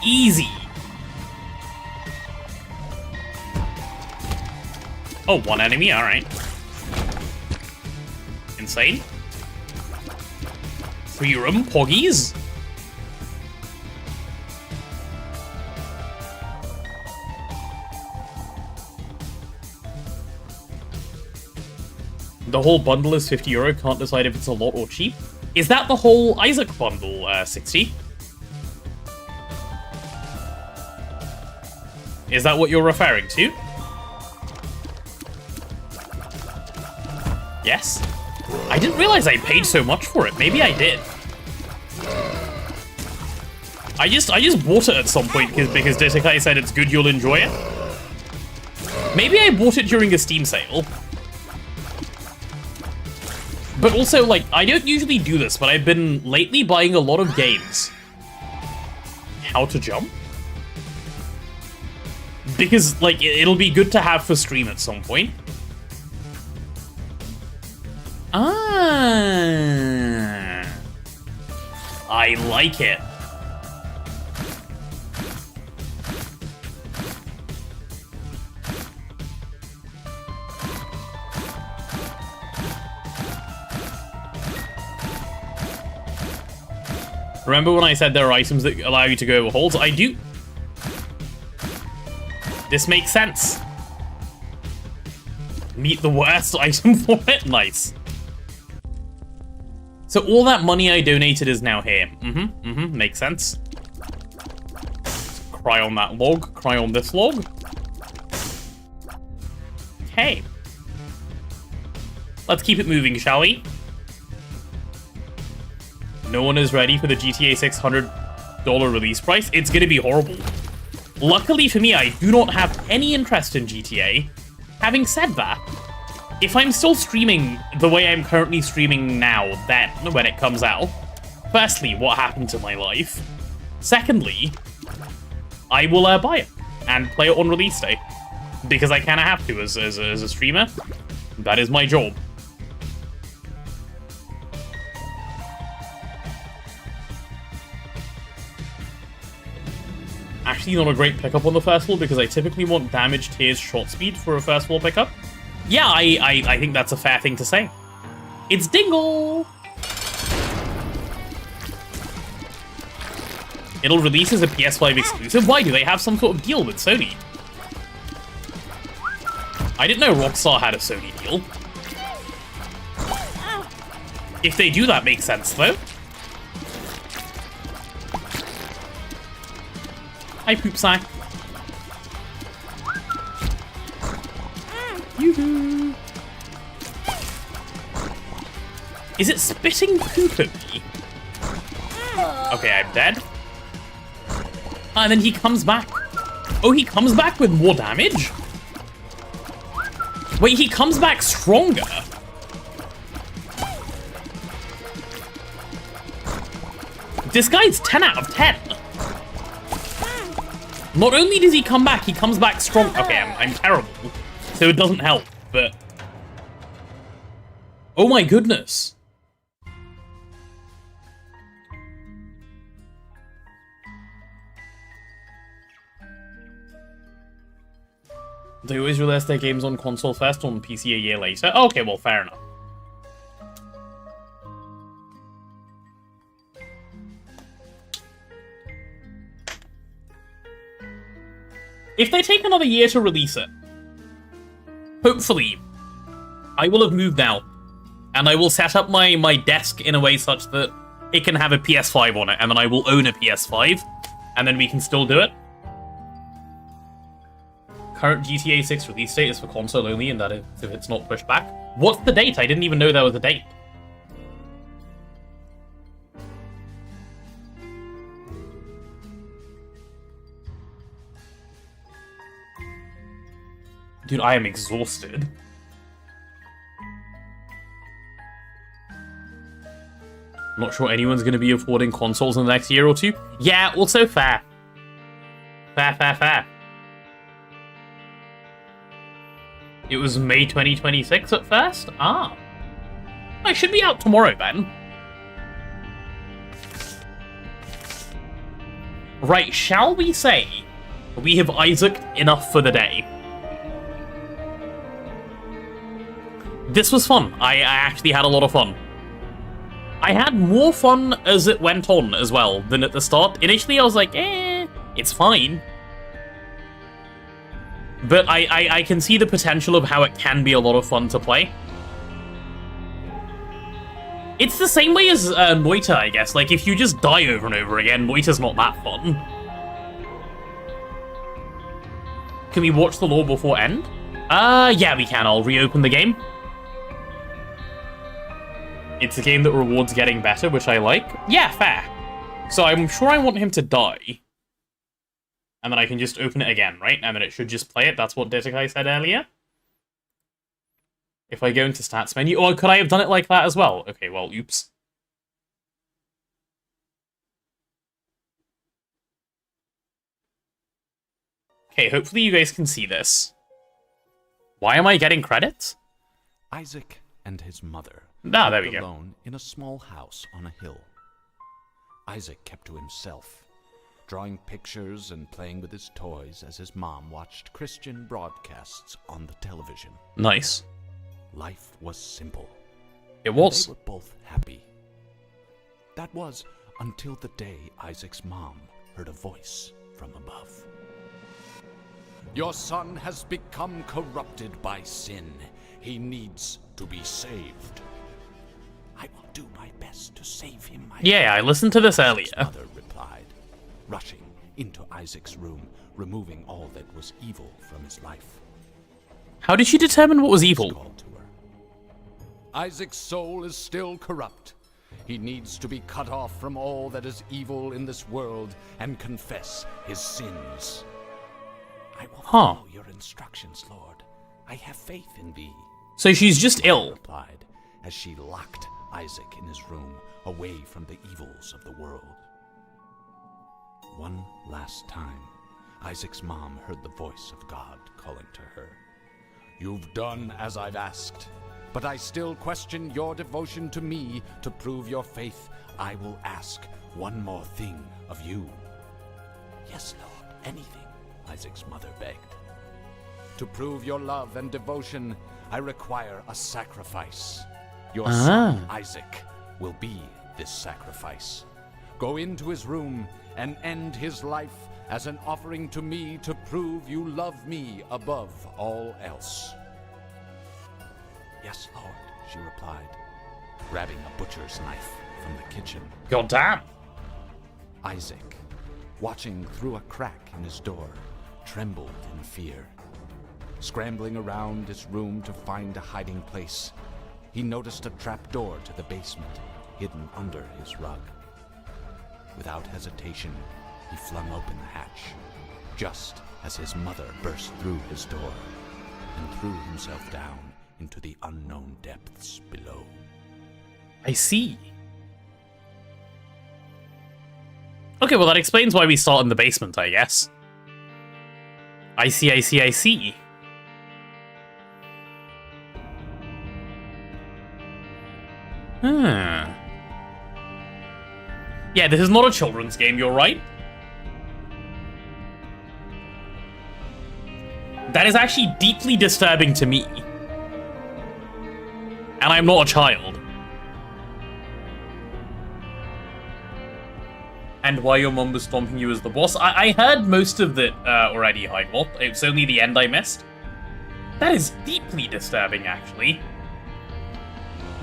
Easy. Oh, one enemy, alright. Insane. Free room, poggies. The whole bundle is €50. Can't decide if it's a lot or cheap. Is that the whole Isaac bundle, 60? Is that what you're referring to? Yes. I didn't realize I paid so much for it. Maybe I did. I just bought it at some point because Detakai said it's good, you'll enjoy it. Maybe I bought it during a Steam sale. But also, like, I don't usually do this, but I've been lately buying a lot of games. How to jump? Because, like, it'll be good to have for stream at some point. Ah, I like it. Remember when I said there are items that allow you to go over holes? I do. This makes sense. Meet the worst item for it? Nice. So all that money I donated is now here. Makes sense. Cry on that log. Cry on this log. Okay. Let's keep it moving, shall we? No one is ready for the GTA 6 $100 release price. It's gonna be horrible. Luckily for me, I do not have any interest in GTA. Having said that, if I'm still streaming the way I'm currently streaming now, then, when it comes out, firstly, what happened to my life? Secondly, I will buy it and play it on release day. Because I kinda have to as a streamer. That is my job. Actually, not a great pickup on the first floor because I typically want damage, tears, shot speed for a first floor pickup. Yeah, I think that's a fair thing to say. It's Dingle! It'll release as a PS5 exclusive? Why? Do they have some sort of deal with Sony? I didn't know Rockstar had a Sony deal. If they do, that makes sense, though. Hi, poop sack. Yoo-hoo. Is it spitting poop at me? Okay, I'm dead. And then he comes back. Oh, he comes back with more damage? Wait, he comes back stronger? This guy's 10 out of 10. Not only does he come back strong. Okay, I'm terrible, so it doesn't help, but... Oh my goodness. They always release their games on console first, on PC a year later. Okay, well, fair enough. If they take another year to release it, hopefully, I will have moved out, and I will set up my desk in a way such that it can have a PS5 on it, and then I will own a PS5, and then we can still do it. Current GTA 6 release date is for console only, and that is if it's not pushed back. What's the date? I didn't even know there was a date. Dude, I am exhausted. I'm not sure anyone's going to be affording consoles in the next year or two. Yeah, also fair. Fair. It was May 2026 at first? Ah. I should be out tomorrow, then. Right, shall we say we have Isaac enough for the day? This was fun. I actually had a lot of fun. I had more fun as it went on as well than at the start. Initially, I was like, it's fine. But I can see the potential of how it can be a lot of fun to play. It's the same way as Noita, I guess. Like, if you just die over and over again, Noita's not that fun. Can we watch the lore before end? Yeah, we can. I'll reopen the game. It's a game that rewards getting better, which I like. Yeah, fair. So I'm sure I want him to die. And then I can just open it again, right? And then it should just play it. That's what Ditakai said earlier. If I go into stats menu... Oh, could I have done it like that as well? Okay, well, oops. Okay, hopefully you guys can see this. Why am I getting credits? Isaac and his mother Ah, there we lived go. alone in a small house on a hill. Isaac kept to himself, drawing pictures and playing with his toys as his mom watched Christian broadcasts on the television. Nice. Life was simple. It was. They were both happy. That was until the day Isaac's mom heard a voice from above. Your son has become corrupted by sin. He needs to be saved. I will do my best to save him. Yeah, I listened to this earlier. His mother replied, rushing into Isaac's room, removing all that was evil from his life. How did she determine what was evil? Called to her. Isaac's soul is still corrupt. He needs to be cut off from all that is evil in this world and confess his sins. I will follow your instructions, Lord. I have faith in thee. So she's just ill. Replied as she locked Isaac in his room, away from the evils of the world. One last time, Isaac's mom heard the voice of God calling to her. You've done as I've asked, but I still question your devotion to me. To prove your faith, I will ask one more thing of you. Yes, Lord, anything, Isaac's mother begged. To prove your love and devotion, I require a sacrifice. Your son, Isaac, will be this sacrifice. Go into his room and end his life as an offering to me to prove you love me above all else. Yes, Lord, she replied, grabbing a butcher's knife from the kitchen. God damn. Isaac, watching through a crack in his door, trembled in fear. Scrambling around his room to find a hiding place, he noticed a trap door to the basement, hidden under his rug. Without hesitation, he flung open the hatch, just as his mother burst through his door and threw himself down into the unknown depths below. I see. Okay, well that explains why we start in the basement, I guess. I see. Yeah, this is not a children's game, you're right. That is actually deeply disturbing to me. And I'm not a child. And why your mum was stomping you as the boss? I heard most of it already, Hydewolf. It's only the end I missed. That is deeply disturbing, actually.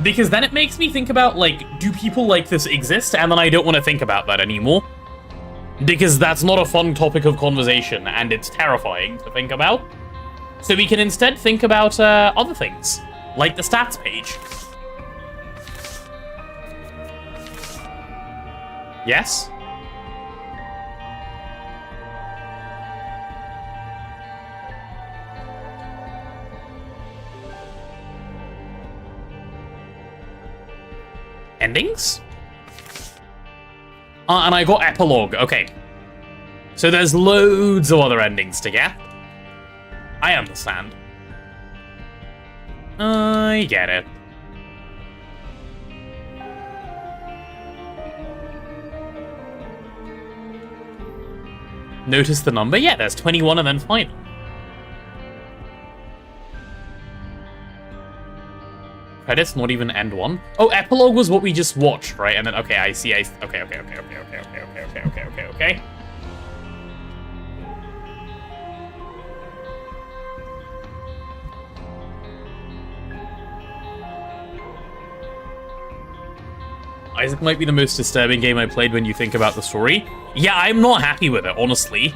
Because then it makes me think about, like, do people like this exist? And then I don't want to think about that anymore. Because that's not a fun topic of conversation, and it's terrifying to think about. So we can instead think about other things, like the stats page. Yes? Endings? And I got epilogue. Okay. So there's loads of other endings to get. I understand. I get it. Notice the number? Yeah, there's 21 and then final. Credits, not even end one. Oh, epilogue was what we just watched, right? And then, okay, I see. Okay. Isaac might be the most disturbing game I played when you think about the story. Yeah, I'm not happy with it, honestly.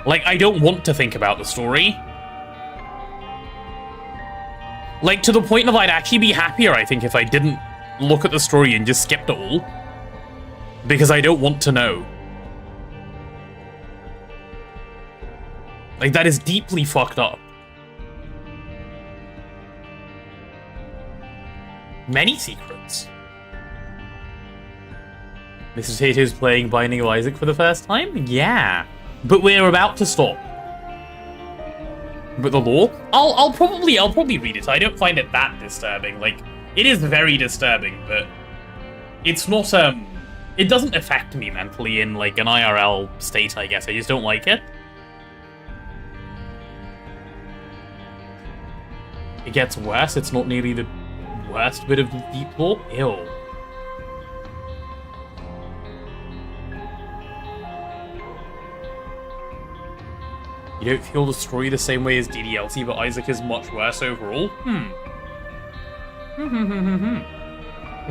Like, I don't want to think about the story. Like, to the point of I'd actually be happier, I think, if I didn't look at the story and just skipped it all. Because I don't want to know. Like, that is deeply fucked up. Many secrets. Mr. Tato's playing Binding of Isaac for the first time? Yeah. But we're about to stop. But the lore? I'll probably read it. I don't find it that disturbing. Like, it is very disturbing, but it's not, it doesn't affect me mentally in, like, an IRL state, I guess. I just don't like it. It gets worse. It's not nearly the worst bit of the deep lore. Ew. You don't feel the story the same way as DDLC, but Isaac is much worse overall?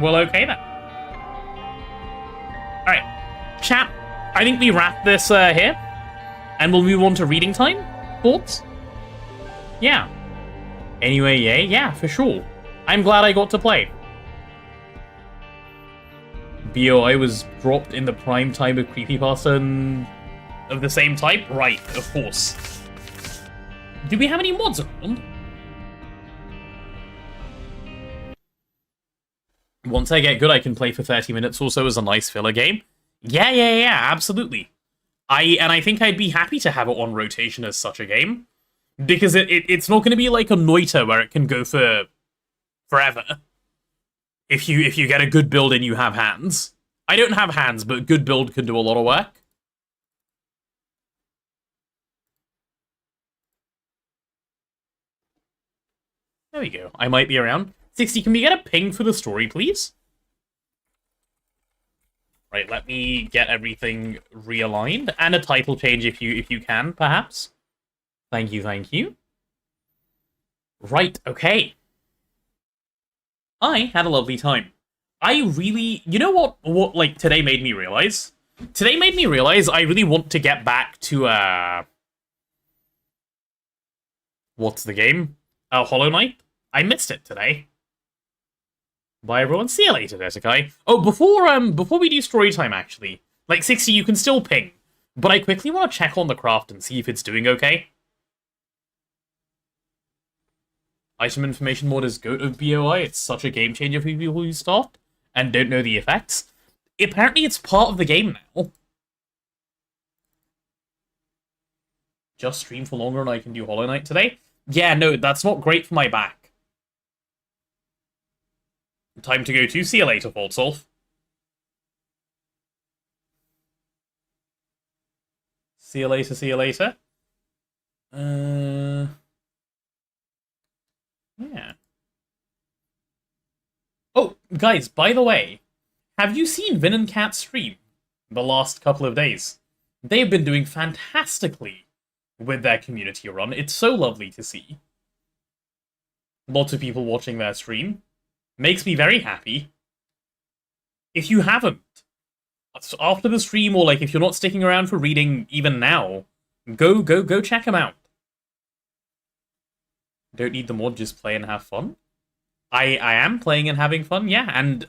Well, okay then. Alright. Chat, I think we wrap this here. And we'll move on to reading time. Thoughts? Yeah. Anyway, yeah, for sure. I'm glad I got to play. BOI was dropped in the prime time of Creepypasta and of the same type? Right, of course. Do we have any mods around? Once I get good, I can play for 30 minutes or so as a nice filler game. Yeah, absolutely. I think I'd be happy to have it on rotation as such a game. Because it's not going to be like a Noita where it can go for forever. If you get a good build and you have hands. I don't have hands, but good build can do a lot of work. There we go. I might be around. 60, can we get a ping for the story, please? Right, let me get everything realigned. And a title change if you can, perhaps. Thank you. Right, okay. I had a lovely time. I really... You know what like, today made me realize? Today made me realize I really want to get back to, what's the game? Hollow Knight? I missed it today. Bye, everyone. See you later, Desekai. Oh, before we do story time, actually. Like, 60, you can still ping. But I quickly want to check on the craft and see if it's doing okay. Item information mod is GOAT of BOI. It's such a game changer for people who start and don't know the effects. Apparently, it's part of the game now. Just stream for longer and I can do Hollow Knight today? Yeah, no, that's not great for my back. Time to go to. See you later, Faultsolf. See you later. Yeah. Oh, guys, by the way, have you seen Vin and Cat stream the last couple of days? They've been doing fantastically with their community run. It's so lovely to see. Lots of people watching their stream. Makes me very happy. If you haven't, after the stream, or like if you're not sticking around for reading even now, go check them out. Don't need the mod, just play and have fun. I am playing and having fun, yeah, and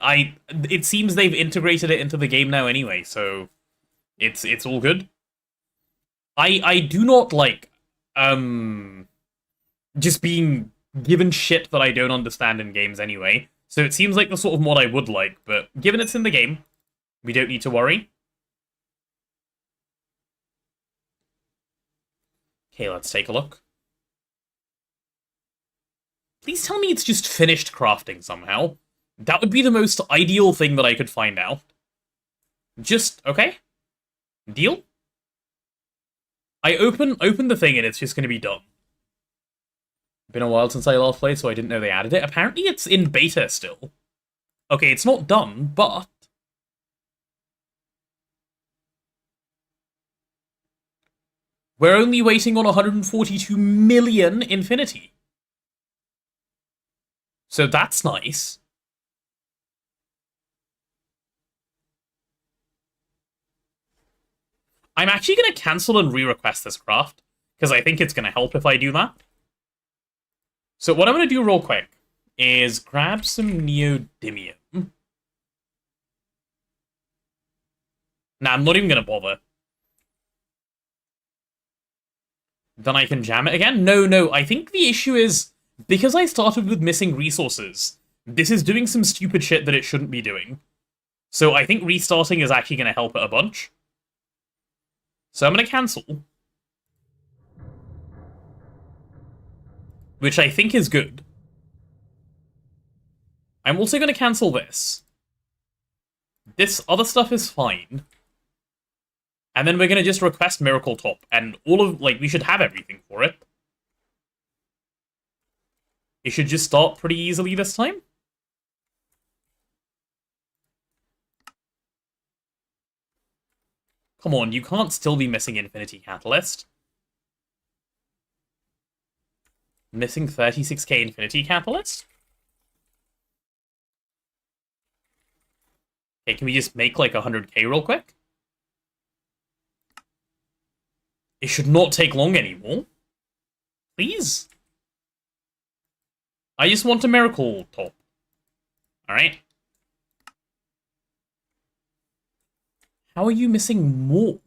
it seems they've integrated it into the game now anyway, so it's all good. I do not like just being given shit that I don't understand in games anyway. So it seems like the sort of mod I would like, but given it's in the game, we don't need to worry. Okay, let's take a look. Please tell me it's just finished crafting somehow. That would be the most ideal thing that I could find out. Just, okay? Deal? I open the thing and it's just going to be done. Been a while since I last played, so I didn't know they added it. Apparently it's in beta still. Okay, it's not done, but... we're only waiting on 142 million infinity. So that's nice. I'm actually going to cancel and re-request this craft, because I think it's going to help if I do that. So what I'm going to do real quick is grab some neodymium. Nah, I'm not even going to bother. Then I can jam it again? No, I think the issue is, because I started with missing resources, this is doing some stupid shit that it shouldn't be doing. So I think restarting is actually going to help it a bunch. So I'm going to cancel. Which I think is good. I'm also going to cancel this. This other stuff is fine. And then we're going to just request Miracle Top. And all of, like, we should have everything for it. It should just start pretty easily this time. Come on, you can't still be missing Infinity Catalyst. Missing 36k Infinity Catalyst? Okay, can we just make like 100k real quick? It should not take long anymore. Please? I just want a Miracle Top. Alright. How are you missing more?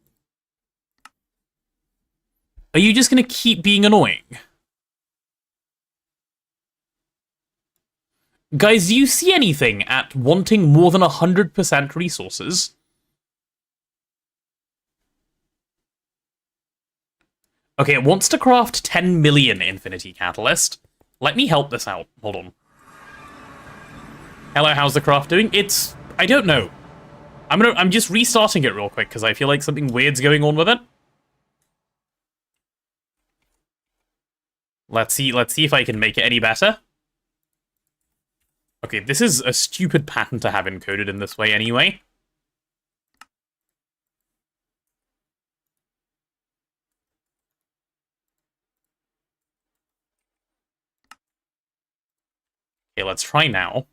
Are you just gonna keep being annoying? Guys, do you see anything at wanting more than 100% resources? Okay, it wants to craft 10 million Infinity Catalyst. Let me help this out. Hold on. Hello, how's the craft doing? It's... I don't know. I'm just restarting it real quick, because I feel like something weird's going on with it. Let's see if I can make it any better. Okay, this is a stupid pattern to have encoded in this way anyway. Okay, let's try now.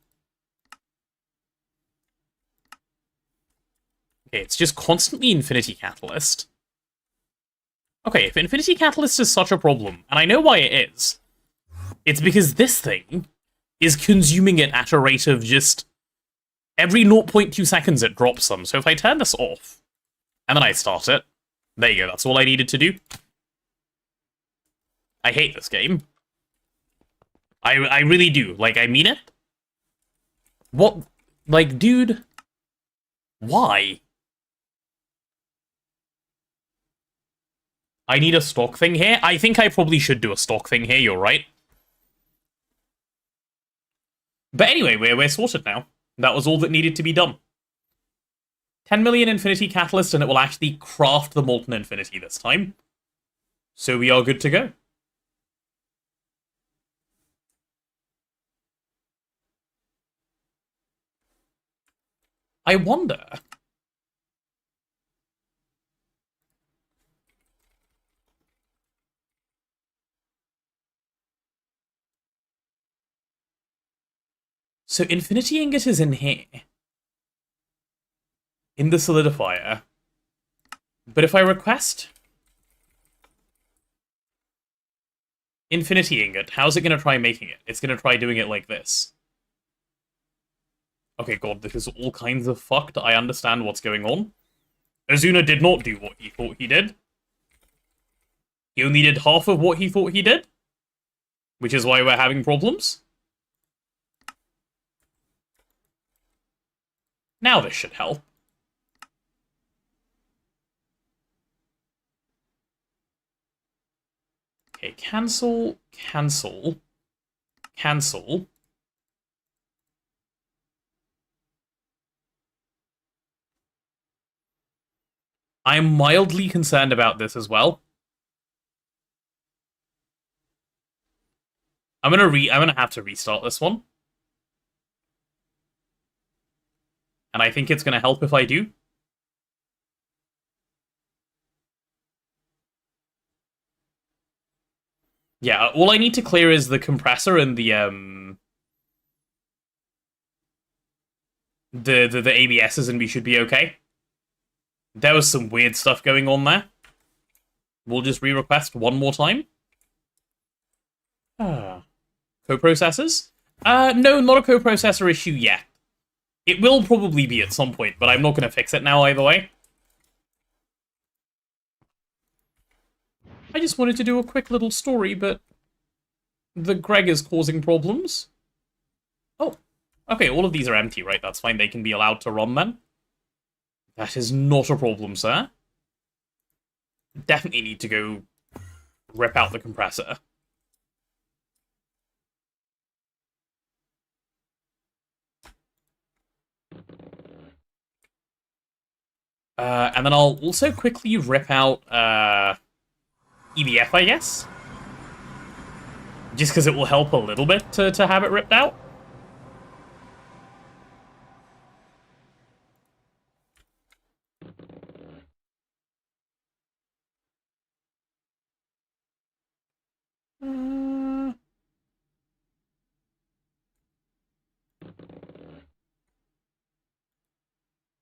Okay, it's just constantly Infinity Catalyst. Okay, if Infinity Catalyst is such a problem, and I know why it is, it's because this thing is consuming it at a rate of just... every 0.2 seconds it drops some. So if I turn this off, and then I start it, there you go, that's all I needed to do. I hate this game. I really do. Like, I mean it. What? Like, dude... why? I need a stock thing here? I think I probably should do a stock thing here, you're right. But anyway, we're sorted now. That was all that needed to be done. 10 million Infinity Catalyst, and it will actually craft the Molten Infinity this time. So we are good to go. I wonder... So Infinity Ingot is in here. In the solidifier. But if I request Infinity Ingot, how's it going to try making it? It's going to try doing it like this. Okay, god, this is all kinds of fucked. I understand what's going on. Azuna did not do what he thought he did. He only did half of what he thought he did. Which is why we're having problems. Now this should help. Okay, cancel, cancel, cancel. I'm mildly concerned about this as well. I'm gonna have to restart this one. And I think it's gonna help if I do. Yeah, all I need to clear is the compressor and the ABSs, and we should be okay. There was some weird stuff going on there. We'll just re-request one more time. Coprocessors? No, not a coprocessor issue yet. It will probably be at some point, but I'm not going to fix it now either way. I just wanted to do a quick little story, but the Greg is causing problems. Oh, okay, all of these are empty, right? That's fine, they can be allowed to run then. That is not a problem, sir. Definitely need to go rip out the compressor. And then I'll also quickly rip out EDF, I guess. Just because it will help a little bit to have it ripped out.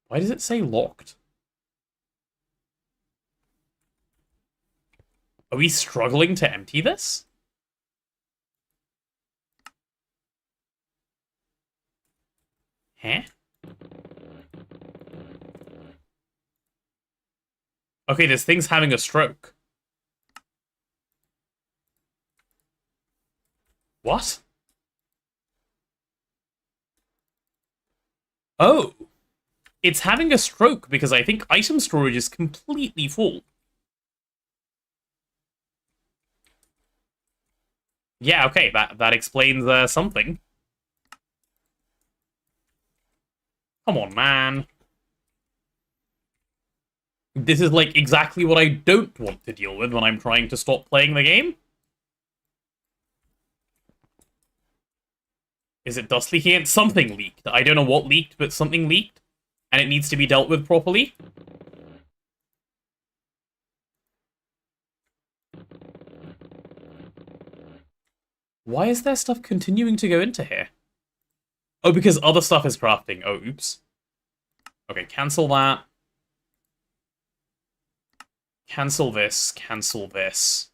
Why does it say locked? Are we struggling to empty this? Huh? Okay, this thing's having a stroke. What? Oh. It's having a stroke because I think item storage is completely full. Yeah, okay, that explains something. Come on, man. This is, like, exactly what I don't want to deal with when I'm trying to stop playing the game. Is it dust leaking? Something leaked. I don't know what leaked, but something leaked. And it needs to be dealt with properly. Why is there stuff continuing to go into here? Oh, because other stuff is crafting. Oh, oops. Okay, cancel that. Cancel this. Cancel this.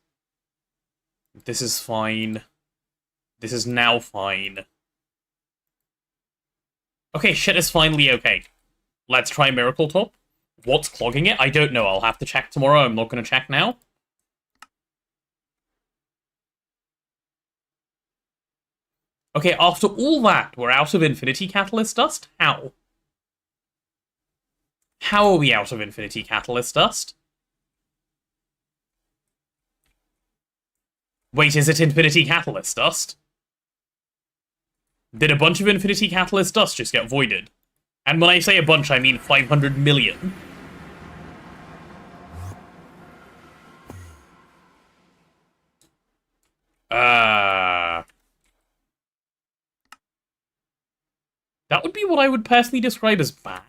This is fine. This is now fine. Okay, shit is finally okay. Let's try Miracle Top. What's clogging it? I don't know. I'll have to check tomorrow. I'm not going to check now. Okay, after all that, we're out of Infinity Catalyst Dust? How? How are we out of Infinity Catalyst Dust? Wait, is it Infinity Catalyst Dust? Did a bunch of Infinity Catalyst Dust just get voided? And when I say a bunch, I mean 500 million. That would be what I would personally describe as bad.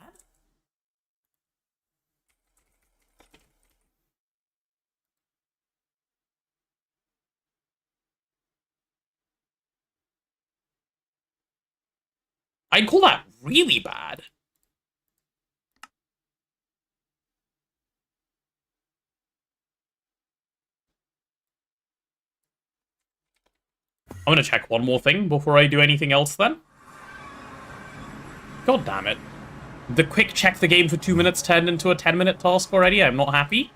I'd call that really bad. I'm gonna check one more thing before I do anything else then. God damn it. The quick check the game for 2 minutes turned into a 10-minute task already. I'm not happy.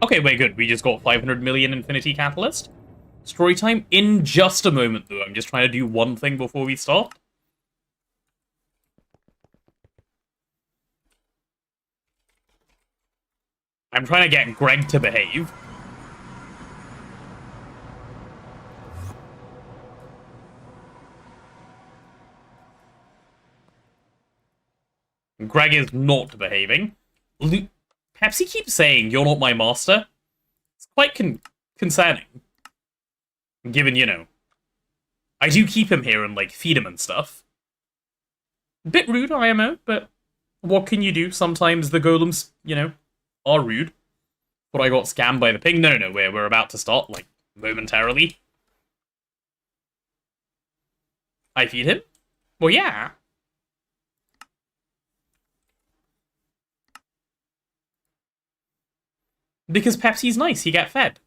Okay, we're good. We just got 500 million Infinity Catalyst. Story time in just a moment, though. I'm just trying to do one thing before we start. I'm trying to get Greg to behave. Greg is not behaving. Pepsi keeps saying, "You're not my master." It's quite concerning. Given, you know, I do keep him here and, like, feed him and stuff. A bit rude, IMO, but What can you do? Sometimes the golems, you know, are rude. But I got scammed by the ping. No, we're about to start, like, momentarily. I feed him? Well, yeah. Because Pepsi's nice, he get fed.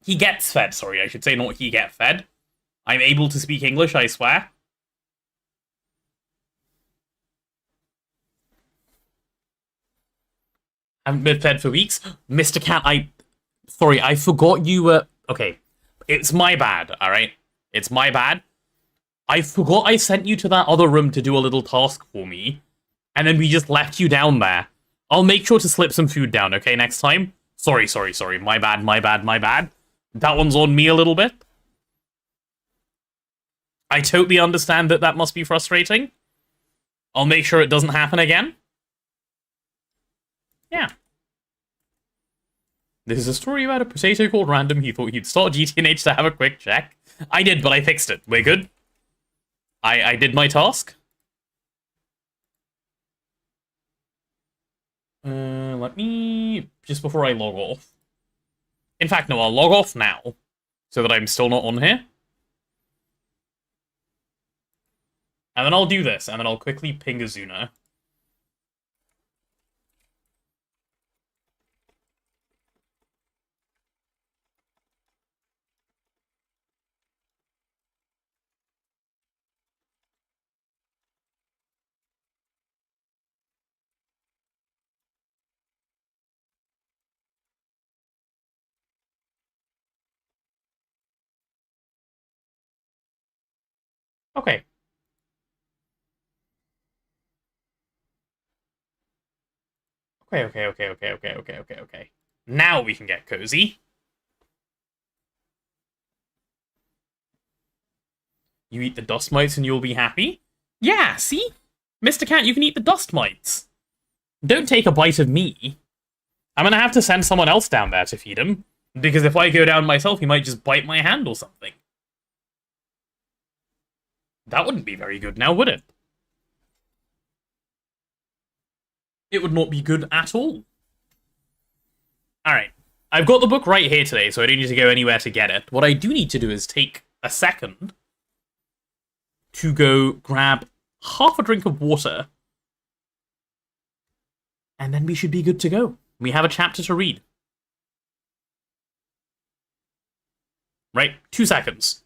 He gets fed, sorry, I should say not he get fed. I'm able to speak English, I swear. Haven't been fed for weeks. Mr. Cat, sorry, I forgot you were... Okay, it's my bad, alright? It's my bad. I forgot I sent you to that other room to do a little task for me, and then we just left you down there. I'll make sure to slip some food down, okay, next time? Sorry. My bad. That one's on me a little bit. I totally understand that must be frustrating. I'll make sure it doesn't happen again. Yeah. This is a story about a potato called Random. He thought he'd start GTNH to have a quick check. I did, but I fixed it. We're good. I did my task. Let me... Just before I log off. In fact, no, I'll log off now. So that I'm still not on here. And then I'll do this, and then I'll quickly ping Azuna. Okay. Okay. Now we can get cozy. You eat the dust mites and you'll be happy? Yeah, see? Mr. Cat, you can eat the dust mites. Don't take a bite of me. I'm gonna have to send someone else down there to feed him. Because if I go down myself, he might just bite my hand or something. That wouldn't be very good now, would it? It would not be good at all. Alright. I've got the book right here today, so I don't need to go anywhere to get it. What I do need to do is take a second to go grab half a drink of water, and then we should be good to go. We have a chapter to read. Right? 2 seconds.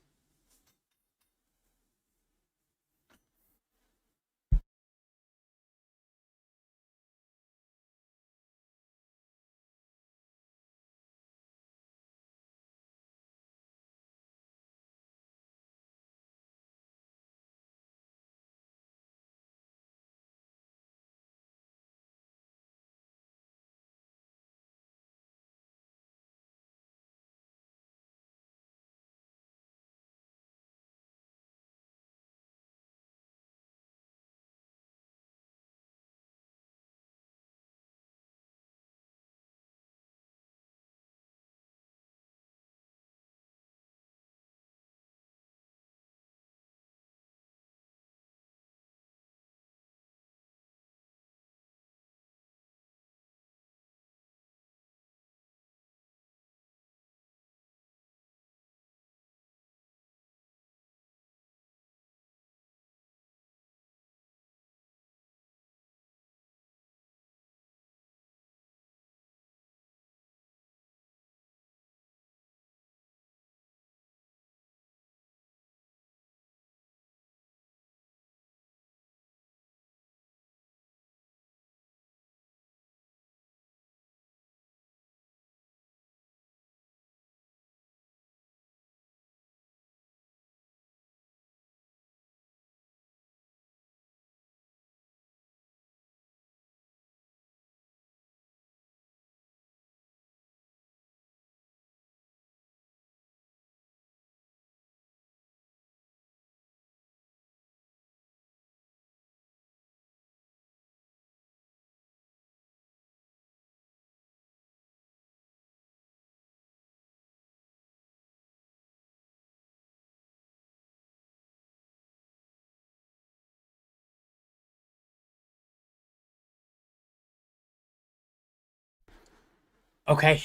Okay,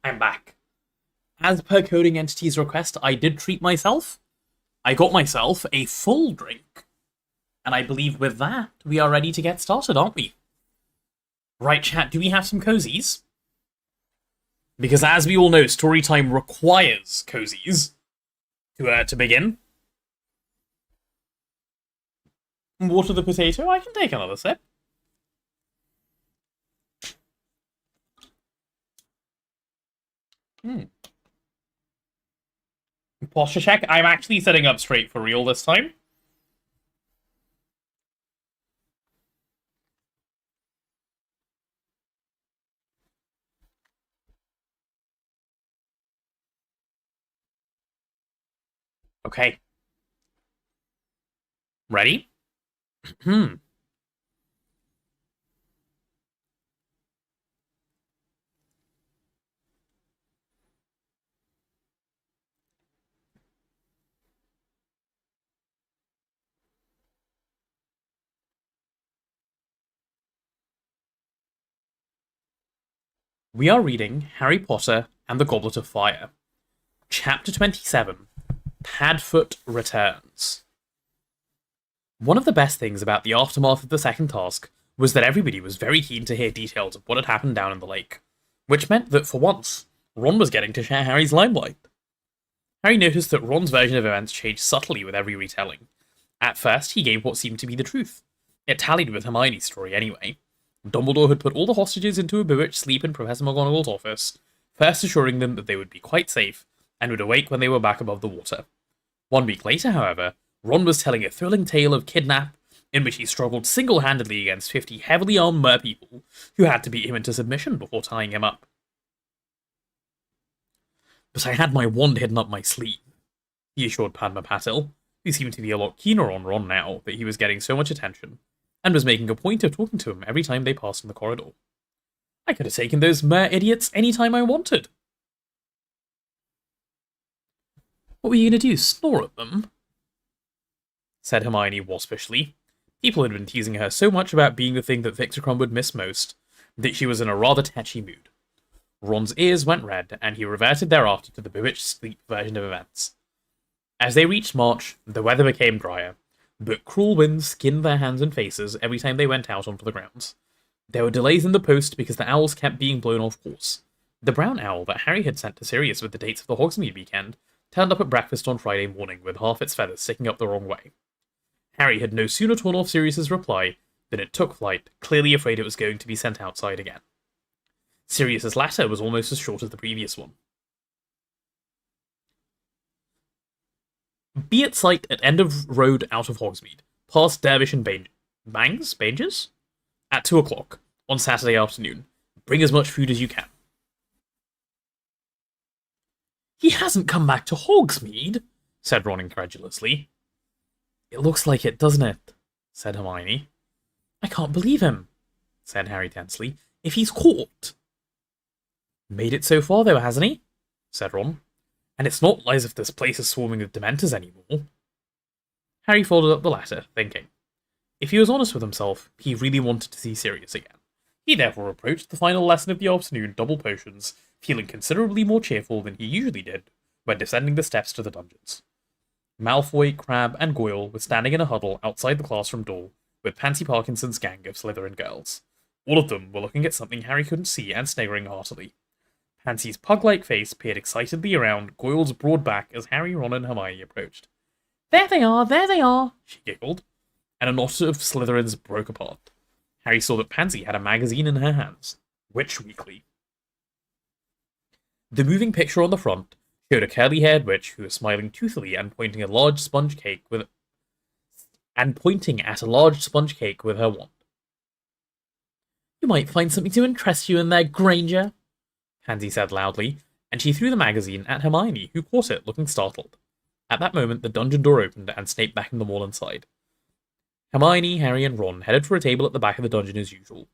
I'm back. As per Coding Entity's request, I did treat myself. I got myself a full drink. And I believe with that, we are ready to get started, aren't we? Right, chat, do we have some cozies? Because as we all know, Storytime requires cozies to begin. Water the potato? I can take another sip. Posture check. I'm actually sitting up straight for real this time. Okay. Ready? We are reading Harry Potter and the Goblet of Fire, Chapter 27, Padfoot Returns. One of the best things about the aftermath of the second task was that everybody was very keen to hear details of what had happened down in the lake, which meant that for once, Ron was getting to share Harry's limelight. Harry noticed that Ron's version of events changed subtly with every retelling. At first, he gave what seemed to be the truth. It tallied with Hermione's story anyway. Dumbledore had put all the hostages into a bewitched sleep in Professor McGonagall's office, first assuring them that they would be quite safe, and would awake when they were back above the water. 1 week later, however, Ron was telling a thrilling tale of kidnap, in which he struggled single-handedly against 50 heavily armed merpeople who had to beat him into submission before tying him up. But I had my wand hidden up my sleeve, he assured Padma Patil, who seemed to be a lot keener on Ron now that he was getting so much attention, and was making a point of talking to him every time they passed in the corridor. I could have taken those mer idiots any time I wanted. What were you going to do, snore at them? Said Hermione waspishly. People had been teasing her so much about being the thing that Victor Crumb would miss most, that she was in a rather tetchy mood. Ron's ears went red, and he reverted thereafter to the bewitched sleep version of events. As they reached March, the weather became drier, but cruel winds skinned their hands and faces every time they went out onto the grounds. There were delays in the post because the owls kept being blown off course. The brown owl that Harry had sent to Sirius with the dates of the Hogsmeade weekend turned up at breakfast on Friday morning with half its feathers sticking up the wrong way. Harry had no sooner torn off Sirius's reply than it took flight, clearly afraid it was going to be sent outside again. Sirius's letter was almost as short as the previous one. Be at sight at end of road out of Hogsmeade, past Dervish and Banges? At 2 o'clock, on Saturday afternoon. Bring as much food as you can. He hasn't come back to Hogsmeade, said Ron incredulously. It looks like it, doesn't it? Said Hermione. I can't believe him, said Harry tensely. If he's caught. Made it so far, though, hasn't he? Said Ron. And it's not as if this place is swarming with Dementors anymore. Harry folded up the letter, thinking. If he was honest with himself, he really wanted to see Sirius again. He therefore approached the final lesson of the afternoon double potions, feeling considerably more cheerful than he usually did when descending the steps to the dungeons. Malfoy, Crabbe, and Goyle were standing in a huddle outside the classroom door with Pansy Parkinson's gang of Slytherin girls. All of them were looking at something Harry couldn't see and sniggering heartily. Pansy's pug-like face peered excitedly around Goyle's broad back as Harry, Ron, and Hermione approached. There they are, she giggled, and a knot of Slytherins broke apart. Harry saw that Pansy had a magazine in her hands. Witch Weekly. The moving picture on the front showed a curly-haired witch who was smiling toothily and pointing at a large sponge cake with her wand. You might find something to interest you in there, Granger, Pansy said loudly, and she threw the magazine at Hermione, who caught it, looking startled. At that moment, the dungeon door opened, and Snape beckoned them all inside. Hermione, Harry, and Ron headed for a table at the back of the dungeon as usual.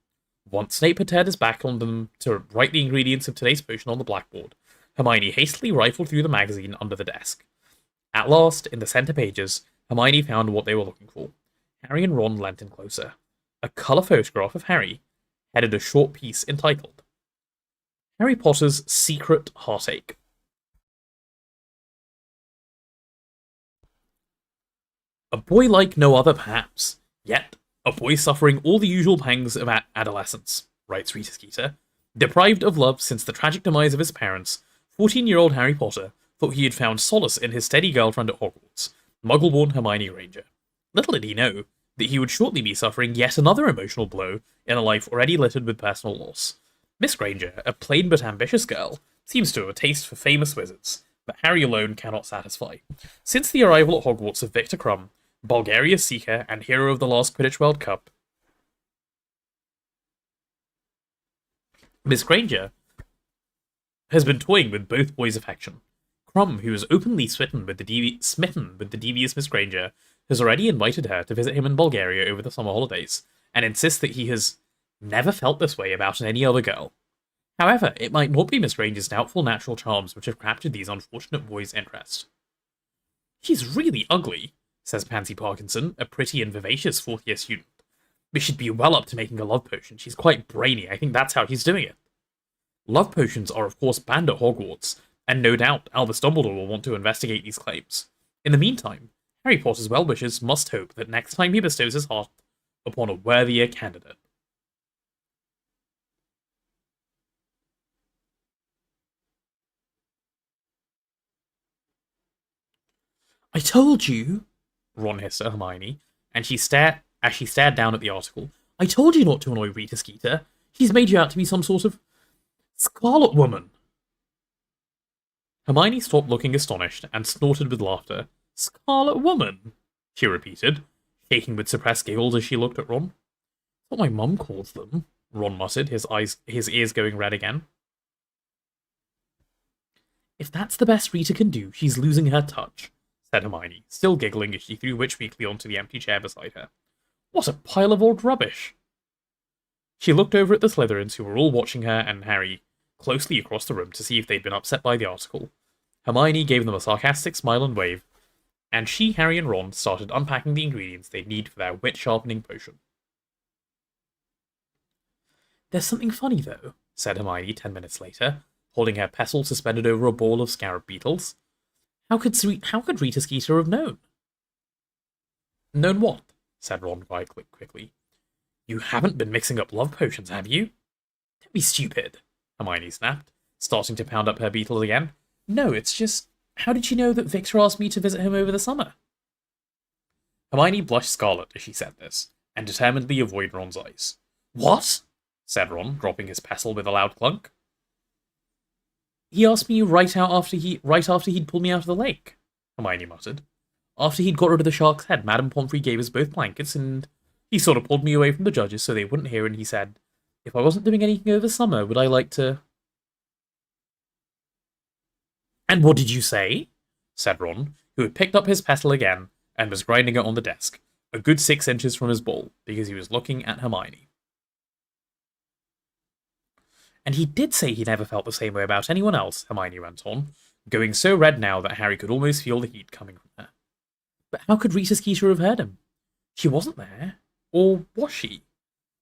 Once Snape had turned his back on them to write the ingredients of today's potion on the blackboard, Hermione hastily rifled through the magazine under the desk. At last, in the center pages, Hermione found what they were looking for. Harry and Ron leant in closer. A colour photograph of Harry headed a short piece entitled, Harry Potter's secret heartache. A boy like no other, perhaps, yet a boy suffering all the usual pangs of adolescence, writes Rita Skeeter. Deprived of love since the tragic demise of his parents, 14-year-old Harry Potter thought he had found solace in his steady girlfriend at Hogwarts, Muggle-born Hermione Granger. Little did he know that he would shortly be suffering yet another emotional blow in a life already littered with personal loss. Miss Granger, a plain but ambitious girl, seems to have a taste for famous wizards, but Harry alone cannot satisfy. Since the arrival at Hogwarts of Victor Crumb, Bulgaria's seeker and hero of the last Quidditch World Cup, Miss Granger has been toying with both boys' affection. Crumb, who is openly smitten with the devious Miss Granger, has already invited her to visit him in Bulgaria over the summer holidays, and insists that he has never felt this way about any other girl. However, it might not be Miss Granger's doubtful natural charms which have captured these unfortunate boys' interest. "She's really ugly," says Pansy Parkinson, a pretty and vivacious fourth-year student. "But she'd be well up to making a love potion. She's quite brainy. I think that's how he's doing it." Love potions are of course banned at Hogwarts, and no doubt Albus Dumbledore will want to investigate these claims. In the meantime, Harry Potter's well-wishers must hope that next time he bestows his heart upon a worthier candidate. "I told you," Ron hissed at Hermione, and she stared down at the article. "I told you not to annoy Rita Skeeter. She's made you out to be some sort of Scarlet Woman." Hermione stopped looking astonished and snorted with laughter. "Scarlet Woman?" she repeated, shaking with suppressed giggles as she looked at Ron. "That's what my mum calls them," Ron muttered, his ears going red again. "If that's the best Rita can do, she's losing her touch," said Hermione, still giggling as she threw Witch Weekly onto the empty chair beside her. "What a pile of old rubbish!" She looked over at the Slytherins, who were all watching her and Harry closely across the room to see if they'd been upset by the article. Hermione gave them a sarcastic smile and wave, and she, Harry, and Ron started unpacking the ingredients they'd need for their wit-sharpening potion. "There's something funny, though," said Hermione 10 minutes later, holding her pestle suspended over a ball of scarab beetles. How could Rita Skeeter have known?" "Known what?" said Ron quite quickly. "You haven't been mixing up love potions, have you?" "Don't be stupid," Hermione snapped, starting to pound up her beetles again. "No, it's just, how did she know that Victor asked me to visit him over the summer?" Hermione blushed scarlet as she said this, and determinedly avoided Ron's eyes. "What?" said Ron, dropping his pestle with a loud clunk. "He asked me right after he'd pulled me out of the lake," Hermione muttered. "After he'd got rid of the shark's head, Madame Pomfrey gave us both blankets, and he sort of pulled me away from the judges so they wouldn't hear, and he said, if I wasn't doing anything over summer, would I like to..." "And what did you say?" said Ron, who had picked up his pestle again and was grinding it on the desk, a good 6 inches from his bowl, because he was looking at Hermione. "And he did say he never felt the same way about anyone else," Hermione went on, going so red now that Harry could almost feel the heat coming from her. "But how could Rita Skeeter have heard him? She wasn't there. Or was she?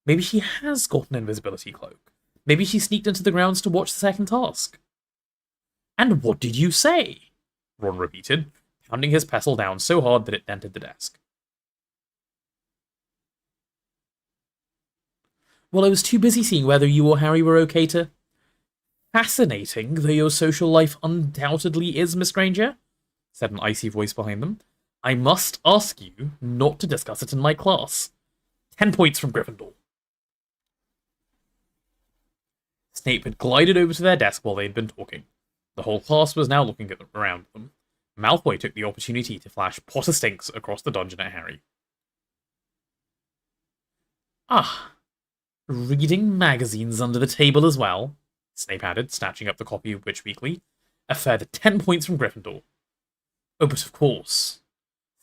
Maybe she has got an invisibility cloak. Maybe she sneaked into the grounds to watch the second task." "And what did you say?" Ron repeated, pounding his pestle down so hard that it dented the desk. "Well, I was too busy seeing whether you or Harry were okay to..." "Fascinating, though your social life undoubtedly is, Miss Granger," said an icy voice behind them. "I must ask you not to discuss it in my class. 10 points from Gryffindor." Snape had glided over to their desk while they'd been talking. The whole class was now looking at them, around them. Malfoy took the opportunity to flash Potter stinks across the dungeon at Harry. "Ah, reading magazines under the table as well," Snape added, snatching up the copy of Witch Weekly. "A further 10 points from Gryffindor." "Oh, but of course."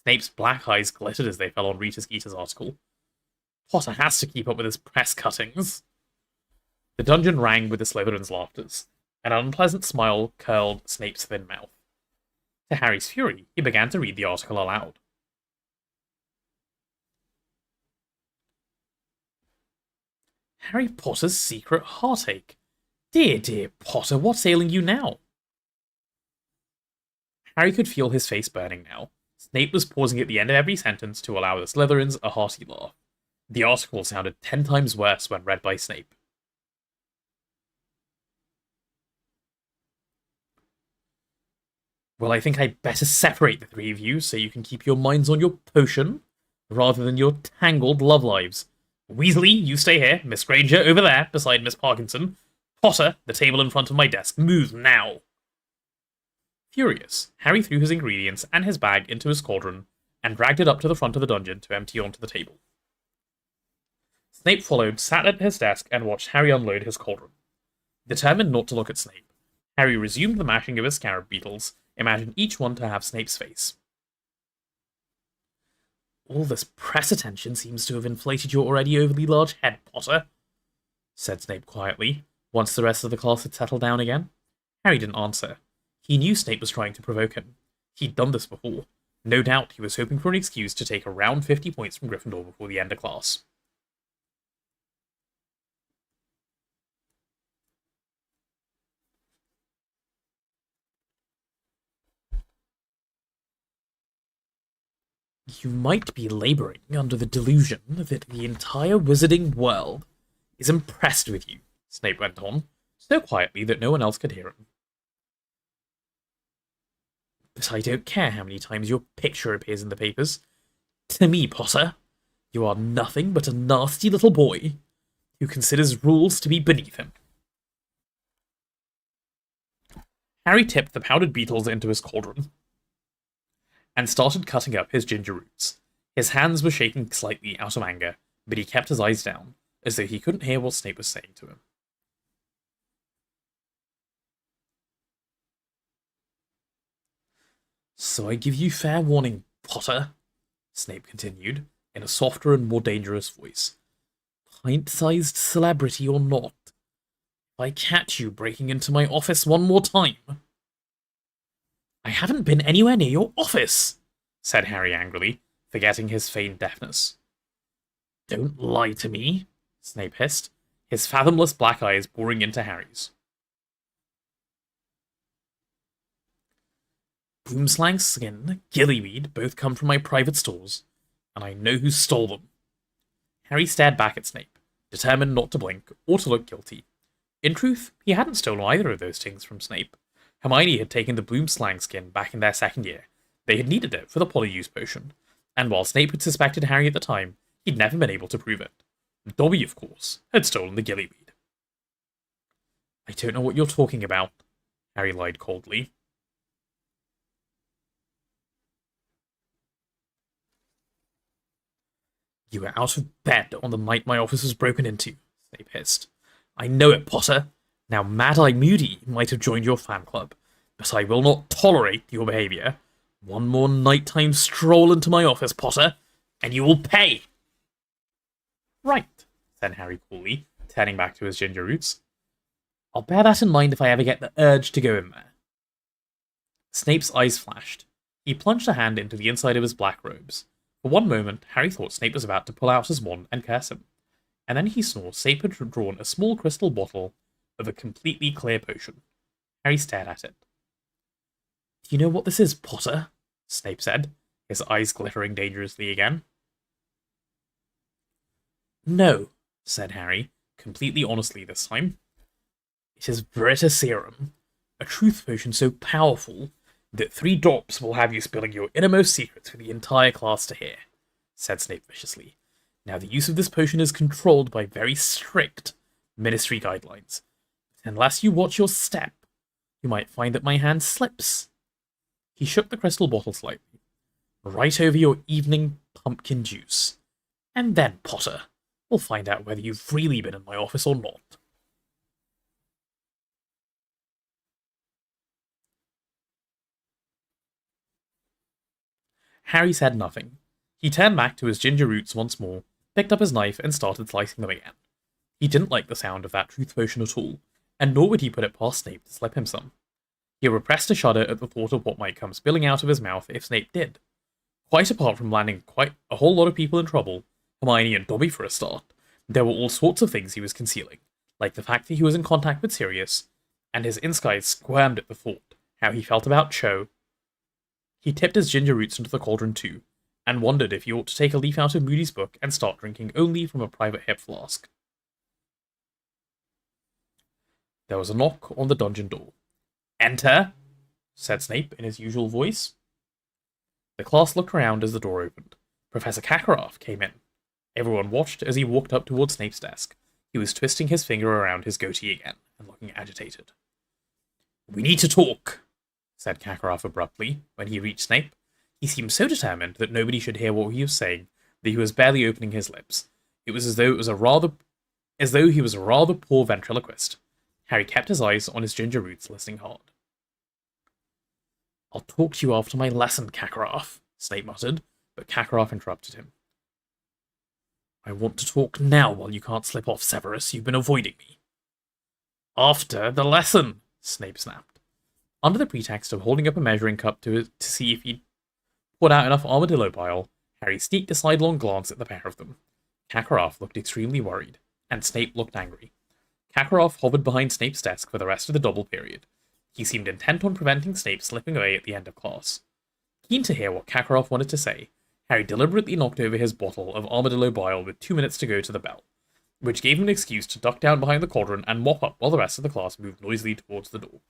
Snape's black eyes glittered as they fell on Rita Skeeter's article. "Potter has to keep up with his press cuttings." The dungeon rang with the Slytherin's laughters. An unpleasant smile curled Snape's thin mouth. To Harry's fury, he began to read the article aloud. "Harry Potter's secret heartache. Dear, dear Potter, what's ailing you now? Harry could feel his face burning now. Snape was pausing at the end of every sentence to allow the Slytherins a hearty laugh. The article sounded 10 times worse when read by Snape. Well, I think I'd better separate the three of you so you can keep your minds on your potion, rather than your tangled love lives. Weasley, you stay here. Miss Granger, over there, beside Miss Parkinson. Potter, the table in front of my desk. Move now! Furious, Harry threw his ingredients and his bag into his cauldron and dragged it up to the front of the dungeon to empty onto the table. Snape followed, sat at his desk, and watched Harry unload his cauldron. Determined not to look at Snape, Harry resumed the mashing of his scarab beetles, imagined each one to have Snape's face. All this press attention seems to have inflated your already overly large head, Potter, said Snape quietly, once the rest of the class had settled down again. Harry didn't answer. He knew Snape was trying to provoke him. He'd done this before. No doubt he was hoping for an excuse to take around 50 points from Gryffindor before the end of class. You might be labouring under the delusion that the entire wizarding world is impressed with you, Snape went on, so quietly that no one else could hear him. But I don't care how many times your picture appears in the papers. To me, Potter, you are nothing but a nasty little boy who considers rules to be beneath him. Harry tipped the powdered beetles into his cauldron and started cutting up his ginger roots. His hands were shaking slightly out of anger, but he kept his eyes down, as though he couldn't hear what Snape was saying to him. So I give you fair warning, Potter, Snape continued, in a softer and more dangerous voice. Pint-sized celebrity or not, if I catch you breaking into my office one more time... I haven't been anywhere near your office, said Harry angrily, forgetting his feigned deafness. Don't lie to me, Snape hissed, his fathomless black eyes boring into Harry's. Boomslang skin, gillyweed both come from my private stores, and I know who stole them. Harry stared back at Snape, determined not to blink or to look guilty. In truth, he hadn't stolen either of those things from Snape. Hermione had taken the Boomslang skin back in their second year. They had needed it for the Polyuse potion, and while Snape had suspected Harry at the time, he'd never been able to prove it. Dobby, of course, had stolen the gillyweed. I don't know what you're talking about, Harry lied coldly. You were out of bed on the night my office was broken into, Snape hissed. I know it, Potter. Now, Mad-Eye Moody might have joined your fan club, but I will not tolerate your behaviour. One more nighttime stroll into my office, Potter, and you will pay! Right, said Harry coolly, turning back to his ginger roots. I'll bear that in mind if I ever get the urge to go in there. Snape's eyes flashed. He plunged a hand into the inside of his black robes. For one moment, Harry thought Snape was about to pull out his wand and curse him. And then he saw Snape had drawn a small crystal bottle of a completely clear potion. Harry stared at it. Do you know what this is, Potter? Snape said, his eyes glittering dangerously again. No, said Harry, completely honestly this time. It is Veritaserum, a truth potion so powerful that 3 drops will have you spilling your innermost secrets for the entire class to hear, said Snape viciously. Now, the use of this potion is controlled by very strict ministry guidelines. Unless you watch your step, you might find that my hand slips. He shook the crystal bottle slightly. Right over your evening pumpkin juice. And then, Potter, we'll find out whether you've really been in my office or not. Harry said nothing. He turned back to his ginger roots once more, picked up his knife, and started slicing them again. He didn't like the sound of that truth potion at all, and nor would he put it past Snape to slip him some. He repressed a shudder at the thought of what might come spilling out of his mouth if Snape did. Quite apart from landing quite a whole lot of people in trouble, Hermione and Dobby for a start, there were all sorts of things he was concealing, like the fact that he was in contact with Sirius, and his insides squirmed at the thought how he felt about Cho. He tipped his ginger roots into the cauldron too, and wondered if he ought to take a leaf out of Moody's book and start drinking only from a private hip flask. There was a knock on the dungeon door. "Enter," said Snape in his usual voice. The class looked around as the door opened. Professor Kakarov came in. Everyone watched as he walked up towards Snape's desk. He was twisting his finger around his goatee again, and looking agitated. "We need to talk," said Kakarov abruptly, when he reached Snape. He seemed so determined that nobody should hear what he was saying that he was barely opening his lips. It was as though he was a rather poor ventriloquist. Harry kept his eyes on his ginger roots, listening hard. "I'll talk to you after my lesson, Kakarov," Snape muttered, but Kakarov interrupted him. "I want to talk now while you can't slip off, Severus. You've been avoiding me." "After the lesson," Snape snapped. Under the pretext of holding up a measuring cup to see if he'd poured out enough armadillo bile, Harry sneaked a sidelong glance at the pair of them. Kakarov looked extremely worried, and Snape looked angry. Kakarov hovered behind Snape's desk for the rest of the double period. He seemed intent on preventing Snape slipping away at the end of class. Keen to hear what Kakarov wanted to say, Harry deliberately knocked over his bottle of armadillo bile with 2 minutes to go to the bell, which gave him an excuse to duck down behind the cauldron and mop up while the rest of the class moved noisily towards the door.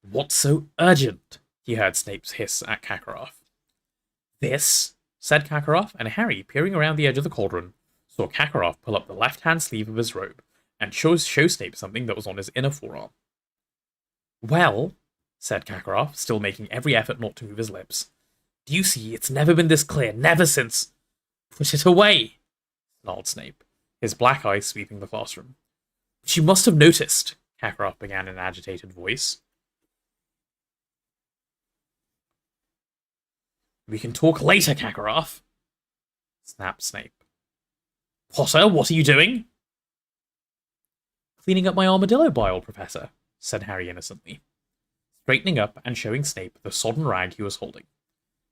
"What's so urgent?" he heard Snape's hiss at Kakarov. "This," said Kakarov, and Harry, peering around the edge of the cauldron, saw Kakarov pull up the left-hand sleeve of his robe and show Snape something that was on his inner forearm. "Well," said Kakarov, still making every effort not to move his lips, "do you see, it's never been this clear, never since—" "Put it away," snarled Snape, his black eyes sweeping the classroom. "But you must have noticed," Kakarov began in an agitated voice. "We can talk later, Kakarov," snapped Snape. "Potter, what are you doing?" "Cleaning up my armadillo bile, Professor," said Harry innocently, straightening up and showing Snape the sodden rag he was holding.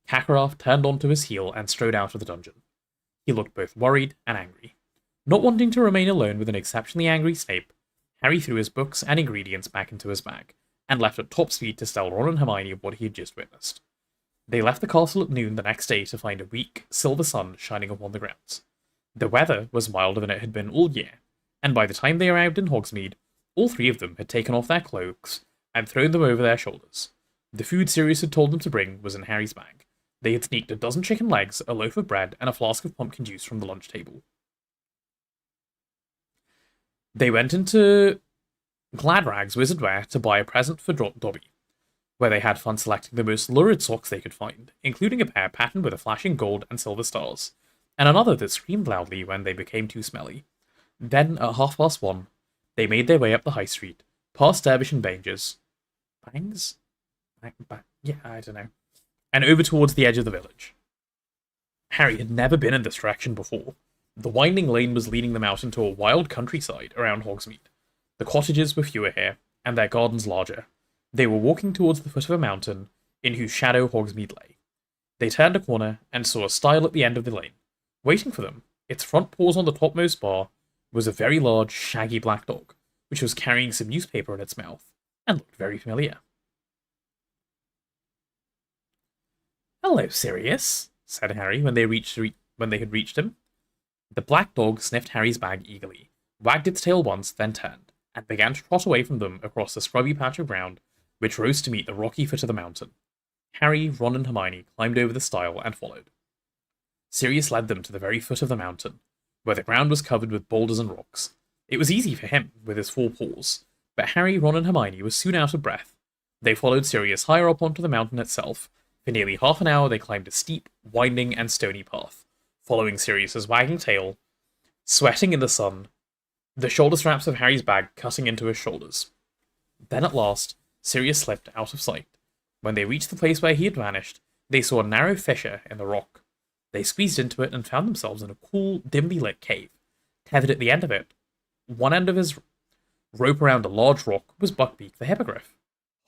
Kakarov turned onto his heel and strode out of the dungeon. He looked both worried and angry. Not wanting to remain alone with an exceptionally angry Snape, Harry threw his books and ingredients back into his bag, and left at top speed to tell Ron and Hermione what he had just witnessed. They left the castle at noon the next day to find a weak, silver sun shining upon the grounds. The weather was milder than it had been all year, and by the time they arrived in Hogsmeade, all three of them had taken off their cloaks and thrown them over their shoulders. The food Sirius had told them to bring was in Harry's bag. They had sneaked a dozen chicken legs, a loaf of bread, and a flask of pumpkin juice from the lunch table. They went into Gladrag's Wizard Wear to buy a present for Dobby, where they had fun selecting the most lurid socks they could find, including a pair patterned with a flashing gold and silver stars, and another that screamed loudly when they became too smelly. Then, at 1:30, they made their way up the high street, past Dervish and Banger's. Bangs? Yeah, I don't know. And over towards the edge of the village. Harry had never been in this direction before. The winding lane was leading them out into a wild countryside around Hogsmeade. The cottages were fewer here, and their gardens larger. They were walking towards the foot of a mountain, in whose shadow Hogsmeade lay. They turned a corner and saw a stile at the end of the lane. Waiting for them, its front paws on the topmost bar, was a very large, shaggy black dog, which was carrying some newspaper in its mouth, and looked very familiar. "Hello, Sirius," said Harry when they had reached him. The black dog sniffed Harry's bag eagerly, wagged its tail once, then turned, and began to trot away from them across the scrubby patch of ground which rose to meet the rocky foot of the mountain. Harry, Ron, and Hermione climbed over the stile and followed. Sirius led them to the very foot of the mountain, where the ground was covered with boulders and rocks. It was easy for him, with his 4 paws, but Harry, Ron, and Hermione were soon out of breath. They followed Sirius higher up onto the mountain itself. For nearly half an hour they climbed a steep, winding, and stony path, following Sirius's wagging tail, sweating in the sun, the shoulder straps of Harry's bag cutting into his shoulders. Then at last, Sirius slipped out of sight. When they reached the place where he had vanished, they saw a narrow fissure in the rock. They squeezed into it and found themselves in a cool, dimly lit cave. Tethered at the end of it, one end of his rope around a large rock, was Buckbeak the Hippogriff,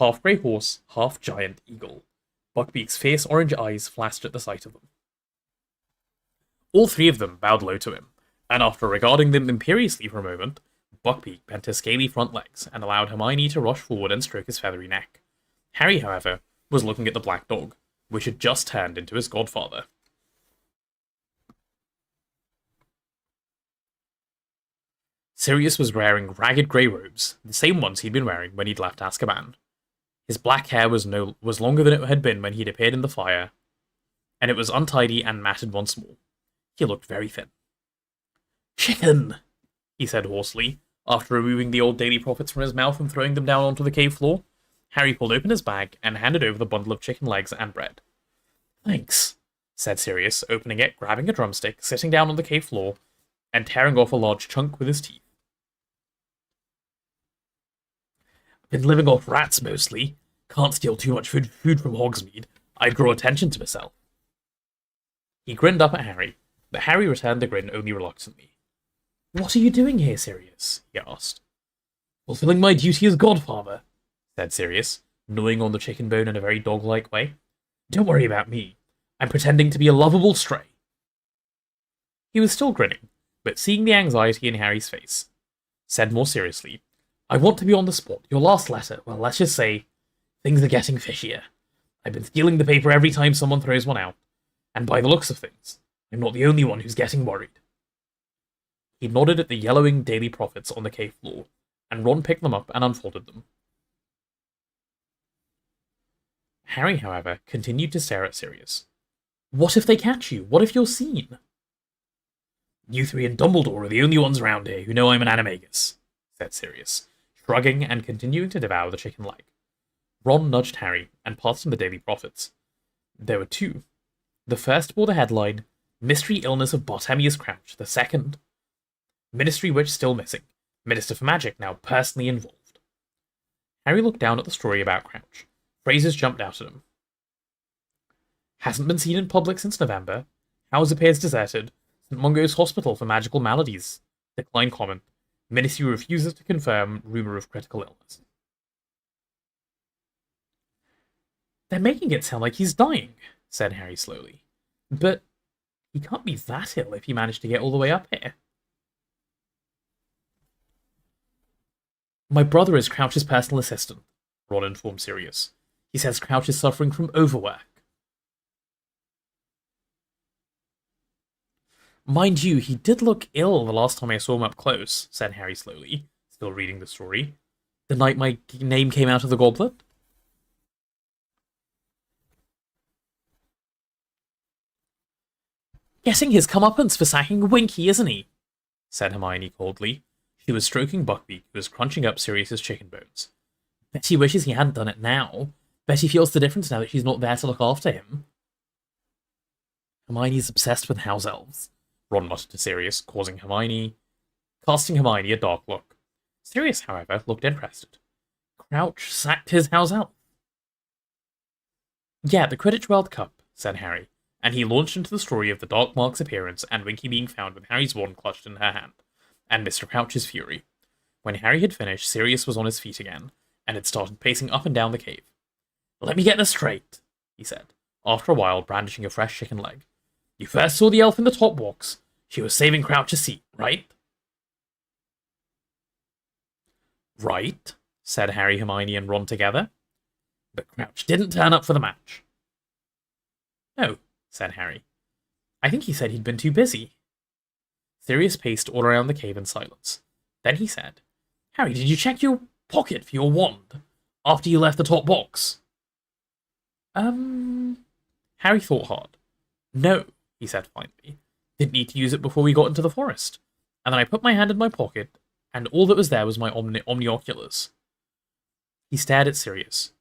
half grey horse, half giant eagle. Buckbeak's fierce orange eyes flashed at the sight of them. All three of them bowed low to him, and after regarding them imperiously for a moment, Buckbeak bent his scaly front legs and allowed Hermione to rush forward and stroke his feathery neck. Harry, however, was looking at the black dog, which had just turned into his godfather. Sirius was wearing ragged grey robes, the same ones he'd been wearing when he'd left Azkaban. His black hair was longer than it had been when he'd appeared in the fire, and it was untidy and matted once more. He looked very thin. "Chicken!" he said hoarsely, after removing the old Daily Prophets from his mouth and throwing them down onto the cave floor. Harry pulled open his bag and handed over the bundle of chicken legs and bread. "Thanks," said Sirius, opening it, grabbing a drumstick, sitting down on the cave floor, and tearing off a large chunk with his teeth. "Been living off rats mostly. Can't steal too much food from Hogsmeade. I'd draw attention to myself." He grinned up at Harry, but Harry returned the grin only reluctantly. "What are you doing here, Sirius?" he asked. "Fulfilling my duty as godfather," said Sirius, gnawing on the chicken bone in a very dog-like way. "Don't worry about me. I'm pretending to be a lovable stray." He was still grinning, but seeing the anxiety in Harry's face, said more seriously, "I want to be on the spot. Your last letter, well, let's just say, things are getting fishier. I've been stealing the paper every time someone throws one out, and by the looks of things, I'm not the only one who's getting worried." He nodded at the yellowing Daily Prophets on the cave floor, and Ron picked them up and unfolded them. Harry, however, continued to stare at Sirius. "What if they catch you? What if you're seen?" "You three and Dumbledore are the only ones around here who know I'm an animagus," said Sirius, shrugging and continuing to devour the chicken leg. Ron nudged Harry and passed him the Daily Prophets. There were two. The first bore the headline, "Mystery Illness of Bartemius Crouch." The second, "Ministry Witch Still Missing. Minister for Magic Now Personally Involved." Harry looked down at the story about Crouch. Phrases jumped out at him. "Hasn't been seen in public since November. House appears deserted. St. Mungo's Hospital for Magical Maladies. Decline comment. Ministry refuses to confirm rumor of critical illness." "They're making it sound like he's dying," said Harry slowly. "But he can't be that ill if he managed to get all the way up here." "My brother is Crouch's personal assistant," Ron informed Sirius. "He says Crouch is suffering from overwork." "Mind you, he did look ill the last time I saw him up close," said Harry slowly, still reading the story. "The night my name came out of the goblet." "Getting his comeuppance for sacking Winky, isn't he?" said Hermione coldly. She was stroking Buckbeak, who was crunching up Sirius's chicken bones. "Bet he wishes he hadn't done it now. Bet he feels the difference now that she's not there to look after him." "Hermione's obsessed with house elves," Ron muttered to Sirius, casting Hermione a dark look. Sirius, however, looked interested. "Crouch sacked his house elf?" "Yeah, the Quidditch World Cup," said Harry, and he launched into the story of the Dark Mark's appearance and Winky being found with Harry's wand clutched in her hand, and Mr. Crouch's fury. When Harry had finished, Sirius was on his feet again, and had started pacing up and down the cave. "Let me get this straight," he said, after a while brandishing a fresh chicken leg. "You first saw the elf in the top box. She was saving Crouch's seat, right?" "Right," said Harry, Hermione, and Ron together. "But Crouch didn't turn up for the match." "No," said Harry. "I think he said he'd been too busy." Sirius paced all around the cave in silence. Then he said, "Harry, did you check your pocket for your wand after you left the top box?" Harry thought hard. "No," he said finally. "Didn't need to use it before we got into the forest. And then I put my hand in my pocket, and all that was there was my omnioculars." He stared at Sirius.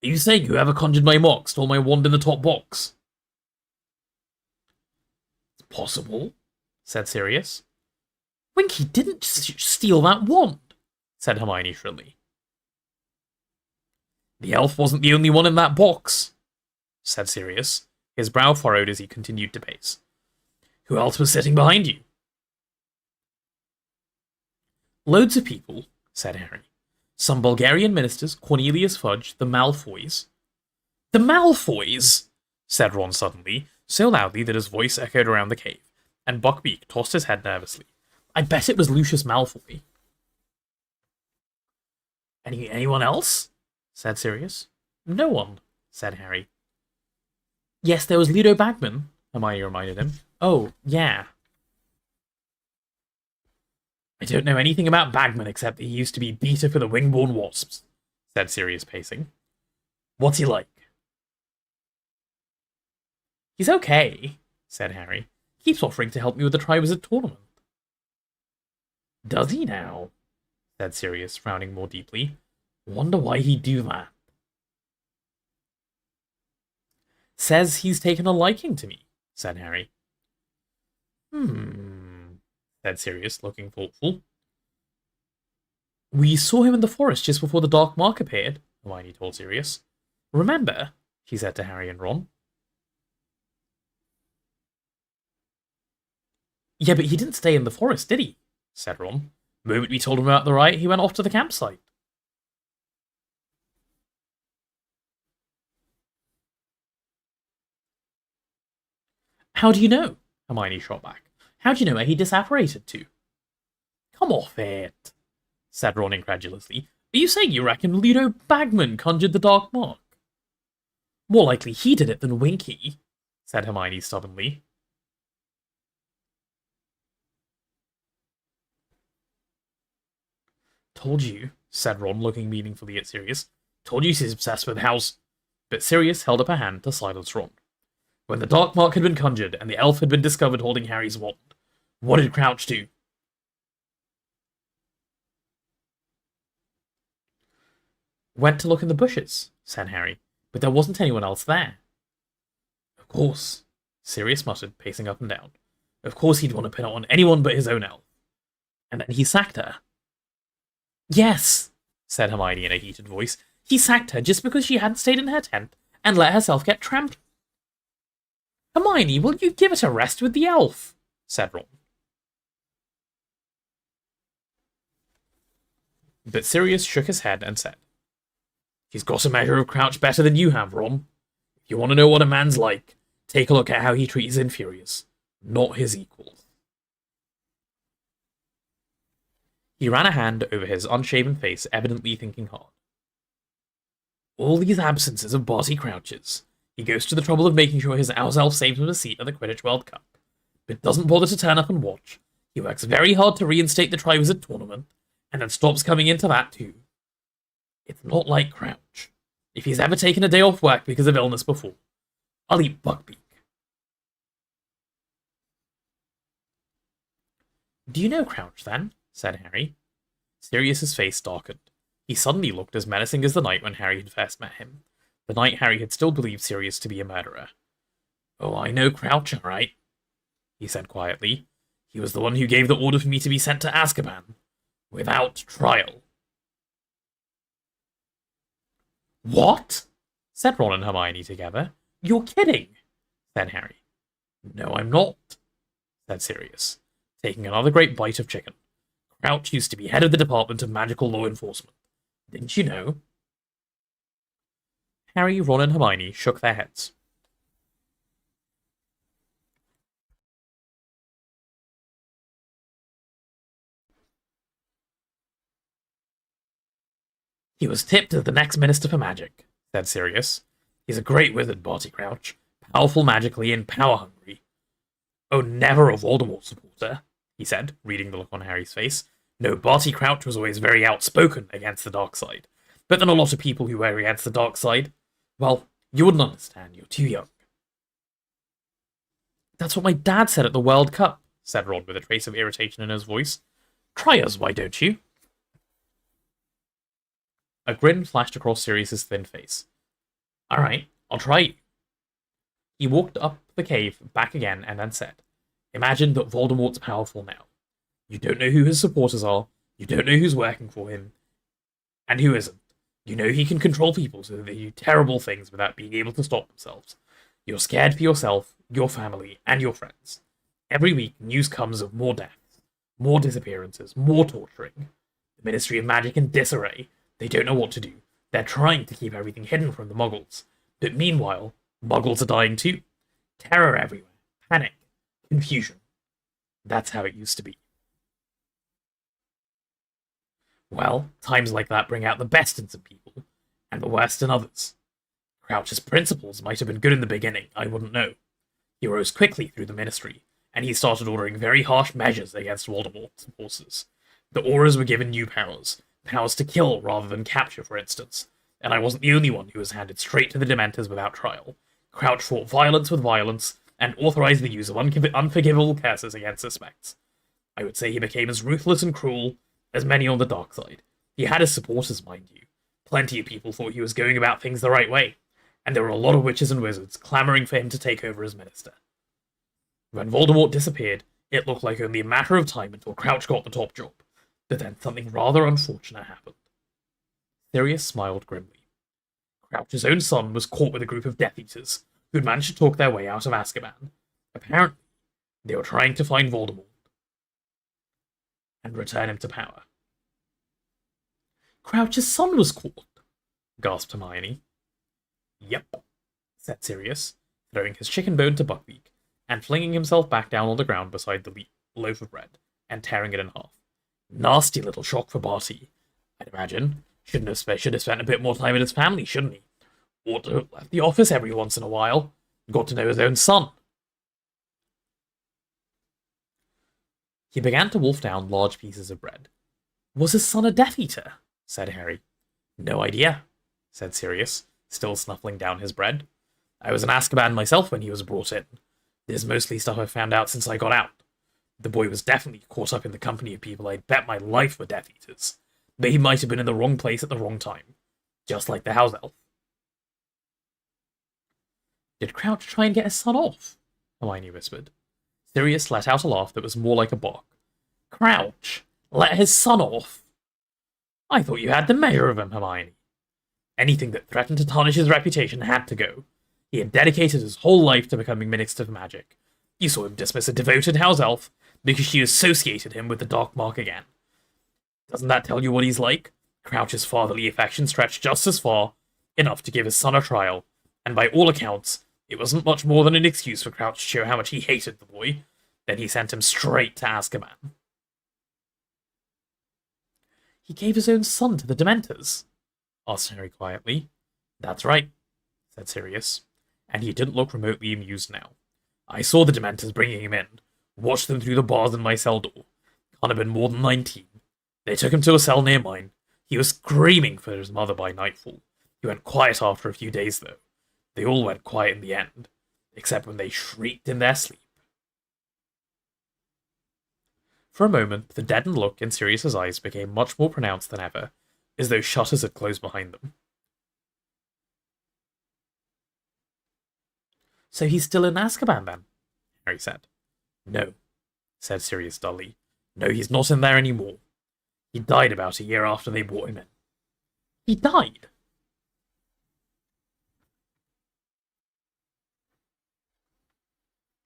"Are you saying whoever conjured my mock stole my wand in the top box?" "It's possible," said Sirius. "Winky didn't steal that wand," said Hermione shrilly. "The elf wasn't the only one in that box," said Sirius, his brow furrowed as he continued to pace. "Who else was sitting behind you?" "Loads of people," said Harry. "Some Bulgarian ministers, Cornelius Fudge, the Malfoys." "The Malfoys!" said Ron suddenly, so loudly that his voice echoed around the cave. And Buckbeak tossed his head nervously. I bet it was Lucius Malfoy. Anyone else? Said Sirius. No one, said Harry. Yes, there was Ludo Bagman, Hermione reminded him. Oh, yeah. I don't know anything about Bagman except that he used to be beater for the Wingborn Wasps, said Sirius, pacing. What's he like? He's okay, said Harry. Keeps offering to help me with the Triwizard Tournament. Does he now? Said Sirius, frowning more deeply. Wonder why he'd do that. Says he's taken a liking to me, said Harry. Said Sirius, looking thoughtful. We saw him in the forest just before the Dark Mark appeared, Hermione told Sirius. Remember, she said to Harry and Ron. Yeah, but he didn't stay in the forest, did he? Said Ron. The moment we told him about the riot, he went off to the campsite. How do you know? Hermione shot back. How do you know where he disapparated to? Come off it, said Ron incredulously. Are you saying you reckon Ludo Bagman conjured the Dark Mark? More likely he did it than Winky, said Hermione stubbornly. Told you, said Ron, looking meaningfully at Sirius. Told you she's obsessed with house. But Sirius held up a hand to silence Ron. When the Dark Mark had been conjured and the elf had been discovered holding Harry's wand, what did Crouch do? Went to look in the bushes, said Harry, but there wasn't anyone else there. Of course, Sirius muttered, pacing up and down. Of course he'd want to pin it on anyone but his own elf. And then he sacked her. Yes, said Hermione in a heated voice. He sacked her just because she hadn't stayed in her tent and let herself get trampled. Hermione, will you give it a rest with the elf? Said Ron. But Sirius shook his head and said, He's got a measure of Crouch better than you have, Ron. If you want to know what a man's like, take a look at how he treats his inferiors, not his equals. He ran a hand over his unshaven face, evidently thinking hard. All these absences of Barty Crouches. He goes to the trouble of making sure his house elf saves him a seat at the Quidditch World Cup, but doesn't bother to turn up and watch. He works very hard to reinstate the Triwizard Tournament, and then stops coming into that too. It's not like Crouch. If he's ever taken a day off work because of illness before, I'll eat Buckbeak. Do you know Crouch, then? Said Harry. Sirius's face darkened. He suddenly looked as menacing as the night when Harry had first met him. The night Harry had still believed Sirius to be a murderer. Oh, I know Crouch, all right, he said quietly. He was the one who gave the order for me to be sent to Azkaban. Without trial. What? Said Ron and Hermione together. You're kidding, said Harry. No, I'm not, said Sirius, taking another great bite of chicken. Crouch used to be head of the Department of Magical Law Enforcement. Didn't you know? Harry, Ron, and Hermione shook their heads. He was tipped as the next Minister for Magic, said Sirius. He's a great wizard, Barty Crouch. Powerful magically and power-hungry. Oh, never a Voldemort supporter, he said, reading the look on Harry's face. No, Barty Crouch was always very outspoken against the dark side. But then a lot of people who were against the dark side, well, you wouldn't understand, you're too young. That's what my dad said at the World Cup, said Ron with a trace of irritation in his voice. Try us, why don't you? A grin flashed across Sirius's thin face. All right, I'll try you. He walked up the cave, back again, and then said, Imagine that Voldemort's powerful now. You don't know who his supporters are, you don't know who's working for him, and who isn't. You know he can control people so that they do terrible things without being able to stop themselves. You're scared for yourself, your family, and your friends. Every week, news comes of more deaths, more disappearances, more torturing. The Ministry of Magic in disarray. They don't know what to do. They're trying to keep everything hidden from the Muggles. But meanwhile, Muggles are dying too. Terror everywhere. Panic. Confusion. That's how it used to be. Well, times like that bring out the best in some people, and the worst in others. Crouch's principles might have been good in the beginning, I wouldn't know. He rose quickly through the ministry, and he started ordering very harsh measures against Voldemort's forces. The Aurors were given new powers, powers to kill rather than capture, for instance, and I wasn't the only one who was handed straight to the Dementors without trial. Crouch fought violence with violence, and authorized the use of unforgivable curses against suspects. I would say he became as ruthless and cruel as many on the dark side. He had his supporters, mind you. Plenty of people thought he was going about things the right way, and there were a lot of witches and wizards clamoring for him to take over as minister. When Voldemort disappeared, it looked like only a matter of time until Crouch got the top job, but then something rather unfortunate happened. Sirius smiled grimly. Crouch's own son was caught with a group of Death Eaters, who'd managed to talk their way out of Azkaban. Apparently, they were trying to find Voldemort and return him to power. Crouch's son was caught, gasped Hermione. Yep, said Sirius, throwing his chicken bone to Buckbeak, and flinging himself back down on the ground beside the loaf of bread, and tearing it in half. Nasty little shock for Barty, I'd imagine. Should have spent a bit more time with his family, shouldn't he? Ought to have left the office every once in a while. Got to know his own son. He began to wolf down large pieces of bread. Was his son a Death Eater? Said Harry. No idea, said Sirius, still snuffling down his bread. I was in Azkaban myself when he was brought in. There's mostly stuff I've found out since I got out. The boy was definitely caught up in the company of people I'd bet my life were Death Eaters. But he might have been in the wrong place at the wrong time. Just like the house elf. Did Crouch try and get his son off? Hermione whispered. Sirius let out a laugh that was more like a bark. Crouch? Let his son off? I thought you had the measure of him, Hermione. Anything that threatened to tarnish his reputation had to go. He had dedicated his whole life to becoming Minister of Magic. You saw him dismiss a devoted house elf because she associated him with the Dark Mark again. Doesn't that tell you what he's like? Crouch's fatherly affection stretched just as far, enough to give his son a trial, and by all accounts, it wasn't much more than an excuse for Crouch to show how much he hated the boy. Then he sent him straight to Azkaban. He gave his own son to the Dementors? Asked Harry quietly. That's right, said Sirius, and he didn't look remotely amused now. I saw the Dementors bringing him in, watched them through the bars in my cell door. Can't have been more than 19. They took him to a cell near mine. He was screaming for his mother by nightfall. He went quiet after a few days, though. They all went quiet in the end, except when they shrieked in their sleep. For a moment, the deadened look in Sirius's eyes became much more pronounced than ever, as though shutters had closed behind them. So he's still in Azkaban, then? Harry said. No, said Sirius dully. No, he's not in there anymore. He died about a year after they brought him in. He died?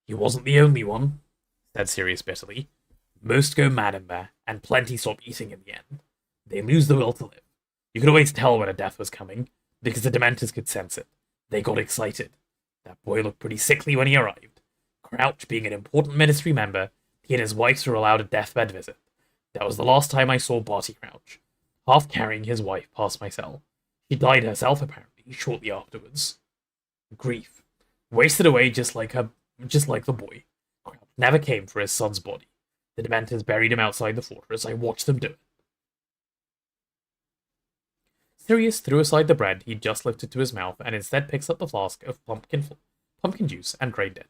He wasn't the only one, said Sirius bitterly. Most go mad in there, and plenty stop eating in the end. They lose the will to live. You could always tell when a death was coming, because the Dementors could sense it. They got excited. That boy looked pretty sickly when he arrived. Crouch, being an important Ministry member, he and his wife were allowed a deathbed visit. That was the last time I saw Barty Crouch, half carrying his wife past my cell. She died herself, apparently, shortly afterwards. Grief. Wasted away just like the boy. Crouch never came for his son's body. The Dementors buried him outside the fortress. I watched them do it. Sirius threw aside the bread he'd just lifted to his mouth and instead picks up the flask of pumpkin juice and drained it.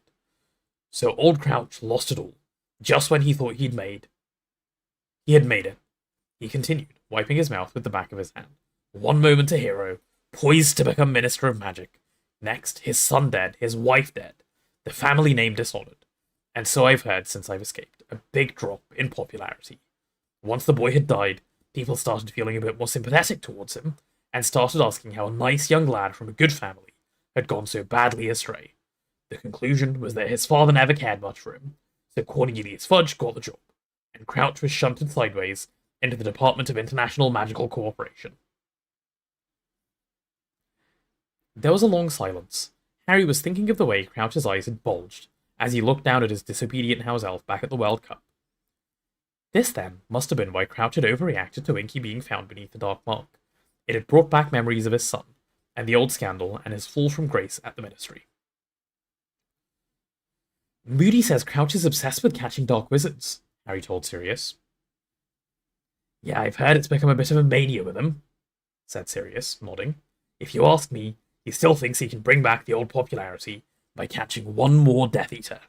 So old Crouch lost it all, just when he thought he had made it. He continued, wiping his mouth with the back of his hand. One moment a hero, poised to become Minister of Magic. Next, his son dead, his wife dead, the family name dishonored. And so I've heard since I've escaped, a big drop in popularity. Once the boy had died, people started feeling a bit more sympathetic towards him, and started asking how a nice young lad from a good family had gone so badly astray. The conclusion was that his father never cared much for him, so Cornelius Fudge got the job, and Crouch was shunted sideways into the Department of International Magical Cooperation. There was a long silence. Harry was thinking of the way Crouch's eyes had bulged, as he looked down at his disobedient house elf back at the World Cup. This, then, must have been why Crouch had overreacted to Inky being found beneath the Dark Mark. It had brought back memories of his son, and the old scandal, and his fall from grace at the Ministry. Moody says Crouch is obsessed with catching dark wizards, Harry told Sirius. Yeah, I've heard it's become a bit of a mania with him, said Sirius, nodding. If you ask me, he still thinks he can bring back the old popularity by catching one more Death Eater.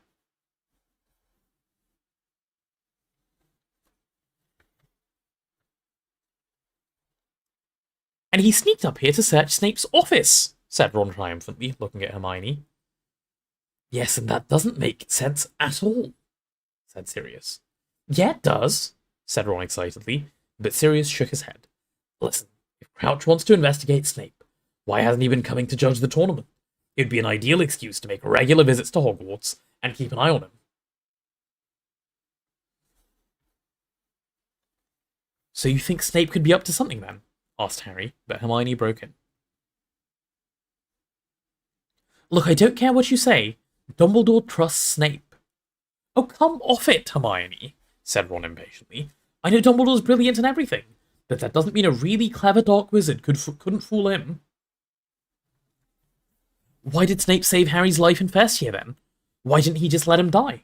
And he sneaked up here to search Snape's office, said Ron triumphantly, looking at Hermione. Yes, and that doesn't make sense at all, said Sirius. Yeah, it does, said Ron excitedly, but Sirius shook his head. Listen, if Crouch wants to investigate Snape, why hasn't he been coming to judge the tournament? It'd be an ideal excuse to make regular visits to Hogwarts and keep an eye on him. So you think Snape could be up to something, then? Asked Harry, but Hermione broke in. Look, I don't care what you say. Dumbledore trusts Snape. Oh, come off it, Hermione, said Ron impatiently. I know Dumbledore's brilliant and everything, but that doesn't mean a really clever dark wizard couldn't fool him. Why did Snape save Harry's life in first year, then? Why didn't he just let him die?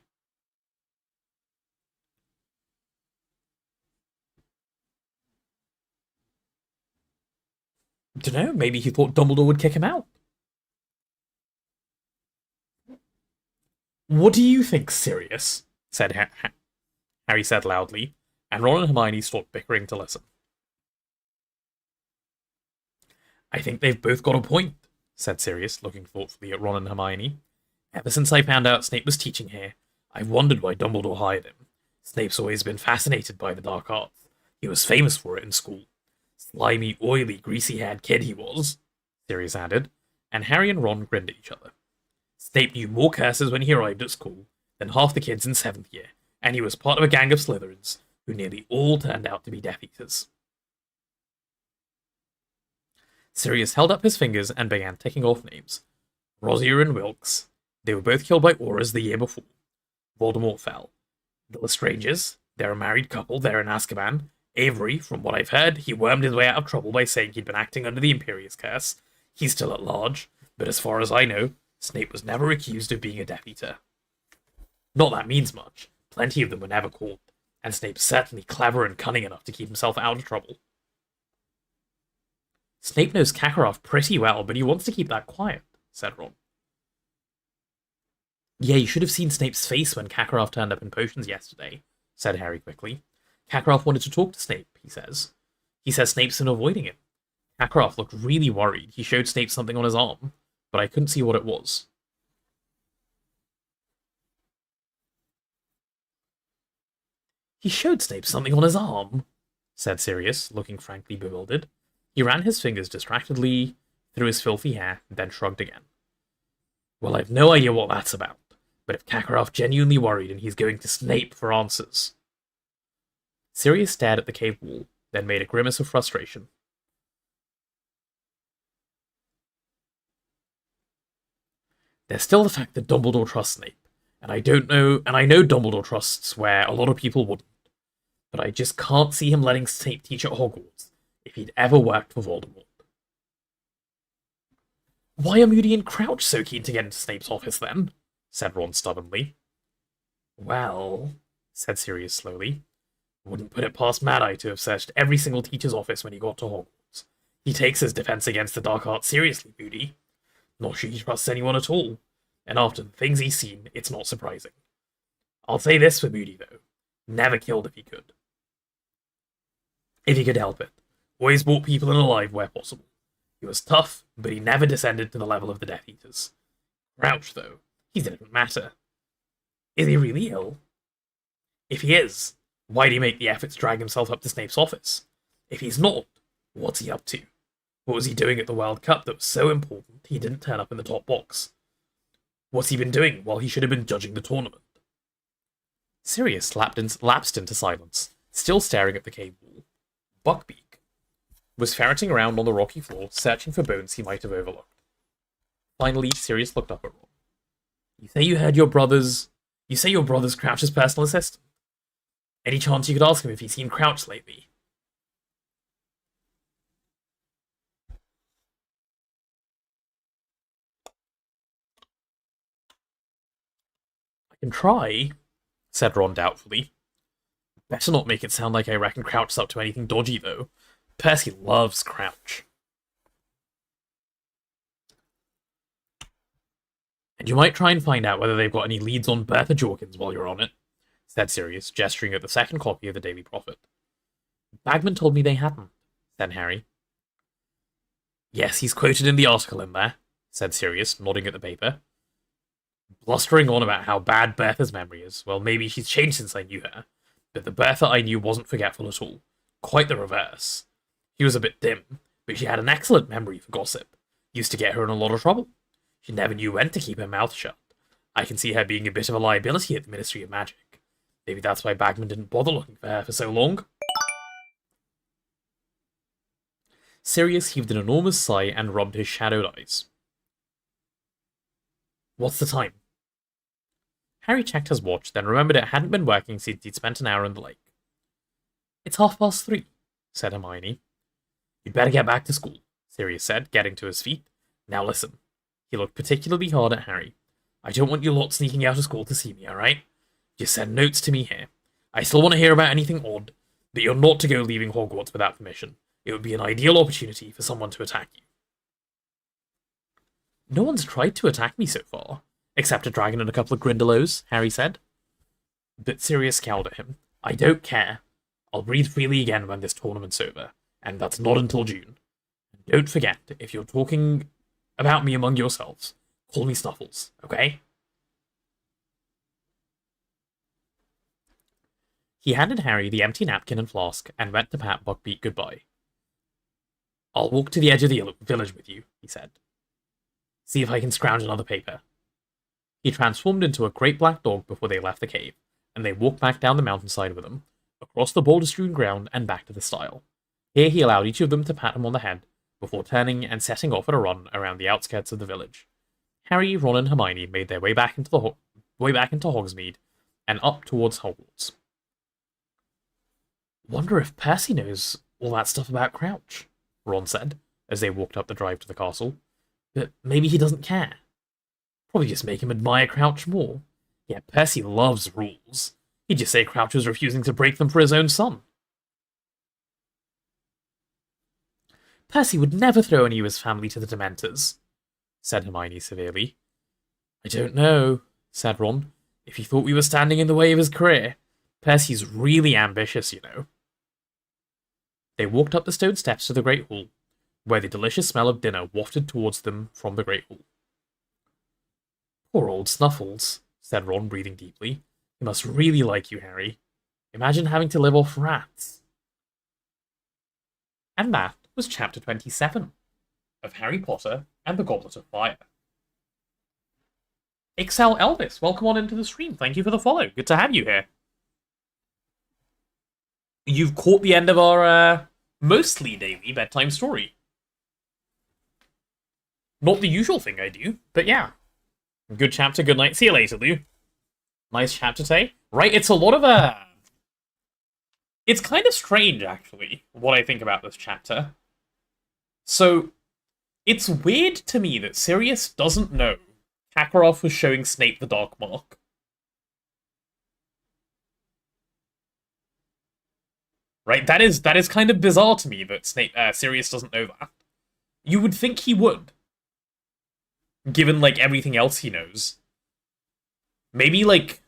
Dunno, maybe he thought Dumbledore would kick him out. What do you think, Sirius? Said Harry said loudly, and Ron and Hermione stopped bickering to listen. I think they've both got a point, said Sirius, looking thoughtfully at Ron and Hermione. Ever since I found out Snape was teaching here, I've wondered why Dumbledore hired him. Snape's always been fascinated by the dark arts. He was famous for it in school. Slimy, oily, greasy-haired kid he was, Sirius added, and Harry and Ron grinned at each other. Snape knew more curses when he arrived at school than half the kids in 7th year, and he was part of a gang of Slytherins who nearly all turned out to be Death Eaters. Sirius held up his fingers and began ticking off names. Rosier and Wilkes. They were both killed by Aurors the year before. Voldemort fell. The Lestrangers. They're a married couple. They're in Azkaban. Avery, from what I've heard, he wormed his way out of trouble by saying he'd been acting under the Imperius Curse. He's still at large, but as far as I know, Snape was never accused of being a Death Eater. Not that means much. Plenty of them were never caught, and Snape's certainly clever and cunning enough to keep himself out of trouble. Snape knows Kakarot pretty well, but he wants to keep that quiet, said Ron. Yeah, you should have seen Snape's face when Kakarot turned up in potions yesterday, said Harry quickly. Kakarot wanted to talk to Snape, he says. He says Snape's been avoiding him. Kakarot looked really worried. He showed Snape something on his arm, but I couldn't see what it was. He showed Snape something on his arm, said Sirius, looking frankly bewildered. He ran his fingers distractedly through his filthy hair, then shrugged again. Well, I've no idea what that's about, but if Kakarot genuinely worried and he's going to Snape for answers... Sirius stared at the cave wall, then made a grimace of frustration. There's still the fact that Dumbledore trusts Snape, and I know Dumbledore trusts where a lot of people wouldn't, but I just can't see him letting Snape teach at Hogwarts if he'd ever worked for Voldemort. Why are Moody and Crouch so keen to get into Snape's office, then? Said Ron stubbornly. Well, said Sirius slowly, wouldn't put it past Mad-Eye to have searched every single teacher's office when he got to Hogwarts. He takes his defense against the dark arts seriously, Moody. Not sure he trusts anyone at all, and after the things he's seen, it's not surprising. I'll say this for Moody, though. Never killed if he could. If he could help it. Always brought people in alive where possible. He was tough, but he never descended to the level of the Death Eaters. Crouch, though, he's a different matter. Is he really ill? If he is, why'd he make the effort to drag himself up to Snape's office? If he's not, what's he up to? What was he doing at the World Cup that was so important he didn't turn up in the top box? What's he been doing while he should have been judging the tournament? Sirius lapsed into silence, still staring at the cave wall. Buckbeak was ferreting around on the rocky floor, searching for bones he might have overlooked. Finally, Sirius looked up at Ron. You say your brother's Crouch's personal assistant. Any chance you could ask him if he's seen Crouch lately? I can try, said Ron doubtfully. Better not make it sound like I reckon Crouch's up to anything dodgy, though. Percy loves Crouch. And you might try and find out whether they've got any leads on Bertha Jorkins while you're on it, said Sirius, gesturing at the second copy of the Daily Prophet. Bagman told me they hadn't, said Harry. Yes, he's quoted in the article in there, said Sirius, nodding at the paper. Blustering on about how bad Bertha's memory is. Well, maybe she's changed since I knew her, but the Bertha I knew wasn't forgetful at all. Quite the reverse. She was a bit dim, but she had an excellent memory for gossip. Used to get her in a lot of trouble. She never knew when to keep her mouth shut. I can see her being a bit of a liability at the Ministry of Magic. Maybe that's why Bagman didn't bother looking for her for so long. Sirius heaved an enormous sigh and rubbed his shadowed eyes. What's the time? Harry checked his watch, then remembered it hadn't been working since he'd spent an hour in the lake. It's 3:30, said Hermione. You'd better get back to school, Sirius said, getting to his feet. Now listen. He looked particularly hard at Harry. I don't want you lot sneaking out of school to see me, alright? Just send notes to me here. I still want to hear about anything odd, but you're not to go leaving Hogwarts without permission. It would be an ideal opportunity for someone to attack you. No one's tried to attack me so far, except a dragon and a couple of Grindylows, Harry said. But Sirius scowled at him. I don't care. I'll breathe freely again when this tournament's over, and that's not until June. Don't forget, if you're talking about me among yourselves, call me Snuffles, okay? He handed Harry the empty napkin and flask and went to pat Buckbeak goodbye. I'll walk to the edge of the village with you, he said. See if I can scrounge another paper. He transformed into a great black dog before they left the cave, and they walked back down the mountainside with him, across the boulder-strewn ground and back to the stile. Here he allowed each of them to pat him on the head, before turning and setting off at a run around the outskirts of the village. Harry, Ron, and Hermione made their way back into Hogsmeade and up towards Hogwarts. Wonder if Percy knows all that stuff about Crouch, Ron said, as they walked up the drive to the castle. But maybe he doesn't care. Probably just make him admire Crouch more. Yeah, Percy loves rules. He'd just say Crouch was refusing to break them for his own son. Percy would never throw any of his family to the Dementors, said Hermione severely. I don't know, said Ron. If he thought we were standing in the way of his career. Percy's really ambitious, you know. They walked up the stone steps to the Great Hall, where the delicious smell of dinner wafted towards them from the Great Hall. Poor old Snuffles, said Ron, breathing deeply. He must really like you, Harry. Imagine having to live off rats. And that was Chapter 27 of Harry Potter and the Goblet of Fire. Excel Elvis, welcome on into the stream. Thank you for the follow. Good to have you here. You've caught the end of our mostly daily bedtime story. Not the usual thing I do, but yeah. Good chapter, good night. See you later, Lou. Nice chapter today. Right, it's a lot of It's kind of strange, actually, what I think about this chapter. So, it's weird to me that Sirius doesn't know Karkaroff was showing Snape the Dark Mark. Right, that is kind of bizarre to me that Sirius doesn't know that. You would think he would, given, like, everything else he knows. Maybe, like,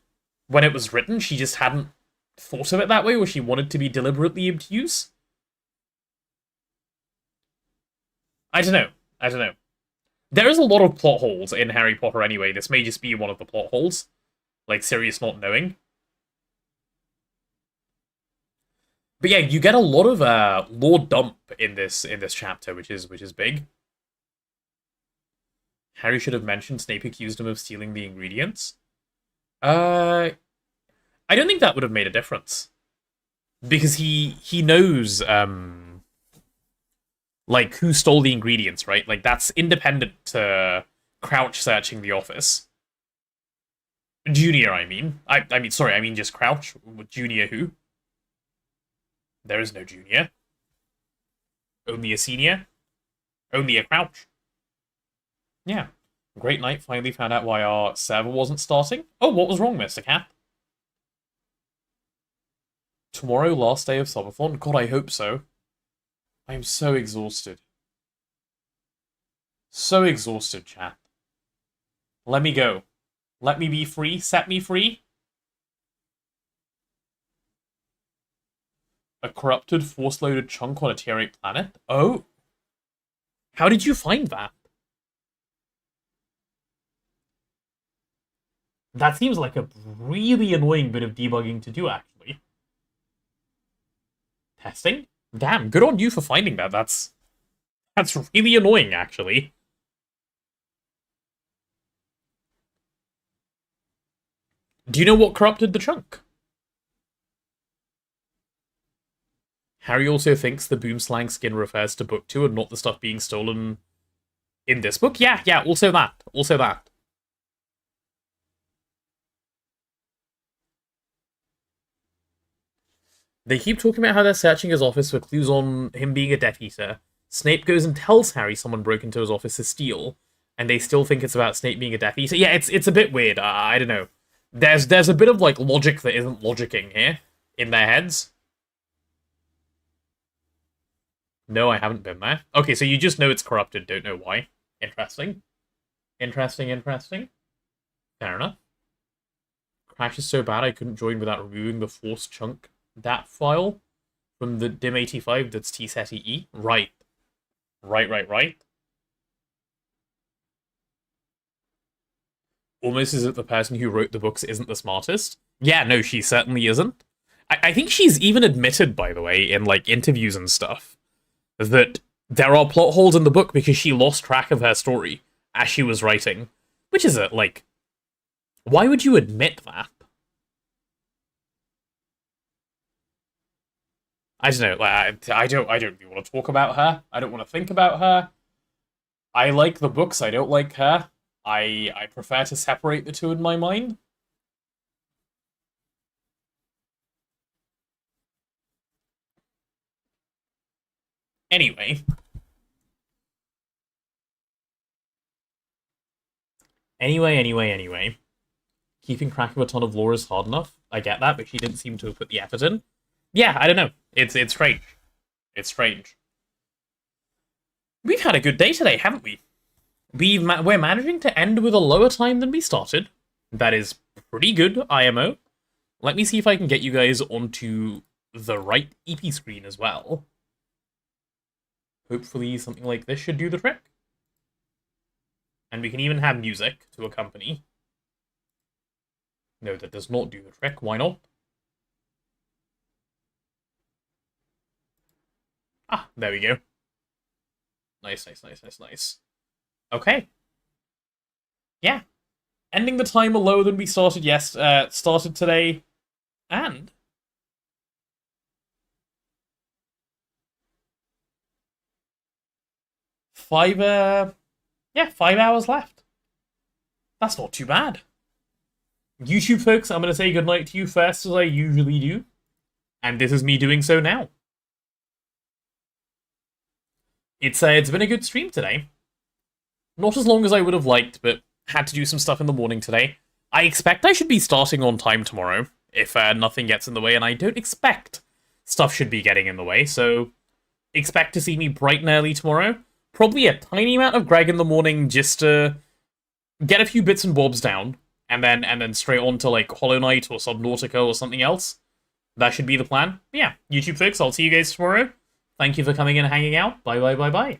when it was written, she just hadn't thought of it that way, or she wanted to be deliberately obtuse? I don't know. There is a lot of plot holes in Harry Potter anyway. This may just be one of the plot holes. Like, Sirius not knowing. But yeah, you get a lot of lore dump in this chapter, which is big. Harry should have mentioned Snape accused him of stealing the ingredients. I don't think that would have made a difference. Because he knows, like, who stole the ingredients, right? Like, that's independent to Crouch searching the office. Junior, I mean. I mean, sorry, I mean just Crouch. Junior who? There is no Junior. Only a Senior. Only a Crouch. Yeah. Great night, finally found out why our server wasn't starting. Oh, what was wrong, Mr. Cat? Tomorrow, last day of Subathon? God, I hope so. I am so exhausted. So exhausted, chat. Let me go. Let me be free. Set me free. A corrupted, force-loaded chunk on a tier 8 planet? Oh. How did you find that? That seems like a really annoying bit of debugging to do, actually. Testing? Damn, good on you for finding that. That's really annoying, actually. Do you know what corrupted the chunk? Harry also thinks the Boomslang skin refers to book 2 and not the stuff being stolen in this book. Yeah, also that. Also that. They keep talking about how they're searching his office for clues on him being a Death Eater. Snape goes and tells Harry someone broke into his office to steal, and they still think it's about Snape being a Death Eater. Yeah, it's a bit weird. I don't know. There's a bit of, like, logic that isn't logicking here in their heads. No, I haven't been there. Okay, so you just know it's corrupted, don't know why. Interesting. Interesting. Fair enough. Crash is so bad I couldn't join without removing the force chunk that file from the dim85 that's tseti. Right. Almost as if the person who wrote the books isn't the smartest. Yeah, no, she certainly isn't. I think she's even admitted, by the way, in, like, interviews and stuff, that there are plot holes in the book because she lost track of her story as she was writing. Which is, like... Why would you admit that? I don't know, like, I don't really want to talk about her. I don't want to think about her. I like the books, I don't like her. I prefer to separate the two in my mind. Anyway. Anyway. Keeping track of a ton of lore is hard enough. I get that, but she didn't seem to have put the effort in. Yeah, I don't know. It's strange. It's strange. We've had a good day today, haven't we? We're managing to end with a lower time than we started. That is pretty good, IMO. Let me see if I can get you guys onto the right EP screen as well. Hopefully something like this should do the trick. And we can even have music to accompany. No, that does not do the trick. Why not? Ah, there we go. Nice. Okay. Yeah. Ending the timer lower than we started started today. And 5 hours left. That's not too bad. YouTube folks, I'm gonna say goodnight to you first, as I usually do. And this is me doing so now. It's been a good stream today. Not as long as I would have liked, but had to do some stuff in the morning today. I expect I should be starting on time tomorrow, if nothing gets in the way, and I don't expect stuff should be getting in the way, so expect to see me bright and early tomorrow. Probably a tiny amount of Greg in the morning just to get a few bits and bobs down, and then straight on to, like, Hollow Knight or Subnautica or something else. That should be the plan. But yeah, YouTube folks, I'll see you guys tomorrow. Thank you for coming and hanging out. Bye.